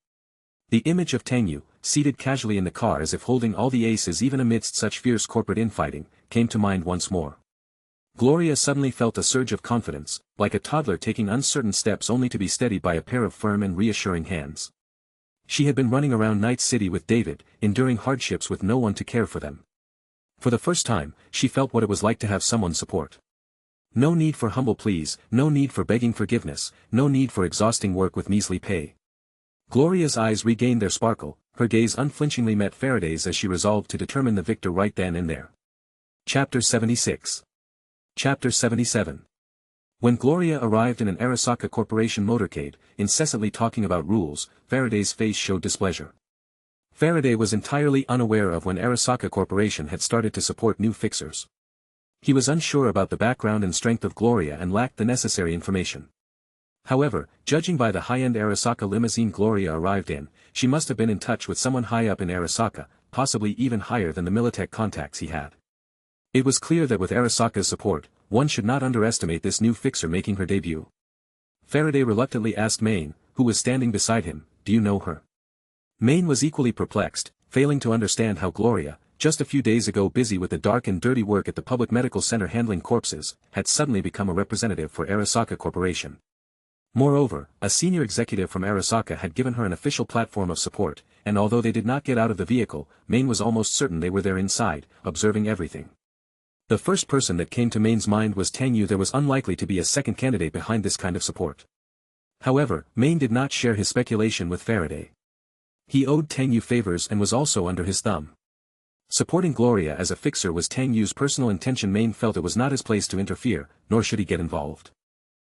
The image of Tang Yu, seated casually in the car as if holding all the aces even amidst such fierce corporate infighting, came to mind once more. Gloria suddenly felt a surge of confidence, like a toddler taking uncertain steps only to be steadied by a pair of firm and reassuring hands. She had been running around Night City with David, enduring hardships with no one to care for them. For the first time, she felt what it was like to have someone support. No need for humble pleas, no need for begging forgiveness, no need for exhausting work with measly pay. Gloria's eyes regained their sparkle, her gaze unflinchingly met Faraday's as she resolved to determine the victor right then and there. Chapter 76. Chapter 77. When Gloria arrived in an Arasaka Corporation motorcade, incessantly talking about rules, Faraday's face showed displeasure. Faraday was entirely unaware of when Arasaka Corporation had started to support new fixers. He was unsure about the background and strength of Gloria and lacked the necessary information. However, judging by the high-end Arasaka limousine Gloria arrived in, she must have been in touch with someone high up in Arasaka, possibly even higher than the Militech contacts he had. It was clear that with Arasaka's support, one should not underestimate this new fixer making her debut. Faraday reluctantly asked Maine, who was standing beside him, "Do you know her?" Maine was equally perplexed, failing to understand how Gloria, just a few days ago busy with the dark and dirty work at the public medical center handling corpses, had suddenly become a representative for Arasaka Corporation. Moreover, a senior executive from Arasaka had given her an official platform of support, and although they did not get out of the vehicle, Maine was almost certain they were there inside, observing everything. The first person that came to Maine's mind was Tang Yu. There was unlikely to be a second candidate behind this kind of support. However, Maine did not share his speculation with Faraday. He owed Tang Yu favors and was also under his thumb. Supporting Gloria as a fixer was Tang Yu's personal intention. Maine felt it was not his place to interfere, nor should he get involved.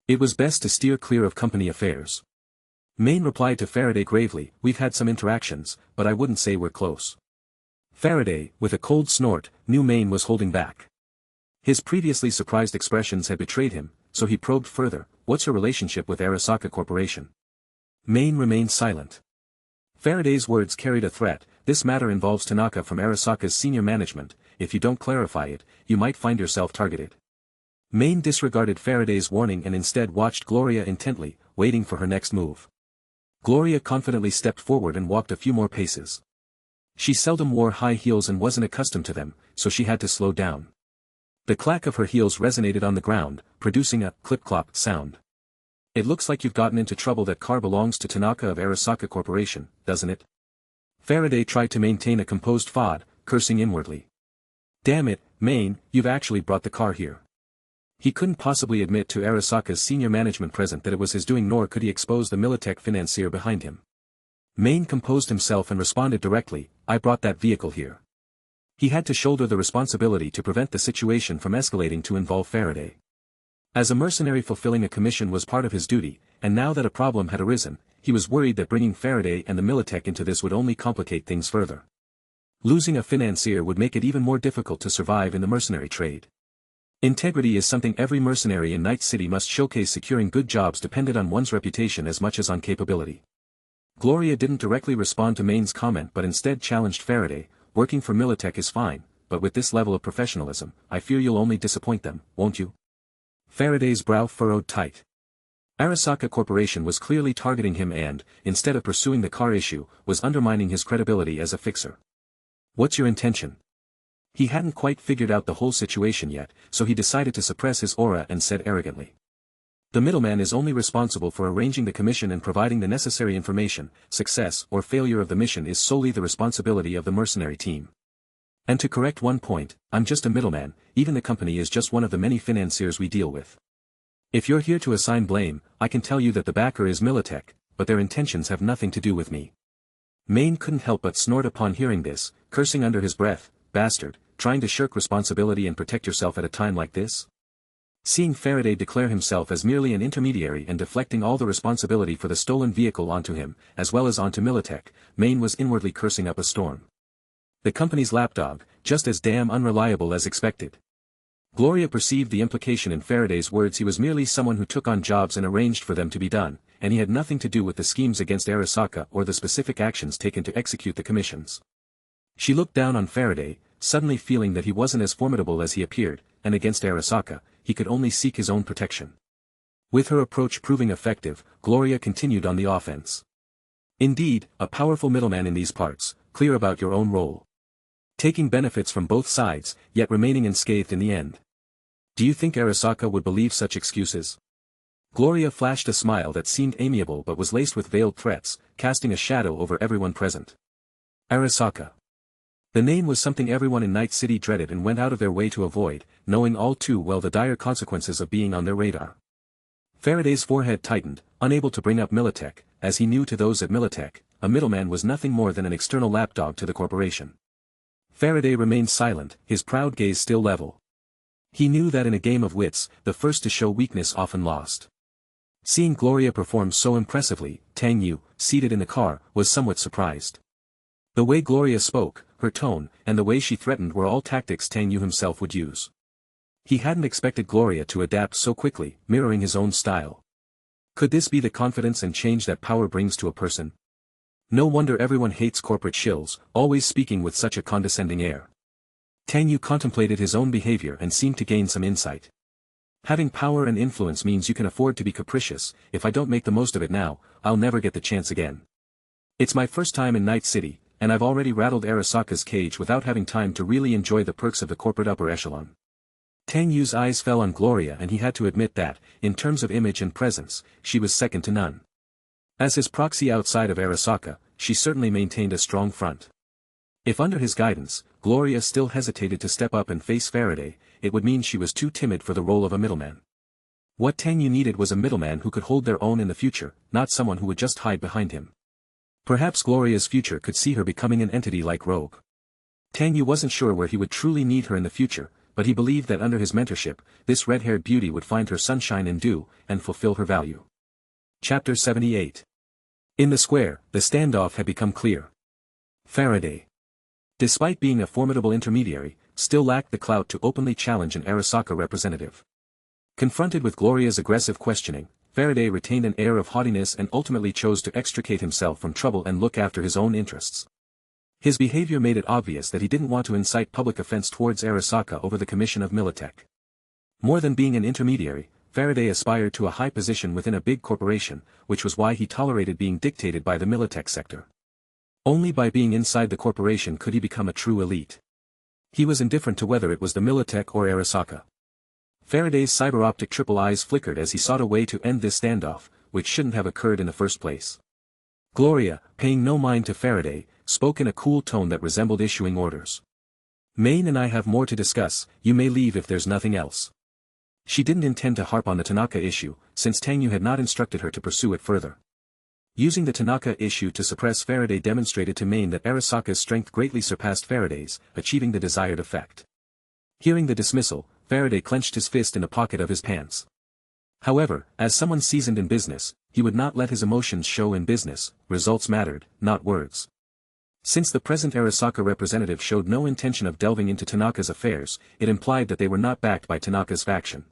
It was best to steer clear of company affairs. Maine replied to Faraday gravely, "We've had some interactions, but I wouldn't say we're close." Faraday, with a cold snort, knew Maine was holding back. His previously surprised expressions had betrayed him, so he probed further, "What's her relationship with Arasaka Corporation?" Maine remained silent. Faraday's words carried a threat, "This matter involves Tanaka from Arasaka's senior management, if you don't clarify it, you might find yourself targeted." Maine disregarded Faraday's warning and instead watched Gloria intently, waiting for her next move. Gloria confidently stepped forward and walked a few more paces. She seldom wore high heels and wasn't accustomed to them, so she had to slow down. The clack of her heels resonated on the ground, producing a clip-clop sound. "It looks like you've gotten into trouble. That car belongs to Tanaka of Arasaka Corporation, doesn't it?" Faraday tried to maintain a composed FOD, cursing inwardly. "Damn it, Maine, you've actually brought the car here." He couldn't possibly admit to Arasaka's senior management present that it was his doing, nor could he expose the Militech financier behind him. Maine composed himself and responded directly, "I brought that vehicle here." He had to shoulder the responsibility to prevent the situation from escalating to involve Faraday. As a mercenary, fulfilling a commission was part of his duty, and now that a problem had arisen, he was worried that bringing Faraday and the Militech into this would only complicate things further. Losing a financier would make it even more difficult to survive in the mercenary trade. Integrity is something every mercenary in Night City must showcase. Securing good jobs depended on one's reputation as much as on capability. Gloria didn't directly respond to Maine's comment but instead challenged Faraday, "Working for Militech is fine, but with this level of professionalism, I fear you'll only disappoint them, won't you?" Faraday's brow furrowed tight. Arasaka Corporation was clearly targeting him and, instead of pursuing the car issue, was undermining his credibility as a fixer. What's your intention? He hadn't quite figured out the whole situation yet, so he decided to suppress his aura and said arrogantly. The middleman is only responsible for arranging the commission and providing the necessary information. Success or failure of the mission is solely the responsibility of the mercenary team. And to correct one point, I'm just a middleman, even the company is just one of the many financiers we deal with. If you're here to assign blame, I can tell you that the backer is Militech, but their intentions have nothing to do with me. Maine couldn't help but snort upon hearing this, cursing under his breath, bastard, trying to shirk responsibility and protect yourself at a time like this? Seeing Faraday declare himself as merely an intermediary and deflecting all the responsibility for the stolen vehicle onto him, as well as onto Militech, Maine was inwardly cursing up a storm. The company's lapdog, just as damn unreliable as expected. Gloria perceived the implication in Faraday's words. He was merely someone who took on jobs and arranged for them to be done, and he had nothing to do with the schemes against Arasaka or the specific actions taken to execute the commissions. She looked down on Faraday, suddenly feeling that he wasn't as formidable as he appeared, and against Arasaka, he could only seek his own protection. With her approach proving effective, Gloria continued on the offense. Indeed, a powerful middleman in these parts, clear about your own role. Taking benefits from both sides, yet remaining unscathed in the end. Do you think Arasaka would believe such excuses? Gloria flashed a smile that seemed amiable but was laced with veiled threats, casting a shadow over everyone present. Arasaka. The name was something everyone in Night City dreaded and went out of their way to avoid, knowing all too well the dire consequences of being on their radar. Faraday's forehead tightened, unable to bring up Militech, as he knew to those at Militech, a middleman was nothing more than an external lapdog to the corporation. Faraday remained silent, his proud gaze still level. He knew that in a game of wits, the first to show weakness often lost. Seeing Gloria perform so impressively, Tang Yu, seated in the car, was somewhat surprised. The way Gloria spoke, her tone, and the way she threatened were all tactics Tang Yu himself would use. He hadn't expected Gloria to adapt so quickly, mirroring his own style. Could this be the confidence and change that power brings to a person? No wonder everyone hates corporate shills, always speaking with such a condescending air. Tang Yu contemplated his own behavior and seemed to gain some insight. Having power and influence means you can afford to be capricious. If I don't make the most of it now, I'll never get the chance again. It's my first time in Night City, and I've already rattled Arasaka's cage without having time to really enjoy the perks of the corporate upper echelon. Tang Yu's eyes fell on Gloria and he had to admit that, in terms of image and presence, she was second to none. As his proxy outside of Arasaka, she certainly maintained a strong front. If under his guidance, Gloria still hesitated to step up and face Faraday, it would mean she was too timid for the role of a middleman. What Tang Yu needed was a middleman who could hold their own in the future, not someone who would just hide behind him. Perhaps Gloria's future could see her becoming an entity like Rogue. Tang Yu wasn't sure where he would truly need her in the future, but he believed that under his mentorship, this red-haired beauty would find her sunshine and dew, and fulfill her value. Chapter 78. In the square, the standoff had become clear. Faraday, despite being a formidable intermediary, still lacked the clout to openly challenge an Arasaka representative. Confronted with Gloria's aggressive questioning, Faraday retained an air of haughtiness and ultimately chose to extricate himself from trouble and look after his own interests. His behavior made it obvious that he didn't want to incite public offense towards Arasaka over the commission of Militech. More than being an intermediary, Faraday aspired to a high position within a big corporation, which was why he tolerated being dictated by the Militech sector. Only by being inside the corporation could he become a true elite. He was indifferent to whether it was the Militech or Arasaka. Faraday's cyber-optic triple eyes flickered as he sought a way to end this standoff, which shouldn't have occurred in the first place. Gloria, paying no mind to Faraday, spoke in a cool tone that resembled issuing orders. Maine and I have more to discuss, you may leave if there's nothing else. She didn't intend to harp on the Tanaka issue, since Tang Yu had not instructed her to pursue it further. Using the Tanaka issue to suppress Faraday demonstrated to Maine that Arasaka's strength greatly surpassed Faraday's, achieving the desired effect. Hearing the dismissal, Faraday clenched his fist in the pocket of his pants. However, as someone seasoned in business, he would not let his emotions show in business. Results mattered, not words. Since the present Arasaka representative showed no intention of delving into Tanaka's affairs, it implied that they were not backed by Tanaka's faction.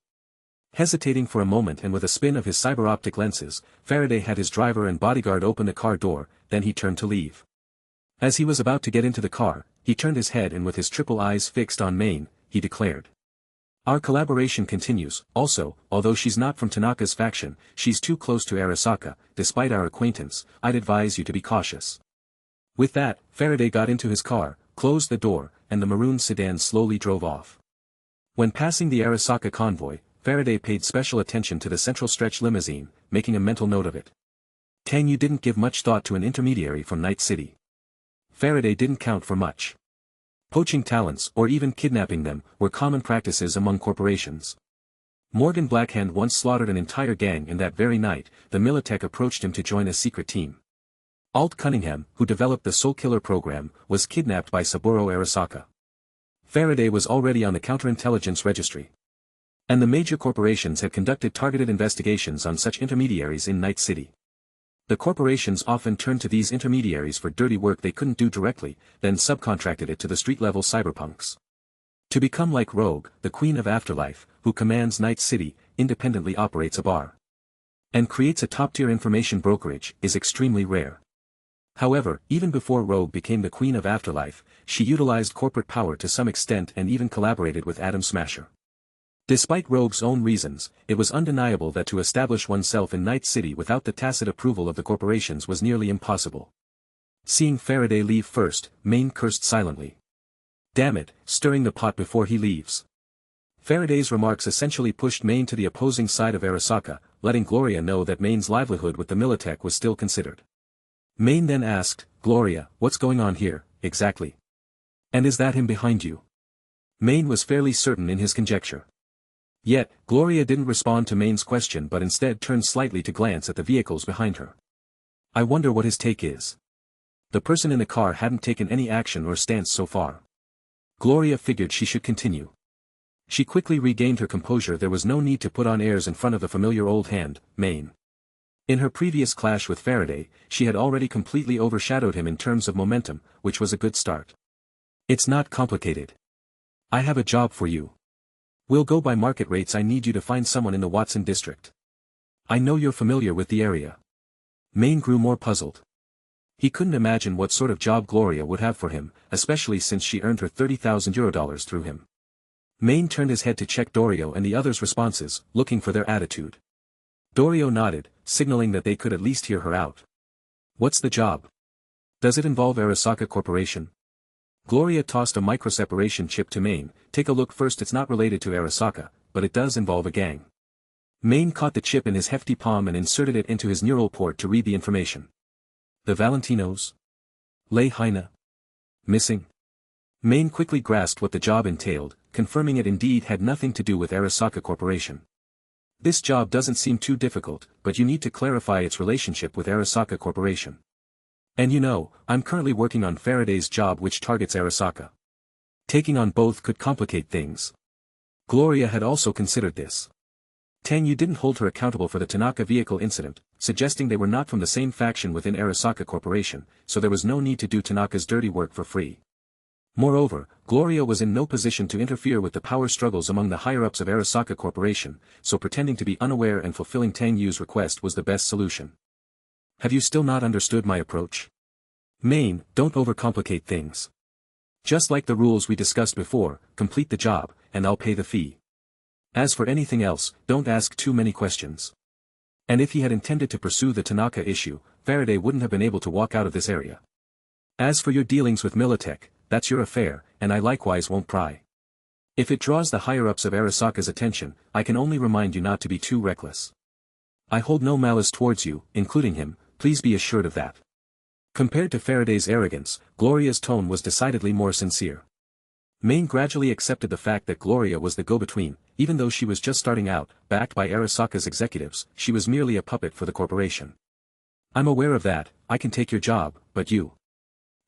Hesitating for a moment and with a spin of his cyber-optic lenses, Faraday had his driver and bodyguard open the car door, then he turned to leave. As he was about to get into the car, he turned his head and with his triple eyes fixed on Maine, he declared. Our collaboration continues. Also, although she's not from Tanaka's faction, she's too close to Arasaka. Despite our acquaintance, I'd advise you to be cautious. With that, Faraday got into his car, closed the door, and the maroon sedan slowly drove off. When passing the Arasaka convoy, Faraday paid special attention to the central stretch limousine, making a mental note of it. Tang Yu didn't give much thought to an intermediary from Night City. Faraday didn't count for much. Poaching talents or even kidnapping them were common practices among corporations. Morgan Blackhand once slaughtered an entire gang, and that very night, the Militech approached him to join a secret team. Alt Cunningham, who developed the Soul Killer program, was kidnapped by Saburo Arasaka. Faraday was already on the Counterintelligence registry. And the major corporations had conducted targeted investigations on such intermediaries in Night City. The corporations often turned to these intermediaries for dirty work they couldn't do directly, then subcontracted it to the street-level cyberpunks. To become like Rogue, the Queen of Afterlife, who commands Night City, independently operates a bar and creates a top-tier information brokerage, is extremely rare. However, even before Rogue became the Queen of Afterlife, she utilized corporate power to some extent and even collaborated with Atom Smasher. Despite Rogue's own reasons, it was undeniable that to establish oneself in Night City without the tacit approval of the corporations was nearly impossible. Seeing Faraday leave first, Maine cursed silently. Damn it, stirring the pot before he leaves. Faraday's remarks essentially pushed Maine to the opposing side of Arasaka, letting Gloria know that Maine's livelihood with the Militech was still considered. Maine then asked, Gloria, what's going on here, exactly? And is that him behind you? Maine was fairly certain in his conjecture. Yet, Gloria didn't respond to Maine's question but instead turned slightly to glance at the vehicles behind her. I wonder what his take is. The person in the car hadn't taken any action or stance so far. Gloria figured she should continue. She quickly regained her composure. There was no need to put on airs in front of the familiar old hand, Maine. In her previous clash with Faraday, she had already completely overshadowed him in terms of momentum, which was a good start. It's not complicated. I have a job for you. We'll go by market rates. I need you to find someone in the Watson district. I know you're familiar with the area. Maine grew more puzzled. He couldn't imagine what sort of job Gloria would have for him, especially since she earned her $30,000 through him. Maine turned his head to check Dorio and the others' responses, looking for their attitude. Dorio nodded, signaling that they could at least hear her out. What's the job? Does it involve Arasaka Corporation? Gloria tossed a microseparation chip to Maine. Take a look first. It's not related to Arasaka, but it does involve a gang. Maine caught the chip in his hefty palm and inserted it into his neural port to read the information. The Valentinos? Lei Haina? Missing? Maine quickly grasped what the job entailed, confirming it indeed had nothing to do with Arasaka Corporation. This job doesn't seem too difficult, but you need to clarify its relationship with Arasaka Corporation. And you know, I'm currently working on Faraday's job which targets Arasaka. Taking on both could complicate things. Gloria had also considered this. Tang Yu didn't hold her accountable for the Tanaka vehicle incident, suggesting they were not from the same faction within Arasaka Corporation, so there was no need to do Tanaka's dirty work for free. Moreover, Gloria was in no position to interfere with the power struggles among the higher-ups of Arasaka Corporation, so pretending to be unaware and fulfilling Tang Yu's request was the best solution. Have you still not understood my approach? Maine, don't overcomplicate things. Just like the rules we discussed before, complete the job, and I'll pay the fee. As for anything else, don't ask too many questions. And if he had intended to pursue the Tanaka issue, Faraday wouldn't have been able to walk out of this area. As for your dealings with Militech, that's your affair, and I likewise won't pry. If it draws the higher-ups of Arasaka's attention, I can only remind you not to be too reckless. I hold no malice towards you, including him, please be assured of that. Compared to Faraday's arrogance, Gloria's tone was decidedly more sincere. Maine gradually accepted the fact that Gloria was the go-between. Even though she was just starting out, backed by Arasaka's executives, she was merely a puppet for the corporation. I'm aware of that. I can take your job, but you.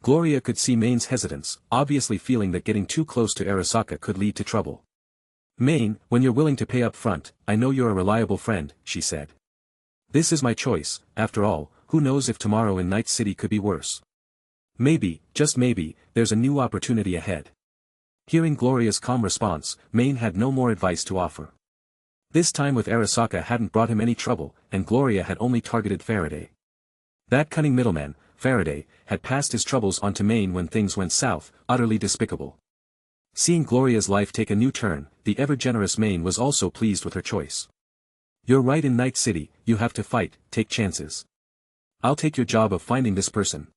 Gloria could see Maine's hesitance, obviously feeling that getting too close to Arasaka could lead to trouble. Maine, when you're willing to pay up front, I know you're a reliable friend, she said. This is my choice. After all, who knows if tomorrow in Night City could be worse. Maybe, just maybe, there's a new opportunity ahead. Hearing Gloria's calm response, Maine had no more advice to offer. This time with Arasaka hadn't brought him any trouble, and Gloria had only targeted Faraday. That cunning middleman, Faraday, had passed his troubles on to Maine when things went south, utterly despicable. Seeing Gloria's life take a new turn, the ever-generous Maine was also pleased with her choice. You're right, in Night City, you have to fight, take chances. I'll take your job of finding this person.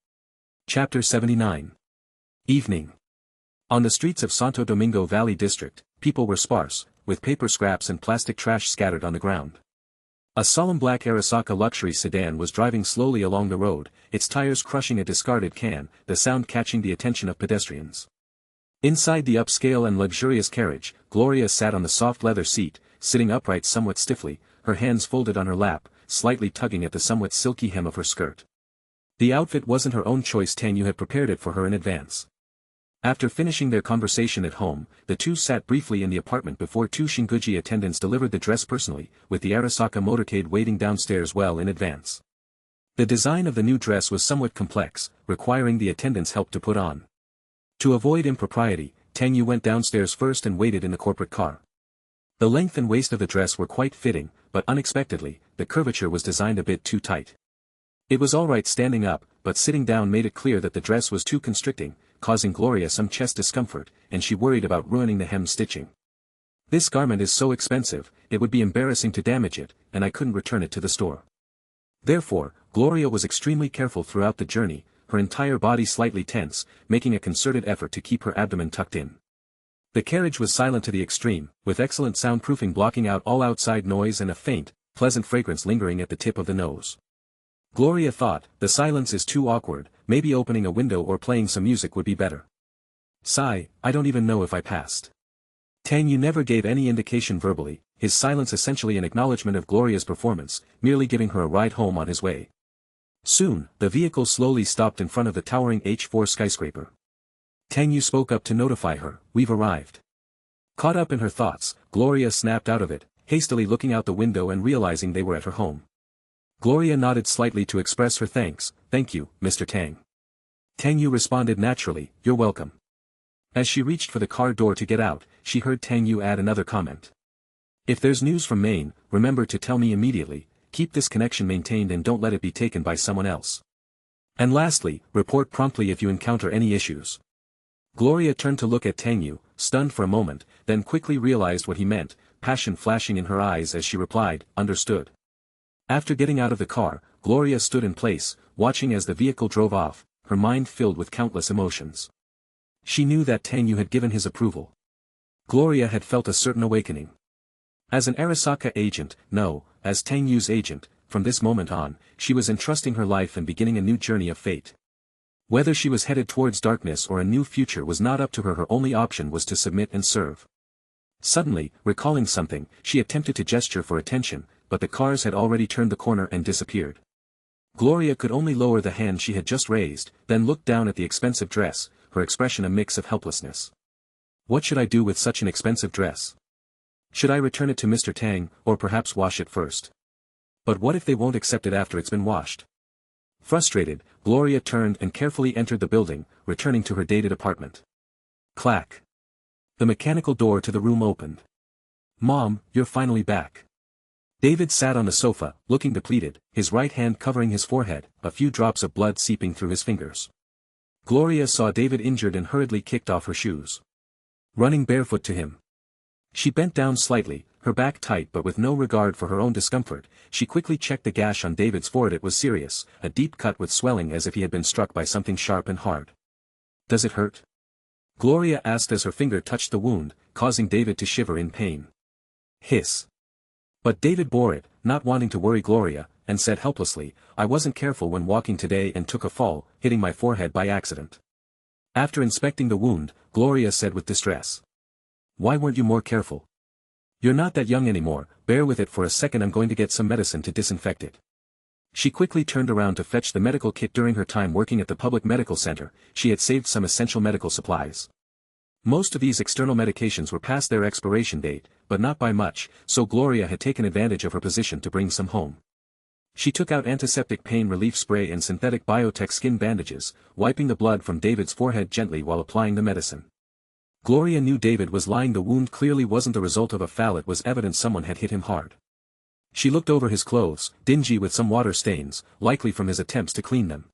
Chapter 79. Evening. On the streets of Santo Domingo Valley District, people were sparse, with paper scraps and plastic trash scattered on the ground. A solemn black Arasaka luxury sedan was driving slowly along the road, its tires crushing a discarded can, the sound catching the attention of pedestrians. Inside the upscale and luxurious carriage, Gloria sat on the soft leather seat, sitting upright somewhat stiffly, her hands folded on her lap, slightly tugging at the somewhat silky hem of her skirt. The outfit wasn't her own choice, Tang Yu had prepared it for her in advance. After finishing their conversation at home, the two sat briefly in the apartment before two Shinguji attendants delivered the dress personally, with the Arasaka motorcade waiting downstairs well in advance. The design of the new dress was somewhat complex, requiring the attendants' help to put on. To avoid impropriety, Tang Yu went downstairs first and waited in the corporate car. The length and waist of the dress were quite fitting, but unexpectedly, the curvature was designed a bit too tight. It was alright standing up, but sitting down made it clear that the dress was too constricting, causing Gloria some chest discomfort, and she worried about ruining the hem stitching. This garment is so expensive, it would be embarrassing to damage it, and I couldn't return it to the store. Therefore, Gloria was extremely careful throughout the journey, her entire body slightly tense, making a concerted effort to keep her abdomen tucked in. The carriage was silent to the extreme, with excellent soundproofing blocking out all outside noise and a faint, pleasant fragrance lingering at the tip of the nose. Gloria thought, the silence is too awkward, maybe opening a window or playing some music would be better. Sigh, I don't even know if I passed. Tang Yu never gave any indication verbally, his silence essentially an acknowledgement of Gloria's performance, merely giving her a ride home on his way. Soon, the vehicle slowly stopped in front of the towering H4 skyscraper. Tang Yu spoke up to notify her, "We've arrived." Caught up in her thoughts, Gloria snapped out of it, hastily looking out the window and realizing they were at her home. Gloria nodded slightly to express her thanks, "Thank you, Mr. Tang." Tang Yu responded naturally, "You're welcome." As she reached for the car door to get out, she heard Tang Yu add another comment. "If there's news from Maine, remember to tell me immediately, keep this connection maintained and don't let it be taken by someone else. And lastly, report promptly if you encounter any issues." Gloria turned to look at Tang Yu, stunned for a moment, then quickly realized what he meant, passion flashing in her eyes as she replied, "Understood." After getting out of the car, Gloria stood in place, watching as the vehicle drove off, her mind filled with countless emotions. She knew that Tang Yu had given his approval. Gloria had felt a certain awakening. As an Arasaka agent, no, as Tang Yu's agent, from this moment on, she was entrusting her life and beginning a new journey of fate. Whether she was headed towards darkness or a new future was not up to her, her only option was to submit and serve. Suddenly, recalling something, she attempted to gesture for attention, but the cars had already turned the corner and disappeared. Gloria could only lower the hand she had just raised, then looked down at the expensive dress, her expression a mix of helplessness. What should I do with such an expensive dress? Should I return it to Mr. Tang, or perhaps wash it first? But what if they won't accept it after it's been washed? Frustrated, Gloria turned and carefully entered the building, returning to her dated apartment. Clack. The mechanical door to the room opened. "Mom, you're finally back." David sat on the sofa, looking depleted, his right hand covering his forehead, a few drops of blood seeping through his fingers. Gloria saw David injured and hurriedly kicked off her shoes. Running barefoot to him. She bent down slightly, her back tight but with no regard for her own discomfort, she quickly checked the gash on David's forehead. It was serious, a deep cut with swelling as if he had been struck by something sharp and hard. "Does it hurt?" Gloria asked as her finger touched the wound, causing David to shiver in pain. Hiss. But David bore it, not wanting to worry Gloria, and said helplessly, "I wasn't careful when walking today and took a fall, hitting my forehead by accident." After inspecting the wound, Gloria said with distress, "Why weren't you more careful? You're not that young anymore, bear with it for a second, I'm going to get some medicine to disinfect it." She quickly turned around to fetch the medical kit. During her time working at the public medical center, she had saved some essential medical supplies. Most of these external medications were past their expiration date, but not by much, so Gloria had taken advantage of her position to bring some home. She took out antiseptic pain relief spray and synthetic biotech skin bandages, wiping the blood from David's forehead gently while applying the medicine. Gloria knew David was lying. The wound clearly wasn't the result of a fall, it was evident someone had hit him hard. She looked over his clothes, dingy with some water stains, likely from his attempts to clean them.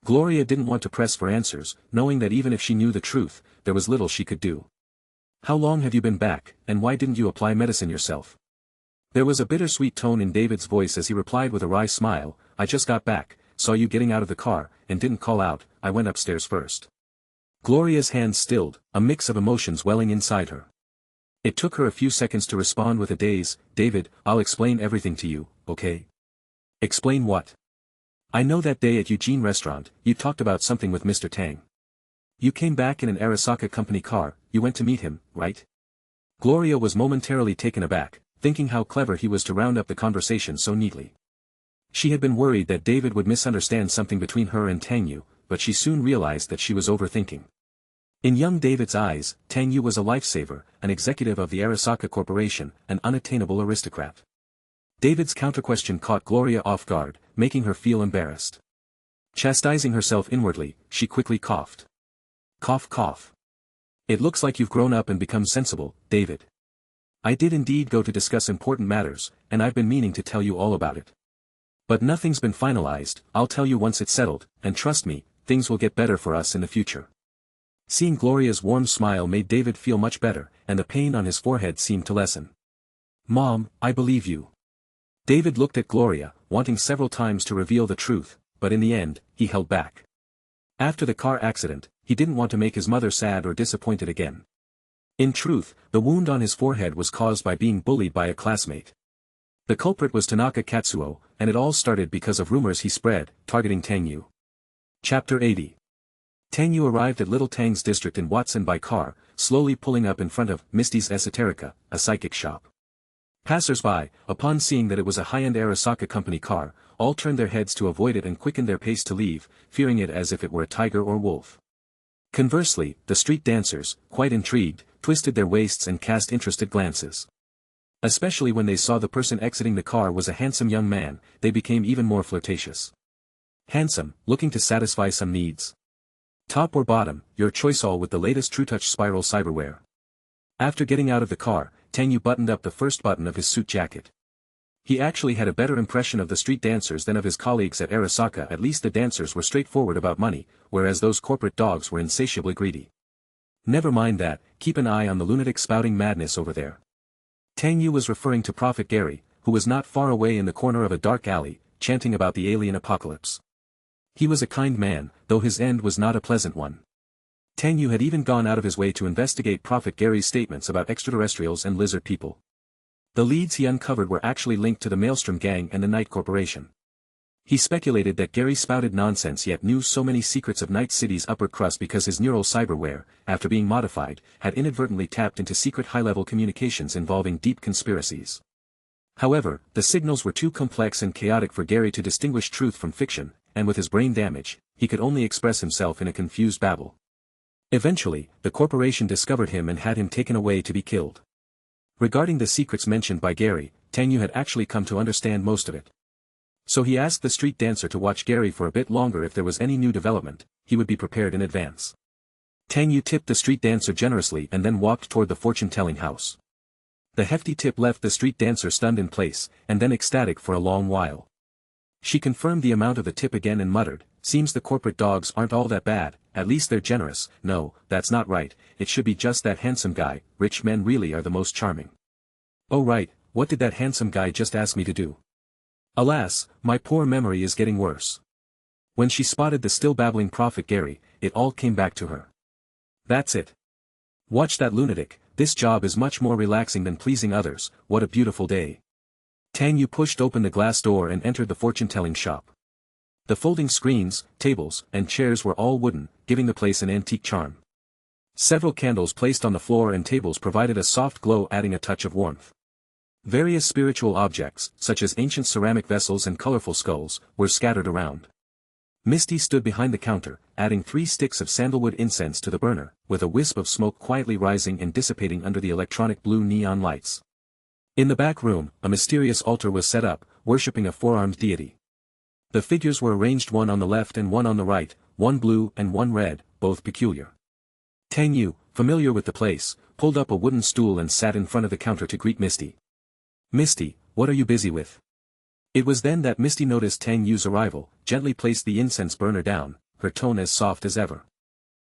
Gloria didn't want to press for answers, knowing that even if she knew the truth, there was little she could do. How long have you been back, and why didn't you apply medicine yourself? There was a bittersweet tone in David's voice as he replied with a wry smile, I just got back, saw you getting out of the car, and didn't call out, I went upstairs first. Gloria's hands stilled, a mix of emotions welling inside her. It took her a few seconds to respond with a daze, David, I'll explain everything to you, okay? Explain what? I know that day at Eugene restaurant, you talked about something with Mr. Tang. You came back in an Arasaka company car, you went to meet him, right? Gloria was momentarily taken aback, thinking how clever he was to round up the conversation so neatly. She had been worried that David would misunderstand something between her and Tang Yu, but she soon realized that she was overthinking. In young David's eyes, Tang Yu was a lifesaver, an executive of the Arasaka Corporation, an unattainable aristocrat. David's counterquestion caught Gloria off guard, making her feel embarrassed. Chastising herself inwardly, she quickly coughed. Cough cough. It looks like you've grown up and become sensible, David. I did indeed go to discuss important matters, and I've been meaning to tell you all about it. But nothing's been finalized, I'll tell you once it's settled, and trust me, things will get better for us in the future. Seeing Gloria's warm smile made David feel much better, and the pain on his forehead seemed to lessen. Mom, I believe you. David looked at Gloria, wanting several times to reveal the truth, but in the end, he held back. After the car accident, he didn't want to make his mother sad or disappointed again. In truth, the wound on his forehead was caused by being bullied by a classmate. The culprit was Tanaka Katsuo, and it all started because of rumors he spread, targeting Tang Yu. Chapter 80. Tang Yu arrived at Little Tang's district in Watson by car, slowly pulling up in front of Misty's Esoterica, a psychic shop. Passers-by, upon seeing that it was a high-end Arasaka company car, all turned their heads to avoid it and quickened their pace to leave, fearing it as if it were a tiger or wolf. Conversely, the street dancers, quite intrigued, twisted their waists and cast interested glances. Especially when they saw the person exiting the car was a handsome young man, they became even more flirtatious. Handsome, looking to satisfy some needs. Top or bottom, your choice, all with the latest TrueTouch spiral cyberware. After getting out of the car, Tang Yu buttoned up the first button of his suit jacket. He actually had a better impression of the street dancers than of his colleagues at Arasaka. At least the dancers were straightforward about money, whereas those corporate dogs were insatiably greedy. Never mind that, keep an eye on the lunatic spouting madness over there. Tang Yu was referring to Prophet Gary, who was not far away in the corner of a dark alley, chanting about the alien apocalypse. He was a kind man, though his end was not a pleasant one. Tang Yu had even gone out of his way to investigate Prophet Gary's statements about extraterrestrials and lizard people. The leads he uncovered were actually linked to the Maelstrom Gang and the Night Corporation. He speculated that Gary spouted nonsense yet knew so many secrets of Night City's upper crust because his neural cyberware, after being modified, had inadvertently tapped into secret high-level communications involving deep conspiracies. However, the signals were too complex and chaotic for Gary to distinguish truth from fiction, and with his brain damage, he could only express himself in a confused babble. Eventually, the corporation discovered him and had him taken away to be killed. Regarding the secrets mentioned by Gary, Tang Yu had actually come to understand most of it. So he asked the street dancer to watch Gary for a bit longer. If there was any new development, he would be prepared in advance. Tang Yu tipped the street dancer generously and then walked toward the fortune-telling house. The hefty tip left the street dancer stunned in place, and then ecstatic for a long while. She confirmed the amount of the tip again and muttered, seems the corporate dogs aren't all that bad, at least they're generous. No, that's not right, it should be just that handsome guy, rich men really are the most charming. Oh right, what did that handsome guy just ask me to do? Alas, my poor memory is getting worse. When she spotted the still babbling Prophet Gary, it all came back to her. That's it. Watch that lunatic, this job is much more relaxing than pleasing others, what a beautiful day. Tang Yu pushed open the glass door and entered the fortune-telling shop. The folding screens, tables, and chairs were all wooden, giving the place an antique charm. Several candles placed on the floor and tables provided a soft glow, adding a touch of warmth. Various spiritual objects, such as ancient ceramic vessels and colorful skulls, were scattered around. Misty stood behind the counter, adding 3 sticks of sandalwood incense to the burner, with a wisp of smoke quietly rising and dissipating under the electronic blue neon lights. In the back room, a mysterious altar was set up, worshipping a 4-armed deity. The figures were arranged one on the left and one on the right, one blue and one red, both peculiar. Tang Yu, familiar with the place, pulled up a wooden stool and sat in front of the counter to greet Misty. Misty, what are you busy with? It was then that Misty noticed Tang Yu's arrival, gently placed the incense burner down, her tone as soft as ever.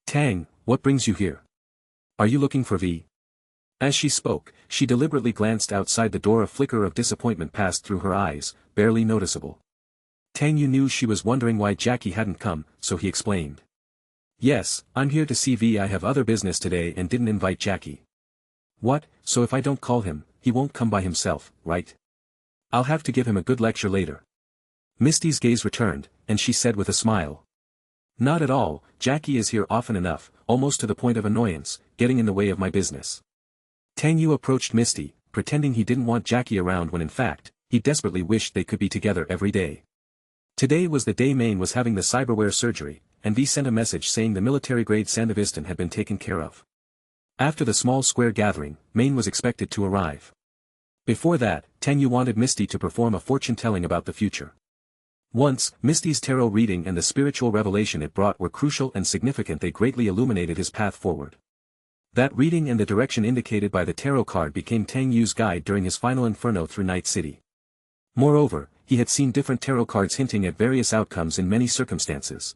Tang, what brings you here? Are you looking for V? As she spoke, she deliberately glanced outside the door. A flicker of disappointment passed through her eyes, barely noticeable. Tang Yu knew she was wondering why Jackie hadn't come, so he explained. Yes, I'm here to see V. I have other business today and didn't invite Jackie. What, so if I don't call him, he won't come by himself, right? I'll have to give him a good lecture later. Misty's gaze returned, and she said with a smile. Not at all, Jackie is here often enough, almost to the point of annoyance, getting in the way of my business. Tang Yu approached Misty, pretending he didn't want Jackie around when in fact, he desperately wished they could be together every day. Today was the day Maine was having the cyberware surgery, and V sent a message saying the military-grade Sandevistan had been taken care of. After the small square gathering, Maine was expected to arrive. Before that, Tang Yu wanted Misty to perform a fortune-telling about the future. Once, Misty's tarot reading and the spiritual revelation it brought were crucial and significant. They greatly illuminated his path forward. That reading and the direction indicated by the tarot card became Tang Yu's guide during his final inferno through Night City. Moreover, he had seen different tarot cards hinting at various outcomes in many circumstances.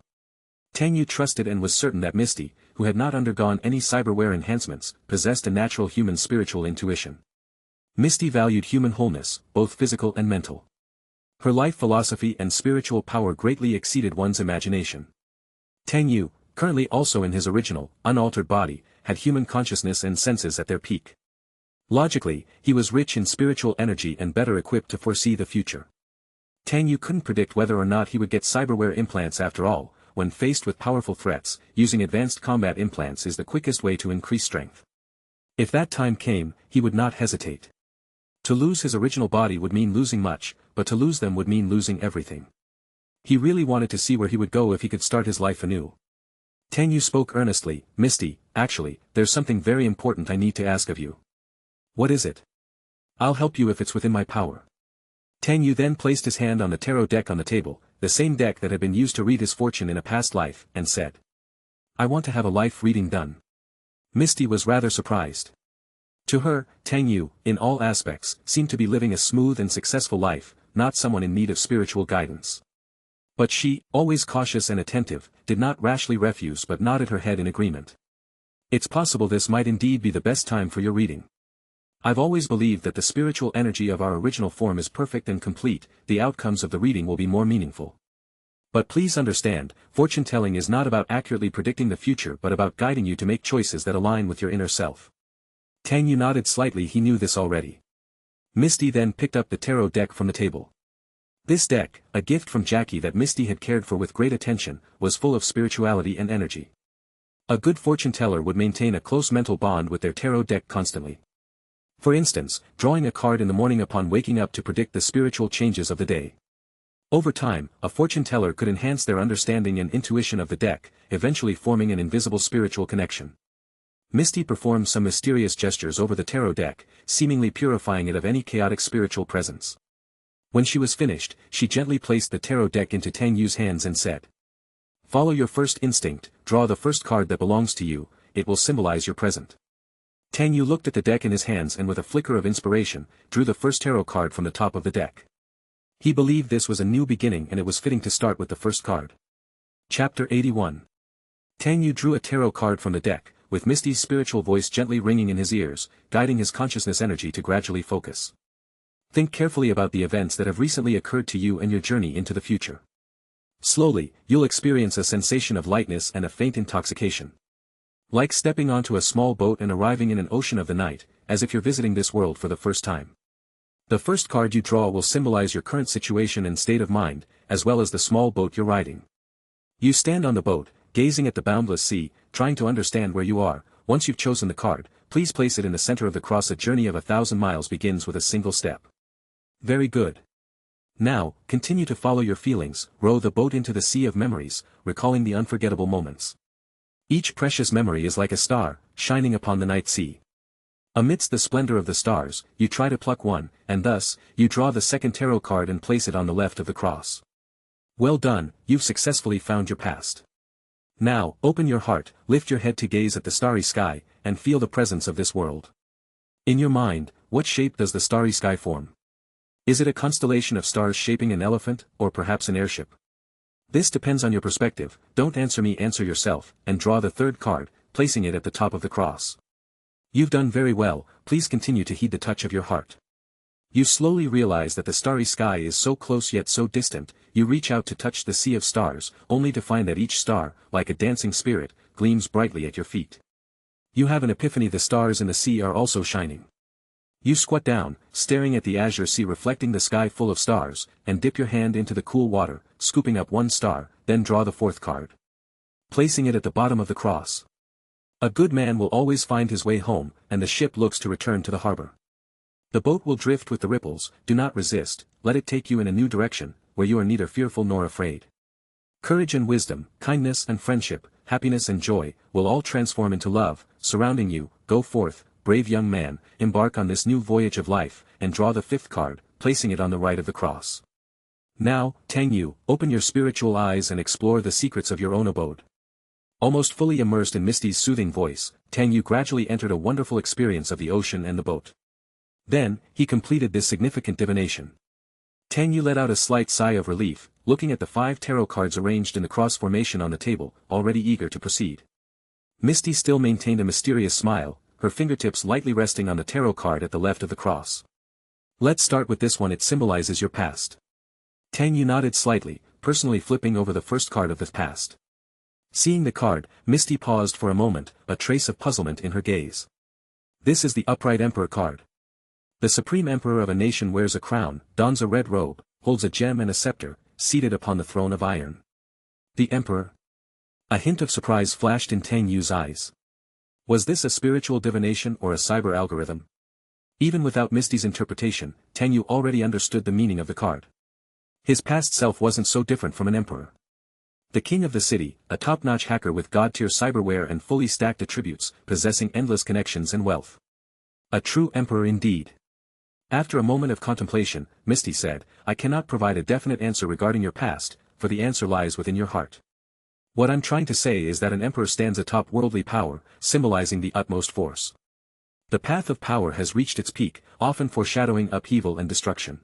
Tang Yu trusted and was certain that Misty, who had not undergone any cyberware enhancements, possessed a natural human spiritual intuition. Misty valued human wholeness, both physical and mental. Her life philosophy and spiritual power greatly exceeded one's imagination. Tang Yu, currently also in his original, unaltered body, had human consciousness and senses at their peak. Logically, he was rich in spiritual energy and better equipped to foresee the future. Tang Yu couldn't predict whether or not he would get cyberware implants after all. When faced with powerful threats, using advanced combat implants is the quickest way to increase strength. If that time came, he would not hesitate. To lose his original body would mean losing much, but to lose them would mean losing everything. He really wanted to see where he would go if he could start his life anew. Tang Yu spoke earnestly. Misty, actually, there's something very important I need to ask of you. What is it? I'll help you if it's within my power. Tang Yu then placed his hand on the tarot deck on the table, the same deck that had been used to read his fortune in a past life, and said. I want to have a life reading done. Misty was rather surprised. To her, Tang Yu, in all aspects, seemed to be living a smooth and successful life, not someone in need of spiritual guidance. But she, always cautious and attentive, did not rashly refuse but nodded her head in agreement. It's possible this might indeed be the best time for your reading. I've always believed that the spiritual energy of our original form is perfect and complete. The outcomes of the reading will be more meaningful. But please understand, fortune-telling is not about accurately predicting the future but about guiding you to make choices that align with your inner self. Tang Yu nodded slightly. He knew this already. Misty then picked up the tarot deck from the table. This deck, a gift from Jackie that Misty had cared for with great attention, was full of spirituality and energy. A good fortune-teller would maintain a close mental bond with their tarot deck constantly. For instance, drawing a card in the morning upon waking up to predict the spiritual changes of the day. Over time, a fortune-teller could enhance their understanding and intuition of the deck, eventually forming an invisible spiritual connection. Misty performed some mysterious gestures over the tarot deck, seemingly purifying it of any chaotic spiritual presence. When she was finished, she gently placed the tarot deck into Tang Yu's hands and said. Follow your first instinct, draw the first card that belongs to you, it will symbolize your present. Tang Yu looked at the deck in his hands and with a flicker of inspiration, drew the first tarot card from the top of the deck. He believed this was a new beginning and it was fitting to start with the first card. Chapter 81. Tang Yu drew a tarot card from the deck, with Misty's spiritual voice gently ringing in his ears, guiding his consciousness energy to gradually focus. Think carefully about the events that have recently occurred to you and your journey into the future. Slowly, you'll experience a sensation of lightness and a faint intoxication. Like stepping onto a small boat and arriving in an ocean of the night, as if you're visiting this world for the first time. The first card you draw will symbolize your current situation and state of mind, as well as the small boat you're riding. You stand on the boat, gazing at the boundless sea, trying to understand where you are. Once you've chosen the card, please place it in the center of the cross. A journey of 1,000 miles begins with a single step. Very good. Now, continue to follow your feelings, row the boat into the sea of memories, recalling the unforgettable moments. Each precious memory is like a star, shining upon the night sea. Amidst the splendor of the stars, you try to pluck one, and thus, you draw the second tarot card and place it on the left of the cross. Well done, you've successfully found your past. Now, open your heart, lift your head to gaze at the starry sky, and feel the presence of this world. In your mind, what shape does the starry sky form? Is it a constellation of stars shaping an elephant, or perhaps an airship? This depends on your perspective. Don't answer me, answer yourself, and draw the third card, placing it at the top of the cross. You've done very well, please continue to heed the touch of your heart. You slowly realize that the starry sky is so close yet so distant, you reach out to touch the sea of stars, only to find that each star, like a dancing spirit, gleams brightly at your feet. You have an epiphany, the stars in the sea are also shining. You squat down, staring at the azure sea reflecting the sky full of stars, and dip your hand into the cool water, scooping up one star, then draw the fourth card. Placing it at the bottom of the cross. A good man will always find his way home, and the ship looks to return to the harbor. The boat will drift with the ripples, do not resist, let it take you in a new direction, where you are neither fearful nor afraid. Courage and wisdom, kindness and friendship, happiness and joy, will all transform into love, surrounding you. Go forth, brave young man, embark on this new voyage of life, and draw the fifth card, placing it on the right of the cross. Now, Tang Yu, open your spiritual eyes and explore the secrets of your own abode. Almost fully immersed in Misty's soothing voice, Tang Yu gradually entered a wonderful experience of the ocean and the boat. Then, he completed this significant divination. Tang Yu let out a slight sigh of relief, looking at the 5 tarot cards arranged in the cross formation on the table, already eager to proceed. Misty still maintained a mysterious smile, her fingertips lightly resting on the tarot card at the left of the cross. Let's start with this one, it symbolizes your past. Tang Yu nodded slightly, personally flipping over the first card of the past. Seeing the card, Misty paused for a moment, a trace of puzzlement in her gaze. This is the Upright Emperor card. The Supreme Emperor of a nation wears a crown, dons a red robe, holds a gem and a scepter, seated upon the throne of iron. The Emperor? A hint of surprise flashed in Tang Yu's eyes. Was this a spiritual divination or a cyber algorithm? Even without Misty's interpretation, Tang Yu already understood the meaning of the card. His past self wasn't so different from an emperor. The king of the city, a top-notch hacker with god-tier cyberware and fully stacked attributes, possessing endless connections and wealth. A true emperor indeed. After a moment of contemplation, Misty said, I cannot provide a definite answer regarding your past, for the answer lies within your heart. What I'm trying to say is that an emperor stands atop worldly power, symbolizing the utmost force. The path of power has reached its peak, often foreshadowing upheaval and destruction.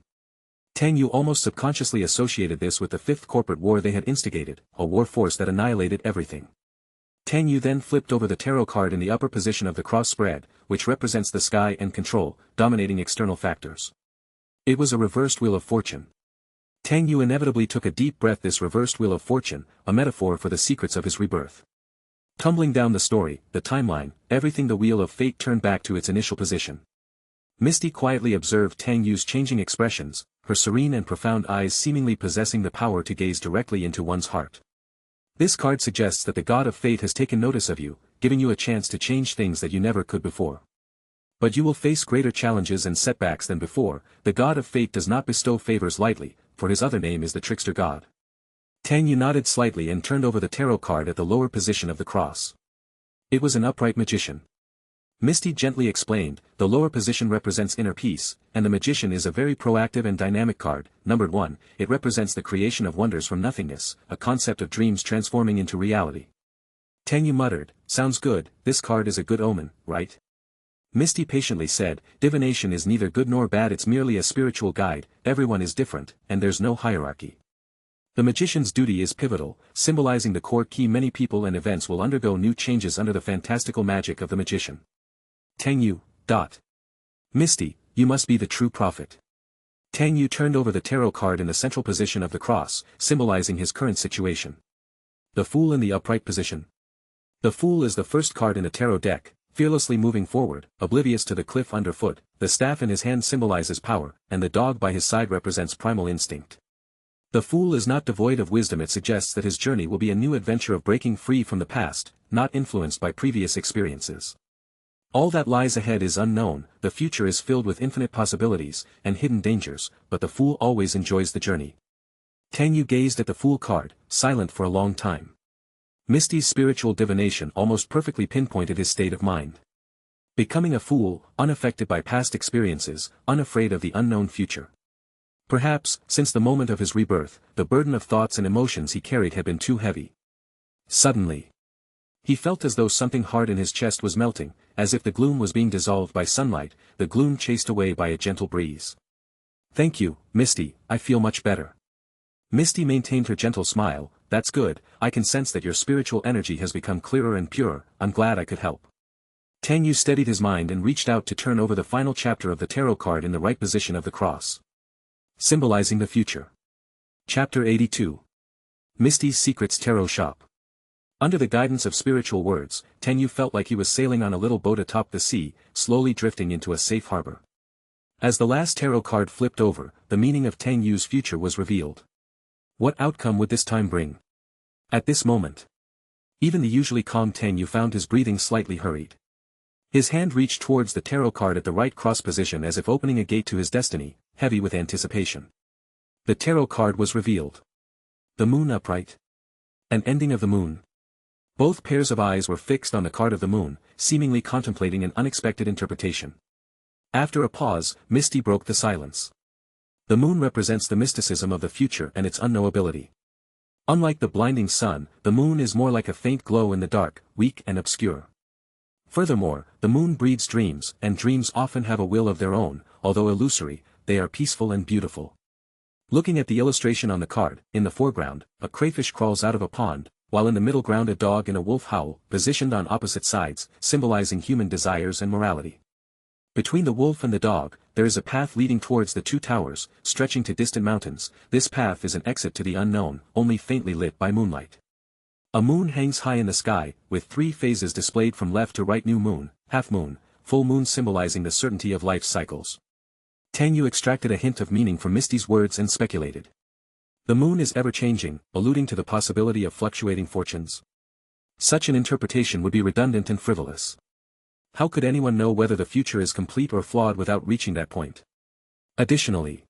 Tang Yu almost subconsciously associated this with the 5th corporate war they had instigated, a war force that annihilated everything. Tang Yu then flipped over the tarot card in the upper position of the cross spread, which represents the sky and control, dominating external factors. It was a reversed wheel of fortune. Tang Yu inevitably took a deep breath. This reversed wheel of fortune, a metaphor for the secrets of his rebirth. Tumbling down the story, the timeline, everything, the wheel of fate turned back to its initial position. Misty quietly observed Tang Yu's changing expressions, her serene and profound eyes seemingly possessing the power to gaze directly into one's heart. This card suggests that the god of fate has taken notice of you, giving you a chance to change things that you never could before. But you will face greater challenges and setbacks than before. The god of fate does not bestow favors lightly, for his other name is the trickster god. Tang Yu nodded slightly and turned over the tarot card at the lower position of the cross. It was an upright magician. Misty gently explained, the lower position represents inner peace, and the magician is a very proactive and dynamic card. Numbered 1, it represents the creation of wonders from nothingness, a concept of dreams transforming into reality. Tang Yu muttered, sounds good, this card is a good omen, right? Misty patiently said, divination is neither good nor bad, it's merely a spiritual guide, everyone is different, and there's no hierarchy. The magician's duty is pivotal, symbolizing the core key. Many people and events will undergo new changes under the fantastical magic of the magician. Tang Yu, Misty, you must be the true prophet. Tang Yu turned over the tarot card in the central position of the cross, symbolizing his current situation. The Fool in the upright position. The Fool is the first card in the tarot deck, fearlessly moving forward, oblivious to the cliff underfoot. The staff in his hand symbolizes power, and the dog by his side represents primal instinct. The Fool is not devoid of wisdom. It suggests that his journey will be a new adventure of breaking free from the past, not influenced by previous experiences. All that lies ahead is unknown, the future is filled with infinite possibilities, and hidden dangers, but the Fool always enjoys the journey. Tang Yu gazed at the Fool card, silent for a long time. Misty's spiritual divination almost perfectly pinpointed his state of mind. Becoming a fool, unaffected by past experiences, unafraid of the unknown future. Perhaps, since the moment of his rebirth, the burden of thoughts and emotions he carried had been too heavy. Suddenly, he felt as though something hard in his chest was melting, as if the gloom was being dissolved by sunlight, the gloom chased away by a gentle breeze. Thank you, Misty, I feel much better. Misty maintained her gentle smile, that's good, I can sense that your spiritual energy has become clearer and purer, I'm glad I could help. Tang Yu steadied his mind and reached out to turn over the final chapter of the tarot card in the right position of the cross. Symbolizing the future. Chapter 82. Misty's Secrets Tarot Shop. Under the guidance of spiritual words, Tang Yu felt like he was sailing on a little boat atop the sea, slowly drifting into a safe harbor. As the last tarot card flipped over, the meaning of Tang Yu's future was revealed. What outcome would this time bring? At this moment, even the usually calm Tang Yu found his breathing slightly hurried. His hand reached towards the tarot card at the right cross position as if opening a gate to his destiny, heavy with anticipation. The tarot card was revealed. The moon upright. An ending of the moon. Both pairs of eyes were fixed on the card of the moon, seemingly contemplating an unexpected interpretation. After a pause, Misty broke the silence. The moon represents the mysticism of the future and its unknowability. Unlike the blinding sun, the moon is more like a faint glow in the dark, weak and obscure. Furthermore, the moon breeds dreams, and dreams often have a will of their own, although illusory, they are peaceful and beautiful. Looking at the illustration on the card, in the foreground, a crayfish crawls out of a pond, while in the middle ground a dog and a wolf howl, positioned on opposite sides, symbolizing human desires and morality. Between the wolf and the dog, there is a path leading towards the two towers, stretching to distant mountains. This path is an exit to the unknown, only faintly lit by moonlight. A moon hangs high in the sky, with three phases displayed from left to right: new moon, half moon, full moon, symbolizing the certainty of life's cycles. Tang Yu extracted a hint of meaning from Misty's words and speculated. The moon is ever-changing, alluding to the possibility of fluctuating fortunes. Such an interpretation would be redundant and frivolous. How could anyone know whether the future is complete or flawed without reaching that point? Additionally,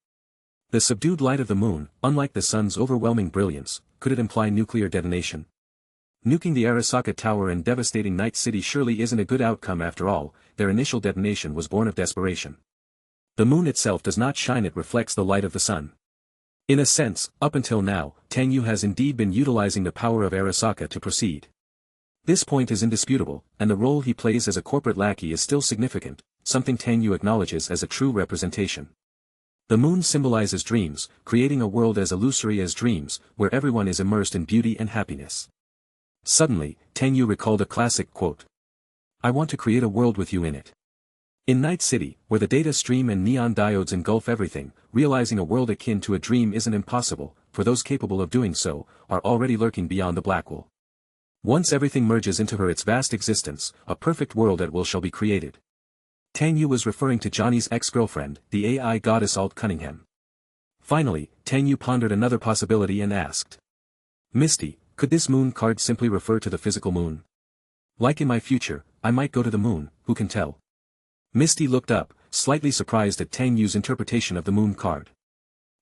the subdued light of the moon, unlike the sun's overwhelming brilliance, could it imply nuclear detonation? Nuking the Arasaka Tower and devastating Night City surely isn't a good outcome after all. Their initial detonation was born of desperation. The moon itself does not shine, it reflects the light of the sun. In a sense, up until now, Tang Yu has indeed been utilizing the power of Arasaka to proceed. This point is indisputable, and the role he plays as a corporate lackey is still significant, something Tang Yu acknowledges as a true representation. The moon symbolizes dreams, creating a world as illusory as dreams, where everyone is immersed in beauty and happiness. Suddenly, Tang Yu recalled a classic quote. "I want to create a world with you in it." In Night City, where the data stream and neon diodes engulf everything, realizing a world akin to a dream isn't impossible, for those capable of doing so, are already lurking beyond the Blackwall. Once everything merges into its vast existence, a perfect world at will shall be created. Tang Yu was referring to Johnny's ex-girlfriend, the AI goddess Alt Cunningham. Finally, Tang Yu pondered another possibility and asked. "Misty, could this moon card simply refer to the physical moon? Like in my future, I might go to the moon, who can tell?" Misty looked up, slightly surprised at Tang Yu's interpretation of the moon card.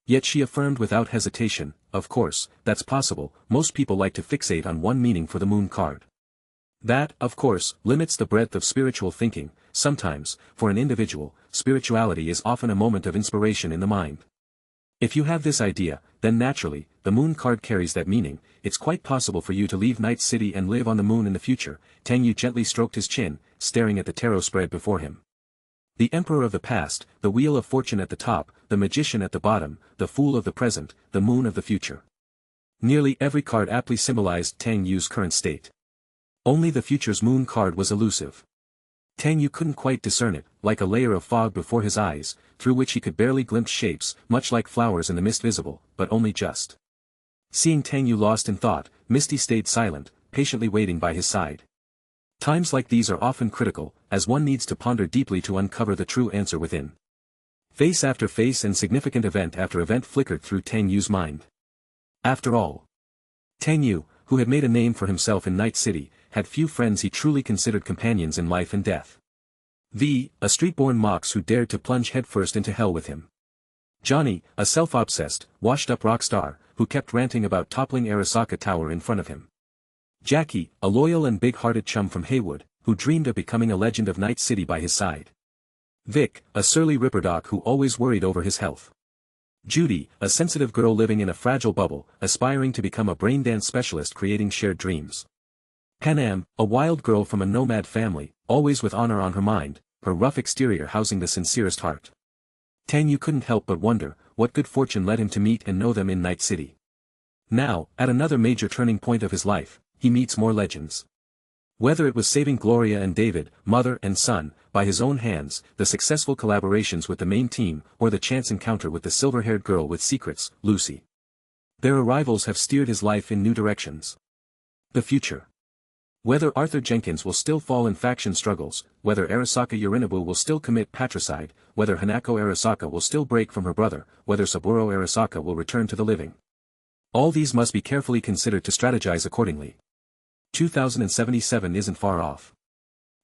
Yet she affirmed without hesitation, "Of course, that's possible. Most people like to fixate on one meaning for the moon card. That, of course, limits the breadth of spiritual thinking. Sometimes, for an individual, spirituality is often a moment of inspiration in the mind. If you have this idea, then naturally, the moon card carries that meaning. It's quite possible for you to leave Night City and live on the moon in the future." Tang Yu gently stroked his chin, staring at the tarot spread before him. The Emperor of the past, the Wheel of Fortune at the top, the Magician at the bottom, the Fool of the present, the Moon of the future. Nearly every card aptly symbolized Tang Yu's current state. Only the future's moon card was elusive. Tang Yu couldn't quite discern it, like a layer of fog before his eyes, through which he could barely glimpse shapes, much like flowers in the mist, visible, but only just. Seeing Tang Yu lost in thought, Misty stayed silent, patiently waiting by his side. Times like these are often critical, as one needs to ponder deeply to uncover the true answer within. Face after face and significant event after event flickered through Tang Yu's mind. After all, Tang Yu, who had made a name for himself in Night City, had few friends he truly considered companions in life and death. A street-born mox who dared to plunge headfirst into hell with him. Johnny, a self-obsessed, washed-up rock star, who kept ranting about toppling Arasaka Tower in front of him. Jackie, a loyal and big-hearted chum from Haywood, who dreamed of becoming a legend of Night City by his side. Vic, a surly ripperdoc who always worried over his health. Judy, a sensitive girl living in a fragile bubble, aspiring to become a brain dance specialist creating shared dreams. Panam, a wild girl from a nomad family, always with honor on her mind, her rough exterior housing the sincerest heart. Tang Yu couldn't help but wonder, what good fortune led him to meet and know them in Night City. Now, at another major turning point of his life, he meets more legends. Whether it was saving Gloria and David, mother and son, by his own hands, the successful collaborations with the main team, or the chance encounter with the silver-haired girl with secrets, Lucy. Their arrivals have steered his life in new directions. The future. Whether Arthur Jenkins will still fall in faction struggles, whether Arasaka Yorinobu will still commit patricide, whether Hanako Arasaka will still break from her brother, whether Saburo Arasaka will return to the living. All these must be carefully considered to strategize accordingly. 2077 isn't far off.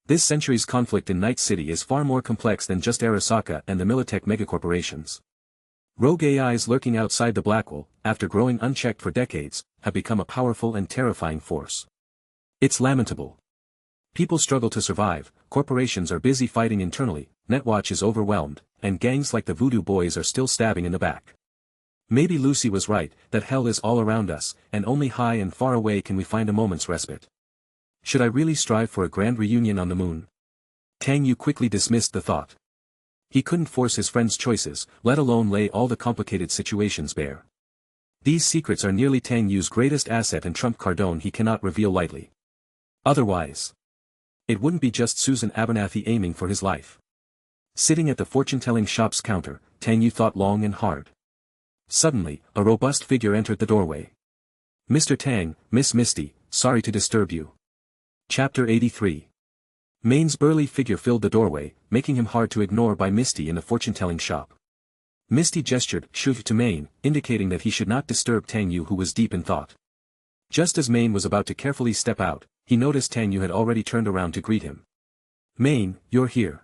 This century's conflict in Night City is far more complex than just Arasaka and the Militech megacorporations. Rogue AIs lurking outside the Blackwell, after growing unchecked for decades, have become a powerful and terrifying force. It's lamentable. People struggle to survive, corporations are busy fighting internally, Netwatch is overwhelmed, and gangs like the Voodoo Boys are still stabbing in the back. Maybe Lucy was right, that hell is all around us, and only high and far away can we find a moment's respite. Should I really strive for a grand reunion on the moon? Tang Yu quickly dismissed the thought. He couldn't force his friend's choices, let alone lay all the complicated situations bare. These secrets are nearly Tang Yu's greatest asset and trump card he cannot reveal lightly. Otherwise, it wouldn't be just Susan Abernathy aiming for his life. Sitting at the fortune-telling shop's counter, Tang Yu thought long and hard. Suddenly, a robust figure entered the doorway. Mr. Tang, Miss Misty, sorry to disturb you. Chapter 83. Main's burly figure filled the doorway, making him hard to ignore by Misty in the fortune-telling shop. Misty gestured "shoo" to Main, indicating that he should not disturb Tang Yu, who was deep in thought. Just as Main was about to carefully step out, he noticed Tang Yu had already turned around to greet him. Main, you're here.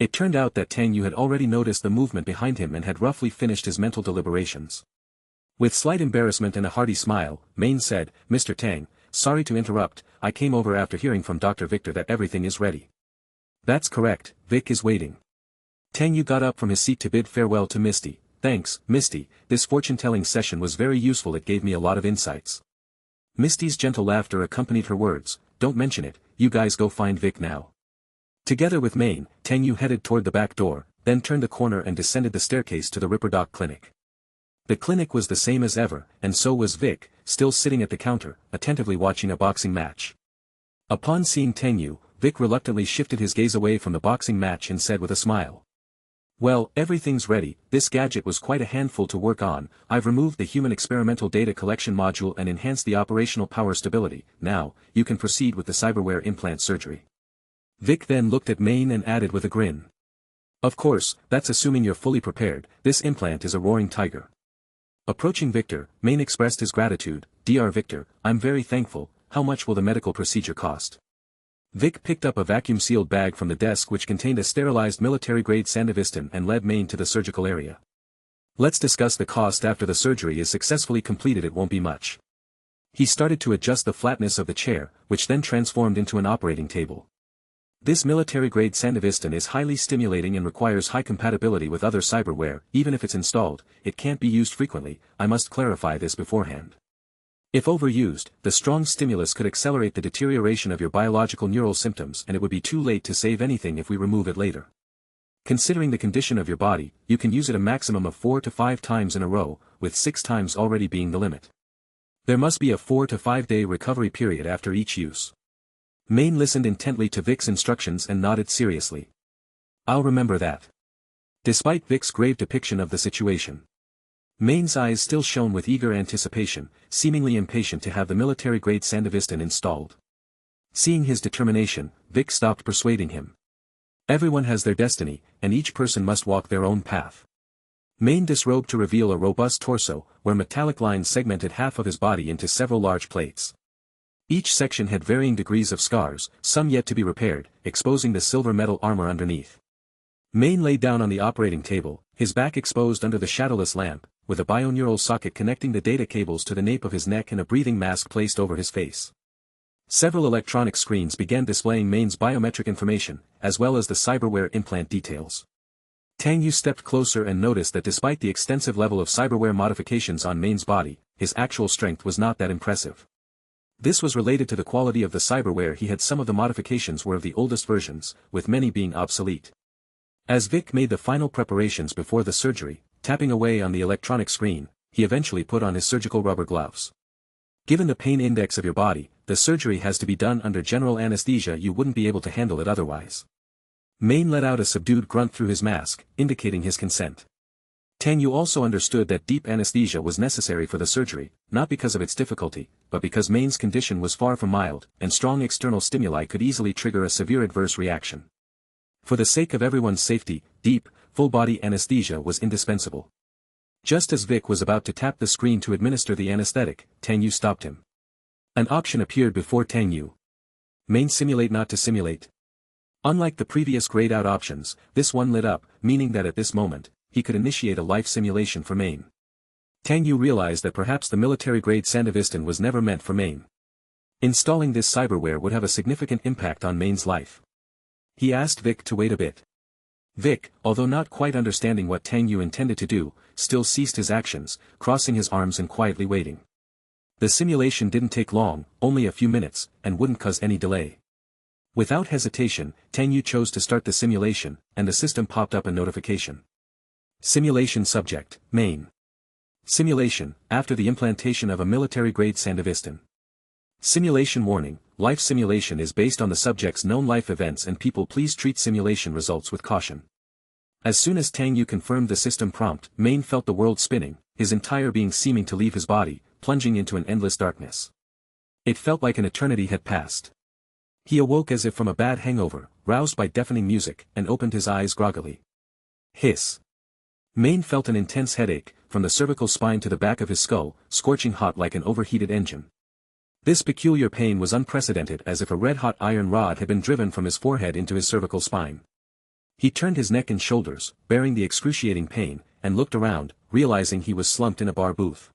It turned out that Tang Yu had already noticed the movement behind him and had roughly finished his mental deliberations. With slight embarrassment and a hearty smile, Main said, Mr. Tang, sorry to interrupt, I came over after hearing from Dr. Victor that everything is ready. That's correct, Vic is waiting. Tang Yu got up from his seat to bid farewell to Misty. Thanks, Misty, this fortune-telling session was very useful, it gave me a lot of insights. Misty's gentle laughter accompanied her words, don't mention it, you guys go find Vic now. Together with Main, Tang Yu headed toward the back door, then turned the corner and descended the staircase to the Ripperdoc Clinic. The clinic was the same as ever, and so was Vic, still sitting at the counter, attentively watching a boxing match. Upon seeing Tang Yu, Vic reluctantly shifted his gaze away from the boxing match and said with a smile. Well, everything's ready, this gadget was quite a handful to work on, I've removed the human experimental data collection module and enhanced the operational power stability, now, you can proceed with the cyberware implant surgery. Vic then looked at Main and added with a grin. Of course, that's assuming you're fully prepared, this implant is a roaring tiger. Approaching Victor, Main expressed his gratitude, Dr. Victor, I'm very thankful, how much will the medical procedure cost? Vic picked up a vacuum-sealed bag from the desk which contained a sterilized military-grade Sandivistan and led Main to the surgical area. Let's discuss the cost after the surgery is successfully completed, it won't be much. He started to adjust the flatness of the chair, which then transformed into an operating table. This military-grade Sandivistan is highly stimulating and requires high compatibility with other cyberware, even if it's installed, it can't be used frequently, I must clarify this beforehand. If overused, the strong stimulus could accelerate the deterioration of your biological neural symptoms and it would be too late to save anything if we remove it later. Considering the condition of your body, you can use it a maximum of 4 to 5 times in a row, with 6 times already being the limit. There must be a 4 to 5 day recovery period after each use. Main listened intently to Vic's instructions and nodded seriously. I'll remember that. Despite Vic's grave depiction of the situation, Main's eyes still shone with eager anticipation, seemingly impatient to have the military-grade Sandivistan installed. Seeing his determination, Vic stopped persuading him. Everyone has their destiny, and each person must walk their own path. Main disrobed to reveal a robust torso, where metallic lines segmented half of his body into several large plates. Each section had varying degrees of scars, some yet to be repaired, exposing the silver metal armor underneath. Main lay down on the operating table, his back exposed under the shadowless lamp, with a bioneural socket connecting the data cables to the nape of his neck and a breathing mask placed over his face. Several electronic screens began displaying Main's biometric information, as well as the cyberware implant details. Tang Yu stepped closer and noticed that despite the extensive level of cyberware modifications on Main's body, his actual strength was not that impressive. This was related to the quality of the cyberware he had. Some of the modifications were of the oldest versions, with many being obsolete. As Vic made the final preparations before the surgery, tapping away on the electronic screen, he eventually put on his surgical rubber gloves. Given the pain index of your body, the surgery has to be done under general anesthesia. You wouldn't be able to handle it otherwise. Main let out a subdued grunt through his mask, indicating his consent. Tang Yu also understood that deep anesthesia was necessary for the surgery, not because of its difficulty, but because Main's condition was far from mild, and strong external stimuli could easily trigger a severe adverse reaction. For the sake of everyone's safety, deep, full-body anesthesia was indispensable. Just as Vic was about to tap the screen to administer the anesthetic, Tang Yu stopped him. An option appeared before Tang Yu. Main simulate not to simulate. Unlike the previous grayed out options, this one lit up, meaning that at this moment, he could initiate a life simulation for Main. Tang Yu realized that perhaps the military-grade Sandevistan was never meant for Main. Installing this cyberware would have a significant impact on Main's life. He asked Vic to wait a bit. Vic, although not quite understanding what Tang Yu intended to do, still ceased his actions, crossing his arms and quietly waiting. The simulation didn't take long, only a few minutes, and wouldn't cause any delay. Without hesitation, Tang Yu chose to start the simulation, and the system popped up a notification. Simulation subject, Main. Simulation, after the implantation of a military-grade Sandevistan. Simulation warning, life simulation is based on the subject's known life events and people. Please treat simulation results with caution. As soon as Tang Yu confirmed the system prompt, Main felt the world spinning, his entire being seeming to leave his body, plunging into an endless darkness. It felt like an eternity had passed. He awoke as if from a bad hangover, roused by deafening music, and opened his eyes groggily. Hiss. Main felt an intense headache, from the cervical spine to the back of his skull, scorching hot like an overheated engine. This peculiar pain was unprecedented, as if a red-hot iron rod had been driven from his forehead into his cervical spine. He turned his neck and shoulders, bearing the excruciating pain, and looked around, realizing he was slumped in a bar booth.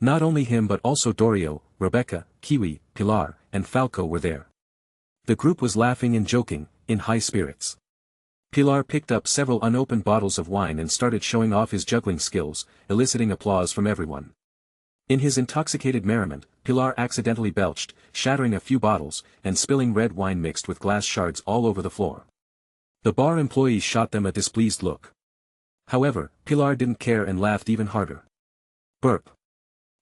Not only him but also Dorio, Rebecca, Kiwi, Pilar, and Falco were there. The group was laughing and joking, in high spirits. Pilar picked up several unopened bottles of wine and started showing off his juggling skills, eliciting applause from everyone. In his intoxicated merriment, Pilar accidentally belched, shattering a few bottles, and spilling red wine mixed with glass shards all over the floor. The bar employees shot them a displeased look. However, Pilar didn't care and laughed even harder. Burp.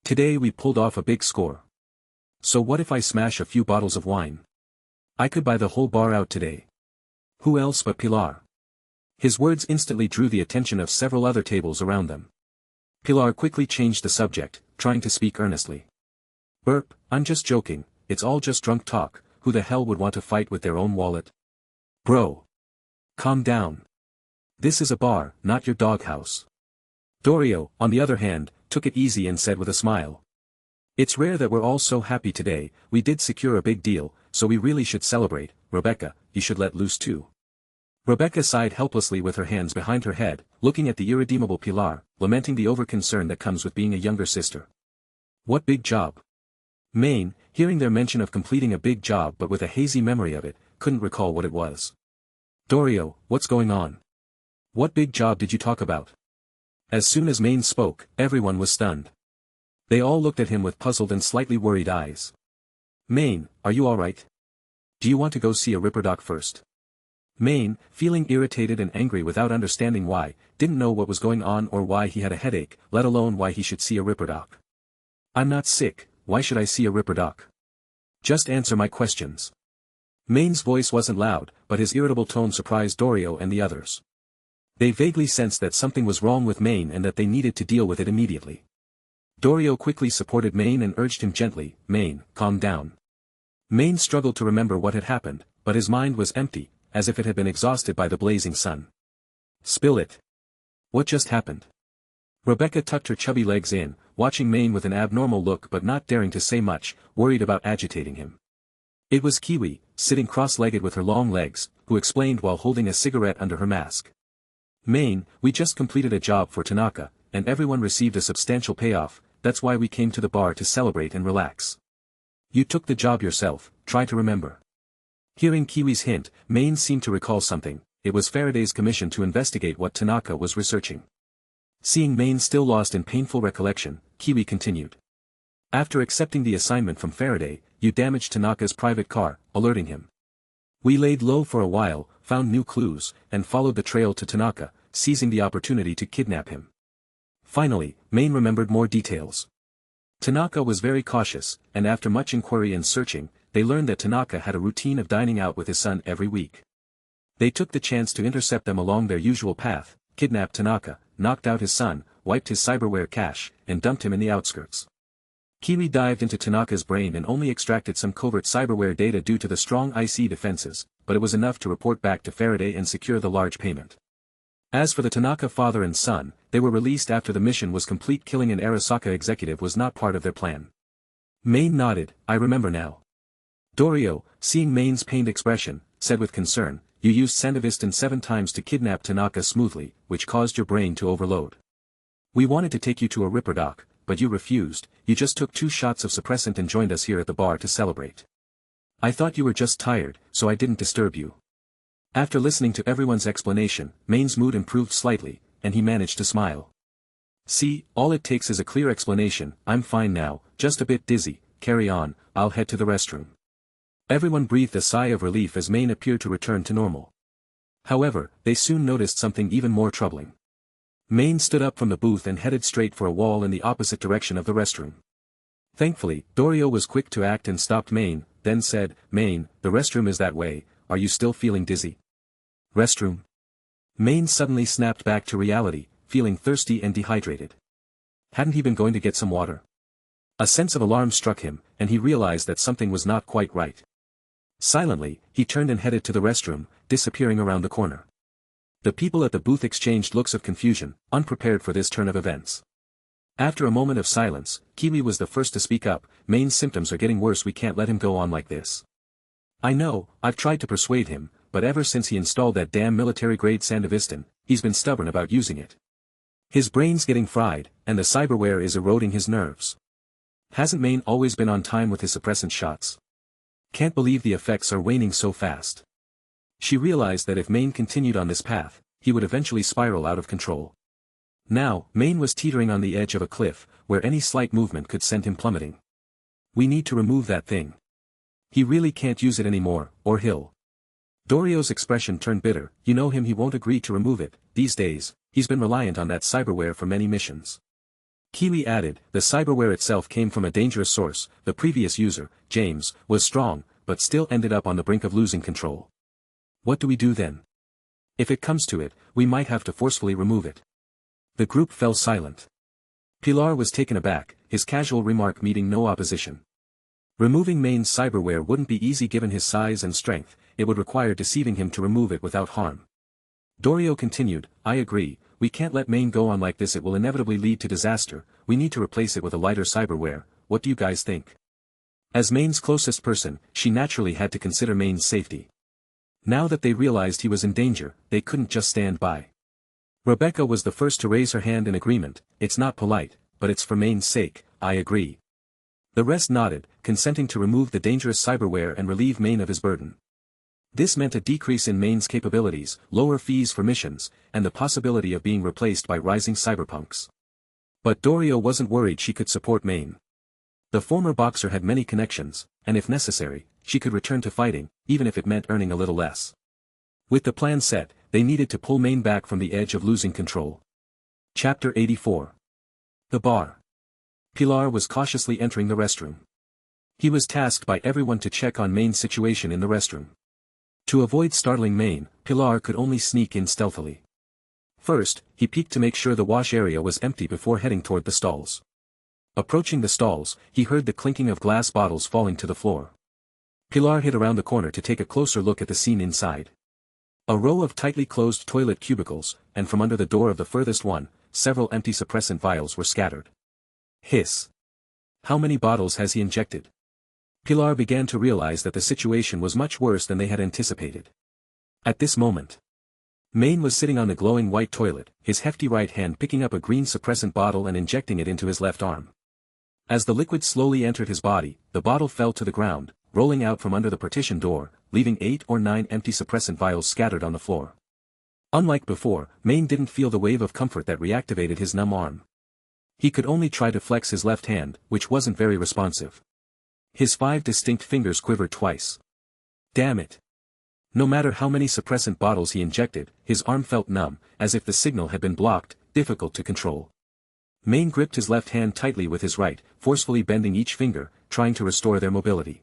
Today we pulled off a big score. So what if I smash a few bottles of wine? I could buy the whole bar out today. Who else but Pilar? His words instantly drew the attention of several other tables around them. Pilar quickly changed the subject, trying to speak earnestly. Burp, I'm just joking, it's all just drunk talk. Who the hell would want to fight with their own wallet? Bro. Calm down. This is a bar, not your doghouse. Dorio, on the other hand, took it easy and said with a smile. It's rare that we're all so happy today. We did secure a big deal, so we really should celebrate. Rebecca, you should let loose too. Rebecca sighed helplessly with her hands behind her head, looking at the irredeemable Pilar, lamenting the over-concern that comes with being a younger sister. What big job? Main, hearing their mention of completing a big job but with a hazy memory of it, couldn't recall what it was. Dorio, what's going on? What big job did you talk about? As soon as Main spoke, everyone was stunned. They all looked at him with puzzled and slightly worried eyes. Main, are you alright? Do you want to go see a Ripper Doc first? Main, feeling irritated and angry without understanding why, didn't know what was going on or why he had a headache, let alone why he should see a Ripper Doc. I'm not sick, why should I see a Ripper Doc? Just answer my questions. Main's voice wasn't loud, but his irritable tone surprised Dorio and the others. They vaguely sensed that something was wrong with Main and that they needed to deal with it immediately. Dorio quickly supported Main and urged him gently, Main, calm down. Main struggled to remember what had happened, but his mind was empty, as if it had been exhausted by the blazing sun. Spill it. What just happened? Rebecca tucked her chubby legs in, watching Main with an abnormal look but not daring to say much, worried about agitating him. It was Kiwi, sitting cross-legged with her long legs, who explained while holding a cigarette under her mask. Main, we just completed a job for Tanaka, and everyone received a substantial payoff, that's why we came to the bar to celebrate and relax. You took the job yourself, try to remember. Hearing Kiwi's hint, Main seemed to recall something. It was Faraday's commission to investigate what Tanaka was researching. Seeing Main still lost in painful recollection, Kiwi continued. After accepting the assignment from Faraday, you damaged Tanaka's private car, alerting him. We laid low for a while, found new clues, and followed the trail to Tanaka, seizing the opportunity to kidnap him. Finally, Main remembered more details. Tanaka was very cautious, and after much inquiry and searching, they learned that Tanaka had a routine of dining out with his son every week. They took the chance to intercept them along their usual path, kidnapped Tanaka, knocked out his son, wiped his cyberware cache, and dumped him in the outskirts. Kiwi dived into Tanaka's brain and only extracted some covert cyberware data due to the strong IC defenses, but it was enough to report back to Faraday and secure the large payment. As for the Tanaka father and son, they were released after the mission was complete. Killing an Arasaka executive was not part of their plan. Main nodded. I remember now. Dorio, seeing Main's pained expression, said with concern, you used Sandevistan 7 times to kidnap Tanaka smoothly, which caused your brain to overload. We wanted to take you to a Ripper dock, but you refused. You just took 2 shots of suppressant and joined us here at the bar to celebrate. I thought you were just tired, so I didn't disturb you. After listening to everyone's explanation, Main's mood improved slightly, and he managed to smile. See, all it takes is a clear explanation. I'm fine now, just a bit dizzy. Carry on, I'll head to the restroom. Everyone breathed a sigh of relief as Main appeared to return to normal. However, they soon noticed something even more troubling. Main stood up from the booth and headed straight for a wall in the opposite direction of the restroom. Thankfully, Dorio was quick to act and stopped Main, then said, Main, the restroom is that way. Are you still feeling dizzy? Restroom? Main suddenly snapped back to reality, feeling thirsty and dehydrated. Hadn't he been going to get some water? A sense of alarm struck him, and he realized that something was not quite right. Silently, he turned and headed to the restroom, disappearing around the corner. The people at the booth exchanged looks of confusion, unprepared for this turn of events. After a moment of silence, Kiwi was the first to speak up. Main's symptoms are getting worse. We can't let him go on like this. I know, I've tried to persuade him, but ever since he installed that damn military-grade Sandevistan, he's been stubborn about using it. His brain's getting fried, and the cyberware is eroding his nerves. Hasn't Main always been on time with his suppressant shots? Can't believe the effects are waning so fast. She realized that if Main continued on this path, he would eventually spiral out of control. Now, Main was teetering on the edge of a cliff, where any slight movement could send him plummeting. We need to remove that thing. He really can't use it anymore, or he'll. Dorio's expression turned bitter. You know him, he won't agree to remove it. These days, he's been reliant on that cyberware for many missions. Kiwi added, the cyberware itself came from a dangerous source. The previous user, James, was strong, but still ended up on the brink of losing control. What do we do then? If it comes to it, we might have to forcefully remove it. The group fell silent. Pilar was taken aback, his casual remark meeting no opposition. Removing Main's cyberware wouldn't be easy given his size and strength. It would require deceiving him to remove it without harm. Dorio continued, I agree, we can't let Main go on like this, it will inevitably lead to disaster. We need to replace it with a lighter cyberware. What do you guys think? As Main's closest person, she naturally had to consider Main's safety. Now that they realized he was in danger, they couldn't just stand by. Rebecca was the first to raise her hand in agreement. It's not polite, but it's for Main's sake. I agree. The rest nodded, consenting to remove the dangerous cyberware and relieve Main of his burden. This meant a decrease in Main's capabilities, lower fees for missions, and the possibility of being replaced by rising cyberpunks. But Dorio wasn't worried she could support Main. The former boxer had many connections, and if necessary, she could return to fighting, even if it meant earning a little less. With the plan set, they needed to pull Main back from the edge of losing control. Chapter 84. The bar. Pilar was cautiously entering the restroom. He was tasked by everyone to check on Main's situation in the restroom. To avoid startling Main, Pilar could only sneak in stealthily. First, he peeked to make sure the wash area was empty before heading toward the stalls. Approaching the stalls, he heard the clinking of glass bottles falling to the floor. Pilar hid around the corner to take a closer look at the scene inside. A row of tightly closed toilet cubicles, and from under the door of the furthest one, several empty suppressant vials were scattered. Hiss. How many bottles has he injected? Pilar began to realize that the situation was much worse than they had anticipated. At this moment, Main was sitting on the glowing white toilet, his hefty right hand picking up a green suppressant bottle and injecting it into his left arm. As the liquid slowly entered his body, the bottle fell to the ground, rolling out from under the partition door, leaving 8 or 9 empty suppressant vials scattered on the floor. Unlike before, Main didn't feel the wave of comfort that reactivated his numb arm. He could only try to flex his left hand, which wasn't very responsive. His 5 distinct fingers quivered twice. Damn it. No matter how many suppressant bottles he injected, his arm felt numb, as if the signal had been blocked, difficult to control. Main gripped his left hand tightly with his right, forcefully bending each finger, trying to restore their mobility.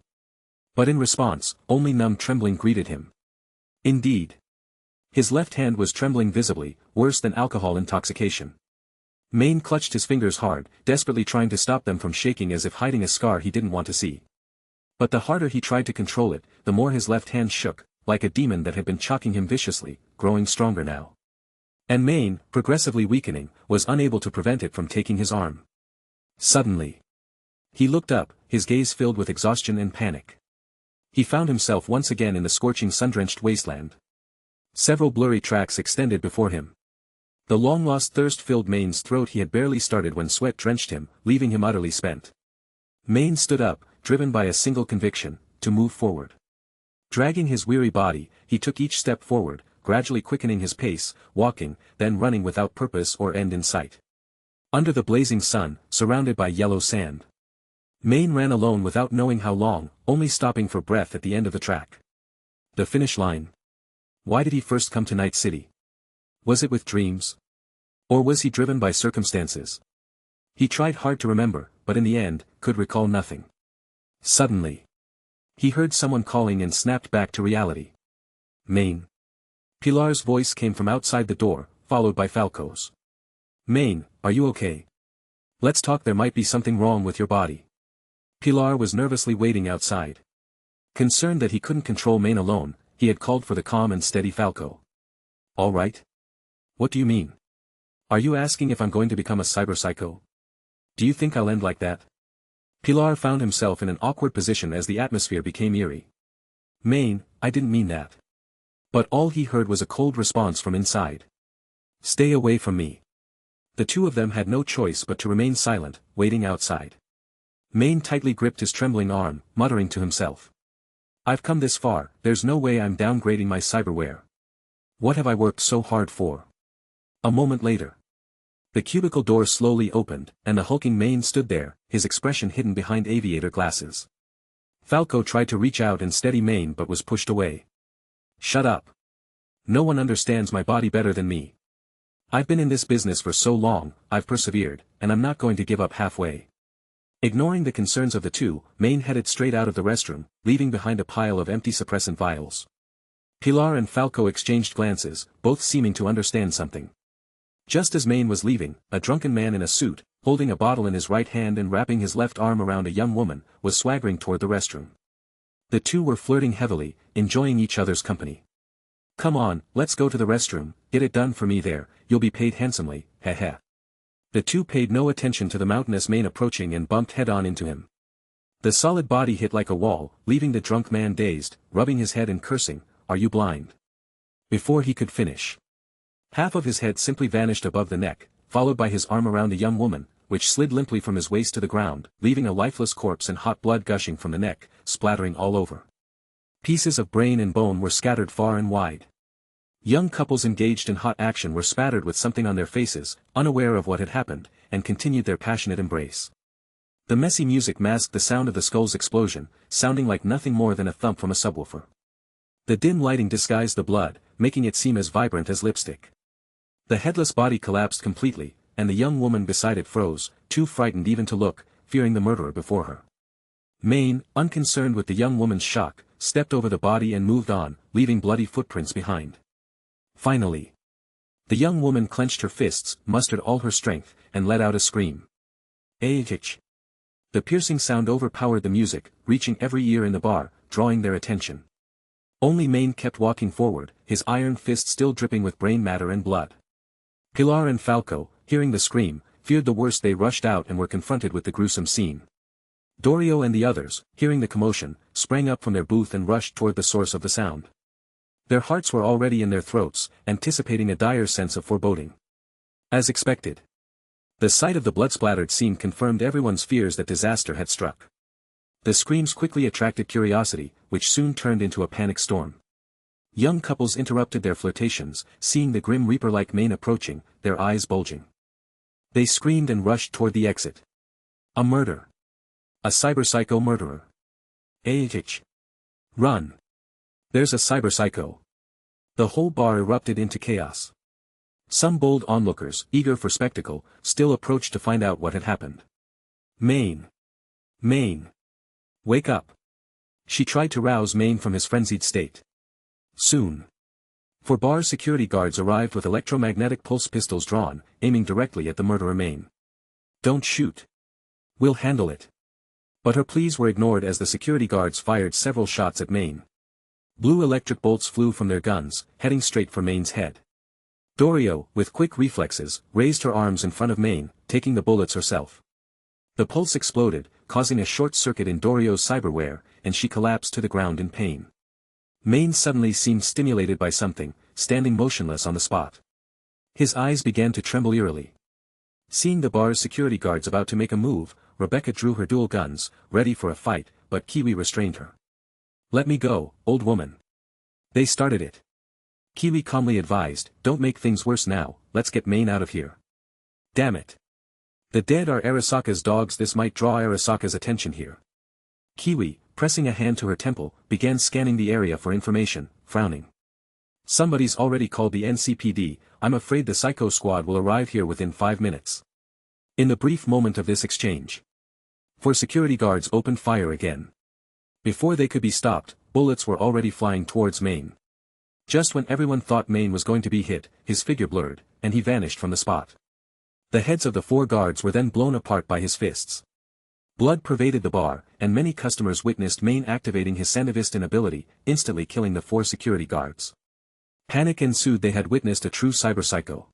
But in response, only numb trembling greeted him. Indeed. His left hand was trembling visibly, worse than alcohol intoxication. Main clutched his fingers hard, desperately trying to stop them from shaking as if hiding a scar he didn't want to see. But the harder he tried to control it, the more his left hand shook, like a demon that had been chalking him viciously, growing stronger now. And Main, progressively weakening, was unable to prevent it from taking his arm. Suddenly. He looked up, his gaze filled with exhaustion and panic. He found himself once again in the scorching sun-drenched wasteland. Several blurry tracks extended before him. The long-lost thirst filled Main's throat. He had barely started when sweat drenched him, leaving him utterly spent. Main stood up, driven by a single conviction, to move forward. Dragging his weary body, he took each step forward, gradually quickening his pace, walking, then running without purpose or end in sight. Under the blazing sun, surrounded by yellow sand. Main ran alone without knowing how long, only stopping for breath at the end of the track. The finish line. Why did he first come to Night City? Was it with dreams? Or was he driven by circumstances? He tried hard to remember, but in the end, could recall nothing. Suddenly. He heard someone calling and snapped back to reality. Main. Pilar's voice came from outside the door, followed by Falco's. Main, are you okay? Let's talk. There might be something wrong with your body. Pilar was nervously waiting outside. Concerned that he couldn't control Main alone, he had called for the calm and steady Falco. All right? What do you mean? Are you asking if I'm going to become a cyberpsycho? Do you think I'll end like that? Pilar found himself in an awkward position as the atmosphere became eerie. Main, I didn't mean that. But all he heard was a cold response from inside. Stay away from me. The two of them had no choice but to remain silent, waiting outside. Main tightly gripped his trembling arm, muttering to himself. I've come this far, there's no way I'm downgrading my cyberware. What have I worked so hard for? A moment later. The cubicle door slowly opened, and the hulking Main stood there, his expression hidden behind aviator glasses. Falco tried to reach out and steady Main but was pushed away. Shut up. No one understands my body better than me. I've been in this business for so long, I've persevered, and I'm not going to give up halfway. Ignoring the concerns of the two, Main headed straight out of the restroom, leaving behind a pile of empty suppressant vials. Pilar and Falco exchanged glances, both seeming to understand something. Just as Main was leaving, a drunken man in a suit, holding a bottle in his right hand and wrapping his left arm around a young woman, was swaggering toward the restroom. The two were flirting heavily, enjoying each other's company. Come on, let's go to the restroom, get it done for me there, you'll be paid handsomely, heh. The two paid no attention to the mountainous Main approaching and bumped head-on into him. The solid body hit like a wall, leaving the drunk man dazed, rubbing his head and cursing, "Are you blind?" Before he could finish. Half of his head simply vanished above the neck, followed by his arm around a young woman, which slid limply from his waist to the ground, leaving a lifeless corpse and hot blood gushing from the neck, splattering all over. Pieces of brain and bone were scattered far and wide. Young couples engaged in hot action were spattered with something on their faces, unaware of what had happened, and continued their passionate embrace. The messy music masked the sound of the skull's explosion, sounding like nothing more than a thump from a subwoofer. The dim lighting disguised the blood, making it seem as vibrant as lipstick. The headless body collapsed completely, and the young woman beside it froze, too frightened even to look, fearing the murderer before her. Main, unconcerned with the young woman's shock, stepped over the body and moved on, leaving bloody footprints behind. Finally. The young woman clenched her fists, mustered all her strength, and let out a scream. Ahitch. The piercing sound overpowered the music, reaching every ear in the bar, drawing their attention. Only Main kept walking forward, his iron fist still dripping with brain matter and blood. Pilar and Falco, hearing the scream, feared the worst. They rushed out and were confronted with the gruesome scene. Dorio and the others, hearing the commotion, sprang up from their booth and rushed toward the source of the sound. Their hearts were already in their throats, anticipating a dire sense of foreboding. As expected. The sight of the blood-splattered scene confirmed everyone's fears that disaster had struck. The screams quickly attracted curiosity, which soon turned into a panic storm. Young couples interrupted their flirtations, seeing the grim reaper-like Main approaching, their eyes bulging. They screamed and rushed toward the exit. A murder. A cyberpsycho murderer. Ahitch. Run. There's a cyberpsycho. The whole bar erupted into chaos. Some bold onlookers, eager for spectacle, still approached to find out what had happened. Maine. Maine. Wake up. She tried to rouse Maine from his frenzied state. Soon. 4 bar security guards arrived with electromagnetic pulse pistols drawn, aiming directly at the murderer Maine. Don't shoot. We'll handle it. But her pleas were ignored as the security guards fired several shots at Maine. Blue electric bolts flew from their guns, heading straight for Maine's head. Dorio, with quick reflexes, raised her arms in front of Maine, taking the bullets herself. The pulse exploded, causing a short circuit in Dorio's cyberware, and she collapsed to the ground in pain. Maine suddenly seemed stimulated by something, standing motionless on the spot. His eyes began to tremble eerily. Seeing the bar's security guards about to make a move, Rebecca drew her dual guns, ready for a fight, but Kiwi restrained her. Let me go, old woman. They started it. Kiwi calmly advised, don't make things worse now, let's get Maine out of here. Damn it. The dead are Arasaka's dogs, this might draw Arasaka's attention here. Kiwi, pressing a hand to her temple, began scanning the area for information, frowning. Somebody's already called the NCPD, I'm afraid the Psycho Squad will arrive here within 5 minutes. In the brief moment of this exchange, 4 security guards opened fire again. Before they could be stopped, bullets were already flying towards Maine. Just when everyone thought Maine was going to be hit, his figure blurred, and he vanished from the spot. The heads of the 4 guards were then blown apart by his fists. Blood pervaded the bar, and many customers witnessed Maine activating his Sandevistan ability, instantly killing the 4 security guards. Panic ensued, they had witnessed a true cyberpsycho.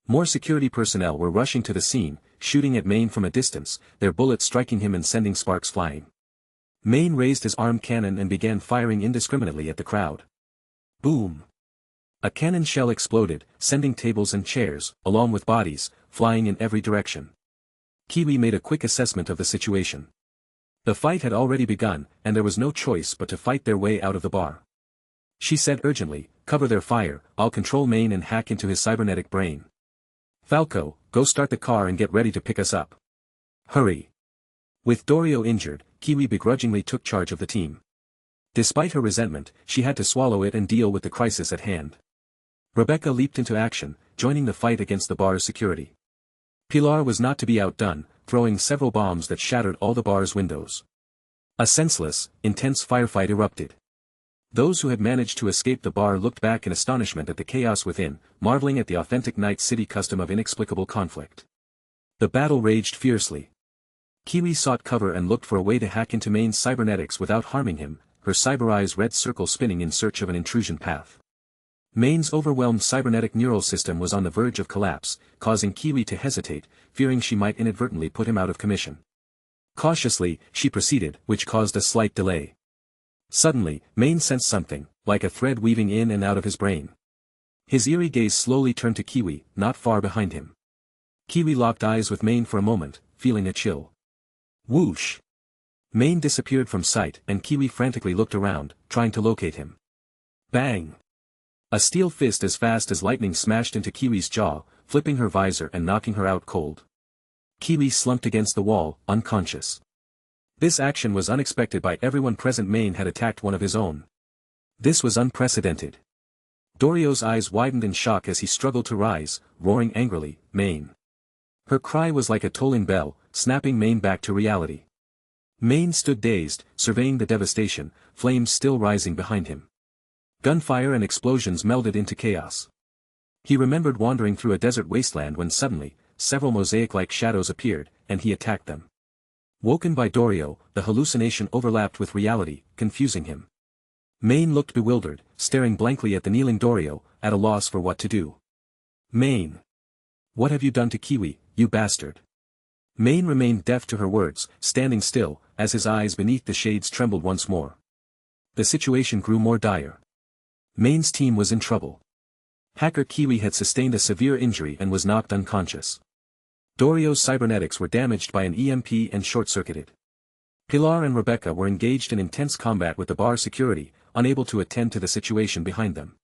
More security personnel were rushing to the scene, shooting at Maine from a distance, their bullets striking him and sending sparks flying. Maine raised his arm cannon and began firing indiscriminately at the crowd. Boom! A cannon shell exploded, sending tables and chairs, along with bodies, flying in every direction. Kiwi made a quick assessment of the situation. The fight had already begun, and there was no choice but to fight their way out of the bar. She said urgently, cover their fire, I'll control Maine and hack into his cybernetic brain. Falco, go start the car and get ready to pick us up. Hurry. With Dorio injured, Kiwi begrudgingly took charge of the team. Despite her resentment, she had to swallow it and deal with the crisis at hand. Rebecca leaped into action, joining the fight against the bar's security. Pilar was not to be outdone, throwing several bombs that shattered all the bar's windows. A senseless, intense firefight erupted. Those who had managed to escape the bar looked back in astonishment at the chaos within, marveling at the authentic Night City custom of inexplicable conflict. The battle raged fiercely. Kiwi sought cover and looked for a way to hack into Maine's cybernetics without harming him, her cyber eyes red circle spinning in search of an intrusion path. Maine's overwhelmed cybernetic neural system was on the verge of collapse, causing Kiwi to hesitate, fearing she might inadvertently put him out of commission. Cautiously, she proceeded, which caused a slight delay. Suddenly, Maine sensed something, like a thread weaving in and out of his brain. His eerie gaze slowly turned to Kiwi, not far behind him. Kiwi locked eyes with Maine for a moment, feeling a chill. Whoosh! Maine disappeared from sight, and Kiwi frantically looked around, trying to locate him. Bang! A steel fist as fast as lightning smashed into Kiwi's jaw, flipping her visor and knocking her out cold. Kiwi slumped against the wall, unconscious. This action was unexpected by everyone present. Maine had attacked one of his own. This was unprecedented. Dorio's eyes widened in shock as he struggled to rise, roaring angrily, Maine. Her cry was like a tolling bell, snapping Maine back to reality. Maine stood dazed, surveying the devastation, flames still rising behind him. Gunfire and explosions melded into chaos. He remembered wandering through a desert wasteland when suddenly, several mosaic-like shadows appeared, and he attacked them. Woken by Dorio, the hallucination overlapped with reality, confusing him. Maine looked bewildered, staring blankly at the kneeling Dorio, at a loss for what to do. Maine! What have you done to Kiwi, you bastard? Maine remained deaf to her words, standing still, as his eyes beneath the shades trembled once more. The situation grew more dire. Maine's team was in trouble. Hacker Kiwi had sustained a severe injury and was knocked unconscious. Dorio's cybernetics were damaged by an EMP and short-circuited. Pilar and Rebecca were engaged in intense combat with the bar security, unable to attend to the situation behind them.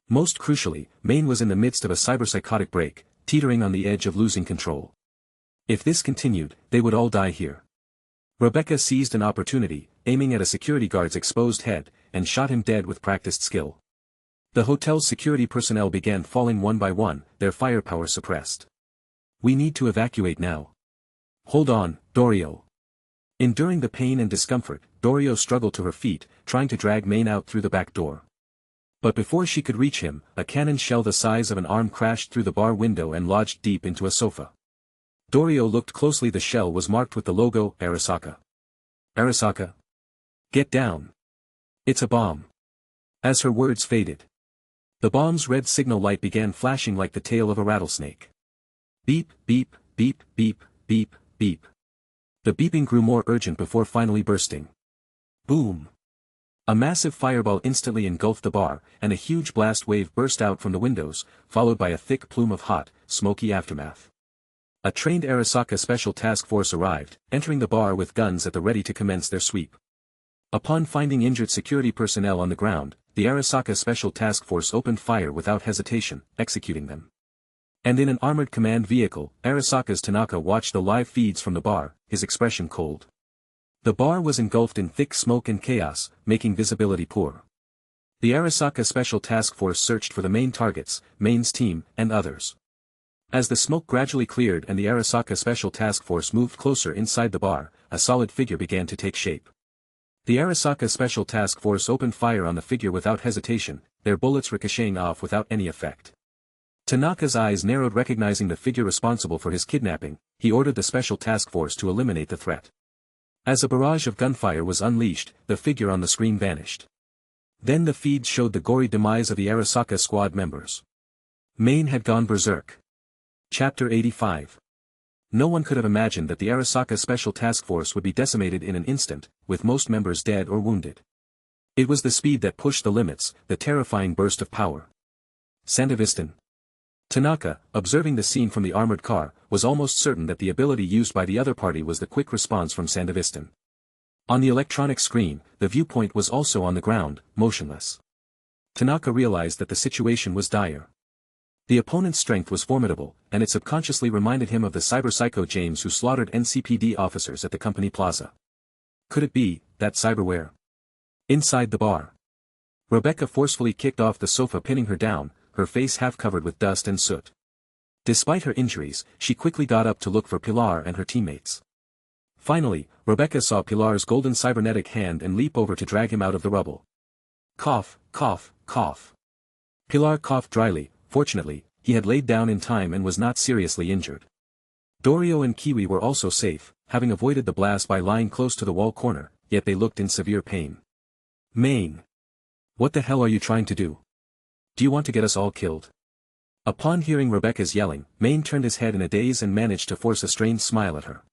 Most crucially, Maine was in the midst of a cyberpsychotic break, teetering on the edge of losing control. If this continued, they would all die here. Rebecca seized an opportunity, aiming at a security guard's exposed head, and shot him dead with practiced skill. The hotel's security personnel began falling one by one, their firepower suppressed. We need to evacuate now. Hold on, Dorio. Enduring the pain and discomfort, Dorio struggled to her feet, trying to drag Main out through the back door. But before she could reach him, a cannon shell the size of an arm crashed through the bar window and lodged deep into a sofa. Dorio looked closely. The shell was marked with the logo, Arasaka. Arasaka? Get down. It's a bomb. As her words faded, the bomb's red signal light began flashing like the tail of a rattlesnake. Beep, beep, beep, beep, beep, beep. The beeping grew more urgent before finally bursting. Boom. A massive fireball instantly engulfed the bar, and a huge blast wave burst out from the windows, followed by a thick plume of hot, smoky aftermath. A trained Arasaka Special Task Force arrived, entering the bar with guns at the ready to commence their sweep. Upon finding injured security personnel on the ground, the Arasaka Special Task Force opened fire without hesitation, executing them. And in an armored command vehicle, Arasaka's Tanaka watched the live feeds from the bar, his expression cold. The bar was engulfed in thick smoke and chaos, making visibility poor. The Arasaka Special Task Force searched for the main targets, Main's team, and others. As the smoke gradually cleared and the Arasaka Special Task Force moved closer inside the bar, a solid figure began to take shape. The Arasaka Special Task Force opened fire on the figure without hesitation, their bullets ricocheting off without any effect. Tanaka's eyes narrowed, recognizing the figure responsible for his kidnapping. He ordered the Special Task Force to eliminate the threat. As a barrage of gunfire was unleashed, the figure on the screen vanished. Then the feed showed the gory demise of the Arasaka squad members. Main had gone berserk. Chapter 85. No one could have imagined that the Arasaka Special Task Force would be decimated in an instant, with most members dead or wounded. It was the speed that pushed the limits, the terrifying burst of power. Sandevistan. Tanaka, observing the scene from the armored car, was almost certain that the ability used by the other party was the quick response from Sandevistan. On the electronic screen, the viewpoint was also on the ground, motionless. Tanaka realized that the situation was dire. The opponent's strength was formidable, and it subconsciously reminded him of the Cyberpsycho James who slaughtered NCPD officers at the company plaza. Could it be, that cyberware? Inside the bar. Rebecca forcefully kicked off the sofa, pinning her down, her face half covered with dust and soot. Despite her injuries, she quickly got up to look for Pilar and her teammates. Finally, Rebecca saw Pilar's golden cybernetic hand and leap over to drag him out of the rubble. Cough, cough, cough. Pilar coughed dryly. Fortunately, he had laid down in time and was not seriously injured. Dorio and Kiwi were also safe, having avoided the blast by lying close to the wall corner, yet they looked in severe pain. Main. What the hell are you trying to do? Do you want to get us all killed? Upon hearing Rebecca's yelling, Main turned his head in a daze and managed to force a strained smile at her.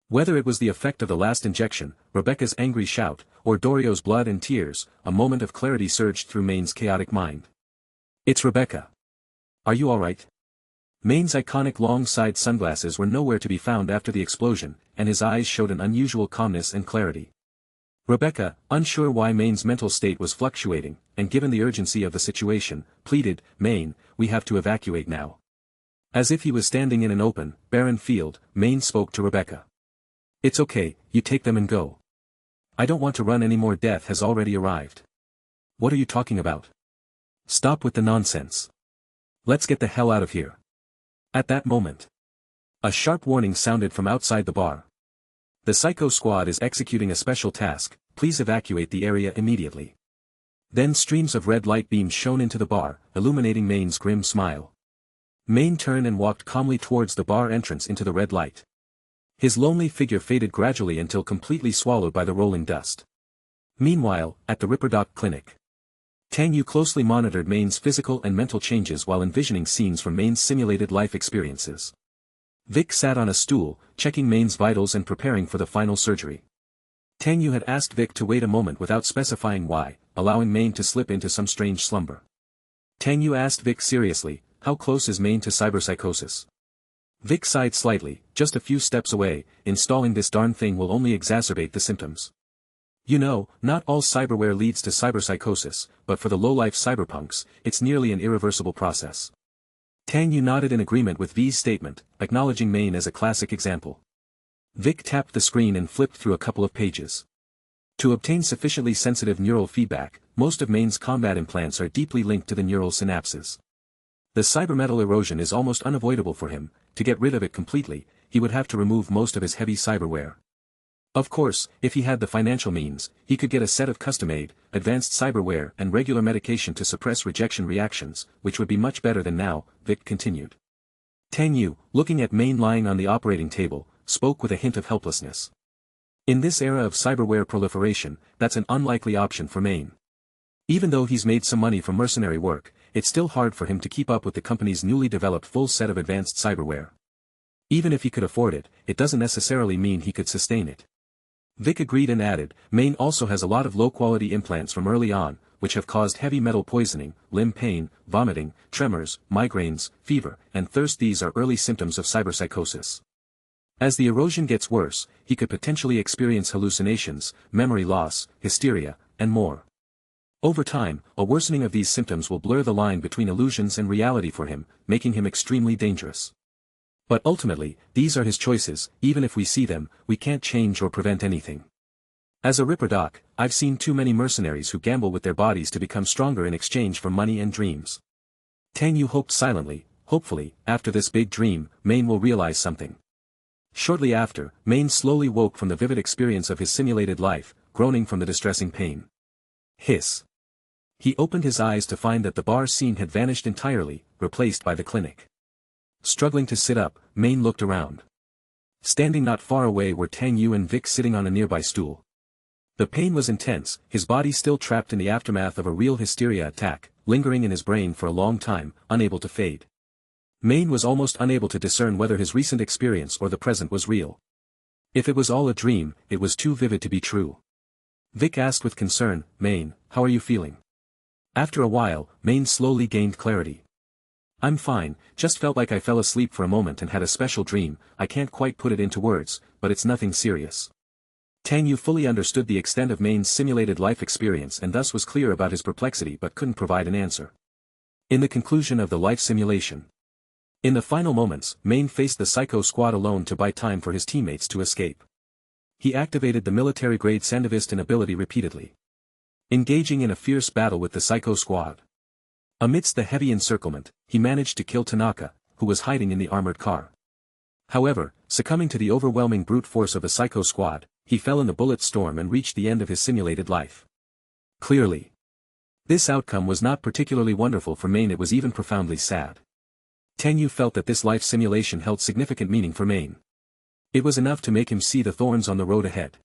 Whether it was the effect of the last injection, Rebecca's angry shout, or Dorio's blood and tears, a moment of clarity surged through Main's chaotic mind. It's Rebecca. Are you alright? Main's iconic long-side sunglasses were nowhere to be found after the explosion, and his eyes showed an unusual calmness and clarity. Rebecca, unsure why Main's mental state was fluctuating, and given the urgency of the situation, pleaded, Main, we have to evacuate now. As if he was standing in an open, barren field, Main spoke to Rebecca. It's okay, you take them and go. I don't want to run any more. Death has already arrived. What are you talking about? Stop with the nonsense. Let's get the hell out of here. At that moment, a sharp warning sounded from outside the bar. The Psycho Squad is executing a special task, please evacuate the area immediately. Then streams of red light beams shone into the bar, illuminating Main's grim smile. Main turned and walked calmly towards the bar entrance into the red light. His lonely figure faded gradually until completely swallowed by the rolling dust. Meanwhile, at the Ripperdoc clinic, Tang Yu closely monitored Main's physical and mental changes while envisioning scenes from Main's simulated life experiences. Vic sat on a stool, checking Main's vitals and preparing for the final surgery. Tang Yu had asked Vic to wait a moment without specifying why, allowing Main to slip into some strange slumber. Tang Yu asked Vic seriously, how close is Main to cyberpsychosis? Vic sighed slightly, just a few steps away. Installing this darn thing will only exacerbate the symptoms. You know, not all cyberware leads to cyberpsychosis, but for the low-life cyberpunks, it's nearly an irreversible process. Tang Yu nodded in agreement with V's statement, acknowledging Main as a classic example. Vic tapped the screen and flipped through a couple of pages. To obtain sufficiently sensitive neural feedback, most of Main's combat implants are deeply linked to the neural synapses. The cybermetal erosion is almost unavoidable for him. To get rid of it completely, he would have to remove most of his heavy cyberware. Of course, if he had the financial means, he could get a set of custom-made, advanced cyberware and regular medication to suppress rejection reactions, which would be much better than now, Vic continued. Tang Yu, looking at Main lying on the operating table, spoke with a hint of helplessness. In this era of cyberware proliferation, that's an unlikely option for Main. Even though he's made some money from mercenary work, it's still hard for him to keep up with the company's newly developed full set of advanced cyberware. Even if he could afford it, it doesn't necessarily mean he could sustain it. Vic agreed and added, Main also has a lot of low-quality implants from early on, which have caused heavy metal poisoning, limb pain, vomiting, tremors, migraines, fever, and thirst. These are early symptoms of cyberpsychosis. As the erosion gets worse, he could potentially experience hallucinations, memory loss, hysteria, and more. Over time, a worsening of these symptoms will blur the line between illusions and reality for him, making him extremely dangerous. But ultimately, these are his choices. Even if we see them, we can't change or prevent anything. As a Ripper Doc, I've seen too many mercenaries who gamble with their bodies to become stronger in exchange for money and dreams. Tang Yu hoped silently. Hopefully, after this big dream, Main will realize something. Shortly after, Main slowly woke from the vivid experience of his simulated life, groaning from the distressing pain. Hiss. He opened his eyes to find that the bar scene had vanished entirely, replaced by the clinic. Struggling to sit up, Main looked around. Standing not far away were Tang Yu and Vic sitting on a nearby stool. The pain was intense, his body still trapped in the aftermath of a real hysteria attack, lingering in his brain for a long time, unable to fade. Main was almost unable to discern whether his recent experience or the present was real. If it was all a dream, it was too vivid to be true. Vic asked with concern, Main, how are you feeling? After a while, Main slowly gained clarity. I'm fine, just felt like I fell asleep for a moment and had a special dream. I can't quite put it into words, but it's nothing serious. Tang Yu fully understood the extent of Main's simulated life experience and thus was clear about his perplexity but couldn't provide an answer. In the conclusion of the life simulation. In the final moments, Main faced the Psycho Squad alone to buy time for his teammates to escape. He activated the military-grade Sandevistan ability repeatedly, engaging in a fierce battle with the Psycho Squad. Amidst the heavy encirclement, he managed to kill Tanaka, who was hiding in the armored car. However, succumbing to the overwhelming brute force of the Psycho Squad, he fell in the bullet storm and reached the end of his simulated life. Clearly, this outcome was not particularly wonderful for Main. It was even profoundly sad. Tang Yu felt that this life simulation held significant meaning for Main. It was enough to make him see the thorns on the road ahead.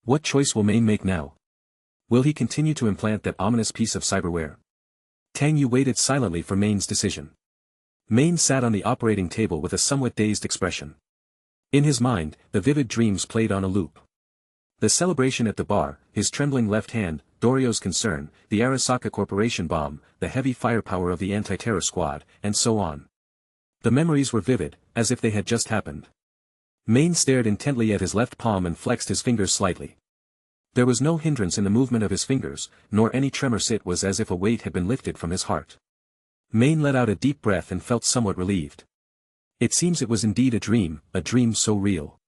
What choice will Main make now? Will he continue to implant that ominous piece of cyberware? Tang Yu waited silently for Main's decision. Main sat on the operating table with a somewhat dazed expression. In his mind, the vivid dreams played on a loop. The celebration at the bar, his trembling left hand, Dorio's concern, the Arasaka Corporation bomb, the heavy firepower of the anti-terror squad, and so on. The memories were vivid, as if they had just happened. Main stared intently at his left palm and flexed his fingers slightly. There was no hindrance in the movement of his fingers, nor any tremor. It was as if a weight had been lifted from his heart. Main let out a deep breath and felt somewhat relieved. It seems it was indeed a dream so real.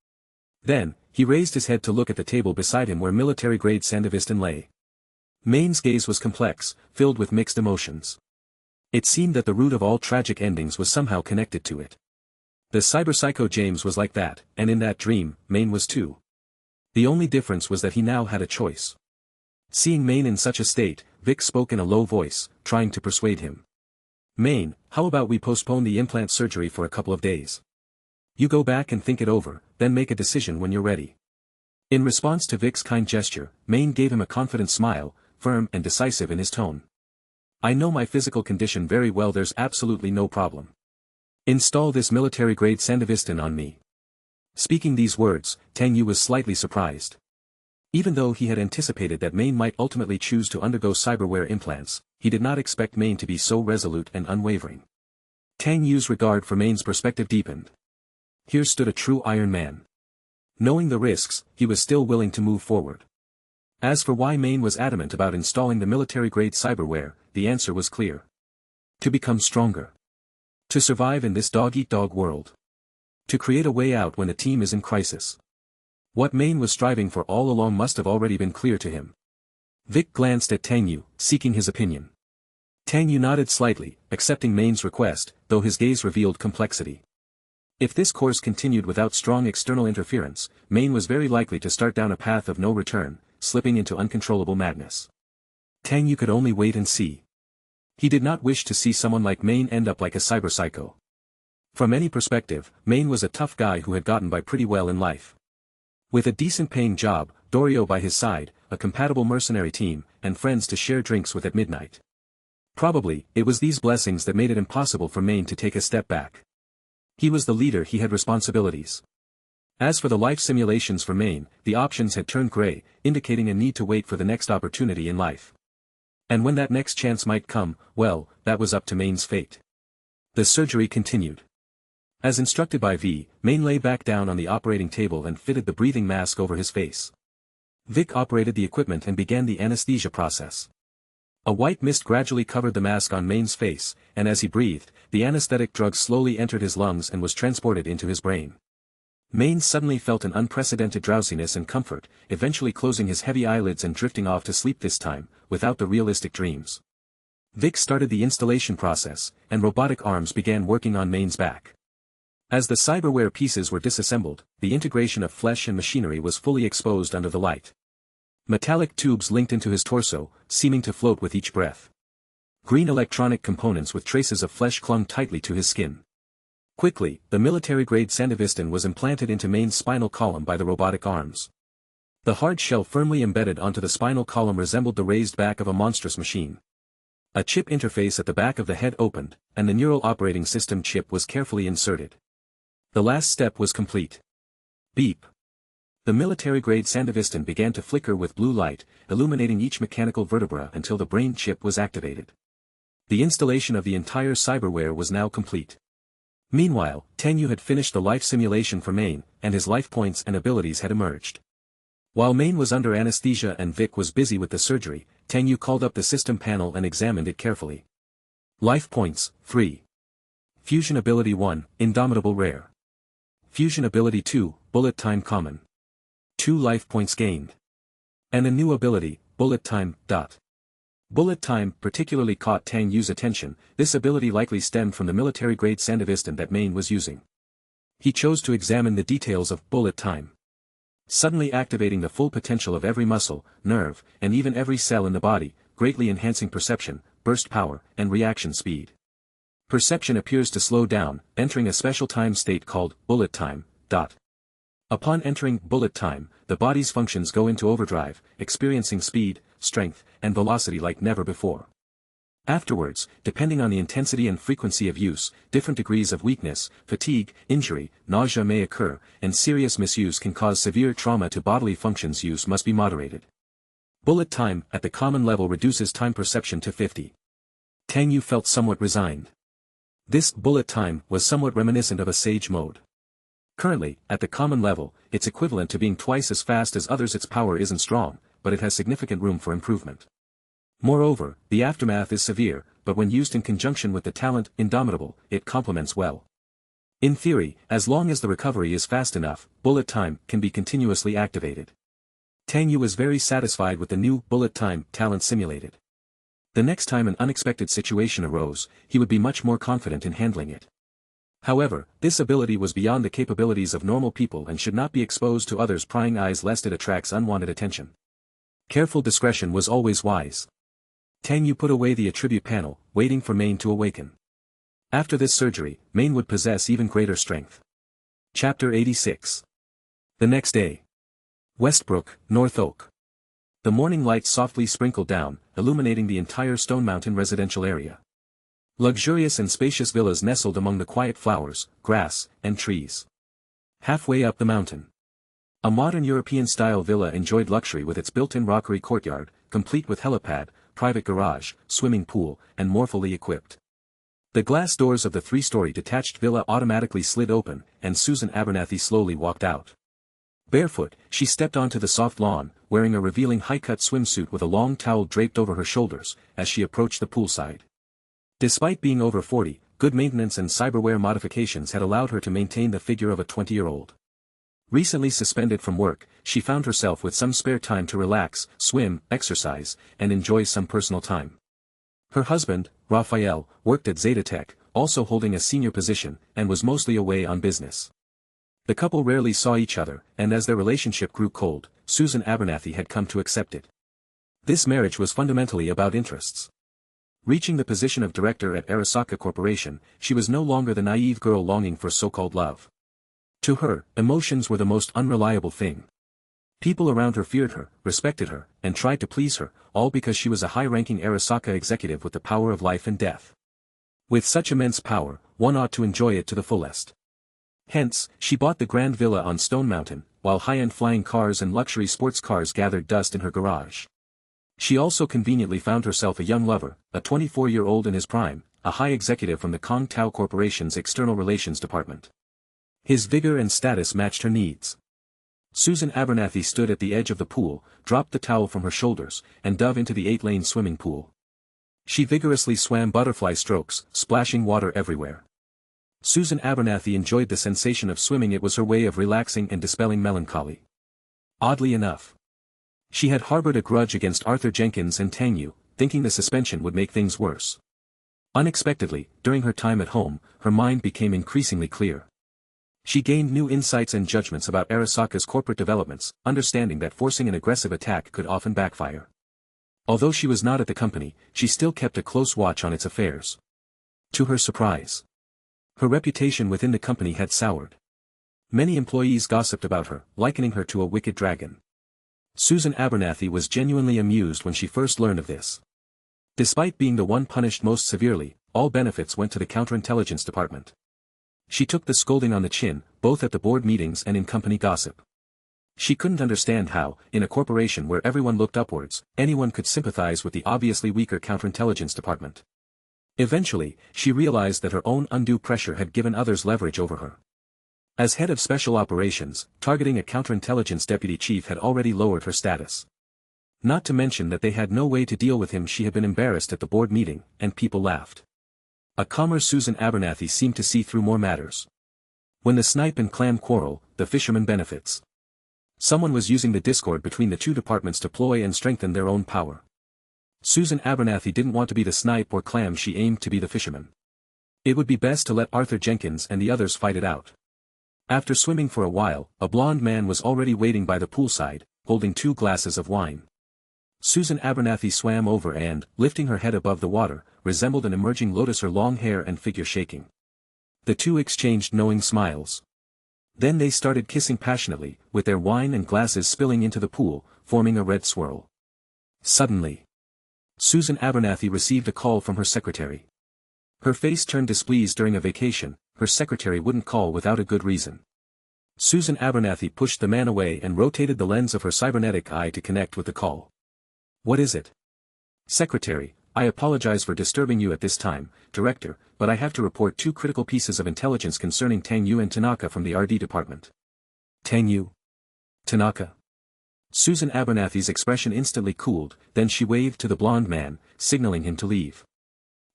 Then, he raised his head to look at the table beside him where military-grade Sandevistan lay. Main's gaze was complex, filled with mixed emotions. It seemed that the root of all tragic endings was somehow connected to it. The cyberpsycho James was like that, and in that dream, Main was too. The only difference was that he now had a choice. Seeing Main in such a state, Vic spoke in a low voice, trying to persuade him. Main, how about we postpone the implant surgery for a couple of days? You go back and think it over, then make a decision when you're ready. In response to Vic's kind gesture, Main gave him a confident smile, firm and decisive in his tone. I know my physical condition very well. There's absolutely no problem. Install this military-grade Sandevistan on me. Speaking these words, Tang Yu was slightly surprised. Even though he had anticipated that Main might ultimately choose to undergo cyberware implants, he did not expect Main to be so resolute and unwavering. Tang Yu's regard for Main's perspective deepened. Here stood a true Iron Man. Knowing the risks, he was still willing to move forward. As for why Main was adamant about installing the military-grade cyberware, the answer was clear. To become stronger. To survive in this dog-eat-dog world. To create a way out when the team is in crisis. What Main was striving for all along must have already been clear to him. Vic glanced at Tang Yu, seeking his opinion. Tang Yu nodded slightly, accepting Main's request, though his gaze revealed complexity. If this course continued without strong external interference, Main was very likely to start down a path of no return, slipping into uncontrollable madness. Tang Yu could only wait and see. He did not wish to see someone like Main end up like a cyberpsycho. From any perspective, Main was a tough guy who had gotten by pretty well in life. With a decent paying job, Dorio by his side, a compatible mercenary team, and friends to share drinks with at midnight. Probably, it was these blessings that made it impossible for Main to take a step back. He was the leader, he had responsibilities. As for the life simulations for Main, the options had turned gray, indicating a need to wait for the next opportunity in life. And when that next chance might come, well, that was up to Main's fate. The surgery continued. As instructed by V, Main lay back down on the operating table and fitted the breathing mask over his face. Vic operated the equipment and began the anesthesia process. A white mist gradually covered the mask on Main's face, and as he breathed, the anesthetic drug slowly entered his lungs and was transported into his brain. Main suddenly felt an unprecedented drowsiness and comfort, eventually closing his heavy eyelids and drifting off to sleep this time, without the realistic dreams. Vic started the installation process, and robotic arms began working on Main's back. As the cyberware pieces were disassembled, the integration of flesh and machinery was fully exposed under the light. Metallic tubes linked into his torso, seeming to float with each breath. Green electronic components with traces of flesh clung tightly to his skin. Quickly, the military-grade Sandivistan was implanted into Main's spinal column by the robotic arms. The hard shell firmly embedded onto the spinal column resembled the raised back of a monstrous machine. A chip interface at the back of the head opened, and the neural operating system chip was carefully inserted. The last step was complete. Beep. The military-grade Sandivistan began to flicker with blue light, illuminating each mechanical vertebra until the brain chip was activated. The installation of the entire cyberware was now complete. Meanwhile, Tang Yu had finished the life simulation for Main, and his life points and abilities had emerged. While Main was under anesthesia and Vic was busy with the surgery, Tang Yu called up the system panel and examined it carefully. Life points, 3. Fusion ability 1, Indomitable Rare. Fusion ability 2, Bullet Time Common. 2 life points gained. And a new ability, Bullet Time, Bullet Time particularly caught Tang Yu's attention. This ability likely stemmed from the military-grade Sandivistan that Main was using. He chose to examine the details of Bullet Time. Suddenly activating the full potential of every muscle, nerve, and even every cell in the body, greatly enhancing perception, burst power, and reaction speed. Perception appears to slow down, entering a special time state called Bullet Time. Upon entering Bullet Time, the body's functions go into overdrive, experiencing speed, strength, and velocity like never before. Afterwards, depending on the intensity and frequency of use, different degrees of weakness, fatigue, injury, nausea may occur, and serious misuse can cause severe trauma to bodily functions. Use must be moderated. Bullet Time at the common level reduces time perception to 50. Tang Yu felt somewhat resigned. This Bullet Time was somewhat reminiscent of a Sage mode. Currently, at the common level, it's equivalent to being twice as fast as others. Its power isn't strong, but it has significant room for improvement. Moreover, the aftermath is severe, but when used in conjunction with the talent Indomitable, it complements well. In theory, as long as the recovery is fast enough, Bullet Time can be continuously activated. Tang Yu was very satisfied with the new Bullet Time talent simulated. The next time an unexpected situation arose, he would be much more confident in handling it. However, this ability was beyond the capabilities of normal people and should not be exposed to others' prying eyes lest it attracts unwanted attention. Careful discretion was always wise. Tang Yu put away the attribute panel, waiting for Main to awaken. After this surgery, Main would possess even greater strength. Chapter 86. The next day. Westbrook, North Oak. The morning light softly sprinkled down, illuminating the entire Stone Mountain residential area. Luxurious and spacious villas nestled among the quiet flowers, grass, and trees. Halfway up the mountain. A modern European-style villa enjoyed luxury with its built-in rockery courtyard, complete with helipad, private garage, swimming pool, and more fully equipped. The glass doors of the 3-story detached villa automatically slid open, and Susan Abernathy slowly walked out. Barefoot, she stepped onto the soft lawn, wearing a revealing high-cut swimsuit with a long towel draped over her shoulders, as she approached the poolside. Despite being over 40, good maintenance and cyberware modifications had allowed her to maintain the figure of a 20-year-old. Recently suspended from work, she found herself with some spare time to relax, swim, exercise, and enjoy some personal time. Her husband, Raphael, worked at Zetatech, also holding a senior position, and was mostly away on business. The couple rarely saw each other, and as their relationship grew cold, Susan Abernathy had come to accept it. This marriage was fundamentally about interests. Reaching the position of director at Arasaka Corporation, she was no longer the naive girl longing for so-called love. To her, emotions were the most unreliable thing. People around her feared her, respected her, and tried to please her, all because she was a high-ranking Arasaka executive with the power of life and death. With such immense power, one ought to enjoy it to the fullest. Hence, she bought the grand villa on Stone Mountain, while high-end flying cars and luxury sports cars gathered dust in her garage. She also conveniently found herself a young lover, a 24-year-old in his prime, a high executive from the Kong Tao Corporation's External Relations Department. His vigor and status matched her needs. Susan Abernathy stood at the edge of the pool, dropped the towel from her shoulders, and dove into the 8-lane swimming pool. She vigorously swam butterfly strokes, splashing water everywhere. Susan Abernathy enjoyed the sensation of swimming. It was her way of relaxing and dispelling melancholy. Oddly enough, she had harbored a grudge against Arthur Jenkins and Tang Yu, thinking the suspension would make things worse. Unexpectedly, during her time at home, her mind became increasingly clear. She gained new insights and judgments about Arasaka's corporate developments, understanding that forcing an aggressive attack could often backfire. Although she was not at the company, she still kept a close watch on its affairs. To her surprise, her reputation within the company had soured. Many employees gossiped about her, likening her to a wicked dragon. Susan Abernathy was genuinely amused when she first learned of this. Despite being the one punished most severely, all benefits went to the Counterintelligence department. She took the scolding on the chin, both at the board meetings and in company gossip. She couldn't understand how, in a corporation where everyone looked upwards, anyone could sympathize with the obviously weaker Counterintelligence department. Eventually, she realized that her own undue pressure had given others leverage over her. As head of special operations, targeting a counterintelligence deputy chief had already lowered her status. Not to mention that they had no way to deal with him. She had been embarrassed at the board meeting, and people laughed. A calmer Susan Abernathy seemed to see through more matters. When the snipe and clam quarrel, the fisherman benefits. Someone was using the discord between the two departments to ploy and strengthen their own power. Susan Abernathy didn't want to be the snipe or clam. She aimed to be the fisherman. It would be best to let Arthur Jenkins and the others fight it out. After swimming for a while, a blond man was already waiting by the poolside, holding 2 glasses of wine. Susan Abernathy swam over and, lifting her head above the water, resembled an emerging lotus, her long hair and figure shaking. The two exchanged knowing smiles. Then they started kissing passionately, with their wine and glasses spilling into the pool, forming a red swirl. Suddenly, Susan Abernathy received a call from her secretary. Her face turned displeased. During a vacation, her secretary wouldn't call without a good reason. Susan Abernathy pushed the man away and rotated the lens of her cybernetic eye to connect with the call. "What is it?" "Secretary, I apologize for disturbing you at this time, Director, but I have to report 2 critical pieces of intelligence concerning Tang Yu and Tanaka from the RD department." "Tang Yu? Tanaka?" Susan Abernathy's expression instantly cooled, then she waved to the blond man, signaling him to leave.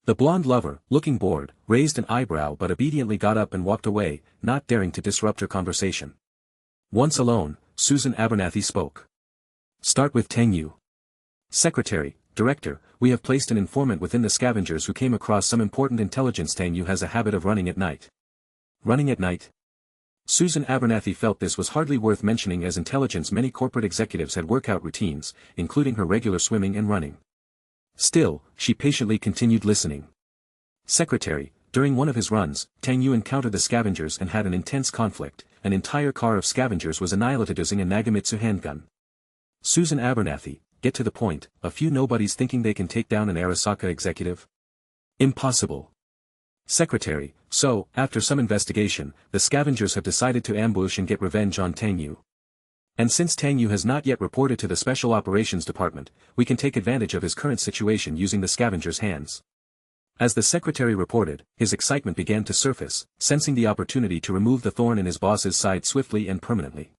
The blonde lover, looking bored, raised an eyebrow but obediently got up and walked away, not daring to disrupt her conversation. Once alone, Susan Abernathy spoke. "Start with Tang Yu." "Secretary, Director, we have placed an informant within the scavengers who came across some important intelligence. Tang Yu has a habit of running at night." "Running at night?" Susan Abernathy felt this was hardly worth mentioning, as intelligence many corporate executives had workout routines, including her regular swimming and running. Still, she patiently continued listening. "Secretary, during one of his runs, Tang Yu encountered the scavengers and had an intense conflict. An entire car of scavengers was annihilated using a Nagamitsu handgun." Susan Abernathy, get to the point, a few nobodies thinking they can take down an Arasaka executive? Impossible. "Secretary, so, after some investigation, the scavengers have decided to ambush and get revenge on Tang Yu. And since Tang Yu has not yet reported to the Special Operations Department, we can take advantage of his current situation using the scavengers' hands." As the secretary reported, his excitement began to surface, sensing the opportunity to remove the thorn in his boss's side swiftly and permanently.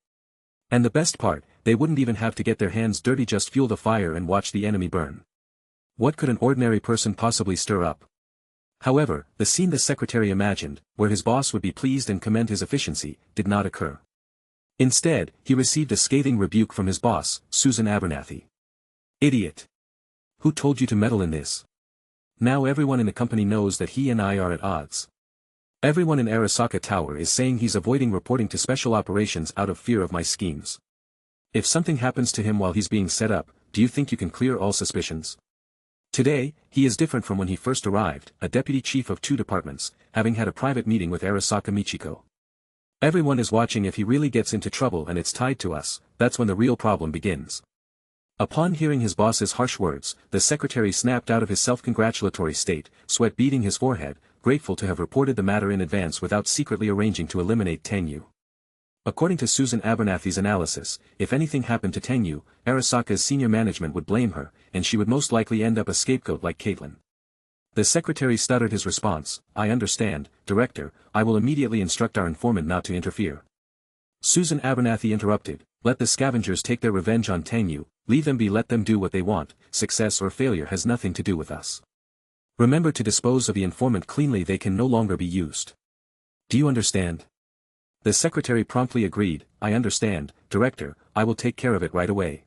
And the best part, they wouldn't even have to get their hands dirty, just fuel the fire and watch the enemy burn. What could an ordinary person possibly stir up? However, the scene the secretary imagined, where his boss would be pleased and commend his efficiency, did not occur. Instead, he received a scathing rebuke from his boss, Susan Abernathy. "Idiot! Who told you to meddle in this? Now everyone in the company knows that he and I are at odds. Everyone in Arasaka Tower is saying he's avoiding reporting to special operations out of fear of my schemes. If something happens to him while he's being set up, do you think you can clear all suspicions?" Today, he is different from when he first arrived, a deputy chief of 2 departments, having had a private meeting with Arasaka Michiko. "Everyone is watching. If he really gets into trouble and it's tied to us, that's when the real problem begins." Upon hearing his boss's harsh words, the secretary snapped out of his self-congratulatory state, sweat beading his forehead, grateful to have reported the matter in advance without secretly arranging to eliminate Tang Yu. According to Susan Abernathy's analysis, if anything happened to Tang Yu, Arasaka's senior management would blame her, and she would most likely end up a scapegoat like Caitlin. The secretary stuttered his response, "I understand, Director, I will immediately instruct our informant not to interfere." Susan Abernathy interrupted, "Let the scavengers take their revenge on Tang Yu, leave them be, let them do what they want, success or failure has nothing to do with us. Remember to dispose of the informant cleanly. They can no longer be used. Do you understand?" The secretary promptly agreed, "I understand, Director, I will take care of it right away."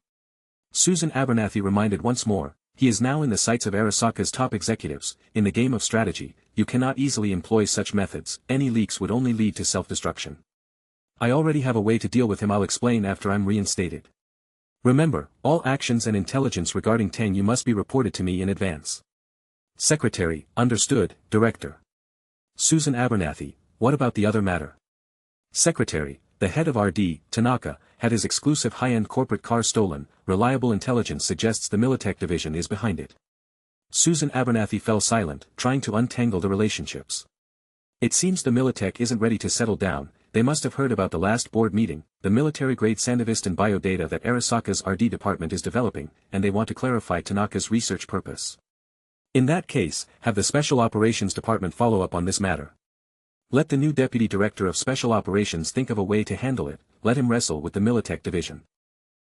Susan Abernathy reminded once more, "He is now in the sights of Arasaka's top executives. In the game of strategy, you cannot easily employ such methods. Any leaks would only lead to self-destruction. I already have a way to deal with him. I'll explain after I'm reinstated. Remember, all actions and intelligence regarding Tang Yu must be reported to me in advance." Secretary, "Understood, Director." Susan Abernathy, "What about the other matter?" Secretary, "The head of RD, Tanaka, had his exclusive high-end corporate car stolen. Reliable intelligence suggests the Militech division is behind it." Susan Abernathy fell silent, trying to untangle the relationships. "It seems the Militech isn't ready to settle down. They must have heard about the last board meeting, the military-grade Sandivist and biodata that Arasaka's RD department is developing, and they want to clarify Tanaka's research purpose. In that case, have the Special Operations Department follow up on this matter. Let the new Deputy Director of Special Operations think of a way to handle it. Let him wrestle with the Militech division."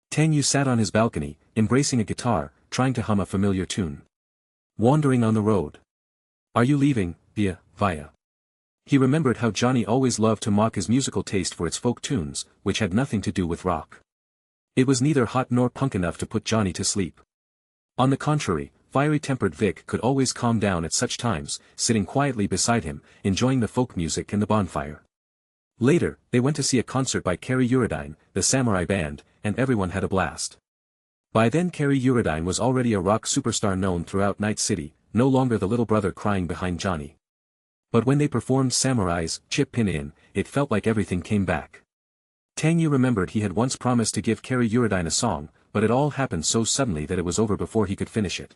Tang Yu sat on his balcony, embracing a guitar, trying to hum a familiar tune. "Wandering on the Road." "Are you leaving, Via?" He remembered how Johnny always loved to mock his musical taste for its folk tunes, which had nothing to do with rock. It was neither hot nor punk enough to put Johnny to sleep. On the contrary, fiery-tempered Vic could always calm down at such times, sitting quietly beside him, enjoying the folk music and the bonfire. Later, they went to see a concert by Carrie Uridine, the samurai band, and everyone had a blast. By then Carrie Uridine was already a rock superstar known throughout Night City, no longer the little brother crying behind Johnny. But when they performed Samurai's Chip Pin In, it felt like everything came back. Tang Yu remembered he had once promised to give Carrie Uridine a song, but it all happened so suddenly that it was over before he could finish it.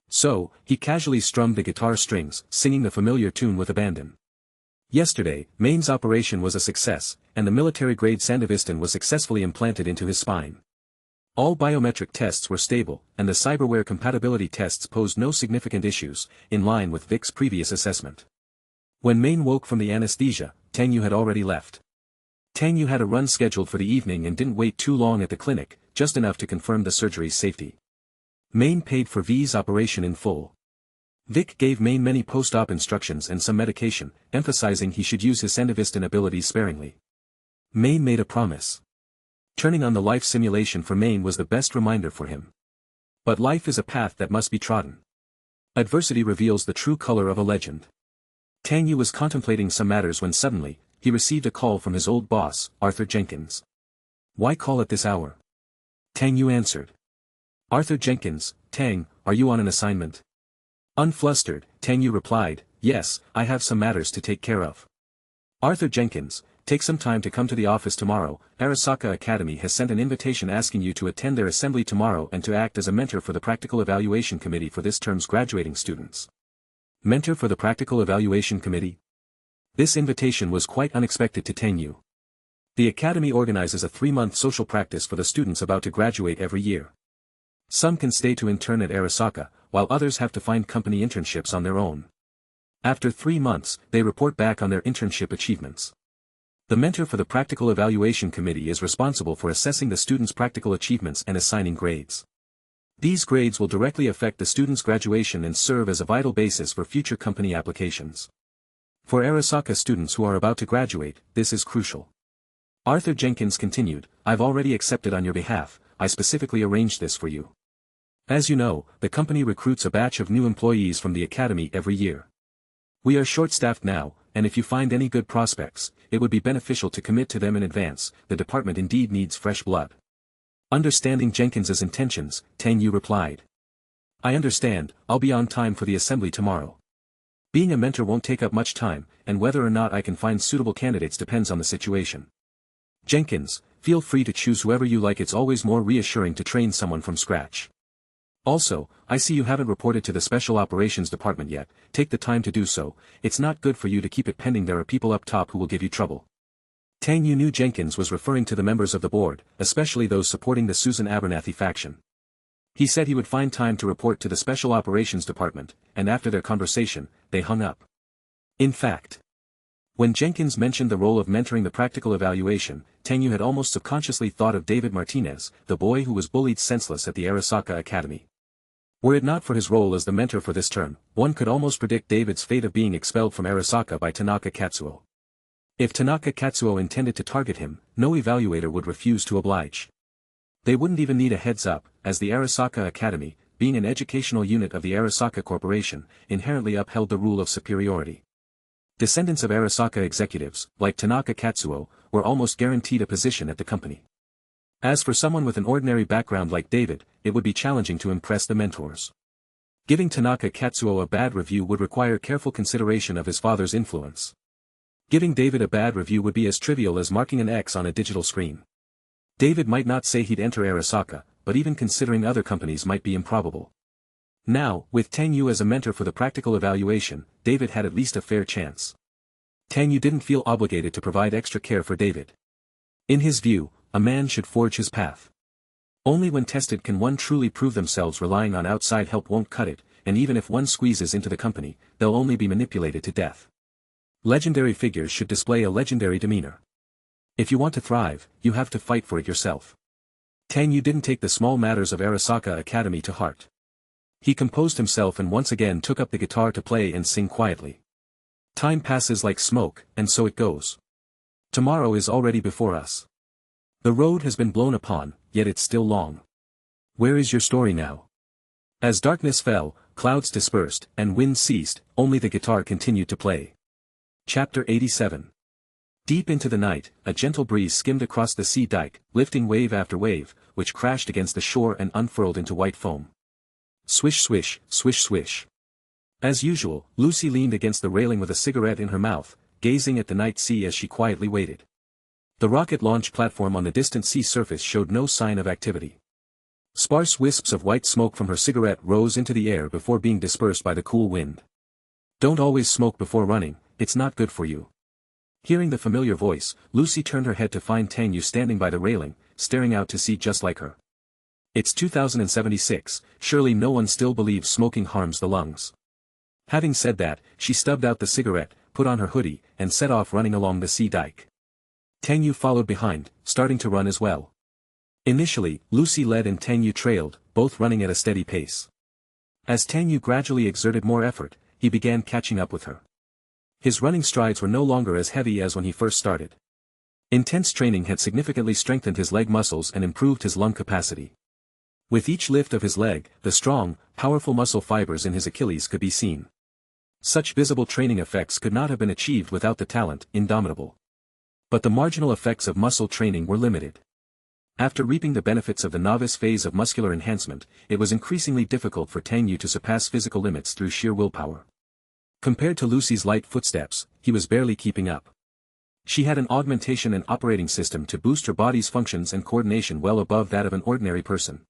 So, he casually strummed the guitar strings, singing the familiar tune with abandon. Yesterday, Maine's operation was a success, and the military-grade Sandivistan was successfully implanted into his spine. All biometric tests were stable, and the cyberware compatibility tests posed no significant issues, in line with Vic's previous assessment. When Maine woke from the anesthesia, Tang Yu had already left. Tang Yu had a run scheduled for the evening and didn't wait too long at the clinic, just enough to confirm the surgery's safety. Maine paid for V's operation in full. Vic gave Maine many post-op instructions and some medication, emphasizing he should use his Sandivistan abilities sparingly. Maine made a promise. Turning on the life simulation for Maine was the best reminder for him. But life is a path that must be trodden. Adversity reveals the true color of a legend. Tang Yu was contemplating some matters when suddenly, he received a call from his old boss, Arthur Jenkins. "Why call at this hour?" Tang Yu answered. "Arthur Jenkins, Tang, are you on an assignment?" Unflustered, Tang Yu replied, "Yes, I have some matters to take care of." "Arthur Jenkins, take some time to come to the office tomorrow. Arasaka Academy has sent an invitation asking you to attend their assembly tomorrow and to act as a mentor for the Practical Evaluation Committee for this term's graduating students." Mentor for the Practical Evaluation Committee? This invitation was quite unexpected to Tang Yu. The Academy organizes a 3-month social practice for the students about to graduate every year. Some can stay to intern at Arasaka, while others have to find company internships on their own. After 3 months, they report back on their internship achievements. The mentor for the Practical Evaluation Committee is responsible for assessing the students' practical achievements and assigning grades. These grades will directly affect the students' graduation and serve as a vital basis for future company applications. For Arasaka students who are about to graduate, this is crucial. Arthur Jenkins continued, I've already accepted on your behalf, I specifically arranged this for you. As you know, the company recruits a batch of new employees from the academy every year. We are short-staffed now, and if you find any good prospects, it would be beneficial to commit to them in advance, the department indeed needs fresh blood. Understanding Jenkins's intentions, Tang Yu replied. I understand, I'll be on time for the assembly tomorrow. Being a mentor won't take up much time, and whether or not I can find suitable candidates depends on the situation. Jenkins, feel free to choose whoever you like, it's always more reassuring to train someone from scratch. Also, I see you haven't reported to the Special Operations Department yet, take the time to do so, it's not good for you to keep it pending, there are people up top who will give you trouble. Tang Yu knew Jenkins was referring to the members of the board, especially those supporting the Susan Abernathy faction. He said he would find time to report to the Special Operations Department, and after their conversation, they hung up. In fact, when Jenkins mentioned the role of mentoring the practical evaluation, Tang Yu had almost subconsciously thought of David Martinez, the boy who was bullied senseless at the Arasaka Academy. Were it not for his role as the mentor for this term, one could almost predict David's fate of being expelled from Arasaka by Tanaka Katsuo. If Tanaka Katsuo intended to target him, no evaluator would refuse to oblige. They wouldn't even need a heads up, as the Arasaka Academy, being an educational unit of the Arasaka Corporation, inherently upheld the rule of superiority. Descendants of Arasaka executives, like Tanaka Katsuo, were almost guaranteed a position at the company. As for someone with an ordinary background like David, it would be challenging to impress the mentors. Giving Tanaka Katsuo a bad review would require careful consideration of his father's influence. Giving David a bad review would be as trivial as marking an X on a digital screen. David might not say he'd enter Arasaka, but even considering other companies might be improbable. Now, with Tang Yu as a mentor for the practical evaluation, David had at least a fair chance. Tang Yu didn't feel obligated to provide extra care for David. In his view, a man should forge his path. Only when tested can one truly prove themselves, relying on outside help won't cut it, and even if one squeezes into the company, they'll only be manipulated to death. Legendary figures should display a legendary demeanor. If you want to thrive, you have to fight for it yourself. Tang Yu didn't take the small matters of Arasaka Academy to heart. He composed himself and once again took up the guitar to play and sing quietly. Time passes like smoke, and so it goes. Tomorrow is already before us. The road has been blown upon, yet it's still long. Where is your story now? As darkness fell, clouds dispersed, and wind ceased, only the guitar continued to play. Chapter 87. Deep into the night, a gentle breeze skimmed across the sea dike, lifting wave after wave, which crashed against the shore and unfurled into white foam. Swish swish, swish swish. As usual, Lucy leaned against the railing with a cigarette in her mouth, gazing at the night sea as she quietly waited. The rocket launch platform on the distant sea surface showed no sign of activity. Sparse wisps of white smoke from her cigarette rose into the air before being dispersed by the cool wind. Don't always smoke before running, it's not good for you. Hearing the familiar voice, Lucy turned her head to find Tang Yu standing by the railing, staring out to sea just like her. It's 2076, surely no one still believes smoking harms the lungs. Having said that, she stubbed out the cigarette, put on her hoodie, and set off running along the sea dike. Tang Yu followed behind, starting to run as well. Initially, Lucy led and Tang Yu trailed, both running at a steady pace. As Tang Yu gradually exerted more effort, he began catching up with her. His running strides were no longer as heavy as when he first started. Intense training had significantly strengthened his leg muscles and improved his lung capacity. With each lift of his leg, the strong, powerful muscle fibers in his Achilles could be seen. Such visible training effects could not have been achieved without the talent, indomitable. But the marginal effects of muscle training were limited. After reaping the benefits of the novice phase of muscular enhancement, it was increasingly difficult for Tang Yu to surpass physical limits through sheer willpower. Compared to Lucy's light footsteps, he was barely keeping up. She had an augmentation and operating system to boost her body's functions and coordination well above that of an ordinary person.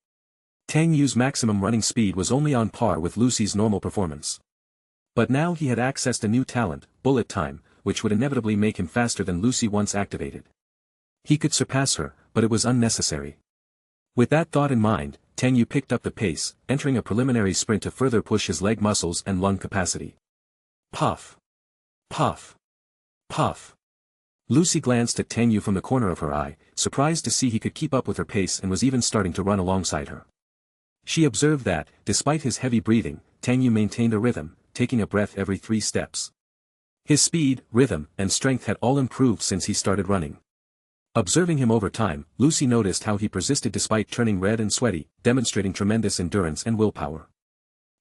Tang Yu's maximum running speed was only on par with Lucy's normal performance. But now he had accessed a new talent, bullet time, which would inevitably make him faster than Lucy once activated. He could surpass her, but it was unnecessary. With that thought in mind, Tang Yu picked up the pace, entering a preliminary sprint to further push his leg muscles and lung capacity. Puff. Puff. Puff. Lucy glanced at Tang Yu from the corner of her eye, surprised to see he could keep up with her pace and was even starting to run alongside her. She observed that, despite his heavy breathing, Tang Yu maintained a rhythm, taking a breath every 3 steps. His speed, rhythm, and strength had all improved since he started running. Observing him over time, Lucy noticed how he persisted despite turning red and sweaty, demonstrating tremendous endurance and willpower.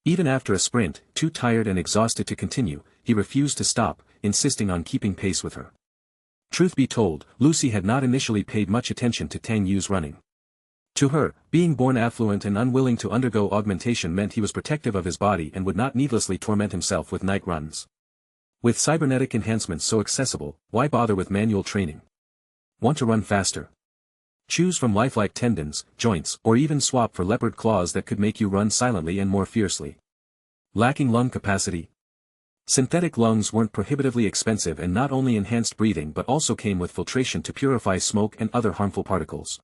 Even after a sprint, too tired and exhausted to continue, he refused to stop, insisting on keeping pace with her. Truth be told, Lucy had not initially paid much attention to Tang Yu's running. To her, being born affluent and unwilling to undergo augmentation meant he was protective of his body and would not needlessly torment himself with night runs. With cybernetic enhancements so accessible, why bother with manual training? Want to run faster? Choose from lifelike tendons, joints, or even swap for leopard claws that could make you run silently and more fiercely. Lacking lung capacity? Synthetic lungs weren't prohibitively expensive and not only enhanced breathing but also came with filtration to purify smoke and other harmful particles.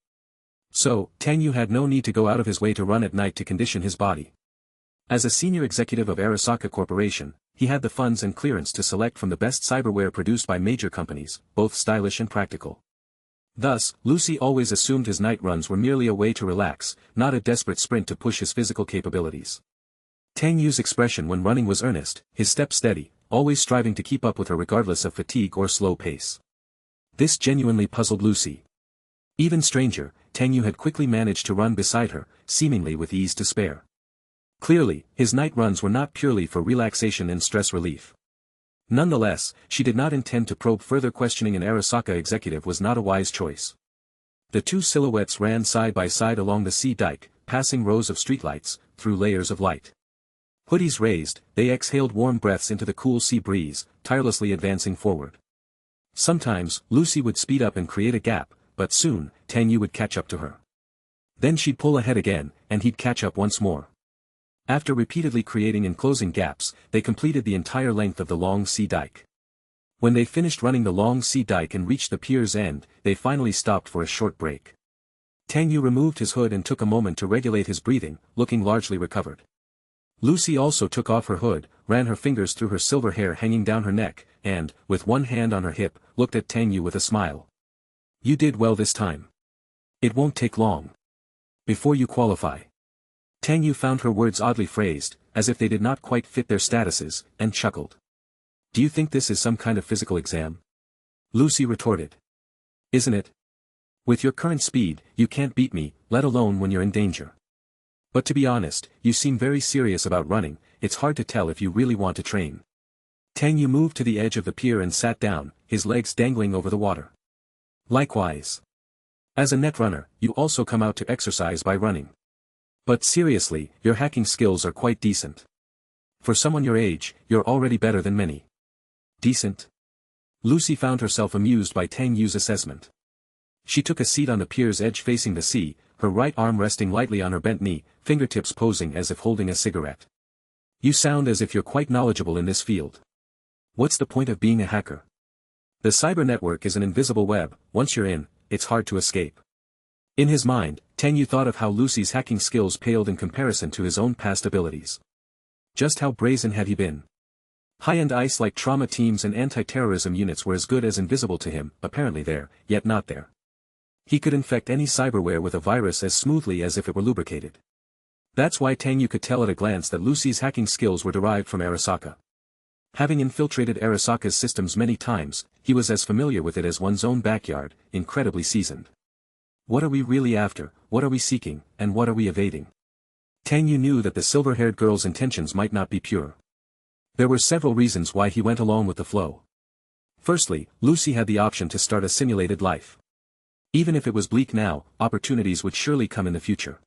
So, Tang Yu had no need to go out of his way to run at night to condition his body. As a senior executive of Arasaka Corporation, he had the funds and clearance to select from the best cyberware produced by major companies, both stylish and practical. Thus, Lucy always assumed his night runs were merely a way to relax, not a desperate sprint to push his physical capabilities. Tang Yu's expression when running was earnest, his step steady, always striving to keep up with her regardless of fatigue or slow pace. This genuinely puzzled Lucy. Even stranger, Tang Yu had quickly managed to run beside her, seemingly with ease to spare. Clearly, his night runs were not purely for relaxation and stress relief. Nonetheless, she did not intend to probe further, questioning an Arasaka executive was not a wise choice. The two silhouettes ran side by side along the sea dike, passing rows of streetlights, through layers of light. Hoodies raised, they exhaled warm breaths into the cool sea breeze, tirelessly advancing forward. Sometimes, Lucy would speed up and create a gap, but soon, Tang Yu would catch up to her. Then she'd pull ahead again, and he'd catch up once more. After repeatedly creating and closing gaps, they completed the entire length of the long sea dike. When they finished running the long sea dike and reached the pier's end, they finally stopped for a short break. Tang Yu removed his hood and took a moment to regulate his breathing, looking largely recovered. Lucy also took off her hood, ran her fingers through her silver hair hanging down her neck, and, with one hand on her hip, looked at Tang Yu with a smile. "You did well this time. It won't take long. Before you qualify." Tang Yu found her words oddly phrased, as if they did not quite fit their statuses, and chuckled. "Do you think this is some kind of physical exam?" Lucy retorted. "Isn't it? With your current speed, you can't beat me, let alone when you're in danger. But to be honest, you seem very serious about running, it's hard to tell if you really want to train." Tang Yu moved to the edge of the pier and sat down, his legs dangling over the water. "Likewise. As a netrunner, you also come out to exercise by running. But seriously, your hacking skills are quite decent. For someone your age, you're already better than many." "Decent?" Lucy found herself amused by Tang Yu's assessment. She took a seat on the pier's edge facing the sea, her right arm resting lightly on her bent knee, fingertips posing as if holding a cigarette. "You sound as if you're quite knowledgeable in this field. What's the point of being a hacker? The cyber network is an invisible web, once you're in, it's hard to escape." In his mind, Tang Yu thought of how Lucy's hacking skills paled in comparison to his own past abilities. Just how brazen had he been? High-end ICE-like trauma teams and anti-terrorism units were as good as invisible to him, apparently there, yet not there. He could infect any cyberware with a virus as smoothly as if it were lubricated. That's why Tang Yu could tell at a glance that Lucy's hacking skills were derived from Arasaka. Having infiltrated Arasaka's systems many times, he was as familiar with it as one's own backyard, incredibly seasoned. What are we really after, what are we seeking, and what are we evading? Tang Yu knew that the silver-haired girl's intentions might not be pure. There were several reasons why he went along with the flow. Firstly, Lucy had the option to start a simulated life. Even if it was bleak now, opportunities would surely come in the future.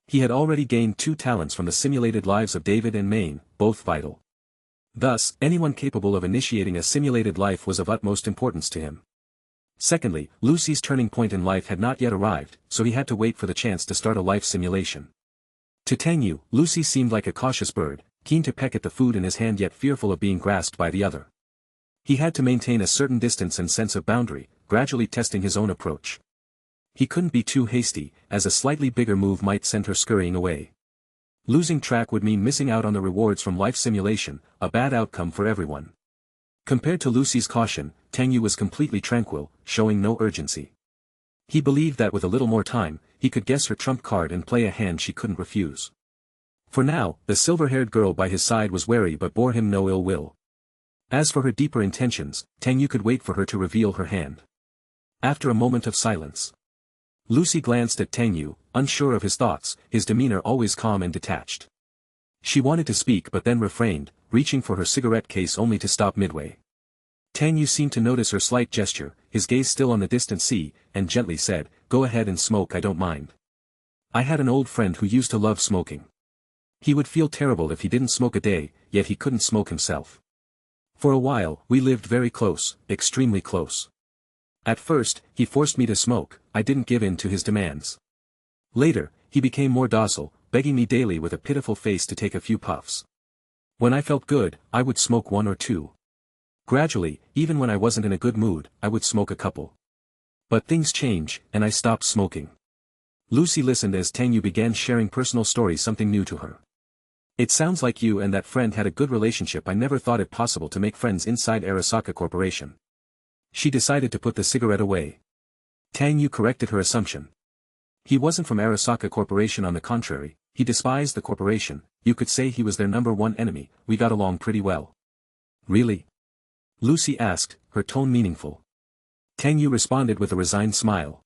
He had already gained 2 talents from the simulated lives of David and Maine, both vital. Thus, anyone capable of initiating a simulated life was of utmost importance to him. Secondly, Lucy's turning point in life had not yet arrived, so he had to wait for the chance to start a life simulation. To Tang Yu, Lucy seemed like a cautious bird, keen to peck at the food in his hand yet fearful of being grasped by the other. He had to maintain a certain distance and sense of boundary, gradually testing his own approach. He couldn't be too hasty, as a slightly bigger move might send her scurrying away. Losing track would mean missing out on the rewards from life simulation, a bad outcome for everyone. Compared to Lucy's caution, Tang Yu was completely tranquil, showing no urgency. He believed that with a little more time, he could guess her trump card and play a hand she couldn't refuse. For now, the silver-haired girl by his side was wary but bore him no ill will. As for her deeper intentions, Tang Yu could wait for her to reveal her hand. After a moment of silence, Lucy glanced at Tang Yu, unsure of his thoughts, his demeanor always calm and detached. She wanted to speak but then refrained, reaching for her cigarette case only to stop midway. Tang Yu seemed to notice her slight gesture, his gaze still on the distant sea, and gently said, "Go ahead and smoke, I don't mind. I had an old friend who used to love smoking. He would feel terrible if he didn't smoke a day, yet he couldn't smoke himself. For a while, we lived very close, extremely close. At first, he forced me to smoke, I didn't give in to his demands. Later, he became more docile, begging me daily with a pitiful face to take a few puffs. When I felt good, I would smoke one or two. Gradually, even when I wasn't in a good mood, I would smoke a couple. But things change, and I stopped smoking." Lucy listened as Tang Yu began sharing personal stories, something new to her. "It sounds like you and that friend had a good relationship. I never thought it possible to make friends inside Arasaka Corporation." She decided to put the cigarette away. Tang Yu corrected her assumption. "He wasn't from Arasaka Corporation, on the contrary, he despised the corporation, you could say he was their number one enemy. We got along pretty well." "Really?" Lucy asked, her tone meaningful. Tang Yu responded with a resigned smile.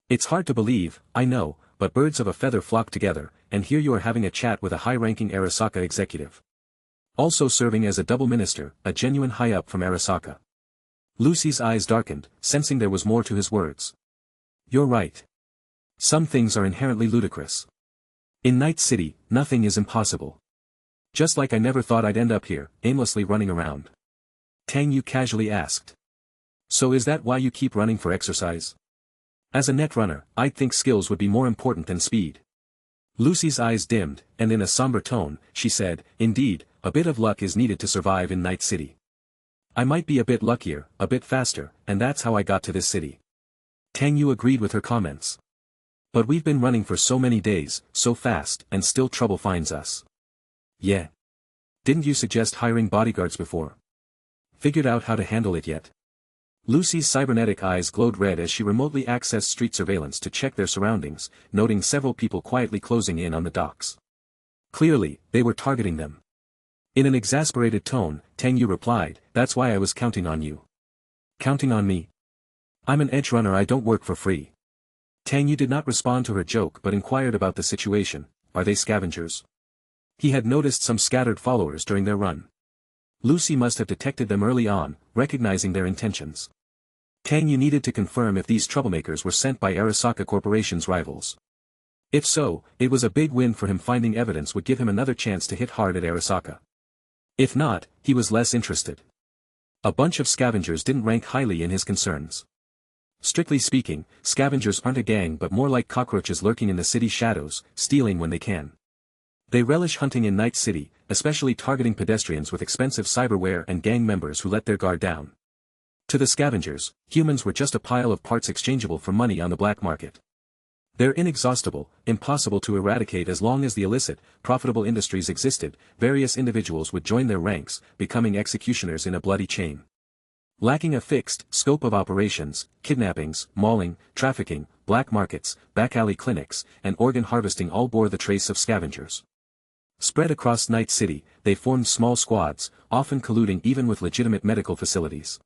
"It's hard to believe, I know, but birds of a feather flock together, and here you are having a chat with a high-ranking Arasaka executive. Also serving as a double minister, a genuine high-up from Arasaka." Lucy's eyes darkened, sensing there was more to his words. "You're right. Some things are inherently ludicrous. In Night City, nothing is impossible. Just like I never thought I'd end up here, aimlessly running around." Tang Yu casually asked. "So is that why you keep running for exercise? As a net runner, I'd think skills would be more important than speed." Lucy's eyes dimmed, and in a somber tone, she said, "Indeed, a bit of luck is needed to survive in Night City. I might be a bit luckier, a bit faster, and that's how I got to this city." Tang Yu agreed with her comments. "But we've been running for so many days, so fast, and still trouble finds us." "Yeah. Didn't you suggest hiring bodyguards before? Figured out how to handle it yet?" Lucy's cybernetic eyes glowed red as she remotely accessed street surveillance to check their surroundings, noting several people quietly closing in on the docks. Clearly, they were targeting them. In an exasperated tone, Tang Yu replied, "That's why I was counting on you." "Counting on me? I'm an edge runner, I don't work for free." Tang Yu did not respond to her joke but inquired about the situation. "Are they scavengers?" He had noticed some scattered followers during their run. Lucy must have detected them early on, recognizing their intentions. Tang Yu needed to confirm if these troublemakers were sent by Arasaka Corporation's rivals. If so, it was a big win for him. Finding evidence would give him another chance to hit hard at Arasaka. If not, he was less interested. A bunch of scavengers didn't rank highly in his concerns. Strictly speaking, scavengers aren't a gang but more like cockroaches lurking in the city's shadows, stealing when they can. They relish hunting in Night City, especially targeting pedestrians with expensive cyberware and gang members who let their guard down. To the scavengers, humans were just a pile of parts exchangeable for money on the black market. They're inexhaustible, impossible to eradicate. As long as the illicit, profitable industries existed, various individuals would join their ranks, becoming executioners in a bloody chain. Lacking a fixed scope of operations, kidnappings, mauling, trafficking, black markets, back alley clinics, and organ harvesting all bore the trace of scavengers. Spread across Night City, they formed small squads, often colluding even with legitimate medical facilities.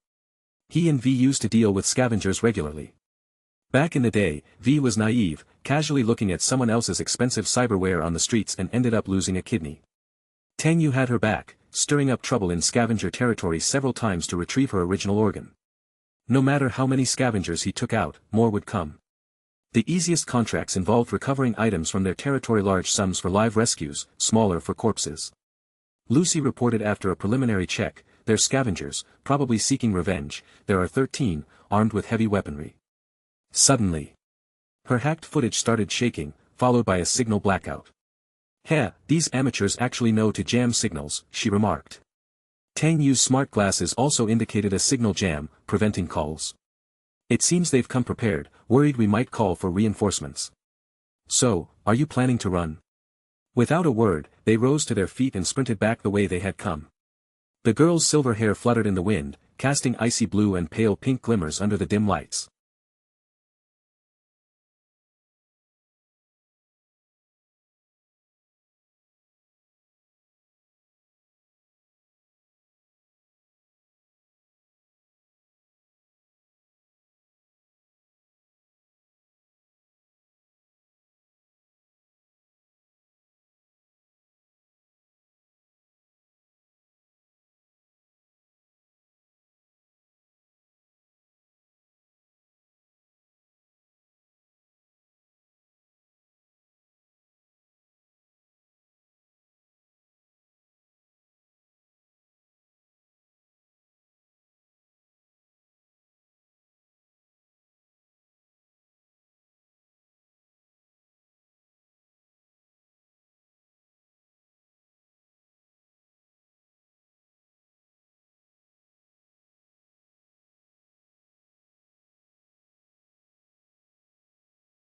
He and V used to deal with scavengers regularly. Back in the day, V was naive, casually looking at someone else's expensive cyberware on the streets and ended up losing a kidney. Tang Yu had her back, stirring up trouble in scavenger territory several times to retrieve her original organ. No matter how many scavengers he took out, more would come. The easiest contracts involved recovering items from their territory, large sums for live rescues, smaller for corpses. Lucy reported after a preliminary check, "They're scavengers, probably seeking revenge. There are 13, armed with heavy weaponry." Suddenly, her hacked footage started shaking, followed by a signal blackout. "Heh, these amateurs actually know to jam signals," she remarked. Tang Yu's smart glasses also indicated a signal jam, preventing calls. "It seems they've come prepared, worried we might call for reinforcements. So, are you planning to run?" Without a word, they rose to their feet and sprinted back the way they had come. The girl's silver hair fluttered in the wind, casting icy blue and pale pink glimmers under the dim lights.